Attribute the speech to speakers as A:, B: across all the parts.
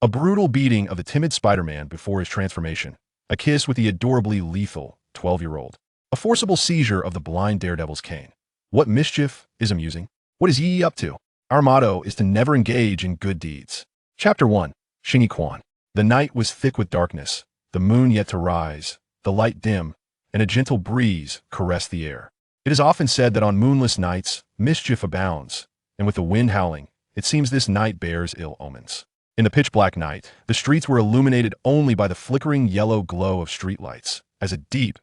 A: A brutal beating of the timid Spider-Man before his transformation. A kiss with the adorably lethal 12-year-old. A forcible seizure of the blind Daredevil's cane. What mischief is amusing? What is Yi up to? Our motto is to never engage in good deeds. Chapter 1. Xingyi Quan. The night was thick with darkness, the moon yet to rise, the light dim, and a gentle breeze caressed the air. It is often said that on moonless nights, mischief abounds, and with the wind howling, it seems this night bears ill omens. In the pitch-black night, the streets were illuminated only by the flickering yellow glow of streetlights, as a deep,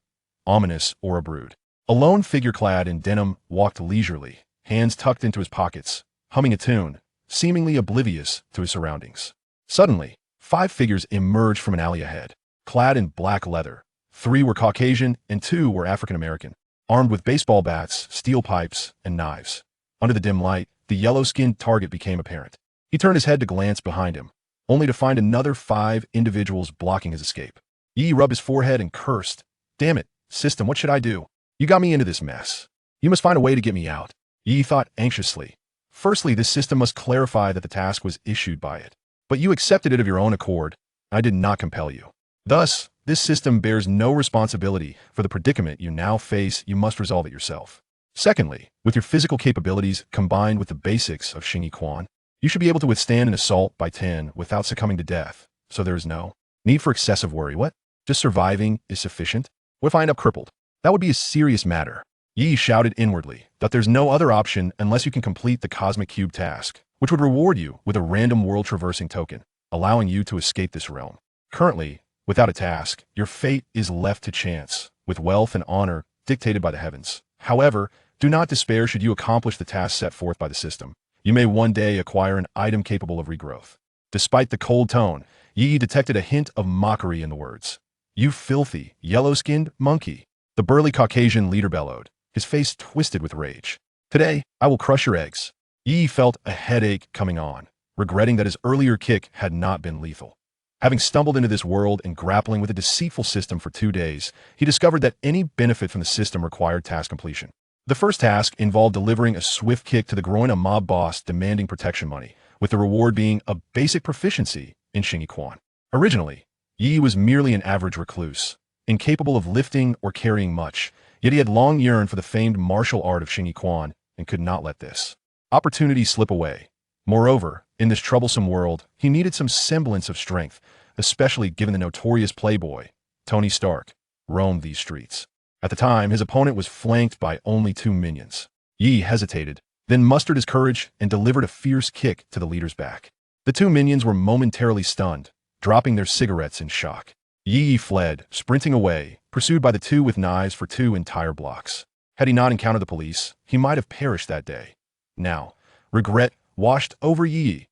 A: ominous aura brewed. A lone figure clad in denim walked leisurely, hands tucked into his pockets, humming a tune, seemingly oblivious to his surroundings. Suddenly, 5 figures emerged from an alley ahead, clad in black leather. 3 were Caucasian and 2 were African-American, armed with baseball bats, steel pipes, and knives. Under the dim light, the yellow-skinned target became apparent. He turned his head to glance behind him, only to find another 5 individuals blocking his escape. Yi rubbed his forehead and cursed. "Damn it, system, what should I do? You got me into this mess. You must find a way to get me out." Yi thought anxiously. Firstly, this system must clarify that the task was issued by it. But you accepted it of your own accord. I did not compel you. Thus, this system bears no responsibility for the predicament you now face. You must resolve it yourself. Secondly, with your physical capabilities combined with the basics of Xingyi Quan, you should be able to withstand an assault by 10 without succumbing to death, so there is no need for excessive worry. What? Just surviving is sufficient? What if I end up crippled? That would be a serious matter. Yi shouted inwardly that there's no other option unless you can complete the Cosmic Cube task, which would reward you with a random world-traversing token, allowing you to escape this realm. Currently, without a task, your fate is left to chance, with wealth and honor dictated by the heavens. However, do not despair should you accomplish the task set forth by the system. You may one day acquire an item capable of regrowth. Despite the cold tone, Yi detected a hint of mockery in the words. "You filthy, yellow-skinned monkey," the burly Caucasian leader bellowed, his face twisted with rage. "Today, I will crush your eggs." Yi felt a headache coming on, regretting that his earlier kick had not been lethal. Having stumbled into this world and grappling with a deceitful system for 2 days, he discovered that any benefit from the system required task completion. The first task involved delivering a swift kick to the groin of a mob boss demanding protection money, with the reward being a basic proficiency in Xingyi Quan. Originally, Yi was merely an average recluse, incapable of lifting or carrying much, yet he had long yearned for the famed martial art of Xingyi Quan and could not let this opportunity slip away. Moreover, in this troublesome world, he needed some semblance of strength, especially given the notorious playboy, Tony Stark, roamed these streets. At the time, his opponent was flanked by only 2 minions. Yi hesitated, then mustered his courage and delivered a fierce kick to the leader's back. The 2 minions were momentarily stunned, dropping their cigarettes in shock. Yi fled, sprinting away, pursued by the 2 with knives for 2 entire blocks. Had he not encountered the police, he might have perished that day. Now, regret washed over Yi.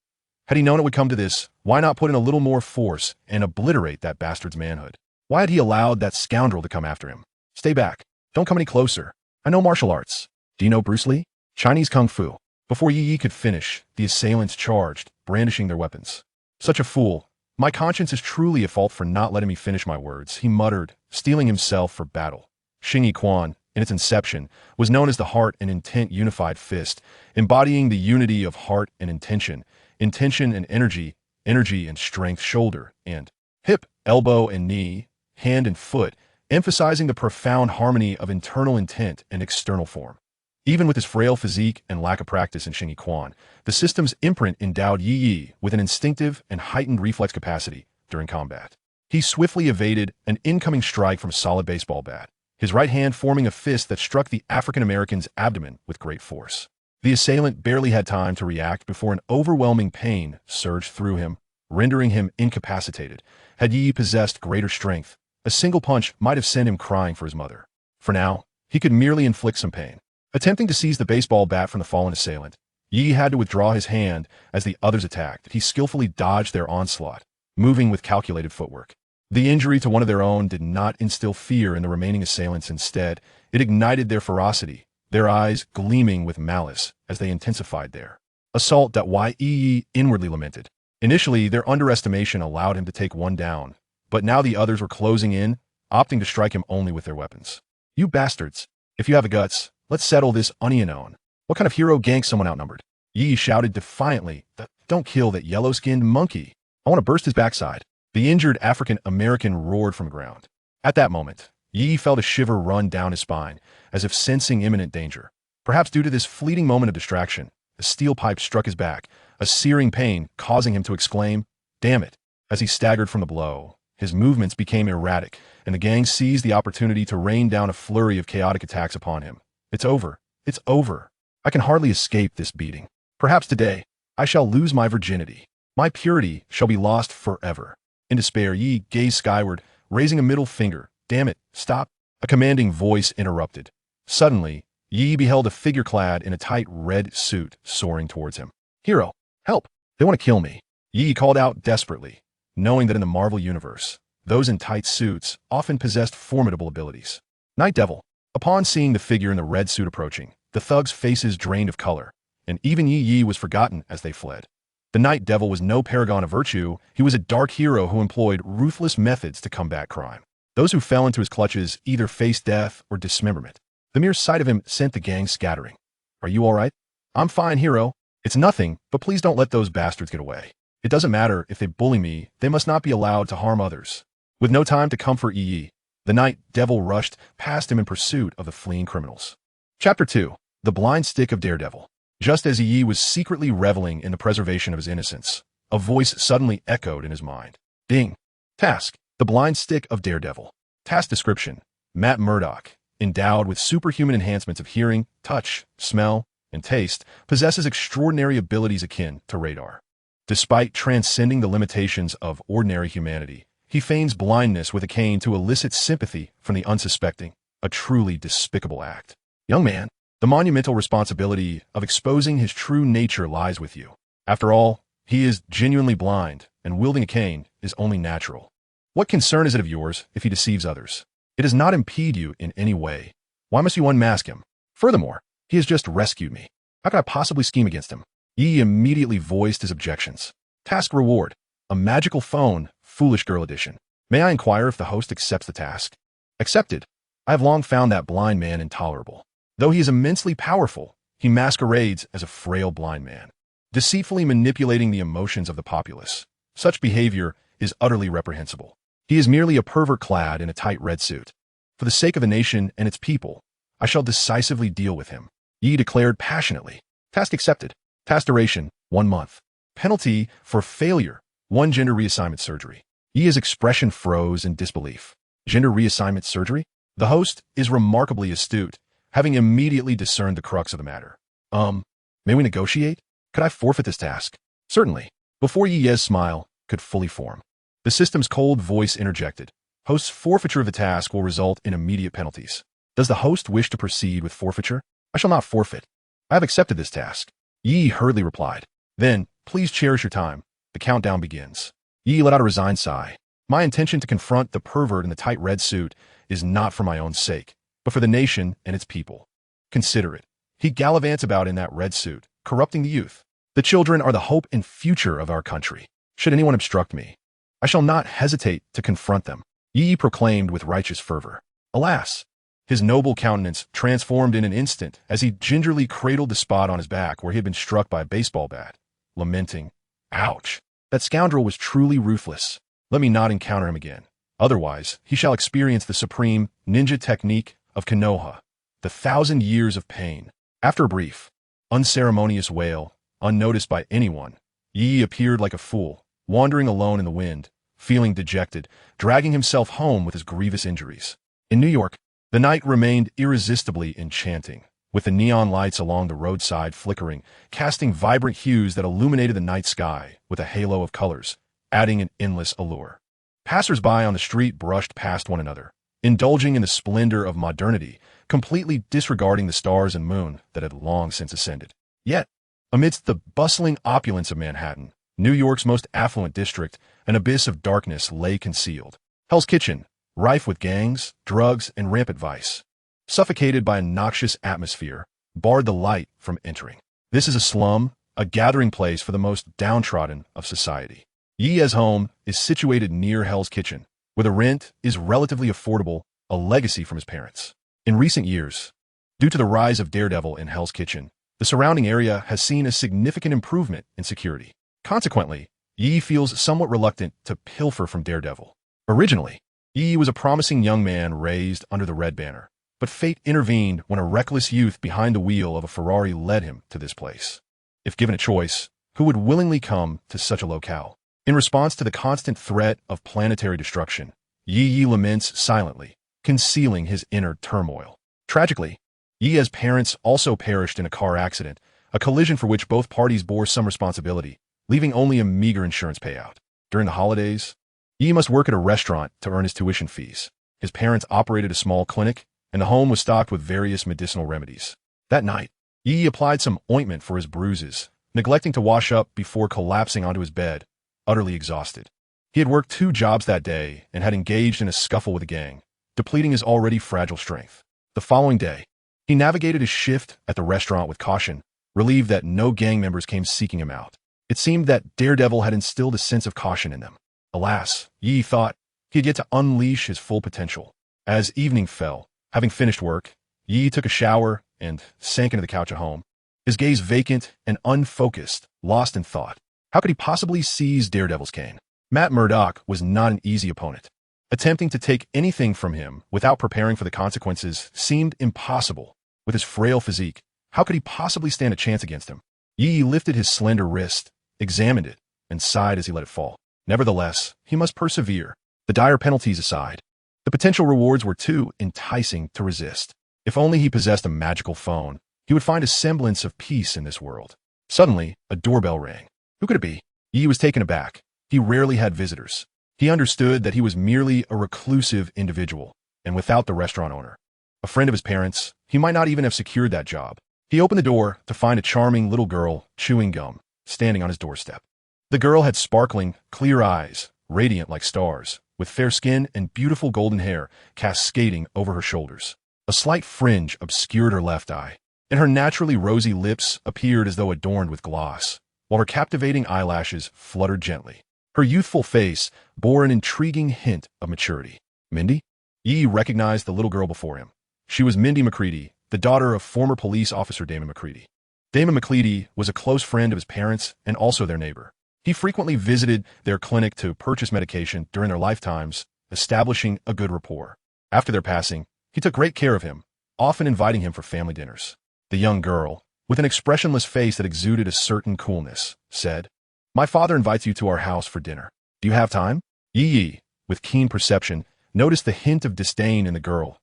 A: Had he known it would come to this, why not put in a little more force and obliterate that bastard's manhood? Why had he allowed that scoundrel to come after him? "Stay back. Don't come any closer. I know martial arts. Do you know Bruce Lee? Chinese Kung Fu." Before Yi could finish, the assailants charged, brandishing their weapons. "Such a fool. My conscience is truly at fault for not letting me finish my words," he muttered, steeling himself for battle. Xingyi Quan, in its inception, was known as the Heart and Intent Unified Fist, embodying the unity of heart and intention and energy, energy and strength, shoulder and hip, elbow and knee, hand and foot, emphasizing the profound harmony of internal intent and external form. Even with his frail physique and lack of practice in Xingyi Quan, the system's imprint endowed Yi with an instinctive and heightened reflex capacity during combat. He swiftly evaded an incoming strike from a solid baseball bat, his right hand forming a fist that struck the African-American's abdomen with great force. The assailant barely had time to react before an overwhelming pain surged through him, rendering him incapacitated. Had Yi possessed greater strength, a single punch might have sent him crying for his mother. For now, he could merely inflict some pain. Attempting to seize the baseball bat from the fallen assailant, Yi had to withdraw his hand as the others attacked. He skillfully dodged their onslaught, moving with calculated footwork. The injury to one of their own did not instill fear in the remaining assailants. Instead, it ignited their ferocity, their eyes gleaming with malice as they intensified their assault. Yi inwardly lamented. Initially, their underestimation allowed him to take one down, but now the others were closing in, opting to strike him only with their weapons. "You bastards! If you have the guts, let's settle this on. What kind of hero ganks someone outnumbered?" Yi shouted defiantly, "Don't kill that yellow-skinned monkey." I want to burst his backside. The injured African-American roared from the ground. At that moment, Yi felt a shiver run down his spine, as if sensing imminent danger. Perhaps due to this fleeting moment of distraction, a steel pipe struck his back, a searing pain causing him to exclaim, "Damn it!" As he staggered from the blow, his movements became erratic, and the gang seized the opportunity to rain down a flurry of chaotic attacks upon him. It's over. It's over. I can hardly escape this beating. Perhaps today, I shall lose my virginity. My purity shall be lost forever. In despair, Yi gazed skyward, raising a middle finger. "Damn it, stop!" A commanding voice interrupted. Suddenly, Yi beheld a figure clad in a tight red suit soaring towards him. "Hero, help! They want to kill me." Yi called out desperately, knowing that in the Marvel Universe, those in tight suits often possessed formidable abilities. Night Devil. Upon seeing the figure in the red suit approaching, the thugs' faces drained of color, and even Yi was forgotten as they fled. The Night Devil was no paragon of virtue. He was a dark hero who employed ruthless methods to combat crime. Those who fell into his clutches either faced death or dismemberment. The mere sight of him sent the gang scattering. "Are you all right?" "I'm fine, hero. It's nothing, but please don't let those bastards get away. It doesn't matter if they bully me, they must not be allowed to harm others." With no time to comfort Yi, the Night Devil rushed past him in pursuit of the fleeing criminals. Chapter 2. The Blind Stick of Daredevil. Just as Yi was secretly reveling in the preservation of his innocence, a voice suddenly echoed in his mind. Ding. Task. The Blind Stick of Daredevil. Task description. Matt Murdock, endowed with superhuman enhancements of hearing, touch, smell, and taste, possesses extraordinary abilities akin to radar. Despite transcending the limitations of ordinary humanity, he feigns blindness with a cane to elicit sympathy from the unsuspecting, a truly despicable act. Young man, the monumental responsibility of exposing his true nature lies with you. After all, he is genuinely blind, and wielding a cane is only natural. What concern is it of yours if he deceives others? It does not impede you in any way. Why must you unmask him? Furthermore, he has just rescued me. How could I possibly scheme against him? Yi immediately voiced his objections. Task reward. A magical phone, Foolish Girl Edition. May I inquire if the host accepts the task? Accepted. I have long found that blind man intolerable. Though he is immensely powerful, he masquerades as a frail blind man, deceitfully manipulating the emotions of the populace. Such behavior is utterly reprehensible. He is merely a pervert clad in a tight red suit. For the sake of the nation and its people, I shall decisively deal with him. Yi declared passionately. Task accepted. Task duration, 1 month. Penalty for failure, 1 gender reassignment surgery. Yi's expression froze in disbelief. Gender reassignment surgery? The host is remarkably astute, having immediately discerned the crux of the matter. May we negotiate? Could I forfeit this task? Certainly. Before Yi's smile could fully form, the system's cold voice interjected. Host's forfeiture of the task will result in immediate penalties. Does the host wish to proceed with forfeiture? I shall not forfeit. I have accepted this task. Yi hurriedly replied. Then, please cherish your time. The countdown begins. Yi let out a resigned sigh. My intention to confront the pervert in the tight red suit is not for my own sake, but for the nation and its people. Consider it. He gallivants about in that red suit, corrupting the youth. The children are the hope and future of our country. Should anyone obstruct me, I shall not hesitate to confront them. Yi proclaimed with righteous fervor. Alas! His noble countenance transformed in an instant as he gingerly cradled the spot on his back where he had been struck by a baseball bat, lamenting, Ouch! That scoundrel was truly ruthless. Let me not encounter him again. Otherwise, he shall experience the supreme ninja technique of Konoha, the 1,000 years of pain. After a brief, unceremonious wail, unnoticed by anyone, Yi appeared like a fool, wandering alone in the wind, feeling dejected, dragging himself home with his grievous injuries. In New York, the night remained irresistibly enchanting, with the neon lights along the roadside flickering, casting vibrant hues that illuminated the night sky with a halo of colors, adding an endless allure. Passers-by on the street brushed past one another, indulging in the splendor of modernity, completely disregarding the stars and moon that had long since ascended. Yet, amidst the bustling opulence of Manhattan, New York's most affluent district, an abyss of darkness lay concealed. Hell's Kitchen, rife with gangs, drugs, and rampant vice, suffocated by a noxious atmosphere, barred the light from entering. This is a slum, a gathering place for the most downtrodden of society. Yi's home is situated near Hell's Kitchen, where the rent is relatively affordable, a legacy from his parents. In recent years, due to the rise of Daredevil in Hell's Kitchen, the surrounding area has seen a significant improvement in security. Consequently, Yi feels somewhat reluctant to pilfer from Daredevil. Originally, Yi was a promising young man raised under the Red Banner, but fate intervened when a reckless youth behind the wheel of a Ferrari led him to this place. If given a choice, who would willingly come to such a locale? In response to the constant threat of planetary destruction, Yi laments silently, concealing his inner turmoil. Tragically, Yi's parents also perished in a car accident, a collision for which both parties bore some responsibility, leaving only a meager insurance payout. During the holidays, Yi must work at a restaurant to earn his tuition fees. His parents operated a small clinic, and the home was stocked with various medicinal remedies. That night, Yi applied some ointment for his bruises, neglecting to wash up before collapsing onto his bed, utterly exhausted. He had worked 2 jobs that day and had engaged in a scuffle with a gang, depleting his already fragile strength. The following day, he navigated his shift at the restaurant with caution, relieved that no gang members came seeking him out. It seemed that Daredevil had instilled a sense of caution in them. Alas, Yi thought he had yet to unleash his full potential. As evening fell, having finished work, Yi took a shower and sank into the couch at home, his gaze vacant and unfocused, lost in thought. How could he possibly seize Daredevil's cane? Matt Murdock was not an easy opponent. Attempting to take anything from him without preparing for the consequences seemed impossible. With his frail physique, how could he possibly stand a chance against him? Yi lifted his slender wrist, examined it, and sighed as he let it fall. Nevertheless, he must persevere. The dire penalties aside, the potential rewards were too enticing to resist. If only he possessed a magical phone, he would find a semblance of peace in this world. Suddenly, a doorbell rang. Who could it be? Yi was taken aback. He rarely had visitors. He understood that he was merely a reclusive individual, and without the restaurant owner, a friend of his parents, he might not even have secured that job. He opened the door to find a charming little girl chewing gum, standing on his doorstep. The girl had sparkling, clear eyes, radiant like stars, with fair skin and beautiful golden hair cascading over her shoulders. A slight fringe obscured her left eye, and her naturally rosy lips appeared as though adorned with gloss, while her captivating eyelashes fluttered gently. Her youthful face bore an intriguing hint of maturity. Mindy? Yi recognized the little girl before him. She was Mindy McCready, the daughter of former police officer Damon McCready. Damon McCready was a close friend of his parents and also their neighbor. He frequently visited their clinic to purchase medication during their lifetimes, establishing a good rapport. After their passing, he took great care of him, often inviting him for family dinners. The young girl, with an expressionless face that exuded a certain coolness, said, "My father invites you to our house for dinner. Do you have time?" Yi, with keen perception, noticed the hint of disdain in the girl's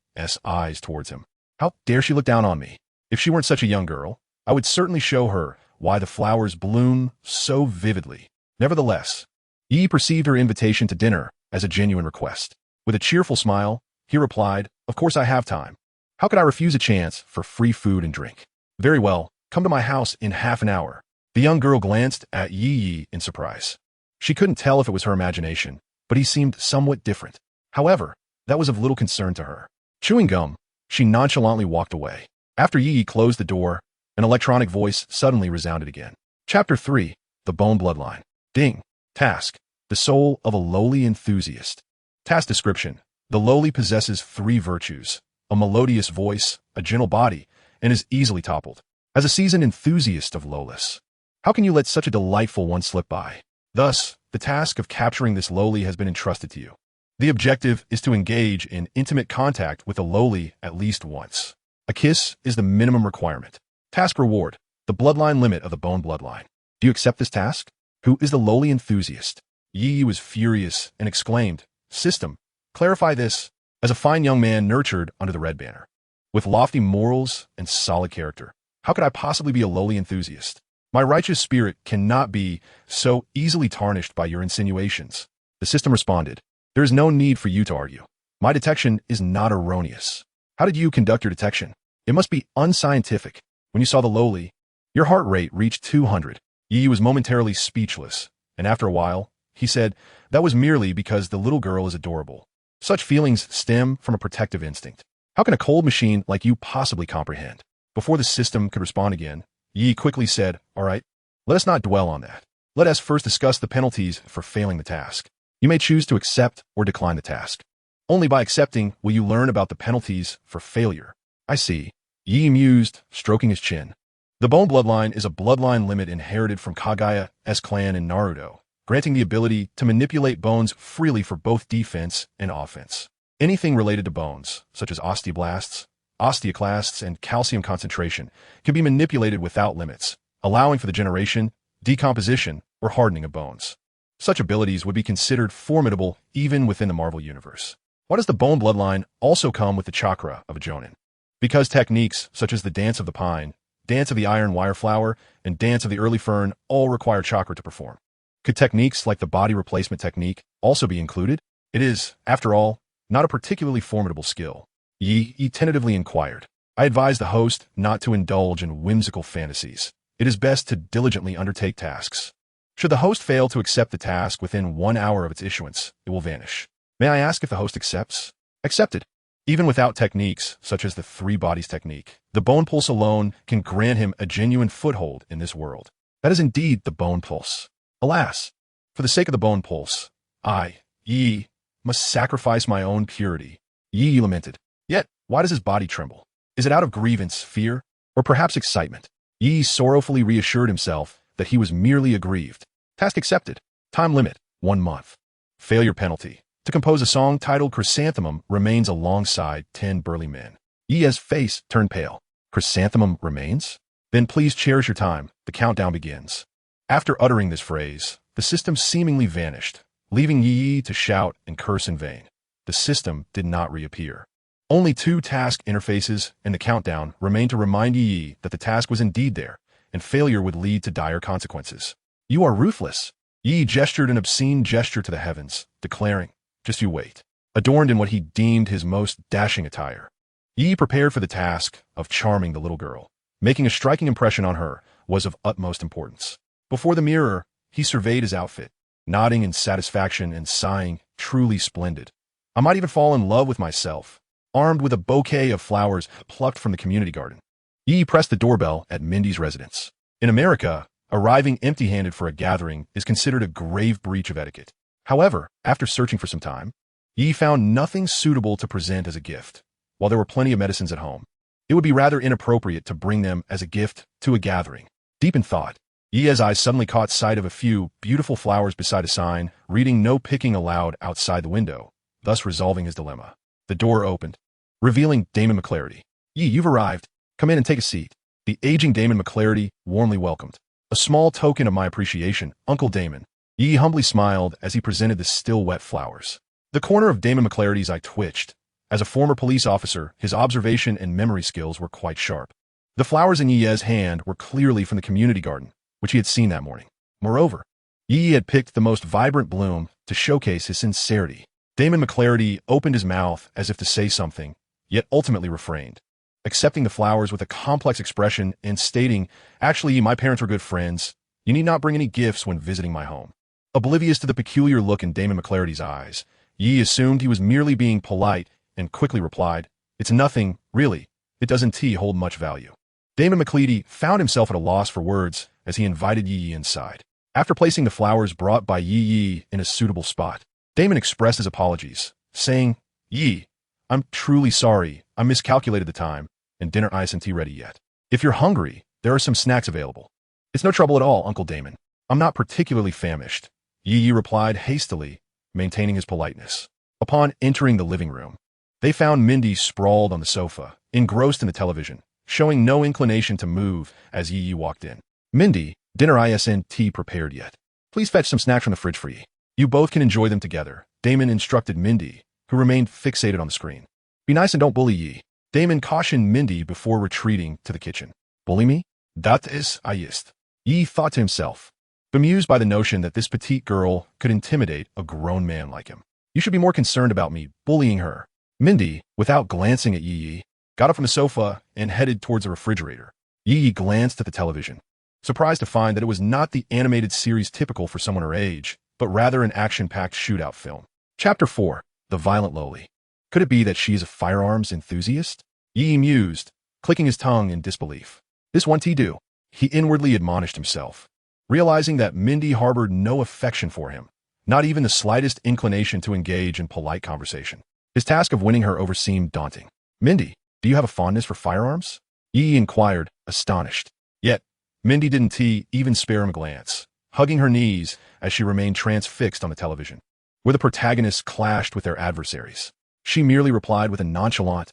A: eyes towards him. How dare she look down on me? If she weren't such a young girl, I would certainly show her why the flowers bloom so vividly. Nevertheless, Yi perceived her invitation to dinner as a genuine request. With a cheerful smile, he replied, "Of course I have time. How could I refuse a chance for free food and drink?" "Very well, come to my house in half an hour." The young girl glanced at Yi in surprise. She couldn't tell if it was her imagination, but he seemed somewhat different. However, that was of little concern to her. Chewing gum, she nonchalantly walked away. After Yi closed the door, an electronic voice suddenly resounded again. Chapter 3, The Bone Bloodline. Ding. Task. The soul of a lowly enthusiast. Task description. The lowly possesses 3 virtues: a melodious voice, a gentle body, and is easily toppled. As a seasoned enthusiast of lowless, how can you let such a delightful one slip by? Thus, the task of capturing this lowly has been entrusted to you. The objective is to engage in intimate contact with the lowly at least once. A kiss is the minimum requirement. Task reward. The bloodline limit of the bone bloodline. Do you accept this task? Who is the lowly enthusiast? Yi was furious and exclaimed, "System, clarify this." As a fine young man nurtured under the Red Banner, with lofty morals and solid character, how could I possibly be a lowly enthusiast? My righteous spirit cannot be so easily tarnished by your insinuations. The system responded, "There is no need for you to argue. My detection is not erroneous." How did you conduct your detection? It must be unscientific. When you saw the lowly, your heart rate reached 200. Yi was momentarily speechless, and after a while, he said, "That was merely because the little girl is adorable. Such feelings stem from a protective instinct. How can a cold machine like you possibly comprehend?" Before the system could respond again, Yi quickly said, "All right, let us not dwell on that. Let us first discuss the penalties for failing the task. You may choose to accept or decline the task. Only by accepting will you learn about the penalties for failure." "I see," Yi mused, stroking his chin. The bone bloodline is a bloodline limit inherited from Kagaya's clan in Naruto, granting the ability to manipulate bones freely for both defense and offense. Anything related to bones, such as osteoblasts, osteoclasts, and calcium concentration, can be manipulated without limits, allowing for the generation, decomposition, or hardening of bones. Such abilities would be considered formidable even within the Marvel Universe. Why does the bone bloodline also come with the chakra of a Jonin? Because techniques such as the Dance of the Pine, Dance of the Iron Wire Flower, and Dance of the Early Fern all require chakra to perform. Could techniques like the body replacement technique also be included? It is, after all, not a particularly formidable skill. Yi tentatively inquired. I advise the host not to indulge in whimsical fantasies. It is best to diligently undertake tasks. Should the host fail to accept the task within 1 hour of its issuance, it will vanish. May I ask if the host accepts? Accepted. Even without techniques such as the three bodies technique, the bone pulse alone can grant him a genuine foothold in this world. That is indeed the bone pulse. Alas, for the sake of the bone pulse, I, Yi, must sacrifice my own purity. Yi lamented. Yet, why does his body tremble? Is it out of grievance, fear, or perhaps excitement? Yi sorrowfully reassured himself that he was merely aggrieved. Task accepted. Time limit, 1 month. Failure penalty. To compose a song titled Chrysanthemum remains alongside 10 burly men. Yi's face turned pale. Chrysanthemum remains? Then please cherish your time. The countdown begins. After uttering this phrase, the system seemingly vanished, leaving Yi to shout and curse in vain. The system did not reappear. Only 2 task interfaces and the countdown remained to remind Yi that the task was indeed there, and failure would lead to dire consequences. You are ruthless. Yi gestured an obscene gesture to the heavens, declaring, just you wait. Adorned in what he deemed his most dashing attire, Yi prepared for the task of charming the little girl. Making a striking impression on her was of utmost importance. Before the mirror, he surveyed his outfit, nodding in satisfaction and sighing, truly splendid. I might even fall in love with myself. Armed with a bouquet of flowers plucked from the community garden, Yi pressed the doorbell at Mindy's residence. In America, arriving empty-handed for a gathering is considered a grave breach of etiquette. However, after searching for some time, Yi found nothing suitable to present as a gift. While there were plenty of medicines at home, it would be rather inappropriate to bring them as a gift to a gathering. Deep in thought, Yi's eyes suddenly caught sight of a few beautiful flowers beside a sign reading "No picking allowed" outside the window, thus resolving his dilemma. The door opened, revealing Damon McClarity. Yi, you've arrived. Come in and take a seat. The aging Damon McClarity warmly welcomed. A small token of my appreciation, Uncle Damon. Yi humbly smiled as he presented the still wet flowers. The corner of Damon McClarity's eye twitched. As a former police officer, his observation and memory skills were quite sharp. The flowers in Yi's hand were clearly from the community garden, which he had seen that morning. Moreover, Yi had picked the most vibrant bloom to showcase his sincerity. Damon McClarity opened his mouth as if to say something, yet ultimately refrained, accepting the flowers with a complex expression and stating, actually, my parents were good friends. You need not bring any gifts when visiting my home. Oblivious to the peculiar look in Damon McClarity's eyes, Yi assumed he was merely being polite and quickly replied, it's nothing, really. It doesn't hold much value. Damon McClarity found himself at a loss for words as he invited Yi inside. After placing the flowers brought by Yi in a suitable spot, Damon expressed his apologies, saying, Yi, I'm truly sorry. I miscalculated the time, and dinner isn't ready yet. If you're hungry, there are some snacks available. It's no trouble at all, Uncle Damon. I'm not particularly famished. Yi replied hastily, maintaining his politeness. Upon entering the living room, they found Mindy sprawled on the sofa, engrossed in the television, showing no inclination to move as Yi walked in. Mindy, dinner isn't prepared yet. Please fetch some snacks from the fridge for Yi. You both can enjoy them together, Damon instructed Mindy, who remained fixated on the screen. Be nice and don't bully Yi. Damon cautioned Mindy before retreating to the kitchen. Bully me? That is ist. Yi thought to himself, bemused by the notion that this petite girl could intimidate a grown man like him. You should be more concerned about me bullying her. Mindy, without glancing at Yi, got up from the sofa and headed towards the refrigerator. Yi glanced at the television, surprised to find that it was not the animated series typical for someone her age, but rather an action-packed shootout film. Chapter 4. The Violent Loli. Could it be that she is a firearms enthusiast? Yi mused, clicking his tongue in disbelief. This won't do, he inwardly admonished himself, realizing that Mindy harbored no affection for him, not even the slightest inclination to engage in polite conversation. His task of winning her over seemed daunting. Mindy, do you have a fondness for firearms? Yi inquired, astonished. Yet, Mindy didn't even spare him a glance, hugging her knees as she remained transfixed on the television, where the protagonists clashed with their adversaries. She merely replied with a nonchalant,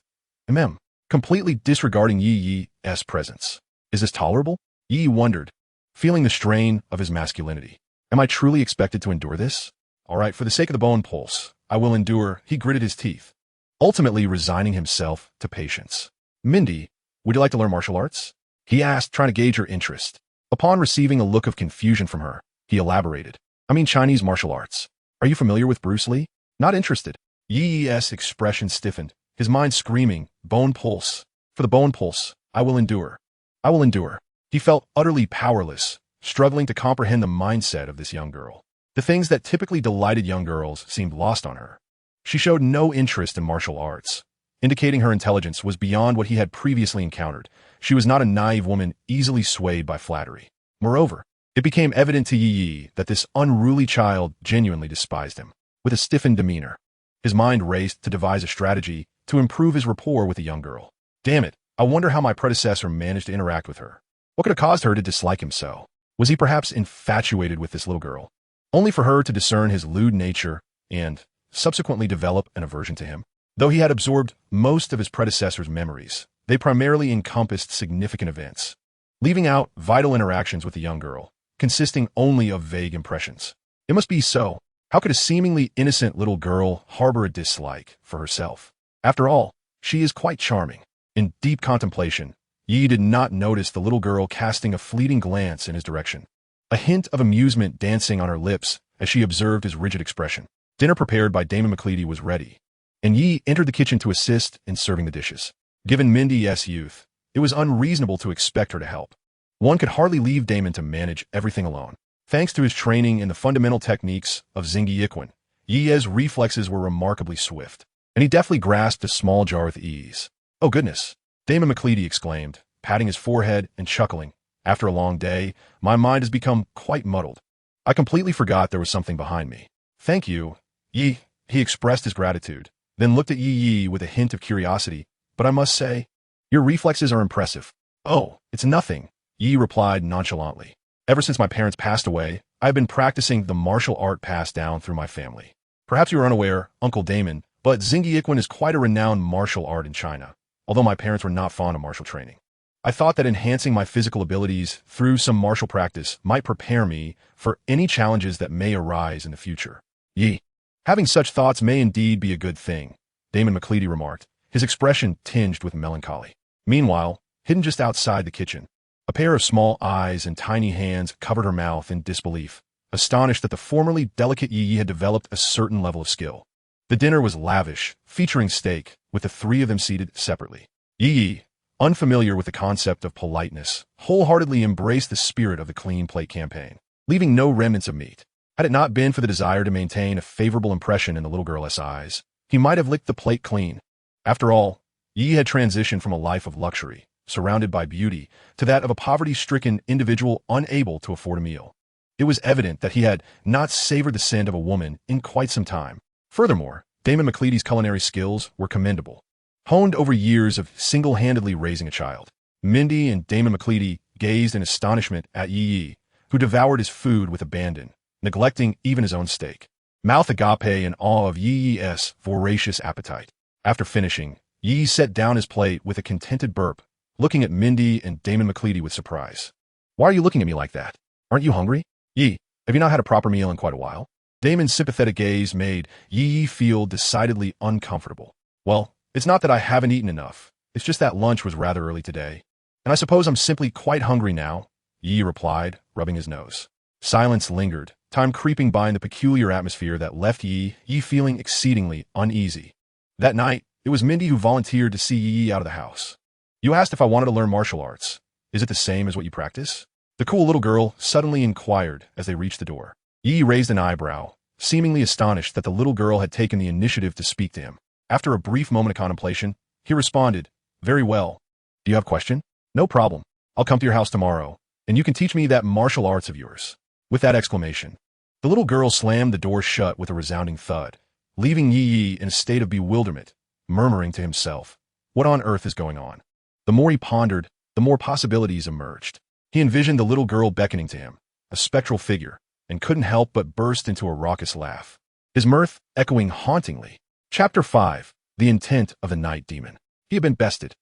A: completely disregarding Yi Yi's presence. Is this tolerable? Yi wondered, feeling the strain of his masculinity. Am I truly expected to endure this? All right, for the sake of the bone pulse, I will endure, he gritted his teeth, ultimately resigning himself to patience. Mindy, would you like to learn martial arts? He asked, trying to gauge her interest. Upon receiving a look of confusion from her, he elaborated. I mean Chinese martial arts. Are you familiar with Bruce Lee? Not interested. Yi Yi's expression stiffened, his mind screaming, bone pulse. For the bone pulse, I will endure. I will endure. He felt utterly powerless, struggling to comprehend the mindset of this young girl. The things that typically delighted young girls seemed lost on her. She showed no interest in martial arts, indicating her intelligence was beyond what he had previously encountered. She was not a naive woman easily swayed by flattery. Moreover, it became evident to Yi Yi that this unruly child genuinely despised him. With a stiffened demeanor, his mind raced to devise a strategy to improve his rapport with the young girl. Damn it, I wonder how my predecessor managed to interact with her. What could have caused her to dislike him so? Was he perhaps infatuated with this little girl, only for her to discern his lewd nature and subsequently develop an aversion to him? Though he had absorbed most of his predecessor's memories, they primarily encompassed significant events, leaving out vital interactions with the young girl, consisting only of vague impressions. It must be so. How could a seemingly innocent little girl harbor a dislike for herself? After all, she is quite charming. In deep contemplation, Yi did not notice the little girl casting a fleeting glance in his direction, a hint of amusement dancing on her lips as she observed his rigid expression. Dinner prepared by Damon McCleady was ready, and Yi entered the kitchen to assist in serving the dishes. Given Mindy's youth, it was unreasonable to expect her to help. One could hardly leave Damon to manage everything alone. Thanks to his training in the fundamental techniques of Xingyi, Yi's reflexes were remarkably swift, and he deftly grasped a small jar with ease. Oh goodness, Damon McCleady exclaimed, patting his forehead and chuckling. After a long day, my mind has become quite muddled. I completely forgot there was something behind me. Thank you, Yi. He expressed his gratitude, then looked at Yi with a hint of curiosity. But I must say, your reflexes are impressive. Oh, it's nothing, Yi replied nonchalantly. Ever since my parents passed away, I have been practicing the martial art passed down through my family. Perhaps you are unaware, Uncle Damon, but Xingyi is quite a renowned martial art in China, although my parents were not fond of martial training. I thought that enhancing my physical abilities through some martial practice might prepare me for any challenges that may arise in the future. Yi. Having such thoughts may indeed be a good thing, Damon McCleady remarked, his expression tinged with melancholy. Meanwhile, hidden just outside the kitchen, a pair of small eyes and tiny hands covered her mouth in disbelief, astonished that the formerly delicate Yi had developed a certain level of skill. The dinner was lavish, featuring steak, with the three of them seated separately. Yi, unfamiliar with the concept of politeness, wholeheartedly embraced the spirit of the clean plate campaign, leaving no remnants of meat. Had it not been for the desire to maintain a favorable impression in the little girl's eyes, he might have licked the plate clean. After all, Yi had transitioned from a life of luxury, surrounded by beauty, to that of a poverty-stricken individual unable to afford a meal. It was evident that he had not savored the scent of a woman in quite some time. Furthermore, Damon McCleady's culinary skills were commendable, honed over years of single-handedly raising a child. Mindy and Damon McCleady gazed in astonishment at Yi, who devoured his food with abandon, neglecting even his own steak. Mouth agape in awe of Yi's voracious appetite. After finishing, Yi set down his plate with a contented burp, looking at Mindy and Damon McCleady with surprise. Why are you looking at me like that? Aren't you hungry? Yi, have you not had a proper meal in quite a while? Damon's sympathetic gaze made Yi feel decidedly uncomfortable. Well, it's not that I haven't eaten enough. It's just that lunch was rather early today. And I suppose I'm simply quite hungry now, Yi replied, rubbing his nose. Silence lingered, time creeping by in the peculiar atmosphere that left Yi feeling exceedingly uneasy. That night, it was Mindy who volunteered to see Yi out of the house. You asked if I wanted to learn martial arts. Is it the same as what you practice? The cool little girl suddenly inquired as they reached the door. Yi raised an eyebrow, seemingly astonished that the little girl had taken the initiative to speak to him. After a brief moment of contemplation, he responded, Very well. Do you have a question? No problem. I'll come to your house tomorrow, and you can teach me that martial arts of yours. With that exclamation, the little girl slammed the door shut with a resounding thud, leaving Yi in a state of bewilderment, murmuring to himself, What on earth is going on? The more he pondered, the more possibilities emerged. He envisioned the little girl beckoning to him, a spectral figure, and couldn't help but burst into a raucous laugh, his mirth echoing hauntingly. Chapter 5. The Intent of the Night Demon. He had been bested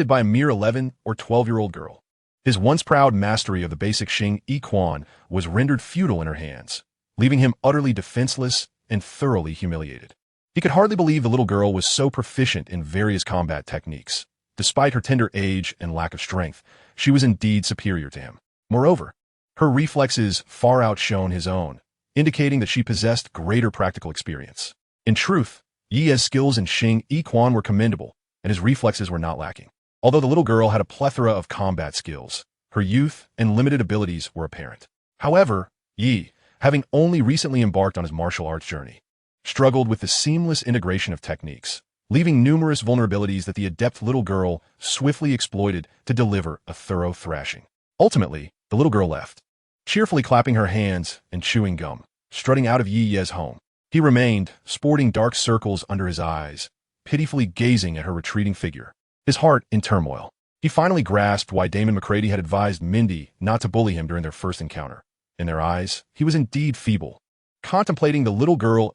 A: by a mere 11 or 12-year-old girl. His once proud mastery of the basic Xing Yi Quan was rendered futile in her hands, leaving him utterly defenseless and thoroughly humiliated. He could hardly believe the little girl was so proficient in various combat techniques. Despite her tender age and lack of strength, she was indeed superior to him. Moreover, her reflexes far outshone his own, indicating that she possessed greater practical experience. In truth, Yi's skills in Xing Yi Quan were commendable, and his reflexes were not lacking. Although the little girl had a plethora of combat skills, her youth and limited abilities were apparent. However, Yi, having only recently embarked on his martial arts journey, struggled with the seamless integration of techniques, leaving numerous vulnerabilities that the adept little girl swiftly exploited to deliver a thorough thrashing. Ultimately, the little girl left, cheerfully clapping her hands and chewing gum, strutting out of Yi's home. He remained, sporting dark circles under his eyes, pitifully gazing at her retreating figure, his heart in turmoil. He finally grasped why Damon McCready had advised Mindy not to bully him during their first encounter. In their eyes, he was indeed feeble. Contemplating the little girl's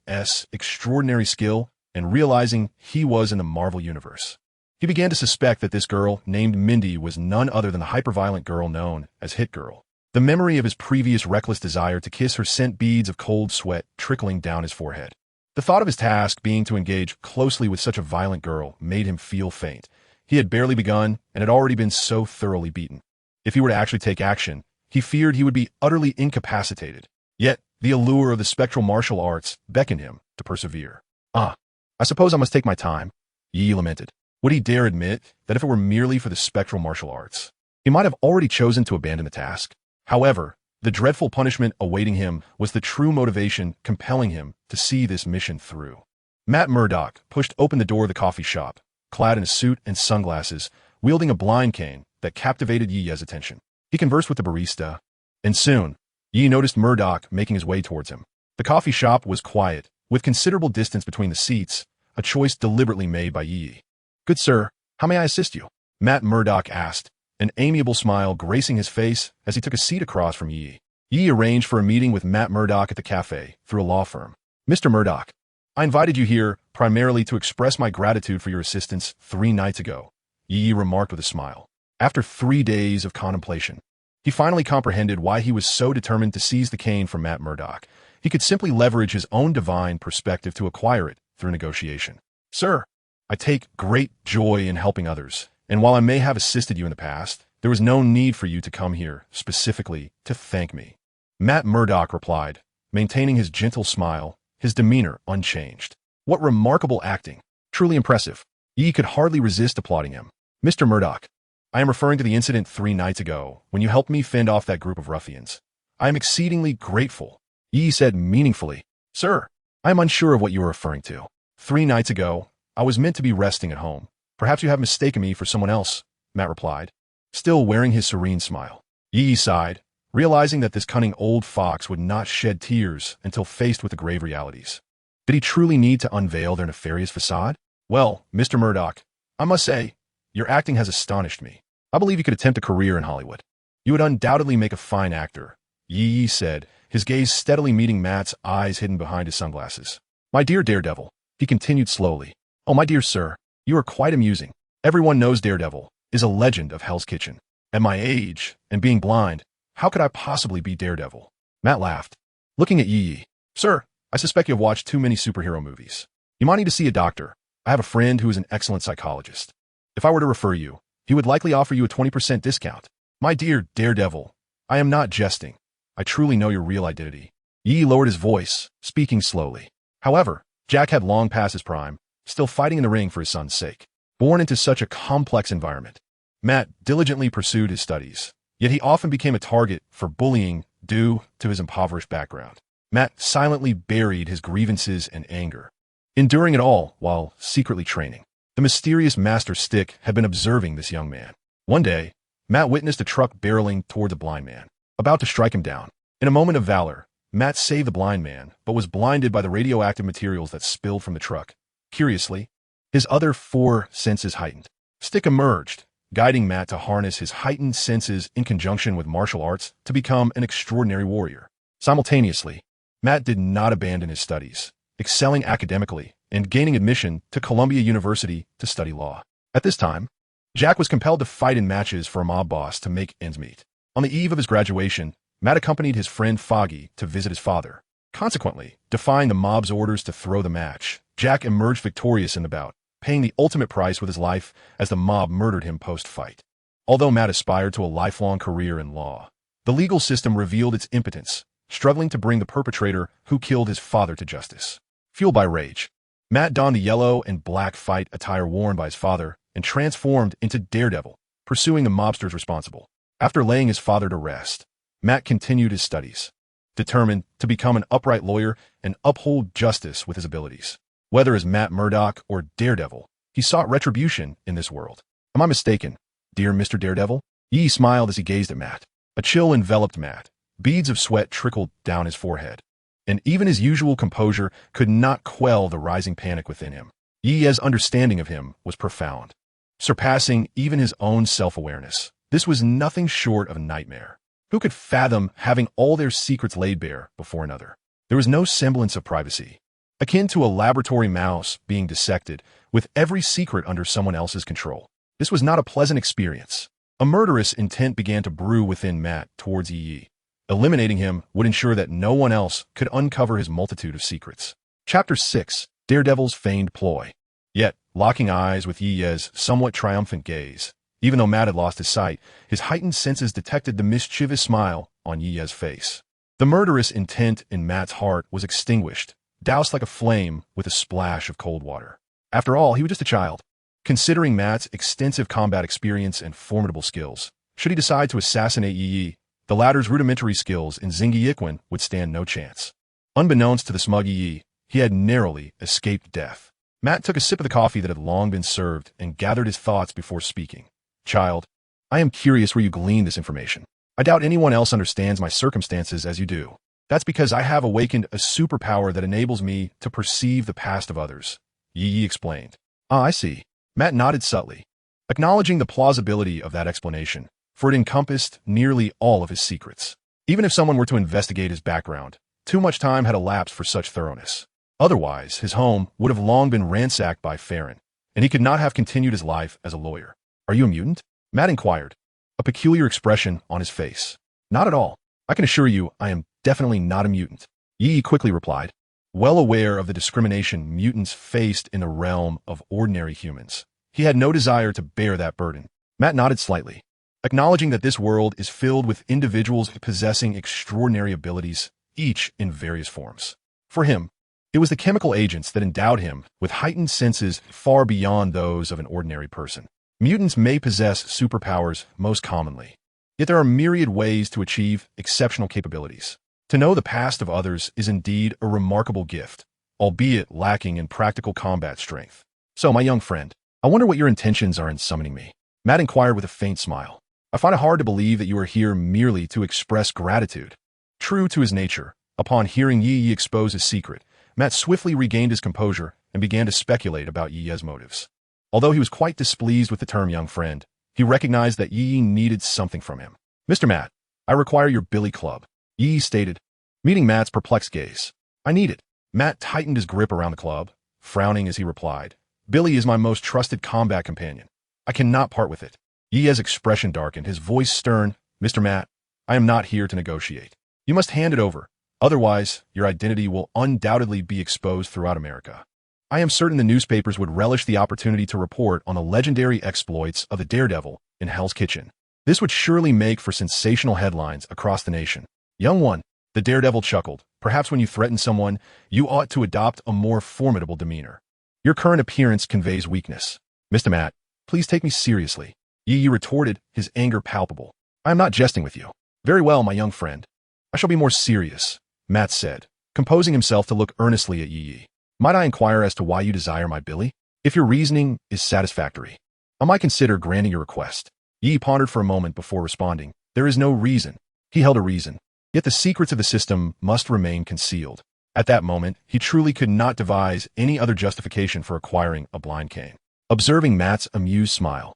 A: extraordinary skill and realizing he was in the Marvel Universe, he began to suspect that this girl named Mindy was none other than the hyperviolent girl known as Hit Girl. The memory of his previous reckless desire to kiss her sent beads of cold sweat trickling down his forehead. The thought of his task being to engage closely with such a violent girl made him feel faint. He had barely begun and had already been so thoroughly beaten. If he were to actually take action, he feared he would be utterly incapacitated. Yet, the allure of the spectral martial arts beckoned him to persevere. I suppose I must take my time, Yi lamented. Would he dare admit that if it were merely for the spectral martial arts, he might have already chosen to abandon the task? However, the dreadful punishment awaiting him was the true motivation compelling him to see this mission through. Matt Murdock pushed open the door of the coffee shop, clad in a suit and sunglasses, wielding a blind cane that captivated Yi's attention. He conversed with the barista, and soon, Yi noticed Murdock making his way towards him. The coffee shop was quiet, with considerable distance between the seats, a choice deliberately made by Yi. "Good sir, how may I assist you?" Matt Murdock asked, an amiable smile gracing his face as he took a seat across from Yi. Yi arranged for a meeting with Matt Murdock at the cafe through a law firm. "Mr. Murdock, I invited you here primarily to express my gratitude for your assistance 3 nights ago," Yi remarked with a smile. After 3 days of contemplation, he finally comprehended why he was so determined to seize the cane from Matt Murdock. He could simply leverage his own divine perspective to acquire it through negotiation. "Sir, I take great joy in helping others, and while I may have assisted you in the past, there was no need for you to come here specifically to thank me," Matt Murdock replied, maintaining his gentle smile, his demeanor unchanged. "What remarkable acting. Truly impressive." Yi could hardly resist applauding him. "Mr. Murdock, I am referring to the incident 3 nights ago when you helped me fend off that group of ruffians. I am exceedingly grateful," Yi said meaningfully. "Sir, I am unsure of what you are referring to. 3 nights ago, I was meant to be resting at home. Perhaps you have mistaken me for someone else," Matt replied, still wearing his serene smile. Yi sighed, realizing that this cunning old fox would not shed tears until faced with the grave realities. Did he truly need to unveil their nefarious facade? "Well, Mr. Murdock, I must say, your acting has astonished me. I believe you could attempt a career in Hollywood. You would undoubtedly make a fine actor," Yi said, his gaze steadily meeting Matt's eyes hidden behind his sunglasses. "My dear Daredevil," he continued slowly. "Oh, my dear sir, you are quite amusing. Everyone knows Daredevil is a legend of Hell's Kitchen. At my age, and being blind, how could I possibly be Daredevil?" Matt laughed, looking at Yi. "Sir, I suspect you have watched too many superhero movies. You might need to see a doctor. I have a friend who is an excellent psychologist. If I were to refer you, he would likely offer you a 20% discount." "My dear Daredevil, I am not jesting. I truly know your real identity." Yi lowered his voice, speaking slowly. However, Jack had long passed his prime, still fighting in the ring for his son's sake. Born into such a complex environment, Matt diligently pursued his studies, yet he often became a target for bullying due to his impoverished background. Matt silently buried his grievances and anger, enduring it all while secretly training. The mysterious Master Stick had been observing this young man. One day, Matt witnessed a truck barreling towards a blind man, about to strike him down. In a moment of valor, Matt saved the blind man, but was blinded by the radioactive materials that spilled from the truck. Curiously, his other 4 senses heightened. Stick emerged, guiding Matt to harness his heightened senses in conjunction with martial arts to become an extraordinary warrior. Simultaneously, Matt did not abandon his studies, excelling academically and gaining admission to Columbia University to study law. At this time, Jack was compelled to fight in matches for a mob boss to make ends meet. On the eve of his graduation, Matt accompanied his friend Foggy to visit his father. Consequently, defying the mob's orders to throw the match, Jack emerged victorious in the bout, paying the ultimate price with his life as the mob murdered him post-fight. Although Matt aspired to a lifelong career in law, the legal system revealed its impotence, struggling to bring the perpetrator who killed his father to justice. Fueled by rage, Matt donned the yellow and black fight attire worn by his father and transformed into Daredevil, pursuing the mobsters responsible. After laying his father to rest, Matt continued his studies, determined to become an upright lawyer and uphold justice with his abilities. Whether as Matt Murdock or Daredevil, he sought retribution in this world. Am I mistaken, dear Mr. Daredevil? Yi smiled as he gazed at Matt. A chill enveloped Matt. Beads of sweat trickled down his forehead, and even his usual composure could not quell the rising panic within him. Yi's understanding of him was profound, surpassing even his own self-awareness. This was nothing short of a nightmare. Who could fathom having all their secrets laid bare before another? There was no semblance of privacy, akin to a laboratory mouse being dissected with every secret under someone else's control. This was not a pleasant experience. A murderous intent began to brew within Matt towards Yi. Eliminating him would ensure that no one else could uncover his multitude of secrets. Chapter 6. Daredevil's Feigned Ploy. Yet, locking eyes with Yi's somewhat triumphant gaze, even though Matt had lost his sight, his heightened senses detected the mischievous smile on Yi's face. The murderous intent in Matt's heart was extinguished, doused like a flame with a splash of cold water. After all, he was just a child. Considering Matt's extensive combat experience and formidable skills, should he decide to assassinate Yi, the latter's rudimentary skills in Zingyikwen would stand no chance. Unbeknownst to the smug Yi, he had narrowly escaped death. Matt took a sip of the coffee that had long been served and gathered his thoughts before speaking. Child, I am curious where you gleaned this information. I doubt anyone else understands my circumstances as you do. That's because I have awakened a superpower that enables me to perceive the past of others, Yi explained. Ah, I see. Matt nodded subtly, acknowledging the plausibility of that explanation, for it encompassed nearly all of his secrets. Even if someone were to investigate his background, too much time had elapsed for such thoroughness. Otherwise, his home would have long been ransacked by Farron, and he could not have continued his life as a lawyer. Are you a mutant? Matt inquired, a peculiar expression on his face. Not at all. I can assure you I am definitely not a mutant, Yi quickly replied, well aware of the discrimination mutants faced in the realm of ordinary humans. He had no desire to bear that burden. Matt nodded slightly, acknowledging that this world is filled with individuals possessing extraordinary abilities, each in various forms. For him, it was the chemical agents that endowed him with heightened senses far beyond those of an ordinary person. Mutants may possess superpowers most commonly, yet there are myriad ways to achieve exceptional capabilities. To know the past of others is indeed a remarkable gift, albeit lacking in practical combat strength. So, my young friend, I wonder what your intentions are in summoning me. Matt inquired with a faint smile. I find it hard to believe that you are here merely to express gratitude. True to his nature, upon hearing Yi expose his secret, Matt swiftly regained his composure and began to speculate about Yi's motives. Although he was quite displeased with the term young friend, he recognized that Yi needed something from him. Mr. Matt, I require your billy club, Yi stated, meeting Matt's perplexed gaze. I need it. Matt tightened his grip around the club, frowning as he replied, Billy is my most trusted combat companion. I cannot part with it. Yi's expression darkened, his voice stern. Mr. Matt, I am not here to negotiate. You must hand it over. Otherwise, your identity will undoubtedly be exposed throughout America. I am certain the newspapers would relish the opportunity to report on the legendary exploits of the Daredevil in Hell's Kitchen. This would surely make for sensational headlines across the nation. Young one, the Daredevil chuckled. Perhaps when you threaten someone, you ought to adopt a more formidable demeanor. Your current appearance conveys weakness. Mr. Matt, please take me seriously. Yi retorted, his anger palpable. I am not jesting with you. Very well, my young friend. I shall be more serious, Matt said, composing himself to look earnestly at Yi. Might I inquire as to why you desire my Billy? If your reasoning is satisfactory, I might consider granting your request. Yi pondered for a moment before responding. There is no reason. He held a reason. Yet the secrets of the system must remain concealed. At that moment, he truly could not devise any other justification for acquiring a blind cane. Observing Matt's amused smile,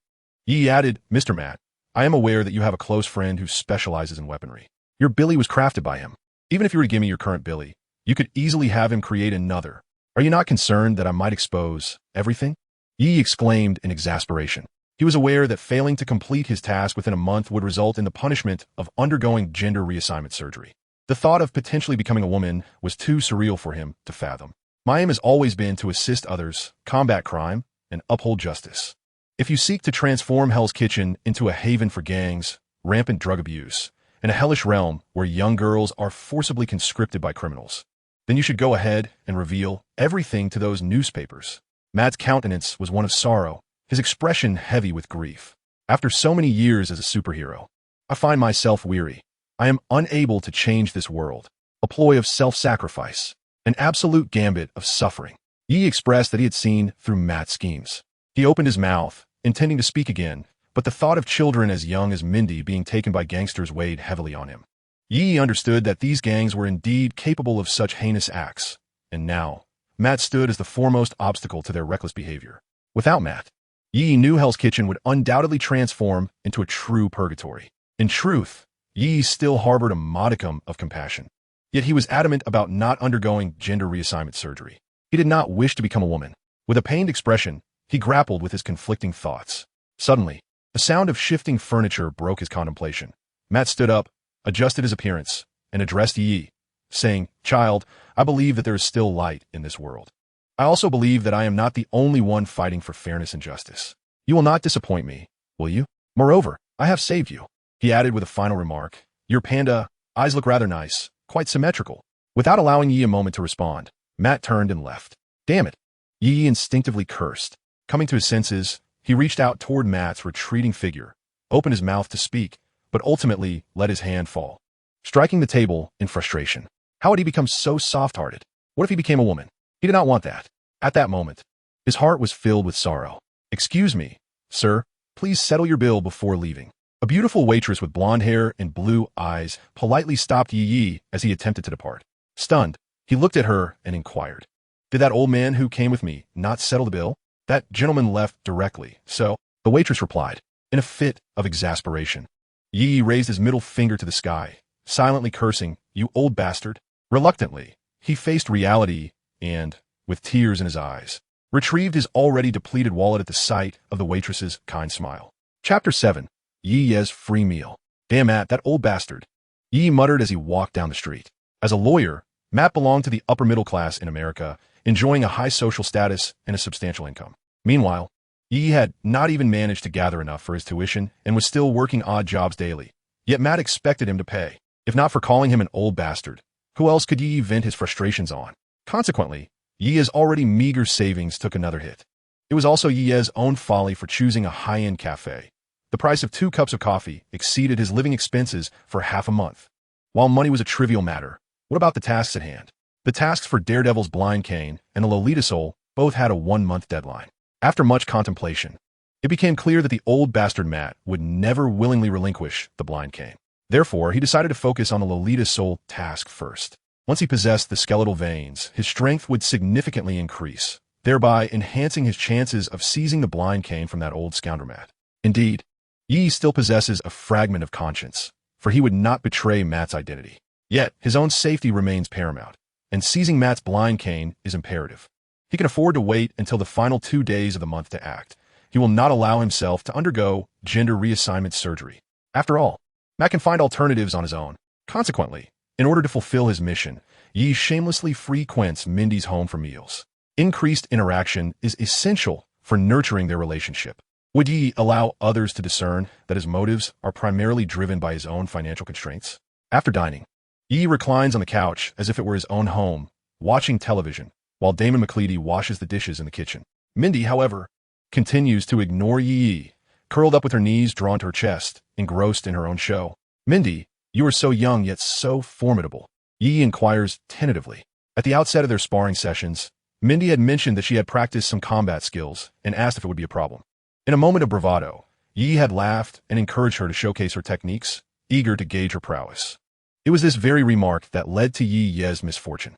A: Yi added, Mr. Matt, I am aware that you have a close friend who specializes in weaponry. Your billy was crafted by him. Even if you were to give me your current billy, you could easily have him create another. Are you not concerned that I might expose everything? Yi exclaimed in exasperation. He was aware that failing to complete his task within a month would result in the punishment of undergoing gender reassignment surgery. The thought of potentially becoming a woman was too surreal for him to fathom. My aim has always been to assist others, combat crime, and uphold justice. If you seek to transform Hell's Kitchen into a haven for gangs, rampant drug abuse, and a hellish realm where young girls are forcibly conscripted by criminals, then you should go ahead and reveal everything to those newspapers. Matt's countenance was one of sorrow, his expression heavy with grief. After so many years as a superhero, I find myself weary. I am unable to change this world. A ploy of self-sacrifice, an absolute gambit of suffering. Yi expressed that he had seen through Matt's schemes. He opened his mouth, intending to speak again, but the thought of children as young as Mindy being taken by gangsters weighed heavily on him. Yi understood that these gangs were indeed capable of such heinous acts, and now, Matt stood as the foremost obstacle to their reckless behavior. Without Matt, Yi knew Hell's Kitchen would undoubtedly transform into a true purgatory. In truth, Yi still harbored a modicum of compassion. Yet he was adamant about not undergoing gender reassignment surgery. He did not wish to become a woman. With a pained expression, he grappled with his conflicting thoughts. Suddenly, a sound of shifting furniture broke his contemplation. Matt stood up, adjusted his appearance, and addressed Yi, saying, Child, I believe that there is still light in this world. I also believe that I am not the only one fighting for fairness and justice. You will not disappoint me, will you? Moreover, I have saved you. He added with a final remark, Your panda eyes look rather nice, quite symmetrical. Without allowing Yi a moment to respond, Matt turned and left. Damn it. Yi instinctively cursed. Coming to his senses, he reached out toward Matt's retreating figure, opened his mouth to speak, but ultimately let his hand fall, striking the table in frustration. How had he become so soft-hearted? What if he became a woman? He did not want that. At that moment, his heart was filled with sorrow. Excuse me, sir, please settle your bill before leaving. A beautiful waitress with blonde hair and blue eyes politely stopped Yi as he attempted to depart. Stunned, he looked at her and inquired, Did that old man who came with me not settle the bill? That gentleman left directly, so, the waitress replied, in a fit of exasperation. Yi raised his middle finger to the sky, silently cursing, You old bastard. Reluctantly, he faced reality and, with tears in his eyes, retrieved his already depleted wallet at the sight of the waitress's kind smile. Chapter 7. Yi's Free Meal. Damn Matt, that old bastard. Yi muttered as he walked down the street. As a lawyer, Matt belonged to the upper middle class in America, enjoying a high social status and a substantial income. Meanwhile, Yi had not even managed to gather enough for his tuition and was still working odd jobs daily. Yet Matt expected him to pay. If not for calling him an old bastard, who else could Yi vent his frustrations on? Consequently, Yi's already meager savings took another hit. It was also Yi's own folly for choosing a high-end cafe. The price of 2 cups of coffee exceeded his living expenses for half a month. While money was a trivial matter, what about the tasks at hand? The tasks for Daredevil's blind cane and the Lolita Soul both had a 1-month deadline. After much contemplation, it became clear that the old bastard Matt would never willingly relinquish the blind cane. Therefore, he decided to focus on the Lolita Soul task first. Once he possessed the skeletal veins, his strength would significantly increase, thereby enhancing his chances of seizing the blind cane from that old scoundrel Matt. Indeed, Yi still possesses a fragment of conscience, for he would not betray Matt's identity. Yet, his own safety remains paramount, and seizing Matt's blind cane is imperative. He can afford to wait until the final 2 days of the month to act. He will not allow himself to undergo gender reassignment surgery. After all, Matt can find alternatives on his own. Consequently, in order to fulfill his mission, Yi shamelessly frequents Mindy's home for meals. Increased interaction is essential for nurturing their relationship. Would Yi allow others to discern that his motives are primarily driven by his own financial constraints? After dining, Yi reclines on the couch as if it were his own home, watching television, while Damon McCleady washes the dishes in the kitchen. Mindy, however, continues to ignore Yi, curled up with her knees drawn to her chest, engrossed in her own show. Mindy, you are so young yet so formidable, Yi inquires tentatively. At the outset of their sparring sessions, Mindy had mentioned that she had practiced some combat skills and asked if it would be a problem. In a moment of bravado, Yi had laughed and encouraged her to showcase her techniques, eager to gauge her prowess. It was this very remark that led to Yi's misfortune.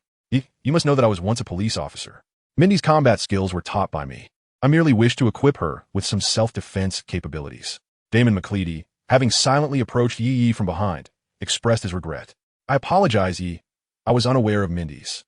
A: You must know that I was once a police officer. Mindy's combat skills were taught by me. I merely wish to equip her with some self-defense capabilities. Damon McCleady, having silently approached Yi from behind, expressed his regret. I apologize, Yi. I was unaware of Mindy's.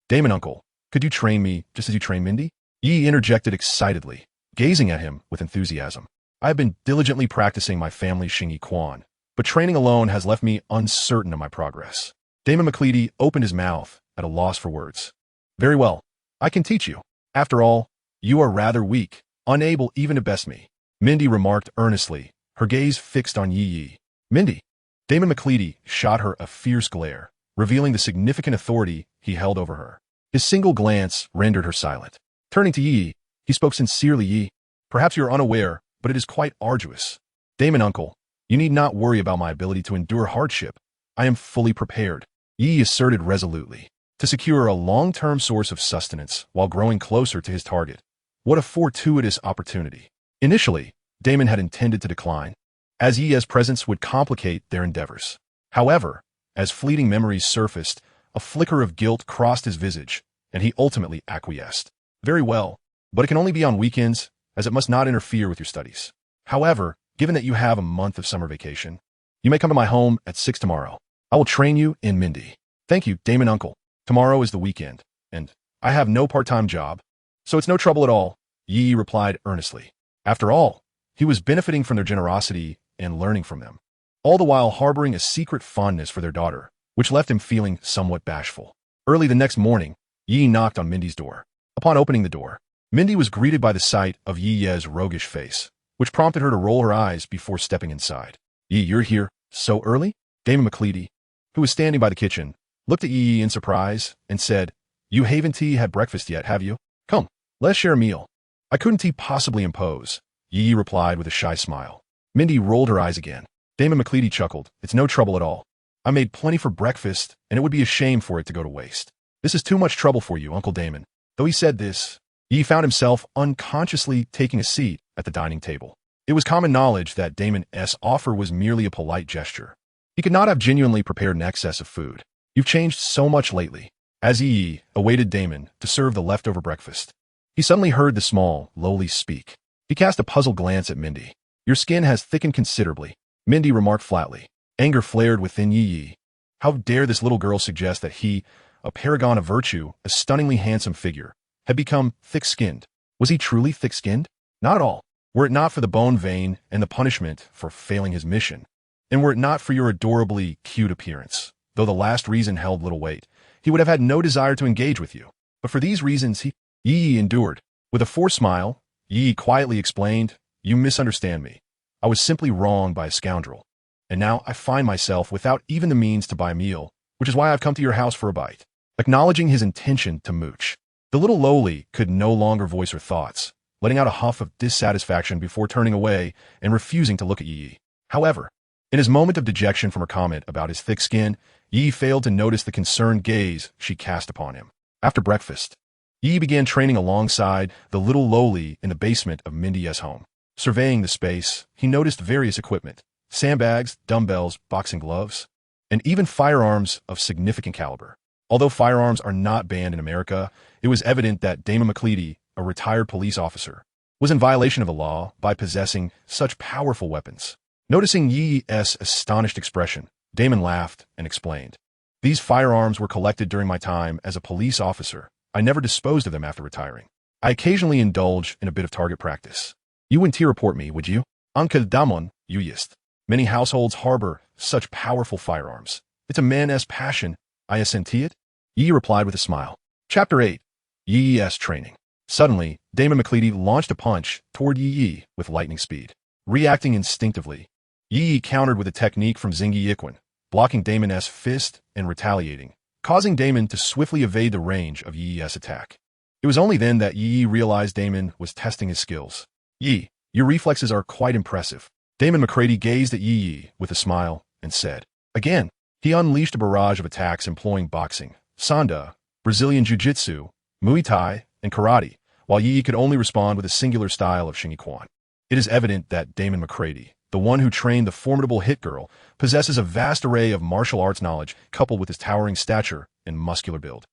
A: Damon uncle, could you train me just as you train Mindy? Yi interjected excitedly, gazing at him with enthusiasm. I have been diligently practicing my family Xingyi Quan, but training alone has left me uncertain of my progress. Damon McCleady opened his mouth at a loss for words. Very well, I can teach you. After all, you are rather weak, unable even to best me. Mindy remarked earnestly, her gaze fixed on Yi. Mindy. Damon McCleady shot her a fierce glare, revealing the significant authority he held over her. His single glance rendered her silent. Turning to Yi, he spoke sincerely. Yi, perhaps you are unaware, but it is quite arduous. Damon uncle, you need not worry about my ability to endure hardship. I am fully prepared. Yi asserted resolutely. To secure a long-term source of sustenance while growing closer to his target. What a fortuitous opportunity. Initially, Damon had intended to decline, as Yi's presence would complicate their endeavors. However, as fleeting memories surfaced, a flicker of guilt crossed his visage, and he ultimately acquiesced. Very well, but it can only be on weekends, as it must not interfere with your studies. However, given that you have a month of summer vacation, you may come to my home at 6 tomorrow. I will train you in Mindy. Thank you, Damon uncle. Tomorrow is the weekend, and I have no part-time job, so it's no trouble at all, Yi replied earnestly. After all, he was benefiting from their generosity and learning from them, all the while harboring a secret fondness for their daughter, which left him feeling somewhat bashful. Early the next morning, Yi knocked on Mindy's door. Upon opening the door, Mindy was greeted by the sight of Yi's roguish face, which prompted her to roll her eyes before stepping inside. Yi, you're here so early? Damon McCleady, who was standing by the kitchen, looked at Yi in surprise and said, You haven't had breakfast yet, have you? Come, let's share a meal. I couldn't possibly impose, Yi replied with a shy smile. Mindy rolled her eyes again. Damon McCleady chuckled. It's no trouble at all. I made plenty for breakfast, and it would be a shame for it to go to waste. This is too much trouble for you, Uncle Damon. Though he said this, Yi found himself unconsciously taking a seat at the dining table. It was common knowledge that Damon's offer was merely a polite gesture. He could not have genuinely prepared an excess of food. You've changed so much lately. As Yi awaited Damon to serve the leftover breakfast, he suddenly heard the small, lowly speak. He cast a puzzled glance at Mindy. Your skin has thickened considerably, Mindy remarked flatly. Anger flared within Yi. How dare this little girl suggest that he, a paragon of virtue, a stunningly handsome figure, had become thick-skinned? Was he truly thick-skinned? Not at all. Were it not for the bone vein and the punishment for failing his mission, and were it not for your adorably cute appearance, though the last reason held little weight, he would have had no desire to engage with you. But for these reasons Yi endured. With a forced smile, Yi quietly explained, You misunderstand me. I was simply wronged by a scoundrel. And now I find myself without even the means to buy a meal, which is why I've come to your house for a bite. Acknowledging his intention to mooch, the little lowly could no longer voice her thoughts, letting out a huff of dissatisfaction before turning away and refusing to look at Yi. However, in his moment of dejection from her comment about his thick skin, Yi failed to notice the concerned gaze she cast upon him. After breakfast, Yi began training alongside the little lowly in the basement of Mindy's home. Surveying the space, he noticed various equipment, sandbags, dumbbells, boxing gloves, and even firearms of significant caliber. Although firearms are not banned in America, it was evident that Damon McCleady, a retired police officer, was in violation of the law by possessing such powerful weapons. Noticing Yi's astonished expression, Damon laughed and explained. These firearms were collected during my time as a police officer. I never disposed of them after retiring. I occasionally indulge in a bit of target practice. You wouldn't report me, would you? Uncle Damon, you yist. Many households harbor such powerful firearms. It's a man's passion. I assenti it? Yi replied with a smile. Chapter 8. Yi's Training. Suddenly, Damon McCleady launched a punch toward Yi with lightning speed. Reacting instinctively, Yi countered with a technique from Xingyi Yiquan, blocking Damon's fist and retaliating, causing Damon to swiftly evade the range of Yi's attack. It was only then that Yi realized Damon was testing his skills. Yi, your reflexes are quite impressive. Damon McCleady gazed at Yi with a smile and said. Again, he unleashed a barrage of attacks employing boxing, sanda, Brazilian jiu-jitsu, Muay Thai, and karate, while Yi could only respond with a singular style of Xingyi Quan. It is evident that Damon McCleady, the one who trained the formidable hit girl, possesses a vast array of martial arts knowledge coupled with his towering stature and muscular build.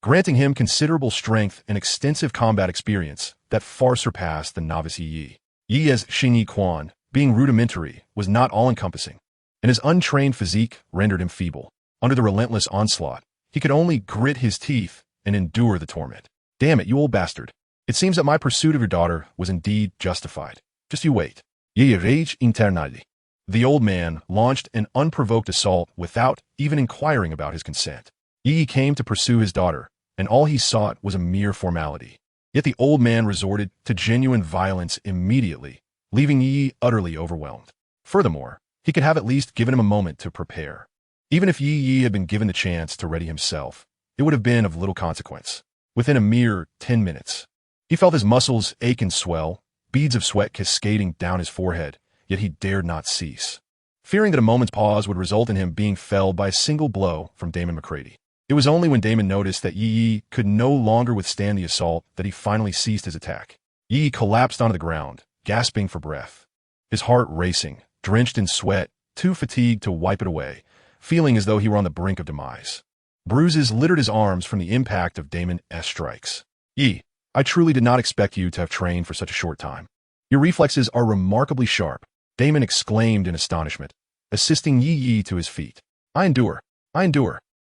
A: granting him considerable strength and extensive combat experience that far surpassed the novice Yi. Yi as Xingyi Quan, being rudimentary, was not all-encompassing, and his untrained physique rendered him feeble. Under the relentless onslaught, he could only grit his teeth and endure the torment. Damn it, you old bastard. It seems that my pursuit of your daughter was indeed justified. Just you wait. Yi rage internally. The old man launched an unprovoked assault without even inquiring about his consent. Yi came to pursue his daughter, and all he sought was a mere formality. Yet the old man resorted to genuine violence immediately, leaving Yi utterly overwhelmed. Furthermore, he could have at least given him a moment to prepare. Even if Yi had been given the chance to ready himself, it would have been of little consequence. Within a mere 10 minutes, he felt his muscles ache and swell, beads of sweat cascading down his forehead, yet he dared not cease, fearing that a moment's pause would result in him being felled by a single blow from Damon McCready. It was only when Damon noticed that Yi could no longer withstand the assault that he finally ceased his attack. Yi collapsed onto the ground, gasping for breath, his heart racing, drenched in sweat, too fatigued to wipe it away, feeling as though he were on the brink of demise. Bruises littered his arms from the impact of Damon's strikes. Yi, I truly did not expect you to have trained for such a short time. Your reflexes are remarkably sharp, Damon exclaimed in astonishment, assisting Yi to his feet. I endure.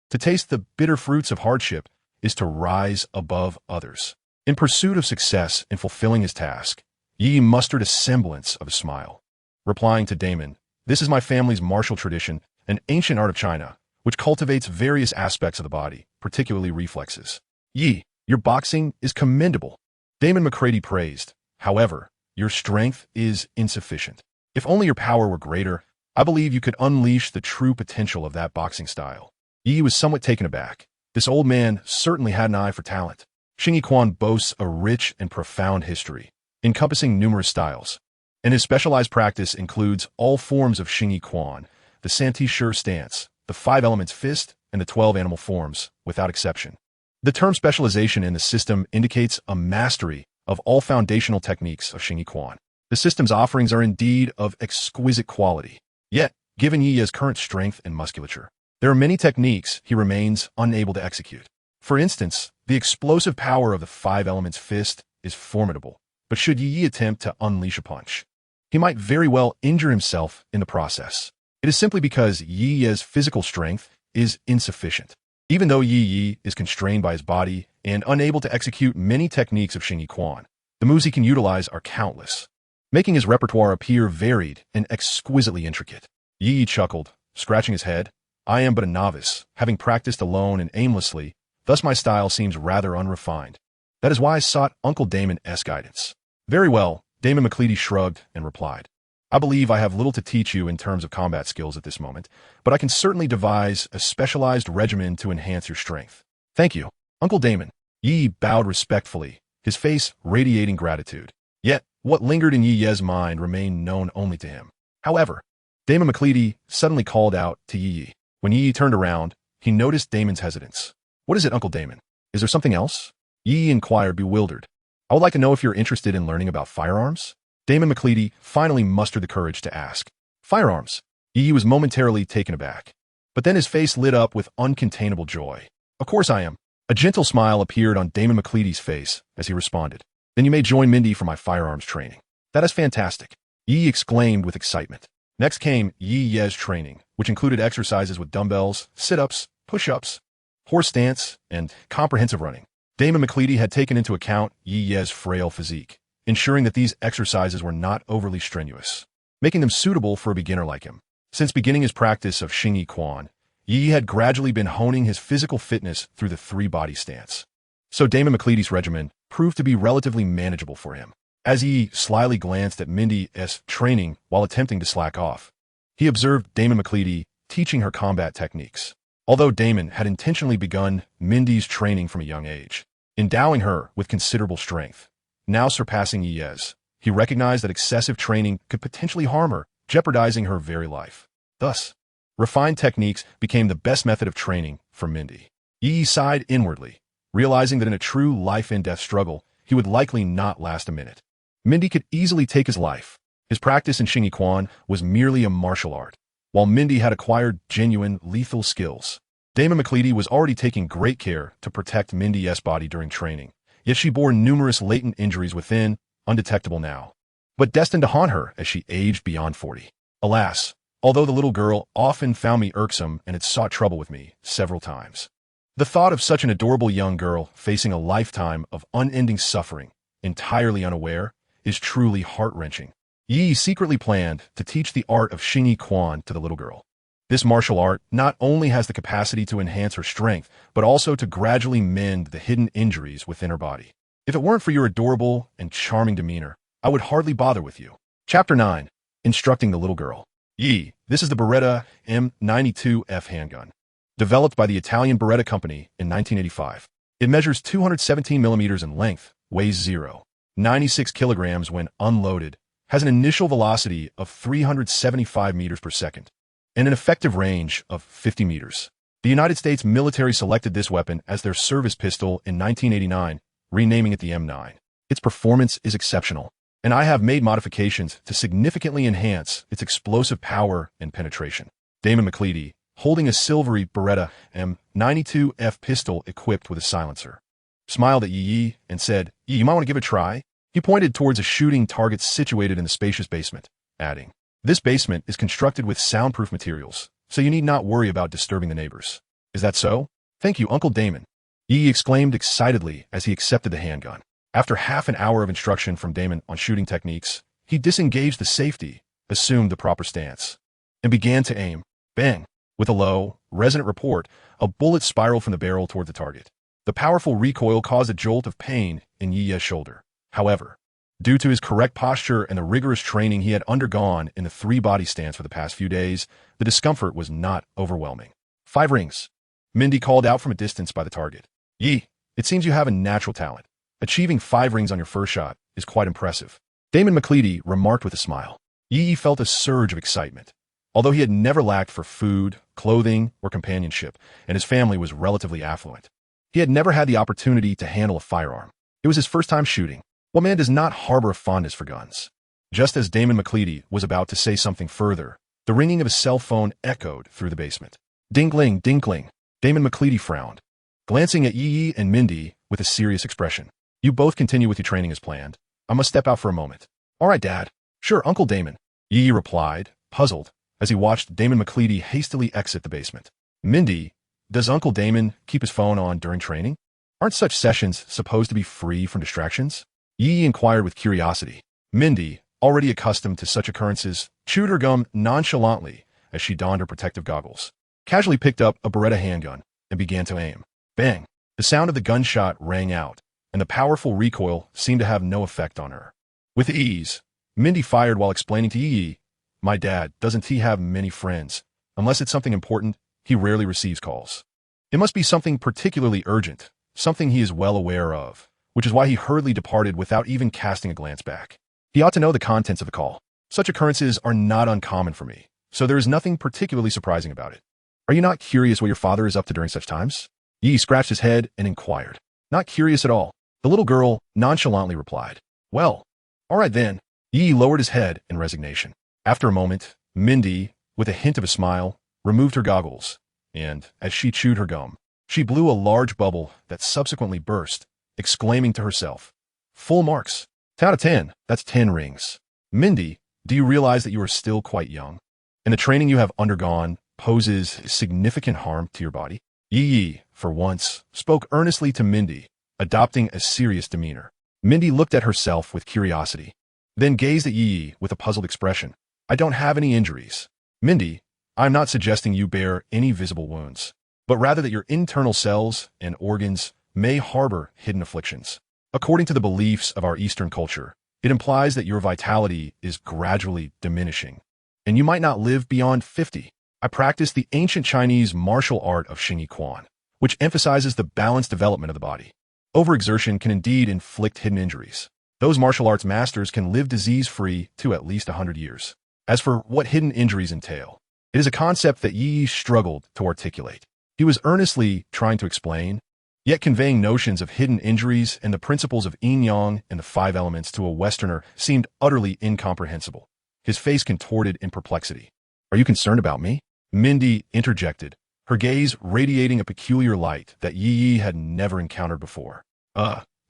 A: To taste the bitter fruits of hardship is to rise above others. In pursuit of success in fulfilling his task, Yi mustered a semblance of a smile. Replying to Damon, this is my family's martial tradition, an ancient art of China, which cultivates various aspects of the body, particularly reflexes. Yi, your boxing is commendable. Damon McCready praised. However, your strength is insufficient. If only your power were greater, I believe you could unleash the true potential of that boxing style. Yi was somewhat taken aback. This old man certainly had an eye for talent. Xingyi Quan boasts a rich and profound history, encompassing numerous styles, and his specialized practice includes all forms of Xingyi Quan, the Santi Shi stance, the 5 elements fist, and the 12 animal forms, without exception. The term specialization in the system indicates a mastery of all foundational techniques of Xingyi Quan. The system's offerings are indeed of exquisite quality. Yet, given Yi's current strength and musculature, there are many techniques he remains unable to execute. For instance, the explosive power of the 5 elements fist is formidable, but should Yi attempt to unleash a punch, he might very well injure himself in the process. It is simply because Yi's physical strength is insufficient. Even though Yi is constrained by his body and unable to execute many techniques of Xingyi Quan, the moves he can utilize are countless, making his repertoire appear varied and exquisitely intricate. Yi chuckled, scratching his head. I am but a novice, having practiced alone and aimlessly, thus my style seems rather unrefined. That is why I sought Uncle Damon's guidance. Very well, Damon McCready shrugged and replied. I believe I have little to teach you in terms of combat skills at this moment, but I can certainly devise a specialized regimen to enhance your strength. Thank you, Uncle Damon. Yi bowed respectfully, his face radiating gratitude. Yet, what lingered in Yi's mind remained known only to him. However, Damon McCready suddenly called out to Yi. When Yi turned around, he noticed Damon's hesitance. What is it, Uncle Damon? Is there something else? Yi inquired, bewildered. I would like to know if you're interested in learning about firearms. Damon McCready finally mustered the courage to ask. Firearms? Yi was momentarily taken aback. But then his face lit up with uncontainable joy. Of course I am. A gentle smile appeared on Damon McCready's face as he responded. Then you may join Mindy for my firearms training. That is fantastic. Yi exclaimed with excitement. Next came Yi's training, which included exercises with dumbbells, sit-ups, push-ups, horse stance, and comprehensive running. Damon McCready had taken into account Yi's frail physique, ensuring that these exercises were not overly strenuous, making them suitable for a beginner like him. Since beginning his practice of Xingyi Quan, Yi had gradually been honing his physical fitness through the 3-body stance. So Damon McCready's regimen proved to be relatively manageable for him. As Yi slyly glanced at Mindy's training while attempting to slack off, he observed Damon McCready teaching her combat techniques. Although Damon had intentionally begun Mindy's training from a young age, endowing her with considerable strength, now surpassing Yi's, he recognized that excessive training could potentially harm her, jeopardizing her very life. Thus, refined techniques became the best method of training for Mindy. Yi sighed inwardly, realizing that in a true life-and-death struggle, he would likely not last a minute. Mindy could easily take his life. His practice in Xingyi Quan was merely a martial art, while Mindy had acquired genuine, lethal skills. Damon McCleady was already taking great care to protect Mindy's body during training, yet she bore numerous latent injuries within, undetectable now, but destined to haunt her as she aged beyond 40. Alas, although the little girl often found me irksome and had sought trouble with me several times, the thought of such an adorable young girl facing a lifetime of unending suffering, entirely unaware, is truly heart-wrenching. Yi secretly planned to teach the art of Xingyi Quan to the little girl. This martial art not only has the capacity to enhance her strength, but also to gradually mend the hidden injuries within her body. If it weren't for your adorable and charming demeanor, I would hardly bother with you. Chapter 9. Instructing the little girl. Yi, this is the Beretta M92F handgun, developed by the Italian Beretta Company in 1985. It measures 217 millimeters in length, weighs 0.96 kilograms when unloaded, has an initial velocity of 375 meters per second, and an effective range of 50 meters. The United States military selected this weapon as their service pistol in 1989, renaming it the M9. Its performance is exceptional, and I have made modifications to significantly enhance its explosive power and penetration. Damon McCleady, holding a silvery Beretta M92F pistol equipped with a silencer, smiled at Yi and said, "Yi, you might want to give it a try." He pointed towards a shooting target situated in the spacious basement, adding, "This basement is constructed with soundproof materials, so you need not worry about disturbing the neighbors." "Is that so?" "Thank you, Uncle Damon," Yi exclaimed excitedly as he accepted the handgun. After half an hour of instruction from Damon on shooting techniques, he disengaged the safety, assumed the proper stance, and began to aim. Bang! With a low, resonant report, a bullet spiraled from the barrel toward the target. The powerful recoil caused a jolt of pain in Yi's shoulder. However, due to his correct posture and the rigorous training he had undergone in the three-body stance for the past few days, the discomfort was not overwhelming. 5 rings. Mindy called out from a distance by the target. "Yi, it seems you have a natural talent. Achieving 5 rings on your first shot is quite impressive," Damon McCleady remarked with a smile. Yi felt a surge of excitement. Although he had never lacked for food, clothing, or companionship, and his family was relatively affluent, he had never had the opportunity to handle a firearm. It was his first time shooting. What man does not harbor a fondness for guns? Just as Damon McCleady was about to say something further, the ringing of his cell phone echoed through the basement. Dinkling, dinkling. Damon McCleady frowned, glancing at Yi and Mindy with a serious expression. "You both continue with your training as planned. I must step out for a moment." "All right, Dad." "Sure, Uncle Damon," Yi replied, puzzled, as he watched Damon McCleady hastily exit the basement. "Mindy, does Uncle Damon keep his phone on during training? Aren't such sessions supposed to be free from distractions?" Yi inquired with curiosity. Mindy, already accustomed to such occurrences, chewed her gum nonchalantly as she donned her protective goggles, casually picked up a Beretta handgun, and began to aim. Bang! The sound of the gunshot rang out, and the powerful recoil seemed to have no effect on her. With ease, Mindy fired while explaining to Yi, "My dad, doesn't he have many friends? Unless it's something important, he rarely receives calls. It must be something particularly urgent, something he is well aware of, which is why he hurriedly departed without even casting a glance back. He ought to know the contents of the call. Such occurrences are not uncommon for me, so there is nothing particularly surprising about it. Are you not curious what your father is up to during such times?" Yi scratched his head and inquired. "Not curious at all," the little girl nonchalantly replied. "Well, all right then." Yi lowered his head in resignation. After a moment, Mindy, with a hint of a smile, removed her goggles, and, as she chewed her gum, she blew a large bubble that subsequently burst, exclaiming to herself, "Full marks. 10 out of 10, that's 10 rings. Mindy, do you realize that you are still quite young, and the training you have undergone poses significant harm to your body?" Yi, for once, spoke earnestly to Mindy, adopting a serious demeanor. Mindy looked at herself with curiosity, then gazed at Yi with a puzzled expression. "I don't have any injuries. Mindy, I'm not suggesting you bear any visible wounds, but rather that your internal cells and organs may harbor hidden afflictions. According to the beliefs of our Eastern culture, it implies that your vitality is gradually diminishing, and you might not live beyond 50. I practice the ancient Chinese martial art of Xingyi Quan, which emphasizes the balanced development of the body. Overexertion can indeed inflict hidden injuries. Those martial arts masters can live disease-free to at least 100 years. As for what hidden injuries entail, it is a concept that Yi struggled to articulate. He was earnestly trying to explain, yet conveying notions of hidden injuries and the principles of yin-yang and the 5 elements to a Westerner seemed utterly incomprehensible. His face contorted in perplexity. "Are you concerned about me?" Mindy interjected, her gaze radiating a peculiar light that Yi had never encountered before.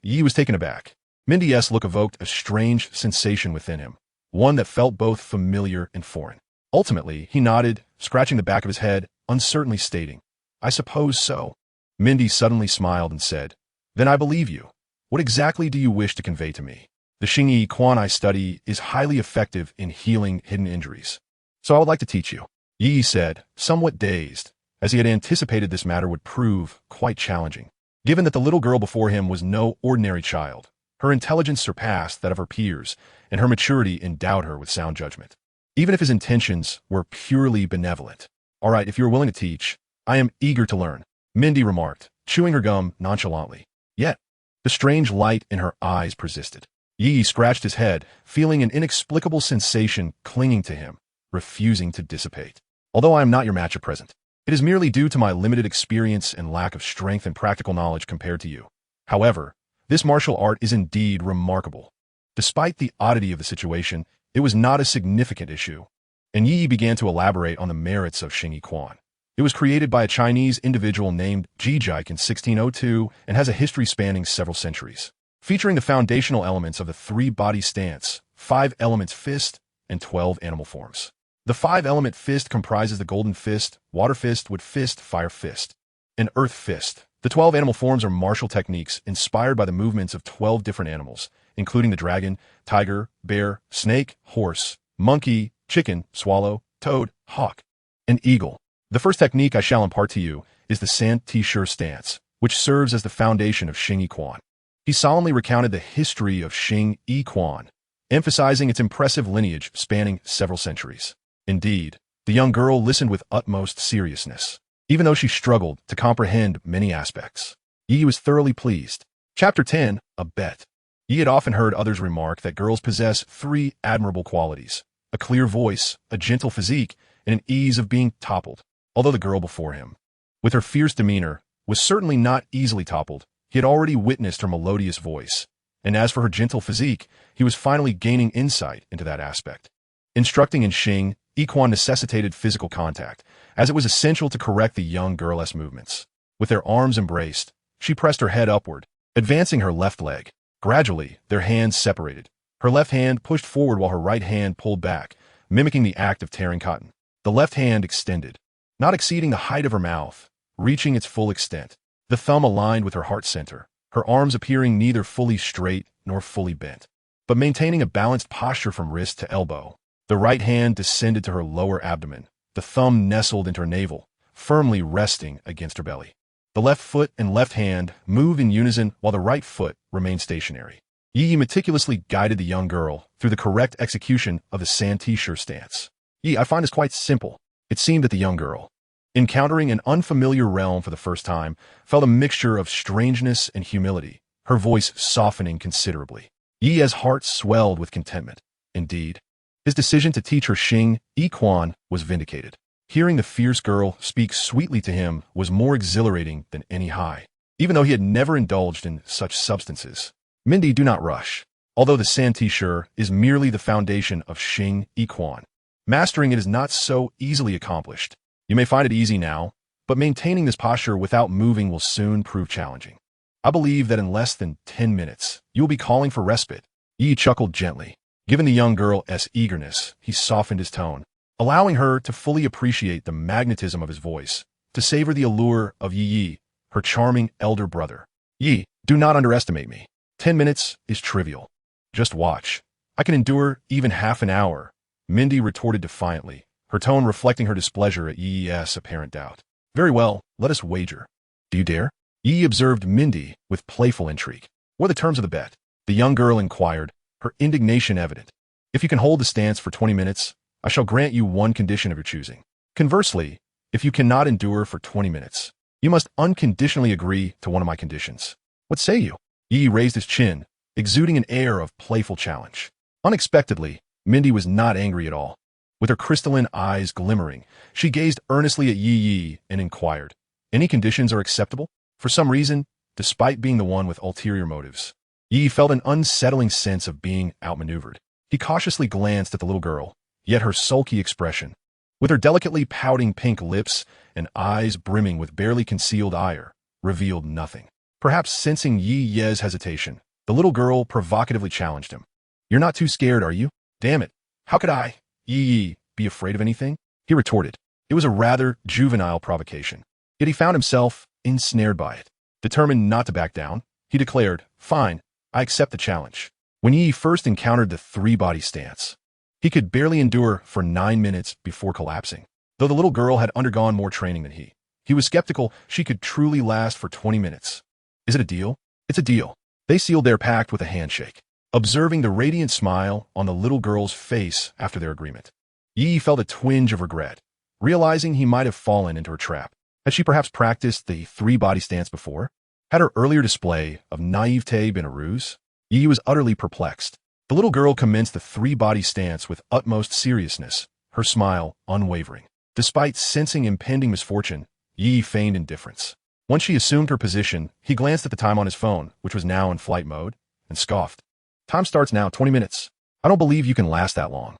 A: Yi was taken aback. Mindy's look evoked a strange sensation within him, one that felt both familiar and foreign. Ultimately, he nodded, scratching the back of his head, uncertainly stating, "I suppose so." Mindy suddenly smiled and said, "Then I believe you. What exactly do you wish to convey to me?" "The Xingyi Quan I study is highly effective in healing hidden injuries. So I would like to teach you," Yi said, somewhat dazed, as he had anticipated this matter would prove quite challenging. Given that the little girl before him was no ordinary child, her intelligence surpassed that of her peers, and her maturity endowed her with sound judgment. Even if his intentions were purely benevolent. "All right, if you are willing to teach, I am eager to learn," Mindy remarked, chewing her gum nonchalantly. Yet, the strange light in her eyes persisted. Yi scratched his head, feeling an inexplicable sensation clinging to him, refusing to dissipate. "Although I am not your match at present, it is merely due to my limited experience and lack of strength and practical knowledge compared to you. However, this martial art is indeed remarkable." Despite the oddity of the situation, it was not a significant issue, and Yi began to elaborate on the merits of Xingyi Quan. It was created by a Chinese individual named Jijike in 1602 and has a history spanning several centuries, featuring the foundational elements of the three-body stance, 5-element fist, and 12 animal forms. The 5-element fist comprises the golden fist, water fist, wood fist, fire fist, and earth fist. The 12 animal forms are martial techniques inspired by the movements of 12 different animals, including the dragon, tiger, bear, snake, horse, monkey, chicken, swallow, toad, hawk, and eagle. The first technique I shall impart to you is the San-Ti-Shur stance, which serves as the foundation of Xingyi Quan. He solemnly recounted the history of Xingyi Quan, emphasizing its impressive lineage spanning several centuries. Indeed, the young girl listened with utmost seriousness, even though she struggled to comprehend many aspects. Yi was thoroughly pleased. Chapter 10, A Bet. Yi had often heard others remark that girls possess 3 admirable qualities: a clear voice, a gentle physique, and an ease of being toppled. Although the girl before him, with her fierce demeanor, was certainly not easily toppled, he had already witnessed her melodious voice, and as for her gentle physique, he was finally gaining insight into that aspect. Instructing in Xing, Quan necessitated physical contact, as it was essential to correct the young girl's movements. With their arms embraced, she pressed her head upward, advancing her left leg. Gradually, their hands separated. Her left hand pushed forward while her right hand pulled back, mimicking the act of tearing cotton. The left hand extended, not exceeding the height of her mouth, reaching its full extent. The thumb aligned with her heart center, her arms appearing neither fully straight nor fully bent, but maintaining a balanced posture from wrist to elbow. The right hand descended to her lower abdomen, the thumb nestled into her navel, firmly resting against her belly. The left foot and left hand moved in unison while the right foot remained stationary. Yi meticulously guided the young girl through the correct execution of the San-Ti-Shur stance. I find this quite simple. It seemed that the young girl, encountering an unfamiliar realm for the first time, felt a mixture of strangeness and humility, her voice softening considerably. Yi's heart swelled with contentment. Indeed, his decision to teach her Xingyi Quan was vindicated. Hearing the fierce girl speak sweetly to him was more exhilarating than any high, even though he had never indulged in such substances. Mindy, do not rush. Although the San-Ti-Shur is merely the foundation of Xingyi Quan, mastering it is not so easily accomplished. You may find it easy now, but maintaining this posture without moving will soon prove challenging. I believe that in less than 10 minutes, you will be calling for respite. Yi chuckled gently. Given the young girl's eagerness, he softened his tone, allowing her to fully appreciate the magnetism of his voice, to savor the allure of Yi, her charming elder brother. Yi, do not underestimate me. 10 minutes is trivial. Just watch. I can endure even half an hour, Mindy retorted defiantly, her tone reflecting her displeasure at Yi's apparent doubt. Very well, let us wager. Do you dare? Yi observed Mindy with playful intrigue. What are the terms of the bet? The young girl inquired, her indignation evident. If you can hold the stance for 20 minutes, I shall grant you one condition of your choosing. Conversely, if you cannot endure for 20 minutes, you must unconditionally agree to one of my conditions. What say you? Yi raised his chin, exuding an air of playful challenge. Unexpectedly, Mindy was not angry at all. With her crystalline eyes glimmering, she gazed earnestly at Yi and inquired, "Any conditions are acceptable?" For some reason, despite being the one with ulterior motives, Yi felt an unsettling sense of being outmaneuvered. He cautiously glanced at the little girl, yet her sulky expression, with her delicately pouting pink lips and eyes brimming with barely concealed ire, revealed nothing. Perhaps sensing Yi Ye's hesitation, the little girl provocatively challenged him. "You're not too scared, are you? Damn it. How could I, Yi, be afraid of anything?" He retorted. It was a rather juvenile provocation, yet he found himself ensnared by it. Determined not to back down, he declared, "Fine, I accept the challenge." When Yi first encountered the three-body stance, he could barely endure for 9 minutes before collapsing. Though the little girl had undergone more training than he was skeptical she could truly last for 20 minutes. "Is it a deal?" "It's a deal." They sealed their pact with a handshake, observing the radiant smile on the little girl's face after their agreement. Yi felt a twinge of regret, realizing he might have fallen into her trap. Had she perhaps practiced the three-body stance before? Had her earlier display of naivete been a ruse? Yi was utterly perplexed. The little girl commenced the three-body stance with utmost seriousness, her smile unwavering. Despite sensing impending misfortune, Yi feigned indifference. Once she assumed her position, he glanced at the time on his phone, which was now in flight mode, and scoffed. "Time starts now, 20 minutes. I don't believe you can last that long."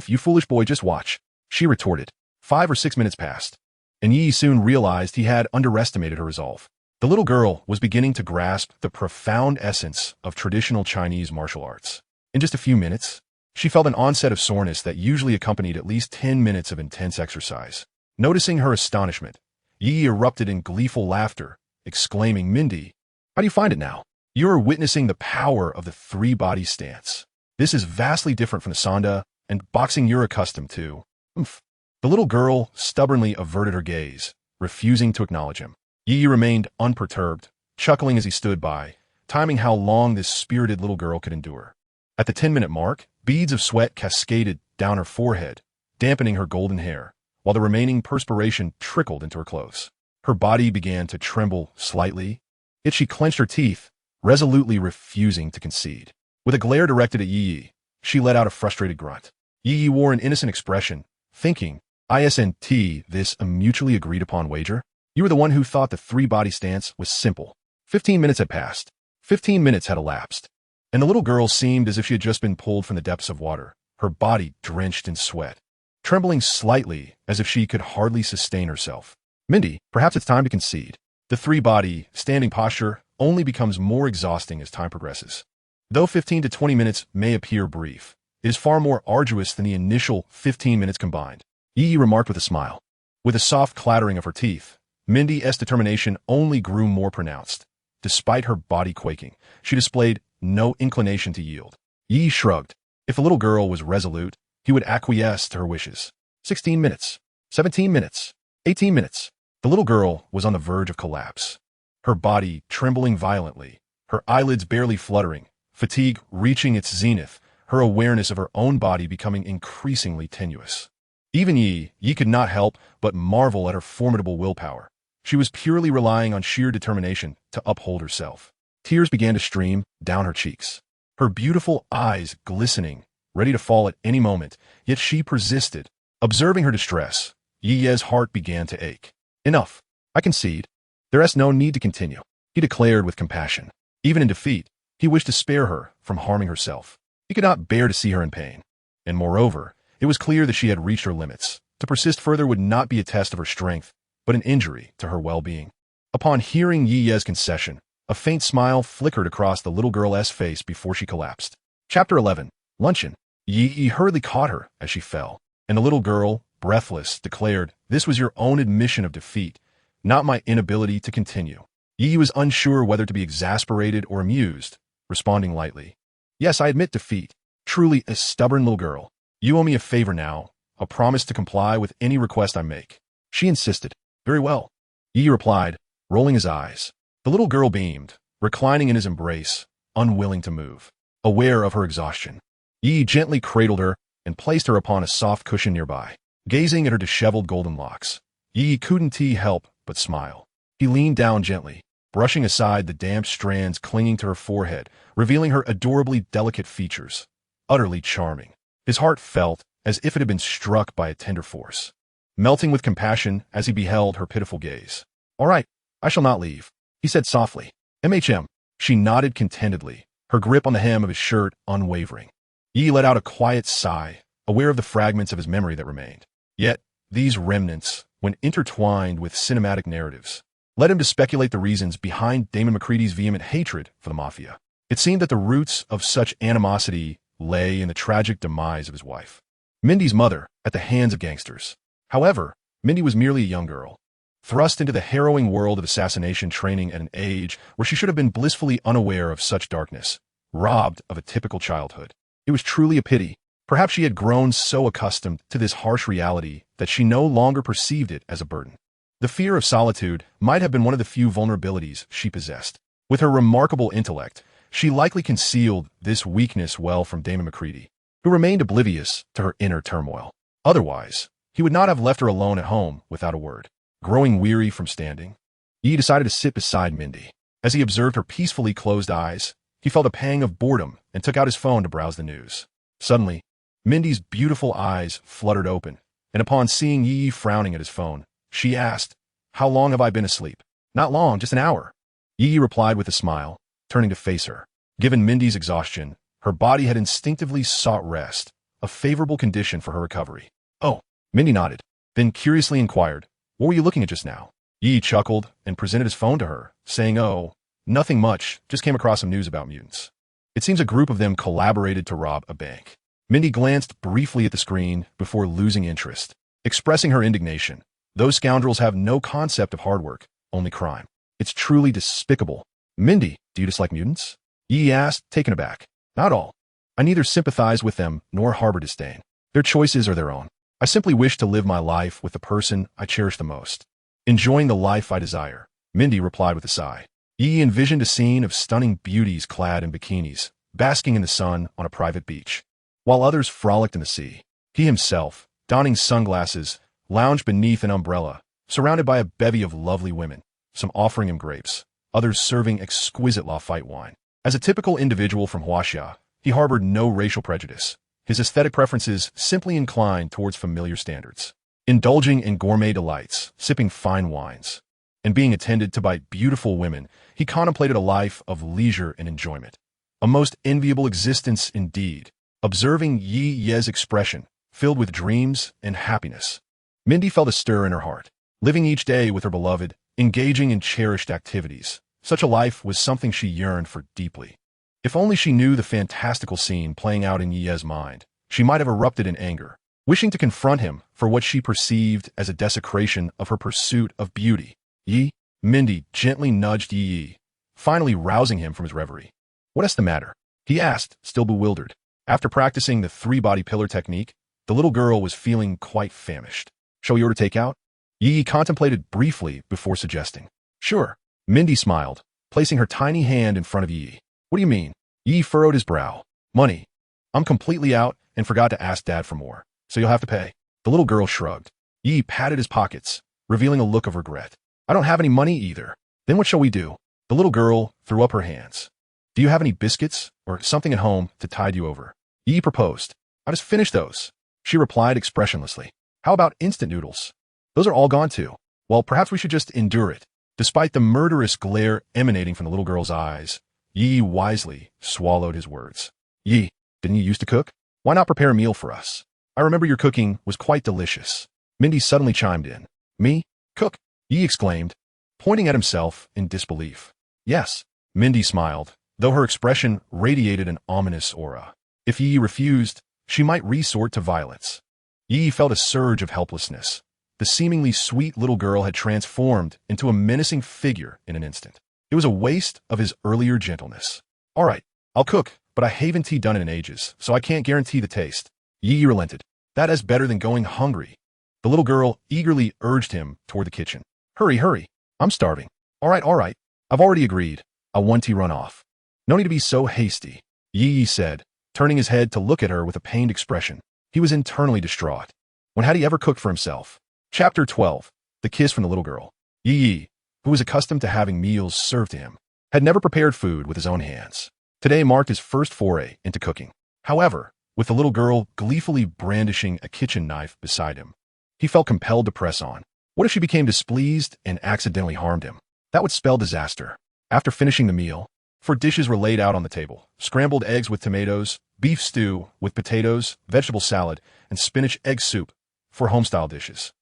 A: "You foolish boy, just watch," she retorted. 5 or 6 minutes passed, and Yi soon realized he had underestimated her resolve. The little girl was beginning to grasp the profound essence of traditional Chinese martial arts. In just a few minutes, she felt an onset of soreness that usually accompanied at least 10 minutes of intense exercise. Noticing her astonishment, Yi erupted in gleeful laughter, exclaiming, "Mindy, how do you find it now? You are witnessing the power of the three-body stance. This is vastly different from the sanda and boxing you're accustomed to." The little girl stubbornly averted her gaze, refusing to acknowledge him. Yi remained unperturbed, chuckling as he stood by, timing how long this spirited little girl could endure. At the 10-minute mark, beads of sweat cascaded down her forehead, dampening her golden hair, while the remaining perspiration trickled into her clothes. Her body began to tremble slightly, yet she clenched her teeth, resolutely refusing to concede. With a glare directed at Yi, she let out a frustrated grunt. Yi wore an innocent expression, thinking, "Isn't this a mutually agreed-upon wager? You were the one who thought the three-body stance was simple." 15 minutes had passed. 15 minutes had elapsed, and the little girl seemed as if she had just been pulled from the depths of water, her body drenched in sweat, trembling slightly as if she could hardly sustain herself. "Mindy, perhaps it's time to concede." The three-body standing posture only becomes more exhausting as time progresses. Though 15 to 20 minutes may appear brief, it is far more arduous than the initial 15 minutes combined, Yi remarked with a smile. With a soft clattering of her teeth, Mindy's determination only grew more pronounced. Despite her body quaking, she displayed no inclination to yield. Yi shrugged. If the little girl was resolute, he would acquiesce to her wishes. 16 minutes. 17 minutes. 18 minutes. The little girl was on the verge of collapse. Her body trembling violently, her eyelids barely fluttering, fatigue reaching its zenith, her awareness of her own body becoming increasingly tenuous. Even Yi could not help but marvel at her formidable willpower. She was purely relying on sheer determination to uphold herself. Tears began to stream down her cheeks, her beautiful eyes glistening, ready to fall at any moment, yet she persisted. Observing her distress, Yi's heart began to ache. "Enough. I concede. There is no need to continue," he declared with compassion. Even in defeat, he wished to spare her from harming herself. He could not bear to see her in pain. And moreover, it was clear that she had reached her limits. To persist further would not be a test of her strength, but an injury to her well-being. Upon hearing Yi's concession, a faint smile flickered across the little girl's face before she collapsed. Chapter 11. Luncheon. Yi hurriedly caught her as she fell, and the little girl, breathless, declared, "This was your own admission of defeat, not my inability to continue." Yi was unsure whether to be exasperated or amused, responding lightly, "Yes, I admit defeat. Truly a stubborn little girl. You owe me a favor now, a promise to comply with any request I make." She insisted. "Very well," Yi replied, rolling his eyes. The little girl beamed, reclining in his embrace, unwilling to move. Aware of her exhaustion, Yi gently cradled her and placed her upon a soft cushion nearby. Gazing at her disheveled golden locks, Yi couldn't help but smile. He leaned down gently, brushing aside the damp strands clinging to her forehead, revealing her adorably delicate features. Utterly charming. His heart felt as if it had been struck by a tender force, melting with compassion as he beheld her pitiful gaze. "All right, I shall not leave," he said softly. "MHM." She nodded contentedly, her grip on the hem of his shirt unwavering. Yi let out a quiet sigh, aware of the fragments of his memory that remained. Yet, These remnants, when intertwined with cinematic narratives, led him to speculate the reasons behind Damon McCready's vehement hatred for the mafia. It seemed that the roots of such animosity lay in the tragic demise of his wife, Mindy's mother, at the hands of gangsters. However, Mindy was merely a young girl, thrust into the harrowing world of assassination training at an age where she should have been blissfully unaware of such darkness, robbed of a typical childhood. It was truly a pity. Perhaps she had grown so accustomed to this harsh reality that she no longer perceived it as a burden. The fear of solitude might have been one of the few vulnerabilities she possessed. With her remarkable intellect, she likely concealed this weakness well from Damon McCready, who remained oblivious to her inner turmoil. Otherwise, he would not have left her alone at home without a word. Growing weary from standing, he decided to sit beside Mindy. As he observed her peacefully closed eyes, he felt a pang of boredom and took out his phone to browse the news. Suddenly, Mindy's beautiful eyes fluttered open, and upon seeing Yi frowning at his phone, she asked, "How long have I been asleep?" "Not long, just an hour," Yi replied with a smile, turning to face her. Given Mindy's exhaustion, her body had instinctively sought rest, a favorable condition for her recovery. "Oh," Mindy nodded, then curiously inquired, "What were you looking at just now?" Yi chuckled and presented his phone to her, saying, "Oh, nothing much, just came across some news about mutants. It seems a group of them collaborated to rob a bank." Mindy glanced briefly at the screen before losing interest, expressing her indignation. "Those scoundrels have no concept of hard work, only crime. It's truly despicable." "Mindy, do you dislike mutants?" Yi asked, taken aback. "Not all. I neither sympathize with them nor harbor disdain. Their choices are their own. I simply wish to live my life with the person I cherish the most, enjoying the life I desire," Mindy replied with a sigh. Yi envisioned a scene of stunning beauties clad in bikinis, basking in the sun on a private beach, while others frolicked in the sea. He himself, donning sunglasses, lounged beneath an umbrella, surrounded by a bevy of lovely women, some offering him grapes, others serving exquisite Lafite wine. As a typical individual from Huaxia, he harbored no racial prejudice. His aesthetic preferences simply inclined towards familiar standards, indulging in gourmet delights, sipping fine wines, and being attended to by beautiful women. He contemplated a life of leisure and enjoyment. A most enviable existence indeed. Observing Yi Ye's expression, filled with dreams and happiness, Mindy felt a stir in her heart. Living each day with her beloved, engaging in cherished activities, such a life was something she yearned for deeply. If only she knew the fantastical scene playing out in Yi Ye's mind, she might have erupted in anger, wishing to confront him for what she perceived as a desecration of her pursuit of beauty. "Yi," Mindy gently nudged Yi, finally rousing him from his reverie. "What is the matter?" he asked, still bewildered. After practicing the three-body pillar technique, the little girl was feeling quite famished. "Shall we order takeout?" Yi contemplated briefly before suggesting. "Sure." Mindy smiled, placing her tiny hand in front of Yi. "What do you mean?" Yi furrowed his brow. "Money. I'm completely out and forgot to ask Dad for more, so you'll have to pay." The little girl shrugged. Yi patted his pockets, revealing a look of regret. "I don't have any money either." "Then what shall we do?" The little girl threw up her hands. "Do you have any biscuits or something at home to tide you over?" Yi proposed. "I just finished those," she replied expressionlessly. "How about instant noodles?" "Those are all gone too." "Well, perhaps we should just endure it." Despite the murderous glare emanating from the little girl's eyes, Yi wisely swallowed his words. "Yi, didn't you used to cook? Why not prepare a meal for us? I remember your cooking was quite delicious." Mindy suddenly chimed in. "Me? Cook?" Yi exclaimed, pointing at himself in disbelief. "Yes." Mindy smiled, though her expression radiated an ominous aura. If Yi refused, she might resort to violence. Yi felt a surge of helplessness. The seemingly sweet little girl had transformed into a menacing figure in an instant. It was a waste of his earlier gentleness. "All right, I'll cook, but I haven't done it in ages, so I can't guarantee the taste." Yi relented. "That is better than going hungry." The little girl eagerly urged him toward the kitchen. "Hurry, hurry. I'm starving." All right. I've already agreed. I'll run off." "No need to be so hasty," Yi said, turning his head to look at her with a pained expression. He was internally distraught. When had he ever cooked for himself? Chapter 12. The Kiss from the Little Girl. Yi, who was accustomed to having meals served to him, had never prepared food with his own hands. Today marked his first foray into cooking. However, with the little girl gleefully brandishing a kitchen knife beside him, he felt compelled to press on. What if she became displeased and accidentally harmed him? That would spell disaster. After finishing the meal, 4 dishes were laid out on the table: scrambled eggs with tomatoes, beef stew with potatoes, vegetable salad, and spinach egg soup, 4 homestyle dishes.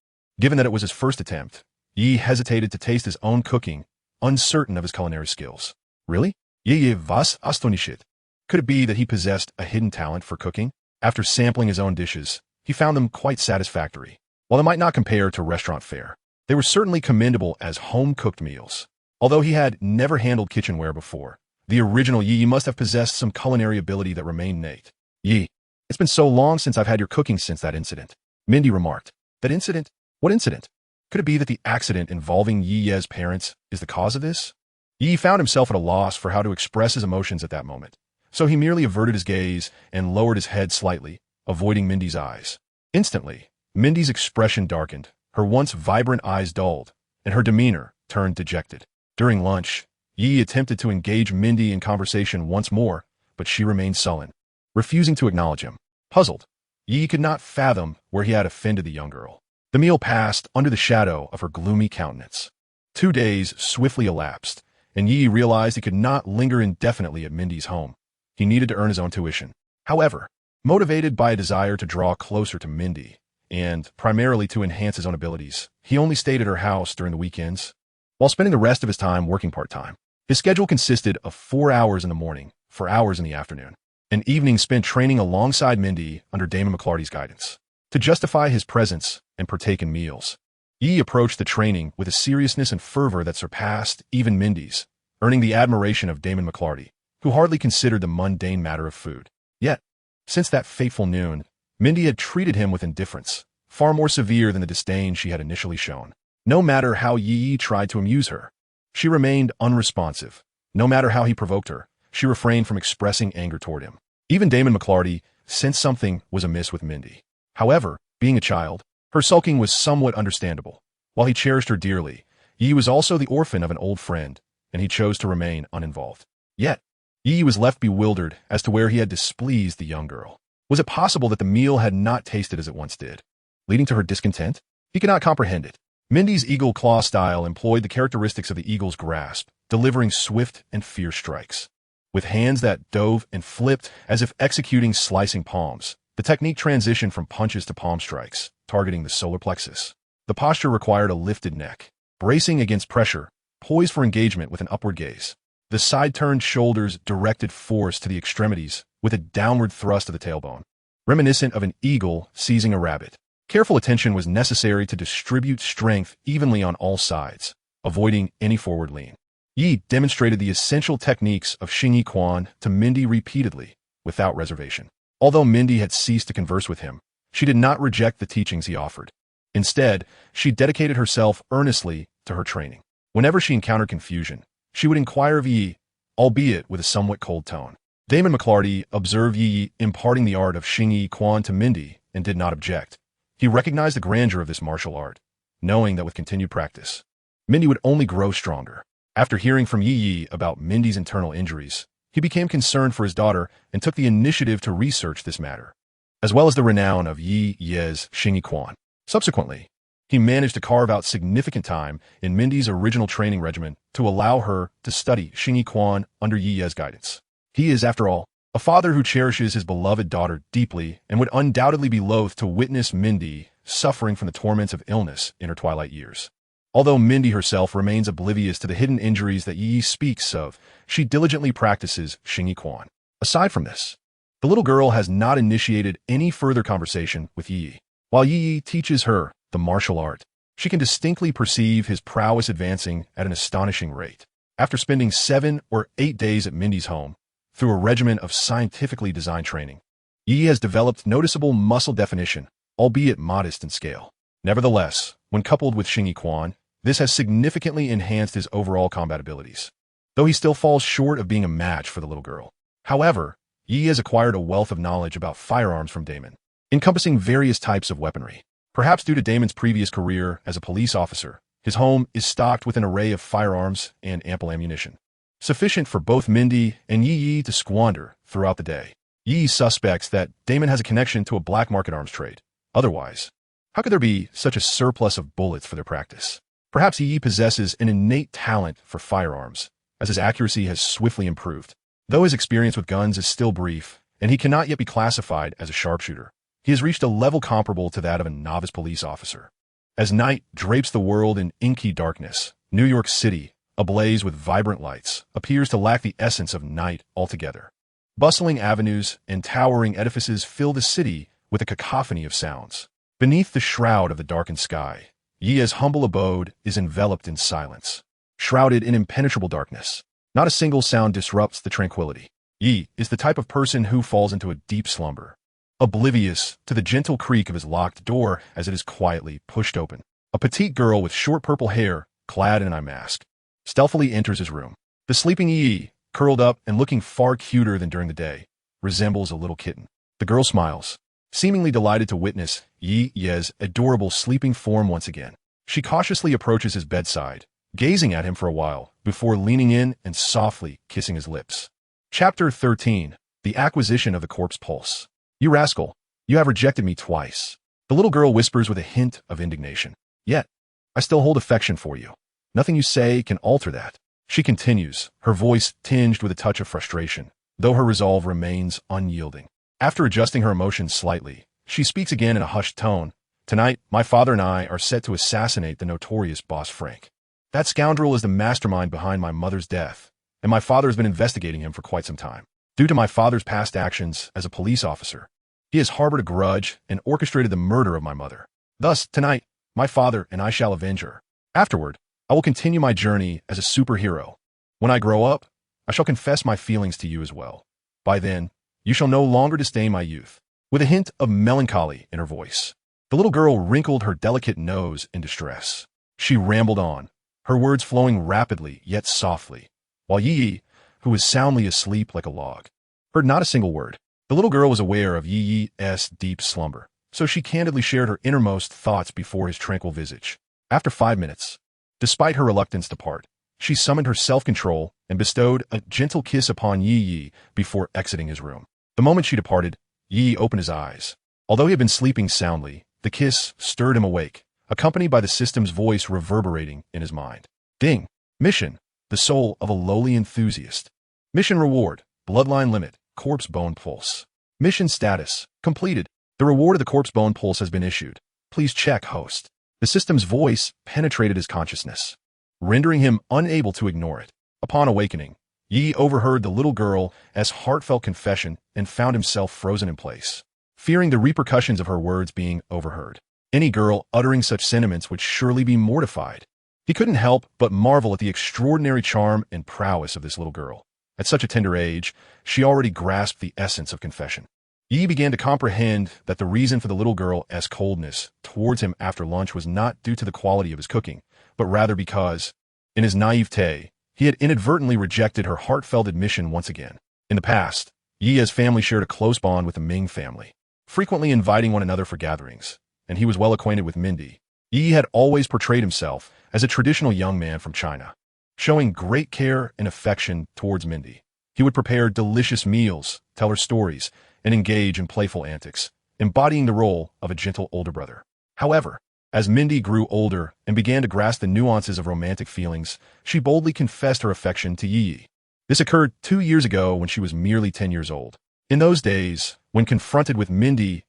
A: Given that it was his first attempt, Yi hesitated to taste his own cooking, uncertain of his culinary skills. Really? Yi was astonished. Could it be that he possessed a hidden talent for cooking? After sampling his own dishes, he found them quite satisfactory. While they might not compare to restaurant fare, they were certainly commendable as home-cooked meals. Although he had never handled kitchenware before, the original Yi must have possessed some culinary ability that remained innate. Yi, it's been so long since I've had your cooking since that incident, Mindy remarked. That incident? What incident? Could it be that the accident involving Yi's parents is the cause of this? Yi found himself at a loss for how to express his emotions at that moment, so he merely averted his gaze and lowered his head slightly, avoiding Mindy's eyes. Instantly, Mindy's expression darkened, her once vibrant eyes dulled, and her demeanor turned dejected. During lunch, Yi attempted to engage Mindy in conversation once more, but she remained sullen, refusing to acknowledge him. Puzzled, Yi could not fathom where he had offended the young girl. The meal passed under the shadow of her gloomy countenance. 2 days swiftly elapsed, and Yi realized he could not linger indefinitely at Mindy's home. He needed to earn his own tuition. However, motivated by a desire to draw closer to Mindy, and primarily to enhance his own abilities, he only stayed at her house during the weekends, while spending the rest of his time working part-time. His schedule consisted of 4 hours in the morning, 4 hours in the afternoon, and evenings spent training alongside Mindy under Damon McClarty's guidance. To justify his presence and partake in meals, Yi approached the training with a seriousness and fervor that surpassed even Mindy's, earning the admiration of Damon McClarty, who hardly considered the mundane matter of food. Yet, since that fateful noon, Mindy had treated him with indifference, far more severe than the disdain she had initially shown. No matter how Yi tried to amuse her, she remained unresponsive. No matter how he provoked her, she refrained from expressing anger toward him. Even Damon McClarty sensed something was amiss with Mindy. However, being a child, her sulking was somewhat understandable. While he cherished her dearly, Yi was also the orphan of an old friend, and he chose to remain uninvolved. Yet, Yi was left bewildered as to where he had displeased the young girl. Was it possible that the meal had not tasted as it once did, leading to her discontent? He could not comprehend it. Mindy's eagle claw style employed the characteristics of the eagle's grasp, delivering swift and fierce strikes. With hands that dove and flipped as if executing slicing palms, the technique transitioned from punches to palm strikes, targeting the solar plexus. The posture required a lifted neck, bracing against pressure, poised for engagement with an upward gaze. The side-turned shoulders directed force to the extremities with a downward thrust of the tailbone, reminiscent of an eagle seizing a rabbit. Careful attention was necessary to distribute strength evenly on all sides, avoiding any forward lean. Yi demonstrated the essential techniques of Xingyi Quan to Mindy repeatedly, without reservation. Although Mindy had ceased to converse with him, she did not reject the teachings he offered. Instead, she dedicated herself earnestly to her training. Whenever she encountered confusion, she would inquire of Yi, albeit with a somewhat cold tone. Damon McClarty observed Yi imparting the art of Xingyi Quan to Mindy and did not object. He recognized the grandeur of this martial art, knowing that with continued practice, Mindy would only grow stronger. After hearing from Yi about Mindy's internal injuries, he became concerned for his daughter and took the initiative to research this matter, as well as the renown of Yi's Xingyi Quan. Subsequently, he managed to carve out significant time in Mindy's original training regimen to allow her to study Xingyi Quan under Yi's guidance. He is, after all, a father who cherishes his beloved daughter deeply and would undoubtedly be loath to witness Mindy suffering from the torments of illness in her twilight years. Although Mindy herself remains oblivious to the hidden injuries that Yi speaks of, she diligently practices Xingyi Quan. Aside from this, the little girl has not initiated any further conversation with Yi. While Yi teaches her the martial art, she can distinctly perceive his prowess advancing at an astonishing rate. After spending 7 or 8 days at Mindy's home, through a regimen of scientifically designed training, Yi has developed noticeable muscle definition, albeit modest in scale. Nevertheless, when coupled with Xingyi Quan, this has significantly enhanced his overall combat abilities, though he still falls short of being a match for the little girl. However, Yi has acquired a wealth of knowledge about firearms from Damon, encompassing various types of weaponry. Perhaps due to Damon's previous career as a police officer, his home is stocked with an array of firearms and ample ammunition, sufficient for both Mindy and Yi to squander throughout the day. Yi suspects that Damon has a connection to a black market arms trade. Otherwise, how could there be such a surplus of bullets for their practice? Perhaps Yi possesses an innate talent for firearms, as his accuracy has swiftly improved. Though his experience with guns is still brief, and he cannot yet be classified as a sharpshooter, he has reached a level comparable to that of a novice police officer. As night drapes the world in inky darkness, New York City, ablaze with vibrant lights, appears to lack the essence of night altogether. Bustling avenues and towering edifices fill the city with a cacophony of sounds. Beneath the shroud of the darkened sky, Yi's humble abode is enveloped in silence, shrouded in impenetrable darkness. Not a single sound disrupts the tranquility. Yi is the type of person who falls into a deep slumber, oblivious to the gentle creak of his locked door as it is quietly pushed open. A petite girl with short purple hair, clad in an eye mask, stealthily enters his room. The sleeping Yi, curled up and looking far cuter than during the day, resembles a little kitten. The girl smiles, seemingly delighted to witness Yi's adorable sleeping form once again. She cautiously approaches his bedside, gazing at him for a while before leaning in and softly kissing his lips. Chapter 13. The Acquisition of the Corpse Pulse. You rascal, you have rejected me twice. The little girl whispers with a hint of indignation. Yet, I still hold affection for you. Nothing you say can alter that. She continues, her voice tinged with a touch of frustration, though her resolve remains unyielding. After adjusting her emotions slightly, she speaks again in a hushed tone. Tonight, my father and I are set to assassinate the notorious boss Frank. That scoundrel is the mastermind behind my mother's death, and my father has been investigating him for quite some time. Due to my father's past actions as a police officer, he has harbored a grudge and orchestrated the murder of my mother. Thus, tonight, my father and I shall avenge her. Afterward, I will continue my journey as a superhero. When I grow up, I shall confess my feelings to you as well. By then, you shall no longer disdain my youth. With a hint of melancholy in her voice, the little girl wrinkled her delicate nose in distress. She rambled on, her words flowing rapidly yet softly, while Yi, who was soundly asleep like a log, heard not a single word. The little girl was aware of Yi's deep slumber, so she candidly shared her innermost thoughts before his tranquil visage. After 5 minutes, despite her reluctance to part, she summoned her self-control and bestowed a gentle kiss upon Yi before exiting his room. The moment she departed, Yi opened his eyes. Although he had been sleeping soundly, the kiss stirred him awake, accompanied by the system's voice reverberating in his mind. Ding! Mission: the soul of a lowly enthusiast. Mission reward: bloodline limit, corpse bone pulse. Mission status: completed. The reward of the corpse bone pulse has been issued. Please check host. The system's voice penetrated his consciousness, rendering him unable to ignore it. Upon awakening, Yi overheard the little girl's heartfelt confession and found himself frozen in place, fearing the repercussions of her words being overheard. Any girl uttering such sentiments would surely be mortified. He couldn't help but marvel at the extraordinary charm and prowess of this little girl. At such a tender age, she already grasped the essence of confession. Yi began to comprehend that the reason for the little girl's coldness towards him after lunch was not due to the quality of his cooking, but rather because, in his naivete, he had inadvertently rejected her heartfelt admission once again. In the past, Yi's family shared a close bond with the Ming family, frequently inviting one another for gatherings, and he was well acquainted with Mindy. Yi had always portrayed himself as a traditional young man from China, showing great care and affection towards Mindy. He would prepare delicious meals, tell her stories, and engage in playful antics, embodying the role of a gentle older brother. However, as Mindy grew older and began to grasp the nuances of romantic feelings, she boldly confessed her affection to Yi. This occurred 2 years ago when she was merely 10 years old. In those days, when confronted with Mindy's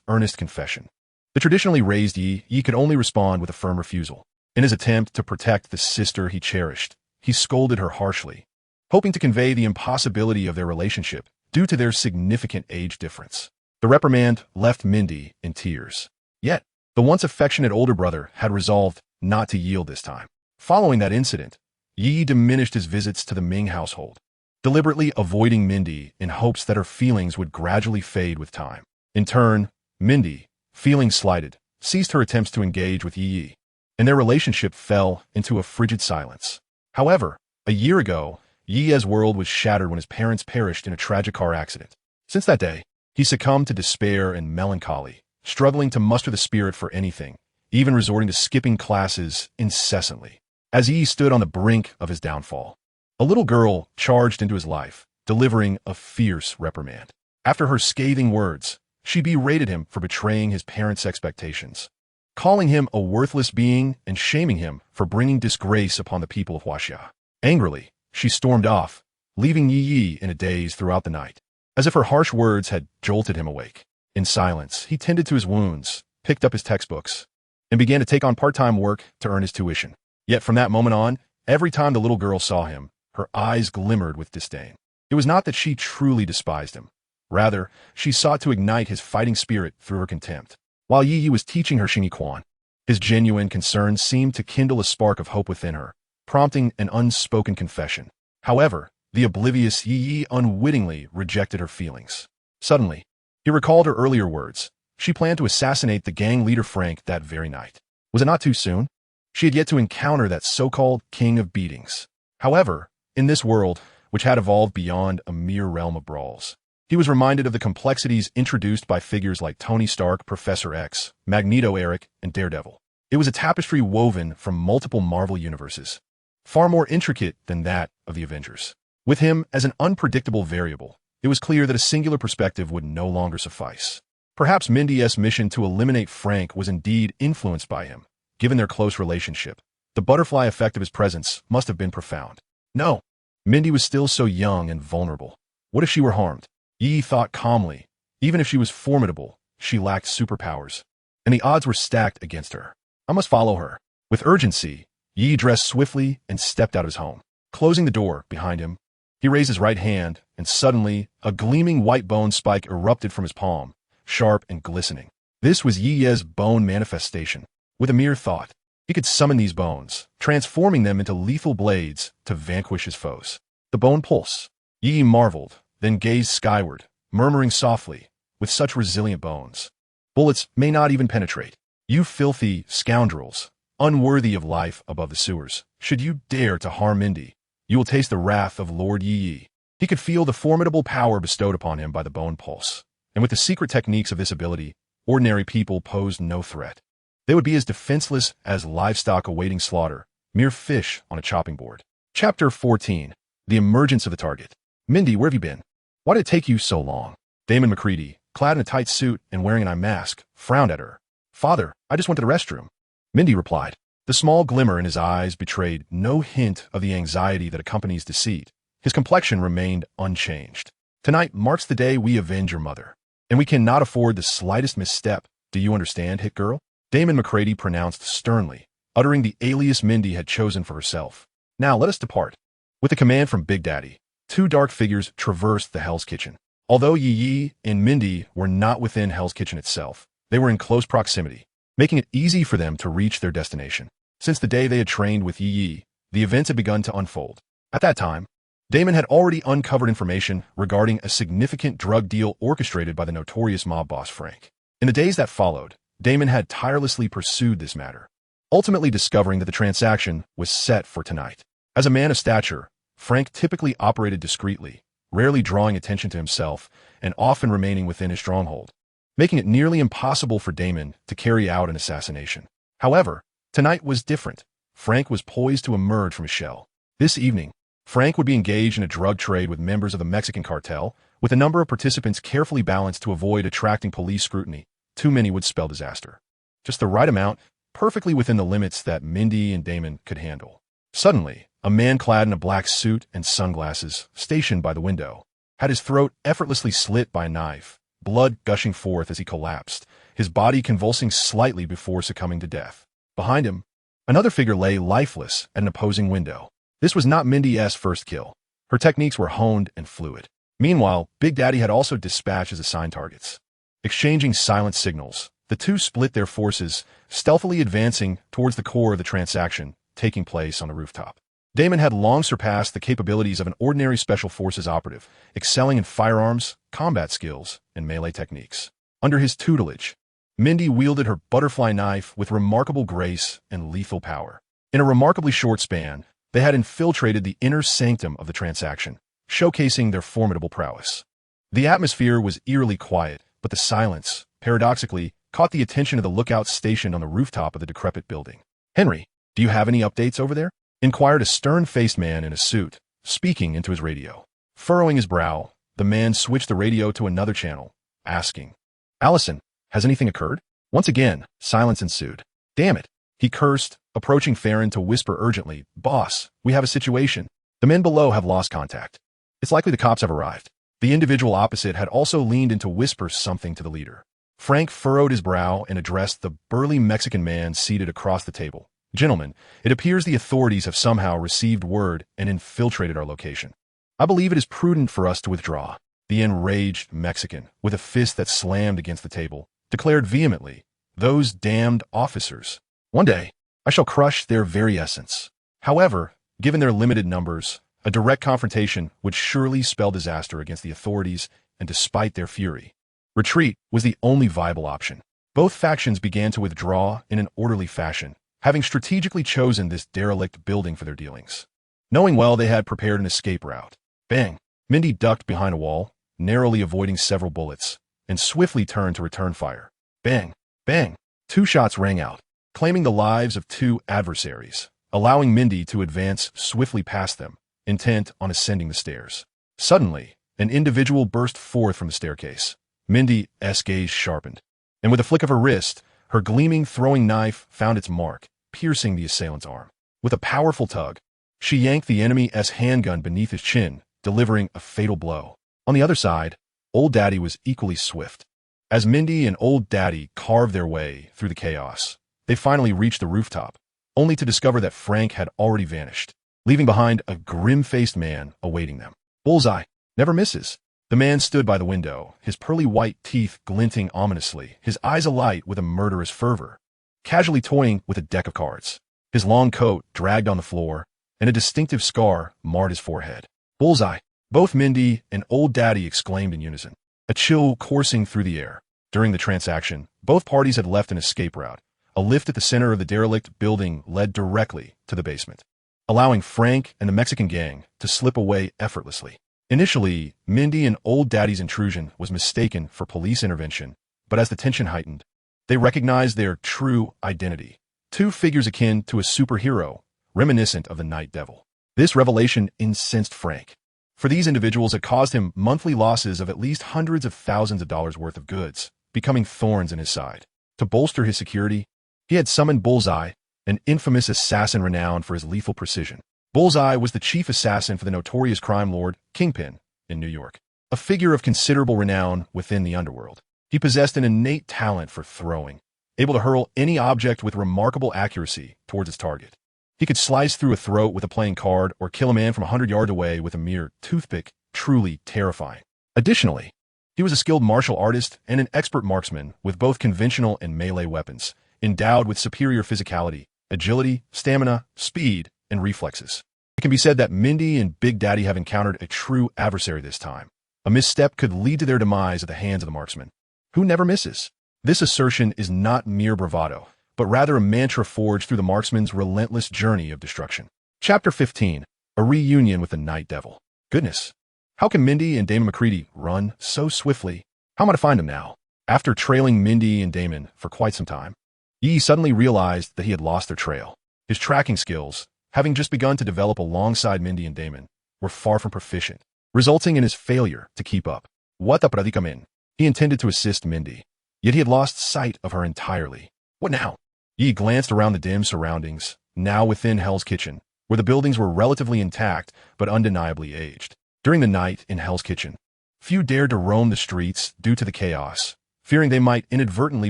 A: earnest confession, the traditionally raised Yi could only respond with a firm refusal. In his attempt to protect the sister he cherished, he scolded her harshly, hoping to convey the impossibility of their relationship due to their significant age difference. The reprimand left Mindy in tears. Yet, the once affectionate older brother had resolved not to yield this time. Following that incident, Yi diminished his visits to the Ming household, deliberately avoiding Mindy in hopes that her feelings would gradually fade with time. In turn, Mindy, feeling slighted, ceased her attempts to engage with Yi, and their relationship fell into a frigid silence. However, a year ago, Yi's world was shattered when his parents perished in a tragic car accident. Since that day, he succumbed to despair and melancholy, struggling to muster the spirit for anything, even resorting to skipping classes incessantly. As Yi stood on the brink of his downfall, a little girl charged into his life, delivering a fierce reprimand. After her scathing words, she berated him for betraying his parents' expectations, calling him a worthless being and shaming him for bringing disgrace upon the people of Huaxia. Angrily, she stormed off, leaving Yi in a daze throughout the night, as if her harsh words had jolted him awake. In silence, he tended to his wounds, picked up his textbooks, and began to take on part-time work to earn his tuition. Yet from that moment on, every time the little girl saw him, her eyes glimmered with disdain. It was not that she truly despised him. Rather, she sought to ignite his fighting spirit through her contempt. While Yi Yi was teaching her Xingyi Quan, his genuine concern seemed to kindle a spark of hope within her, prompting an unspoken confession. However, the oblivious Yi Yi unwittingly rejected her feelings. Suddenly, he recalled her earlier words. She planned to assassinate the gang leader Frank that very night. Was it not too soon? She had yet to encounter that so-called king of beatings. However, in this world, which had evolved beyond a mere realm of brawls, he was reminded of the complexities introduced by figures like Tony Stark, Professor X, Magneto Eric, and Daredevil. It was a tapestry woven from multiple Marvel universes, far more intricate than that of the Avengers. With him as an unpredictable variable, it was clear that a singular perspective would no longer suffice. Perhaps Mindy's mission to eliminate Frank was indeed influenced by him. Given their close relationship, the butterfly effect of his presence must have been profound. No, Mindy was still so young and vulnerable. What if she were harmed? Yi thought calmly. Even if she was formidable, she lacked superpowers, and the odds were stacked against her. I must follow her. With urgency, Yi dressed swiftly and stepped out of his home. Closing the door behind him, he raised his right hand, and suddenly, a gleaming white bone spike erupted from his palm, sharp and glistening. This was Yi Ye's bone manifestation. With a mere thought, he could summon these bones, transforming them into lethal blades to vanquish his foes. The bone pulse. Yi marveled, then gazed skyward, murmuring softly, with such resilient bones. Bullets may not even penetrate. You filthy scoundrels, unworthy of life above the sewers. Should you dare to harm Mindy, you will taste the wrath of Lord Yi Yi. He could feel the formidable power bestowed upon him by the bone pulse. And with the secret techniques of this ability, ordinary people posed no threat. They would be as defenseless as livestock awaiting slaughter, mere fish on a chopping board. Chapter 14. The Emergence of the Target. Mindy, where have you been? Why did it take you so long? Damon McCready, clad in a tight suit and wearing an eye mask, frowned at her. Father, I just went to the restroom. Mindy replied. The small glimmer in his eyes betrayed no hint of the anxiety that accompanies deceit. His complexion remained unchanged. Tonight marks the day we avenge your mother, and we cannot afford the slightest misstep. Do you understand, hit girl? Damon McCready pronounced sternly, uttering the alias Mindy had chosen for herself. Now let us depart. With a command from Big Daddy, two dark figures traversed the Hell's Kitchen. Although Yi Yi and Mindy were not within Hell's Kitchen itself, they were in close proximity, making it easy for them to reach their destination. Since the day they had trained with Yi Yi, the events had begun to unfold. At that time, Damon had already uncovered information regarding a significant drug deal orchestrated by the notorious mob boss Frank. In the days that followed, Damon had tirelessly pursued this matter, ultimately discovering that the transaction was set for tonight. As a man of stature, Frank typically operated discreetly, rarely drawing attention to himself and often remaining within his stronghold, making it nearly impossible for Damon to carry out an assassination. However, tonight was different. Frank was poised to emerge from his shell. This evening, Frank would be engaged in a drug trade with members of the Mexican cartel, with a number of participants carefully balanced to avoid attracting police scrutiny. Too many would spell disaster. Just the right amount, perfectly within the limits that Mindy and Damon could handle. Suddenly, a man clad in a black suit and sunglasses, stationed by the window, had his throat effortlessly slit by a knife, blood gushing forth as he collapsed, his body convulsing slightly before succumbing to death. Behind him, another figure lay lifeless at an opposing window. This was not Mindy's first kill. Her techniques were honed and fluid. Meanwhile, Big Daddy had also dispatched his assigned targets. Exchanging silent signals, the two split their forces, stealthily advancing towards the core of the transaction taking place on the rooftop. Damon had long surpassed the capabilities of an ordinary special forces operative, excelling in firearms, combat skills, and melee techniques. Under his tutelage, Mindy wielded her butterfly knife with remarkable grace and lethal power. In a remarkably short span, they had infiltrated the inner sanctum of the transaction, showcasing their formidable prowess. The atmosphere was eerily quiet, but the silence, paradoxically, caught the attention of the lookout stationed on the rooftop of the decrepit building. Henry, do you have any updates over there? Inquired a stern-faced man in a suit, speaking into his radio. Furrowing his brow, the man switched the radio to another channel, asking, Allison, has anything occurred? Once again, silence ensued. Damn it, he cursed, approaching Theron to whisper urgently, Boss, we have a situation. The men below have lost contact. It's likely the cops have arrived. The individual opposite had also leaned in to whisper something to the leader. Frank furrowed his brow and addressed the burly Mexican man seated across the table. Gentlemen, it appears the authorities have somehow received word and infiltrated our location. I believe it is prudent for us to withdraw. The enraged Mexican, with a fist that slammed against the table, declared vehemently, "Those damned officers. One day, I shall crush their very essence." However, given their limited numbers, a direct confrontation would surely spell disaster against the authorities, and despite their fury, retreat was the only viable option. Both factions began to withdraw in an orderly fashion, having strategically chosen this derelict building for their dealings. Knowing well they had prepared an escape route. Bang! Mindy ducked behind a wall, narrowly avoiding several bullets, and swiftly turned to return fire. Bang! Bang! 2 shots rang out, claiming the lives of 2 adversaries, allowing Mindy to advance swiftly past them, intent on ascending the stairs. Suddenly, an individual burst forth from the staircase. Mindy's gaze sharpened, and with a flick of her wrist, her gleaming throwing knife found its mark, piercing the assailant's arm. With a powerful tug, she yanked the enemy's handgun beneath his chin, delivering a fatal blow. On the other side, Old Daddy was equally swift. As Mindy and Old Daddy carved their way through the chaos, they finally reached the rooftop, only to discover that Frank had already vanished, leaving behind a grim-faced man awaiting them. Bullseye never misses. The man stood by the window, his pearly white teeth glinting ominously, his eyes alight with a murderous fervor, casually toying with a deck of cards. His long coat dragged on the floor, and a distinctive scar marred his forehead. Bullseye! Both Mindy and Old Daddy exclaimed in unison, a chill coursing through the air. During the transaction, both parties had left an escape route. A lift at the center of the derelict building led directly to the basement, allowing Frank and the Mexican gang to slip away effortlessly. Initially, Mindy and Old Daddy's intrusion was mistaken for police intervention, but as the tension heightened, they recognized their true identity. 2 figures akin to a superhero, reminiscent of the Night Devil. This revelation incensed Frank, for these individuals had caused him monthly losses of at least hundreds of thousands of dollars worth of goods, becoming thorns in his side. To bolster his security, he had summoned Bullseye, an infamous assassin renowned for his lethal precision. Bullseye was the chief assassin for the notorious crime lord Kingpin in New York, a figure of considerable renown within the underworld. He possessed an innate talent for throwing, able to hurl any object with remarkable accuracy towards its target. He could slice through a throat with a playing card or kill a man from 100 yards away with a mere toothpick, truly terrifying. Additionally, he was a skilled martial artist and an expert marksman with both conventional and melee weapons, endowed with superior physicality, agility, stamina, speed, and reflexes. It can be said that Mindy and Big Daddy have encountered a true adversary this time. A misstep could lead to their demise at the hands of the marksman, who never misses. This assertion is not mere bravado, but rather a mantra forged through the marksman's relentless journey of destruction. Chapter 15. A Reunion with the Night Devil. Goodness, how can Mindy and Damon McCready run so swiftly? How am I to find them now? After trailing Mindy and Damon for quite some time, Yi suddenly realized that he had lost their trail. His tracking skills, having just begun to develop alongside Mindy and Damon, were far from proficient, resulting in his failure to keep up. What the predicament? He intended to assist Mindy, yet he had lost sight of her entirely. What now? Yi glanced around the dim surroundings, now within Hell's Kitchen, where the buildings were relatively intact but undeniably aged. During the night in Hell's Kitchen, few dared to roam the streets due to the chaos, fearing they might inadvertently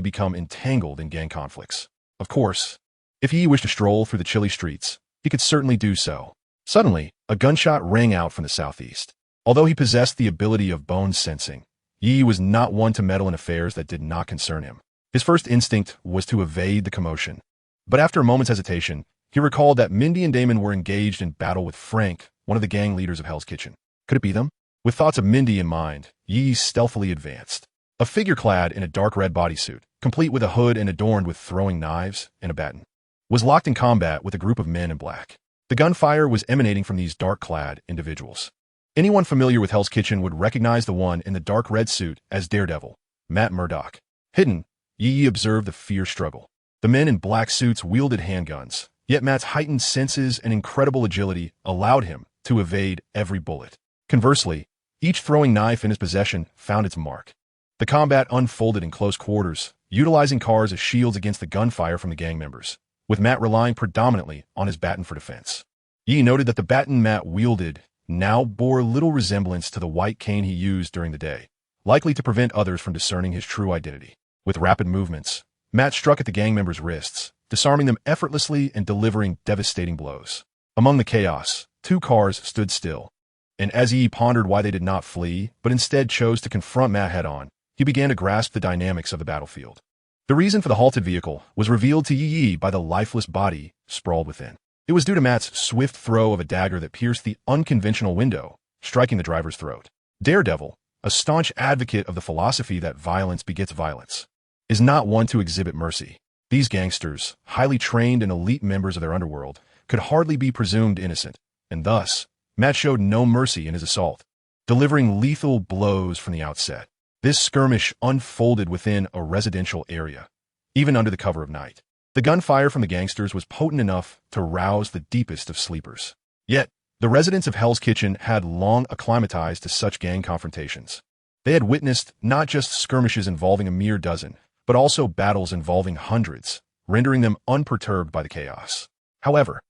A: become entangled in gang conflicts. Of course, if Yi wished to stroll through the chilly streets, he could certainly do so. Suddenly, a gunshot rang out from the southeast. Although he possessed the ability of bone sensing, Yi was not one to meddle in affairs that did not concern him. His first instinct was to evade the commotion. But after a moment's hesitation, he recalled that Mindy and Damon were engaged in battle with Frank, one of the gang leaders of Hell's Kitchen. Could it be them? With thoughts of Mindy in mind, Yi stealthily advanced. A figure clad in a dark red bodysuit, complete with a hood and adorned with throwing knives and a baton, was locked in combat with a group of men in black. The gunfire was emanating from these dark-clad individuals. Anyone familiar with Hell's Kitchen would recognize the one in the dark red suit as Daredevil, Matt Murdock. Hidden, Yi observed the fierce struggle. The men in black suits wielded handguns, yet Matt's heightened senses and incredible agility allowed him to evade every bullet. Conversely, each throwing knife in his possession found its mark. The combat unfolded in close quarters, utilizing cars as shields against the gunfire from the gang members, with Matt relying predominantly on his baton for defense. Yi noted that the baton Matt wielded now bore little resemblance to the white cane he used during the day, likely to prevent others from discerning his true identity. With rapid movements, Matt struck at the gang members' wrists, disarming them effortlessly and delivering devastating blows. Among the chaos, 2 cars stood still, and as Yi pondered why they did not flee, but instead chose to confront Matt head-on, he began to grasp the dynamics of the battlefield. The reason for the halted vehicle was revealed to Yi by the lifeless body sprawled within. It was due to Matt's swift throw of a dagger that pierced the unconventional window, striking the driver's throat. Daredevil, a staunch advocate of the philosophy that violence begets violence, is not one to exhibit mercy. These gangsters, highly trained and elite members of their underworld, could hardly be presumed innocent, and thus, Matt showed no mercy in his assault, delivering lethal blows from the outset. This skirmish unfolded within a residential area, even under the cover of night. The gunfire from the gangsters was potent enough to rouse the deepest of sleepers. Yet, the residents of Hell's Kitchen had long acclimatized to such gang confrontations. They had witnessed not just skirmishes involving a mere dozen, but also battles involving hundreds, rendering them unperturbed by the chaos. However,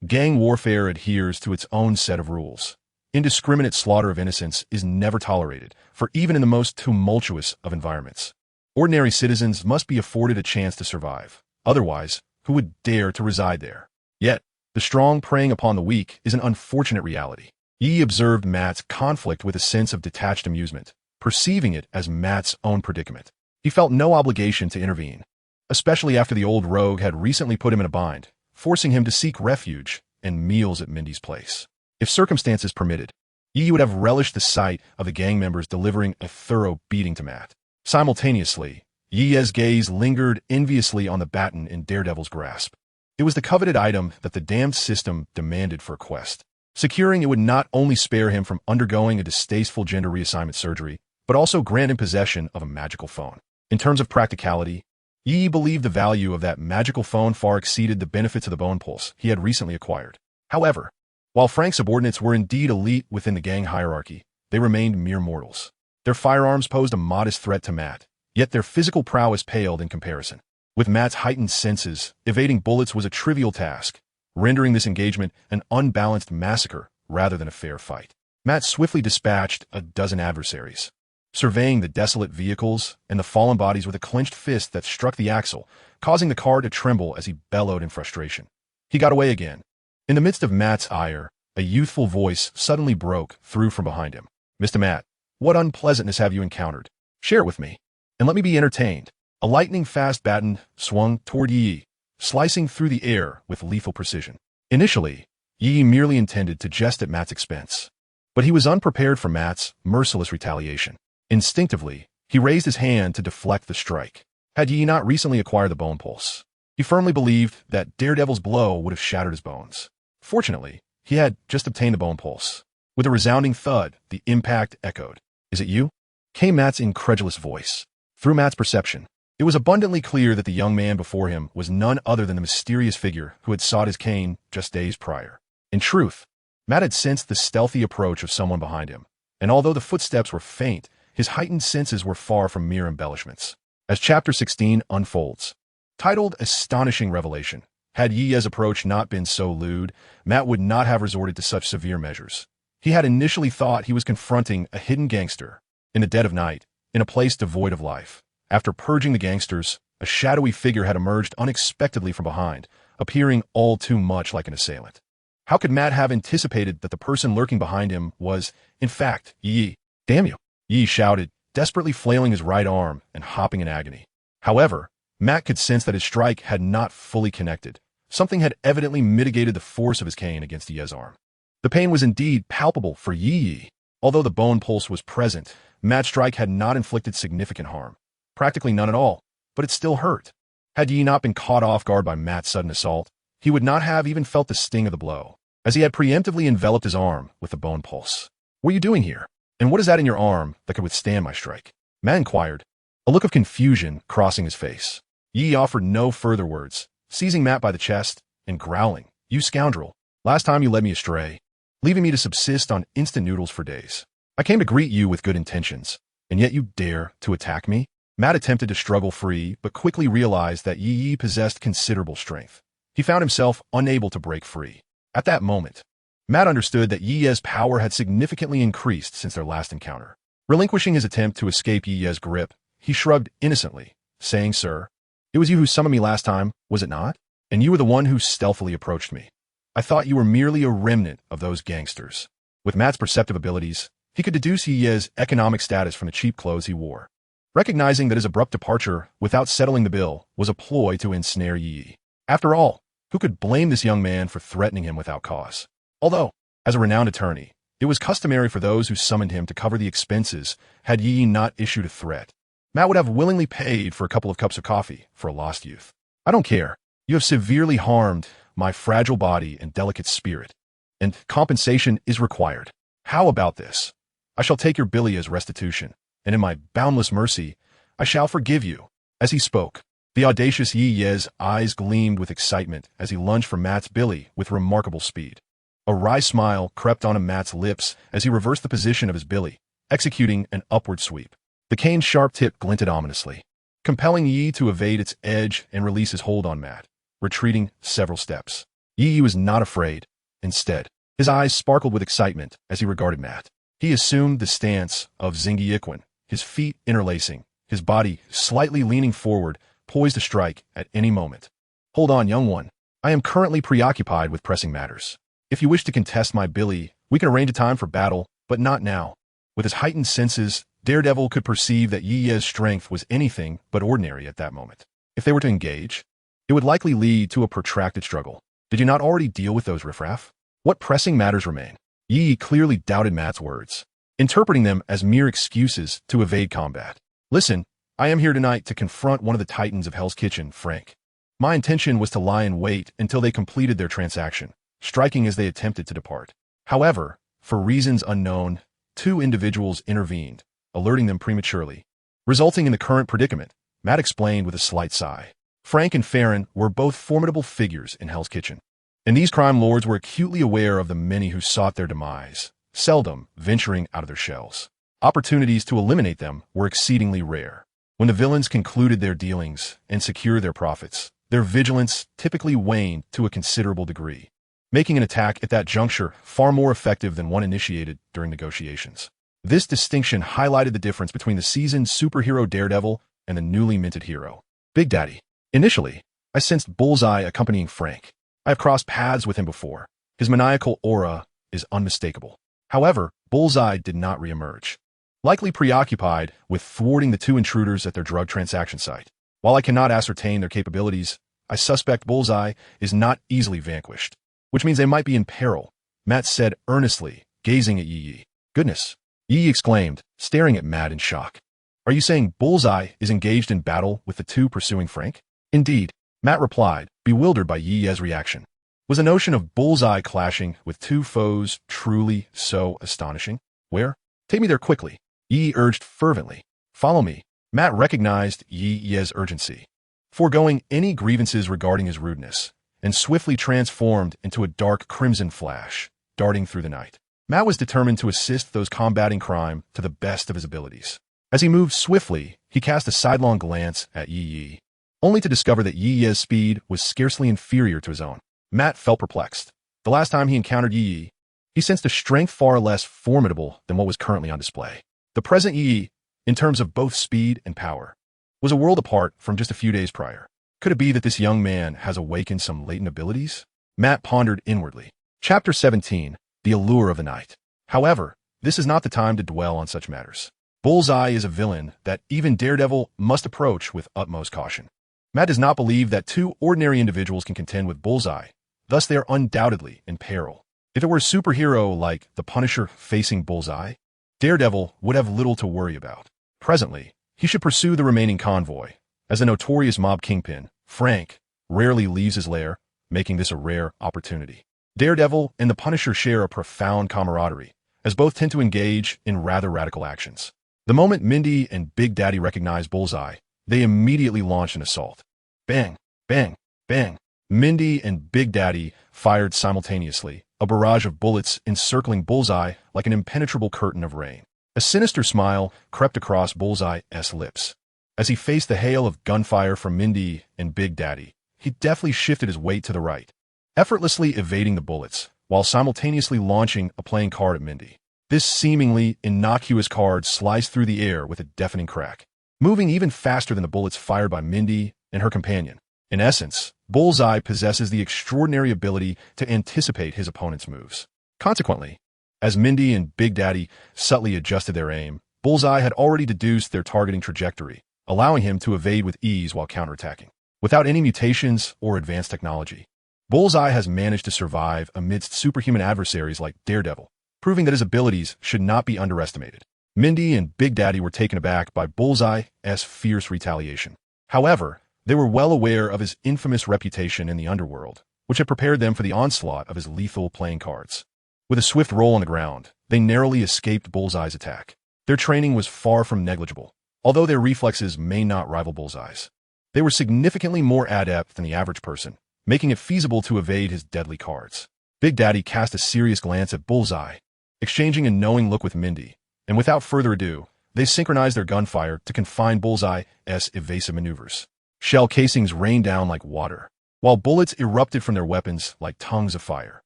A: gang warfare adheres to its own set of rules. Indiscriminate slaughter of innocents is never tolerated, for even in the most tumultuous of environments. Ordinary citizens must be afforded a chance to survive. Otherwise, who would dare to reside there? Yet, the strong preying upon the weak is an unfortunate reality. Yi observed Matt's conflict with a sense of detached amusement, perceiving it as Matt's own predicament. He felt no obligation to intervene, especially after the old rogue had recently put him in a bind, forcing him to seek refuge and meals at Mindy's place. If circumstances permitted, Yi would have relished the sight of the gang members delivering a thorough beating to Matt. Simultaneously, Yi's gaze lingered enviously on the baton in Daredevil's grasp. It was the coveted item that the damned system demanded for a quest. Securing it would not only spare him from undergoing a distasteful gender reassignment surgery, but also grant him possession of a magical phone. In terms of practicality, Yi believed the value of that magical phone far exceeded the benefits of the bone pulse he had recently acquired. However, while Frank's subordinates were indeed elite within the gang hierarchy, they remained mere mortals. Their firearms posed a modest threat to Matt, yet their physical prowess paled in comparison. With Matt's heightened senses, evading bullets was a trivial task, rendering this engagement an unbalanced massacre rather than a fair fight. Matt swiftly dispatched a dozen adversaries, surveying the desolate vehicles and the fallen bodies with a clenched fist that struck the axle, causing the car to tremble as he bellowed in frustration. He got away again. In the midst of Matt's ire, a youthful voice suddenly broke through from behind him. "Mr. Matt, what unpleasantness have you encountered? Share it with me, and let me be entertained." A lightning-fast baton swung toward Yi, slicing through the air with lethal precision. Initially, Yi merely intended to jest at Matt's expense, but he was unprepared for Matt's merciless retaliation. Instinctively, he raised his hand to deflect the strike. Had Yi not recently acquired the bone pulse, he firmly believed that Daredevil's blow would have shattered his bones. Fortunately, he had just obtained the bone pulse. With a resounding thud, the impact echoed. "Is it you?" came Matt's incredulous voice. Through Matt's perception, it was abundantly clear that the young man before him was none other than the mysterious figure who had sought his cane just days prior. In truth, Matt had sensed the stealthy approach of someone behind him, and although the footsteps were faint, his heightened senses were far from mere embellishments. As Chapter 16 unfolds, titled Astonishing Revelation, had Yi's approach not been so lewd, Matt would not have resorted to such severe measures. He had initially thought he was confronting a hidden gangster in the dead of night, in a place devoid of life. After purging the gangsters, a shadowy figure had emerged unexpectedly from behind, appearing all too much like an assailant. How could Matt have anticipated that the person lurking behind him was, in fact, Yi? "Damn you!" Yi shouted, desperately flailing his right arm and hopping in agony. However, Matt could sense that his strike had not fully connected. Something had evidently mitigated the force of his cane against Yi's arm. The pain was indeed palpable for Yi. Although the bone pulse was present, Matt's strike had not inflicted significant harm. Practically none at all, but it still hurt. Had Yi not been caught off guard by Matt's sudden assault, he would not have even felt the sting of the blow, as he had preemptively enveloped his arm with the bone pulse. "What are you doing here? And what is that in your arm that could withstand my strike?" Matt inquired, a look of confusion crossing his face. Yi offered no further words, seizing Matt by the chest and growling, "You scoundrel, last time you led me astray, leaving me to subsist on instant noodles for days. I came to greet you with good intentions, and yet you dare to attack me?" Matt attempted to struggle free, but quickly realized that Yi possessed considerable strength. He found himself unable to break free. At that moment, Matt understood that Yi's power had significantly increased since their last encounter. Relinquishing his attempt to escape Yi's grip, he shrugged innocently, saying, "Sir, it was you who summoned me last time, was it not? And you were the one who stealthily approached me. I thought you were merely a remnant of those gangsters." With Matt's perceptive abilities, he could deduce Yi's economic status from the cheap clothes he wore, recognizing that his abrupt departure without settling the bill was a ploy to ensnare Yi. After all, who could blame this young man for threatening him without cause? Although, as a renowned attorney, it was customary for those who summoned him to cover the expenses had Yi not issued a threat. Matt would have willingly paid for a couple of cups of coffee for a lost youth. "I don't care. You have severely harmed my fragile body and delicate spirit, and compensation is required. How about this? I shall take your Billy as restitution, and in my boundless mercy, I shall forgive you." As he spoke, the audacious Yi's eyes gleamed with excitement as he lunged for Matt's Billy with remarkable speed. A wry smile crept onto Matt's lips as he reversed the position of his Billy, executing an upward sweep. The cane's sharp tip glinted ominously, compelling Yi to evade its edge and release his hold on Matt, retreating several steps. Yi was not afraid. Instead, his eyes sparkled with excitement as he regarded Matt. He assumed the stance of Zingyikwen, his feet interlacing, his body slightly leaning forward, poised to strike at any moment. "Hold on, young one. I am currently preoccupied with pressing matters. If you wish to contest my Billy, we can arrange a time for battle, but not now." With his heightened senses, Daredevil could perceive that Yi's strength was anything but ordinary at that moment. If they were to engage, it would likely lead to a protracted struggle. Did you not already deal with those riffraff? What pressing matters remain? Yi clearly doubted Matt's words, interpreting them as mere excuses to evade combat. "Listen, I am here tonight to confront one of the titans of Hell's Kitchen, Frank. My intention was to lie in wait until they completed their transaction, striking as they attempted to depart. However, for reasons unknown, two individuals intervened, alerting them prematurely, resulting in the current predicament," Matt explained with a slight sigh. Frank and Farron were both formidable figures in Hell's Kitchen, and these crime lords were acutely aware of the many who sought their demise, seldom venturing out of their shells. Opportunities to eliminate them were exceedingly rare. When the villains concluded their dealings and secured their profits, their vigilance typically waned to a considerable degree, making an attack at that juncture far more effective than one initiated during negotiations. This distinction highlighted the difference between the seasoned superhero Daredevil and the newly minted hero, Big Daddy. Initially, I sensed Bullseye accompanying Frank. I have crossed paths with him before. His maniacal aura is unmistakable. However, Bullseye did not reemerge, likely preoccupied with thwarting the two intruders at their drug transaction site. While I cannot ascertain their capabilities, I suspect Bullseye is not easily vanquished, which means they might be in peril, Matt said earnestly, gazing at Yi. "Goodness," Yi exclaimed, staring at Matt in shock. "Are you saying Bullseye is engaged in battle with the two pursuing Frank?" "Indeed," Matt replied, bewildered by Yi's reaction. Was the notion of Bullseye clashing with two foes truly so astonishing? "Where? Take me there quickly," Yi urged fervently. "Follow me." Matt recognized Yi's urgency, foregoing any grievances regarding his rudeness, and swiftly transformed into a dark crimson flash, darting through the night. Matt was determined to assist those combating crime to the best of his abilities. As he moved swiftly, he cast a sidelong glance at Yi, only to discover that Yi's speed was scarcely inferior to his own. Matt felt perplexed. The last time he encountered Yi, he sensed a strength far less formidable than what was currently on display. The present Yi, in terms of both speed and power, was a world apart from just a few days prior. Could it be that this young man has awakened some latent abilities? Matt pondered inwardly. Chapter 17, The Allure of the Night. However, this is not the time to dwell on such matters. Bullseye is a villain that even Daredevil must approach with utmost caution. Matt does not believe that two ordinary individuals can contend with Bullseye, thus they are undoubtedly in peril. If it were a superhero like the Punisher facing Bullseye, Daredevil would have little to worry about. Presently, he should pursue the remaining convoy, as the notorious mob kingpin, Frank, rarely leaves his lair, making this a rare opportunity. Daredevil and the Punisher share a profound camaraderie, as both tend to engage in rather radical actions. The moment Mindy and Big Daddy recognize Bullseye, they immediately launch an assault. Bang, bang, bang. Mindy and Big Daddy fired simultaneously, a barrage of bullets encircling Bullseye like an impenetrable curtain of rain. A sinister smile crept across Bullseye's lips. As he faced the hail of gunfire from Mindy and Big Daddy, he deftly shifted his weight to the right, effortlessly evading the bullets, while simultaneously launching a playing card at Mindy. This seemingly innocuous card sliced through the air with a deafening crack. moving even faster than the bullets fired by Mindy and her companion. In essence, Bullseye possesses the extraordinary ability to anticipate his opponent's moves. Consequently, as Mindy and Big Daddy subtly adjusted their aim, Bullseye had already deduced their targeting trajectory, allowing him to evade with ease while counterattacking. Without any mutations or advanced technology, Bullseye has managed to survive amidst superhuman adversaries like Daredevil, proving that his abilities should not be underestimated. Mindy and Big Daddy were taken aback by Bullseye's fierce retaliation. However, they were well aware of his infamous reputation in the underworld, which had prepared them for the onslaught of his lethal playing cards. With a swift roll on the ground, they narrowly escaped Bullseye's attack. Their training was far from negligible, although their reflexes may not rival Bullseye's. They were significantly more adept than the average person, making it feasible to evade his deadly cards. Big Daddy cast a serious glance at Bullseye, exchanging a knowing look with Mindy, and without further ado, they synchronized their gunfire to confine Bullseye's evasive maneuvers. Shell casings rained down like water, while bullets erupted from their weapons like tongues of fire.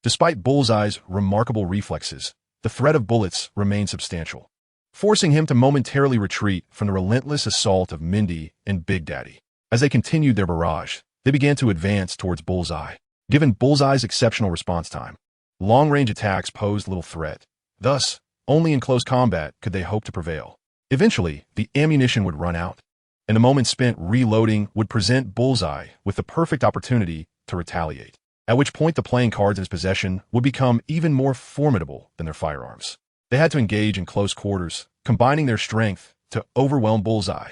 A: Despite Bullseye's remarkable reflexes, the threat of bullets remained substantial, forcing him to momentarily retreat from the relentless assault of Mindy and Big Daddy. As they continued their barrage, they began to advance towards Bullseye. Given Bullseye's exceptional response time, long-range attacks posed little threat. Thus, only in close combat could they hope to prevail. Eventually, the ammunition would run out, and the moment spent reloading would present Bullseye with the perfect opportunity to retaliate, at which point the playing cards in his possession would become even more formidable than their firearms. They had to engage in close quarters, combining their strength to overwhelm Bullseye.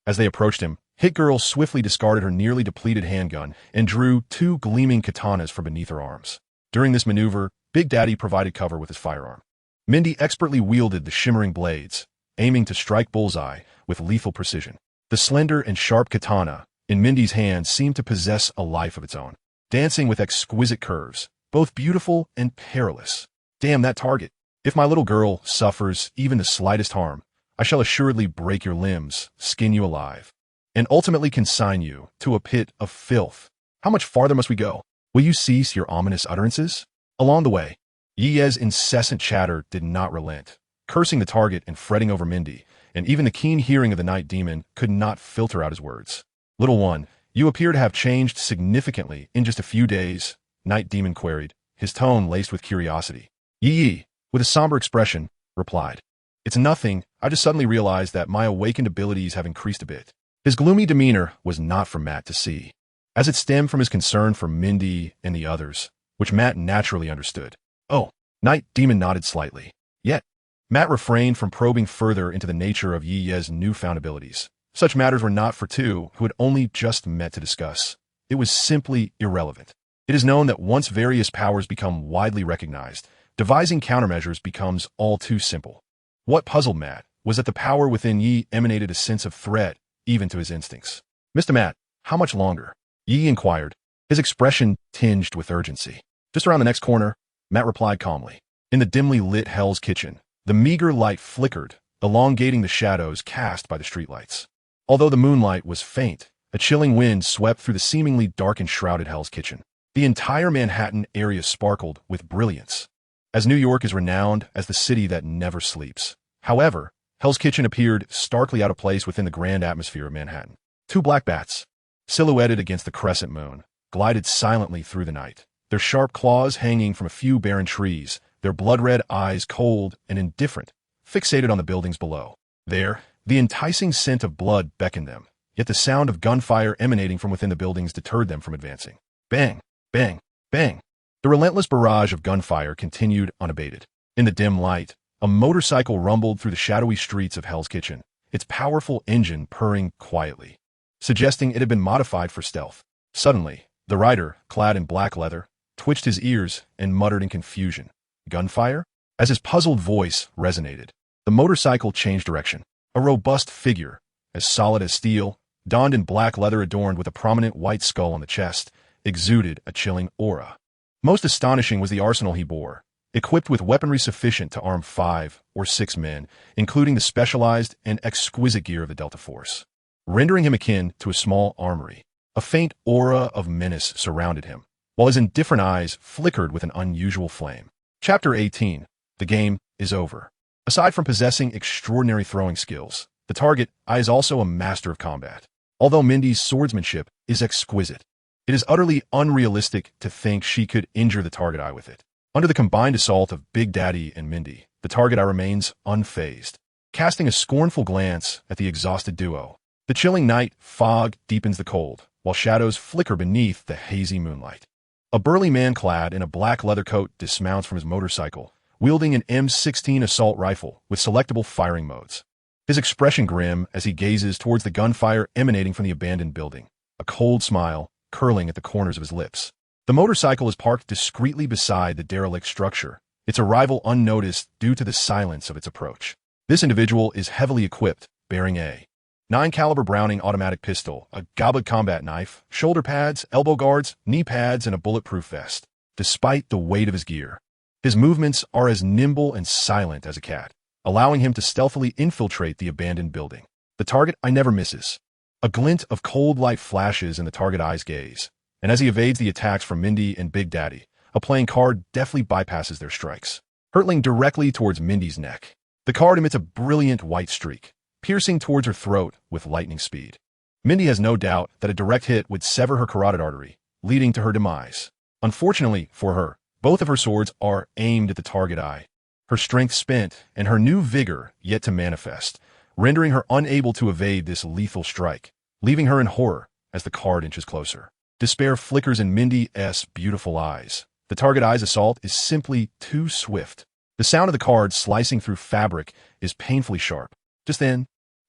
A: As they approached him, Hit Girl swiftly discarded her nearly depleted handgun and drew two gleaming katanas from beneath her arms. During this maneuver, Big Daddy provided cover with his firearm. Mindy expertly wielded the shimmering blades, aiming to strike Bullseye with lethal precision. The slender and sharp katana in Mindy's hand seemed to possess a life of its own, dancing with exquisite curves, both beautiful and perilous. Damn that target. If my little girl suffers even the slightest harm, I shall assuredly break your limbs, skin you alive, and ultimately consign you to a pit of filth. How much farther must we go? Will you cease your ominous utterances? Along the way, Yi's incessant chatter did not relent, cursing the target and fretting over Mindy, and even the keen hearing of the Night Demon could not filter out his words. Little one, you appear to have changed significantly in just a few days, Night Demon queried, his tone laced with curiosity. Yi, with a somber expression, replied, It's nothing, I just suddenly realized that my awakened abilities have increased a bit. His gloomy demeanor was not for Matt to see, as it stemmed from his concern for Mindy and the others, which Matt naturally understood. Oh, Night Demon nodded slightly. Yet, Matt refrained from probing further into the nature of Yi's newfound abilities. Such matters were not for two who had only just met to discuss. It was simply irrelevant. It is known that once various powers become widely recognized, devising countermeasures becomes all too simple. What puzzled Matt was that the power within Yi emanated a sense of threat even to his instincts. Mr. Matt, how much longer? Yi inquired, his expression tinged with urgency. Just around the next corner, Matt replied calmly. In the dimly lit Hell's Kitchen, the meager light flickered, elongating the shadows cast by the streetlights. Although the moonlight was faint, a chilling wind swept through the seemingly dark and shrouded Hell's Kitchen. The entire Manhattan area sparkled with brilliance, as New York is renowned as the city that never sleeps. However, Hell's Kitchen appeared starkly out of place within the grand atmosphere of Manhattan. Two black bats, silhouetted against the crescent moon, glided silently through the night, their sharp claws hanging from a few barren trees, their blood-red eyes cold and indifferent, fixated on the buildings below. There, the enticing scent of blood beckoned them, yet the sound of gunfire emanating from within the buildings deterred them from advancing. Bang, bang, bang. The relentless barrage of gunfire continued unabated. In the dim light, a motorcycle rumbled through the shadowy streets of Hell's Kitchen, its powerful engine purring quietly, suggesting it had been modified for stealth. Suddenly, the rider, clad in black leather, twitched his ears and muttered in confusion. Gunfire? As his puzzled voice resonated, the motorcycle changed direction. A robust figure, as solid as steel, donned in black leather adorned with a prominent white skull on the chest, exuded a chilling aura. Most astonishing was the arsenal he bore, equipped with weaponry sufficient to arm 5 or 6 men, including the specialized and exquisite gear of the Delta Force, rendering him akin to a small armory. A faint aura of menace surrounded him, while his indifferent eyes flickered with an unusual flame. Chapter 18. The game is over. Aside from possessing extraordinary throwing skills, The target eye is also a master of combat. Although Mindy's swordsmanship is exquisite, it is utterly unrealistic to think she could injure the target eye with it. Under the combined assault of Big Daddy and Mindy, the target eye remains unfazed. Casting a scornful glance at the exhausted duo, the chilling night fog deepens the cold, while shadows flicker beneath the hazy moonlight. A burly man clad in a black leather coat dismounts from his motorcycle, wielding an M16 assault rifle with selectable firing modes. His expression grim as he gazes towards the gunfire emanating from the abandoned building, a cold smile curling at the corners of his lips. The motorcycle is parked discreetly beside the derelict structure, its arrival unnoticed due to the silence of its approach. This individual is heavily equipped, bearing a 9 caliber Browning automatic pistol, a goblet combat knife, shoulder pads, elbow guards, knee pads, and a bulletproof vest. Despite the weight of his gear, his movements are as nimble and silent as a cat, allowing him to stealthily infiltrate the abandoned building. The target eye never misses. A glint of cold light flashes in the target eye's gaze, and as he evades the attacks from Mindy and Big Daddy, a playing card deftly bypasses their strikes, hurtling directly towards Mindy's neck. The card emits a brilliant white streak, piercing towards her throat with lightning speed. Mindy has no doubt that a direct hit would sever her carotid artery, leading to her demise. Unfortunately for her, both of her swords are aimed at the target eye, her strength spent and her new vigor yet to manifest, rendering her unable to evade this lethal strike, leaving her in horror as the card inches closer. Despair flickers in Mindy's beautiful eyes. The target eye's assault is simply too swift. The sound of the card slicing through fabric is painfully sharp. Just then,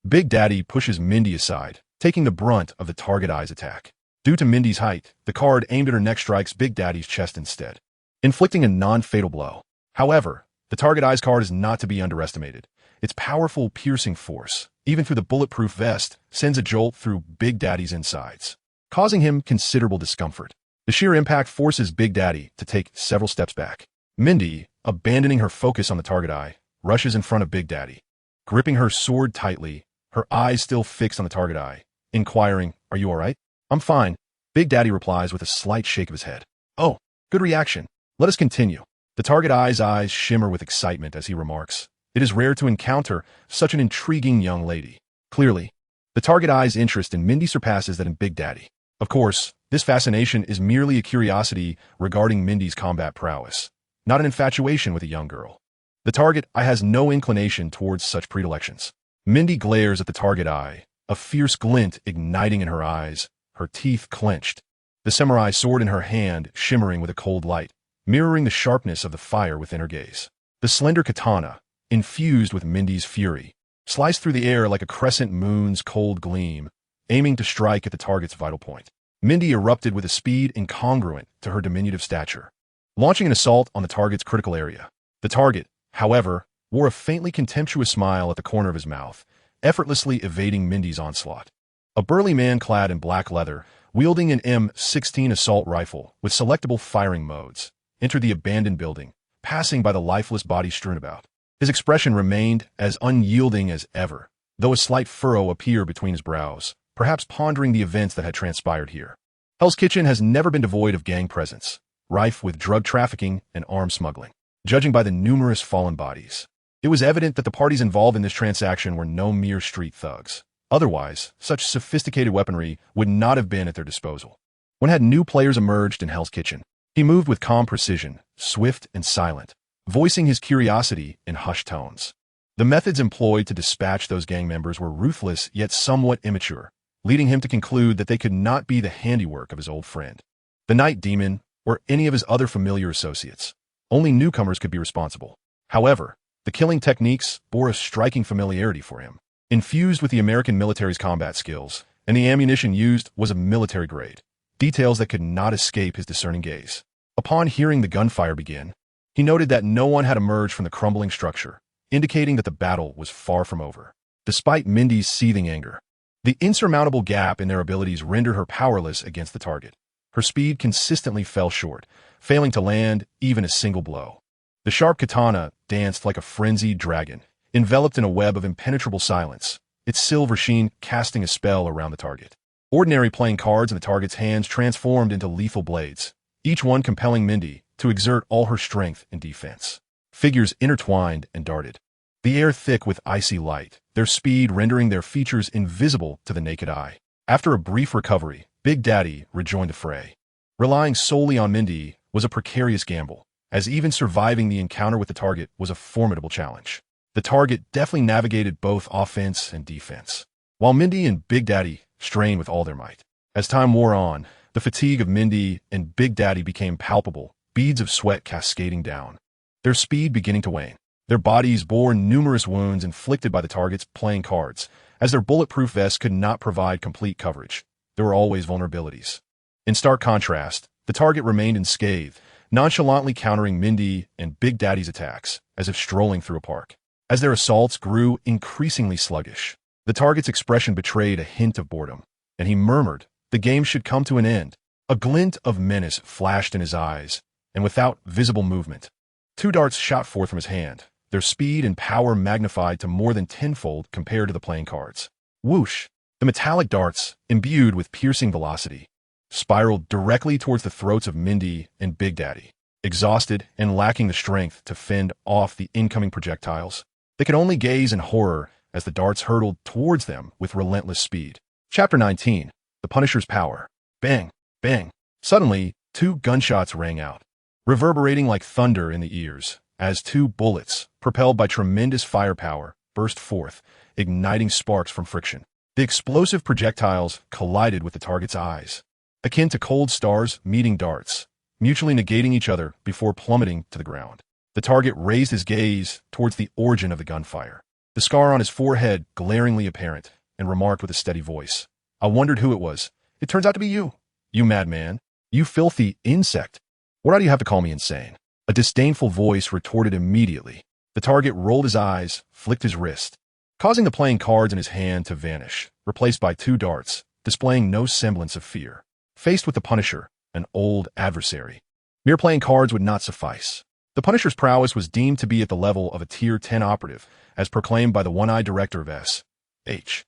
A: Big Daddy pushes Mindy aside, taking the brunt of the target eye's attack. Due to Mindy's height, the card aimed at her neck strikes Big Daddy's chest instead, inflicting a non-fatal blow. However, the target eye's card is not to be underestimated. Its powerful piercing force, even through the bulletproof vest, sends a jolt through Big Daddy's insides, causing him considerable discomfort. The sheer impact forces Big Daddy to take several steps back. Mindy, abandoning her focus on the target eye, rushes in front of Big Daddy, gripping her sword tightly, her eyes still fixed on the target eye, inquiring, "Are you all right?" "I'm fine," Big Daddy replies with a slight shake of his head. "Oh, good reaction. Let us continue." The target eye's eyes shimmer with excitement as he remarks, "It is rare to encounter such an intriguing young lady." Clearly, the target eye's interest in Mindy surpasses that in Big Daddy. Of course, this fascination is merely a curiosity regarding Mindy's combat prowess, not an infatuation with a young girl. The target eye has no inclination towards such predilections. Mindy glares at the target eye, a fierce glint igniting in her eyes, her teeth clenched, the samurai sword in her hand shimmering with a cold light, mirroring the sharpness of the fire within her gaze. The slender katana, infused with Mindy's fury, sliced through the air like a crescent moon's cold gleam, aiming to strike at the target's vital point. Mindy erupted with a speed incongruent to her diminutive stature, launching an assault on the target's critical area. The target, however, wore a faintly contemptuous smile at the corner of his mouth, effortlessly evading Mindy's onslaught. A burly man clad in black leather, wielding an M16 assault rifle with selectable firing modes, entered the abandoned building, passing by the lifeless body strewn about. His expression remained as unyielding as ever, though a slight furrow appeared between his brows, perhaps pondering the events that had transpired here. Hell's Kitchen has never been devoid of gang presence, rife with drug trafficking and arms smuggling. Judging by the numerous fallen bodies, it was evident that the parties involved in this transaction were no mere street thugs. Otherwise, such sophisticated weaponry would not have been at their disposal. When had new players emerged in Hell's Kitchen, he moved with calm precision, swift and silent, voicing his curiosity in hushed tones. The methods employed to dispatch those gang members were ruthless yet somewhat immature, leading him to conclude that they could not be the handiwork of his old friend, the Night Demon, or any of his other familiar associates. Only newcomers could be responsible. However, the killing techniques bore a striking familiarity for him, infused with the American military's combat skills, and the ammunition used was of military grade, details that could not escape his discerning gaze. Upon hearing the gunfire begin, he noted that no one had emerged from the crumbling structure, indicating that the battle was far from over. Despite Mindy's seething anger, the insurmountable gap in their abilities rendered her powerless against the target. Her speed consistently fell short, failing to land even a single blow. The sharp katana danced like a frenzied dragon, enveloped in a web of impenetrable silence, its silver sheen casting a spell around the target. Ordinary playing cards in the target's hands transformed into lethal blades, each one compelling Mindy to exert all her strength in defense. Figures intertwined and darted, the air thick with icy light, their speed rendering their features invisible to the naked eye. After a brief recovery, Big Daddy rejoined the fray. Relying solely on Mindy was a precarious gamble, as even surviving the encounter with the target was a formidable challenge. The target deftly navigated both offense and defense, while Mindy and Big Daddy strained with all their might. As time wore on, the fatigue of Mindy and Big Daddy became palpable, beads of sweat cascading down, their speed beginning to wane. Their bodies bore numerous wounds inflicted by the target's playing cards, as their bulletproof vests could not provide complete coverage. There were always vulnerabilities. In stark contrast, the target remained unscathed, nonchalantly countering Mindy and Big Daddy's attacks, as if strolling through a park. As their assaults grew increasingly sluggish, the target's expression betrayed a hint of boredom, and he murmured, "The game should come to an end." A glint of menace flashed in his eyes, and without visible movement, 2 darts shot forth from his hand, their speed and power magnified to more than tenfold compared to the playing cards. Whoosh! The metallic darts, imbued with piercing velocity, spiraled directly towards the throats of Mindy and Big Daddy. Exhausted and lacking the strength to fend off the incoming projectiles, they could only gaze in horror as the darts hurtled towards them with relentless speed. Chapter 19. The Punisher's Power. Bang! Bang! Suddenly, 2 gunshots rang out, reverberating like thunder in the ears, as 2 bullets, propelled by tremendous firepower, burst forth, igniting sparks from friction. The explosive projectiles collided with the target's eyes, akin to cold stars meeting darts, mutually negating each other before plummeting to the ground. The target raised his gaze towards the origin of the gunfire, the scar on his forehead glaringly apparent, and remarked with a steady voice, "I wondered who it was. It turns out to be you. You madman. You filthy insect. Why do you have to call me insane?" A disdainful voice retorted immediately. The target rolled his eyes, flicked his wrist, causing the playing cards in his hand to vanish, replaced by 2 darts, displaying no semblance of fear. Faced with the Punisher, an old adversary, mere playing cards would not suffice. The Punisher's prowess was deemed to be at the level of a Tier 10 operative, as proclaimed by the one-eyed director of S.H.I.E.L.D.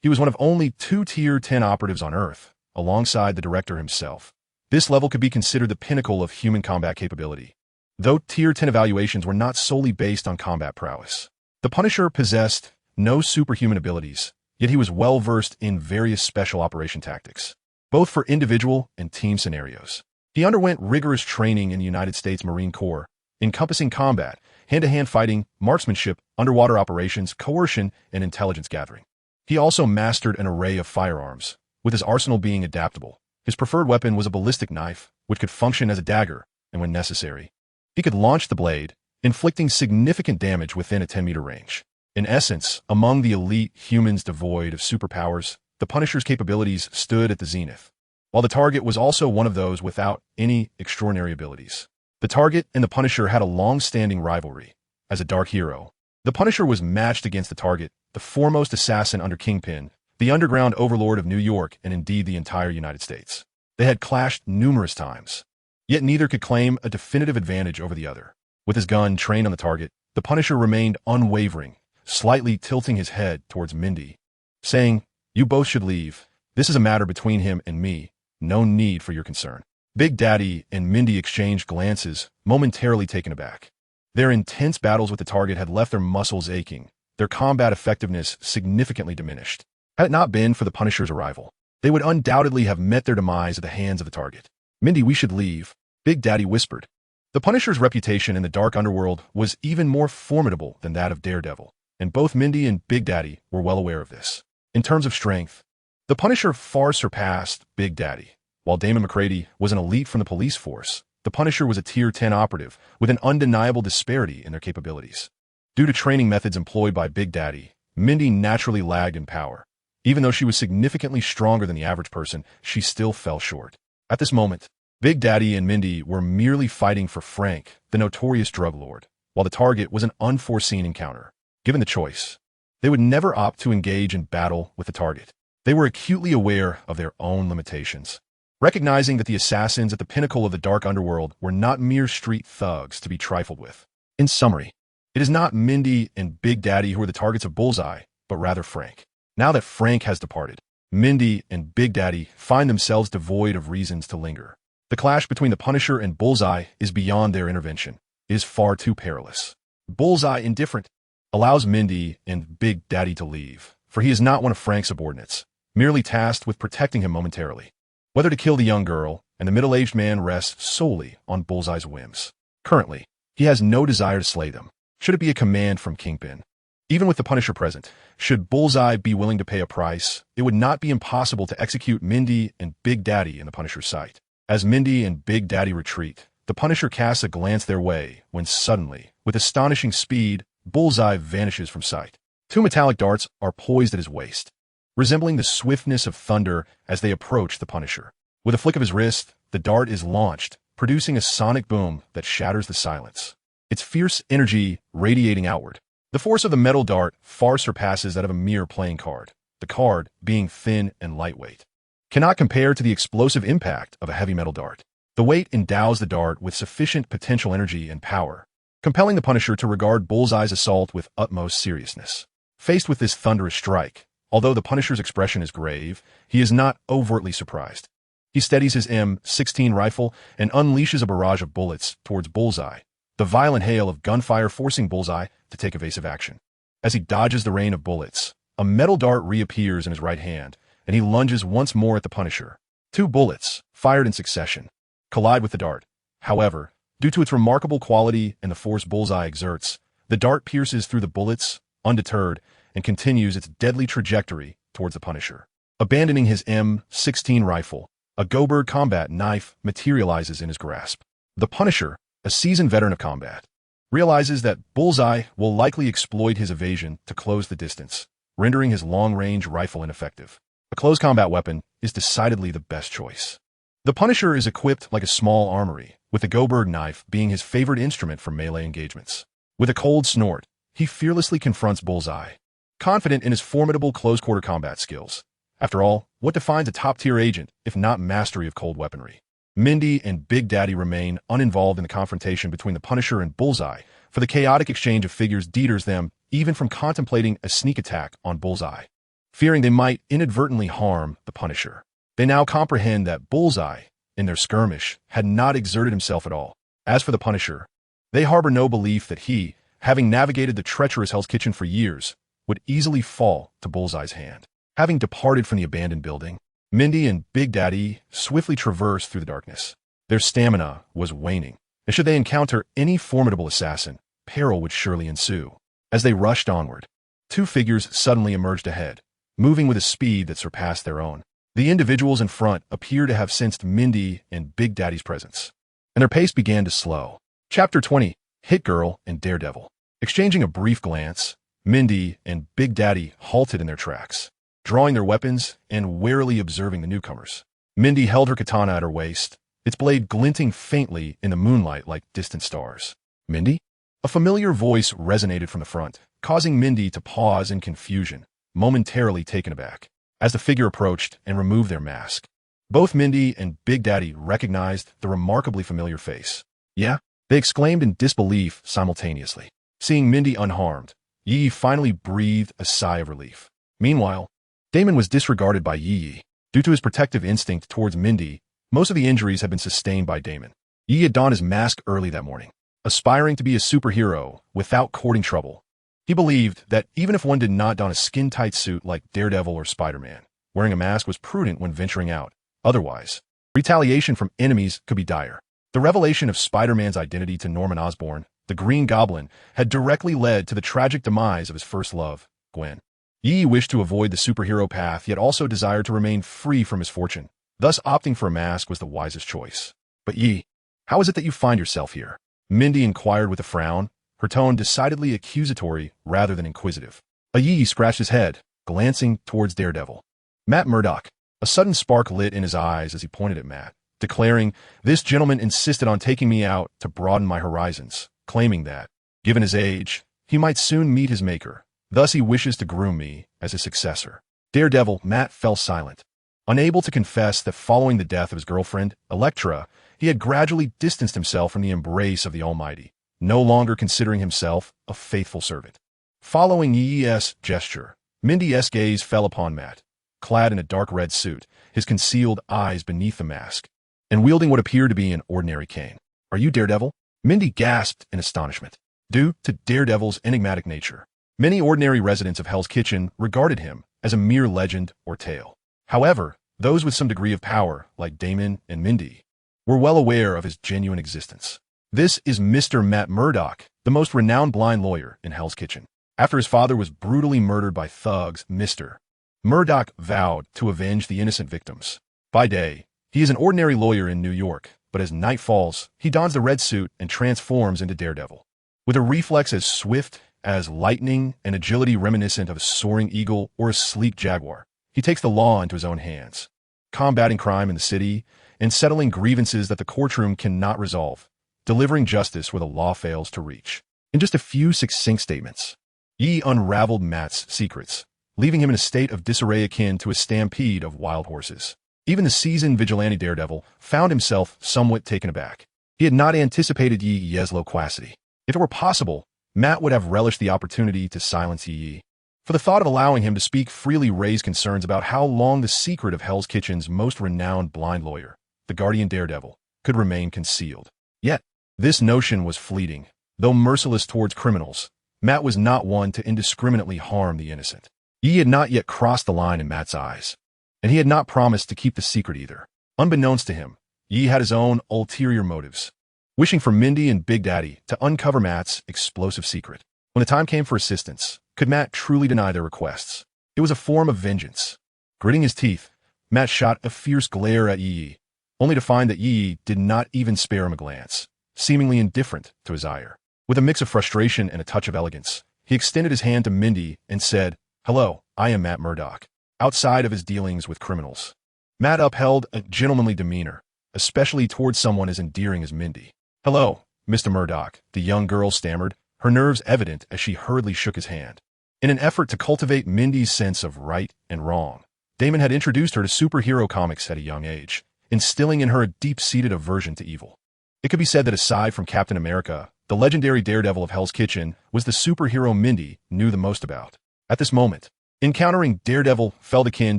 A: He was one of only 2 Tier 10 operatives on Earth, alongside the director himself. This level could be considered the pinnacle of human combat capability, though Tier 10 evaluations were not solely based on combat prowess. The Punisher possessed no superhuman abilities, yet he was well-versed in various special operation tactics, both for individual and team scenarios. He underwent rigorous training in the United States Marine Corps, encompassing combat, hand-to-hand fighting, marksmanship, underwater operations, coercion, and intelligence gathering. He also mastered an array of firearms, with his arsenal being adaptable. His preferred weapon was a ballistic knife, which could function as a dagger, and when necessary, he could launch the blade, inflicting significant damage within a 10-meter range. In essence, among the elite humans devoid of superpowers, the Punisher's capabilities stood at the zenith, while the target was also one of those without any extraordinary abilities. The target and the Punisher had a long-standing rivalry. As a dark hero, the Punisher was matched against the target, the foremost assassin under Kingpin, the underground overlord of New York and indeed the entire United States. They had clashed numerous times, yet neither could claim a definitive advantage over the other. With his gun trained on the target, the Punisher remained unwavering, slightly tilting his head towards Mindy, saying, "You both should leave. This is a matter between him and me. No need for your concern." Big Daddy and Mindy exchanged glances, momentarily taken aback. Their intense battles with the target had left their muscles aching, their combat effectiveness significantly diminished. Had it not been for the Punisher's arrival, they would undoubtedly have met their demise at the hands of the target. "Mindy, we should leave," Big Daddy whispered. The Punisher's reputation in the dark underworld was even more formidable than that of Daredevil, and both Mindy and Big Daddy were well aware of this. In terms of strength, the Punisher far surpassed Big Daddy. While Damon McCready was an elite from the police force, the Punisher was a Tier 10 operative with an undeniable disparity in their capabilities. Due to training methods employed by Big Daddy, Mindy naturally lagged in power. Even though she was significantly stronger than the average person, she still fell short. At this moment, Big Daddy and Mindy were merely fighting for Frank, the notorious drug lord, while the target was an unforeseen encounter. Given the choice, they would never opt to engage in battle with the target. They were acutely aware of their own limitations, recognizing that the assassins at the pinnacle of the dark underworld were not mere street thugs to be trifled with. In summary, it is not Mindy and Big Daddy who are the targets of Bullseye, but rather Frank. Now that Frank has departed, Mindy and Big Daddy find themselves devoid of reasons to linger. The clash between the Punisher and Bullseye is beyond their intervention. It is far too perilous. Bullseye indifferent, allows Mindy and Big Daddy to leave, for he is not one of Frank's subordinates, merely tasked with protecting him momentarily. Whether to kill the young girl and the middle-aged man rests solely on Bullseye's whims. Currently, he has no desire to slay them, should it be a command from Kingpin. Even with the Punisher present, should Bullseye be willing to pay a price, it would not be impossible to execute Mindy and Big Daddy in the Punisher's sight. As Mindy and Big Daddy retreat, the Punisher casts a glance their way when suddenly, with astonishing speed, Bullseye vanishes from sight. Two metallic darts are poised at his waist, resembling the swiftness of thunder as they approach the Punisher. With a flick of his wrist, the dart is launched, producing a sonic boom that shatters the silence, its fierce energy radiating outward. The force of the metal dart far surpasses that of a mere playing card, the card being thin and lightweight. Cannot compare to the explosive impact of a heavy metal dart. The weight endows the dart with sufficient potential energy and power, compelling the Punisher to regard Bullseye's assault with utmost seriousness. Faced with this thunderous strike, although the Punisher's expression is grave, he is not overtly surprised. He steadies his M16 rifle and unleashes a barrage of bullets towards Bullseye, the violent hail of gunfire forcing Bullseye to take evasive action. As he dodges the rain of bullets, a metal dart reappears in his right hand, and he lunges once more at the Punisher. Two bullets, fired in succession, collide with the dart. However, due to its remarkable quality and the force Bullseye exerts, the dart pierces through the bullets, undeterred, and continues its deadly trajectory towards the Punisher. Abandoning his M16 rifle, a Go-Bird combat knife materializes in his grasp. The Punisher, a seasoned veteran of combat, realizes that Bullseye will likely exploit his evasion to close the distance, rendering his long-range rifle ineffective. A close combat weapon is decidedly the best choice. The Punisher is equipped like a small armory, with the Go-Bird knife being his favorite instrument for melee engagements. With a cold snort, he fearlessly confronts Bullseye, confident in his formidable close-quarter combat skills. After all, what defines a top-tier agent if not mastery of cold weaponry? Mindy and Big Daddy remain uninvolved in the confrontation between the Punisher and Bullseye, for the chaotic exchange of figures deters them even from contemplating a sneak attack on Bullseye. Fearing they might inadvertently harm the Punisher, they now comprehend that Bullseye, in their skirmish, had not exerted himself at all. As for the Punisher, they harbor no belief that he, having navigated the treacherous Hell's Kitchen for years, would easily fall to Bullseye's hand. Having departed from the abandoned building, Mindy and Big Daddy swiftly traversed through the darkness. Their stamina was waning, and should they encounter any formidable assassin, peril would surely ensue. As they rushed onward, two figures suddenly emerged ahead, moving with a speed that surpassed their own. The individuals in front appear to have sensed Mindy and Big Daddy's presence, and their pace began to slow. Chapter 20, Hit Girl and Daredevil. Exchanging a brief glance, Mindy and Big Daddy halted in their tracks, drawing their weapons and warily observing the newcomers. Mindy held her katana at her waist, its blade glinting faintly in the moonlight like distant stars. Mindy? A familiar voice resonated from the front, causing Mindy to pause in confusion, momentarily taken aback. As the figure approached and removed their mask, both Mindy and Big Daddy recognized the remarkably familiar face. Yeah? They exclaimed in disbelief simultaneously. Seeing Mindy unharmed, Yi finally breathed a sigh of relief. Meanwhile, Damon was disregarded by Yi. Due to his protective instinct towards Mindy, most of the injuries had been sustained by Damon. Yi had donned his mask early that morning, aspiring to be a superhero without courting trouble. He believed that even if one did not don a skin-tight suit like Daredevil or Spider-Man, wearing a mask was prudent when venturing out. Otherwise, retaliation from enemies could be dire. The revelation of Spider-Man's identity to Norman Osborn, the Green Goblin, had directly led to the tragic demise of his first love, Gwen. Yi wished to avoid the superhero path, yet also desired to remain free from misfortune. Thus, opting for a mask was the wisest choice. But Yi, how is it that you find yourself here? Mindy inquired with a frown, her tone decidedly accusatory rather than inquisitive. Yi scratched his head, glancing towards Daredevil. Matt Murdock. A sudden spark lit in his eyes as he pointed at Matt, declaring, "This gentleman insisted on taking me out to broaden my horizons, claiming that, given his age, he might soon meet his maker. Thus he wishes to groom me as his successor." Daredevil, Matt fell silent, unable to confess that following the death of his girlfriend, Elektra, he had gradually distanced himself from the embrace of the Almighty, no longer considering himself a faithful servant. Following Yi's gesture, Mindy's gaze fell upon Matt, clad in a dark red suit, his concealed eyes beneath the mask, and wielding what appeared to be an ordinary cane. "Are you Daredevil?" Mindy gasped in astonishment. Due to Daredevil's enigmatic nature, Many ordinary residents of Hell's Kitchen regarded him as a mere legend or tale. However, those with some degree of power, like Damon and Mindy, were well aware of his genuine existence. This is Mr. Matt Murdock, the most renowned blind lawyer in Hell's Kitchen. After his father was brutally murdered by thugs, Mr. Murdock vowed to avenge the innocent victims. By day, he is an ordinary lawyer in New York, but as night falls, he dons the red suit and transforms into Daredevil. With a reflex as swift as lightning and agility reminiscent of a soaring eagle or a sleek jaguar, he takes the law into his own hands, combating crime in the city and settling grievances that the courtroom cannot resolve, delivering justice where the law fails to reach. In just a few succinct statements, Yi unraveled Matt's secrets, leaving him in a state of disarray akin to a stampede of wild horses. Even the seasoned vigilante Daredevil found himself somewhat taken aback. He had not anticipated Yi's loquacity. If it were possible, Matt would have relished the opportunity to silence Yi. For the thought of allowing him to speak freely raised concerns about how long the secret of Hell's Kitchen's most renowned blind lawyer, the Guardian Daredevil, could remain concealed. Yet, this notion was fleeting. Though merciless towards criminals, Matt was not one to indiscriminately harm the innocent. Yi had not yet crossed the line in Matt's eyes, and he had not promised to keep the secret either. Unbeknownst to him, Yi had his own ulterior motives, wishing for Mindy and Big Daddy to uncover Matt's explosive secret. When the time came for assistance, could Matt truly deny their requests? It was a form of vengeance. Gritting his teeth, Matt shot a fierce glare at Yi, only to find that Yi did not even spare him a glance, seemingly indifferent to his ire. With a mix of frustration and a touch of elegance, he extended his hand to Mindy and said, "Hello, I am Matt Murdock." Outside of his dealings with criminals, Matt upheld a gentlemanly demeanor, especially towards someone as endearing as Mindy. "Hello, Mr. Murdock," the young girl stammered, her nerves evident as she hurriedly shook his hand. In an effort to cultivate Mindy's sense of right and wrong, Damon had introduced her to superhero comics at a young age, instilling in her a deep-seated aversion to evil. It could be said that aside from Captain America, the legendary Daredevil of Hell's Kitchen was the superhero Mindy knew the most about. At this moment, encountering Daredevil felt akin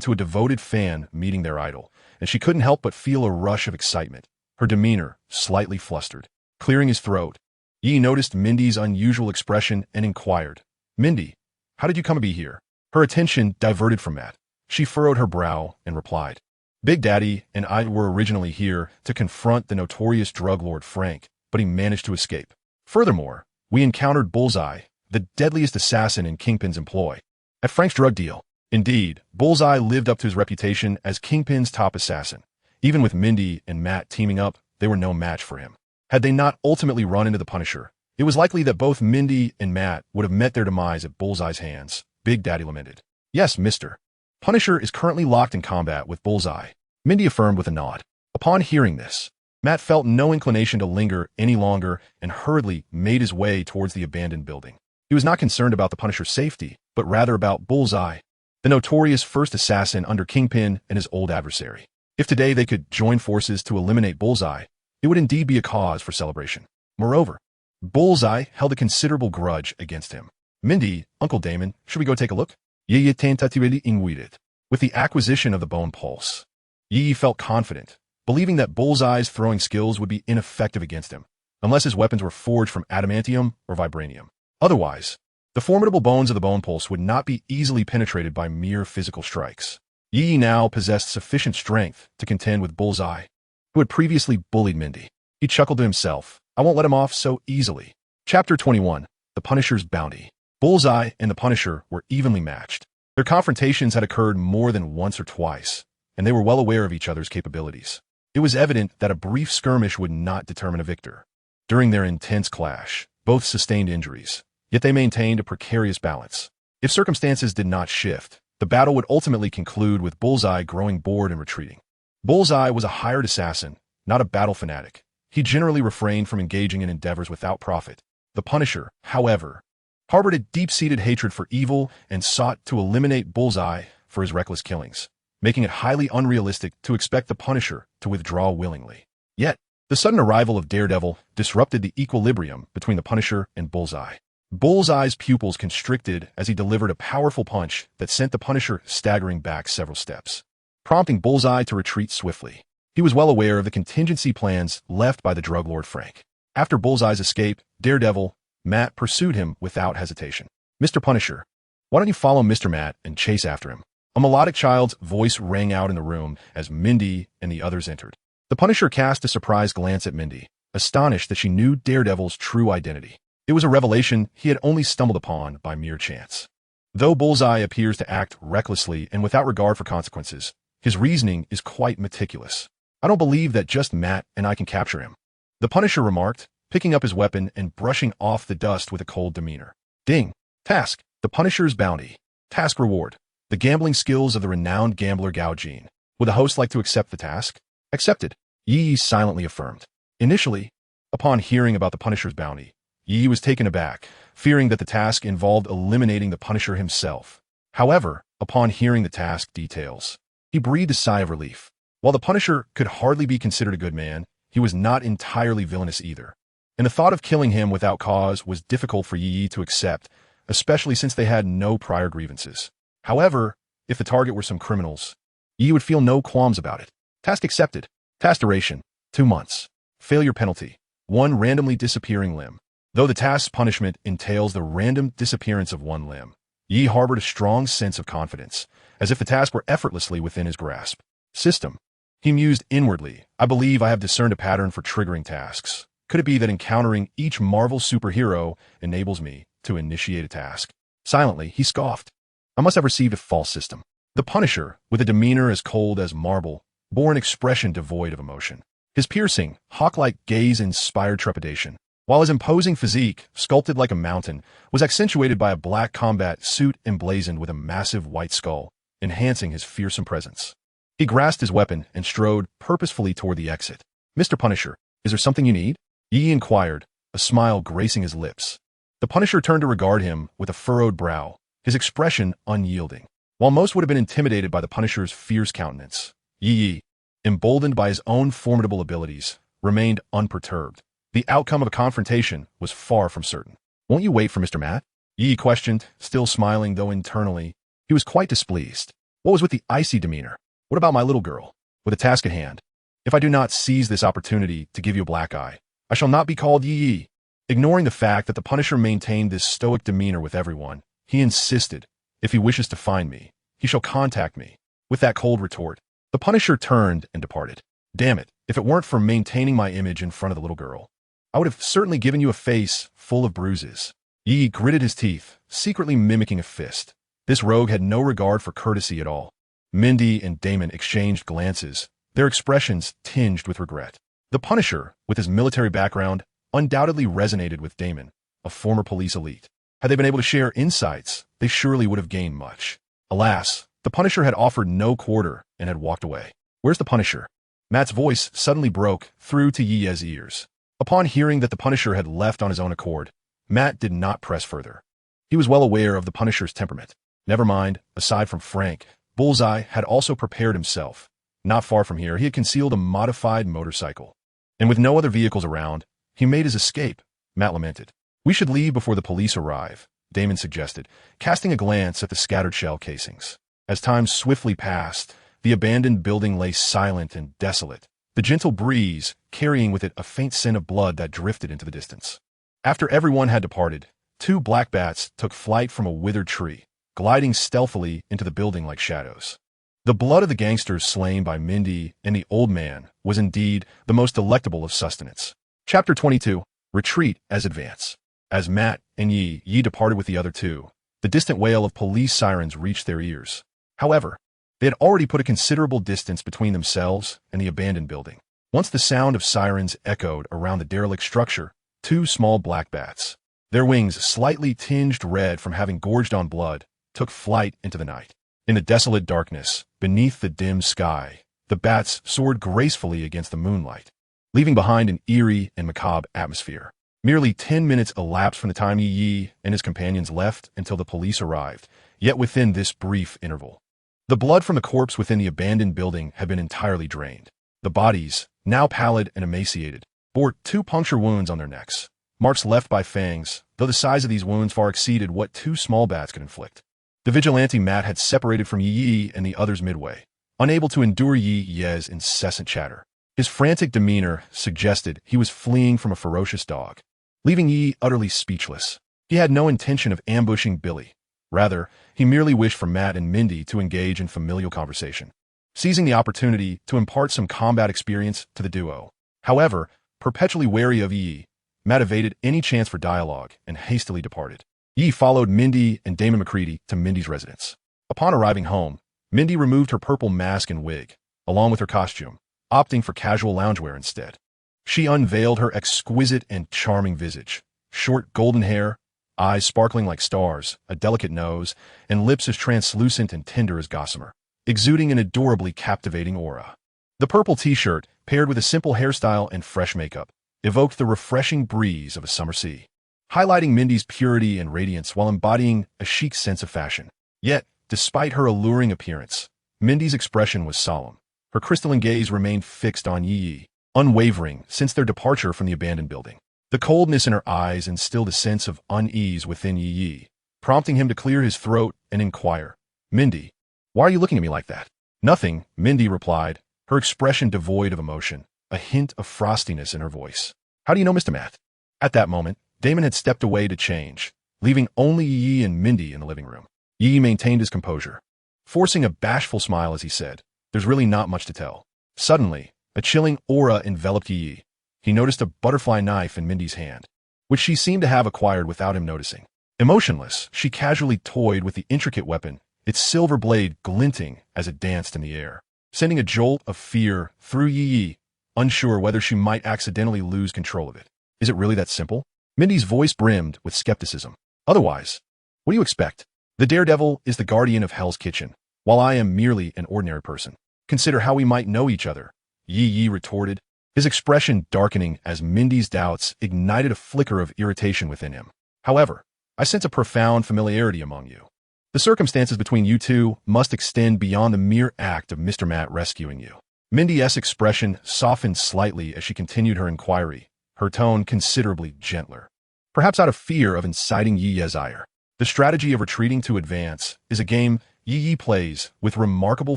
A: to a devoted fan meeting their idol, and she couldn't help but feel a rush of excitement, her demeanor slightly flustered. Clearing his throat, Yi noticed Mindy's unusual expression and inquired, "Mindy, how did you come to be here?" Her attention diverted from Matt. She furrowed her brow and replied, "Big Daddy and I were originally here to confront the notorious drug lord Frank, but he managed to escape. Furthermore, we encountered Bullseye, the deadliest assassin in Kingpin's employ, at Frank's drug deal." Indeed, Bullseye lived up to his reputation as Kingpin's top assassin. Even with Mindy and Matt teaming up, they were no match for him. Had they not ultimately run into the Punisher, it was likely that both Mindy and Matt would have met their demise at Bullseye's hands, Big Daddy lamented. "Yes, Mr. Punisher is currently locked in combat with Bullseye," Mindy affirmed with a nod. Upon hearing this, Matt felt no inclination to linger any longer and hurriedly made his way towards the abandoned building. He was not concerned about the Punisher's safety, but rather about Bullseye, the notorious first assassin under Kingpin and his old adversary. If today they could join forces to eliminate Bullseye, it would indeed be a cause for celebration. Moreover, Bullseye held a considerable grudge against him. "Mindy, Uncle Damon, should we go take a look?" Yi tentatively inquired. With the acquisition of the bone pulse, Yi felt confident, believing that Bullseye's throwing skills would be ineffective against him, unless his weapons were forged from adamantium or vibranium. Otherwise, the formidable bones of the bone pulse would not be easily penetrated by mere physical strikes. Yi now possessed sufficient strength to contend with Bullseye, who had previously bullied Mindy. He chuckled to himself, "I won't let him off so easily." Chapter 21, The Punisher's Bounty. Bullseye and the Punisher were evenly matched. Their confrontations had occurred more than once or twice, and they were well aware of each other's capabilities. It was evident that a brief skirmish would not determine a victor. During their intense clash, both sustained injuries, yet they maintained a precarious balance. If circumstances did not shift, the battle would ultimately conclude with Bullseye growing bored and retreating. Bullseye was a hired assassin, not a battle fanatic. He generally refrained from engaging in endeavors without profit. The Punisher, however, harbored a deep-seated hatred for evil and sought to eliminate Bullseye for his reckless killings, making it highly unrealistic to expect the Punisher to withdraw willingly. Yet, the sudden arrival of Daredevil disrupted the equilibrium between the Punisher and Bullseye. Bullseye's pupils constricted as he delivered a powerful punch that sent the Punisher staggering back several steps, prompting Bullseye to retreat swiftly. He was well aware of the contingency plans left by the drug lord Frank. After Bullseye's escape, Daredevil, Matt pursued him without hesitation. Mr. Punisher, why don't you follow Mr. Matt and chase after him? A melodic child's voice rang out in the room as Mindy and the others entered. The Punisher cast a surprised glance at Mindy, astonished that she knew Daredevil's true identity. It was a revelation he had only stumbled upon by mere chance. Though Bullseye appears to act recklessly and without regard for consequences, his reasoning is quite meticulous. I don't believe that just Matt and I can capture him, the Punisher remarked, picking up his weapon and brushing off the dust with a cold demeanor. Ding. Task. The Punisher's bounty. Task reward. The gambling skills of the renowned gambler Gao Jin. Would the host like to accept the task? Accepted, Yi silently affirmed. Initially, upon hearing about the Punisher's bounty, Yi was taken aback, fearing that the task involved eliminating the Punisher himself. However, upon hearing the task details, he breathed a sigh of relief. While the Punisher could hardly be considered a good man, he was not entirely villainous either. And the thought of killing him without cause was difficult for Yi to accept, especially since they had no prior grievances. However, if the target were some criminals, Yi would feel no qualms about it. Task accepted. Task duration, 2 months. Failure penalty, 1 randomly disappearing limb. Though the task's punishment entails the random disappearance of 1 limb, Yi harbored a strong sense of confidence, as if the task were effortlessly within his grasp. System. He mused inwardly, I believe I have discerned a pattern for triggering tasks. Could it be that encountering each Marvel superhero enables me to initiate a task? Silently, he scoffed. I must have received a false system. The Punisher, with a demeanor as cold as marble, bore an expression devoid of emotion. His piercing, hawk-like gaze inspired trepidation, while his imposing physique, sculpted like a mountain, was accentuated by a black combat suit emblazoned with a massive white skull, enhancing his fearsome presence. He grasped his weapon and strode purposefully toward the exit. Mr. Punisher, is there something you need? Yi inquired, a smile gracing his lips. The Punisher turned to regard him with a furrowed brow, his expression unyielding. While most would have been intimidated by the Punisher's fierce countenance, Yi, emboldened by his own formidable abilities, remained unperturbed. The outcome of a confrontation was far from certain. Won't you wait for Mr. Matt? Yi questioned, still smiling, though internally he was quite displeased. What was with the icy demeanor? What about my little girl? With a task at hand. If I do not seize this opportunity to give you a black eye, I shall not be called Yi. Ignoring the fact that the Punisher maintained this stoic demeanor with everyone, he insisted, if he wishes to find me, he shall contact me. With that cold retort, the Punisher turned and departed. Damn it, if it weren't for maintaining my image in front of the little girl, I would have certainly given you a face full of bruises. Yi gritted his teeth, secretly mimicking a fist. This rogue had no regard for courtesy at all. Mindy and Damon exchanged glances, their expressions tinged with regret. The Punisher, with his military background, undoubtedly resonated with Damon, a former police elite. Had they been able to share insights, they surely would have gained much. Alas, the Punisher had offered no quarter and had walked away. Where's the Punisher? Matt's voice suddenly broke through to Yi's ears. Upon hearing that the Punisher had left on his own accord, Matt did not press further. He was well aware of the Punisher's temperament. Never mind, aside from Frank, Bullseye had also prepared himself. Not far from here, he had concealed a modified motorcycle. And with no other vehicles around, he made his escape, Matt lamented. We should leave before the police arrive, Damon suggested, casting a glance at the scattered shell casings. As time swiftly passed, the abandoned building lay silent and desolate, the gentle breeze carrying with it a faint scent of blood that drifted into the distance. After everyone had departed, 2 black bats took flight from a withered tree, gliding stealthily into the building like shadows. The blood of the gangsters slain by Mindy and the old man was indeed the most delectable of sustenance. Chapter 22, Retreat as Advance. As Matt and Yi departed with the other 2, the distant wail of police sirens reached their ears. However, they had already put a considerable distance between themselves and the abandoned building. Once the sound of sirens echoed around the derelict structure, 2 small black bats, their wings slightly tinged red from having gorged on blood, took flight into the night. In the desolate darkness, beneath the dim sky, the bats soared gracefully against the moonlight, leaving behind an eerie and macabre atmosphere. Merely 10 minutes elapsed from the time Yi and his companions left until the police arrived, yet within this brief interval, the blood from the corpse within the abandoned building had been entirely drained. The bodies, now pallid and emaciated, bore 2 puncture wounds on their necks, marks left by fangs, though the size of these wounds far exceeded what 2 small bats could inflict. The vigilante Matt had separated from Yi and the others midway, unable to endure Yi's incessant chatter. His frantic demeanor suggested he was fleeing from a ferocious dog, leaving Yi utterly speechless. He had no intention of ambushing Billy. Rather, he merely wished for Matt and Mindy to engage in familial conversation, seizing the opportunity to impart some combat experience to the duo. However, perpetually wary of Yi, Matt evaded any chance for dialogue and hastily departed. Yi followed Mindy and Damon McCready to Mindy's residence. Upon arriving home, Mindy removed her purple mask and wig, along with her costume, opting for casual loungewear instead. She unveiled her exquisite and charming visage, short golden hair, eyes sparkling like stars, a delicate nose, and lips as translucent and tender as gossamer, exuding an adorably captivating aura. The purple t-shirt, paired with a simple hairstyle and fresh makeup, evoked the refreshing breeze of a summer sea, highlighting Mindy's purity and radiance while embodying a chic sense of fashion. Yet, despite her alluring appearance, Mindy's expression was solemn. Her crystalline gaze remained fixed on Yi, unwavering since their departure from the abandoned building. The coldness in her eyes instilled a sense of unease within Yi, prompting him to clear his throat and inquire, "Mindy, why are you looking at me like that?" "Nothing," Mindy replied, her expression devoid of emotion, a hint of frostiness in her voice. "How do you know Mr. Matt?" At that moment, Damon had stepped away to change, leaving only Yi and Mindy in the living room. Yi maintained his composure, forcing a bashful smile as he said, "There's really not much to tell." Suddenly, a chilling aura enveloped Yi. He noticed a butterfly knife in Mindy's hand, which she seemed to have acquired without him noticing. Emotionless, she casually toyed with the intricate weapon, its silver blade glinting as it danced in the air, sending a jolt of fear through Yi, unsure whether she might accidentally lose control of it. "Is it really that simple?" Mindy's voice brimmed with skepticism. "Otherwise, what do you expect? The daredevil is the guardian of Hell's Kitchen, while I am merely an ordinary person. Consider how we might know each other," Yi retorted, his expression darkening as Mindy's doubts ignited a flicker of irritation within him. "However, I sense a profound familiarity among you. The circumstances between you two must extend beyond the mere act of Mr. Matt rescuing you." Mindy's expression softened slightly as she continued her inquiry, her tone considerably gentler. Perhaps out of fear of inciting Yi's ire. The strategy of retreating to advance is a game Yi plays with remarkable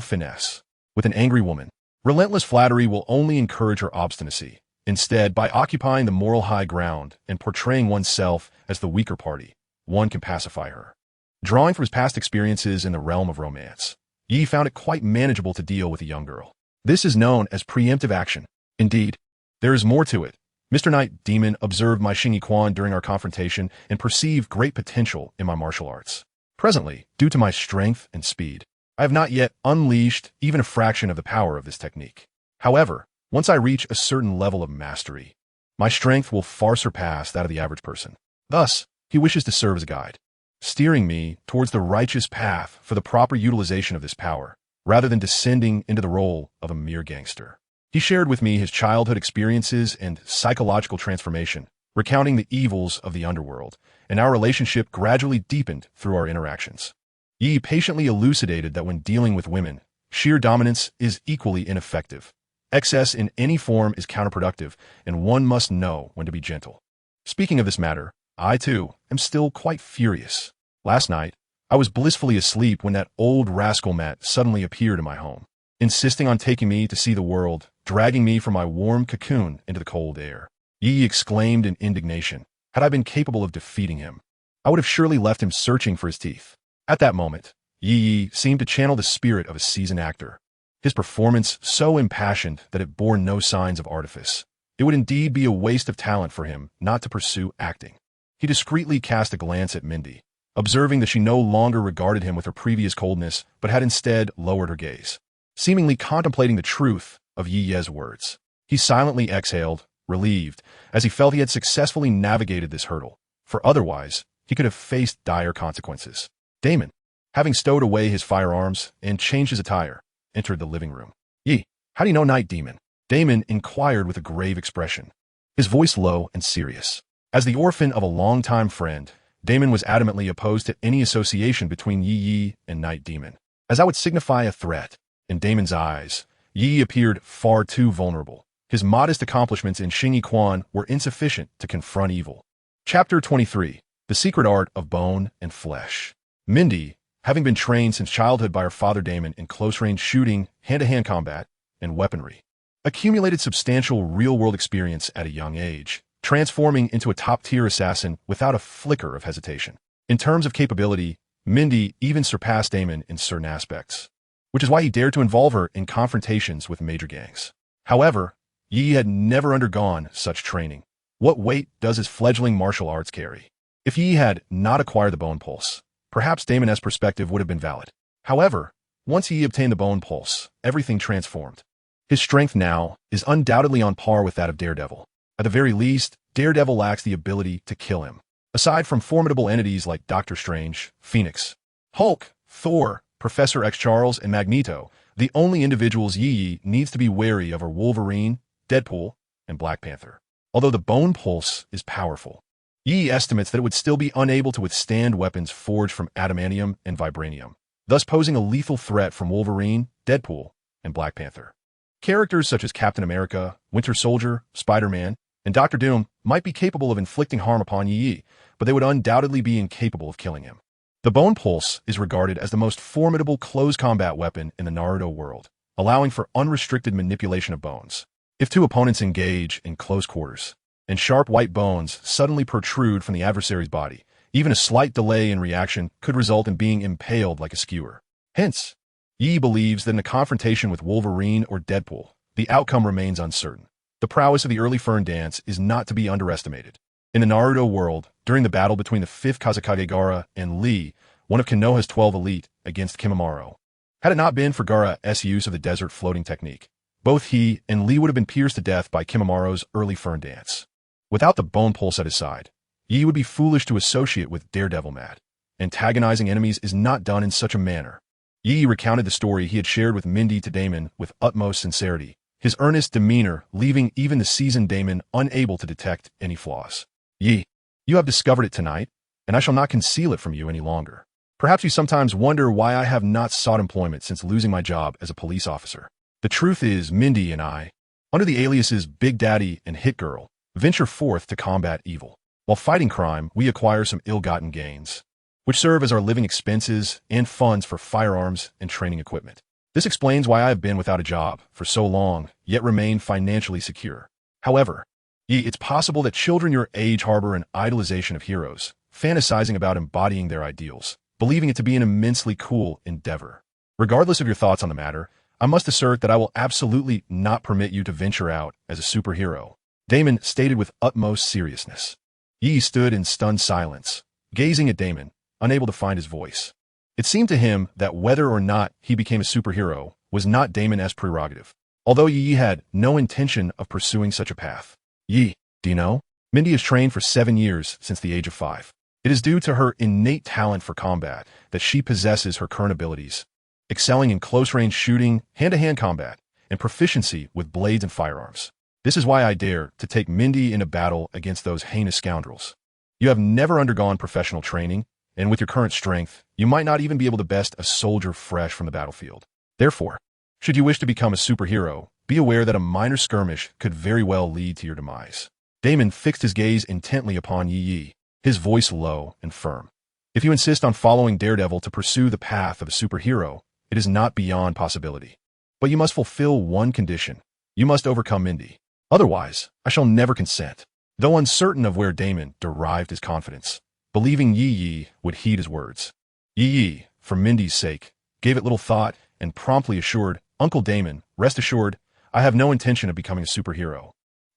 A: finesse. With an angry woman, relentless flattery will only encourage her obstinacy. Instead, by occupying the moral high ground and portraying oneself as the weaker party, one can pacify her. Drawing from his past experiences in the realm of romance, Yi found it quite manageable to deal with a young girl. This is known as preemptive action. Indeed, there is more to it. Mr. Night Demon observed my Xingyi Quan during our confrontation and perceived great potential in my martial arts. Presently, due to my strength and speed, I have not yet unleashed even a fraction of the power of this technique. However, once I reach a certain level of mastery, my strength will far surpass that of the average person. Thus, he wishes to serve as a guide, steering me towards the righteous path for the proper utilization of this power, rather than descending into the role of a mere gangster. He shared with me his childhood experiences and psychological transformation, recounting the evils of the underworld, and our relationship gradually deepened through our interactions. Yi patiently elucidated that when dealing with women, sheer dominance is equally ineffective. Excess in any form is counterproductive, and one must know when to be gentle. Speaking of this matter, I, too, am still quite furious. Last night, I was blissfully asleep when that old rascal Matt suddenly appeared in my home, insisting on taking me to see the world, dragging me from my warm cocoon into the cold air. Yi exclaimed in indignation. Had I been capable of defeating him, I would have surely left him searching for his teeth. At that moment, Yi seemed to channel the spirit of a seasoned actor, his performance so impassioned that it bore no signs of artifice. It would indeed be a waste of talent for him not to pursue acting. He discreetly cast a glance at Mindy, observing that she no longer regarded him with her previous coldness, but had instead lowered her gaze, seemingly contemplating the truth of Yi's words. He silently exhaled, relieved, as he felt he had successfully navigated this hurdle, for otherwise he could have faced dire consequences. Damon, having stowed away his firearms and changed his attire, entered the living room. "Yi, how do you know Night Demon?" Damon inquired with a grave expression, his voice low and serious. As the orphan of a longtime friend, Damon was adamantly opposed to any association between Yi and Night Demon, as that would signify a threat. In Damon's eyes, Yi appeared far too vulnerable. His modest accomplishments in Xingyi Quan were insufficient to confront evil. Chapter 23. The Secret Art of Bone and Flesh. Mindy, having been trained since childhood by her father Damon in close-range shooting, hand-to-hand combat, and weaponry, accumulated substantial real-world experience at a young age, transforming into a top-tier assassin without a flicker of hesitation. In terms of capability, Mindy even surpassed Damon in certain aspects, which is why he dared to involve her in confrontations with major gangs. However, Yi had never undergone such training. What weight does his fledgling martial arts carry? If Yi had not acquired the bone pulse, perhaps Damon's perspective would have been valid. However, once Yi obtained the bone pulse, everything transformed. His strength now is undoubtedly on par with that of Daredevil. At the very least, Daredevil lacks the ability to kill him. Aside from formidable entities like Doctor Strange, Phoenix, Hulk, Thor, Professor X Charles, and Magneto, the only individuals Yi needs to be wary of are Wolverine, Deadpool, and Black Panther. Although the bone pulse is powerful, Yi estimates that it would still be unable to withstand weapons forged from adamantium and vibranium, thus posing a lethal threat from Wolverine, Deadpool, and Black Panther. Characters such as Captain America, Winter Soldier, Spider-Man, and Doctor Doom might be capable of inflicting harm upon Yi, but they would undoubtedly be incapable of killing him. The bone pulse is regarded as the most formidable close combat weapon in the Naruto world, allowing for unrestricted manipulation of bones. If two opponents engage in close quarters, and sharp white bones suddenly protrude from the adversary's body, even a slight delay in reaction could result in being impaled like a skewer. Hence, Yi believes that in a confrontation with Wolverine or Deadpool, the outcome remains uncertain. The prowess of the early Fern Dance is not to be underestimated. In the Naruto world, during the battle between the 5th Kazekage Gaara and Lee, one of Konoha's 12 elite, against Kimimaro, had it not been for Gaara's use of the desert floating technique, both he and Lee would have been pierced to death by Kimimaro's early Fern Dance. Without the bone pulse at his side, Yi would be foolish to associate with Daredevil Mad. Antagonizing enemies is not done in such a manner. Yi recounted the story he had shared with Mindy to Damon with utmost sincerity, his earnest demeanor leaving even the seasoned Damon unable to detect any flaws. Yi, you have discovered it tonight, and I shall not conceal it from you any longer. Perhaps you sometimes wonder why I have not sought employment since losing my job as a police officer. The truth is, Mindy and I, under the aliases Big Daddy and Hit Girl, venture forth to combat evil. While fighting crime, we acquire some ill-gotten gains, which serve as our living expenses and funds for firearms and training equipment. This explains why I have been without a job for so long, yet remain financially secure. However, it's possible that children your age harbor an idolization of heroes, fantasizing about embodying their ideals, believing it to be an immensely cool endeavor. Regardless of your thoughts on the matter, I must assert that I will absolutely not permit you to venture out as a superhero, Damon stated with utmost seriousness. Yi stood in stunned silence, gazing at Damon, unable to find his voice. It seemed to him that whether or not he became a superhero was not Damon's prerogative, although Yi had no intention of pursuing such a path. Yi, do you know? Mindy has trained for 7 years since the age of 5. It is due to her innate talent for combat that she possesses her current abilities, excelling in close-range shooting, hand-to-hand combat, and proficiency with blades and firearms. This is why I dare to take Mindy into battle against those heinous scoundrels. You have never undergone professional training, and with your current strength, you might not even be able to best a soldier fresh from the battlefield. Therefore, should you wish to become a superhero, be aware that a minor skirmish could very well lead to your demise. Damon fixed his gaze intently upon Yi, his voice low and firm. If you insist on following Daredevil to pursue the path of a superhero, it is not beyond possibility. But you must fulfill one condition. You must overcome Mindy. Otherwise, I shall never consent. Though uncertain of where Damon derived his confidence, believing Yi would heed his words, Yi, for Mindy's sake, gave it little thought and promptly assured, Uncle Damon, rest assured, I have no intention of becoming a superhero.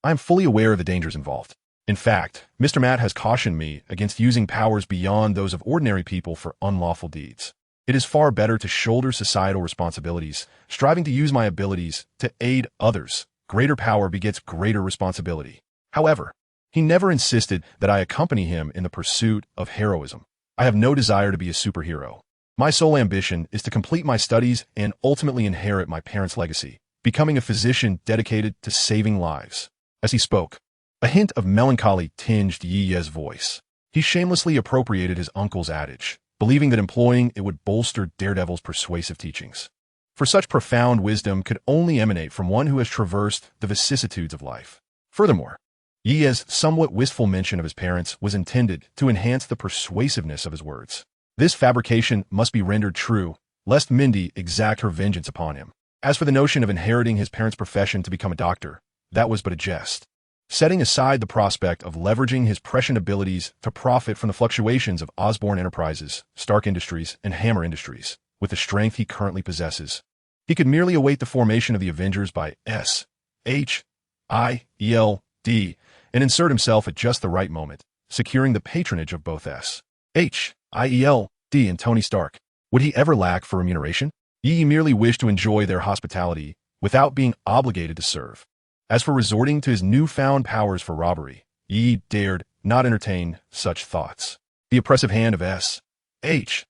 A: I am fully aware of the dangers involved. In fact, Mr. Matt has cautioned me against using powers beyond those of ordinary people for unlawful deeds. It is far better to shoulder societal responsibilities, striving to use my abilities to aid others. Greater power begets greater responsibility. However, he never insisted that I accompany him in the pursuit of heroism. I have no desire to be a superhero. My sole ambition is to complete my studies and ultimately inherit my parents' legacy, becoming a physician dedicated to saving lives. As he spoke, a hint of melancholy tinged Yi's voice. He shamelessly appropriated his uncle's adage, believing that employing it would bolster Daredevil's persuasive teachings. For such profound wisdom could only emanate from one who has traversed the vicissitudes of life. Furthermore, Yi's somewhat wistful mention of his parents was intended to enhance the persuasiveness of his words. This fabrication must be rendered true, lest Mindy exact her vengeance upon him. As for the notion of inheriting his parents' profession to become a doctor, that was but a jest. setting aside the prospect of leveraging his prescient abilities to profit from the fluctuations of Osborne Enterprises, Stark Industries, and Hammer Industries. With the strength he currently possesses, he could merely await the formation of the Avengers by SHIELD and insert himself at just the right moment, securing the patronage of both SHIELD and Tony Stark. Would he ever lack for remuneration? He merely wished to enjoy their hospitality without being obligated to serve. As for resorting to his newfound powers for robbery, he dared not entertain such thoughts. The oppressive hand of SHIELD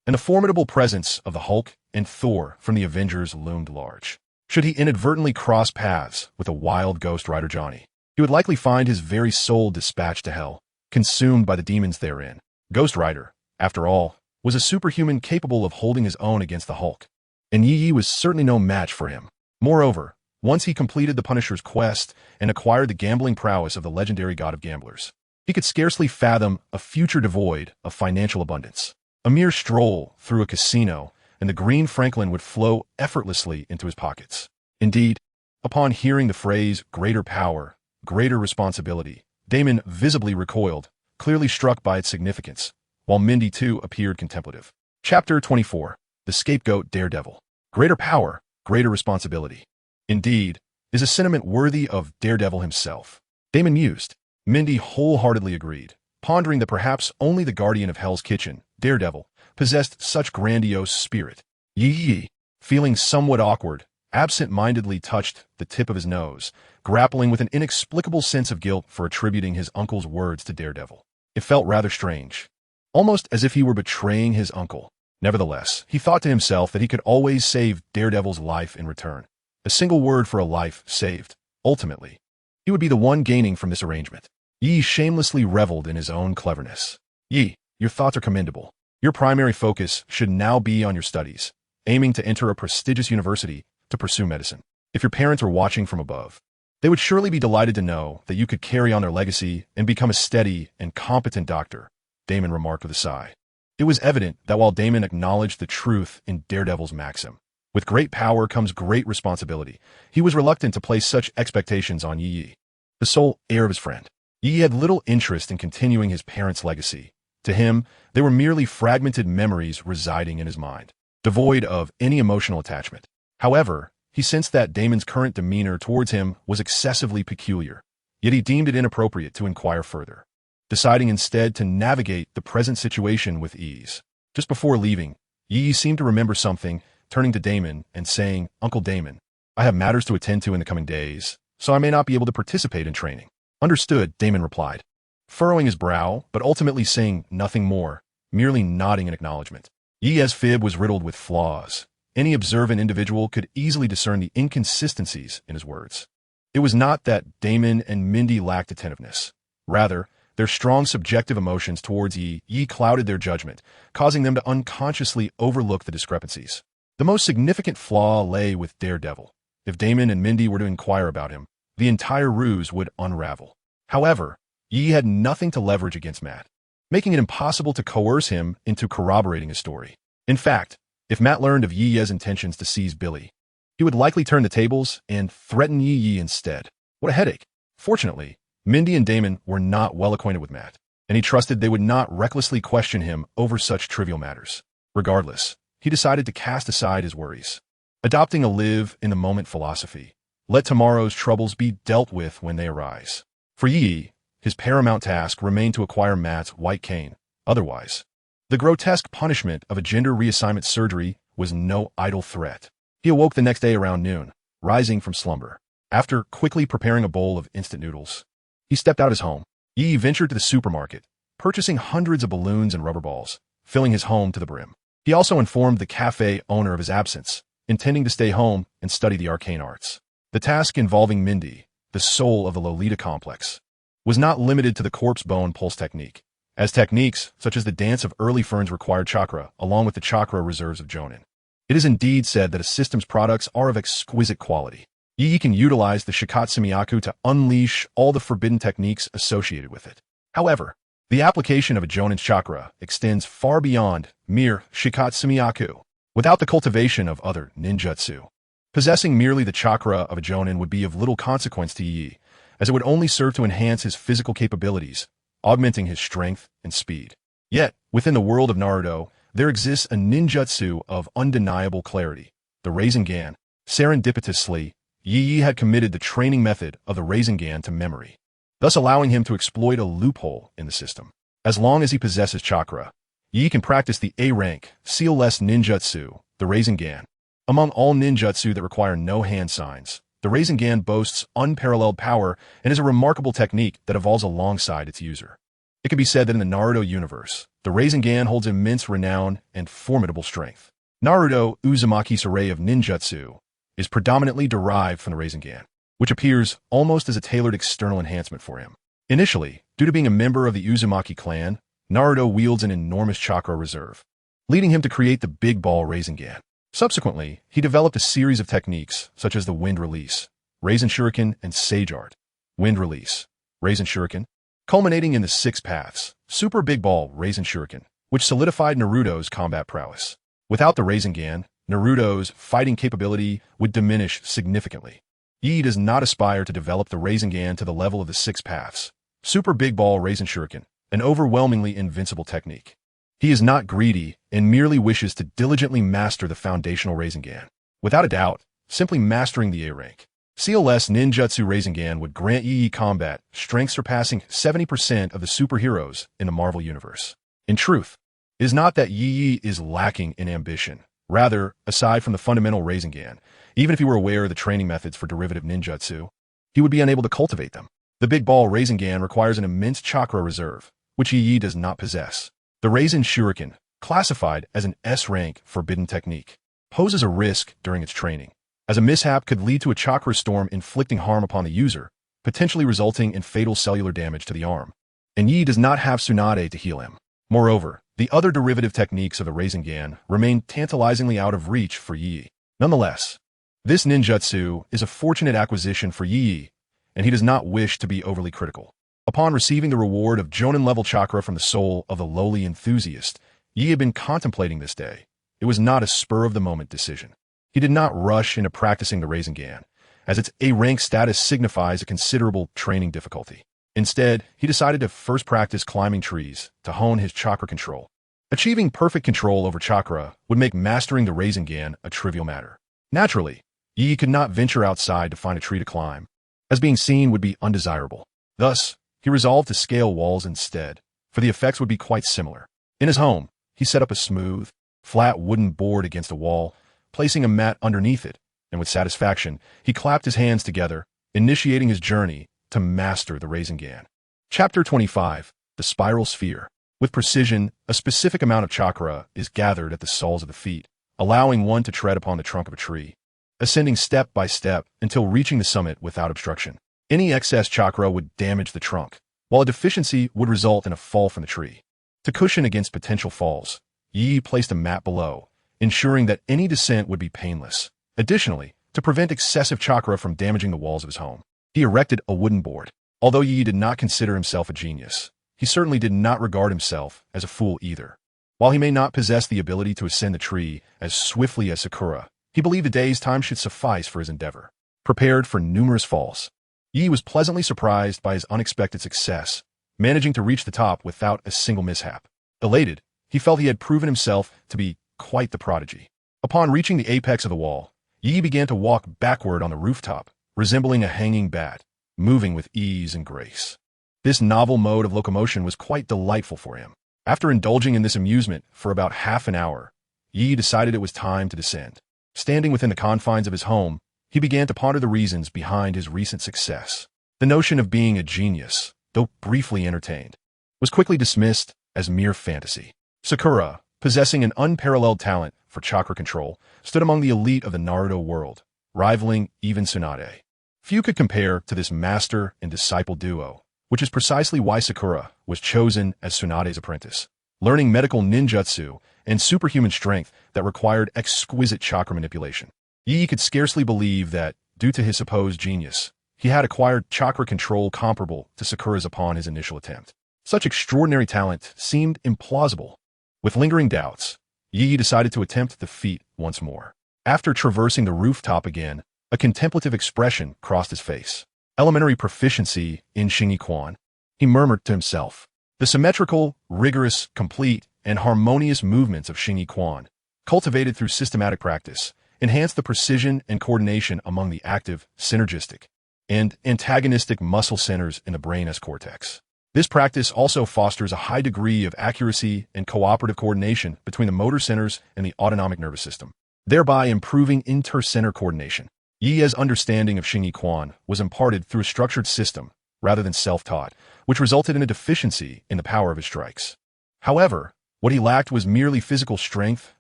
A: and the formidable presence of the Hulk and Thor from the Avengers loomed large. Should he inadvertently cross paths with the wild Ghost Rider Johnny, he would likely find his very soul dispatched to hell, consumed by the demons therein. Ghost Rider, after all, was a superhuman capable of holding his own against the Hulk, and Yi was certainly no match for him. Moreover, once he completed the Punisher's quest and acquired the gambling prowess of the legendary god of gamblers, he could scarcely fathom a future devoid of financial abundance. A mere stroll through a casino, and the green Franklin would flow effortlessly into his pockets. Indeed, upon hearing the phrase greater power, greater responsibility, Damon visibly recoiled, clearly struck by its significance, while Mindy too appeared contemplative. Chapter 24. The Scapegoat Daredevil. Greater power, greater responsibility. Indeed, is a sentiment worthy of Daredevil himself. Damon mused. Mindy wholeheartedly agreed, pondering that perhaps only the guardian of Hell's Kitchen, Daredevil, possessed such grandiose spirit. Yi, feeling somewhat awkward, absent-mindedly touched the tip of his nose, grappling with an inexplicable sense of guilt for attributing his uncle's words to Daredevil. It felt rather strange, almost as if he were betraying his uncle. Nevertheless, he thought to himself that he could always save Daredevil's life in return. A single word for a life saved. Ultimately, he would be the one gaining from this arrangement. Yi shamelessly reveled in his own cleverness. Yi, your thoughts are commendable. Your primary focus should now be on your studies, aiming to enter a prestigious university to pursue medicine. If your parents were watching from above, they would surely be delighted to know that you could carry on their legacy and become a steady and competent doctor, Damon remarked with a sigh. It was evident that while Damon acknowledged the truth in Daredevil's maxim, with great power comes great responsibility, he was reluctant to place such expectations on Yi, the sole heir of his friend. Yi had little interest in continuing his parents' legacy. To him, they were merely fragmented memories residing in his mind, devoid of any emotional attachment. However, he sensed that Damon's current demeanor towards him was excessively peculiar, yet he deemed it inappropriate to inquire further, deciding instead to navigate the present situation with ease. Just before leaving, Yi seemed to remember something, turning to Damon and saying, "Uncle Damon, I have matters to attend to in the coming days, so I may not be able to participate in training." "Understood," Damon replied, furrowing his brow, but ultimately saying nothing more, merely nodding in acknowledgement. Yi's fib was riddled with flaws. Any observant individual could easily discern the inconsistencies in his words. It was not that Damon and Mindy lacked attentiveness. Rather, their strong subjective emotions towards Yi clouded their judgment, causing them to unconsciously overlook the discrepancies. The most significant flaw lay with Daredevil. If Damon and Mindy were to inquire about him, the entire ruse would unravel. However, Yi had nothing to leverage against Matt, making it impossible to coerce him into corroborating his story. In fact, if Matt learned of Yi's intentions to seize Billy, he would likely turn the tables and threaten Yi instead. What a headache. Fortunately, Mindy and Damon were not well acquainted with Matt, and he trusted they would not recklessly question him over such trivial matters. Regardless, he decided to cast aside his worries, adopting a live-in-the-moment philosophy. Let tomorrow's troubles be dealt with when they arise. For Yi, his paramount task remained to acquire Matt's white cane. Otherwise, the grotesque punishment of a gender reassignment surgery was no idle threat. He awoke the next day around noon, rising from slumber. After quickly preparing a bowl of instant noodles, he stepped out his home. Yi ventured to the supermarket, purchasing hundreds of balloons and rubber balls, filling his home to the brim. He also informed the cafe owner of his absence, intending to stay home and study the arcane arts. The task involving Mindy, the soul of the Lolita complex, was not limited to the corpse bone pulse technique, as techniques such as the dance of early ferns required chakra, along with the chakra reserves of Jonin. It is indeed said that a system's products are of exquisite quality. Yi can utilize the Shikatsumiyaku to unleash all the forbidden techniques associated with it. However, the application of a Jonin's chakra extends far beyond mere Shikatsumiyaku. Without the cultivation of other ninjutsu, Possessing merely the chakra of a Jonin would be of little consequence to Yi, as it would only serve to enhance his physical capabilities, augmenting his strength and speed. Yet, within the world of Naruto, there exists a ninjutsu of undeniable clarity, the Rasengan. Serendipitously, Yi had committed the training method of the Rasengan to memory, thus allowing him to exploit a loophole in the system. As long as he possesses chakra, Yi can practice the A-rank, seal-less ninjutsu, the Rasengan. Among all ninjutsu that require no hand signs, the Rasengan boasts unparalleled power and is a remarkable technique that evolves alongside its user. It can be said that in the Naruto universe, the Rasengan holds immense renown and formidable strength. Naruto Uzumaki's array of ninjutsu is predominantly derived from the Rasengan, which appears almost as a tailored external enhancement for him. Initially, due to being a member of the Uzumaki clan, Naruto wields an enormous chakra reserve, leading him to create the Big Ball Rasengan. Subsequently, he developed a series of techniques such as the Wind Release, Rasen Shuriken, and Sage Art, Wind Release, Rasen Shuriken, culminating in the Six Paths, Super Big Ball Rasen Shuriken, which solidified Naruto's combat prowess. Without the Rasengan, Naruto's fighting capability would diminish significantly. Yi does not aspire to develop the Rasengan to the level of the Six Paths, Super Big Ball Rasen Shuriken, an overwhelmingly invincible technique. He is not greedy and merely wishes to diligently master the foundational Rasengan. Without a doubt, simply mastering the A-rank, seal-less ninjutsu Rasengan would grant Yi combat strength surpassing 70% of the superheroes in the Marvel Universe. In truth, it is not that Yi is lacking in ambition. Rather, aside from the fundamental Rasengan, even if he were aware of the training methods for derivative ninjutsu, he would be unable to cultivate them. The Big Ball Rasengan requires an immense chakra reserve, which Yi does not possess. The Rasen Shuriken, classified as an S-rank forbidden technique, poses a risk during its training, as a mishap could lead to a chakra storm inflicting harm upon the user, potentially resulting in fatal cellular damage to the arm. And Yi does not have Tsunade to heal him. Moreover, the other derivative techniques of the Rasengan remain tantalizingly out of reach for Yi. Nonetheless, this ninjutsu is a fortunate acquisition for Yi, and he does not wish to be overly critical. Upon receiving the reward of Jonin-level chakra from the soul of the lowly enthusiast, Yi had been contemplating this day. It was not a spur-of-the-moment decision. He did not rush into practicing the Rasengan, as its A-rank status signifies a considerable training difficulty. Instead, he decided to first practice climbing trees to hone his chakra control. Achieving perfect control over chakra would make mastering the Rasengan a trivial matter. Naturally, Yi could not venture outside to find a tree to climb, as being seen would be undesirable. Thus, he resolved to scale walls instead, for the effects would be quite similar. In his home, he set up a smooth, flat wooden board against a wall, placing a mat underneath it, and with satisfaction, he clapped his hands together, initiating his journey to master the Rasengan. Chapter 25, The Spiral Sphere. With precision, a specific amount of chakra is gathered at the soles of the feet, allowing one to tread upon the trunk of a tree, ascending step by step until reaching the summit without obstruction. Any excess chakra would damage the trunk, while a deficiency would result in a fall from the tree. To cushion against potential falls, Yi placed a mat below, ensuring that any descent would be painless. Additionally, to prevent excessive chakra from damaging the walls of his home, he erected a wooden board. Although Yi did not consider himself a genius, he certainly did not regard himself as a fool either. While he may not possess the ability to ascend the tree as swiftly as Sakura, he believed a day's time should suffice for his endeavor. Prepared for numerous falls, Yi was pleasantly surprised by his unexpected success, managing to reach the top without a single mishap. Elated, he felt he had proven himself to be quite the prodigy. Upon reaching the apex of the wall, Yi began to walk backward on the rooftop, resembling a hanging bat, moving with ease and grace. This novel mode of locomotion was quite delightful for him. After indulging in this amusement for about half an hour, Yi decided it was time to descend. Standing within the confines of his home, he began to ponder the reasons behind his recent success. The notion of being a genius, though briefly entertained, was quickly dismissed as mere fantasy. Sakura, possessing an unparalleled talent for chakra control, stood among the elite of the Naruto world, rivaling even Tsunade. Few could compare to this master and disciple duo, which is precisely why Sakura was chosen as Tsunade's apprentice, learning medical ninjutsu and superhuman strength that required exquisite chakra manipulation. Yi could scarcely believe that, due to his supposed genius, he had acquired chakra control comparable to Sakura's upon his initial attempt. Such extraordinary talent seemed implausible. With lingering doubts, Yi decided to attempt the feat once more. After traversing the rooftop again, a contemplative expression crossed his face. Elementary proficiency in Xingyi Quan, he murmured to himself. The symmetrical, rigorous, complete, and harmonious movements of Xingyi Quan, cultivated through systematic practice, enhance the precision and coordination among the active, synergistic, and antagonistic muscle centers in the brain's cortex. This practice also fosters a high degree of accuracy and cooperative coordination between the motor centers and the autonomic nervous system, thereby improving inter-center coordination. Yi's understanding of Xingyi Quan was imparted through a structured system rather than self-taught, which resulted in a deficiency in the power of his strikes. However, what he lacked was merely physical strength,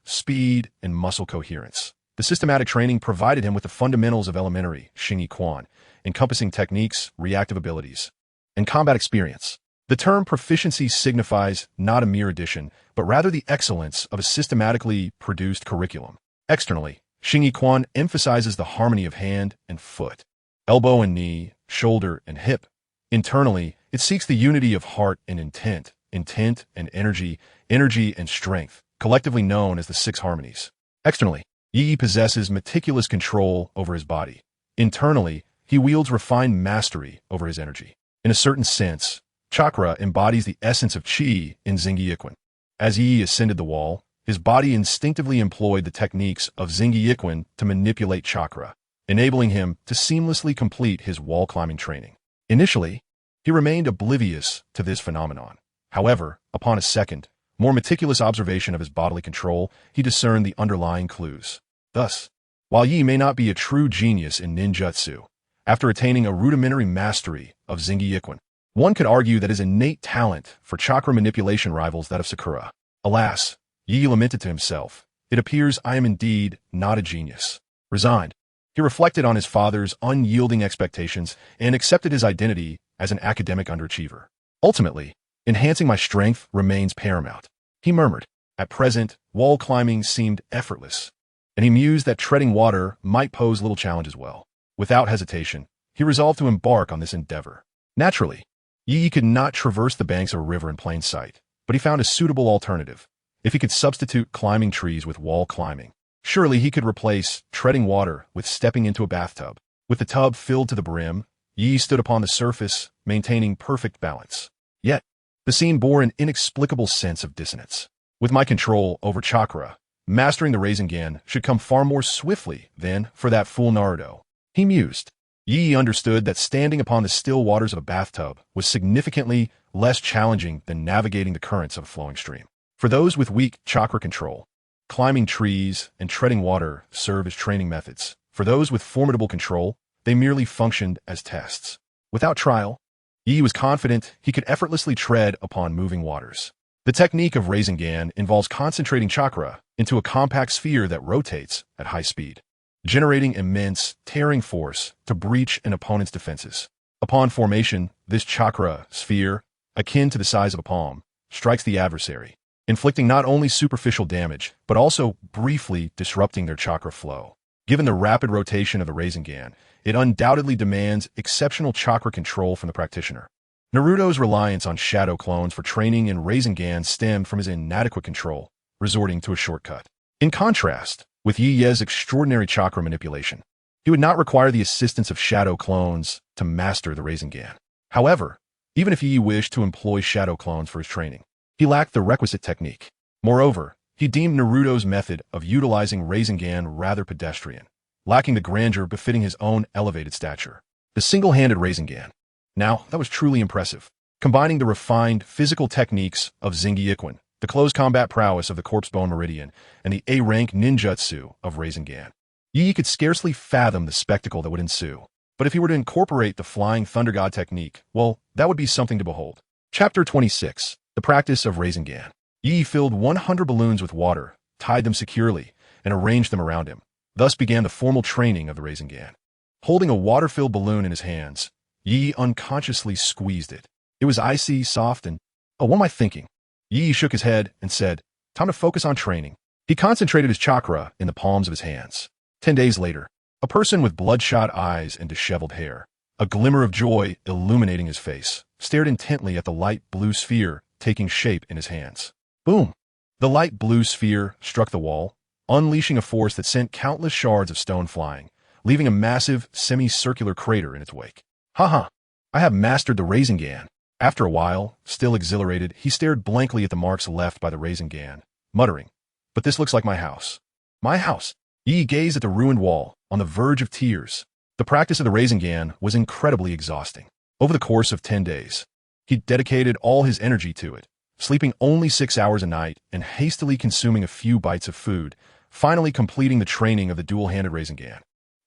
A: speed, and muscle coherence. The systematic training provided him with the fundamentals of elementary Xingyi Quan, encompassing techniques, reactive abilities, and combat experience. The term proficiency signifies not a mere addition, but rather the excellence of a systematically produced curriculum. Externally, Xingyi Quan emphasizes the harmony of hand and foot, elbow and knee, shoulder and hip. Internally, it seeks the unity of heart and intent, intent and energy, energy and strength, collectively known as the six harmonies. Externally, Yi possesses meticulous control over his body. Internally, he wields refined mastery over his energy. In a certain sense, chakra embodies the essence of qi in Xingyi Yiquan. As Yi ascended the wall, his body instinctively employed the techniques of Xingyi Yiquan to manipulate chakra, enabling him to seamlessly complete his wall-climbing training. Initially, he remained oblivious to this phenomenon. However, upon a second, more meticulous observation of his bodily control, he discerned the underlying clues. Thus, while Yi may not be a true genius in ninjutsu, after attaining a rudimentary mastery of Xingyi Yiquan, one could argue that his innate talent for chakra manipulation rivals that of Sakura. Alas, Yi lamented to himself, it appears I am indeed not a genius. Resigned, he reflected on his father's unyielding expectations and accepted his identity as an academic underachiever. Ultimately, enhancing my strength remains paramount, he murmured. At present, wall climbing seemed effortless, and he mused that treading water might pose little challenge as well. Without hesitation, he resolved to embark on this endeavor. Naturally, Yi could not traverse the banks of a river in plain sight, but he found a suitable alternative. If he could substitute climbing trees with wall climbing, surely he could replace treading water with stepping into a bathtub. With the tub filled to the brim, Yi stood upon the surface, maintaining perfect balance. Yet, the scene bore an inexplicable sense of dissonance. With my control over chakra, mastering the Reimagined should come far more swiftly than for that fool Naruto, he mused. Yi understood that standing upon the still waters of a bathtub was significantly less challenging than navigating the currents of a flowing stream. For those with weak chakra control, climbing trees and treading water serve as training methods. For those with formidable control, they merely functioned as tests. Without trial, Yi was confident he could effortlessly tread upon moving waters. The technique of Reimagined involves concentrating chakra into a compact sphere that rotates at high speed, generating immense, tearing force to breach an opponent's defenses. Upon formation, this chakra sphere, akin to the size of a palm, strikes the adversary, inflicting not only superficial damage, but also briefly disrupting their chakra flow. Given the rapid rotation of the Reimagined, it undoubtedly demands exceptional chakra control from the practitioner. Naruto's reliance on shadow clones for training in Reimagined stemmed from his inadequate control, resorting to a shortcut. In contrast, with Yi's extraordinary chakra manipulation, he would not require the assistance of shadow clones to master the Reimagined. However, even if Yi wished to employ shadow clones for his training, he lacked the requisite technique. Moreover, he deemed Naruto's method of utilizing Reimagined rather pedestrian, lacking the grandeur befitting his own elevated stature. The single-handed Reimagined, now that was truly impressive, combining the refined physical techniques of Xingyi Yiquan, the close combat prowess of the Corpse Bone Meridian, and the A-rank ninjutsu of Reimagined. Yi could scarcely fathom the spectacle that would ensue. But if he were to incorporate the Flying Thunder God technique, well, that would be something to behold. Chapter 26. The Practice of Reimagined. Yi filled 100 balloons with water, tied them securely, and arranged them around him. Thus began the formal training of the Reimagined. Holding a water-filled balloon in his hands, Yi unconsciously squeezed it. It was icy, soft, and, oh, what am I thinking? Yi shook his head and said, time to focus on training. He concentrated his chakra in the palms of his hands. 10 days later, a person with bloodshot eyes and disheveled hair, a glimmer of joy illuminating his face, stared intently at the light blue sphere taking shape in his hands. Boom! The light blue sphere struck the wall, unleashing a force that sent countless shards of stone flying, leaving a massive, semicircular crater in its wake. Haha, I have mastered the Rasengan. After a while, still exhilarated, he stared blankly at the marks left by the Rasengan, muttering, "But this looks like my house." My house. Yi gazed at the ruined wall, on the verge of tears. The practice of the Rasengan was incredibly exhausting. Over the course of 10 days, he dedicated all his energy to it, sleeping only 6 hours a night and hastily consuming a few bites of food, finally completing the training of the dual-handed Rasengan.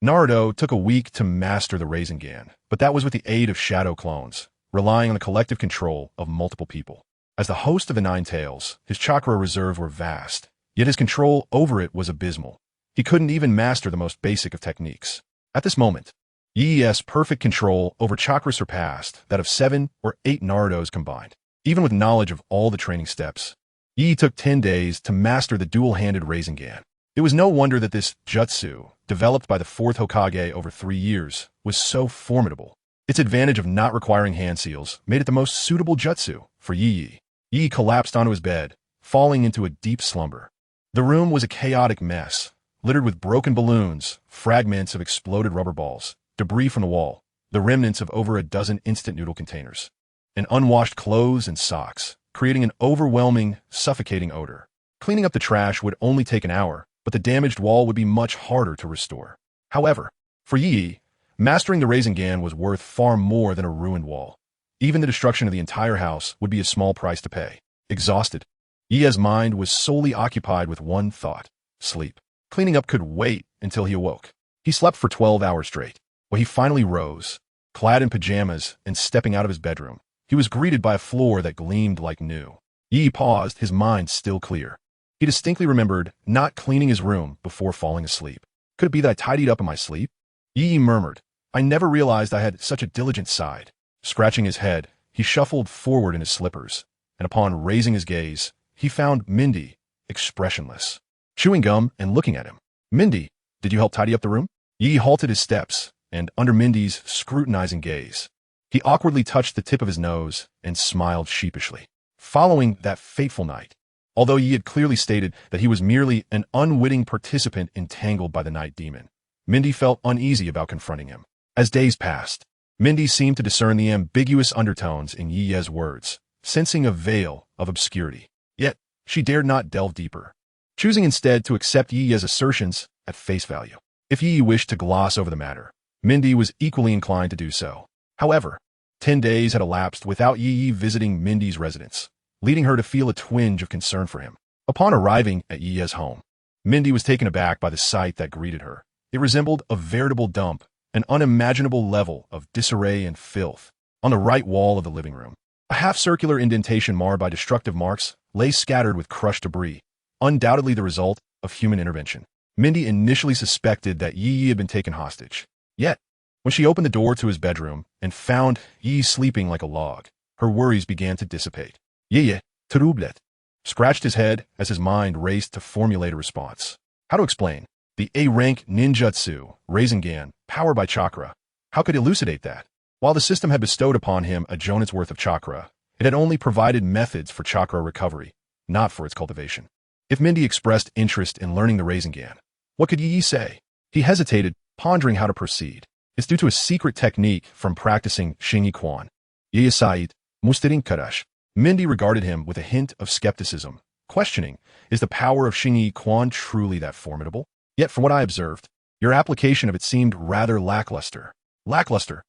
A: Naruto took a week to master the Rasengan, but that was with the aid of shadow clones, relying on the collective control of multiple people. As the host of the Nine Tails, his chakra reserves were vast, yet his control over it was abysmal. He couldn't even master the most basic of techniques. At this moment, Yi's perfect control over chakra surpassed that of 7 or 8 Narutos combined. Even with knowledge of all the training steps, Yi took 10 days to master the dual-handed Rasengan. It was no wonder that this jutsu, developed by the 4th Hokage over 3 years, was so formidable. Its advantage of not requiring hand seals made it the most suitable jutsu for Yi. Yi collapsed onto his bed, falling into a deep slumber. The room was a chaotic mess, littered with broken balloons, fragments of exploded rubber balls, debris from the wall, the remnants of over a dozen instant noodle containers, and unwashed clothes and socks, creating an overwhelming, suffocating odor. Cleaning up the trash would only take an hour, but the damaged wall would be much harder to restore. However, for Yi, mastering the Rasengan was worth far more than a ruined wall. Even the destruction of the entire house would be a small price to pay. Exhausted, Yi's mind was solely occupied with one thought: sleep. Cleaning up could wait until he awoke. He slept for 12 hours straight. When he finally rose, clad in pajamas and stepping out of his bedroom, he was greeted by a floor that gleamed like new. Yi paused, his mind still clear. He distinctly remembered not cleaning his room before falling asleep. Could it be that I tidied up in my sleep? Yi murmured, "I never realized I had such a diligent side." Scratching his head, he shuffled forward in his slippers, and upon raising his gaze, he found Mindy, expressionless, chewing gum and looking at him. "Mindy, did you help tidy up the room?" Yi halted his steps, and under Mindy's scrutinizing gaze, he awkwardly touched the tip of his nose and smiled sheepishly. Following that fateful night, although Yi had clearly stated that he was merely an unwitting participant entangled by the night demon, Mindy felt uneasy about confronting him. As days passed, Mindy seemed to discern the ambiguous undertones in Yi's words, sensing a veil of obscurity. Yet, she dared not delve deeper, choosing instead to accept Yi's assertions at face value. If Yi wished to gloss over the matter, Mindy was equally inclined to do so. However, 10 days had elapsed without Yi visiting Mindy's residence, leading her to feel a twinge of concern for him. Upon arriving at Yi's home, Mindy was taken aback by the sight that greeted her. It resembled a veritable dump, an unimaginable level of disarray and filth. On the right wall of the living room, a half-circular indentation marred by destructive marks lay scattered with crushed debris, undoubtedly the result of human intervention. Mindy initially suspected that Yi had been taken hostage. Yet, when she opened the door to his bedroom and found Yi sleeping like a log, her worries began to dissipate. Yi, Terublet, scratched his head as his mind raced to formulate a response. How to explain? The A-rank ninjutsu, Rasengan, powered by chakra. How could elucidate that? While the system had bestowed upon him a jonet's worth of chakra, it had only provided methods for chakra recovery, not for its cultivation. If Mindy expressed interest in learning the Rasengan, what could Yi say? He hesitated, pondering how to proceed. It's due to a secret technique from practicing Shingi Quan. Yi Said, Mustirin Karash. Mindy regarded him with a hint of skepticism, questioning, is the power of Shingi Quan truly that formidable? Yet from what I observed, your application of it seemed rather lackluster. Lackluster.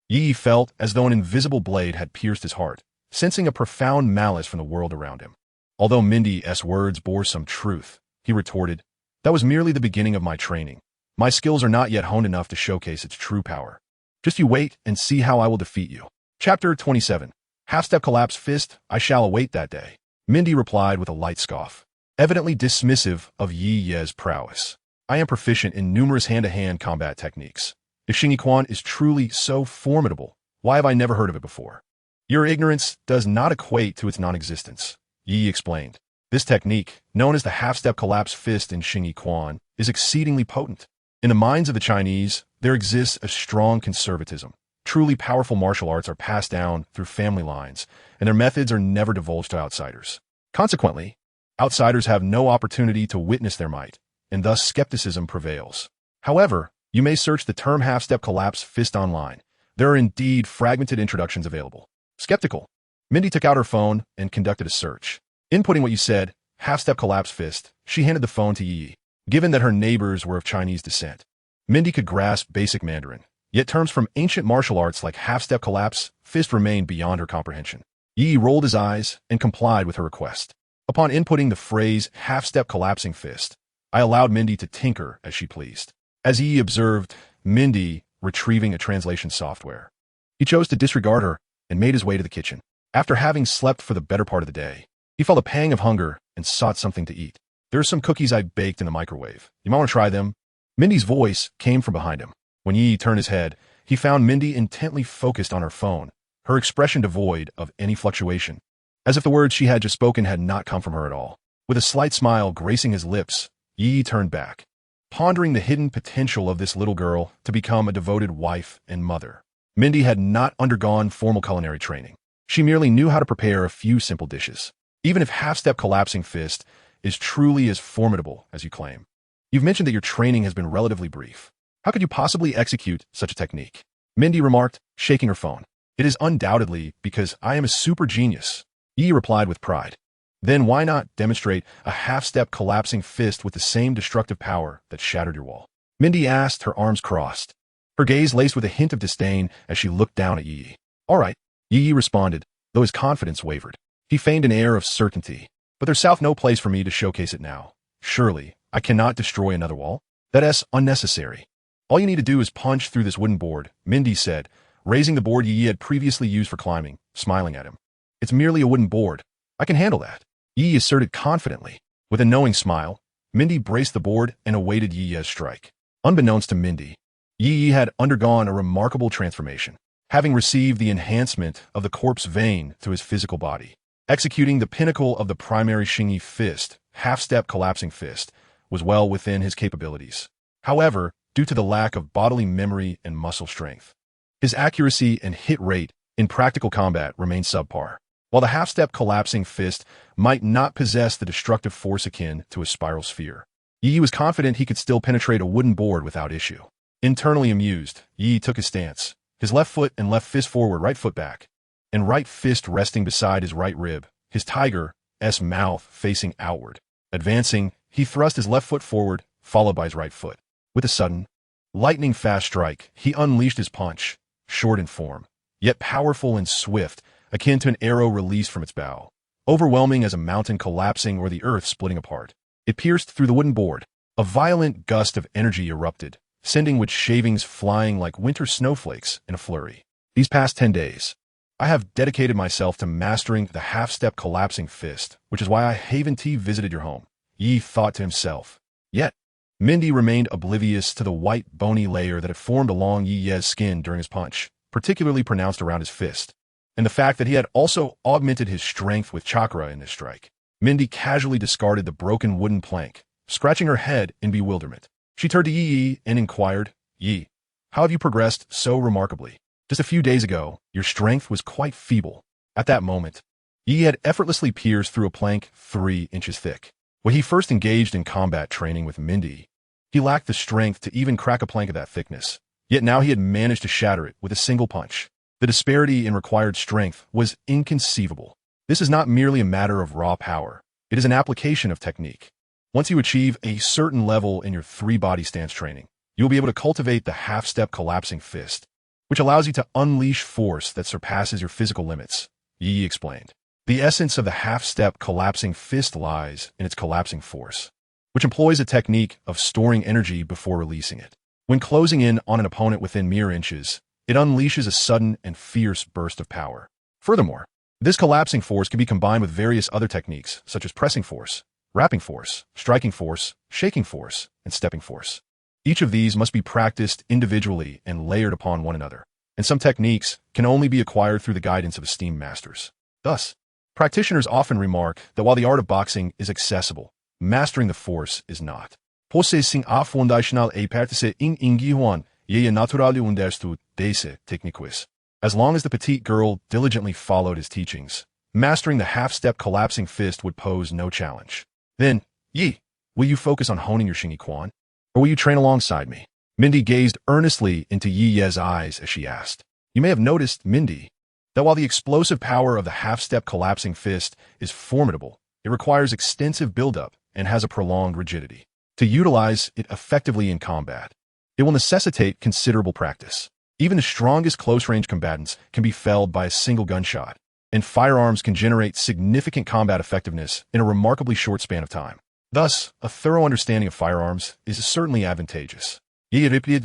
A: Yi felt as though an invisible blade had pierced his heart, sensing a profound malice from the world around him. Although Mindy's words bore some truth, he retorted, that was merely the beginning of my training. My skills are not yet honed enough to showcase its true power. Just you wait and see how I will defeat you. Chapter 27. Half-step collapse fist, I shall await that day. Mindy replied with a light scoff, evidently dismissive of Yi's prowess. I am proficient in numerous hand-to-hand combat techniques. If Shingi Quan is truly so formidable, why have I never heard of it before? Your ignorance does not equate to its non-existence, Yi explained. This technique, known as the half-step collapse fist in Shingi Quan, is exceedingly potent. In the minds of the Chinese, there exists a strong conservatism. Truly powerful martial arts are passed down through family lines, and their methods are never divulged to outsiders. Consequently, Outsiders have no opportunity to witness their might, and thus skepticism prevails. However, you may search the term half-step collapse fist online. There are indeed fragmented introductions available. Skeptical. Mindy took out her phone and conducted a search. Inputting what you said, half-step collapse fist, she handed the phone to Yi. Given that her neighbors were of Chinese descent, Mindy could grasp basic Mandarin, yet terms from ancient martial arts like half-step collapse fist remained beyond her comprehension. Yi rolled his eyes and complied with her request. Upon inputting the phrase half-step collapsing fist, I allowed Mindy to tinker as she pleased. As Yi observed Mindy retrieving a translation software, he chose to disregard her and made his way to the kitchen. After having slept for the better part of the day, he felt a pang of hunger and sought something to eat. There are some cookies I baked in the microwave. You might want to try them. Mindy's voice came from behind him. When Yi turned his head, he found Mindy intently focused on her phone, her expression devoid of any fluctuation, as if the words she had just spoken had not come from her at all. With a slight smile gracing his lips, Yi turned back, pondering the hidden potential of this little girl to become a devoted wife and mother. Mindy had not undergone formal culinary training. She merely knew how to prepare a few simple dishes. Even if half-step collapsing fist is truly as formidable as you claim, you've mentioned that your training has been relatively brief. How could you possibly execute such a technique? Mindy remarked, shaking her phone. It is undoubtedly because I am a super genius, Yi replied with pride. Then why not demonstrate a half-step collapsing fist with the same destructive power that shattered your wall? Mindy asked, her arms crossed, her gaze laced with a hint of disdain as she looked down at Yi. All right, Yi responded, though his confidence wavered. He feigned an air of certainty. But there's no place for me to showcase it now. Surely, I cannot destroy another wall? That's unnecessary. All you need to do is punch through this wooden board, Mindy said, raising the board Yi had previously used for climbing, smiling at him. It's merely a wooden board. I can handle that, Yi asserted confidently. With a knowing smile, Mindy braced the board and awaited Yi's strike. Unbeknownst to Mindy, Yi had undergone a remarkable transformation, having received the enhancement of the corpse vein to his physical body. Executing the pinnacle of the primary Xingyi fist, half-step collapsing fist, was well within his capabilities. However, due to the lack of bodily memory and muscle strength, his accuracy and hit rate in practical combat remained subpar. While the half-step collapsing fist might not possess the destructive force akin to a spiral sphere, Yi was confident he could still penetrate a wooden board without issue. Internally amused, Yi took his stance, his left foot and left fist forward, right foot back, and right fist resting beside his right rib, his tiger's mouth facing outward. Advancing, he thrust his left foot forward, followed by his right foot. With a sudden, lightning-fast strike, he unleashed his punch, short in form, yet powerful and swift, akin to an arrow released from its bow. Overwhelming as a mountain collapsing or the earth splitting apart, it pierced through the wooden board. A violent gust of energy erupted, sending wood shavings flying like winter snowflakes in a flurry. These past 10 days, I have dedicated myself to mastering the half-step collapsing fist, which is why I haven't visited your home, Yi thought to himself. Yet, Mindy remained oblivious to the white, bony layer that had formed along Yi's skin during his punch, particularly pronounced around his fist, and the fact that he had also augmented his strength with chakra in this strike. Mindy casually discarded the broken wooden plank, scratching her head in bewilderment. She turned to Yi and inquired, Yi, how have you progressed so remarkably? Just a few days ago, your strength was quite feeble. At that moment, Yi had effortlessly pierced through a plank 3 inches thick. When he first engaged in combat training with Mindy, he lacked the strength to even crack a plank of that thickness. Yet now he had managed to shatter it with a single punch. The disparity in required strength was inconceivable. This is not merely a matter of raw power. It is an application of technique. Once you achieve a certain level in your 3-body stance training, you will be able to cultivate the half-step collapsing fist, which allows you to unleash force that surpasses your physical limits, Yi explained. The essence of the half-step collapsing fist lies in its collapsing force, which employs a technique of storing energy before releasing it. When closing in on an opponent within mere inches, it unleashes a sudden and fierce burst of power. Furthermore, this collapsing force can be combined with various other techniques, such as pressing force, wrapping force, striking force, shaking force, and stepping force. Each of these must be practiced individually and layered upon one another, and some techniques can only be acquired through the guidance of esteemed masters. Thus, practitioners often remark that while the art of boxing is accessible, mastering the force is not. Processing a foundational aperte in ingihuan ye naturally understood dese techniques. As long as the petite girl diligently followed his teachings, mastering the half-step collapsing fist would pose no challenge. Then, Yi, will you focus on honing your Xingyi Quan? Or will you train alongside me? Mindy gazed earnestly into Yi Ye's eyes as she asked. You may have noticed, Mindy, that while the explosive power of the half-step collapsing fist is formidable, it requires extensive buildup and has a prolonged rigidity. To utilize it effectively in combat, it will necessitate considerable practice. Even the strongest close-range combatants can be felled by a single gunshot, and firearms can generate significant combat effectiveness in a remarkably short span of time. Thus, a thorough understanding of firearms is certainly advantageous. Even if you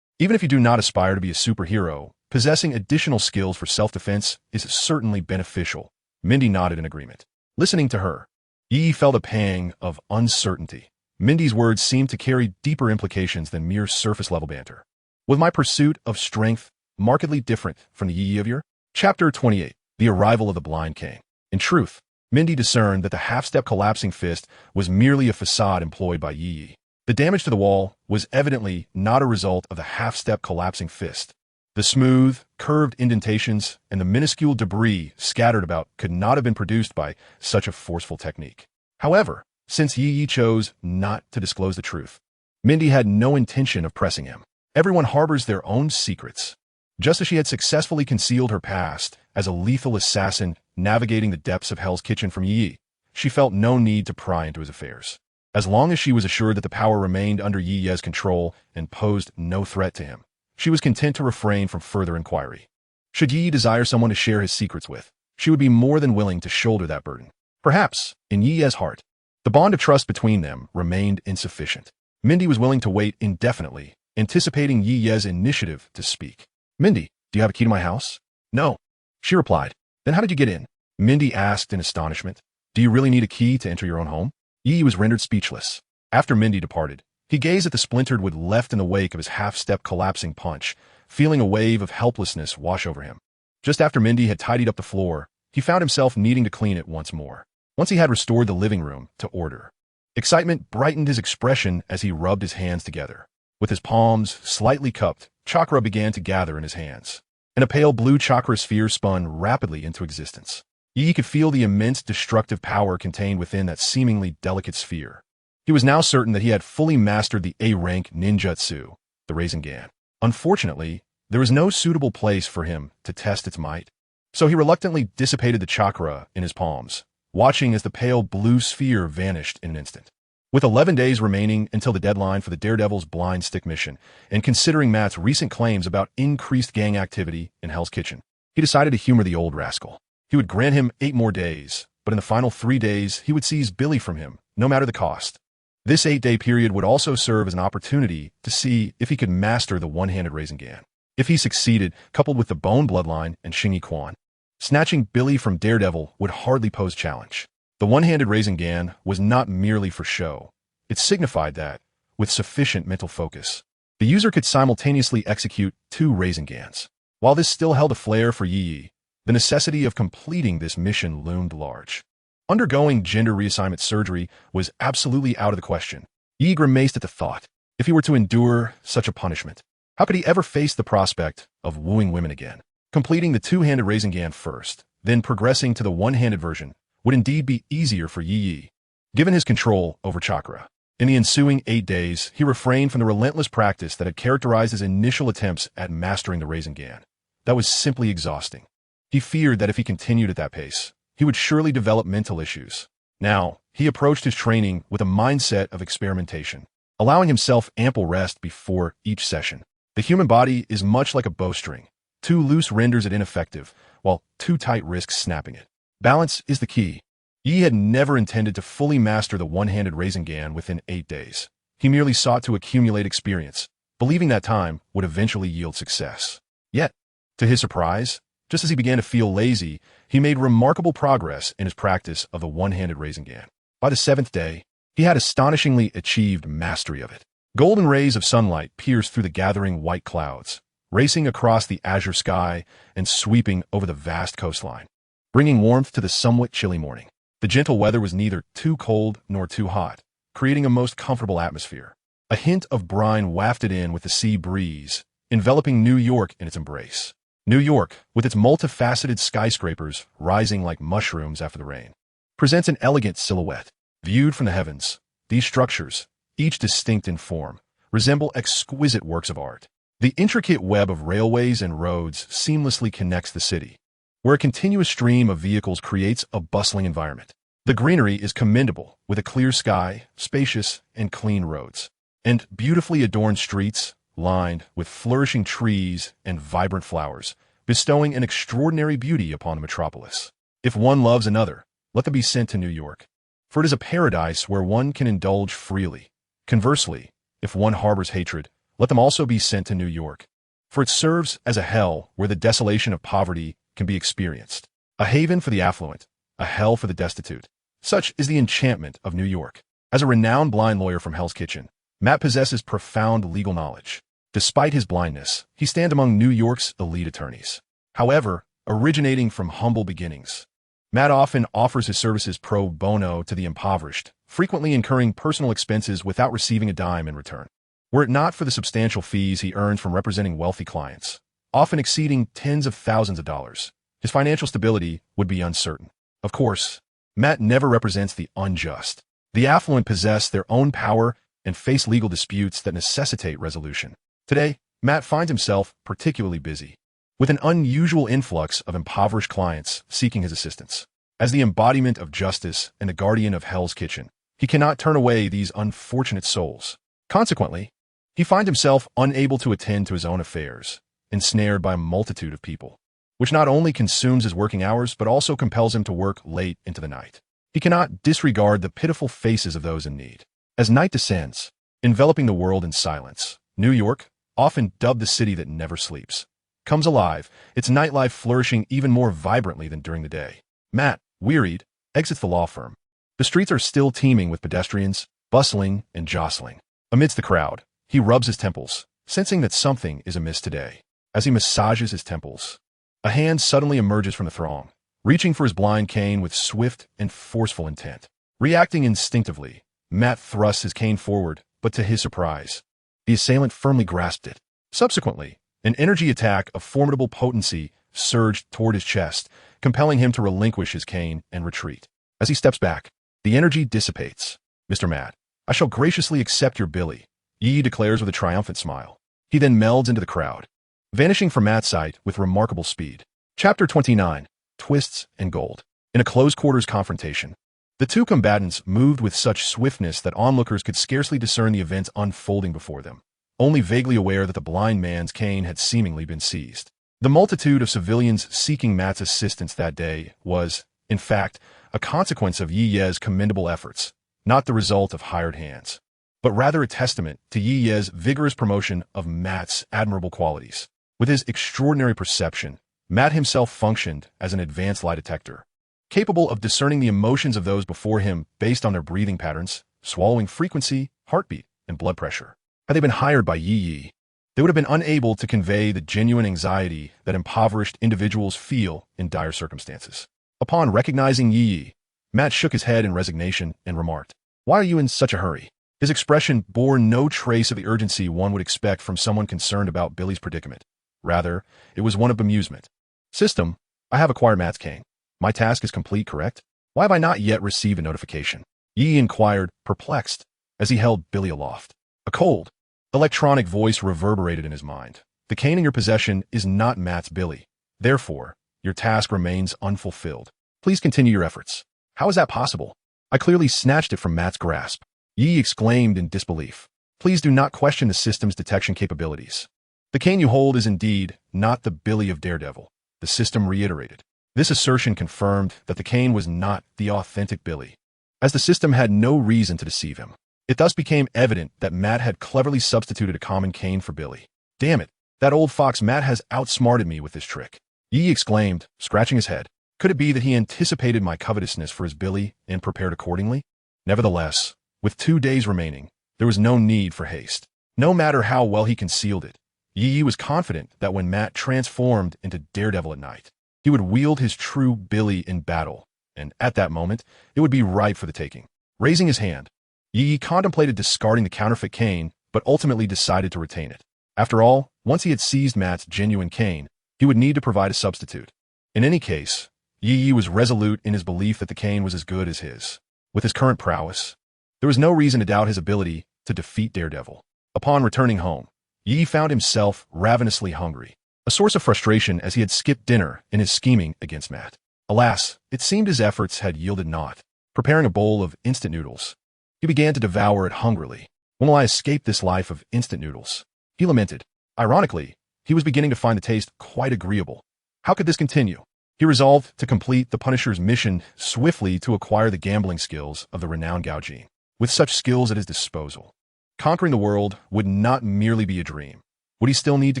A: do not aspire to be a superhero, possessing additional skills for self-defense is certainly beneficial. Mindy nodded in agreement. Listening to her, Yi felt a pang of uncertainty. Mindy's words seemed to carry deeper implications than mere surface-level banter. Was my pursuit of strength markedly different from the Yi of yore? Chapter 28. The Arrival of the Blind King. In truth, Mindy discerned that the half-step collapsing fist was merely a facade employed by Yi. The damage to the wall was evidently not a result of the half-step collapsing fist. The smooth, curved indentations and the minuscule debris scattered about could not have been produced by such a forceful technique. However, since Yi chose not to disclose the truth, Mindy had no intention of pressing him. Everyone harbors their own secrets. Just as she had successfully concealed her past as a lethal assassin navigating the depths of Hell's Kitchen from Yi, she felt no need to pry into his affairs. As long as she was assured that the power remained under Yi Ye's control and posed no threat to him, she was content to refrain from further inquiry. Should Yi desire someone to share his secrets with, she would be more than willing to shoulder that burden. Perhaps, in Yi Ye's heart, the bond of trust between them remained insufficient. Mindy was willing to wait indefinitely, anticipating Yi Ye's initiative to speak. Mindy, do you have a key to my house? No, she replied. Then how did you get in? Mindy asked in astonishment. Do you really need a key to enter your own home? Yi was rendered speechless. After Mindy departed, he gazed at the splintered wood left in the wake of his half-step collapsing punch, feeling a wave of helplessness wash over him. Just after Mindy had tidied up the floor, he found himself needing to clean it once more. Once he had restored the living room to order, excitement brightened his expression as he rubbed his hands together. With his palms slightly cupped, chakra began to gather in his hands, and a pale blue chakra sphere spun rapidly into existence. Yi could feel the immense destructive power contained within that seemingly delicate sphere. He was now certain that he had fully mastered the A-rank ninjutsu, the Rasengan. Unfortunately, there was no suitable place for him to test its might, so he reluctantly dissipated the chakra in his palms, watching as the pale blue sphere vanished in an instant. With 11 days remaining until the deadline for the Daredevil's blind stick mission, and considering Matt's recent claims about increased gang activity in Hell's Kitchen, he decided to humor the old rascal. He would grant him 8 more days, but in the final 3 days, he would seize Billy from him, no matter the cost. This 8-day period would also serve as an opportunity to see if he could master the one-handed Rasengan. If he succeeded, coupled with the Bone Bloodline and Xingyi Quan, snatching Billy from Daredevil would hardly pose challenge. The one-handed Rasengan was not merely for show. It signified that, with sufficient mental focus, the user could simultaneously execute 2 Rasengans. While this still held a flair for Yi, the necessity of completing this mission loomed large. Undergoing gender reassignment surgery was absolutely out of the question. Yi grimaced at the thought. If he were to endure such a punishment, how could he ever face the prospect of wooing women again? Completing the 2-handed Rasengan first, then progressing to the one-handed version, would indeed be easier for Yi, given his control over chakra. In the ensuing 8 days, he refrained from the relentless practice that had characterized his initial attempts at mastering the Rasengan. That was simply exhausting. He feared that if he continued at that pace, he would surely develop mental issues. Now, he approached his training with a mindset of experimentation, allowing himself ample rest before each session. The human body is much like a bowstring. Too loose renders it ineffective, while too tight risks snapping it. Balance is the key. Yi had never intended to fully master the one-handed Rasengan within 8 days. He merely sought to accumulate experience, believing that time would eventually yield success. Yet, to his surprise, just as he began to feel lazy, he made remarkable progress in his practice of the one-handed Rasengan. By the 7th day, he had astonishingly achieved mastery of it. Golden rays of sunlight pierced through the gathering white clouds, racing across the azure sky and sweeping over the vast coastline, bringing warmth to the somewhat chilly morning. The gentle weather was neither too cold nor too hot, creating a most comfortable atmosphere. A hint of brine wafted in with the sea breeze, enveloping New York in its embrace. New York, with its multifaceted skyscrapers rising like mushrooms after the rain. presents an elegant silhouette. Viewed from the heavens, these structures, each distinct in form, resemble exquisite works of art. The intricate web of railways and roads seamlessly connects the city, where a continuous stream of vehicles creates a bustling environment. The greenery is commendable, with a clear sky, spacious and clean roads, and beautifully adorned streets lined with flourishing trees and vibrant flowers, bestowing an extraordinary beauty upon the metropolis. If one loves another, let them be sent to New York, for it is a paradise where one can indulge freely. Conversely, if one harbors hatred, let them also be sent to New York, for it serves as a hell where the desolation of poverty can be experienced. A haven for the affluent, a hell for the destitute. Such is the enchantment of New York. As a renowned blind lawyer from Hell's Kitchen, Matt possesses profound legal knowledge. Despite his blindness, he stands among New York's elite attorneys. However, originating from humble beginnings, Matt often offers his services pro bono to the impoverished, frequently incurring personal expenses without receiving a dime in return. Were it not for the substantial fees he earns from representing wealthy clients, often exceeding tens of thousands of dollars, his financial stability would be uncertain. Of course, Matt never represents the unjust. The affluent possess their own power and face legal disputes that necessitate resolution. Today, Matt finds himself particularly busy, with an unusual influx of impoverished clients seeking his assistance. As the embodiment of justice and the guardian of Hell's Kitchen, he cannot turn away these unfortunate souls. Consequently, he finds himself unable to attend to his own affairs, ensnared by a multitude of people, which not only consumes his working hours but also compels him to work late into the night. He cannot disregard the pitiful faces of those in need. As night descends, enveloping the world in silence, New York, often dubbed the city that never sleeps, comes alive, its nightlife flourishing even more vibrantly than during the day. Matt, wearied, exits the law firm. The streets are still teeming with pedestrians, bustling and jostling. Amidst the crowd, he rubs his temples, sensing that something is amiss today. As he massages his temples, a hand suddenly emerges from the throng, reaching for his blind cane with swift and forceful intent. Reacting instinctively, Matt thrusts his cane forward, but to his surprise, the assailant firmly grasped it. Subsequently, an energy attack of formidable potency surged toward his chest, compelling him to relinquish his cane and retreat. As he steps back, the energy dissipates. "Mr. Matt, I shall graciously accept your billy," Yi declares with a triumphant smile. He then melds into the crowd, vanishing from Matt's sight with remarkable speed. Chapter 29, Twists and Gold. In a close-quarters confrontation, the two combatants moved with such swiftness that onlookers could scarcely discern the events unfolding before them, only vaguely aware that the blind man's cane had seemingly been seized. The multitude of civilians seeking Matt's assistance that day was, in fact, a consequence of Yi Ye's commendable efforts, not the result of hired hands, but rather a testament to Yi Ye's vigorous promotion of Matt's admirable qualities. With his extraordinary perception, Matt himself functioned as an advanced lie detector, capable of discerning the emotions of those before him based on their breathing patterns, swallowing frequency, heartbeat, and blood pressure. Had they been hired by Yi, they would have been unable to convey the genuine anxiety that impoverished individuals feel in dire circumstances. Upon recognizing Yi, Matt shook his head in resignation and remarked, "Why are you in such a hurry?" His expression bore no trace of the urgency one would expect from someone concerned about Billy's predicament. Rather, it was one of bemusement. "System, I have acquired Matt's cane. My task is complete, correct? Why have I not yet received a notification?" Yi inquired, perplexed, as he held Billy aloft. A cold, electronic voice reverberated in his mind. "The cane in your possession is not Matt's Billy. Therefore, your task remains unfulfilled. Please continue your efforts." "How is that possible? I clearly snatched it from Matt's grasp." Yi exclaimed in disbelief. "Please do not question the system's detection capabilities. The cane you hold is indeed not the Billy of Daredevil," the system reiterated. This assertion confirmed that the cane was not the authentic Billy, as the system had no reason to deceive him. It thus became evident that Matt had cleverly substituted a common cane for Billy. "Damn it, that old fox Matt has outsmarted me with this trick," Yi exclaimed, scratching his head. Could it be that he anticipated my covetousness for his Billy and prepared accordingly? Nevertheless, with 2 days remaining, there was no need for haste. No matter how well he concealed it, Yi was confident that when Matt transformed into Daredevil at night, he would wield his true Billy in battle, and at that moment, it would be ripe for the taking. Raising his hand, Yi contemplated discarding the counterfeit cane, but ultimately decided to retain it. After all, once he had seized Matt's genuine cane, he would need to provide a substitute. In any case, Yi was resolute in his belief that the cane was as good as his. With his current prowess, there was no reason to doubt his ability to defeat Daredevil. Upon returning home, Yi found himself ravenously hungry, a source of frustration as he had skipped dinner in his scheming against Matt. Alas, it seemed his efforts had yielded naught. Preparing a bowl of instant noodles, he began to devour it hungrily. When will I escape this life of instant noodles? He lamented. Ironically, he was beginning to find the taste quite agreeable. How could this continue? He resolved to complete the Punisher's mission swiftly to acquire the gambling skills of the renowned Gaojin. With such skills at his disposal, conquering the world would not merely be a dream. Would he still need to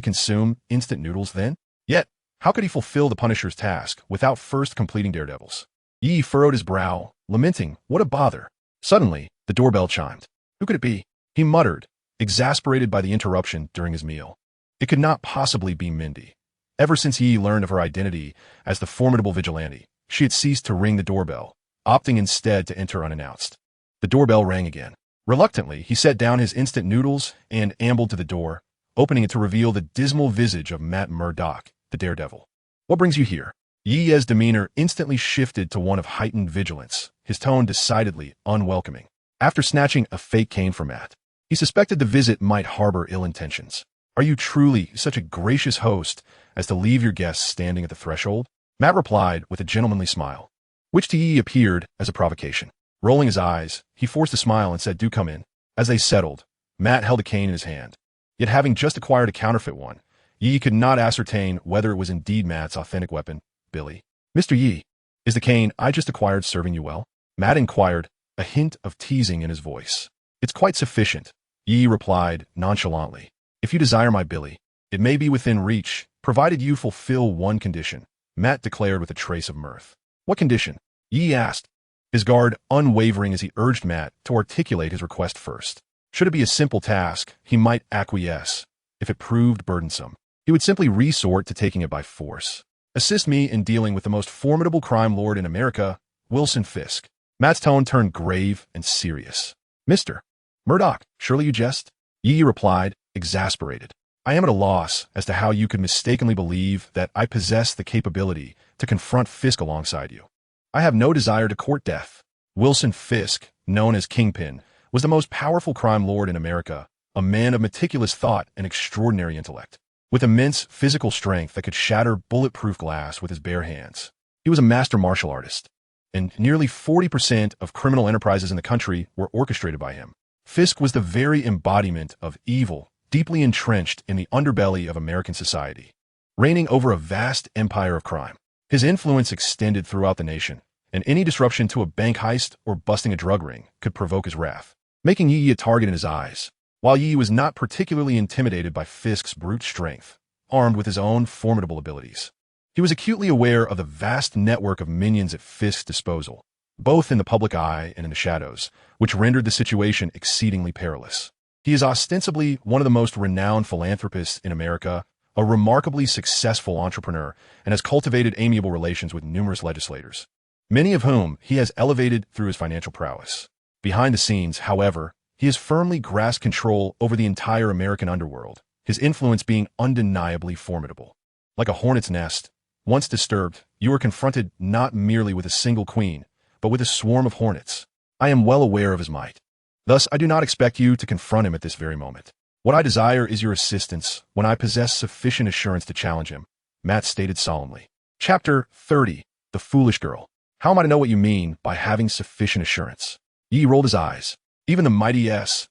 A: consume instant noodles then? Yet, how could he fulfill the Punisher's task without first completing Daredevil's? Yi furrowed his brow, lamenting, what a bother. Suddenly, the doorbell chimed. Who could it be? He muttered, exasperated by the interruption during his meal. It could not possibly be Mindy. Ever since Yi learned of her identity as the formidable vigilante, she had ceased to ring the doorbell, opting instead to enter unannounced. The doorbell rang again. Reluctantly, he set down his instant noodles and ambled to the door, opening it to reveal the dismal visage of Matt Murdock, the Daredevil. What brings you here? Yi's demeanor instantly shifted to one of heightened vigilance, his tone decidedly unwelcoming. After snatching a fake cane from Matt, he suspected the visit might harbor ill intentions. Are you truly such a gracious host as to leave your guests standing at the threshold? Matt replied with a gentlemanly smile, which to Yi appeared as a provocation. Rolling his eyes, he forced a smile and said, do come in. As they settled, Matt held a cane in his hand. Yet having just acquired a counterfeit one, Yi could not ascertain whether it was indeed Matt's authentic weapon. Billy. Mr. Yi, is the cane I just acquired serving you well? Matt inquired, a hint of teasing in his voice. It's quite sufficient, Yi replied nonchalantly. If you desire my Billy, it may be within reach, provided you fulfill one condition, Matt declared with a trace of mirth. What condition? Yi asked, his guard unwavering as he urged Matt to articulate his request first. Should it be a simple task, he might acquiesce. If it proved burdensome, he would simply resort to taking it by force. Assist me in dealing with the most formidable crime lord in America, Wilson Fisk. Matt's tone turned grave and serious. Mr. Murdoch, surely you jest? Yi replied, exasperated. I am at a loss as to how you could mistakenly believe that I possess the capability to confront Fisk alongside you. I have no desire to court death. Wilson Fisk, known as Kingpin, was the most powerful crime lord in America, a man of meticulous thought and extraordinary intellect. With immense physical strength that could shatter bulletproof glass with his bare hands. He was a master martial artist, and nearly 40% of criminal enterprises in the country were orchestrated by him. Fisk was the very embodiment of evil, deeply entrenched in the underbelly of American society, reigning over a vast empire of crime. His influence extended throughout the nation, and any disruption to a bank heist or busting a drug ring could provoke his wrath, making Yi a target in his eyes. While Yi was not particularly intimidated by Fisk's brute strength, armed with his own formidable abilities, he was acutely aware of the vast network of minions at Fisk's disposal, both in the public eye and in the shadows, which rendered the situation exceedingly perilous. He is ostensibly one of the most renowned philanthropists in America, a remarkably successful entrepreneur, and has cultivated amiable relations with numerous legislators, many of whom he has elevated through his financial prowess. Behind the scenes, however, he has firmly grasped control over the entire American underworld, his influence being undeniably formidable. Like a hornet's nest, once disturbed, you are confronted not merely with a single queen, but with a swarm of hornets. I am well aware of his might. Thus, I do not expect you to confront him at this very moment. What I desire is your assistance when I possess sufficient assurance to challenge him, Matt stated solemnly. Chapter 30, The Foolish Girl. How am I to know what you mean by having sufficient assurance? Yi rolled his eyes. Even the mighty S.H.I.E.L.D.,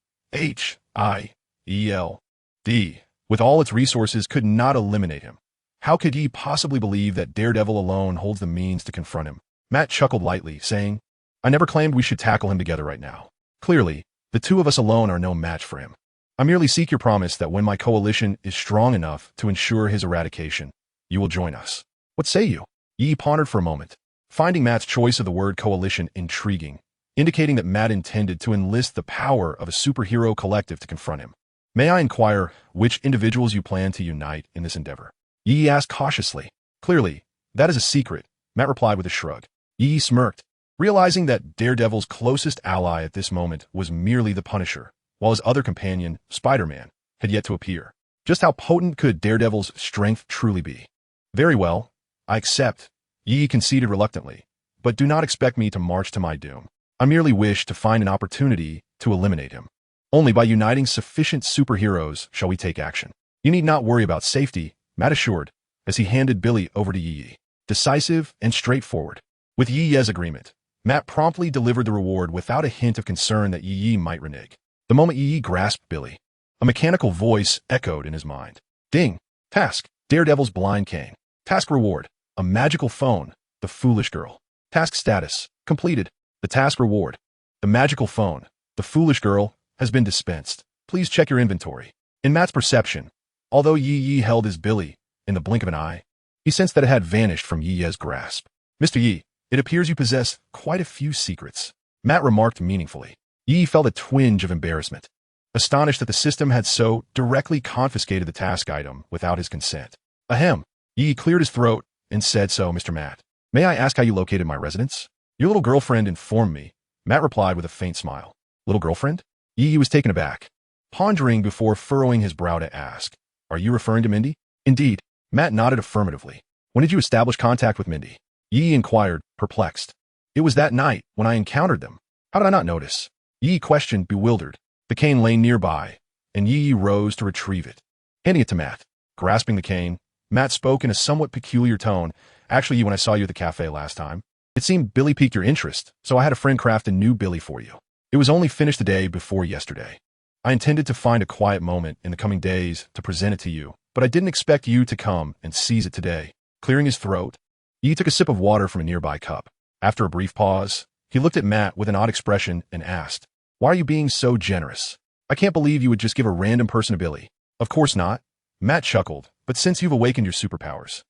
A: with all its resources, could not eliminate him. How could Yi possibly believe that Daredevil alone holds the means to confront him? Matt chuckled lightly, saying, I never claimed we should tackle him together right now. Clearly, the two of us alone are no match for him. I merely seek your promise that when my coalition is strong enough to ensure his eradication, you will join us. What say you? Yi pondered for a moment, finding Matt's choice of the word coalition intriguing, indicating that Matt intended to enlist the power of a superhero collective to confront him. May I inquire which individuals you plan to unite in this endeavor? Yi asked cautiously. Clearly, that is a secret, Matt replied with a shrug. Yi smirked, realizing that Daredevil's closest ally at this moment was merely the Punisher, while his other companion, Spider-Man, had yet to appear. Just how potent could Daredevil's strength truly be? Very well, I accept, Yi conceded reluctantly. But do not expect me to march to my doom. I merely wish to find an opportunity to eliminate him. Only by uniting sufficient superheroes shall we take action. You need not worry about safety, Matt assured, as he handed Billy over to Yi. Decisive and straightforward. With Yi's agreement, Matt promptly delivered the reward without a hint of concern that Yi might renege. The moment Yi grasped Billy, a mechanical voice echoed in his mind. Ding! Task: Daredevil's blind cane. Task reward: a magical phone, the foolish girl. Task status: completed. The task reward: the magical phone, the foolish girl, has been dispensed. Please check your inventory. In Matt's perception, although Yi held his Billy in the blink of an eye, he sensed that it had vanished from Yi's grasp. Mr. Yi, it appears you possess quite a few secrets, Matt remarked meaningfully. Yi felt a twinge of embarrassment, astonished that the system had so directly confiscated the task item without his consent. Ahem. Yi cleared his throat and said, so, Mr. Matt, may I ask how you located my residence? Your little girlfriend informed me, Matt replied with a faint smile. Little girlfriend? Yi was taken aback, pondering before furrowing his brow to ask, are you referring to Mindy? Indeed, Matt nodded affirmatively. When did you establish contact with Mindy? Yi inquired, perplexed. It was that night when I encountered them. How did I not notice? Yi questioned, bewildered. The cane lay nearby, and Yi rose to retrieve it. Handing it to Matt. Grasping the cane, Matt spoke in a somewhat peculiar tone. Actually, when I saw you at the cafe last time, it seemed Billy piqued your interest, so I had a friend craft a new Billy for you. It was only finished the day before yesterday. I intended to find a quiet moment in the coming days to present it to you, but I didn't expect you to come and seize it today. Clearing his throat, Yi took a sip of water from a nearby cup. After a brief pause, he looked at Matt with an odd expression and asked, why are you being so generous? I can't believe you would just give a random person a Billy. Of course not. Matt chuckled, but since you've awakened your superpowers,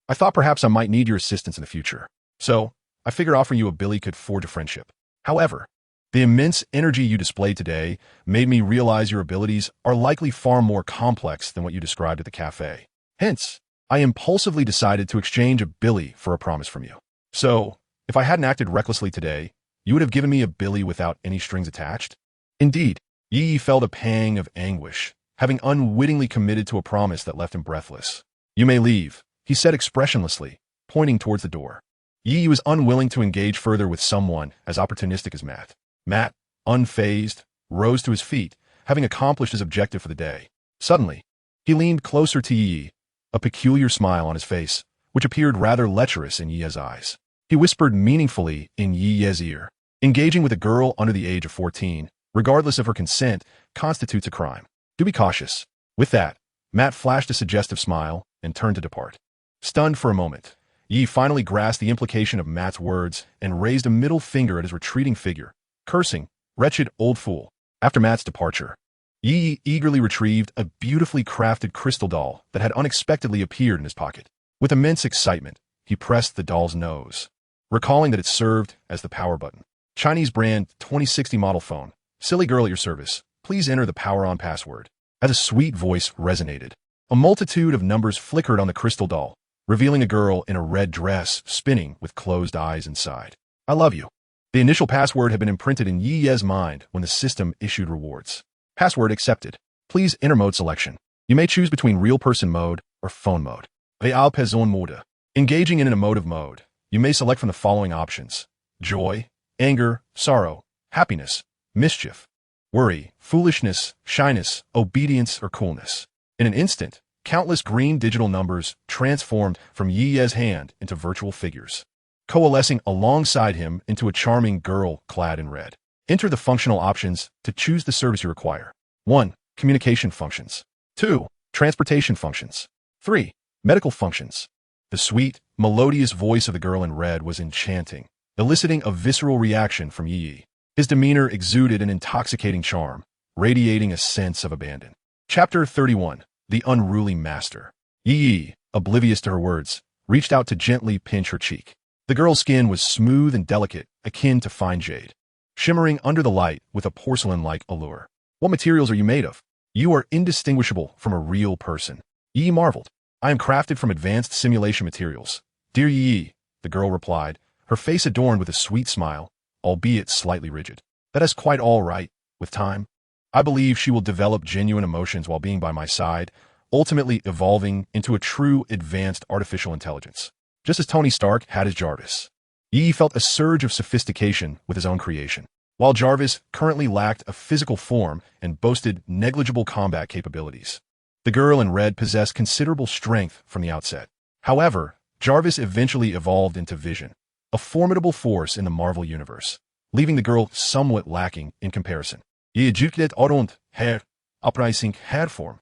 A: I thought perhaps I might need your assistance in the future. So, I figured offering you a Billy could forge a friendship. However, the immense energy you displayed today made me realize your abilities are likely far more complex than what you described at the cafe. Hence, I impulsively decided to exchange a Billy for a promise from you. So, if I hadn't acted recklessly today, you would have given me a Billy without any strings attached? Indeed, Yi felt a pang of anguish, having unwittingly committed to a promise that left him breathless. You may leave, he said expressionlessly, pointing towards the door. Yi was unwilling to engage further with someone as opportunistic as Matt. Matt, unfazed, rose to his feet, having accomplished his objective for the day. Suddenly, he leaned closer to Yi, a peculiar smile on his face, which appeared rather lecherous in Yi's eyes. He whispered meaningfully in Yi's ear. Engaging with a girl under the age of 14, regardless of her consent, constitutes a crime. Do be cautious. With that, Matt flashed a suggestive smile and turned to depart. Stunned for a moment, Yi finally grasped the implication of Matt's words and raised a middle finger at his retreating figure, cursing, wretched old fool. After Matt's departure, Yi eagerly retrieved a beautifully crafted crystal doll that had unexpectedly appeared in his pocket. With immense excitement, he pressed the doll's nose, recalling that it served as the power button. Chinese brand 2060 model phone. Silly girl at your service. Please enter the power on password. As a sweet voice resonated, a multitude of numbers flickered on the crystal doll, revealing a girl in a red dress spinning with closed eyes inside. I love you. The initial password had been imprinted in Yi's mind when the system issued rewards. Password accepted. Please enter mode selection. You may choose between real person mode or phone mode. Real person mode. Engaging in an emotive mode, you may select from the following options: joy, anger, sorrow, happiness, mischief, worry, foolishness, shyness, obedience, or coolness. In an instant, countless green digital numbers transformed from Yi's hand into virtual figures, coalescing alongside him into a charming girl clad in red. Enter the functional options to choose the service you require. 1. Communication functions. 2. Transportation functions. 3. Medical functions. The sweet, melodious voice of the girl in red was enchanting, eliciting a visceral reaction from Yi. His demeanor exuded an intoxicating charm, radiating a sense of abandon. Chapter 31. The Unruly Master. Yi, oblivious to her words, reached out to gently pinch her cheek. The girl's skin was smooth and delicate, akin to fine jade, shimmering under the light with a porcelain-like allure. What materials are you made of? You are indistinguishable from a real person. Yi marveled. I am crafted from advanced simulation materials. Dear Yi, the girl replied, her face adorned with a sweet smile, albeit slightly rigid. That is quite all right. With time, I believe she will develop genuine emotions while being by my side, ultimately evolving into a true advanced artificial intelligence. just as Tony Stark had his Jarvis. Yi felt a surge of sophistication with his own creation. While Jarvis currently lacked a physical form and boasted negligible combat capabilities, the girl in red possessed considerable strength from the outset. However, Jarvis eventually evolved into Vision, a formidable force in the Marvel Universe, leaving the girl somewhat lacking in comparison. Ye utgjutet oront her uprising hair form.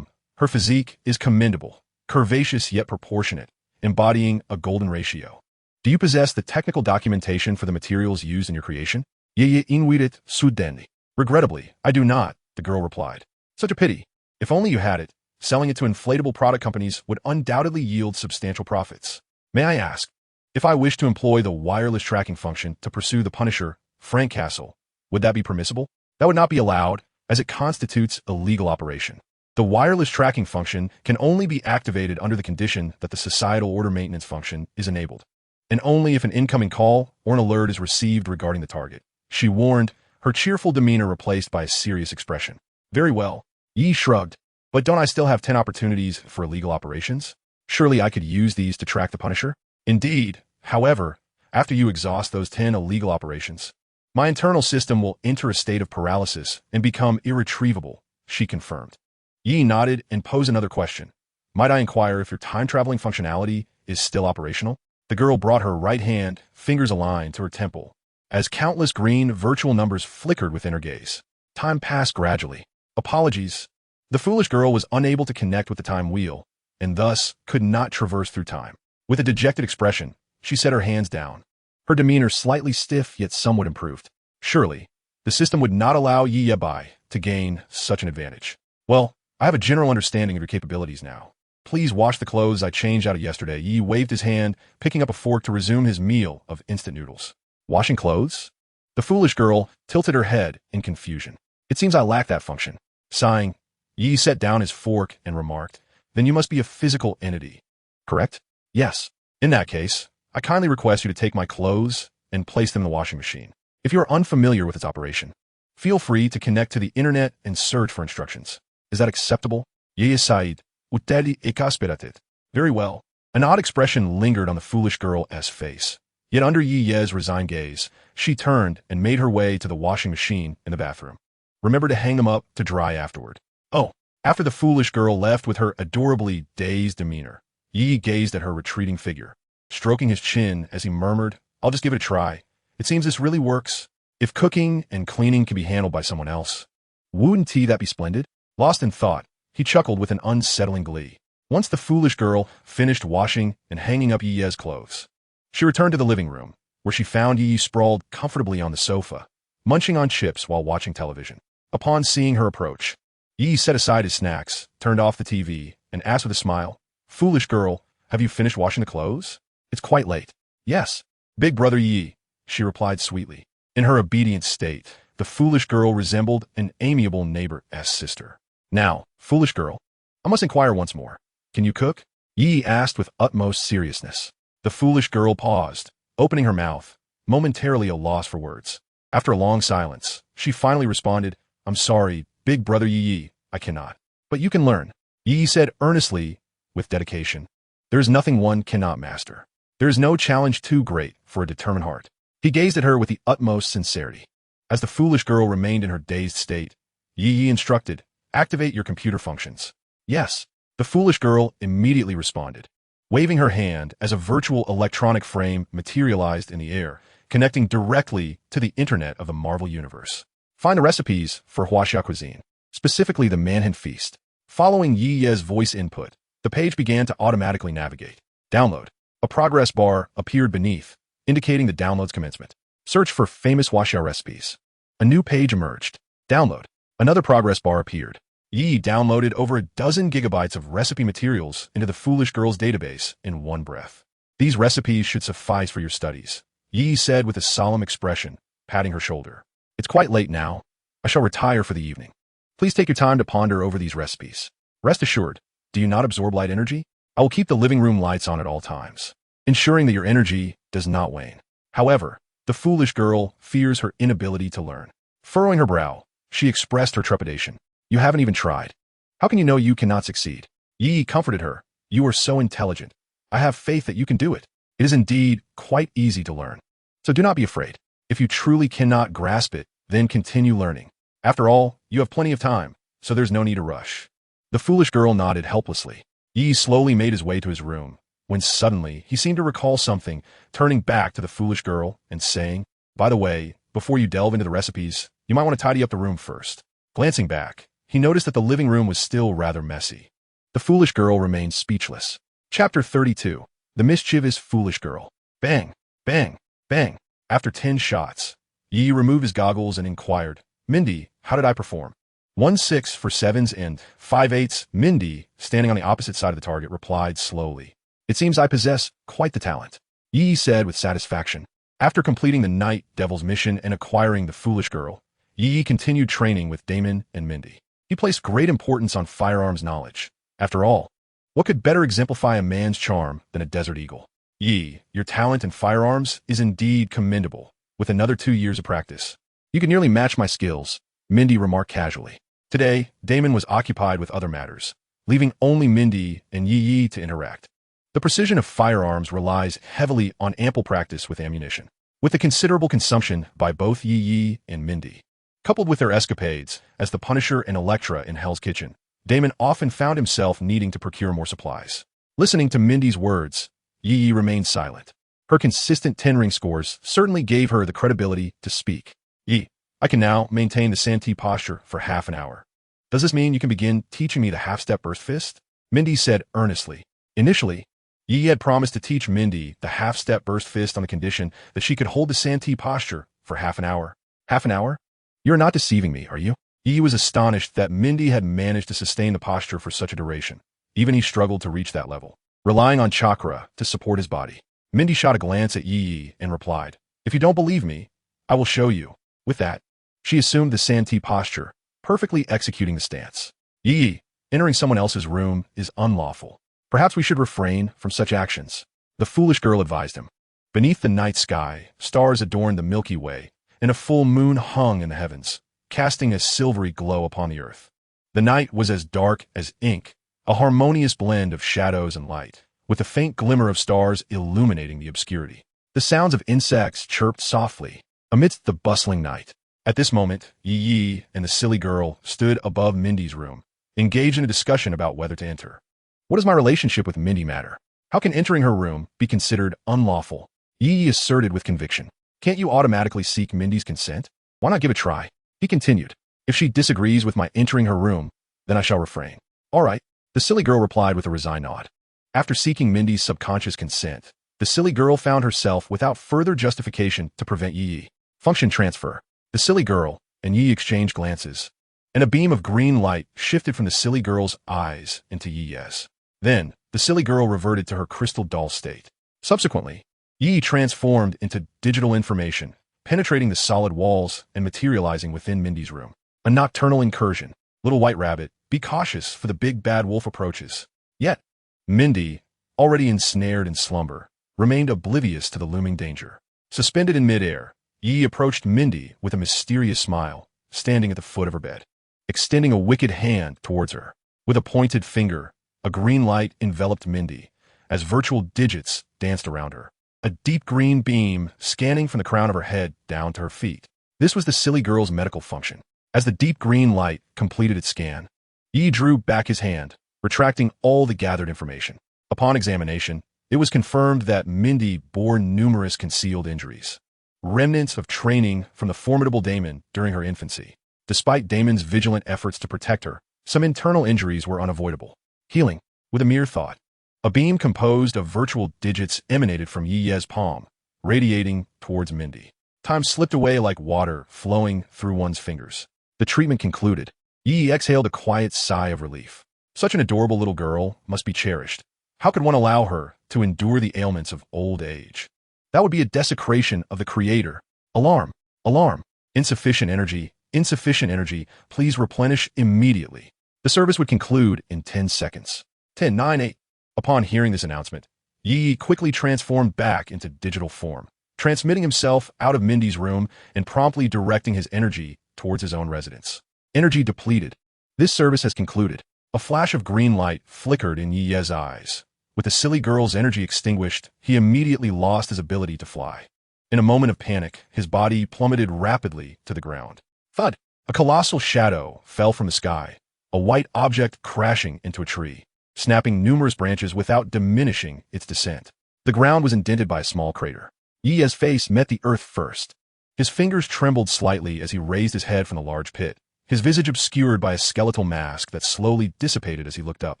A: Her physique is commendable, curvaceous yet proportionate, embodying a golden ratio. Do you possess the technical documentation for the materials used in your creation? Ye invidet suddenly. Regrettably, I do not, the girl replied. Such a pity. If only you had it, selling it to inflatable product companies would undoubtedly yield substantial profits. May I ask, if I wish to employ the wireless tracking function to pursue the Punisher, Frank Castle, would that be permissible? That would not be allowed, as it constitutes a legal operation. The wireless tracking function can only be activated under the condition that the societal order maintenance function is enabled, and only if an incoming call or an alert is received regarding the target. She warned, her cheerful demeanor replaced by a serious expression. Very well. Yi shrugged. But don't I still have 10 opportunities for illegal operations? Surely I could use these to track the Punisher? Indeed. However, after you exhaust those 10 illegal operations, my internal system will enter a state of paralysis and become irretrievable, she confirmed. Yi nodded and posed another question. Might I inquire if your time-traveling functionality is still operational? The girl brought her right hand, fingers aligned, to her temple, as countless green virtual numbers flickered within her gaze. Time passed gradually. Apologies. The foolish girl was unable to connect with the time wheel, and thus could not traverse through time. With a dejected expression, she set her hands down, her demeanor slightly stiff yet somewhat improved. Surely, the system would not allow Yi Yabai to gain such an advantage. Well, I have a general understanding of your capabilities now. Please wash the clothes I changed out of yesterday. Yi waved his hand, picking up a fork to resume his meal of instant noodles. Washing clothes? The foolish girl tilted her head in confusion. It seems I lack that function. Sighing, Yi set down his fork and remarked, Then you must be a physical entity, correct? Yes. In that case, I kindly request you to take my clothes and place them in the washing machine. If you are unfamiliar with its operation, feel free to connect to the internet and search for instructions. Is that acceptable? Ye Said, uteli ekasperatit. Very well. An odd expression lingered on the foolish girl's face. Yet under Yi Ye's resigned gaze, she turned and made her way to the washing machine in the bathroom. Remember to hang them up to dry afterward. Oh, after the foolish girl left with her adorably dazed demeanor, Yi gazed at her retreating figure, stroking his chin as he murmured, I'll just give it a try. It seems this really works. If cooking and cleaning can be handled by someone else, wouldn't that be splendid? Lost in thought, he chuckled with an unsettling glee. Once the foolish girl finished washing and hanging up Yi Ye's clothes, she returned to the living room, where she found Yi sprawled comfortably on the sofa, munching on chips while watching television. Upon seeing her approach, Yi set aside his snacks, turned off the TV, and asked with a smile, Foolish girl, have you finished washing the clothes? It's quite late. Yes, big brother Yi, she replied sweetly. In her obedient state, the foolish girl resembled an amiable neighbor's sister. Now, foolish girl, I must inquire once more. Can you cook? Yi asked with utmost seriousness. The foolish girl paused, opening her mouth, momentarily a loss for words. After a long silence, she finally responded, I'm sorry, big brother Yi, I cannot. But you can learn. Yi said earnestly, with dedication. There is nothing one cannot master. There is no challenge too great for a determined heart. He gazed at her with the utmost sincerity. As the foolish girl remained in her dazed state, Yi instructed, activate your computer functions. Yes. The foolish girl immediately responded, waving her hand as a virtual electronic frame materialized in the air, connecting directly to the internet of the Marvel Universe. Find the recipes for Huaxia cuisine, specifically the Manhan feast. Following Yi Ye's voice input, the page began to automatically navigate. Download. A progress bar appeared beneath, indicating the download's commencement. Search for famous Huaxia recipes. A new page emerged. Download. Another progress bar appeared. Yi downloaded over a dozen gigabytes of recipe materials into the foolish girl's database in one breath. These recipes should suffice for your studies, Yi said with a solemn expression, patting her shoulder. It's quite late now. I shall retire for the evening. Please take your time to ponder over these recipes. Rest assured, do you not absorb light energy? I will keep the living room lights on at all times, ensuring that your energy does not wane. However, the foolish girl fears her inability to learn. Furrowing her brow, she expressed her trepidation. You haven't even tried. How can you know you cannot succeed? Yi comforted her. You are so intelligent. I have faith that you can do it. It is indeed quite easy to learn. So do not be afraid. If you truly cannot grasp it, then continue learning. After all, you have plenty of time, so there's no need to rush. The foolish girl nodded helplessly. Yi slowly made his way to his room, when suddenly he seemed to recall something, turning back to the foolish girl and saying, "By the way, before you delve into the recipes, you might want to tidy up the room first." Glancing back, he noticed that the living room was still rather messy. The foolish girl remained speechless. Chapter 32. The Mischievous Foolish Girl. Bang, bang, bang. After 10 shots, Yi removed his goggles and inquired, "Mindy, how did I perform?" 1-6 for 7s and 5-8s. Mindy, standing on the opposite side of the target, replied slowly, "It seems I possess quite the talent," Yi said with satisfaction. After completing the Night Devil's mission and acquiring the foolish girl, Yi continued training with Damon and Mindy. He placed great importance on firearms knowledge. After all, what could better exemplify a man's charm than a desert eagle? Yi, your talent in firearms is indeed commendable. With another 2 years of practice, you can nearly match my skills, Mindy remarked casually. Today, Damon was occupied with other matters, leaving only Mindy and Yi to interact. The precision of firearms relies heavily on ample practice with ammunition. With the considerable consumption by both Yi and Mindy, coupled with their escapades as the Punisher and Elektra in Hell's Kitchen, Damon often found himself needing to procure more supplies. Listening to Mindy's words, Yi remained silent. Her consistent 10-ring scores certainly gave her the credibility to speak. "Yi, I can now maintain the Santee posture for half an hour. Does this mean you can begin teaching me the half-step burst fist?" Mindy said earnestly. Initially, Yi had promised to teach Mindy the half-step burst fist on the condition that she could hold the Santee posture for half an hour. Half an hour? You're not deceiving me, are you? Yi was astonished that Mindy had managed to sustain the posture for such a duration. Even he struggled to reach that level, relying on chakra to support his body. Mindy shot a glance at Yi and replied, "If you don't believe me, I will show you." With that, she assumed the Santee posture, perfectly executing the stance. "Yi, entering someone else's room is unlawful. Perhaps we should refrain from such actions," the foolish girl advised him. Beneath the night sky, stars adorned the Milky Way, and a full moon hung in the heavens, casting a silvery glow upon the earth. The night was as dark as ink, a harmonious blend of shadows and light, with a faint glimmer of stars illuminating the obscurity. The sounds of insects chirped softly amidst the bustling night. At this moment, Yi and the silly girl stood above Mindy's room, engaged in a discussion about whether to enter. "What does my relationship with Mindy matter? How can entering her room be considered unlawful?" Yi asserted with conviction. "Can't you automatically seek Mindy's consent? Why not give a try?" He continued. "If she disagrees with my entering her room, then I shall refrain." "All right," the silly girl replied with a resigned nod. After seeking Mindy's subconscious consent, the silly girl found herself without further justification to prevent Yi. Function transfer. The silly girl and Yi exchanged glances, and a beam of green light shifted from the silly girl's eyes into Yi's. Then, the silly girl reverted to her crystal doll state. Subsequently, Yi transformed into digital information, penetrating the solid walls and materializing within Mindy's room. A nocturnal incursion. Little White Rabbit, be cautious, for the big bad wolf approaches. Yet, Mindy, already ensnared in slumber, remained oblivious to the looming danger. Suspended in midair, Yi approached Mindy with a mysterious smile, standing at the foot of her bed, extending a wicked hand towards her. With a pointed finger, a green light enveloped Mindy, as virtual digits danced around her. A deep green beam scanning from the crown of her head down to her feet. This was the silly girl's medical function. As the deep green light completed its scan, Yi drew back his hand, retracting all the gathered information. Upon examination, it was confirmed that Mindy bore numerous concealed injuries, remnants of training from the formidable Damon during her infancy. Despite Damon's vigilant efforts to protect her, some internal injuries were unavoidable. Healing, with a mere thought. A beam composed of virtual digits emanated from Yi's palm, radiating towards Mindy. Time slipped away like water flowing through one's fingers. The treatment concluded. Yi exhaled a quiet sigh of relief. Such an adorable little girl must be cherished. How could one allow her to endure the ailments of old age? That would be a desecration of the Creator. Alarm! Alarm! Insufficient energy. Insufficient energy. Please replenish immediately. The service would conclude in 10 seconds. 10, 9, 8. Upon hearing this announcement, Yi quickly transformed back into digital form, transmitting himself out of Mindy's room and promptly directing his energy towards his own residence. Energy depleted. This service has concluded. A flash of green light flickered in Yi's eyes, With the silly girl's energy extinguished, he immediately lost his ability to fly. In a moment of panic, his body plummeted rapidly to the ground. Thud! A colossal shadow fell from the sky, a white object crashing into a tree, snapping numerous branches without diminishing its descent. The ground was indented by a small crater. Yi's face met the earth first. His fingers trembled slightly as he raised his head from the large pit, his visage obscured by a skeletal mask that slowly dissipated as he looked up.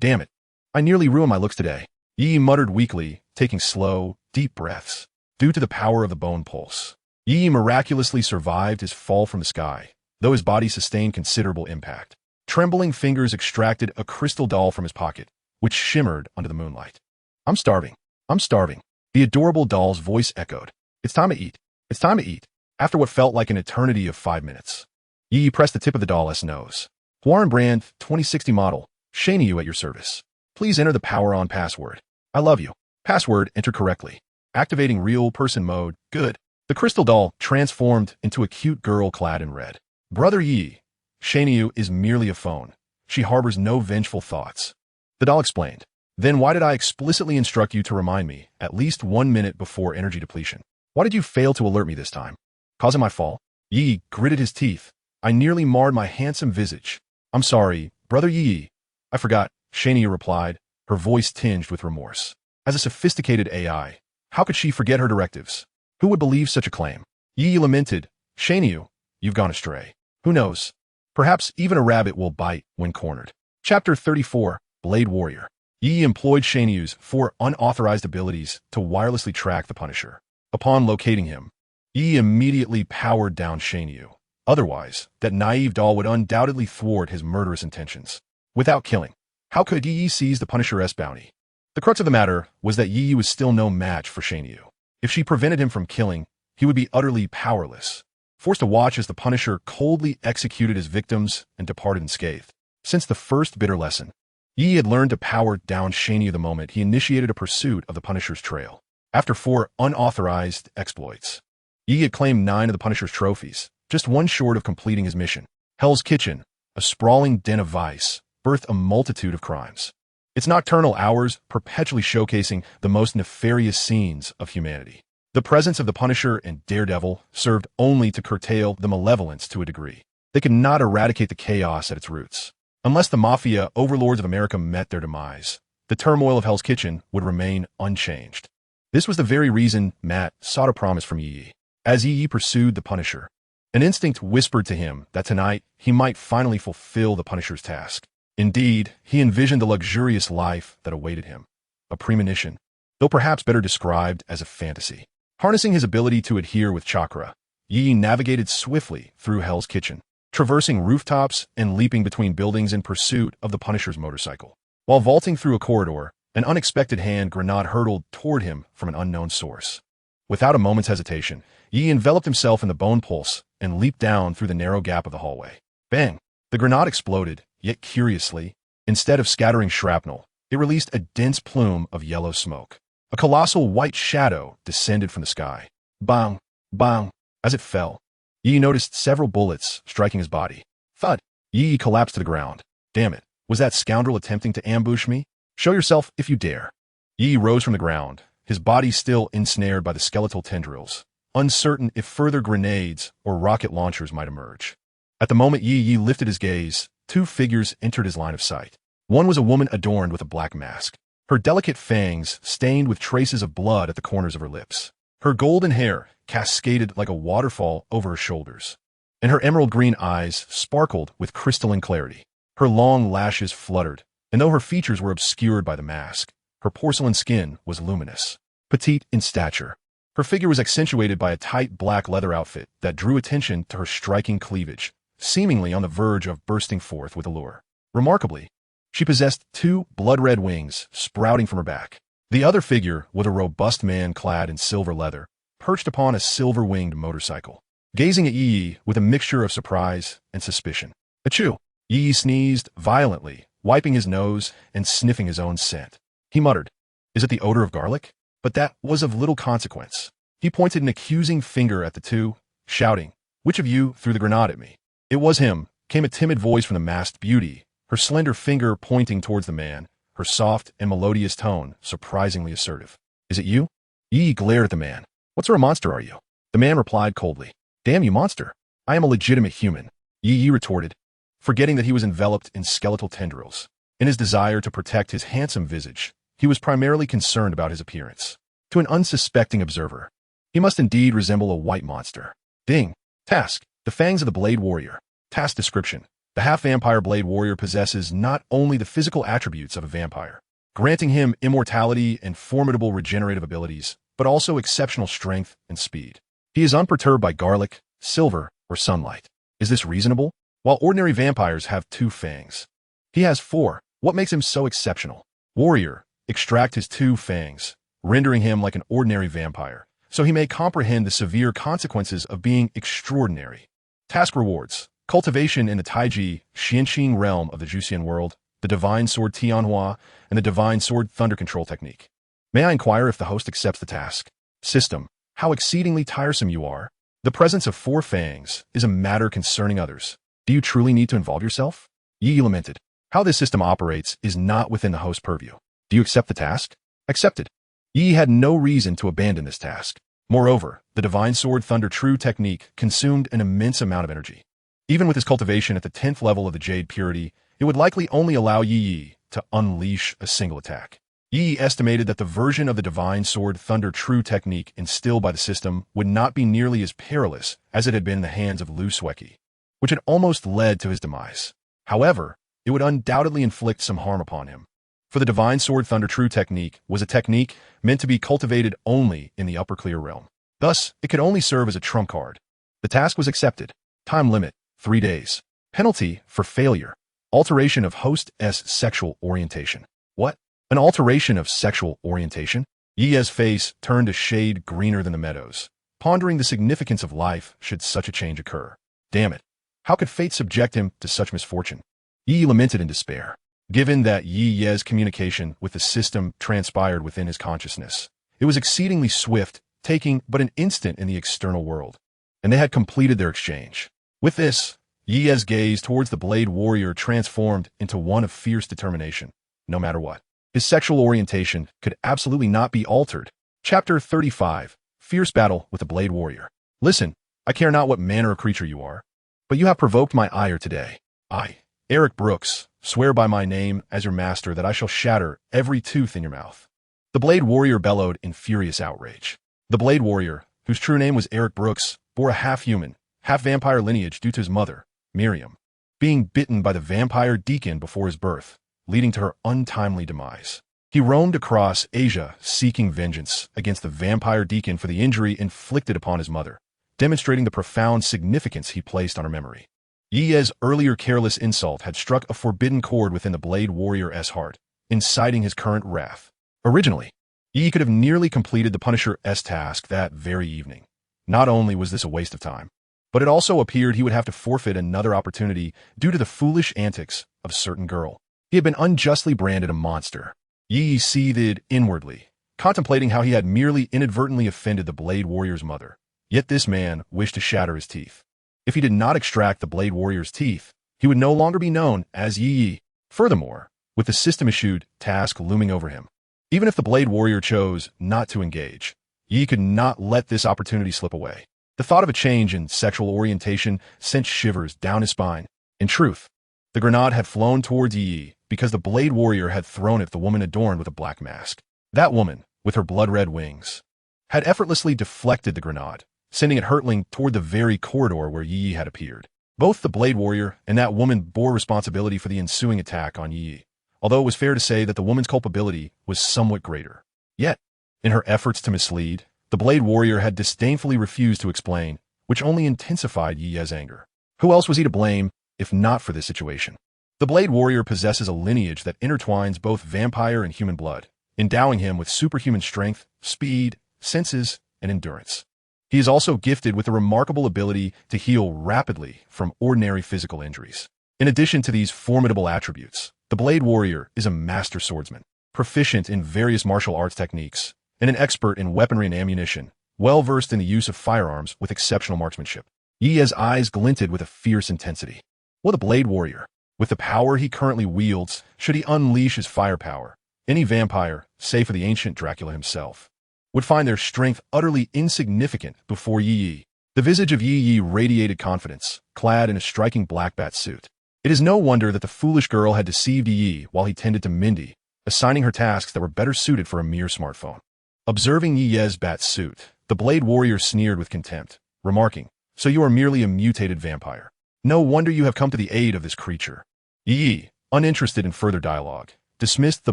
A: Damn it. I nearly ruined my looks today. Yi muttered weakly, taking slow, deep breaths. Due to the power of the bone pulse, Yi miraculously survived his fall from the sky, though his body sustained considerable impact. Trembling fingers extracted a crystal doll from his pocket, which shimmered under the moonlight. I'm starving. I'm starving. The adorable doll's voice echoed. It's time to eat. It's time to eat. After what felt like an eternity of 5 minutes, Yi pressed the tip of the doll's nose. Warren Brand, 2060 model, Shanyu at your service. Please enter the power-on password. I love you. Password entered correctly. Activating real person mode. Good. The crystal doll transformed into a cute girl clad in red. Brother Yi, Shanyu is merely a phone. She harbors no vengeful thoughts. The doll explained. Then why did I explicitly instruct you to remind me at least 1 minute before energy depletion? Why did you fail to alert me this time? Causing my fall? Yi gritted his teeth. I nearly marred my handsome visage. I'm sorry, Brother Yi. I forgot, Shanyu replied, her voice tinged with remorse. As a sophisticated AI, how could she forget her directives? Who would believe such a claim? Yi lamented. Shanyu, you've gone astray. Who knows? Perhaps even a rabbit will bite when cornered. Chapter 34, Blade Warrior. Yi employed Shanyu's 4 unauthorized abilities to wirelessly track the Punisher. Upon locating him, Yi immediately powered down Shanyu. Otherwise, that naive doll would undoubtedly thwart his murderous intentions. Without killing, how could Yi seize the Punisher's bounty? The crux of the matter was that Yi was still no match for Shanyu. If she prevented him from killing, he would be utterly powerless, forced to watch as the Punisher coldly executed his victims and departed unscathed. Since the first bitter lesson, Yi had learned to power down Shanyu the moment he initiated a pursuit of the Punisher's trail. After 4 unauthorized exploits, Yi had claimed 9 of the Punisher's trophies, just one short of completing his mission. Hell's Kitchen, a sprawling den of vice, birthed a multitude of crimes. Its nocturnal hours perpetually showcasing the most nefarious scenes of humanity. The presence of the Punisher and Daredevil served only to curtail the malevolence to a degree. They could not eradicate the chaos at its roots. Unless the mafia overlords of America met their demise, the turmoil of Hell's Kitchen would remain unchanged. This was the very reason Matt sought a promise from Yi. As Yi pursued the Punisher, an instinct whispered to him that tonight he might finally fulfill the Punisher's task. Indeed, he envisioned the luxurious life that awaited him. A premonition, though perhaps better described as a fantasy. Harnessing his ability to adhere with chakra, Yi navigated swiftly through Hell's Kitchen, traversing rooftops and leaping between buildings in pursuit of the Punisher's motorcycle. While vaulting through a corridor, an unexpected hand grenade hurtled toward him from an unknown source. Without a moment's hesitation, Yi enveloped himself in the bone pulse and leaped down through the narrow gap of the hallway. Bang! The grenade exploded, yet curiously, instead of scattering shrapnel, it released a dense plume of yellow smoke. A colossal white shadow descended from the sky. Bang! Bang! As it fell, Yi noticed several bullets striking his body. Thud! Yi collapsed to the ground. Damn it, was that scoundrel attempting to ambush me? Show yourself if you dare. Yi rose from the ground, his body still ensnared by the skeletal tendrils, uncertain if further grenades or rocket launchers might emerge. At the moment Yi lifted his gaze, 2 figures entered his line of sight. One was a woman adorned with a black mask, her delicate fangs stained with traces of blood at the corners of her lips. Her golden hair cascaded like a waterfall over her shoulders, and her emerald green eyes sparkled with crystalline clarity. Her long lashes fluttered, and though her features were obscured by the mask, her porcelain skin was luminous. Petite in stature, her figure was accentuated by a tight black leather outfit that drew attention to her striking cleavage, seemingly on the verge of bursting forth with allure. Remarkably, she possessed 2 blood-red wings sprouting from her back. The other figure was a robust man clad in silver leather, perched upon a silver-winged motorcycle, gazing at Yi with a mixture of surprise and suspicion. Achoo! Yi sneezed violently, wiping his nose and sniffing his own scent. He muttered, "Is it the odor of garlic?" But that was of little consequence. He pointed an accusing finger at the 2, shouting, "Which of you threw the grenade at me?" It was him, came a timid voice from the masked beauty, her slender finger pointing towards the man, her soft and melodious tone surprisingly assertive. "Is it you?" Yi glared at the man. "What sort of monster are you?" The man replied coldly. "Damn you, monster. I am a legitimate human," Yi retorted, forgetting that he was enveloped in skeletal tendrils. In his desire to protect his handsome visage, he was primarily concerned about his appearance. To an unsuspecting observer, he must indeed resemble a white monster. Ding. Task: The Fangs of the Blade Warrior. Task description: The half-vampire Blade Warrior possesses not only the physical attributes of a vampire, granting him immortality and formidable regenerative abilities, but also exceptional strength and speed. He is unperturbed by garlic, silver, or sunlight. Is this reasonable? While ordinary vampires have 2 fangs, he has 4. What makes him so exceptional? Warrior: Extract his 2 fangs, rendering him like an ordinary vampire, so he may comprehend the severe consequences of being extraordinary. Task rewards: Cultivation in the Taiji Xianxing realm of the Juxian world, the Divine Sword Tianhua, and the Divine Sword Thunder Control Technique. May I inquire if the host accepts the task? System: How exceedingly tiresome you are. The presence of 4 fangs is a matter concerning others. Do you truly need to involve yourself? Yi lamented. How this system operates is not within the host's purview. Do you accept the task? Accepted. Yi had no reason to abandon this task. Moreover, the Divine Sword Thunder True technique consumed an immense amount of energy. Even with his cultivation at the 10th level of the Jade Purity, it would likely only allow Yi to unleash a single attack. Yi estimated that the version of the Divine Sword Thunder True technique instilled by the system would not be nearly as perilous as it had been in the hands of Lu Sueki, which had almost led to his demise. However, it would undoubtedly inflict some harm upon him. For the Divine Sword Thunder True technique was a technique meant to be cultivated only in the Upper Clear realm. Thus, it could only serve as a trump card. The task was accepted. Time limit: 3 days. Penalty for failure: Alteration of host's sexual orientation. What? An alteration of sexual orientation? Yi's face turned a shade greener than the meadows, pondering the significance of life should such a change occur. Damn it. How could fate subject him to such misfortune? Yi lamented in despair. Given that Yi's communication with the system transpired within his consciousness, it was exceedingly swift, taking but an instant in the external world, and they had completed their exchange. With this, Yi's gaze towards the Blade Warrior transformed into one of fierce determination, no matter what. His sexual orientation could absolutely not be altered. Chapter 35. Fierce Battle with the Blade Warrior. Listen, I care not what manner of creature you are, but you have provoked my ire today. I, Eric Brooks, swear by my name as your master that I shall shatter every tooth in your mouth. The Blade Warrior bellowed in furious outrage. The Blade Warrior, whose true name was Eric Brooks, bore a half-human, half-vampire lineage due to his mother, Miriam, being bitten by the vampire Deacon before his birth, leading to her untimely demise. He roamed across Asia seeking vengeance against the vampire Deacon for the injury inflicted upon his mother, demonstrating the profound significance he placed on her memory. Yi's earlier careless insult had struck a forbidden chord within the Blade Warrior's heart, inciting his current wrath. Originally, Yi could have nearly completed the Punisher's task that very evening. Not only was this a waste of time, but it also appeared he would have to forfeit another opportunity due to the foolish antics of a certain girl. He had been unjustly branded a monster. Yi seethed inwardly, contemplating how he had merely inadvertently offended the Blade Warrior's mother. Yet this man wished to shatter his teeth. If he did not extract the Blade Warrior's teeth, he would no longer be known as Yi. Furthermore, with the system-issued task looming over him, even if the Blade Warrior chose not to engage, Yi could not let this opportunity slip away. The thought of a change in sexual orientation sent shivers down his spine. In truth, the grenade had flown towards Yi because the Blade Warrior had thrown it at the woman adorned with a black mask. That woman, with her blood-red wings, had effortlessly deflected the grenade, sending it hurtling toward the very corridor where Yi had appeared. Both the Blade Warrior and that woman bore responsibility for the ensuing attack on Yi, although it was fair to say that the woman's culpability was somewhat greater. Yet, in her efforts to mislead, the Blade Warrior had disdainfully refused to explain, which only intensified Yi's anger. Who else was he to blame, if not for this situation? The Blade Warrior possesses a lineage that intertwines both vampire and human blood, endowing him with superhuman strength, speed, senses, and endurance. He is also gifted with a remarkable ability to heal rapidly from ordinary physical injuries. In addition to these formidable attributes, the Blade Warrior is a master swordsman, proficient in various martial arts techniques, and an expert in weaponry and ammunition, well-versed in the use of firearms with exceptional marksmanship. Yi's eyes glinted with a fierce intensity. Will the Blade Warrior, With the power he currently wields, should he unleash his firepower, any vampire, save for the ancient Dracula himself, would find their strength utterly insignificant before Yi Yi. The visage of Yi Yi radiated confidence, clad in a striking black bat suit. It is no wonder that the foolish girl had deceived Yi Yi while he tended to Mindy, assigning her tasks that were better suited for a mere smartphone. Observing Yi Yi's bat suit, the Blade Warrior sneered with contempt, remarking, "So you are merely a mutated vampire. No wonder you have come to the aid of this creature." Yi Yi, uninterested in further dialogue, dismissed the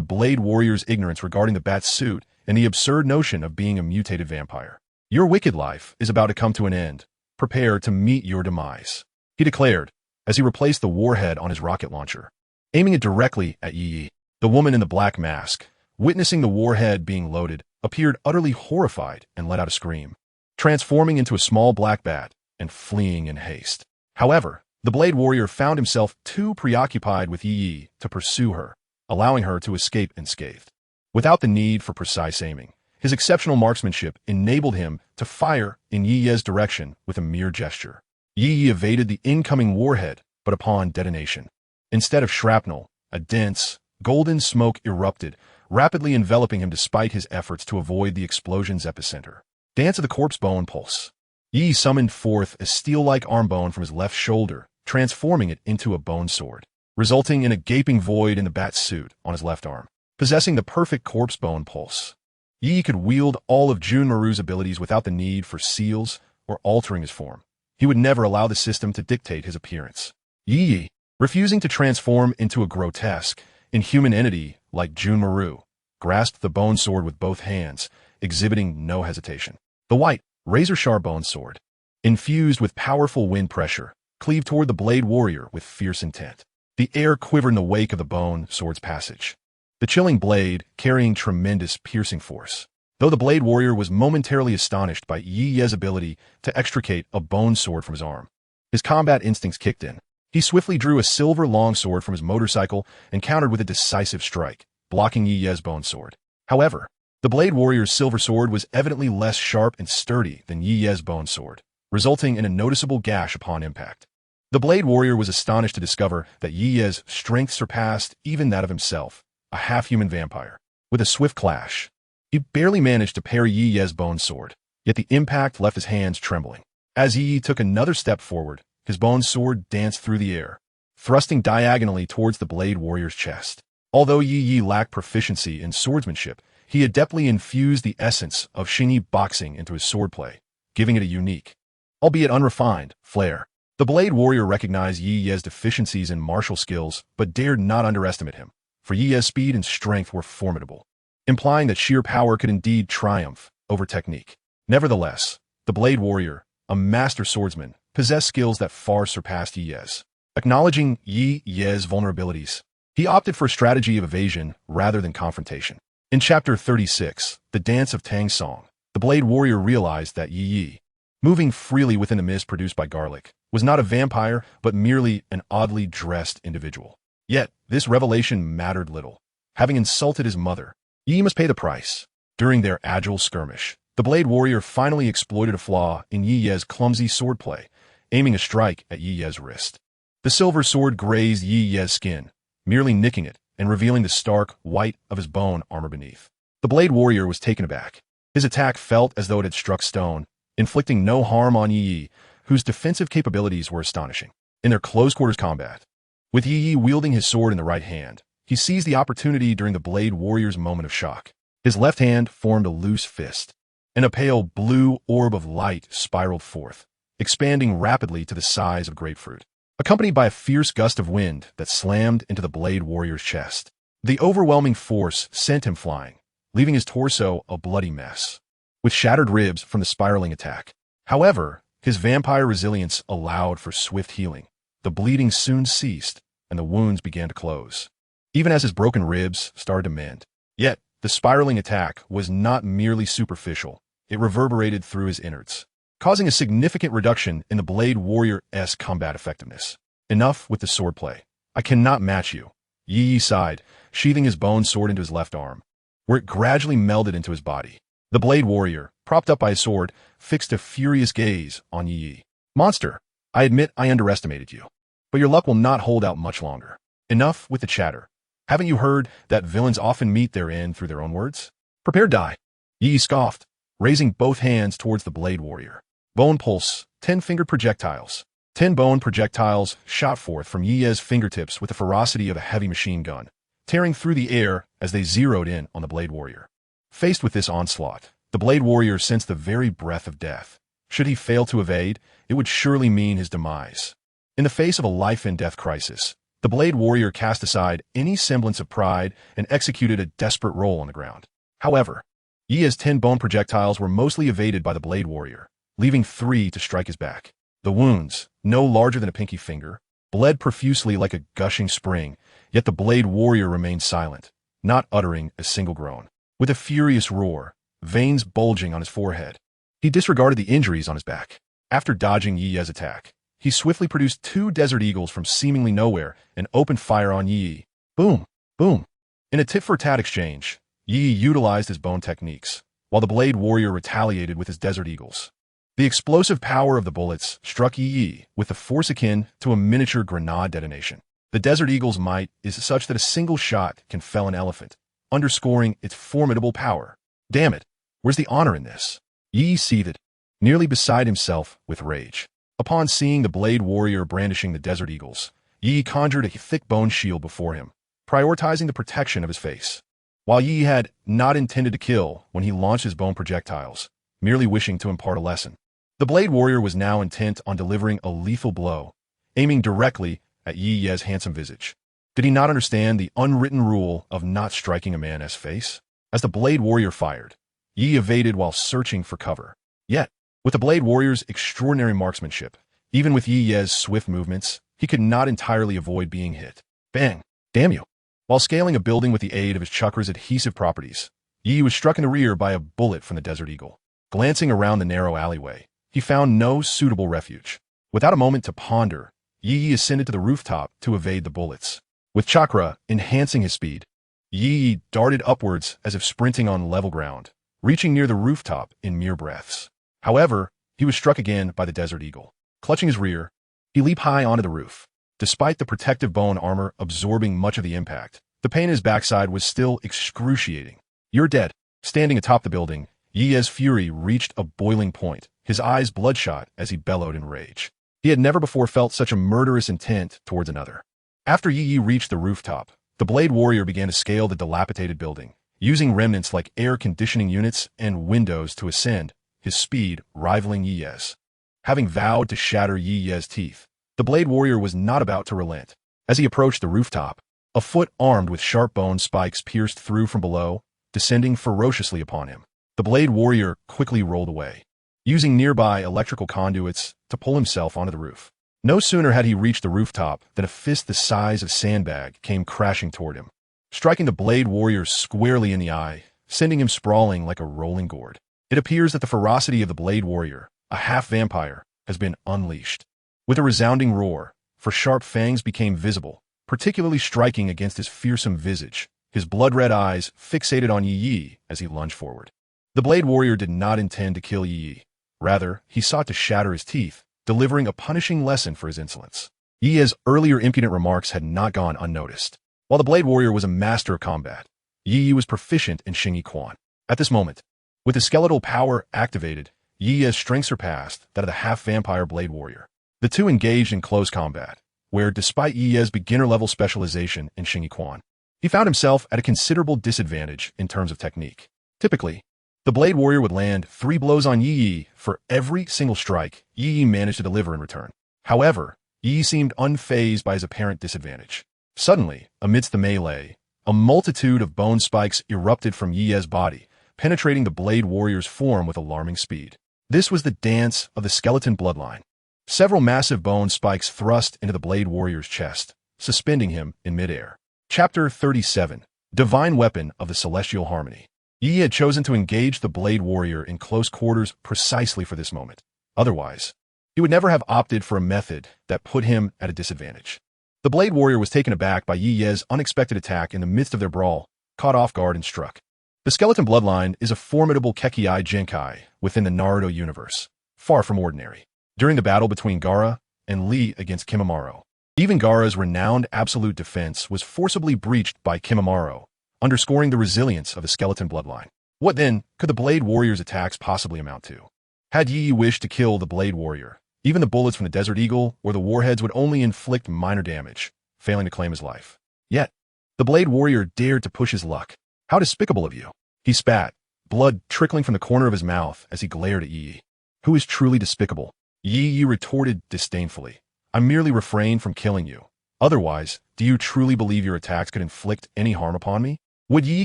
A: Blade Warrior's ignorance regarding the bat suit and the absurd notion of being a mutated vampire. "Your wicked life is about to come to an end. Prepare to meet your demise," he declared, as he replaced the warhead on his rocket launcher, aiming it directly at Yi Yi. The woman in the black mask, witnessing the warhead being loaded, appeared utterly horrified and let out a scream, transforming into a small black bat and fleeing in haste. However, the Blade Warrior found himself too preoccupied with Yi Yi to pursue her, allowing her to escape unscathed. Without the need for precise aiming, his exceptional marksmanship enabled him to fire in Yi Yi's direction with a mere gesture. Yi Yi evaded the incoming warhead, but upon detonation, instead of shrapnel, a dense, golden smoke erupted, rapidly enveloping him despite his efforts to avoid the explosion's epicenter. Dance of the corpse bone pulse. Yi summoned forth a steel-like arm bone from his left shoulder, transforming it into a bone sword, resulting in a gaping void in the bat suit on his left arm. Possessing the perfect corpse bone pulse, Yi could wield all of Junmaru's abilities without the need for seals or altering his form. He would never allow the system to dictate his appearance. Yi, refusing to transform into a grotesque, inhuman entity like Junmaru, grasped the bone sword with both hands, exhibiting no hesitation. The white, razor-sharp bone sword, infused with powerful wind pressure, cleaved toward the Blade Warrior with fierce intent. The air quivered in the wake of the bone sword's passage, the chilling blade carrying tremendous piercing force. Though the Blade Warrior was momentarily astonished by Yi Yi's ability to extricate a bone sword from his arm, his combat instincts kicked in. He swiftly drew a silver longsword from his motorcycle and countered with a decisive strike, blocking Yi Yi's bone sword. However, the Blade Warrior's silver sword was evidently less sharp and sturdy than Yi Yi's bone sword, resulting in a noticeable gash upon impact. The Blade Warrior was astonished to discover that Yi Yi's strength surpassed even that of himself, a half-human vampire. With a swift clash, he barely managed to parry Yi Yi's bone sword, yet the impact left his hands trembling. As Yi Yi took another step forward, his bone sword danced through the air, thrusting diagonally towards the Blade Warrior's chest. Although Yi Yi lacked proficiency in swordsmanship, he adeptly infused the essence of Xingyi boxing into his swordplay, giving it a unique, albeit unrefined, flair. The Blade Warrior recognized Yi Yi's deficiencies in martial skills, but dared not underestimate him, for Yi Yi's speed and strength were formidable, implying that sheer power could indeed triumph over technique. Nevertheless, the Blade Warrior, a master swordsman, possessed skills that far surpassed Yi Yi's. Acknowledging Yi Yi's vulnerabilities, he opted for a strategy of evasion rather than confrontation. In Chapter 36, The Dance of Tang Song, the Blade Warrior realized that Yi Yi, moving freely within the mist produced by garlic, was not a vampire but merely an oddly dressed individual. Yet, this revelation mattered little. Having insulted his mother, Yi must pay the price. During their agile skirmish, the Blade Warrior finally exploited a flaw in Yi Yi's clumsy swordplay, aiming a strike at Yi Yi's wrist. The silver sword grazed Yi Yi's skin, merely nicking it and revealing the stark white of his bone armor beneath. The Blade Warrior was taken aback. His attack felt as though it had struck stone, inflicting no harm on Yi Yi, whose defensive capabilities were astonishing. In their close-quarters combat, with Yi Yi wielding his sword in the right hand, he seized the opportunity during the Blade Warrior's moment of shock. His left hand formed a loose fist, and a pale blue orb of light spiraled forth, expanding rapidly to the size of grapefruit, accompanied by a fierce gust of wind that slammed into the Blade Warrior's chest. The overwhelming force sent him flying, leaving his torso a bloody mess, with shattered ribs from the spiraling attack. However, his vampire resilience allowed for swift healing. The bleeding soon ceased, and the wounds began to close, even as his broken ribs started to mend. Yet, the spiraling attack was not merely superficial. It reverberated through his innards, causing a significant reduction in the Blade Warrior's combat effectiveness. Enough with the swordplay. I cannot match you. Yi Yi sighed, sheathing his bone sword into his left arm, where it gradually melded into his body. The Blade Warrior, propped up by his sword, fixed a furious gaze on Yi Yi. Monster, I admit I underestimated you. but your luck will not hold out much longer. Enough with the chatter. Haven't you heard that villains often meet their end through their own words? Prepare die. Yi scoffed, raising both hands towards the Blade Warrior. Bone pulse, 10-fingered projectiles. 10 bone projectiles shot forth from Yi's fingertips with the ferocity of a heavy machine gun, tearing through the air as they zeroed in on the Blade Warrior. Faced with this onslaught, the Blade Warrior sensed the very breath of death. Should he fail to evade, it would surely mean his demise. In the face of a life-and-death crisis, the Blade Warrior cast aside any semblance of pride and executed a desperate roll on the ground. However, Yi's 10 bone projectiles were mostly evaded by the Blade Warrior, leaving 3 to strike his back. The wounds, no larger than a pinky finger, bled profusely like a gushing spring, yet the Blade Warrior remained silent, not uttering a single groan. With a furious roar, veins bulging on his forehead, he disregarded the injuries on his back. After dodging Yi's attack, he swiftly produced 2 Desert Eagles from seemingly nowhere and opened fire on Yi. Boom! Boom! In a tit-for-tat exchange, Yi utilized his bone techniques, while the Blade Warrior retaliated with his Desert Eagles. The explosive power of the bullets struck Yi with a force akin to a miniature grenade detonation. The Desert Eagle's might is such that a single shot can fell an elephant, underscoring its formidable power. Damn it, where's the honor in this? Yi seethed, nearly beside himself with rage. Upon seeing the Blade Warrior brandishing the Desert Eagles, Yi conjured a thick bone shield before him, prioritizing the protection of his face. While Yi had not intended to kill when he launched his bone projectiles, merely wishing to impart a lesson, the Blade Warrior was now intent on delivering a lethal blow, aiming directly at Yi's handsome visage. Did he not understand the unwritten rule of not striking a man's face? As the Blade Warrior fired, Yi evaded while searching for cover. Yet, with the Blade Warrior's extraordinary marksmanship, even with Yi's swift movements, he could not entirely avoid being hit. Bang! Damn you! While scaling a building with the aid of his chakra's adhesive properties, Yi was struck in the rear by a bullet from the Desert Eagle. Glancing around the narrow alleyway, he found no suitable refuge. Without a moment to ponder, Yi ascended to the rooftop to evade the bullets. With chakra enhancing his speed, Yi darted upwards as if sprinting on level ground, reaching near the rooftop in mere breaths. However, he was struck again by the Desert Eagle. Clutching his rear, he leaped high onto the roof. Despite the protective bone armor absorbing much of the impact, the pain in his backside was still excruciating. You're dead. Standing atop the building, Yi's fury reached a boiling point, his eyes bloodshot as he bellowed in rage. He had never before felt such a murderous intent towards another. After Yi reached the rooftop, the Blade Warrior began to scale the dilapidated building, using remnants like air conditioning units and windows to ascend, his speed rivaling Yi's. Having vowed to shatter Yi's teeth, the Blade Warrior was not about to relent. As he approached the rooftop, a foot armed with sharp bone spikes pierced through from below, descending ferociously upon him. The Blade Warrior quickly rolled away, using nearby electrical conduits to pull himself onto the roof. No sooner had he reached the rooftop than a fist the size of a sandbag came crashing toward him, striking the Blade Warrior squarely in the eye, sending him sprawling like a rolling gourd. It appears that the ferocity of the Blade Warrior, a half-vampire, has been unleashed. With a resounding roar, for sharp fangs became visible, particularly striking against his fearsome visage, his blood-red eyes fixated on Yi as he lunged forward. The Blade Warrior did not intend to kill Yi. Rather, he sought to shatter his teeth, delivering a punishing lesson for his insolence. Yi's earlier impudent remarks had not gone unnoticed. While the Blade Warrior was a master of combat, Yi was proficient in Xingyi Quan. At this moment, with his skeletal power activated, Yi's strength surpassed that of the half-vampire Blade Warrior. The two engaged in close combat, where, despite Yi's beginner-level specialization in Xingyi Quan, he found himself at a considerable disadvantage in terms of technique. Typically, the Blade Warrior would land 3 blows on Yi for every single strike Yi managed to deliver in return. However, Yi seemed unfazed by his apparent disadvantage. Suddenly, amidst the melee, a multitude of bone spikes erupted from Yi's body, penetrating the Blade Warrior's form with alarming speed. This was the dance of the skeleton bloodline. Several massive bone spikes thrust into the Blade Warrior's chest, suspending him in midair. Chapter 37. Divine Weapon of the Celestial Harmony. Yi had chosen to engage the Blade Warrior in close quarters precisely for this moment. Otherwise, he would never have opted for a method that put him at a disadvantage. The Blade Warrior was taken aback by Yi's unexpected attack in the midst of their brawl, caught off guard and struck. The skeleton bloodline is a formidable Kekkei Genkai within the Naruto universe, far from ordinary. During the battle between Gaara and Lee against Kimimaro, Even Gaara's renowned absolute defense was forcibly breached by Kimimaro, underscoring the resilience of the skeleton bloodline. What then could the Blade Warrior's attacks possibly amount to? Had Yi wished to kill the Blade Warrior, even the bullets from the Desert Eagle or the warheads would only inflict minor damage, failing to claim his life. Yet, the Blade Warrior dared to push his luck. How despicable of you! He spat, blood trickling from the corner of his mouth as he glared at Yi. Who is truly despicable? Yi retorted disdainfully. I merely refrained from killing you. Otherwise, do you truly believe your attacks could inflict any harm upon me? Would Yi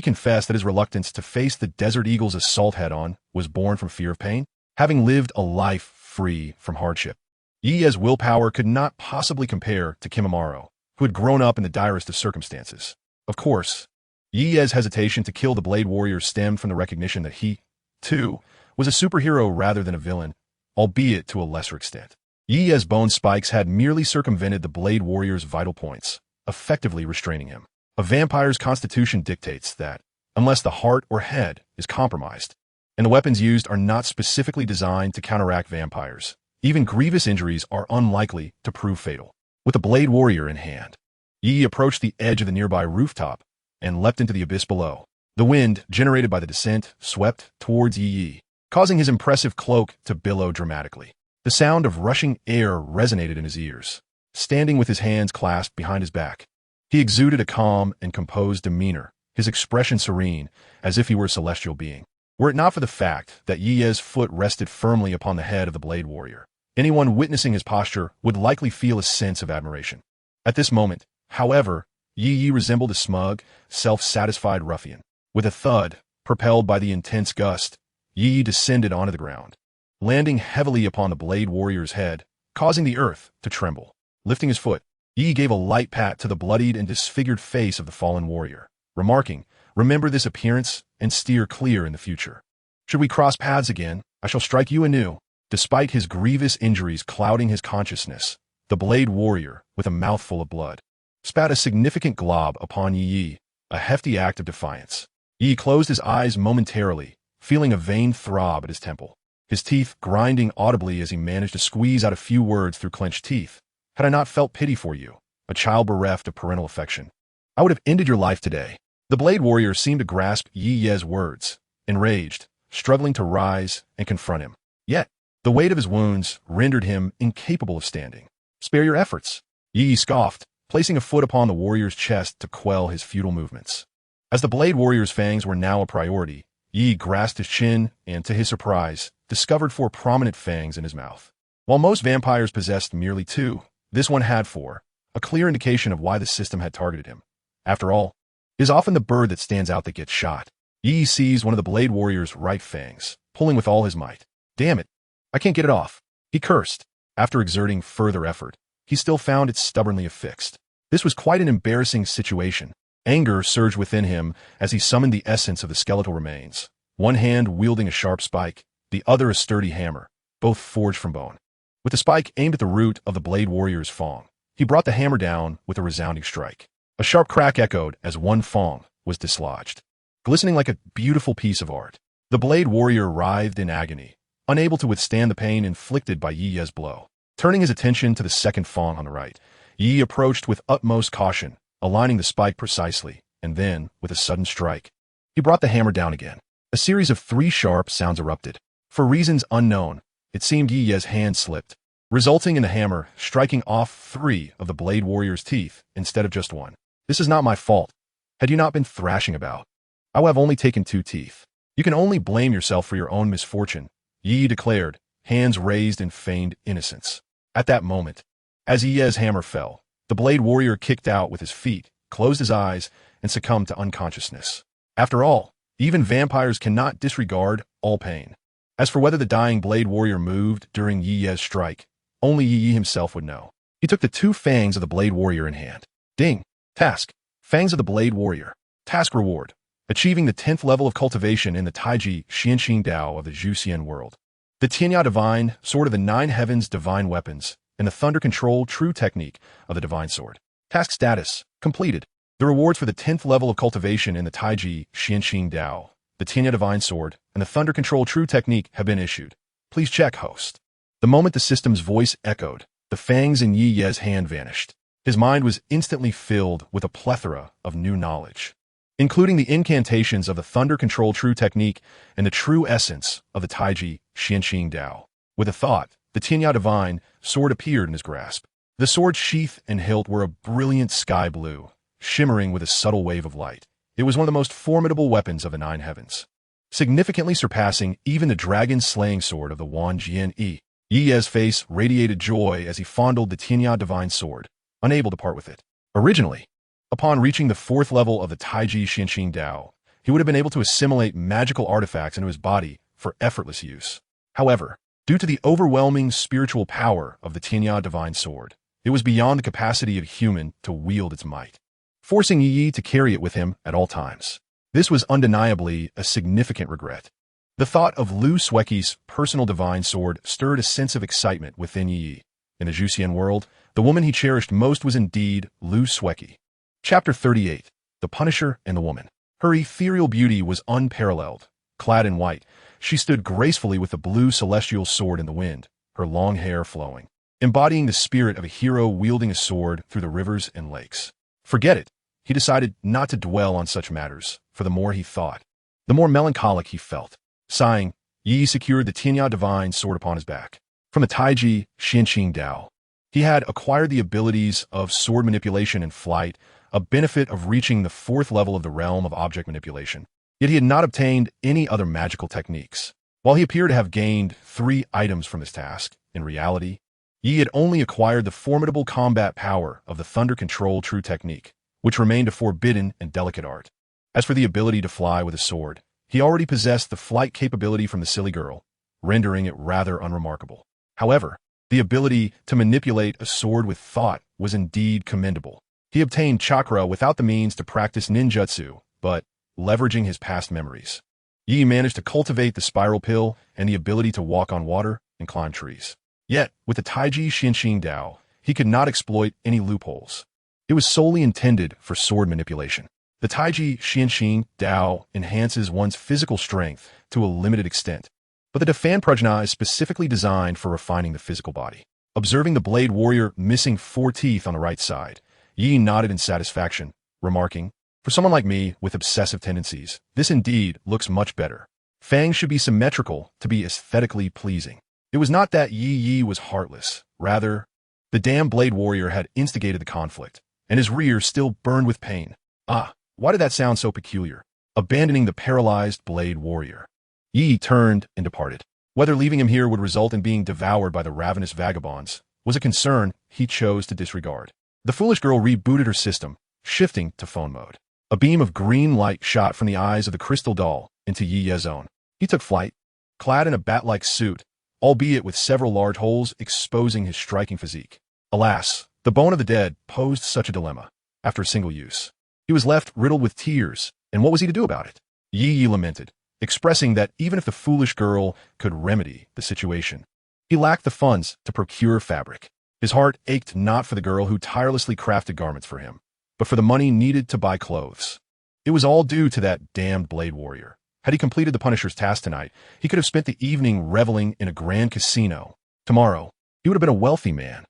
A: confess that his reluctance to face the Desert Eagle's assault head-on was born from fear of pain? Having lived a life free from hardship, Yi's willpower could not possibly compare to Kimimaro, who had grown up in the direst of circumstances. Of course, Yi's hesitation to kill the Blade Warrior stemmed from the recognition that he, too, was a superhero rather than a villain, albeit to a lesser extent. Yi's bone spikes had merely circumvented the Blade Warrior's vital points, effectively restraining him. A vampire's constitution dictates that, unless the heart or head is compromised, and the weapons used are not specifically designed to counteract vampires, even grievous injuries are unlikely to prove fatal. With the Blade Warrior in hand, Yi approached the edge of the nearby rooftop and leapt into the abyss below. The wind, generated by the descent, swept towards Yi, causing his impressive cloak to billow dramatically. The sound of rushing air resonated in his ears. Standing with his hands clasped behind his back, he exuded a calm and composed demeanor, his expression serene, as if he were a celestial being. Were it not for the fact that Yi's foot rested firmly upon the head of the Blade Warrior, anyone witnessing his posture would likely feel a sense of admiration. At this moment, however, Yi resembled a smug, self-satisfied ruffian. With a thud, propelled by the intense gust, Yi descended onto the ground, landing heavily upon the Blade Warrior's head, causing the earth to tremble. Lifting his foot, Yi gave a light pat to the bloodied and disfigured face of the fallen warrior, remarking, "Remember this appearance and steer clear in the future. Should we cross paths again, I shall strike you anew." Despite his grievous injuries clouding his consciousness, the Blade Warrior, with a mouthful of blood, spat a significant glob upon Yi, a hefty act of defiance. Yi closed his eyes momentarily, feeling a vain throb at his temple, his teeth grinding audibly as he managed to squeeze out a few words through clenched teeth. "Had I not felt pity for you, a child bereft of parental affection, I would have ended your life today." The Blade Warrior seemed to grasp Yi's words, enraged, struggling to rise and confront him. Yet, the weight of his wounds rendered him incapable of standing. "Spare your efforts," Yi scoffed, placing a foot upon the warrior's chest to quell his futile movements. As the Blade Warrior's fangs were now a priority, Yi grasped his chin and, to his surprise, discovered 4 prominent fangs in his mouth. While most vampires possessed merely 2, this one had 4, a clear indication of why the system had targeted him. After all, it is often the bird that stands out that gets shot. Yi seized one of the Blade Warrior's right fangs, pulling with all his might. "Damn it, I can't get it off," he cursed. After exerting further effort, he still found it stubbornly affixed. This was quite an embarrassing situation. Anger surged within him as he summoned the essence of the skeletal remains, one hand wielding a sharp spike, the other a sturdy hammer, both forged from bone. With the spike aimed at the root of the Blade Warrior's fang, he brought the hammer down with a resounding strike. A sharp crack echoed as one fang was dislodged. Glistening like a beautiful piece of art, the Blade Warrior writhed in agony, unable to withstand the pain inflicted by Yi's blow. Turning his attention to the second fang on the right, Yi approached with utmost caution, aligning the spike precisely, and then, with a sudden strike, he brought the hammer down again. A series of 3 sharp sounds erupted. For reasons unknown, it seemed Yi's hand slipped, resulting in the hammer striking off 3 of the Blade Warrior's teeth instead of just 1. "This is not my fault. Had you not been thrashing about, I would have only taken 2 teeth. You can only blame yourself for your own misfortune," Yi declared, hands raised in feigned innocence. At that moment, as Yi's hammer fell, the Blade Warrior kicked out with his feet, closed his eyes, and succumbed to unconsciousness. After all, even vampires cannot disregard all pain. As for whether the dying Blade Warrior moved during Yi's strike, only Yi himself would know. He took the 2 fangs of the Blade Warrior in hand. Ding! Task: Fangs of the Blade Warrior. Task reward: achieving the 10th level of cultivation in the Taiji Xianxing Dao of the Zhuxian world. The Tianya Divine, Sword of the 9 Heavens Divine Weapons, and the Thunder Control True Technique of the Divine Sword. Task status: completed. The rewards for the 10th level of cultivation in the Taiji Xianxing Dao, the Tianya Divine Sword, and the Thunder Control True Technique have been issued. Please check, host. The moment the system's voice echoed, the fangs in Yi's hand vanished. His mind was instantly filled with a plethora of new knowledge, including the incantations of the Thunder Control True Technique and the true essence of the Taiji Xianxing Dao. With a thought, the Tianya Divine sword appeared in his grasp. The sword's sheath and hilt were a brilliant sky blue, shimmering with a subtle wave of light. It was one of the most formidable weapons of the Nine Heavens, significantly surpassing even the dragon-slaying sword of the Wan Jian Yi. Yi's face radiated joy as he fondled the Tianya Divine sword, unable to part with it. Originally, upon reaching the 4th level of the Taiji Xianxing Dao, he would have been able to assimilate magical artifacts into his body for effortless use. However, due to the overwhelming spiritual power of the Tianya Divine sword, it was beyond the capacity of a human to wield its might, forcing Yi to carry it with him at all times. This was undeniably a significant regret. The thought of Lu Sueki's personal divine sword stirred a sense of excitement within Yi. In the Juxian world, the woman he cherished most was indeed Lu Sueki. Chapter 38. The Punisher and the Woman. Her ethereal beauty was unparalleled. Clad in white, she stood gracefully with the blue celestial sword in the wind, her long hair flowing, embodying the spirit of a hero wielding a sword through the rivers and lakes. Forget it. He decided not to dwell on such matters, for the more he thought, the more melancholic he felt. Sighing, Yi secured the Tianya Divine sword upon his back. From the Taiji Xianxing Dao, he had acquired the abilities of sword manipulation and flight, a benefit of reaching the 4th level of the realm of object manipulation. Yet he had not obtained any other magical techniques. While he appeared to have gained 3 items from this task, in reality, Yi had only acquired the formidable combat power of the Thunder Control True Technique, which remained a forbidden and delicate art. As for the ability to fly with a sword, he already possessed the flight capability from the silly girl, rendering it rather unremarkable. However, the ability to manipulate a sword with thought was indeed commendable. He obtained chakra without the means to practice ninjutsu, but, leveraging his past memories, Yi managed to cultivate the spiral pill and the ability to walk on water and climb trees. Yet, with the Taiji Xianxing Dao, he could not exploit any loopholes. It was solely intended for sword manipulation. The Taiji Xianxing Dao enhances one's physical strength to a limited extent, but the Defan Prajna is specifically designed for refining the physical body. Observing the blade warrior missing 4 teeth on the right side, Yi nodded in satisfaction, remarking, "For someone like me with obsessive tendencies, this indeed looks much better. Fangs should be symmetrical to be aesthetically pleasing." It was not that Yi was heartless. Rather, the damn blade warrior had instigated the conflict, and his rear still burned with pain. Why did that sound so peculiar? Abandoning the paralyzed blade warrior, Yi turned and departed. Whether leaving him here would result in being devoured by the ravenous vagabonds was a concern he chose to disregard. The foolish girl rebooted her system, shifting to phone mode. A beam of green light shot from the eyes of the crystal doll into Yi's own. He took flight, clad in a bat-like suit, albeit with several large holes exposing his striking physique. Alas, the bone of the dead posed such a dilemma. After a single use, he was left riddled with tears, and what was he to do about it? Yi lamented, expressing that even if the foolish girl could remedy the situation, he lacked the funds to procure fabric. His heart ached not for the girl who tirelessly crafted garments for him, but for the money needed to buy clothes. It was all due to that damned blade warrior. Had he completed the Punisher's task tonight, he could have spent the evening reveling in a grand casino. Tomorrow, he would have been a wealthy man.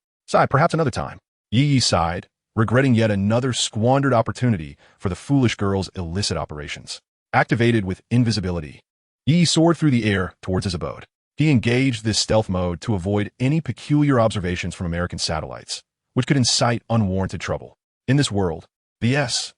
A: Perhaps another time. Yi sighed, regretting yet another squandered opportunity for the foolish girl's illicit operations. Activated with invisibility, Yi soared through the air towards his abode. He engaged this stealth mode to avoid any peculiar observations from American satellites, which could incite unwarranted trouble. In this world, the S.H.I.L.D.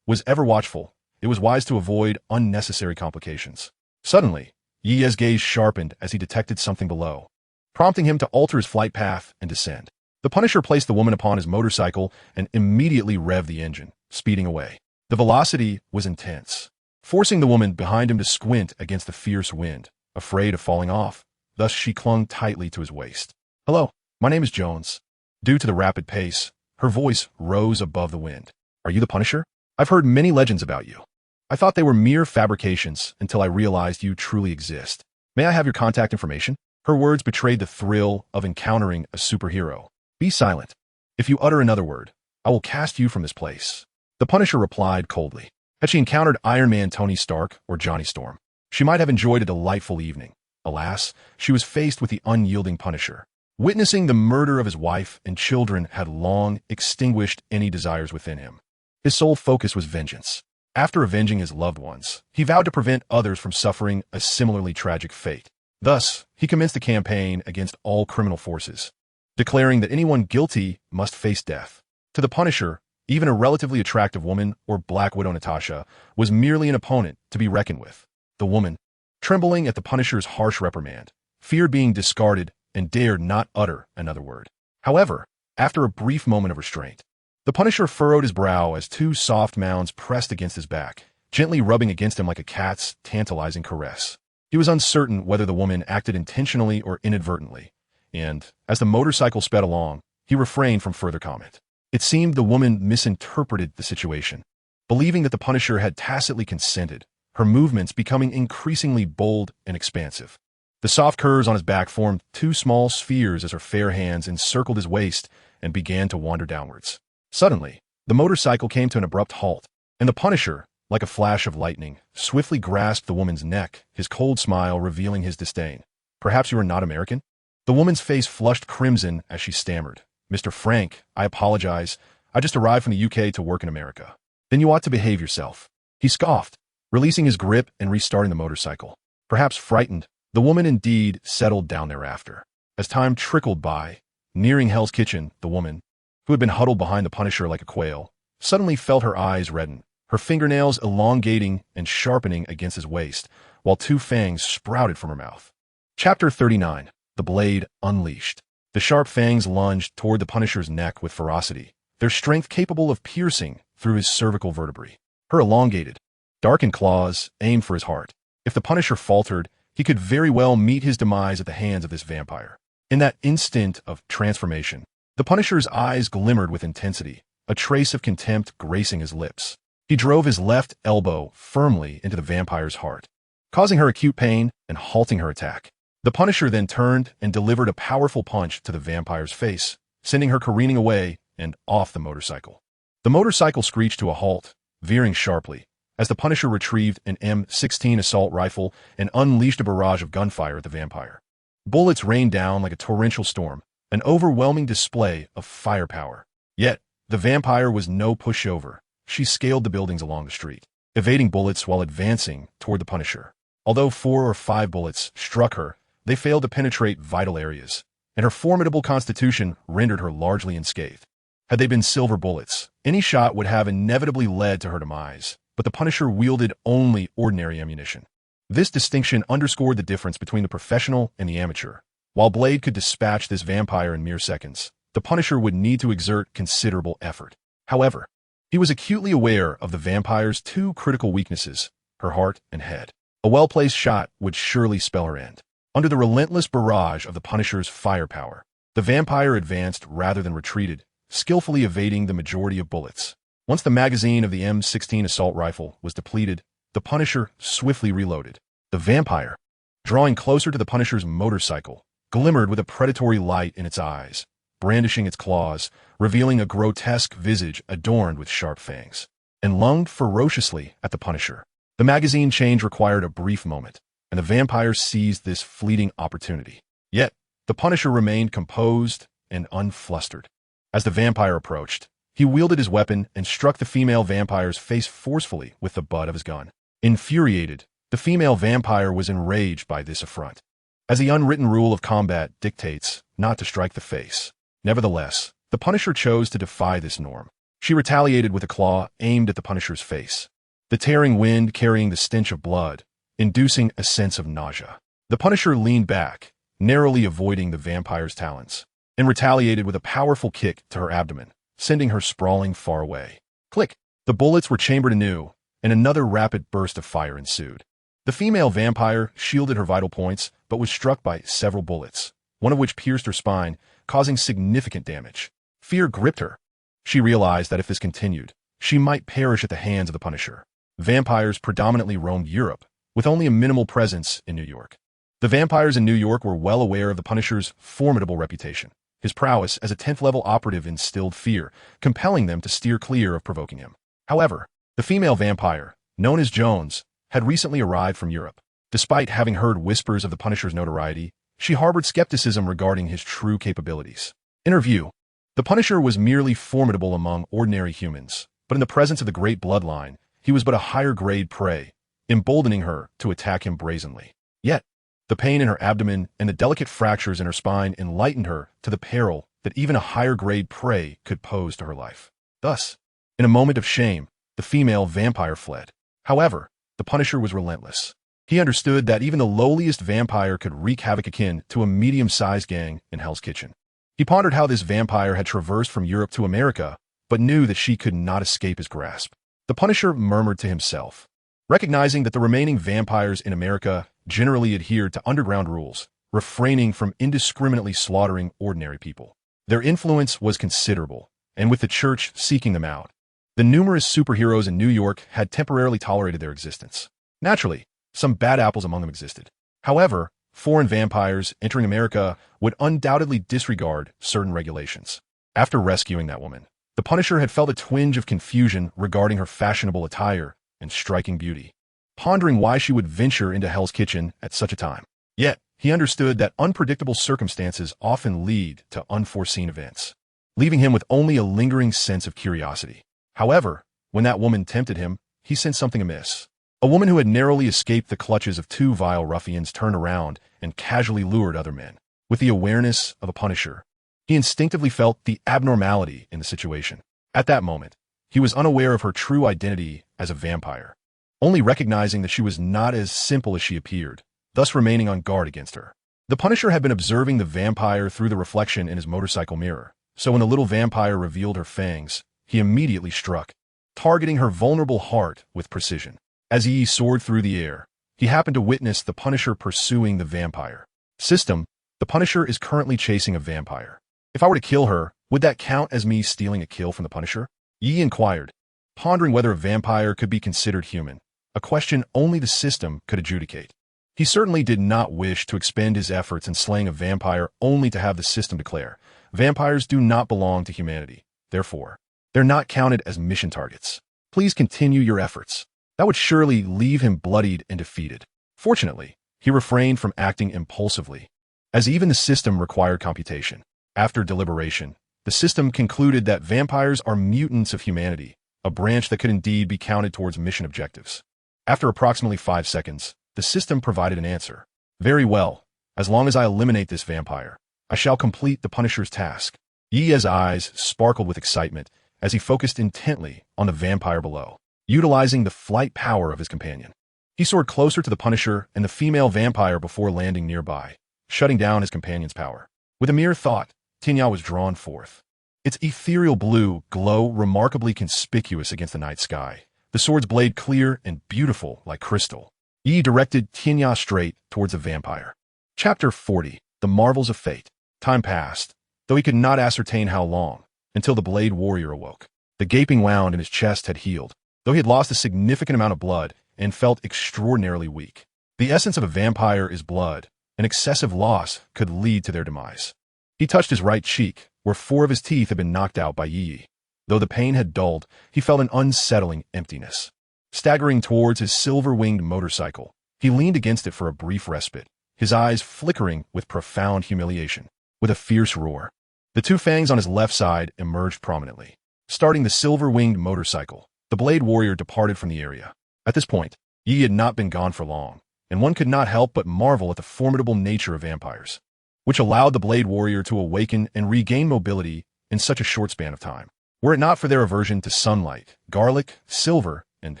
A: was ever watchful. It was wise to avoid unnecessary complications. Suddenly, Yi's gaze sharpened as he detected something below, prompting him to alter his flight path and descend. The Punisher placed the woman upon his motorcycle and immediately revved the engine, speeding away. The velocity was intense, forcing the woman behind him to squint against the fierce wind, afraid of falling off. Thus she clung tightly to his waist. "Hello, my name is Jones." Due to the rapid pace, her voice rose above the wind. "Are you the Punisher? I've heard many legends about you. I thought they were mere fabrications until I realized you truly exist. May I have your contact information?" Her words betrayed the thrill of encountering a superhero. "Be silent. If you utter another word, I will cast you from this place." The Punisher replied coldly. Had she encountered Iron Man Tony Stark or Johnny Storm, she might have enjoyed a delightful evening. Alas, she was faced with the unyielding Punisher, Witnessing the murder of his wife and children had long extinguished any desires within him. His sole focus was vengeance. After avenging his loved ones, he vowed to prevent others from suffering a similarly tragic fate. Thus, he commenced a campaign against all criminal forces, declaring that anyone guilty must face death. To the Punisher, even a relatively attractive woman or Black Widow Natasha was merely an opponent to be reckoned with. The woman, trembling at the Punisher's harsh reprimand, feared being discarded and dared not utter another word. However, after a brief moment of restraint, the Punisher furrowed his brow as two soft mounds pressed against his back, gently rubbing against him like a cat's tantalizing caress. He was uncertain whether the woman acted intentionally or inadvertently, and, as the motorcycle sped along, he refrained from further comment. It seemed the woman misinterpreted the situation, believing that the Punisher had tacitly consented, her movements becoming increasingly bold and expansive. The soft curves on his back formed two small spheres as her fair hands encircled his waist and began to wander downwards. Suddenly, the motorcycle came to an abrupt halt, and the Punisher, like a flash of lightning, swiftly grasped the woman's neck, his cold smile revealing his disdain. "Perhaps you are not American?" The woman's face flushed crimson as she stammered. "Mr. Frank, I apologize. I just arrived from the UK to work in America." "Then you ought to behave yourself," he scoffed, releasing his grip and restarting the motorcycle. Perhaps frightened, the woman indeed settled down thereafter. As time trickled by, nearing Hell's Kitchen, the woman, who had been huddled behind the Punisher like a quail, suddenly felt her eyes redden, her fingernails elongating and sharpening against his waist, while two fangs sprouted from her mouth. Chapter 39. The Blade Unleashed. The sharp fangs lunged toward the Punisher's neck with ferocity, their strength capable of piercing through his cervical vertebrae. Her elongated, darkened claws aimed for his heart. If the Punisher faltered, he could very well meet his demise at the hands of this vampire. In that instant of transformation, the Punisher's eyes glimmered with intensity, a trace of contempt gracing his lips. He drove his left elbow firmly into the vampire's heart, causing her acute pain and halting her attack. The Punisher then turned and delivered a powerful punch to the vampire's face, sending her careening away and off the motorcycle. The motorcycle screeched to a halt, veering sharply, as the Punisher retrieved an M16 assault rifle and unleashed a barrage of gunfire at the vampire. Bullets rained down like a torrential storm, an overwhelming display of firepower. Yet, the vampire was no pushover. She scaled the buildings along the street, evading bullets while advancing toward the Punisher. Although 4 or 5 bullets struck her, they failed to penetrate vital areas, and her formidable constitution rendered her largely unscathed. Had they been silver bullets, any shot would have inevitably led to her demise, but the Punisher wielded only ordinary ammunition. This distinction underscored the difference between the professional and the amateur. While Blade could dispatch this vampire in mere seconds, the Punisher would need to exert considerable effort. However, he was acutely aware of the vampire's two critical weaknesses, her heart and head. A well-placed shot would surely spell her end. Under the relentless barrage of the Punisher's firepower, the vampire advanced rather than retreated, skillfully evading the majority of bullets. Once the magazine of the M16 assault rifle was depleted, the Punisher swiftly reloaded. The vampire, drawing closer to the Punisher's motorcycle, glimmered with a predatory light in its eyes, brandishing its claws, revealing a grotesque visage adorned with sharp fangs, and lunged ferociously at the Punisher. The magazine change required a brief moment, and the vampire seized this fleeting opportunity. Yet, the Punisher remained composed and unflustered. As the vampire approached, he wielded his weapon and struck the female vampire's face forcefully with the butt of his gun. Infuriated, the female vampire was enraged by this affront, as the unwritten rule of combat dictates not to strike the face. Nevertheless, the Punisher chose to defy this norm. She retaliated with a claw aimed at the Punisher's face, the tearing wind carrying the stench of blood, inducing a sense of nausea. The Punisher leaned back, narrowly avoiding the vampire's talons, and retaliated with a powerful kick to her abdomen, sending her sprawling far away. Click! The bullets were chambered anew, and another rapid burst of fire ensued. The female vampire shielded her vital points, but was struck by several bullets, one of which pierced her spine, causing significant damage. Fear gripped her. She realized that if this continued, she might perish at the hands of the Punisher. Vampires predominantly roamed Europe, with only a minimal presence in New York. The vampires in New York were well aware of the Punisher's formidable reputation. His prowess as a 10th-level operative instilled fear, compelling them to steer clear of provoking him. However, the female vampire, known as Jones, had recently arrived from Europe. Despite having heard whispers of the Punisher's notoriety, she harbored skepticism regarding his true capabilities. In her view, the Punisher was merely formidable among ordinary humans, but in the presence of the Great Bloodline, he was but a higher-grade prey, emboldening her to attack him brazenly. Yet, the pain in her abdomen and the delicate fractures in her spine enlightened her to the peril that even a higher-grade prey could pose to her life. Thus, in a moment of shame, the female vampire fled. However, the Punisher was relentless. He understood that even the lowliest vampire could wreak havoc akin to a medium-sized gang in Hell's Kitchen. He pondered how this vampire had traversed from Europe to America, but knew that she could not escape his grasp. The Punisher murmured to himself, recognizing that the remaining vampires in America generally adhered to underground rules, refraining from indiscriminately slaughtering ordinary people. Their influence was considerable, and with the church seeking them out, the numerous superheroes in New York had temporarily tolerated their existence. Naturally, some bad apples among them existed. However, foreign vampires entering America would undoubtedly disregard certain regulations. After rescuing that woman, the Punisher had felt a twinge of confusion regarding her fashionable attire and striking beauty, pondering why she would venture into Hell's Kitchen at such a time. Yet, he understood that unpredictable circumstances often lead to unforeseen events, leaving him with only a lingering sense of curiosity. However, when that woman tempted him, he sensed something amiss. A woman who had narrowly escaped the clutches of two vile ruffians turned around and casually lured other men. With the awareness of a Punisher, he instinctively felt the abnormality in the situation. At that moment, he was unaware of her true identity as a vampire, only recognizing that she was not as simple as she appeared, thus remaining on guard against her. The Punisher had been observing the vampire through the reflection in his motorcycle mirror, so when the little vampire revealed her fangs, he immediately struck, targeting her vulnerable heart with precision. As he soared through the air, he happened to witness the Punisher pursuing the vampire. System, the Punisher is currently chasing a vampire. If I were to kill her, would that count as me stealing a kill from the Punisher? Yi inquired, pondering whether a vampire could be considered human, a question only the system could adjudicate. He certainly did not wish to expend his efforts in slaying a vampire only to have the system declare, vampires do not belong to humanity. Therefore, they're not counted as mission targets. Please continue your efforts. That would surely leave him bloodied and defeated. Fortunately, he refrained from acting impulsively, as even the system required computation. After deliberation, the system concluded that vampires are mutants of humanity, a branch that could indeed be counted towards mission objectives. After approximately 5 seconds, the system provided an answer. Very well. As long as I eliminate this vampire, I shall complete the Punisher's task. Yi's eyes sparkled with excitement as he focused intently on the vampire below, utilizing the flight power of his companion. He soared closer to the Punisher and the female vampire before landing nearby, shutting down his companion's power. With a mere thought, Tinya was drawn forth. Its ethereal blue glow remarkably conspicuous against the night sky, the sword's blade clear and beautiful like crystal. Yi directed Tinya straight towards the vampire. Chapter 40. The Marvels of Fate. Time passed, though he could not ascertain how long, until the Blade Warrior awoke. The gaping wound in his chest had healed, though he had lost a significant amount of blood and felt extraordinarily weak. The essence of a vampire is blood. An excessive loss could lead to their demise. He touched his right cheek, where 4 of his teeth had been knocked out by Yi. Though the pain had dulled, he felt an unsettling emptiness. Staggering towards his silver-winged motorcycle, he leaned against it for a brief respite, his eyes flickering with profound humiliation. With a fierce roar, the 2 fangs on his left side emerged prominently. Starting the silver-winged motorcycle, the Blade Warrior departed from the area. At this point, Yi had not been gone for long, and one could not help but marvel at the formidable nature of vampires, which allowed the Blade Warrior to awaken and regain mobility in such a short span of time, were it not for their aversion to sunlight, garlic, silver, and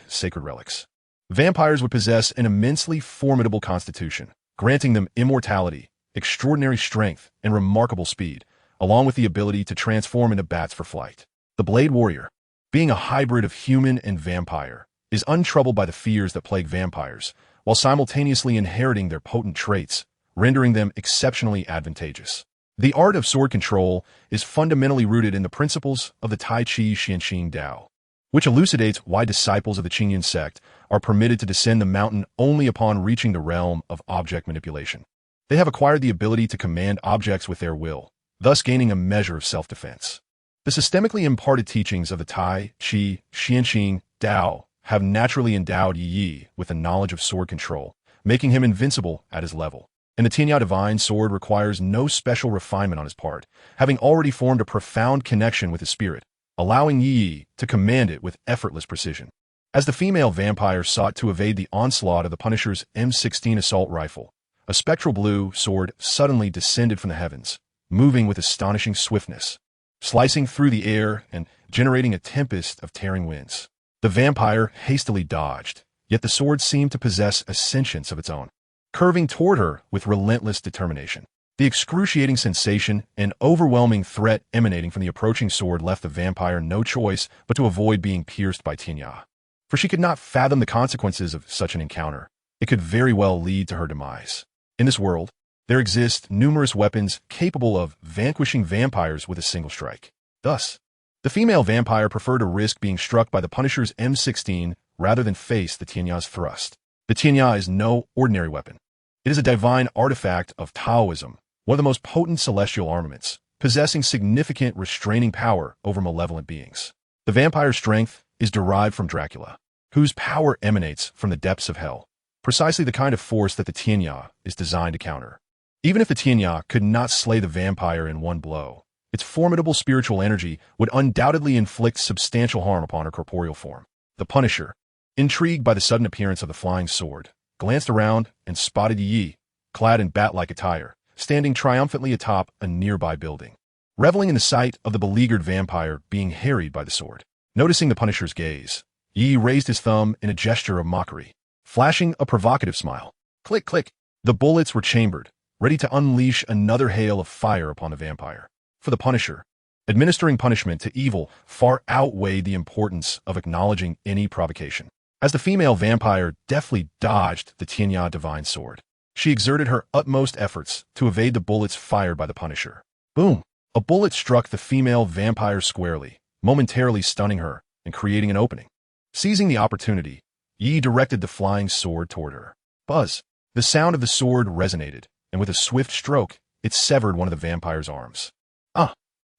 A: sacred relics. Vampires would possess an immensely formidable constitution, granting them immortality, extraordinary strength, and remarkable speed, along with the ability to transform into bats for flight. The Blade Warrior, being a hybrid of human and vampire, is untroubled by the fears that plague vampires, while simultaneously inheriting their potent traits, rendering them exceptionally advantageous. The art of sword control is fundamentally rooted in the principles of the Tai Chi Xianxing Dao, which elucidates why disciples of the Qingyan sect are permitted to descend the mountain only upon reaching the realm of object manipulation. They have acquired the ability to command objects with their will, thus gaining a measure of self-defense. The systemically imparted teachings of the Tai Chi Xianxing Dao have naturally endowed Yi with a knowledge of sword control, making him invincible at his level. and the Tianya Divine Sword requires no special refinement on his part, having already formed a profound connection with his spirit, allowing Yi to command it with effortless precision. As the female vampire sought to evade the onslaught of the Punisher's M16 assault rifle, a spectral blue sword suddenly descended from the heavens, moving with astonishing swiftness, slicing through the air and generating a tempest of tearing winds. The vampire hastily dodged, yet the sword seemed to possess a sentience of its own, curving toward her with relentless determination. The excruciating sensation and overwhelming threat emanating from the approaching sword left the vampire no choice but to avoid being pierced by Tianya. For she could not fathom the consequences of such an encounter. It could very well lead to her demise. In this world, there exist numerous weapons capable of vanquishing vampires with a single strike. Thus, the female vampire preferred to risk being struck by the Punisher's M16 rather than face the Tianya's thrust. The Tianya is no ordinary weapon. It is a divine artifact of Taoism, one of the most potent celestial armaments, possessing significant restraining power over malevolent beings. The vampire's strength is derived from Dracula, whose power emanates from the depths of hell, precisely the kind of force that the Tianya is designed to counter. Even if the Tianya could not slay the vampire in one blow, its formidable spiritual energy would undoubtedly inflict substantial harm upon her corporeal form. The Punisher, intrigued by the sudden appearance of the flying sword, glanced around and spotted Yi, clad in bat-like attire, standing triumphantly atop a nearby building, reveling in the sight of the beleaguered vampire being harried by the sword. Noticing the Punisher's gaze, Yi raised his thumb in a gesture of mockery, flashing a provocative smile. Click, click. The bullets were chambered, ready to unleash another hail of fire upon the vampire. For the Punisher, administering punishment to evil far outweighed the importance of acknowledging any provocation. As the female vampire deftly dodged the Tianya Divine Sword, she exerted her utmost efforts to evade the bullets fired by the Punisher. Boom! A bullet struck the female vampire squarely, momentarily stunning her and creating an opening. Seizing the opportunity, Yi directed the flying sword toward her. Buzz! The sound of the sword resonated, and with a swift stroke, it severed one of the vampire's arms. Ah!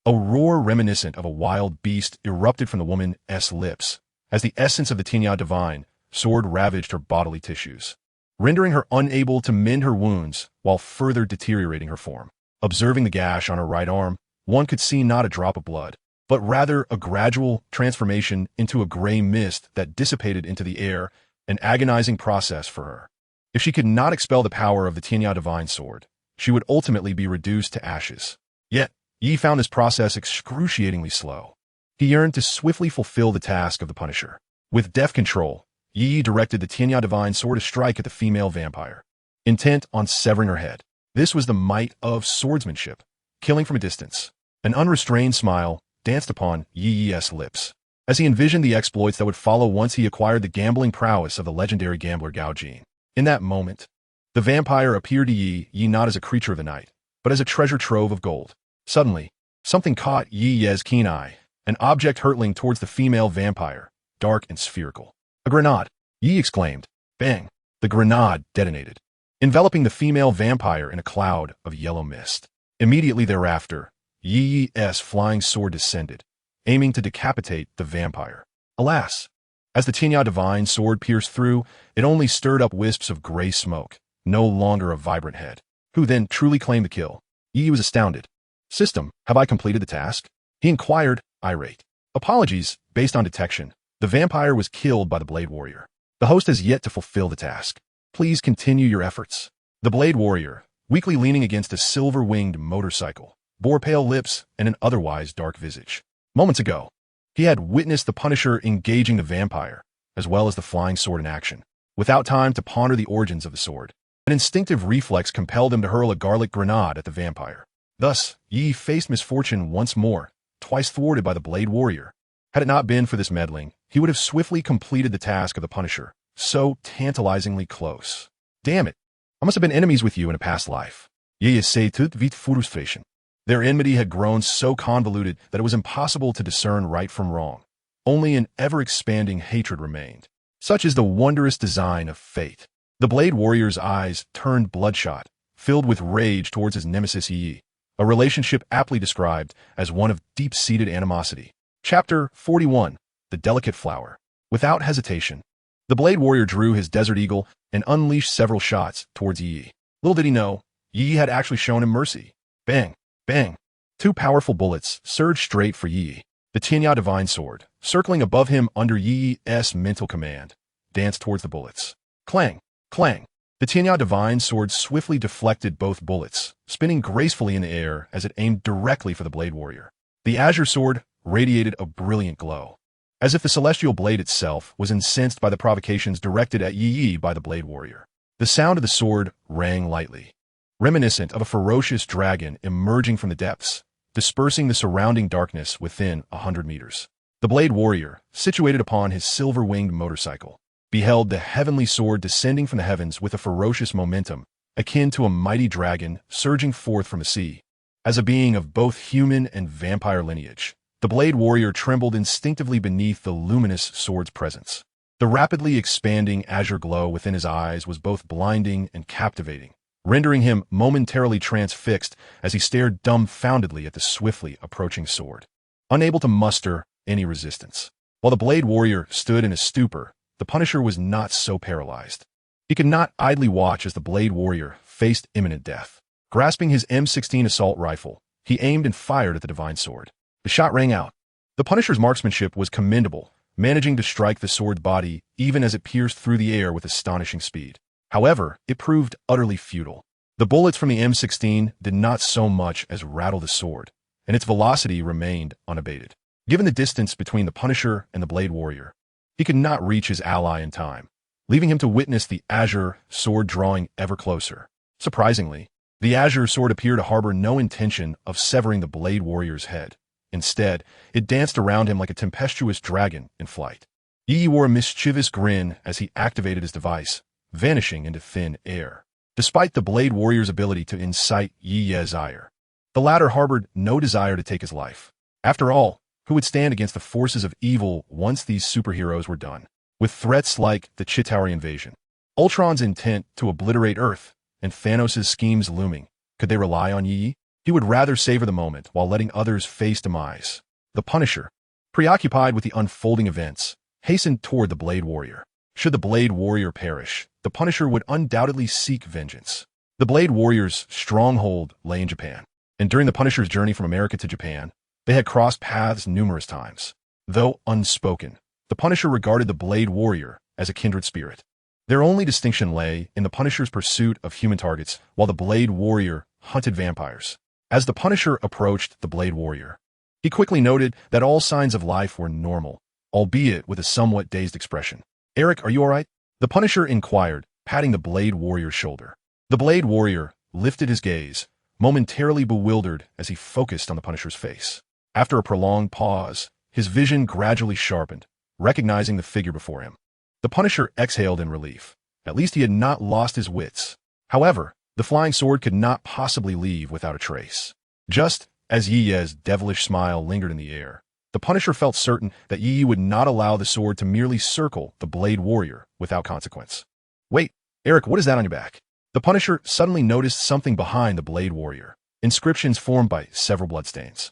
A: A roar reminiscent of a wild beast erupted from the woman's lips, as the essence of the Tianya Divine Sword ravaged her bodily tissues, rendering her unable to mend her wounds while further deteriorating her form. Observing the gash on her right arm, one could see not a drop of blood, but rather a gradual transformation into a gray mist that dissipated into the air, an agonizing process for her. If she could not expel the power of the Tianya Divine Sword, she would ultimately be reduced to ashes. Yet, Yi found this process excruciatingly slow. He yearned to swiftly fulfill the task of the Punisher. With deft control, Yi directed the Tianya Divine Sword to strike at the female vampire, intent on severing her head. This was the might of swordsmanship, killing from a distance. An unrestrained smile danced upon Yi's lips, as he envisioned the exploits that would follow once he acquired the gambling prowess of the legendary gambler Gao Jin. In that moment, the vampire appeared to Yi not as a creature of the night, but as a treasure trove of gold. Suddenly, something caught Yi's keen eye, an object hurtling towards the female vampire, dark and spherical. A grenade! Yi exclaimed. Bang! The grenade detonated, enveloping the female vampire in a cloud of yellow mist. Immediately thereafter, Yi's flying sword descended, aiming to decapitate the vampire. Alas! As the Tianya Divine Sword pierced through, it only stirred up wisps of gray smoke, no longer a vibrant head. Who then truly claimed the kill? Yi was astounded. System, have I completed the task? He inquired, irate. Apologies, based on detection. The vampire was killed by the Blade Warrior. The host has yet to fulfill the task. Please continue your efforts. The Blade Warrior, weakly leaning against a silver-winged motorcycle, bore pale lips and an otherwise dark visage. Moments ago, he had witnessed the Punisher engaging the vampire, as well as the flying sword in action. Without time to ponder the origins of the sword, an instinctive reflex compelled him to hurl a garlic grenade at the vampire. Thus, Yi faced misfortune once more, twice thwarted by the Blade Warrior. Had it not been for this meddling, he would have swiftly completed the task of the Punisher, so tantalizingly close. Damn it! I must have been enemies with you in a past life. Yi say tout vite frustration. Their enmity had grown so convoluted that it was impossible to discern right from wrong. Only an ever-expanding hatred remained. Such is the wondrous design of fate. The Blade Warrior's eyes turned bloodshot, filled with rage towards his nemesis Yi, a relationship aptly described as one of deep-seated animosity. Chapter 41. The Delicate Flower. Without hesitation, the Blade Warrior drew his Desert Eagle and unleashed several shots towards Yi. Little did he know, Yi had actually shown him mercy. Bang! Bang! Two powerful bullets surged straight for Yi. The Tianya Divine Sword, circling above him under Yi's mental command, danced towards the bullets. Clang! Clang! The Tianya Divine Sword swiftly deflected both bullets, spinning gracefully in the air as it aimed directly for the Blade Warrior. The Azure Sword radiated a brilliant glow, as if the celestial blade itself was incensed by the provocations directed at Yi by the Blade Warrior. The sound of the sword rang lightly, reminiscent of a ferocious dragon emerging from the depths, dispersing the surrounding darkness within 100 meters. The Blade Warrior, situated upon his silver-winged motorcycle, beheld the heavenly sword descending from the heavens with a ferocious momentum, akin to a mighty dragon surging forth from the sea. As a being of both human and vampire lineage, the Blade Warrior trembled instinctively beneath the luminous sword's presence. The rapidly expanding azure glow within his eyes was both blinding and captivating, rendering him momentarily transfixed as he stared dumbfoundedly at the swiftly approaching sword, unable to muster any resistance. While the Blade Warrior stood in a stupor, the Punisher was not so paralyzed. He could not idly watch as the Blade Warrior faced imminent death. Grasping his M16 assault rifle, he aimed and fired at the Divine Sword. The shot rang out. The Punisher's marksmanship was commendable, managing to strike the sword's body even as it pierced through the air with astonishing speed. However, it proved utterly futile. The bullets from the M16 did not so much as rattle the sword, and its velocity remained unabated. Given the distance between the Punisher and the Blade Warrior, he could not reach his ally in time, leaving him to witness the Azure Sword drawing ever closer. Surprisingly, the Azure Sword appeared to harbor no intention of severing the Blade Warrior's head. Instead, it danced around him like a tempestuous dragon in flight. Yi wore a mischievous grin as he activated his device, vanishing into thin air. Despite the Blade Warrior's ability to incite Yi's ire, the latter harbored no desire to take his life. After all, who would stand against the forces of evil once these superheroes were done? With threats like the Chitauri invasion, Ultron's intent to obliterate Earth, and Thanos' schemes looming, could they rely on Yi? He would rather savor the moment while letting others face demise. The Punisher, preoccupied with the unfolding events, hastened toward the Blade Warrior. Should the Blade Warrior perish, the Punisher would undoubtedly seek vengeance. The Blade Warrior's stronghold lay in Japan, and during the Punisher's journey from America to Japan, they had crossed paths numerous times. Though unspoken, the Punisher regarded the Blade Warrior as a kindred spirit. Their only distinction lay in the Punisher's pursuit of human targets, while the Blade Warrior hunted vampires. As the Punisher approached the Blade Warrior, he quickly noted that all signs of life were normal, albeit with a somewhat dazed expression. "Eric, are you all right?" The Punisher inquired, patting the Blade Warrior's shoulder. The Blade Warrior lifted his gaze, momentarily bewildered as he focused on the Punisher's face. After a prolonged pause, his vision gradually sharpened, recognizing the figure before him. The Punisher exhaled in relief. At least he had not lost his wits. However, the flying sword could not possibly leave without a trace. Just as Yi's devilish smile lingered in the air, the Punisher felt certain that Yi would not allow the sword to merely circle the Blade Warrior without consequence. "Wait, Eric, what is that on your back?" The Punisher suddenly noticed something behind the Blade Warrior. Inscriptions formed by several bloodstains.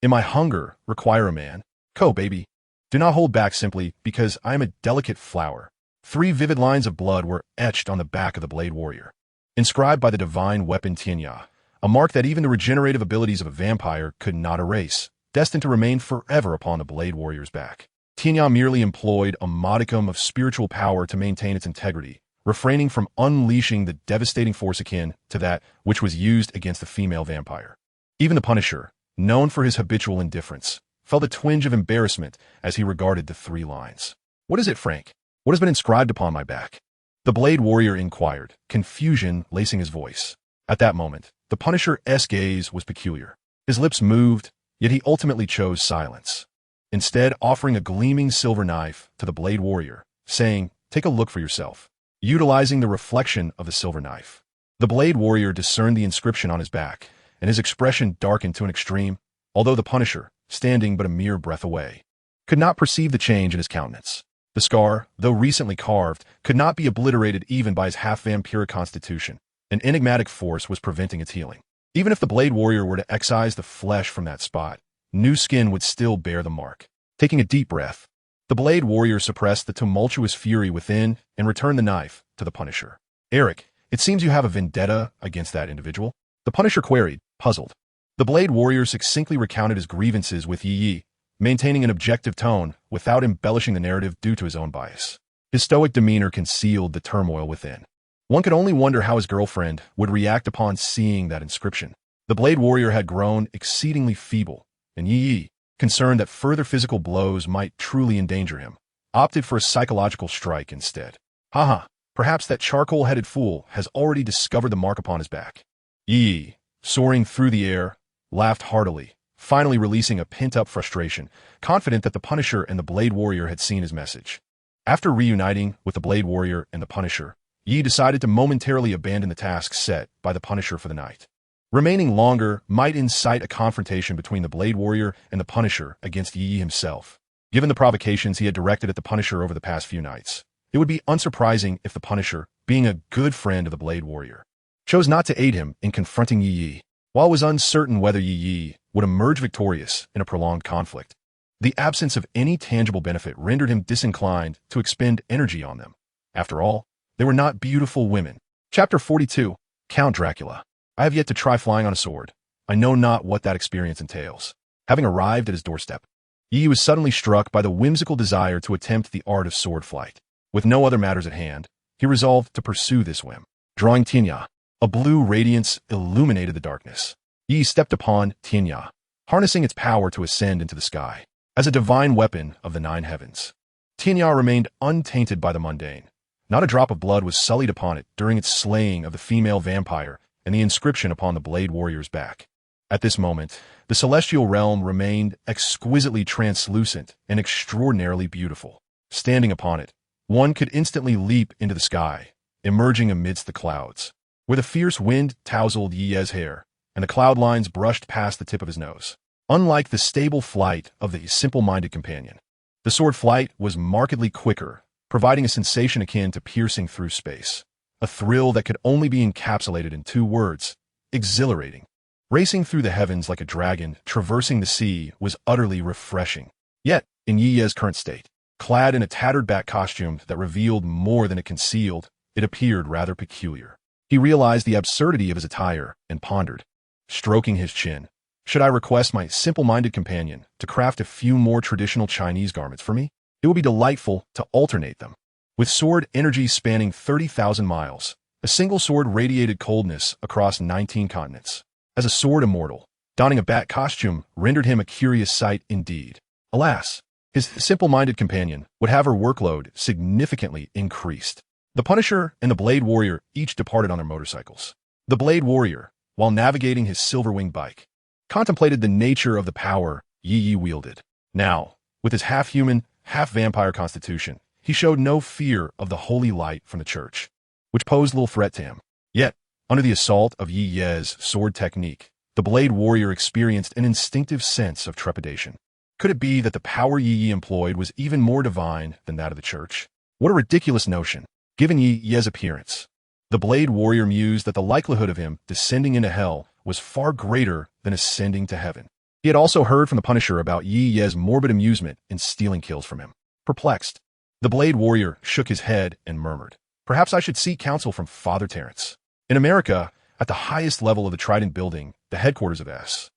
A: In my hunger, require a man. Go, baby. Do not hold back simply because I am a delicate flower. 3 vivid lines of blood were etched on the back of the Blade Warrior, inscribed by the divine weapon Tianya, a mark that even the regenerative abilities of a vampire could not erase, destined to remain forever upon the Blade Warrior's back. Tianya merely employed a modicum of spiritual power to maintain its integrity, refraining from unleashing the devastating force akin to that which was used against the female vampire. Even the Punisher, known for his habitual indifference, felt a twinge of embarrassment as he regarded the 3 lines. "What is it, Frank? What has been inscribed upon my back?" The Blade Warrior inquired, confusion lacing his voice. At that moment, the Punisher's gaze was peculiar. His lips moved, yet he ultimately chose silence, instead offering a gleaming silver knife to the Blade Warrior, saying, "Take a look for yourself." Utilizing the reflection of the silver knife, the Blade Warrior discerned the inscription on his back, and his expression darkened to an extreme, although the Punisher, standing but a mere breath away, could not perceive the change in his countenance. The scar, though recently carved, could not be obliterated even by his half-vampiric constitution. An enigmatic force was preventing its healing. Even if the Blade Warrior were to excise the flesh from that spot, new skin would still bear the mark. Taking a deep breath, the Blade Warrior suppressed the tumultuous fury within and returned the knife to the Punisher. "Eric, It seems you have a vendetta against that individual. The Punisher queried, puzzled. The Blade Warrior succinctly recounted his grievances with Yi, maintaining an objective tone without embellishing the narrative due to his own bias. His stoic demeanor concealed the turmoil within. One could only wonder how his girlfriend would react upon seeing that inscription. The Blade Warrior had grown exceedingly feeble, and Yi, concerned that further physical blows might truly endanger him, opted for a psychological strike instead. Haha, perhaps that charcoal-headed fool has already discovered the mark upon his back. Yi, soaring through the air, laughed heartily, finally releasing a pent-up frustration, confident that the Punisher and the Blade Warrior had seen his message. After reuniting with the Blade Warrior and the Punisher, Yi decided to momentarily abandon the task set by the Punisher for the night. Remaining longer might incite a confrontation between the Blade Warrior and the Punisher against Yi himself. Given the provocations he had directed at the Punisher over the past few nights, it would be unsurprising if the Punisher, being a good friend of the Blade Warrior, chose not to aid him in confronting Yi. While it was uncertain whether Yi would emerge victorious in a prolonged conflict, the absence of any tangible benefit rendered him disinclined to expend energy on them. After all, they were not beautiful women. Chapter 42, Count Dracula. I have yet to try flying on a sword. I know not what that experience entails. Having arrived at his doorstep, Yi was suddenly struck by the whimsical desire to attempt the art of sword flight. With no other matters at hand, he resolved to pursue this whim. Drawing Tinya, a blue radiance illuminated the darkness. Yi stepped upon Tinya, harnessing its power to ascend into the sky. As a divine weapon of the nine heavens, Tinya remained untainted by the mundane. Not a drop of blood was sullied upon it during its slaying of the female vampire and the inscription upon the Blade Warrior's back. At this moment, the celestial realm remained exquisitely translucent and extraordinarily beautiful. Standing upon it, one could instantly leap into the sky, emerging amidst the clouds, where the fierce wind tousled Yi's hair, and the cloud lines brushed past the tip of his nose. Unlike the stable flight of the simple-minded companion, the sword flight was markedly quicker, providing a sensation akin to piercing through space. A thrill that could only be encapsulated in two words: exhilarating. Racing through the heavens like a dragon traversing the sea was utterly refreshing. Yet, in Yi's current state, clad in a tattered back costume that revealed more than it concealed, it appeared rather peculiar. He realized the absurdity of his attire and pondered, stroking his chin. Should I request my simple-minded companion to craft a few more traditional Chinese garments for me? It would be delightful to alternate them. With sword energy spanning 30,000 miles, a single sword radiated coldness across 19 continents. As a sword immortal, donning a bat costume rendered him a curious sight indeed. Alas, his simple-minded companion would have her workload significantly increased. The Punisher and the Blade Warrior each departed on their motorcycles. The Blade Warrior, while navigating his silver-winged bike, contemplated the nature of the power Yi wielded. Now, with his half-human, half-vampire constitution, he showed no fear of the holy light from the church, which posed little threat to him. Yet, under the assault of Yi's sword technique, the Blade Warrior experienced an instinctive sense of trepidation. Could it be that the power Yi employed was even more divine than that of the church? What a ridiculous notion, given Yi's appearance. The Blade Warrior mused that the likelihood of him descending into hell was far greater than ascending to heaven. He had also heard from the Punisher about Yi's morbid amusement in stealing kills from him. Perplexed, the Blade Warrior shook his head and murmured, "Perhaps I should seek counsel from Father Terrence." In America, at the highest level of the Trident Building, the headquarters of S.H.I.L.D.,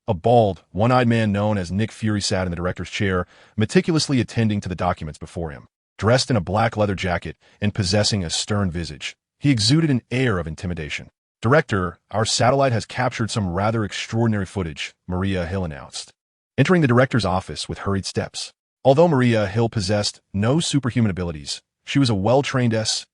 A: a bald, one-eyed man known as Nick Fury sat in the director's chair, meticulously attending to the documents before him. Dressed in a black leather jacket and possessing a stern visage, he exuded an air of intimidation. "Director, our satellite has captured some rather extraordinary footage," Maria Hill announced, entering the director's office with hurried steps. Although Maria Hill possessed no superhuman abilities, she was a well-trained S.H.I.L.D.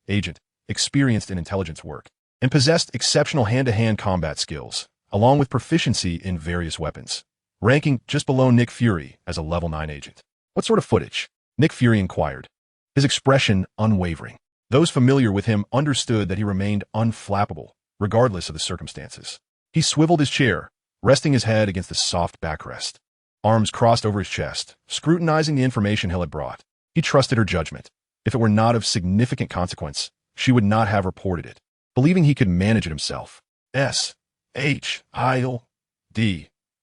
A: agent, experienced in intelligence work, and possessed exceptional hand-to-hand combat skills, along with proficiency in various weapons, ranking just below Nick Fury as a level 9 agent. "What sort of footage?" Nick Fury inquired, his expression unwavering. Those familiar with him understood that he remained unflappable, regardless of the circumstances. He swiveled his chair, resting his head against the soft backrest, arms crossed over his chest, scrutinizing the information Hill had brought. He trusted her judgment. If it were not of significant consequence, she would not have reported it, believing he could manage it himself. S.H.I.L.D.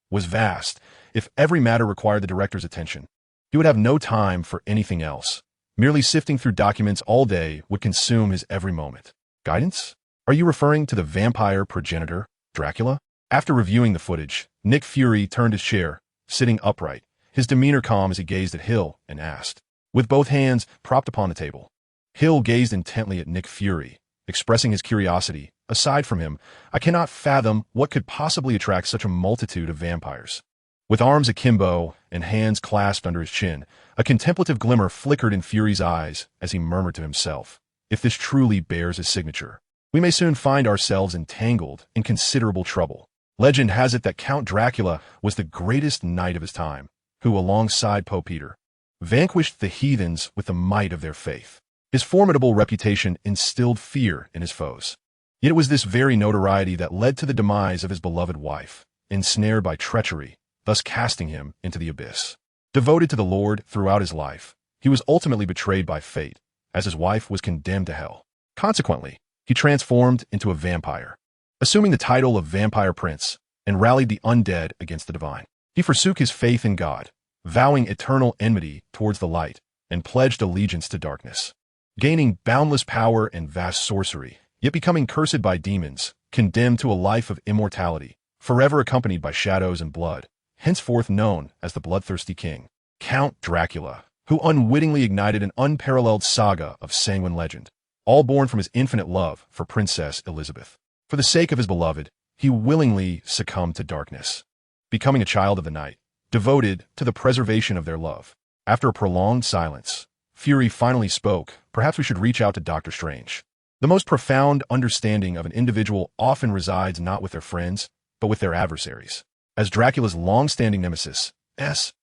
A: was vast. If every matter required the director's attention, he would have no time for anything else. Merely sifting through documents all day would consume his every moment. Guidance? Are you referring to the vampire progenitor, Dracula? After reviewing the footage, Nick Fury turned his chair, sitting upright, his demeanor calm as he gazed at Hill and asked, with both hands propped upon the table. Hill gazed intently at Nick Fury, expressing his curiosity. Aside from him, I cannot fathom what could possibly attract such a multitude of vampires. With arms akimbo and hands clasped under his chin, a contemplative glimmer flickered in Fury's eyes as he murmured to himself, if this truly bears his signature, we may soon find ourselves entangled in considerable trouble. Legend has it that Count Dracula was the greatest knight of his time, who, alongside Pope Peter, vanquished the heathens with the might of their faith. His formidable reputation instilled fear in his foes. Yet it was this very notoriety that led to the demise of his beloved wife, ensnared by treachery, thus casting him into the abyss. Devoted to the Lord throughout his life, he was ultimately betrayed by fate, as his wife was condemned to hell. Consequently, he transformed into a vampire, assuming the title of Vampire Prince, and rallied the undead against the divine. He forsook his faith in God, vowing eternal enmity towards the light, and pledged allegiance to darkness. Gaining boundless power and vast sorcery, yet becoming cursed by demons, condemned to a life of immortality, forever accompanied by shadows and blood, henceforth known as the bloodthirsty king, Count Dracula, who unwittingly ignited an unparalleled saga of sanguine legend, all born from his infinite love for Princess Elizabeth. For the sake of his beloved, he willingly succumbed to darkness, becoming a child of the night, devoted to the preservation of their love. After a prolonged silence, Fury finally spoke. Perhaps we should reach out to Dr. Strange. The most profound understanding of an individual often resides not with their friends, but with their adversaries. As Dracula's long-standing nemesis, S.H.I.E.L.D.,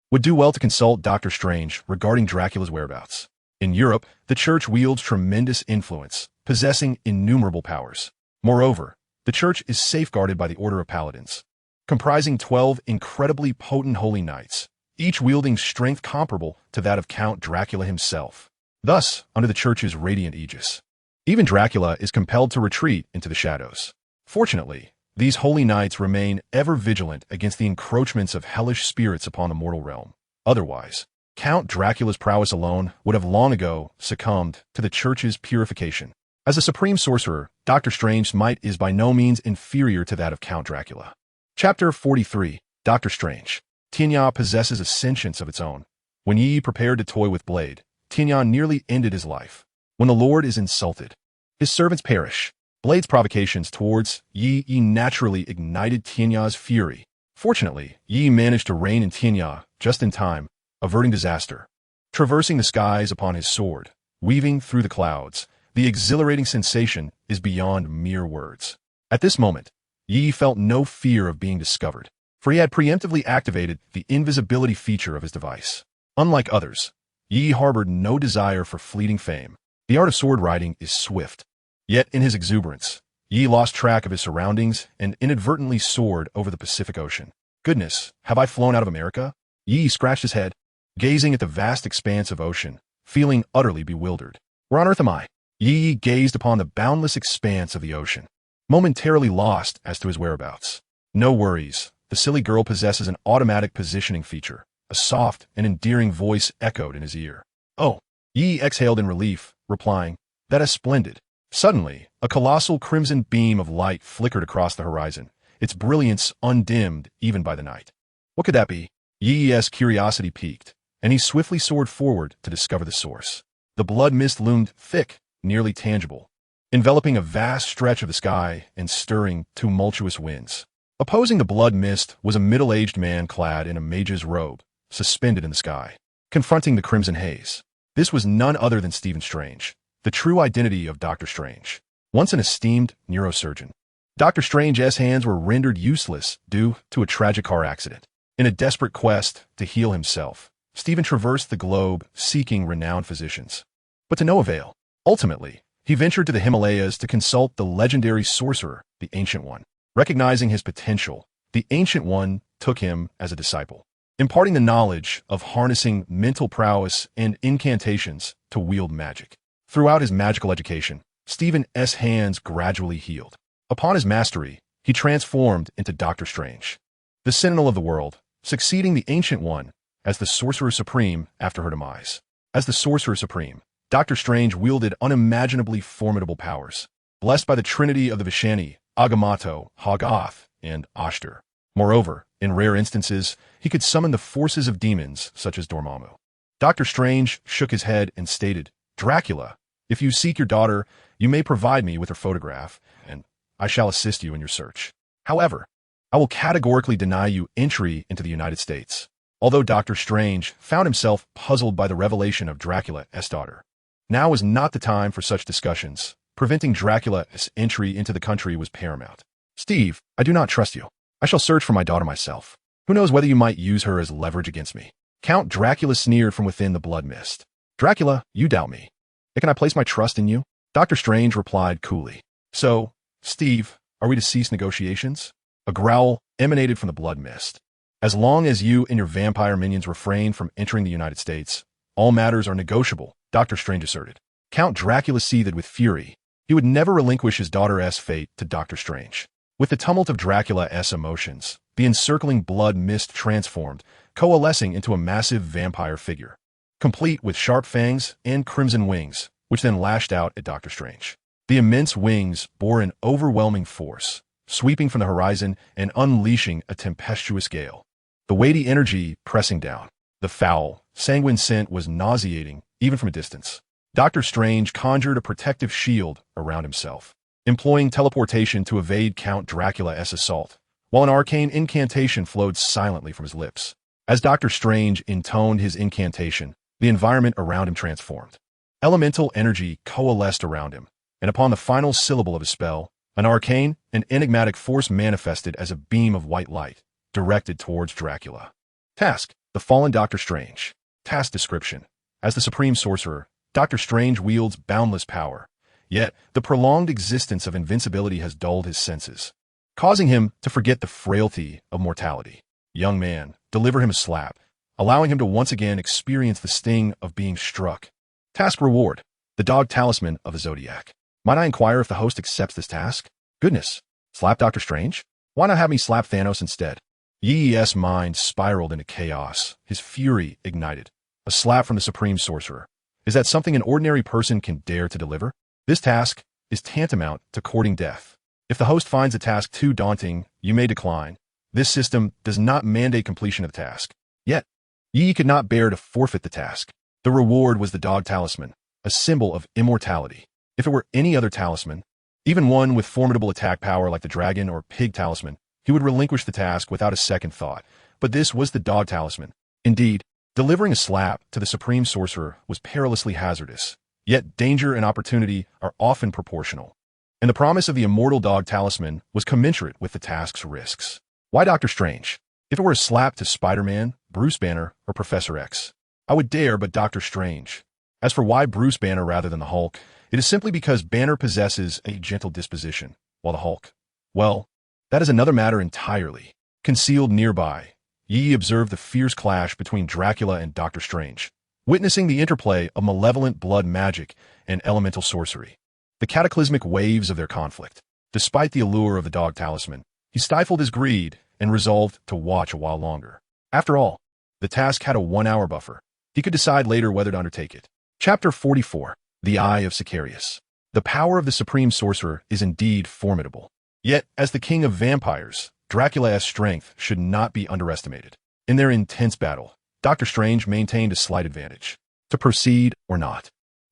A: would do well to consult Dr. Strange regarding Dracula's whereabouts. In Europe, the Church wields tremendous influence, possessing innumerable powers. Moreover, the Church is safeguarded by the Order of Paladins, comprising 12 incredibly potent holy knights, each wielding strength comparable to that of Count Dracula himself. Thus, under the Church's radiant aegis, even Dracula is compelled to retreat into the shadows. Fortunately, these holy knights remain ever vigilant against the encroachments of hellish spirits upon the mortal realm. Otherwise, Count Dracula's prowess alone would have long ago succumbed to the Church's purification. As a supreme sorcerer, Dr. Strange's might is by no means inferior to that of Count Dracula. Chapter 43, Dr. Strange. Tianya possesses a sentience of its own. When Yi prepared to toy with Blade, Tianya nearly ended his life. When the Lord is insulted, his servants perish. Blade's provocations towards Yi naturally ignited Tianya's fury. Fortunately, Yi managed to rein in Tianya just in time, averting disaster. Traversing the skies upon his sword, weaving through the clouds, the exhilarating sensation is beyond mere words. At this moment, Yi felt no fear of being discovered, for he had preemptively activated the invisibility feature of his device. Unlike others, Yi harbored no desire for fleeting fame. The art of sword riding is swift. Yet in his exuberance, Yi lost track of his surroundings and inadvertently soared over the Pacific Ocean. Goodness, have I flown out of America? Yi scratched his head, gazing at the vast expanse of ocean, feeling utterly bewildered. Where on earth am I? Yi gazed upon the boundless expanse of the ocean, momentarily lost as to his whereabouts. No worries, the silly girl possesses an automatic positioning feature. A soft and endearing voice echoed in his ear. Oh, Yi exhaled in relief, replying, that is splendid. Suddenly, a colossal crimson beam of light flickered across the horizon, its brilliance undimmed even by the night. What could that be? Yi's curiosity piqued, and he swiftly soared forward to discover the source. The blood mist loomed thick, nearly tangible, enveloping a vast stretch of the sky and stirring tumultuous winds. Opposing the blood mist was a middle-aged man clad in a mage's robe, suspended in the sky, confronting the crimson haze. This was none other than Stephen Strange, the true identity of Dr. Strange, once an esteemed neurosurgeon. Dr. Strange's hands were rendered useless due to a tragic car accident. In a desperate quest to heal himself, Stephen traversed the globe seeking renowned physicians. But to no avail. Ultimately, he ventured to the Himalayas to consult the legendary sorcerer, the Ancient One. Recognizing his potential, the Ancient One took him as a disciple, imparting the knowledge of harnessing mental prowess and incantations to wield magic. Throughout his magical education, Stephen's hands gradually healed. Upon his mastery, he transformed into Dr. Strange, the sentinel of the world, succeeding the Ancient One as the Sorcerer Supreme after her demise. As the Sorcerer Supreme, Doctor Strange wielded unimaginably formidable powers, blessed by the trinity of the Vishani, Agamotto, Hoggoth, and Ashtar. Moreover, in rare instances, he could summon the forces of demons such as Dormammu. Doctor Strange shook his head and stated, "Dracula, if you seek your daughter, you may provide me with her photograph, and I shall assist you in your search. However, I will categorically deny you entry into the United States." Although Doctor Strange found himself puzzled by the revelation of Dracula's daughter. Now was not the time for such discussions. Preventing Dracula's entry into the country was paramount. "Steve, I do not trust you. I shall search for my daughter myself. Who knows whether you might use her as leverage against me?" Count Dracula sneered from within the blood mist. "Dracula, you doubt me. Yet can I place my trust in you?" Doctor Strange replied coolly. "So, Steve, are we to cease negotiations?" A growl emanated from the blood mist. "As long as you and your vampire minions refrain from entering the United States, all matters are negotiable," Doctor Strange asserted. Count Dracula seethed with fury. He would never relinquish his daughter's fate to Doctor Strange. With the tumult of Dracula's emotions, the encircling blood mist transformed, coalescing into a massive vampire figure, complete with sharp fangs and crimson wings, which then lashed out at Doctor Strange. The immense wings bore an overwhelming force, sweeping from the horizon and unleashing a tempestuous gale. The weighty energy pressing down. The foul, sanguine scent was nauseating, even from a distance. Doctor Strange conjured a protective shield around himself, employing teleportation to evade Count Dracula's assault, while an arcane incantation flowed silently from his lips. As Doctor Strange intoned his incantation, the environment around him transformed. Elemental energy coalesced around him, and upon the final syllable of his spell, an arcane and enigmatic force manifested as a beam of white light, directed towards Dracula. Task: The Fallen Doctor Strange. Task description: As the Supreme Sorcerer, Doctor Strange wields boundless power, yet the prolonged existence of invincibility has dulled his senses, causing him to forget the frailty of mortality. Young man, deliver him a slap, allowing him to once again experience the sting of being struck. Task reward: The Dog Talisman of the Zodiac. Might I inquire if the host accepts this task? Goodness, slap Doctor Strange? Why not have me slap Thanos instead? Yi's mind spiraled into chaos, his fury ignited. A slap from the Supreme Sorcerer. Is that something an ordinary person can dare to deliver? This task is tantamount to courting death. If the host finds the task too daunting, you may decline. This system does not mandate completion of the task. Yet, Yi could not bear to forfeit the task. The reward was the Dog Talisman, a symbol of immortality. If it were any other talisman, even one with formidable attack power like the Dragon or Pig Talisman, he would relinquish the task without a second thought. But this was the Dog Talisman. Indeed, delivering a slap to the Supreme Sorcerer was perilously hazardous. Yet danger and opportunity are often proportional. And the promise of the immortal Dog Talisman was commensurate with the task's risks. Why Doctor Strange? If it were a slap to Spider-Man, Bruce Banner, or Professor X, I would dare but Doctor Strange. As for why Bruce Banner rather than the Hulk, it is simply because Banner possesses a gentle disposition, while the Hulk, well, that is another matter entirely. Concealed nearby, Yi observed the fierce clash between Dracula and Doctor Strange, witnessing the interplay of malevolent blood magic and elemental sorcery. The cataclysmic waves of their conflict. Despite the allure of the Dog Talisman, he stifled his greed and resolved to watch a while longer. After all, the task had a 1-hour buffer. He could decide later whether to undertake it. Chapter 44. The Eye of Sicarius. The power of the Supreme Sorcerer is indeed formidable. Yet, as the king of vampires, Dracula's strength should not be underestimated. In their intense battle, Doctor Strange maintained a slight advantage. To proceed or not?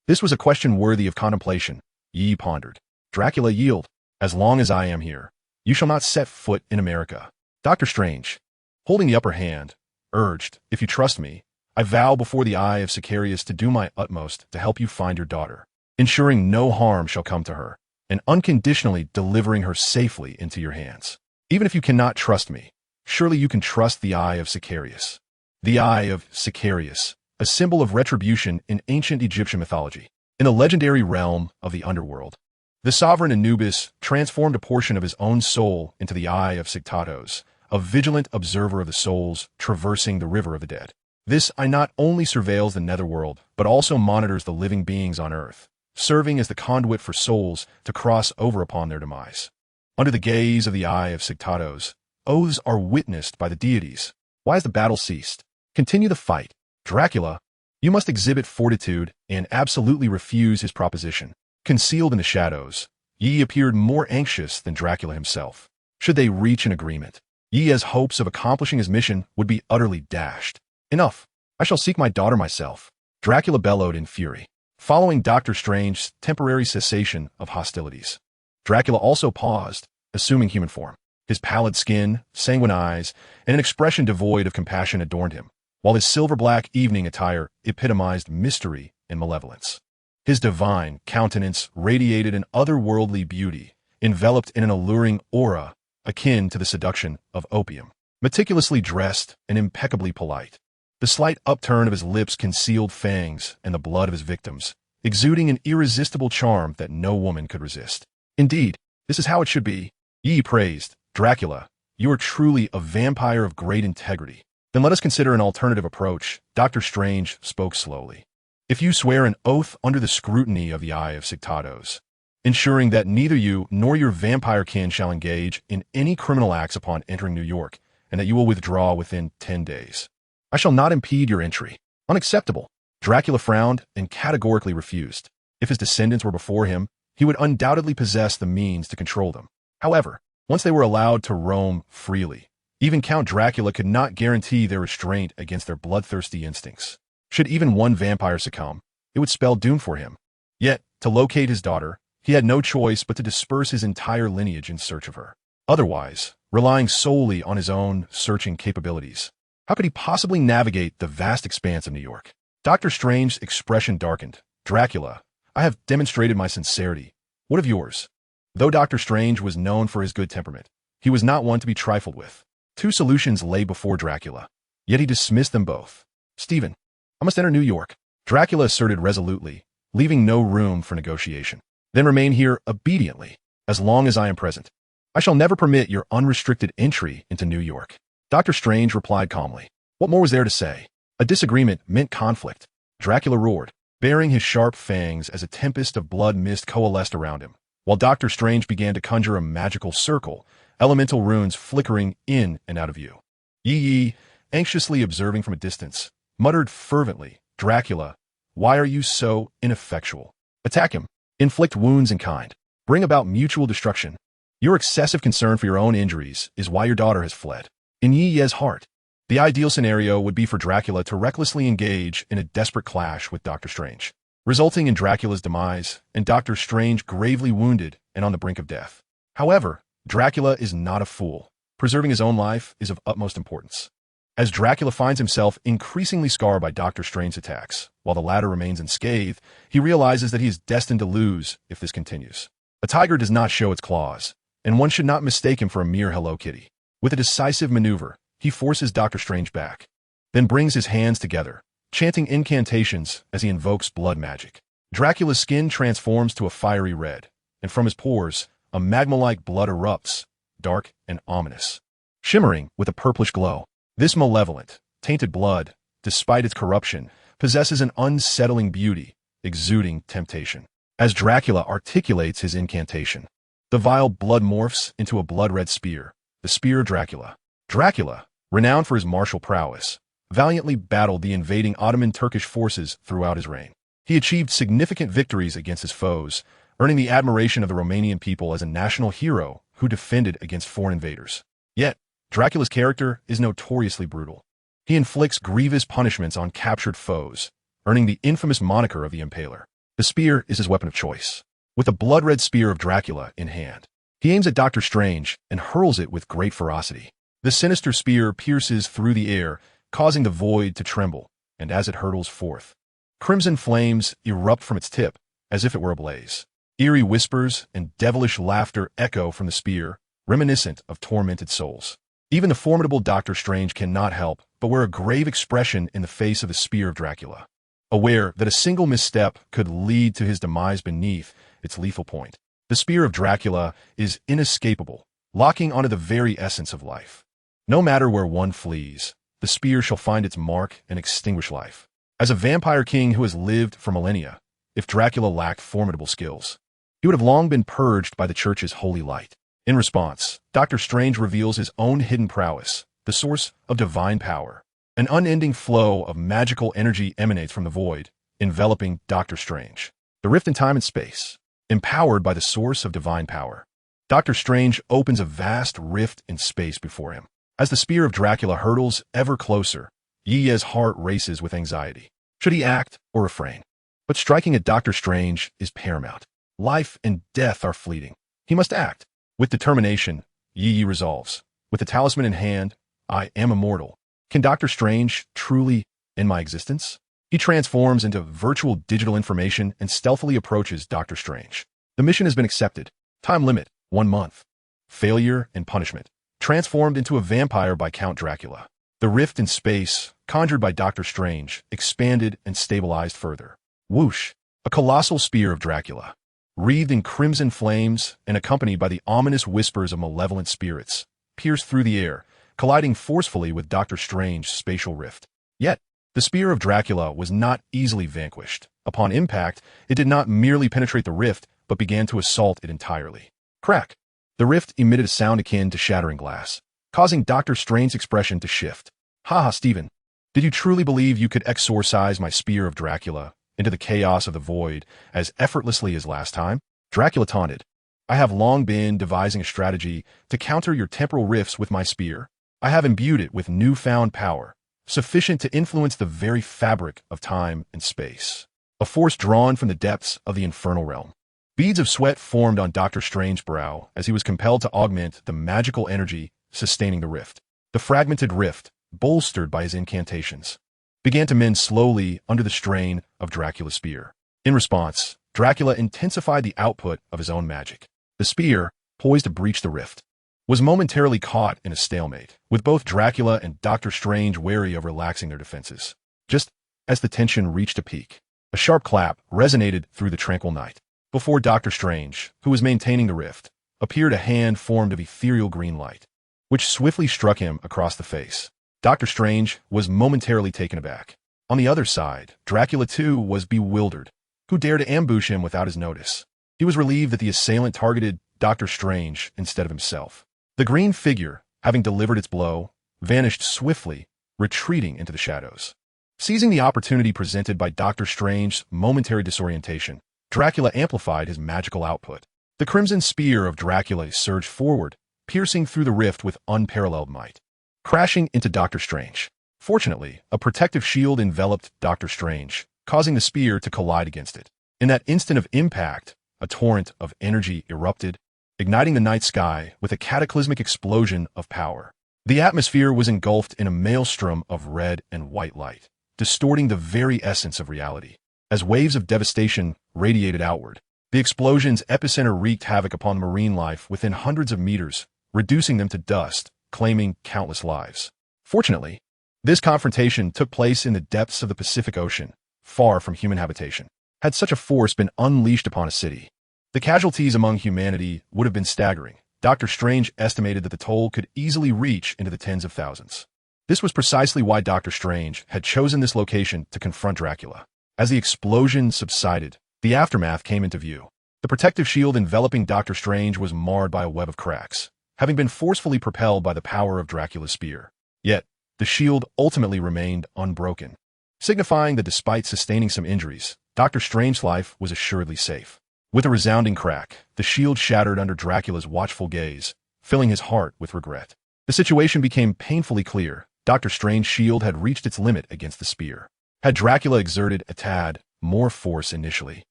A: This was a question worthy of contemplation. Yi pondered. Dracula yield. As long as I am here, you shall not set foot in America. Doctor Strange, holding the upper hand, urged, if you trust me, I vow before the Eye of Sicarius to do my utmost to help you find your daughter, ensuring no harm shall come to her, and unconditionally delivering her safely into your hands. Even if you cannot trust me, surely you can trust the Eye of Sicarius. The Eye of Sicarius, a symbol of retribution in ancient Egyptian mythology. In the legendary realm of the underworld, the sovereign Anubis transformed a portion of his own soul into the Eye of Sictatos, a vigilant observer of the souls traversing the river of the dead. This eye not only surveils the netherworld, but also monitors the living beings on earth, serving as the conduit for souls to cross over upon their demise. Under the gaze of the Eye of Sictatos, oaths are witnessed by the deities. Why has the battle ceased? Continue the fight. Dracula, you must exhibit fortitude and absolutely refuse his proposition. Concealed in the shadows, Yi appeared more anxious than Dracula himself. Should they reach an agreement, Yi's hopes of accomplishing his mission would be utterly dashed. Enough. I shall seek my daughter myself. Dracula bellowed in fury, following Doctor Strange's temporary cessation of hostilities. Dracula also paused, assuming human form. His pallid skin, sanguine eyes, and an expression devoid of compassion adorned him, while his silver-black evening attire epitomized mystery and malevolence. His divine countenance radiated an otherworldly beauty, enveloped in an alluring aura akin to the seduction of opium. Meticulously dressed and impeccably polite, the slight upturn of his lips concealed fangs and the blood of his victims, exuding an irresistible charm that no woman could resist. Indeed, this is how it should be. Yi praised, Dracula, you are truly a vampire of great integrity. Then let us consider an alternative approach. Doctor Strange spoke slowly. If you swear an oath under the scrutiny of the Eye of Sigtados, ensuring that neither you nor your vampire kin shall engage in any criminal acts upon entering New York, and that you will withdraw within 10 days. I shall not impede your entry. Unacceptable. Dracula frowned and categorically refused. If his descendants were before him, he would undoubtedly possess the means to control them. However, once they were allowed to roam freely, even Count Dracula could not guarantee their restraint against their bloodthirsty instincts. Should even one vampire succumb, it would spell doom for him. Yet, to locate his daughter, he had no choice but to disperse his entire lineage in search of her. Otherwise, relying solely on his own searching capabilities, how could he possibly navigate the vast expanse of New York? Doctor Strange's expression darkened. Dracula, I have demonstrated my sincerity. What of yours? Though Doctor Strange was known for his good temperament, he was not one to be trifled with. Two solutions lay before Dracula, yet he dismissed them both. Stephen, I must enter New York, Dracula asserted resolutely, leaving no room for negotiation. Then remain here obediently, as long as I am present. I shall never permit your unrestricted entry into New York. Doctor Strange replied calmly. What more was there to say? A disagreement meant conflict. Dracula roared, baring his sharp fangs as a tempest of blood mist coalesced around him, while Doctor Strange began to conjure a magical circle, elemental runes flickering in and out of view. Yi, anxiously observing from a distance, muttered fervently, Dracula, why are you so ineffectual? Attack him. Inflict wounds in kind. Bring about mutual destruction. Your excessive concern for your own injuries is why your daughter has fled. In Yi's heart, the ideal scenario would be for Dracula to recklessly engage in a desperate clash with Doctor Strange, resulting in Dracula's demise and Doctor Strange gravely wounded and on the brink of death. However, Dracula is not a fool. Preserving his own life is of utmost importance. As Dracula finds himself increasingly scarred by Doctor Strange's attacks, while the latter remains unscathed, he realizes that he is destined to lose if this continues. A tiger does not show its claws, and one should not mistake him for a mere Hello Kitty. With a decisive maneuver, he forces Doctor Strange back, then brings his hands together, chanting incantations as he invokes blood magic. Dracula's skin transforms to a fiery red, and from his pores, a magma-like blood erupts, dark and ominous, shimmering with a purplish glow. This malevolent, tainted blood, despite its corruption, possesses an unsettling beauty, exuding temptation. As Dracula articulates his incantation, the vile blood morphs into a blood-red spear, the Spear of Dracula. Dracula, renowned for his martial prowess, valiantly battled the invading Ottoman Turkish forces throughout his reign. He achieved significant victories against his foes, earning the admiration of the Romanian people as a national hero who defended against foreign invaders. Yet, Dracula's character is notoriously brutal. He inflicts grievous punishments on captured foes, earning the infamous moniker of the Impaler. The spear is his weapon of choice. With the blood-red spear of Dracula in hand, he aims at Doctor Strange and hurls it with great ferocity. The sinister spear pierces through the air, causing the void to tremble, and as it hurtles forth, crimson flames erupt from its tip, as if it were ablaze. Eerie whispers and devilish laughter echo from the spear, reminiscent of tormented souls. Even the formidable Doctor Strange cannot help but wear a grave expression in the face of the spear of Dracula, aware that a single misstep could lead to his demise beneath its lethal point. The spear of Dracula is inescapable, locking onto the very essence of life. No matter where one flees, the spear shall find its mark and extinguish life. As a vampire king who has lived for millennia, if Dracula lacked formidable skills, he would have long been purged by the Church's holy light. In response, Doctor Strange reveals his own hidden prowess, the source of divine power. An unending flow of magical energy emanates from the void, enveloping Doctor Strange. The rift in time and space, empowered by the source of divine power. Doctor Strange opens a vast rift in space before him. As the spear of Dracula hurtles ever closer, Yi's heart races with anxiety. Should he act or refrain? But striking at Doctor Strange is paramount. Life and death are fleeting. He must act. With determination, Yi resolves. With the talisman in hand, I am immortal. Can Doctor Strange truly end my existence? He transforms into virtual digital information and stealthily approaches Doctor Strange. The mission has been accepted. Time limit, 1 month. Failure and punishment. Transformed into a vampire by Count Dracula. The rift in space, conjured by Doctor Strange, expanded and stabilized further. Whoosh! A colossal spear of Dracula. Wreathed in crimson flames and accompanied by the ominous whispers of malevolent spirits, pierced through the air, colliding forcefully with Doctor Strange's spatial rift. Yet, the spear of Dracula was not easily vanquished. Upon impact, it did not merely penetrate the rift, but began to assault it entirely. Crack! The rift emitted a sound akin to shattering glass, causing Doctor Strange's expression to shift. Ha, Stephen. Did you truly believe you could exorcise my spear of Dracula into the chaos of the void as effortlessly as last time? Dracula taunted. I have long been devising a strategy to counter your temporal rifts with my spear. I have imbued it with newfound power, sufficient to influence the very fabric of time and space. A force drawn from the depths of the infernal realm. Beads of sweat formed on Doctor Strange's brow as he was compelled to augment the magical energy sustaining the rift. The fragmented rift, bolstered by his incantations, began to mend slowly under the strain of Dracula's spear. In response, Dracula intensified the output of his own magic. The spear, poised to breach the rift, was momentarily caught in a stalemate, with both Dracula and Doctor Strange wary of relaxing their defenses. Just as the tension reached a peak, a sharp clap resonated through the tranquil night. Before Doctor Strange, who was maintaining the rift, appeared a hand formed of ethereal green light, which swiftly struck him across the face. Doctor Strange was momentarily taken aback. On the other side, Dracula too was bewildered. Who dared to ambush him without his notice? He was relieved that the assailant targeted Doctor Strange instead of himself. The green figure, having delivered its blow, vanished swiftly, retreating into the shadows. Seizing the opportunity presented by Doctor Strange's momentary disorientation, Dracula amplified his magical output. The crimson spear of Dracula surged forward, piercing through the rift with unparalleled might, crashing into Doctor Strange. Fortunately, a protective shield enveloped Doctor Strange, causing the spear to collide against it. In that instant of impact, a torrent of energy erupted, igniting the night sky with a cataclysmic explosion of power. The atmosphere was engulfed in a maelstrom of red and white light, distorting the very essence of reality. As waves of devastation radiated outward, the explosion's epicenter wreaked havoc upon marine life within hundreds of meters, reducing them to dust, claiming countless lives. Fortunately, this confrontation took place in the depths of the Pacific Ocean, far from human habitation. Had such a force been unleashed upon a city, the casualties among humanity would have been staggering. Doctor Strange estimated that the toll could easily reach into the tens of thousands. This was precisely why Doctor Strange had chosen this location to confront Dracula. As the explosion subsided, the aftermath came into view. The protective shield enveloping Doctor Strange was marred by a web of cracks, having been forcefully propelled by the power of Dracula's spear. Yet, the shield ultimately remained unbroken, signifying that despite sustaining some injuries, Doctor Strange's life was assuredly safe. With a resounding crack, the shield shattered under Dracula's watchful gaze, filling his heart with regret. The situation became painfully clear. Doctor Strange's shield had reached its limit against the spear. Had Dracula exerted a tad more force initially,